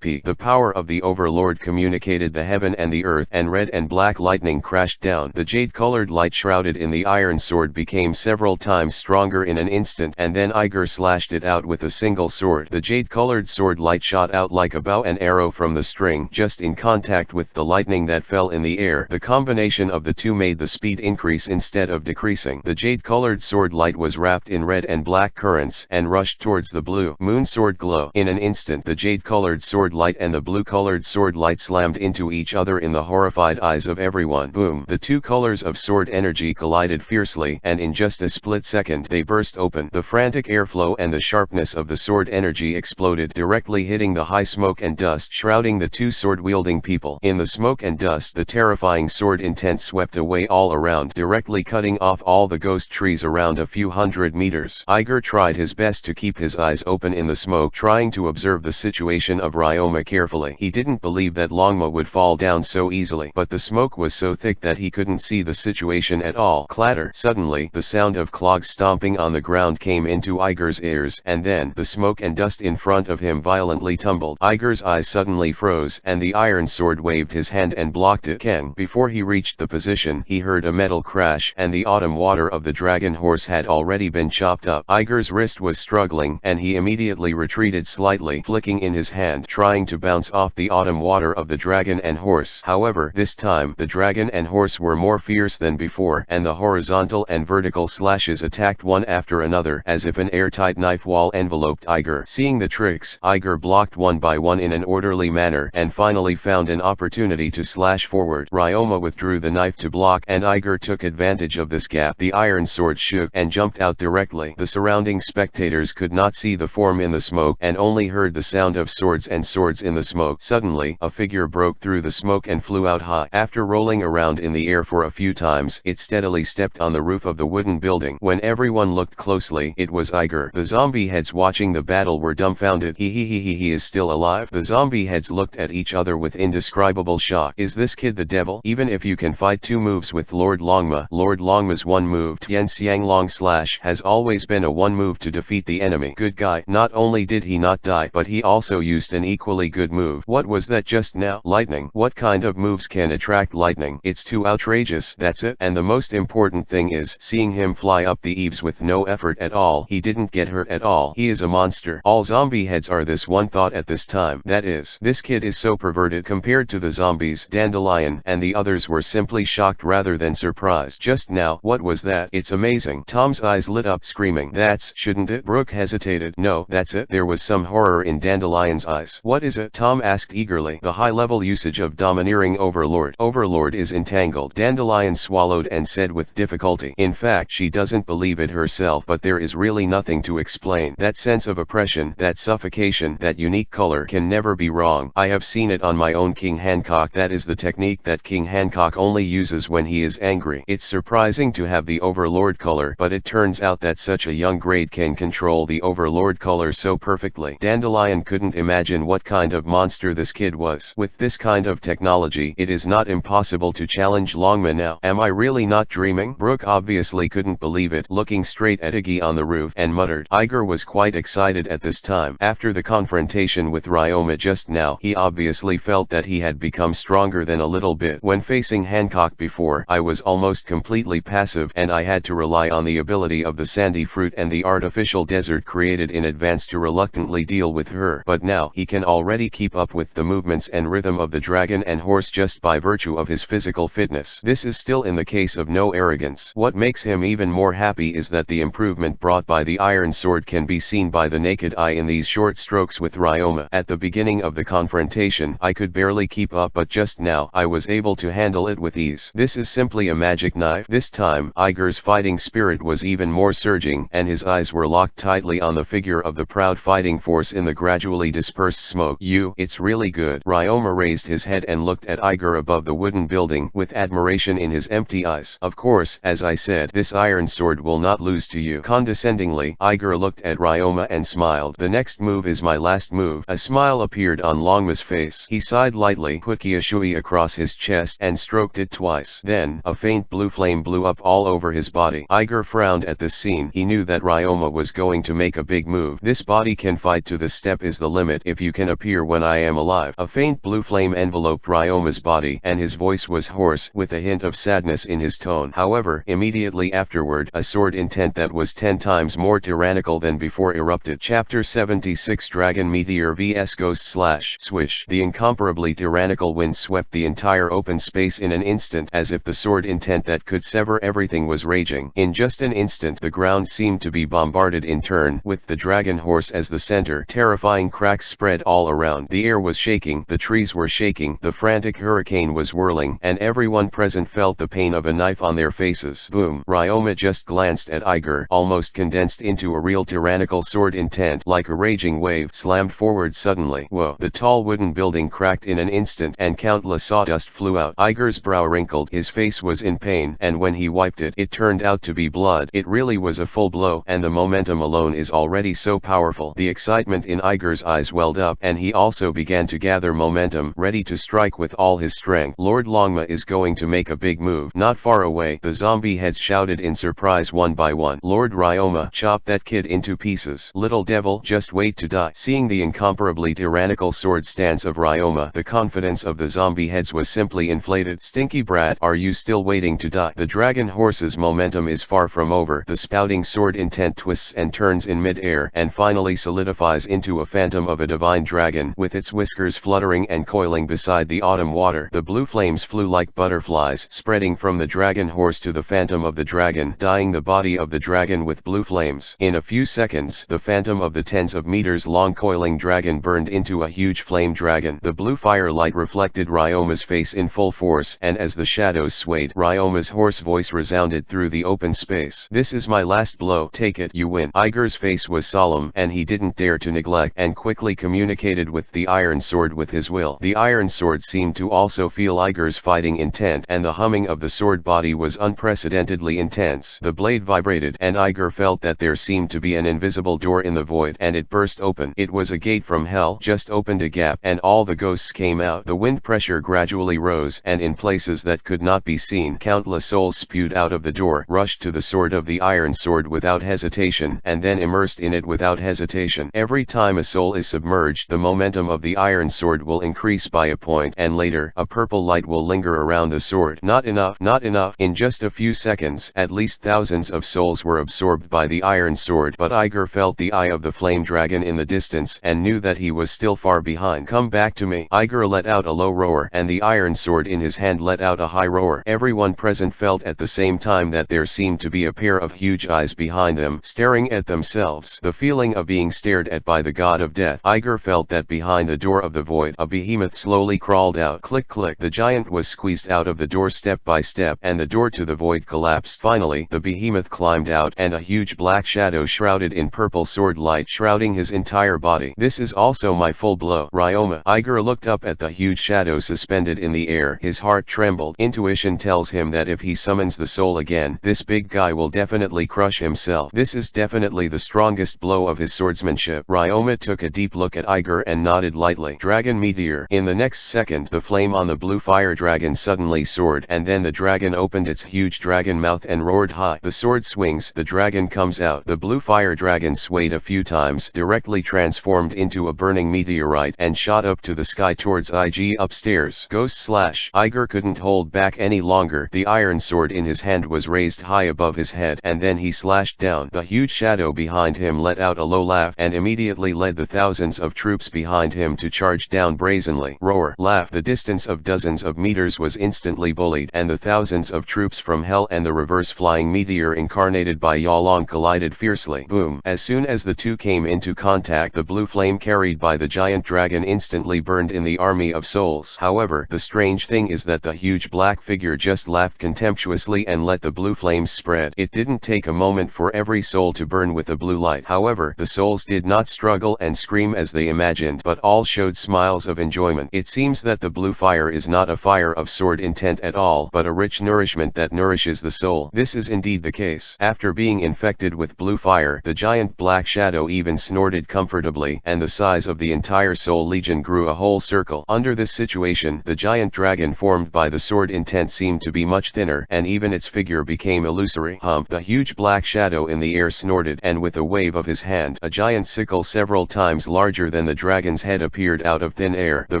peak. The power of the overlord communicated the heaven and the earth, and red and black lightning crashed down. The jade-colored light shrouded in the iron sword became several times stronger in an instant, and then Iger slashed it out with a single sword. The jade-colored sword light shot out like a bow and arrow from the string, just in contact with the lightning that fell in the air. The combination of the two made the speed increase instead of decreasing. The jade-colored sword light was wrapped in red and black currents, and rushed towards the blue moon sword glow. In an instant, the jade-colored sword light and the blue-colored sword light slammed into each other in the horrified eyes of everyone. Boom! The two colors of sword energy collided fiercely, and in just a split second they burst open. The frantic airflow and the sharpness of the sword energy exploded, directly hitting the high smoke and dust shrouding the two sword-wielding people. In the smoke and dust, the terrifying sword intent swept away all around, directly cutting off all the ghost trees around a few hundred meters. Iger tried his best to keep his eyes open in the smoke, trying to observe the situation of Ryoma carefully. He didn't believe that Longma would fall down so easily, but the smoke was so thick that he couldn't see the situation at all. Clatter! Suddenly, the sound of clogs stomping on the ground came into Iger's ears, and then, the smoke and dust in front of him violently tumbled. Iger's eyes suddenly froze, and the iron sword waved his hand and blocked it. Kang! Before he reached the position, he heard a metal crash, and the autumn water of the dragon horse had already been chopped up. Iger's wrist was struggling, and he immediately retreated slightly, flicking in his hand, trying to bounce off the autumn water of the dragon and horse. However, this time, the dragon and horse were more fierce than before, and the horizontal and vertical slashes attacked one after another, as if an airtight knife wall enveloped Iger. Seeing the tricks, Iger blocked one by one in an orderly manner, and finally found an opportunity to slash forward. Ryoma withdrew the knife to block, and Iger took advantage of this gap. The iron sword shook and jumped out directly. The surrounding spectators could not see the form in the smoke, and only heard the sound of swords and swords in the smoke. Suddenly, a figure broke through the smoke and flew out high. After rolling around in the air for a few times, it steadily stepped on the roof of the wooden building. When everyone looked closely, it was Iger. The zombie heads watching the battle were dumbfounded. He is still alive. The zombie heads looked at each other with indescribable shock. Is this kid the devil? Even if you can fight two moves with Lord Longma, Lord Longma's one move, Tian Xiang Long Slash, has always been a one move to defeat the enemy. Good guy. Not only did he not die, but he also used an equally good move. What was that just now? Lightning. What kind of moves can attract lightning? It's too outrageous. That's it. And the most important thing is, seeing him fly up the eaves with no effort at all. He didn't get hurt at all. He is a monster. All zombie heads are this one thought at this time. That is, this kid is so perverted compared to the zombies. Dandelion and the others were simply shocked rather than surprised. Just now, what was that? It's amazing. Tom's eyes lit up, screaming. That's, shouldn't it? Brooke hesitated. No, that's it. There was some horror in Dandelion's eyes. What is it? Tom asked eagerly. The high-level usage of domineering overlord. Overlord is entangled. Dandelion swallowed and said with difficulty. In fact, she doesn't believe it herself, but there is really nothing to explain. That sense of oppression, that suffocation, that unique color can never be wrong. I have seen it on my own King Hancock. That is the technique that King Hancock only uses when he is angry. It's surprising to have the overlord color, but it turns out that such a young grade can control control the overlord color so perfectly. Dandelion couldn't imagine what kind of monster this kid was. With this kind of technology, it is not impossible to challenge Longma now. Am I really not dreaming? Brooke obviously couldn't believe it, looking straight at Iggy on the roof, and muttered. Iger was quite excited at this time. After the confrontation with Ryoma just now, he obviously felt that he had become stronger than a little bit. When facing Hancock before, I was almost completely passive, and I had to rely on the ability of the sandy fruit and the artificial desert created in advance to reluctantly deal with her. But now, he can already keep up with the movements and rhythm of the dragon and horse just by virtue of his physical fitness. This is still in the case of no arrogance. What makes him even more happy is that the improvement brought by the iron sword can be seen by the naked eye in these short strokes with Ryoma. At the beginning of the confrontation, I could barely keep up, but just now, I was able to handle it with ease. This is simply a magic knife. This time, Iger's fighting spirit was even more surging, and his eyes were locked tightly on the figure of the proud fighting force in the gradually dispersed smoke. It's really good. Ryoma raised his head and looked at Iger above the wooden building with admiration in his empty eyes. Of course, as I said, this iron sword will not lose to you. Condescendingly, Iger looked at Ryoma and smiled. The next move is my last move. A smile appeared on Longma's face. He sighed lightly, put Kyushui across his chest and stroked it twice. Then, a faint blue flame blew up all over his body. Iger frowned at this scene. He knew that Ryoma was going to make a big move. This body can fight to the step is the limit if you can appear when I am alive. A faint blue flame enveloped Ryoma's body, and his voice was hoarse, with a hint of sadness in his tone. However, immediately afterward, a sword intent that was 10 times more tyrannical than before erupted. Chapter 76 Dragon Meteor vs Ghost / Swish. The incomparably tyrannical wind swept the entire open space in an instant, as if the sword intent that could sever everything was raging. In just an instant, the ground seemed to be bombarded in turn, with the dragon horse as the center. Terrifying cracks spread all around. The air was shaking, the trees were shaking, the frantic hurricane was whirling, and everyone present felt the pain of a knife on their faces. Boom! Ryoma just glanced at Iger, almost condensed into a real tyrannical sword intent, like a raging wave, slammed forward suddenly. Whoa! The tall wooden building cracked in an instant, and countless sawdust flew out. Iger's brow wrinkled, his face was in pain, and when he wiped it, it turned out to be blood. It really was a full blow, and the momentum alone is already so powerful. The excitement in Iger's eyes welled up, and he also began to gather momentum, ready to strike with all his strength. Lord Longma is going to make a big move. Not far away, the zombie heads shouted in surprise one by one. Lord Ryoma, chop that kid into pieces. Little devil, just wait to die. Seeing the incomparably tyrannical sword stance of Ryoma, the confidence of the zombie heads was simply inflated. Stinky brat, are you still waiting to die? The dragon horse's momentum is far from over. The spouting sword intent twists and turns in mid-air, and finally solidifies into a phantom of a divine dragon, with its whiskers fluttering and coiling beside the autumn water. The blue flames flew like butterflies, spreading from the dragon horse to the phantom of the dragon, dyeing the body of the dragon with blue flames. In a few seconds, the phantom of the tens of meters long coiling dragon burned into a huge flame dragon. The blue firelight reflected Ryoma's face in full force, and as the shadows swayed, Ryoma's hoarse voice resounded through the open space. This is my last blow. Take it, you win. Iger's face was solemn, and he didn't dare to neglect, and quickly communicated with the iron sword with his will. The iron sword seemed to also feel Iger's fighting intent, and the humming of the sword body was unprecedentedly intense. The blade vibrated, and Iger felt that there seemed to be an invisible door in the void, and it burst open. It was a gate from hell, just opened a gap, and all the ghosts came out. The wind pressure gradually rose, and in places that could not be seen, countless souls spewed out of the door, rushed to the sword of the iron sword without hesitation, and then immersed in it without hesitation. Every time a soul is submerged, the momentum of the iron sword will increase by a point, and later, a purple light will linger around the sword. Not enough, not enough. In just a few seconds, at least thousands of souls were absorbed by the iron sword, but Iger felt the eye of the flame dragon in the distance, and knew that he was still far behind. Come back to me. Iger let out a low roar, and the iron sword in his hand let out a high roar. Everyone present felt at the same time that there seemed to be a pair of huge eyes behind them, staring at themselves. The feeling of being stared at by the god of death. Iger felt that behind the door of the void, a behemoth slowly crawled out. Click click. The giant was squeezed out of the door step by step, and the door to the void collapsed. Finally, the behemoth climbed out, and a huge black shadow shrouded in purple sword light, shrouding his entire body. This is also my full blow. Ryoma. Iger looked up at the huge shadow suspended in the air. His heart trembled. Intuition tells him that if he summons the soul again, this big guy will definitely crush himself. This is definitely definitely the strongest blow of his swordsmanship. Ryoma took a deep look at Iger and nodded lightly. Dragon Meteor. In the next second, the flame on the blue fire dragon suddenly soared, and then the dragon opened its huge dragon mouth and roared high. The sword swings, the dragon comes out. The blue fire dragon swayed a few times, directly transformed into a burning meteorite, and shot up to the sky towards IG upstairs. Ghost slash. Iger couldn't hold back any longer. The iron sword in his hand was raised high above his head, and then he slashed down. The huge shadow behind him let out a low laugh and immediately led the thousands of troops behind him to charge down brazenly. Roar. Laugh. The distance of dozens of meters was instantly bullied, and the thousands of troops from hell and the reverse flying meteor incarnated by Yalong collided fiercely. Boom. As soon as the two came into contact, the blue flame carried by the giant dragon instantly burned in the army of souls. However, the strange thing is that the huge black figure just laughed contemptuously and let the blue flames spread. It didn't take a moment for every soul to burn with a blue light. However, the souls did not struggle and scream as they imagined, but all showed smiles of enjoyment. It seems that the blue fire is not a fire of sword intent at all, but a rich nourishment that nourishes the soul. This is indeed the case. After being infected with blue fire, the giant black shadow even snorted comfortably, and the size of the entire soul legion grew a whole circle. Under this situation, the giant dragon formed by the sword intent seemed to be much thinner, and even its figure became illusory. Hump. The huge black shadow in the air snorted, and with a wave of his hand, a giant sickle several times larger than the dragon's head appeared out of thin air. The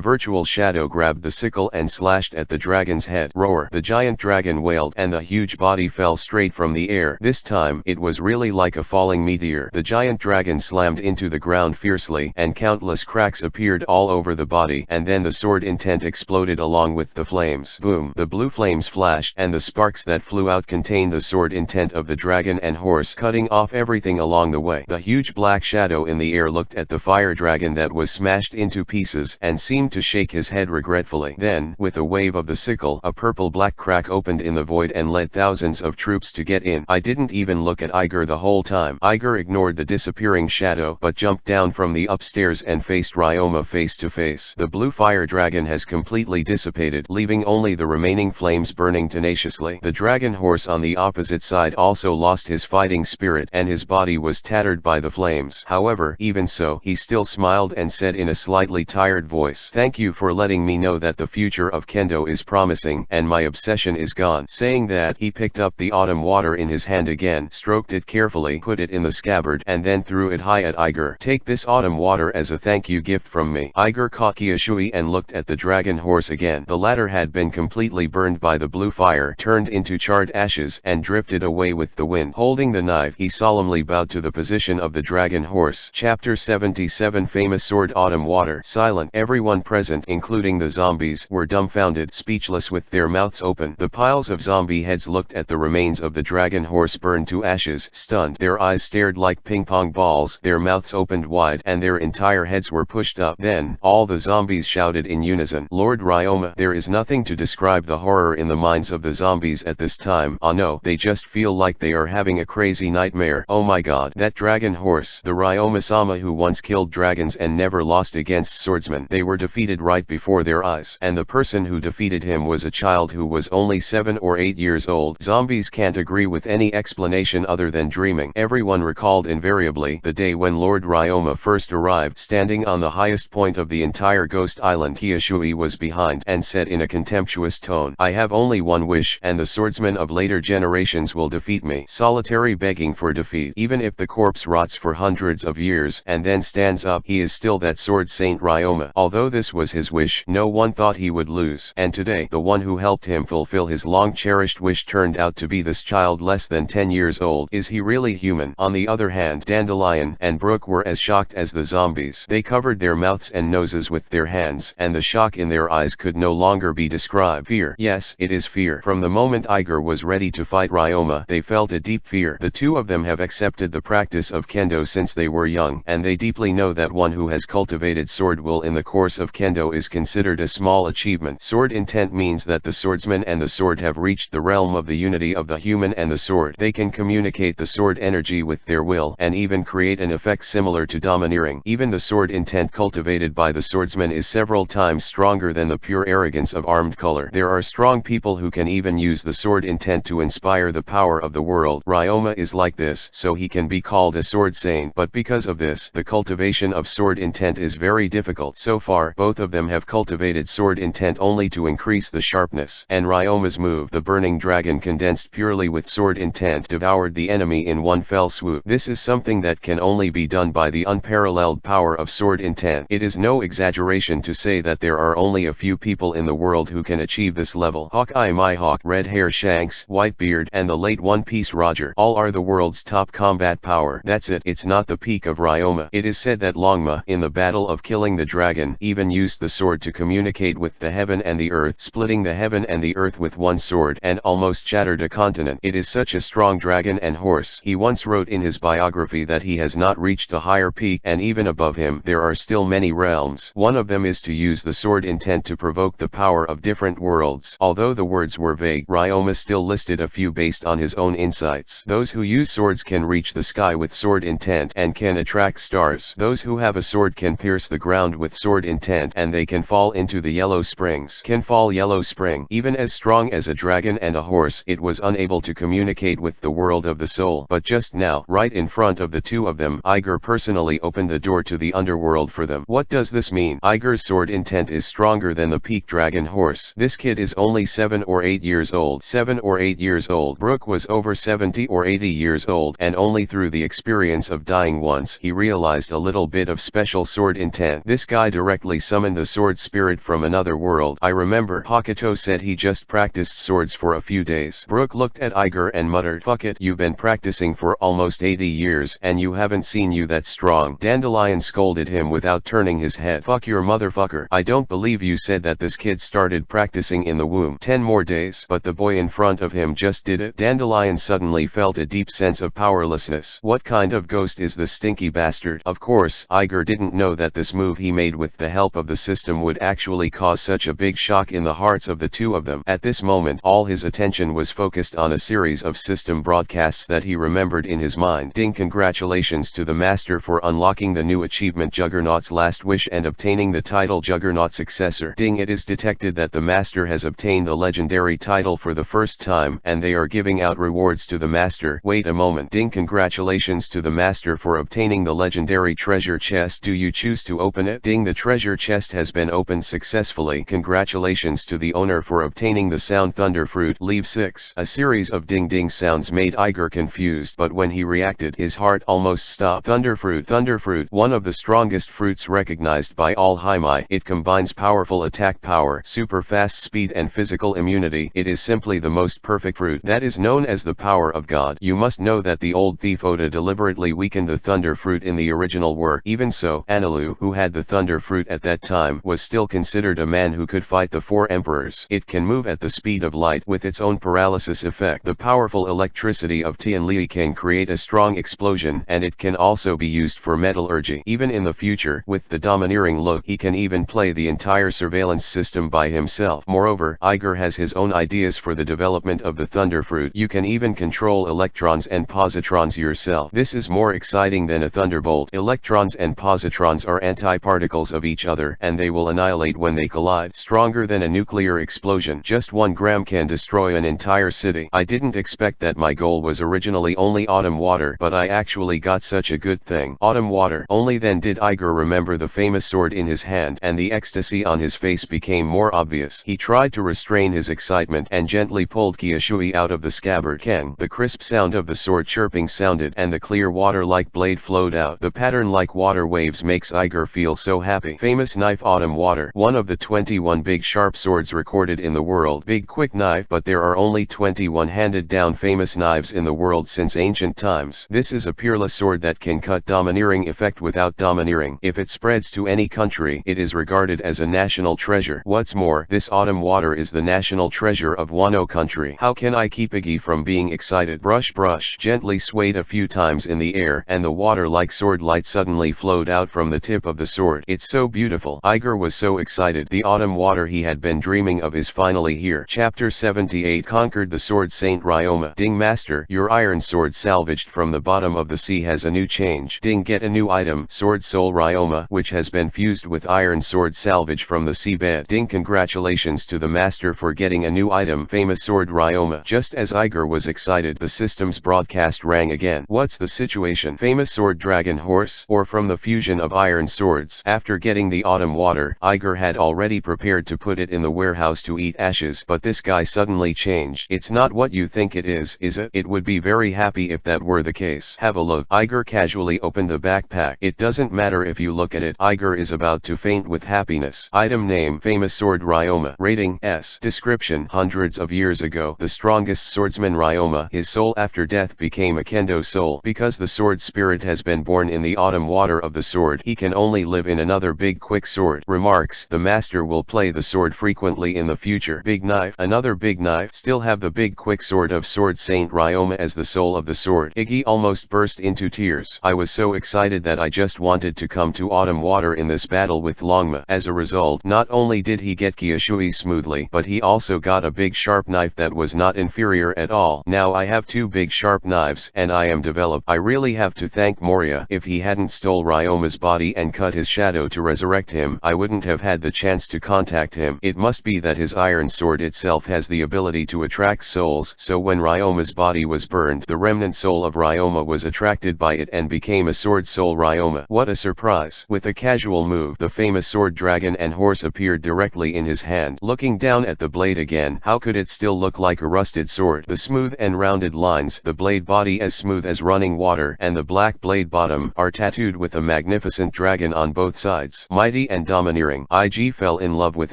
virtual shadow grabbed the sickle and slashed at the dragon's head. Roar. The giant dragon wailed, and the huge body fell straight from the air. This time, it was really like a falling meteor. The giant dragon slammed into the ground fiercely, and countless cracks appeared all over the body, and then the sword intent exploded along with the flames. Boom. The blue flames flashed, and the sparks that flew out contained the sword intent of the dragon and horse, cutting off everything along the way. The huge black shadow in the air looked at the fire dragon that was smashed into pieces, and seemed to shake his head regretfully. Then, with a wave of the sickle, a purple-black crack opened in the void and led thousands of troops to get in. I didn't even look at Iger the whole time. Iger ignored the disappearing shadow, but jumped down from the upstairs and faced Ryoma face to face. The blue fire dragon has completely dissipated, leaving only the remaining flames burning tenaciously. The dragon horse on the opposite side also lost his fighting spirit, and his body was tattered by the flames. However, even so, he still smiled and said in a slightly tired voice, "Thank you for letting me know that the future of Kendo is promising, and my obsession is gone." Saying that, he picked up the autumn water in his hand again, stroked it carefully, put it in the scabbard, and then threw it high at Iger. "Take this autumn water as a thank you gift from me." Iger caught Kiyoshui and looked at the dragon horse again. The latter had been completely burned by the blue fire, turned into charred ashes, and drifted away with the wind. Holding the knife, he solemnly bowed to the position of the dragon horse. Chapter 77. Famous Sword. Autumn Water. Silent. Everyone present, including the zombies, were dumbfounded, speechless with their mouths open. The piles of zombie heads looked at the remains of the dragon horse burned to ashes, stunned. Their eyes stared like ping-pong balls, their mouths opened wide, and their entire heads were pushed up. Then, all the zombies shouted in unison, "Lord Ryoma!" There is nothing to describe the horror in the minds of the zombies at this time. Ah no, they just feel like they are having a crazy nightmare. Oh my god, that dragon horse, the Ryoma-sama who once killed dragons and never lost against swordsmen. They were defeated right before their eyes, and the person who defeated him was a child who was only 7 or 8 years old. Zombies can't agree with any explanation other than dreaming. Everyone recalled invariably the day when Lord Ryoma first arrived. Standing on the highest point of the entire ghost island, Kiyoshui was behind and said in a contemptuous tone, "I have only one wish, and the swordsmen of later generations will defeat me." Solitary begging for defeat. Even if the corpse rots for hundreds of years and then stands up, he is still that sword saint Ryoma. Although this was his wish, no one thought he would lose. And today, the one who helped him fulfill his long-cherished wish turned out to be this child less than 10 years old. Is he really human? On the other hand, Dandelion and Brooke were as shocked as the zombies. They covered their mouths and noses with their hands, and the shock in their eyes could no longer be described. Fear. Yes, it is fear. From the moment Iger was ready to fight Ryoma, they felt a deep fear. The two of them have accepted the practice of Kendo since they were young, and they deeply know that one who has cultivated sword will in the course of Kendo is considered a small achievement. Sword intent means that the swordsman and the sword have reached the realm of the unity of the human and the sword. They can communicate the sword energy with their will, and even create an effect similar to domineering. Even the sword intent cultivated by the swordsman is several times stronger than the pure arrogance of armed color. There are strong people who can even use the sword intent to inspire the power of the world. Ryoma is like this, so so he can be called a sword saint. But because of this, the cultivation of sword intent is very difficult. So far, both of them have cultivated sword intent only to increase the sharpness. And Ryoma's move, the burning dragon condensed purely with sword intent, devoured the enemy in one fell swoop. This is something that can only be done by the unparalleled power of sword intent. It is no exaggeration to say that there are only a few people in the world who can achieve this level. Hawkeye Mihawk, Red Hair Shanks, Whitebeard, and the late One Piece Roger, all are the world's top combat power. That's it. It's not the peak of Ryoma. It is said that Longma, in the battle of killing the dragon, even used the sword to communicate with the heaven and the earth, splitting the heaven and the earth with one sword, and almost shattered a continent. It is such a strong dragon and horse. He once wrote in his biography that he has not reached a higher peak, and even above him there are still many realms. One of them is to use the sword intent to provoke the power of different worlds. Although the words were vague, Ryoma still listed a few based on his own insights. Those who use swords can reach the sky with sword intent and can attract stars. Those who have a sword can pierce the ground with sword intent, and they can fall into the yellow springs. Can fall yellow spring. Even as strong as a dragon and a horse, it was unable to communicate with the world of the soul. But just now, right in front of the two of them, Iger personally opened the door to the underworld for them. What does this mean? Iger's sword intent is stronger than the peak dragon horse. This kid is only 7 or 8 years old. 7 or 8 years old. Brook was over 70 or 80 years old, and only through the experience of dying once, he realized a little bit of special sword intent. This guy directly summoned the sword spirit from another world. I remember Hakuto said he just practiced swords for a few days. Brook looked at Iger and muttered, "Fuck it, you've been practicing for almost 80 years, and you haven't seen you that strong." Dandelion scolded him without turning his head. "Fuck your motherfucker. I don't believe you said that this kid started practicing in the womb. 10 more days." But the boy in front of him just did it. Dandelion suddenly felt a deep sense of powerlessness. What kind of ghost is this stinky bastard? Of course, Iger didn't know that this move he made with the help of the system would actually cause such a big shock in the hearts of the two of them. At this moment, all his attention was focused on a series of system broadcasts that he remembered in his mind. Ding! Congratulations to the master for unlocking the new achievement Juggernaut's Last Wish and obtaining the title Juggernaut Successor. Ding! It is detected that the master has obtained the legendary title for the first time, and they are giving out rewards to the master. Wait a moment. Ding! Congratulations to the master for obtaining the legendary treasure chest. Do you choose to open it? Ding! The treasure chest has been opened successfully. Congratulations to the owner for obtaining the sound Thunder Fruit. Leave 6. A series of ding ding sounds made Iger confused, but when he reacted, his heart almost stopped. Thunder Fruit. Thunder Fruit, one of the strongest fruits recognized by all Haimai. It combines powerful attack power, super fast speed and physical immunity. It is simply the most perfect fruit that is known as the power of God. You must know that the old thief Oda deliberately weakened the Thunder Fruit in the original work. Even so, Analu, who had the Thunder Fruit at that time, was still considered a man who could fight the 4 emperors. It can move at the speed of light with its own paralysis effect. The powerful electricity of Tianli can create a strong explosion, and it can also be used for metallurgy. Even in the future, with the domineering look, he can even play the entire surveillance system by himself. Moreover, Iger has his own ideas for the development of the Thunder Fruit. You can even control electrons and positrons yourself. This is more exciting than a thunderbolt. Electrons and positrons are antiparticles of each other, and they will annihilate when they collide. Stronger than a nuclear explosion. Just 1 gram can destroy an entire city. I didn't expect that. My goal was originally only autumn water, but I actually got such a good thing. Autumn water. Only then did Iger remember the famous sword in his hand, and the ecstasy on his face became more obvious. He tried to restrain his excitement and gently pulled Kyushui out of the scabbard. Kang. The crisp sound of the sword chirping sounded, and the clear water-like blade flowed out. The pattern like water waves makes Iger feel so happy. Famous knife Autumn water. One of the 21 big sharp swords recorded in the world. Big quick knife, but there are only 21 handed down famous knives in the world since ancient times. This is a peerless sword that can cut domineering effect without domineering. If it spreads to any country, it is regarded as a national treasure. What's more, this autumn water is the national treasure of Wano country. How can I keep Iggy from being excited? Brush brush. Gently swayed a few times in the air, and the water-like sword light suddenly flowed out from the tip of the sword. It's so beautiful. Iger was so excited. The autumn water he had been dreaming of is finally here. Chapter 78. Conquered the Sword Saint Ryoma. Ding master, your iron sword salvaged from the bottom of the sea has a new change. Ding, get a new item. Sword Soul Ryoma, which has been fused with iron sword salvage from the seabed. Ding, congratulations to the master for getting a new item. Famous sword Ryoma. Just as Iger was excited, the system's broadcast ran rang again. What's the situation? Famous sword dragon horse? Or from the fusion of iron swords? After getting the autumn water, Iger had already prepared to put it in the warehouse to eat ashes, but this guy suddenly changed. It's not what you think it is it? It would be very happy if that were the case. Have a look. Iger casually opened the backpack. It doesn't matter if you look at it. Iger is about to faint with happiness. Item name: famous sword Ryoma. Rating S. Description: hundreds of years ago, the strongest swordsman Ryoma, his soul after death became a kendo soul. Because the sword spirit has been born in the autumn water of the sword, he can only live in another big quick sword. Remarks: the master will play the sword frequently in the future. Big knife. Another big knife. Still have the big quick sword of sword Saint Ryoma as the soul of the sword. Iggy almost burst into tears. I was so excited that I just wanted to come to autumn water in this battle with Longma. As a result, not only did he get Kyushui smoothly, but he also got a big sharp knife that was not inferior at all. Now I have two big sharp knives, and I am developed. I really have to thank Moria. If he hadn't stole Ryoma's body and cut his shadow to resurrect him, I wouldn't have had the chance to contact him. It must be that his iron sword itself has the ability to attract souls, so when Ryoma's body was burned, the remnant soul of Ryoma was attracted by it and became a sword soul Ryoma. What a surprise! With a casual move, the famous sword dragon and horse appeared directly in his hand. Looking down at the blade again, how could it still look like a rusted sword? The smooth and rounded lines, the blade body as smooth as running water, and the black blade bottom are tattooed with a magnificent dragon on both sides. Mighty and domineering. IG fell in love with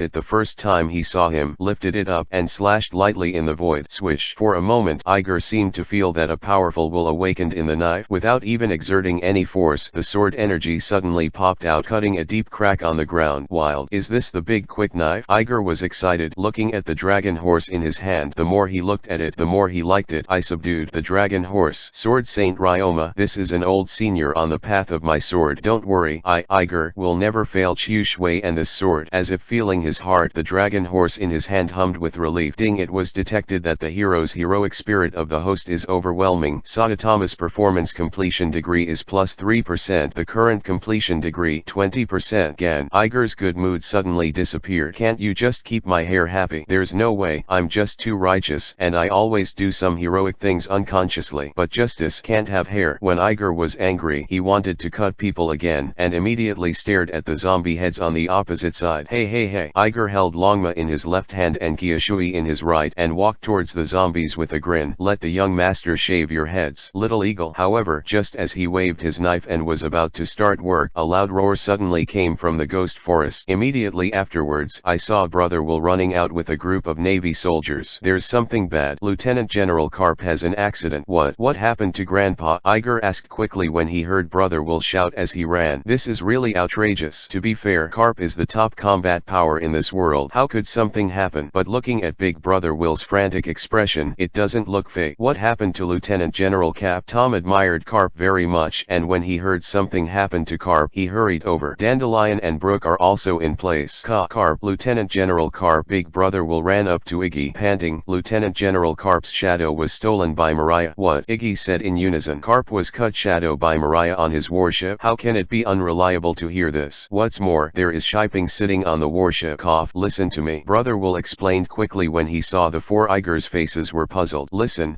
it the first time he saw him, lifted it up, and slashed lightly in the void. Swish. For a moment, Iger seemed to feel that a powerful will awakened in the knife. Without even exerting any force, the sword energy suddenly popped out, cutting a deep crack on the ground. Wild. Is this the big quick knife? Iger was excited, looking at the dragon horse in his hand. The more he looked at it, the more he liked it. I subdued the dragon horse. Sword Saint Ryoma, this is an old senior on the path of my sword. Don't worry, Iger, will never fail Chiu Shui and this sword. As if feeling his heart, the dragon horse in his hand hummed with relief. Ding! It was detected that the hero's heroic spirit of the host is overwhelming. Saitama's performance completion degree is plus 3%. The current completion degree 20%. Gan. Iger's good mood suddenly disappeared. Can't you just keep my hair happy? There's no way. I'm just too righteous, and I always do some heroic things unconsciously. But justice can't have hair. When Iger was angry, he wanted to cut people again, and immediately stared at the zombie heads on the opposite side. Hey hey hey. Iger held Longma in his left hand and Kyushui in his right, and walked towards the zombies with a grin. Let the young master shave your heads, little eagle. However, just as he waved his knife and was about to start work, a loud roar suddenly came from the ghost forest. Immediately afterwards, I saw Brother Will running out with a group of Navy soldiers. There's something bad. Lieutenant General Garp has an accident. What happened to Grandpa? Iger asked quickly when he heard Brother Will shout as he ran. This is really outrageous. To be fair, Garp is the top combat power in this world. How could something happen? But looking at Big Brother Will's frantic expression, it doesn't look fake. What happened to Lieutenant General Cap? Tom admired Garp very much, and when he heard something happened to Garp, he hurried over. Dandelion and Brooke are also in place. Garp, Lieutenant General Garp. Big Brother Will ran up to Iggy, panting. Lieutenant General Garp's shadow was stolen by Mariah. What? Iggy said in unison. Garp was cut shadow by Mariah on his warship. How can it be unreliable to hear this? What's more, there is Shiping sitting on the warship. Cough. Listen to me. Brother Will explained quickly when he saw the four Iger's faces were puzzled. Listen,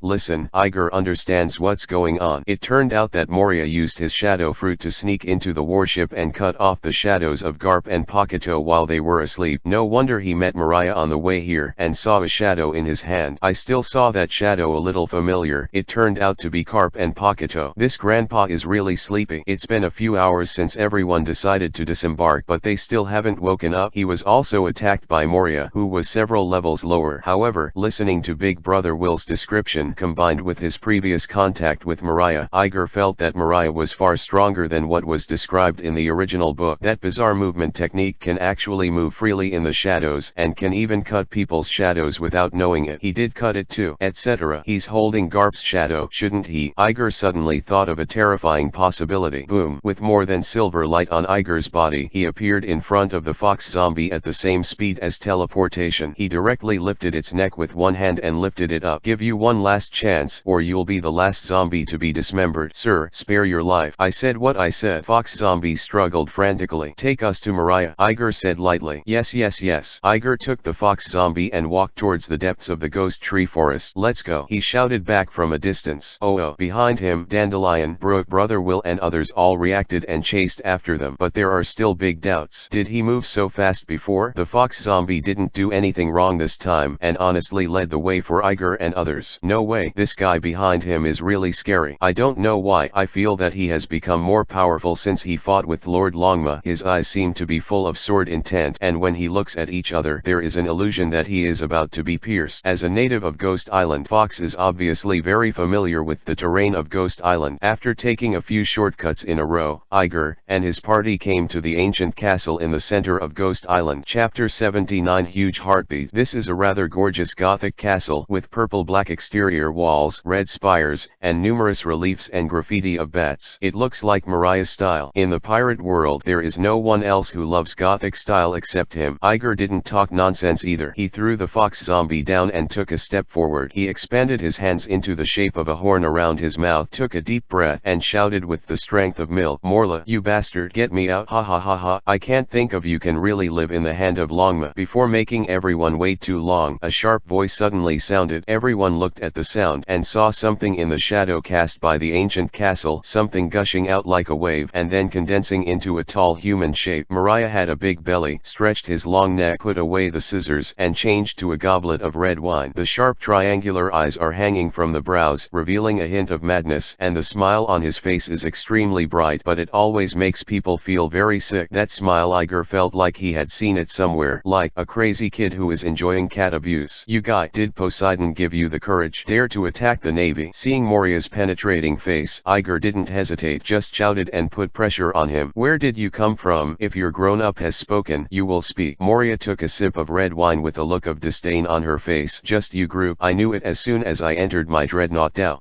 Iger understands what's going on. It turned out that Moria used his shadow fruit to sneak into the warship and cut off the shadows of Garp and Pakuto while they were asleep. No wonder he met Mariah on the way here and saw a shadow in his hand. I still saw that shadow a little familiar. It turned out to be Garp and Pakuto. This grandpa is really sleepy. It's been a few hours since everyone decided to disembark, but they still haven't woken up. He was also attacked by Moria, who was several levels lower. However, listening to Big Brother Will's description combined with his previous contact with Mariah, Iger felt that Mariah was far stronger than what was described in the original book. That bizarre movement technique can actually move freely in the shadows and can even cut people's shadows without knowing it. He did cut it too, etc. He's holding Garp's shadow, shouldn't he? Iger suddenly thought of a terrifying possibility. Boom! With more than silver light on Iger's body, he appeared in front of the fox zombie at the same speed as teleportation. He directly lifted its neck with one hand and lifted it up. Give you one last chance, or you'll be the last zombie to be dismembered. Sir, spare your life. I said what I said. Fox zombie struggled frantically. Take us to Mariah, Iger said lightly. Yes. Iger took the fox zombie and walked towards the depths of the ghost tree forest. Let's go, he shouted back from a distance. Oh. Behind him, Dandelion, Brother Will and others all reacted and chased after them. But there are still big doubts. Did he move so fast before? The fox zombie didn't do anything wrong this time and honestly led the way for Iger and others. No way, this guy behind him is really scary. I don't know why, I feel that he has become more powerful since he fought with Lord Longma. His eyes seem to be full of sword intent, and when he looks at each other there is an illusion that he is about to be pierced. As a native of Ghost Island, Fox is obviously very familiar with the terrain of Ghost Island. After taking a few shortcuts in a row, Iger and his party came to the ancient castle in the center of Ghost Island. Chapter 79 Huge Heartbeat. This is a rather gorgeous Gothic castle with purple-black exterior walls, red spires, and numerous reliefs and graffiti of bats. It looks like Mariah's style. In the pirate world there is no one else who loves Gothic style except him. Iger didn't talk nonsense either. He threw the fox zombie down and took a step forward. He expanded his hands into the shape of a horn around his mouth, took a deep breath, and shouted with the strength of milk, "Morla, you bastard, get me out, ha ha ha ha, I can't think of you can really live in the hand of Longma." Before making everyone wait too long, a sharp voice suddenly sounded. Everyone looked at the sound and saw something in the shadow cast by the ancient castle, something gushing out like a wave and then condensing into a tall human shape. Mariah had a big belly, stretched his long neck, put away the scissors, and changed to a goblet of red wine. The sharp triangular eyes are hanging from the brows, revealing a hint of madness, and the smile on his face is extremely bright, but it always makes people feel very sick. That smile, Iger felt like he had seen it somewhere, like a crazy kid who is enjoying cat abuse. "You guy, did Poseidon give you the courage? Dare to attack the Navy?" Seeing Moria's penetrating face, Iger didn't hesitate, just shouted and put pressure on him. "Where did you come from? If your grown-up has spoken, you will speak." Moria took a sip of red wine with a look of disdain on her face. "Just you group. I knew it as soon as I entered my dreadnought Dow.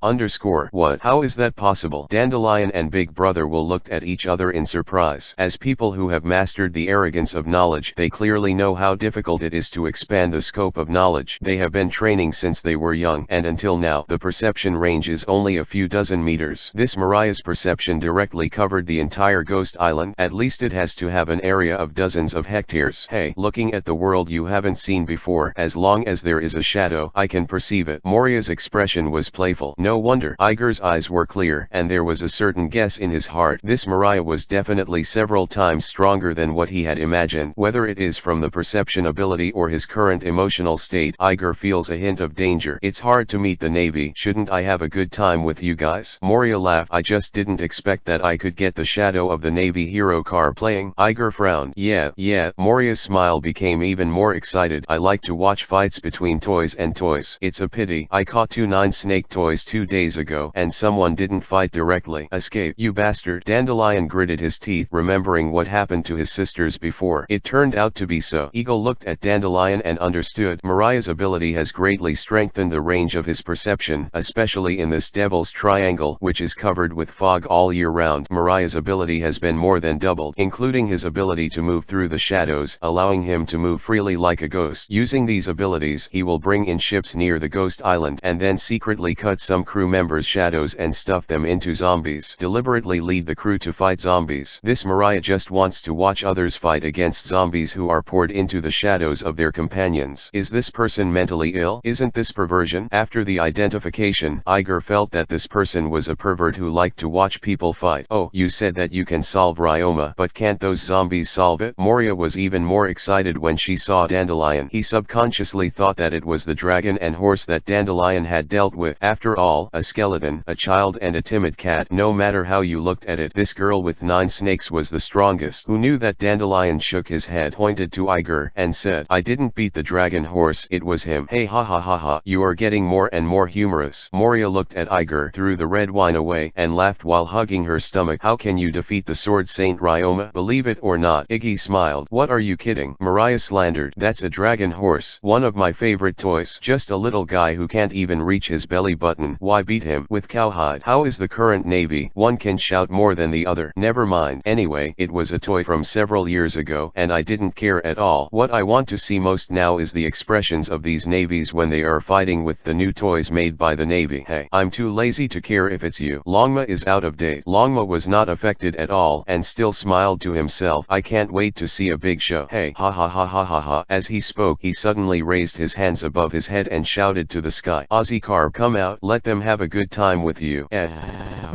What? How is that possible?" Dandelion and Big Brother Will looked at each other in surprise. As people who have mastered the arrogance of knowledge, they clearly know how difficult it is to expand the scope of knowledge. They have been training since they were young, and until now, the perception range is only a few dozen meters. This Mariah's perception directly covered the entire Ghost Island. At least it has to have an area of dozens of hectares. "Hey, looking at the world you haven't seen before. As long as there is a shadow, I can perceive it." Moria's expression was playful. No wonder. Iger's eyes were clear, and there was a certain guess in his heart. This Mariah was definitely several times stronger than what he had imagined. Whether it is from the perception ability or his current emotional state, Iger feels a hint of danger. "It's hard to meet the Navy. Shouldn't I have a good time with you guys?" Moria laughed. "I just didn't expect that I could get the shadow of the Navy hero car playing." Iger frowned. Yeah. Moria's smile became even more excited. "I like to watch fights between toys and toys. It's a pity I caught 2 9-snake toys 2 days ago and someone didn't fight directly." "Escape, you bastard." Dandelion gritted his teeth, remembering what happened to his sisters before. It turned out to be so. Eagle looked at Dandelion and understood. Mariah's ability has greatly strengthened the range of his perception, especially in this Devil's Triangle, which is covered with fog all year round. Mariah's ability has been more than doubled, including his ability to move through the shadows, allowing him to move freely like a ghost. Using these abilities, he will bring in ships near the Ghost Island and then secretly cut some crew members' shadows and stuff them into zombies. Deliberately lead the crew to fight zombies. This Mariah just wants to watch others fight against zombies who are poured into the shadows of their companions. Is this person mentally ill? Isn't this perversion? After the identification, Iger felt that this person was a pervert who liked to watch people fight. "Oh, you said that you can solve Ryoma, but can't those zombies solve it?" Moria was even more excited when she saw Dandelion. He subconsciously thought that it was the dragon and horse that Dandelion had dealt with. After all, a skeleton, a child and a timid cat. No matter how you looked at it, this girl with 9 snakes was the strongest. Who knew that? Dandelion shook his head, pointed to Iger, and said, "I didn't beat the dragon horse, it was him." "Hey, ha ha ha ha, you are getting more and more humorous." Moria looked at Iger, threw the red wine away, and laughed while hugging her stomach. "How can you defeat the sword Saint Ryoma? Believe it or not." Iggy smiled. "What are you kidding?" Mariah slandered. "That's a dragon horse, one of my favorite toys. Just a little guy who can't even reach his belly button. Why beat him with cowhide? How is the current Navy? One can shout more than the other." "Never mind. Anyway, it was a toy from several years ago, and I didn't care at all. What I want to see most now is the expressions of these navies when they are fighting with the new toys made by the Navy. Hey, I'm too lazy to care if it's you. Longma is out of date." Longma was not affected at all, and still smiled to himself. "I can't wait to see a big show. Hey, ha ha ha ha ha ha." As he spoke, he suddenly raised his hands above his head and shouted to the sky, "Aussie Carb, come out, let them have have a good time with you.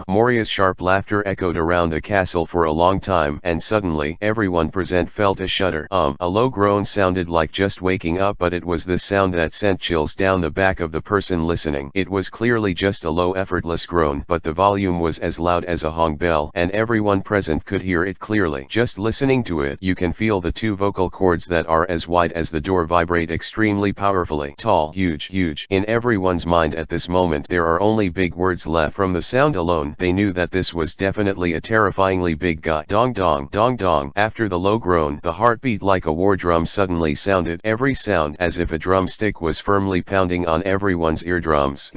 Moria's sharp laughter echoed around the castle for a long time, and suddenly, everyone present felt a shudder. A low groan sounded like just waking up, but it was this sound that sent chills down the back of the person listening. It was clearly just a low effortless groan, but the volume was as loud as a hong bell, and everyone present could hear it clearly. Just listening to it, you can feel the two vocal cords that are as wide as the door vibrate extremely powerfully. Tall, huge. In everyone's mind at this moment, there are only big words left. From the sound alone, they knew that this was definitely a terrifyingly big guy. Dong dong, dong dong. After the low groan, the heartbeat like a war drum suddenly sounded. Every sound as if a drumstick was firmly pounding on everyone's eardrums.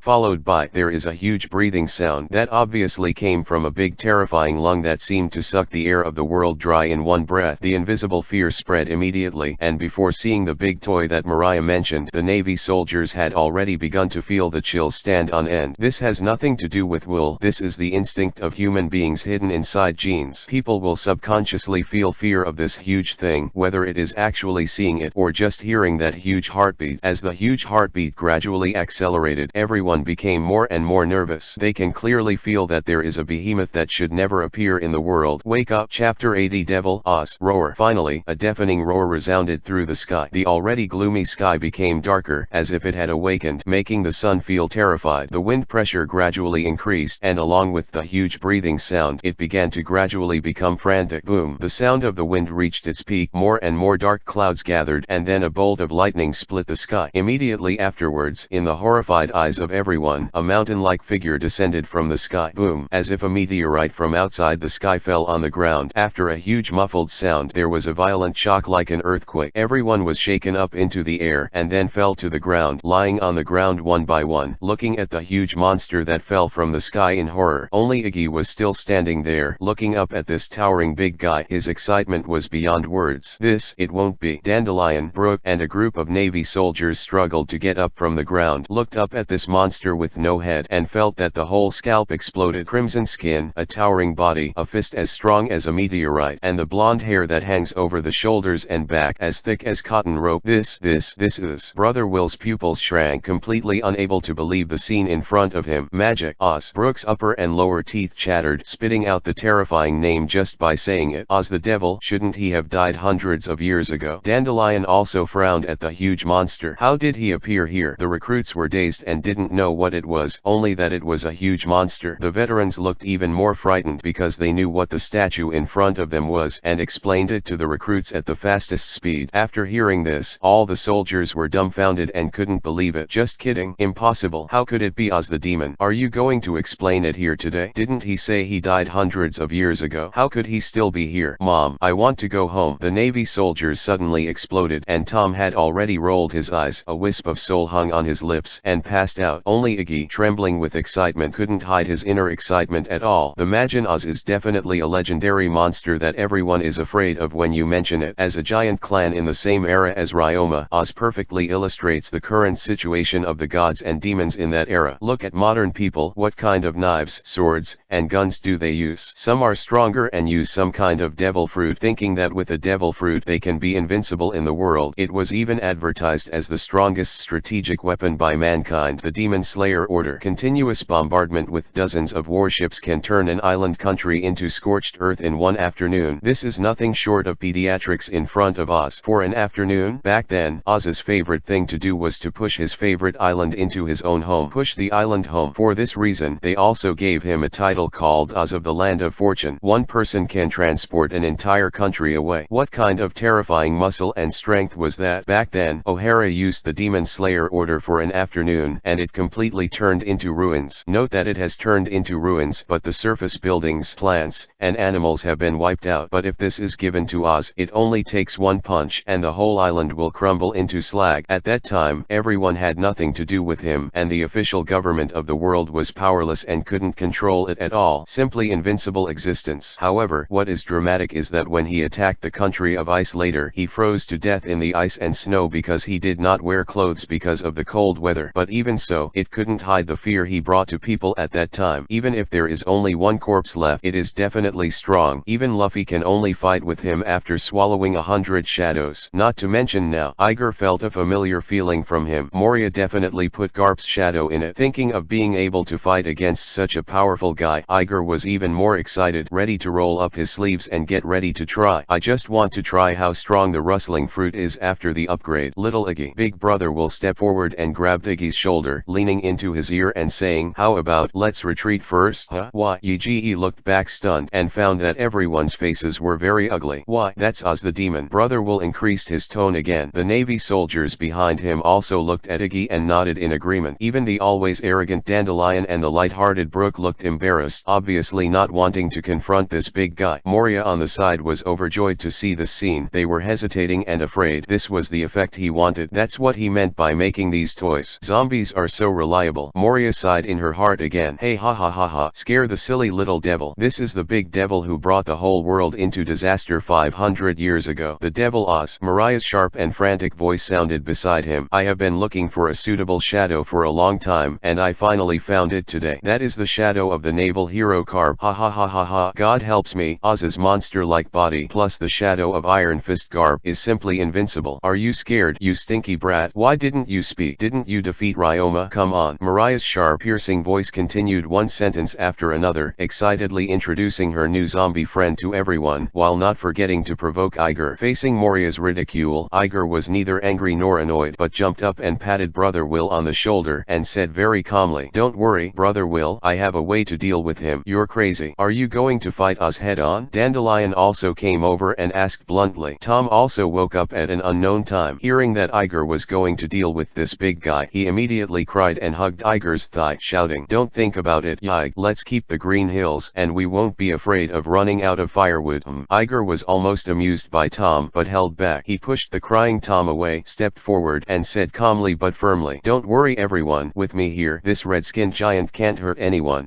Followed by, there is a huge breathing sound that obviously came from a big terrifying lung that seemed to suck the air of the world dry in one breath. The invisible fear spread immediately, and before seeing the big toy that Mariah mentioned, the Navy soldiers had already begun to feel the chills stand on end. This has nothing to do with will. This is the instinct of human beings hidden inside genes. People will subconsciously feel fear of this huge thing, whether it is actually seeing it or just hearing that huge heartbeat. As the huge heartbeat gradually accelerated, everyone became more and more nervous. They can clearly feel that there is a behemoth that should never appear in the world. Wake up. Chapter 80. Devil Oz. Roar. Finally, a deafening roar resounded through the sky. The already gloomy sky became darker, as if it had awakened, making the sun feel terrified. The wind pressure gradually increased, and along with the huge breathing sound, it began to gradually become frantic. Boom! The sound of the wind reached its peak. More and more dark clouds gathered, and then a bolt of lightning split the sky. Immediately afterwards, in the horrified eyes of everyone, a mountain-like figure descended from the sky. Boom! As if a meteorite from outside the sky fell on the ground. After a huge muffled sound, there was a violent shock like an earthquake. Everyone was shaken up into the air, and then fell to the ground, lying on the ground one by one, looking at the huge monster that fell from the sky in horror. Only Iggy was still standing there, looking up at this towering big guy. His excitement was beyond words. It won't be. Dandelion, Brooke, and a group of Navy soldiers struggled to get up from the ground, looked up at this monster with no head, and felt that the whole scalp exploded. Crimson skin, a towering body, a fist as strong as a meteorite, and the blonde hair that hangs over the shoulders and back as thick as cotton rope. This is. Brother Will's pupils shrank, completely unable to believe the scene in front of him. Magic. Oz. Brooke's upper and lower teeth chattered, spitting out the terrifying name just by saying it. Oz the devil. Shouldn't he have died hundreds of years ago? Dandelion also frowned at the huge monster. How did he appear here? The recruits were dazed and didn't know what it was, only that it was a huge monster. The veterans looked even more frightened because they knew what the statue in front of them was, and explained it to the recruits at the fastest speed. After hearing this, all the soldiers were dumbfounded and couldn't believe it. Just kidding. Impossible. How could it be Oz the demon? Are you going to explain it here today? Didn't he say he died hundreds of years ago? How could he still be here? Mom, I want to go home. The Navy soldiers suddenly exploded, and Tom had already rolled his eyes. A wisp of soul hung on his lips and passed out. Only Iggy, trembling with excitement, couldn't hide his inner excitement at all. The Majin Oz is definitely a legendary monster that everyone is afraid of when you mention it. As a giant clan in the same era as Ryoma, Oz perfectly illustrates the current situation of the gods and demons in that era. Look at modern people. What kind of knives, swords, and guns do they use? Some are stronger and use some kind of devil fruit, thinking that with a devil fruit they can be invincible in the world. It was even advertised as the strongest strategic weapon by mankind. The Demon Slayer Order. Continuous bombardment with dozens of warships can turn an island country into scorched earth in one afternoon. This is nothing short of pediatrics in front of Oz. For an afternoon, back then, Oz's favorite thing to do was to push his favorite island into his own home. Push the island home. For this reason, they also gave him a title called Oz of the Land of Fortune. One person can transport an entire country away. What kind of terrifying muscle and strength was that? Back then, O'Hara used the Demon Slayer Order for an afternoon, and it completely turned into ruins. Note that it has turned into ruins, but the surface buildings, plants, and animals have been wiped out. But if this is given to Oz, it only takes one punch, and the whole island will crumble into slag. At that time, everyone had nothing to do with him, and the official government of the world was powerless and and couldn't control it at all. Simply invincible existence. However, what is dramatic is that when he attacked the country of ice later, he froze to death in the ice and snow because he did not wear clothes because of the cold weather. But even so, it couldn't hide the fear he brought to people at that time. Even if there is only one corpse left, it is definitely strong. Even Luffy can only fight with him after swallowing 100 shadows. Not to mention now, Iger felt a familiar feeling from him. Moria definitely put Garp's shadow in it. Thinking of being able to fight against such a powerful guy, Iger was even more excited, ready to roll up his sleeves and get ready to try. I just want to try how strong the rustling fruit is after the upgrade. Little Iggy. Big brother will step forward and grab Iggy's shoulder, leaning into his ear and saying, "How about let's retreat first?" Huh? Why? Yige looked back stunned and found that everyone's faces were very ugly. Why? That's Oz the demon. Brother Will increased his tone again. The navy soldiers behind him also looked at Iggy and nodded in agreement. Even the always arrogant Dandelion and the light-hearted Brook looked embarrassed, obviously not wanting to confront this big guy. Moria on the side was overjoyed to see this scene. They were hesitating and afraid. This was the effect he wanted. That's what he meant by making these toys. Zombies are so reliable. Moria sighed in her heart again. Hey, ha ha ha ha. Scare the silly little devil. This is the big devil who brought the whole world into disaster 500 years ago. The devil Oz. Mariah's sharp and frantic voice sounded beside him. I have been looking for a suitable shadow for a long time, and I finally found it today. That is the shadow of the naval hero Garp. Ha ha ha ha ha. God helps me. Oz's monster-like body plus the shadow of Iron Fist Garp is simply invincible. Are you scared, you stinky brat? Why didn't you speak? Didn't you defeat Ryoma? Come on. Mariah's sharp, piercing voice continued one sentence after another, excitedly introducing her new zombie friend to everyone, while not forgetting to provoke Iger. Facing Moria's ridicule, Iger was neither angry nor annoyed, but jumped up and patted Brother Will on the shoulder and said very calmly, "Don't worry, Brother Will, I have a way to deal with him." "You're crazy. Are you going to fight us head on?" Dandelion also came over and asked bluntly. Tom also woke up at an unknown time. Hearing that Iger was going to deal with this big guy, he immediately cried and hugged Iger's thigh, shouting, "Don't think about it, Yig. Let's keep the green hills, and we won't be afraid of running out of firewood." Iger was almost amused by Tom, but held back. He pushed the crying Tom away, stepped forward, and said calmly but firmly, "Don't worry everyone, with me here, this red-skinned giant can't hurt anyone."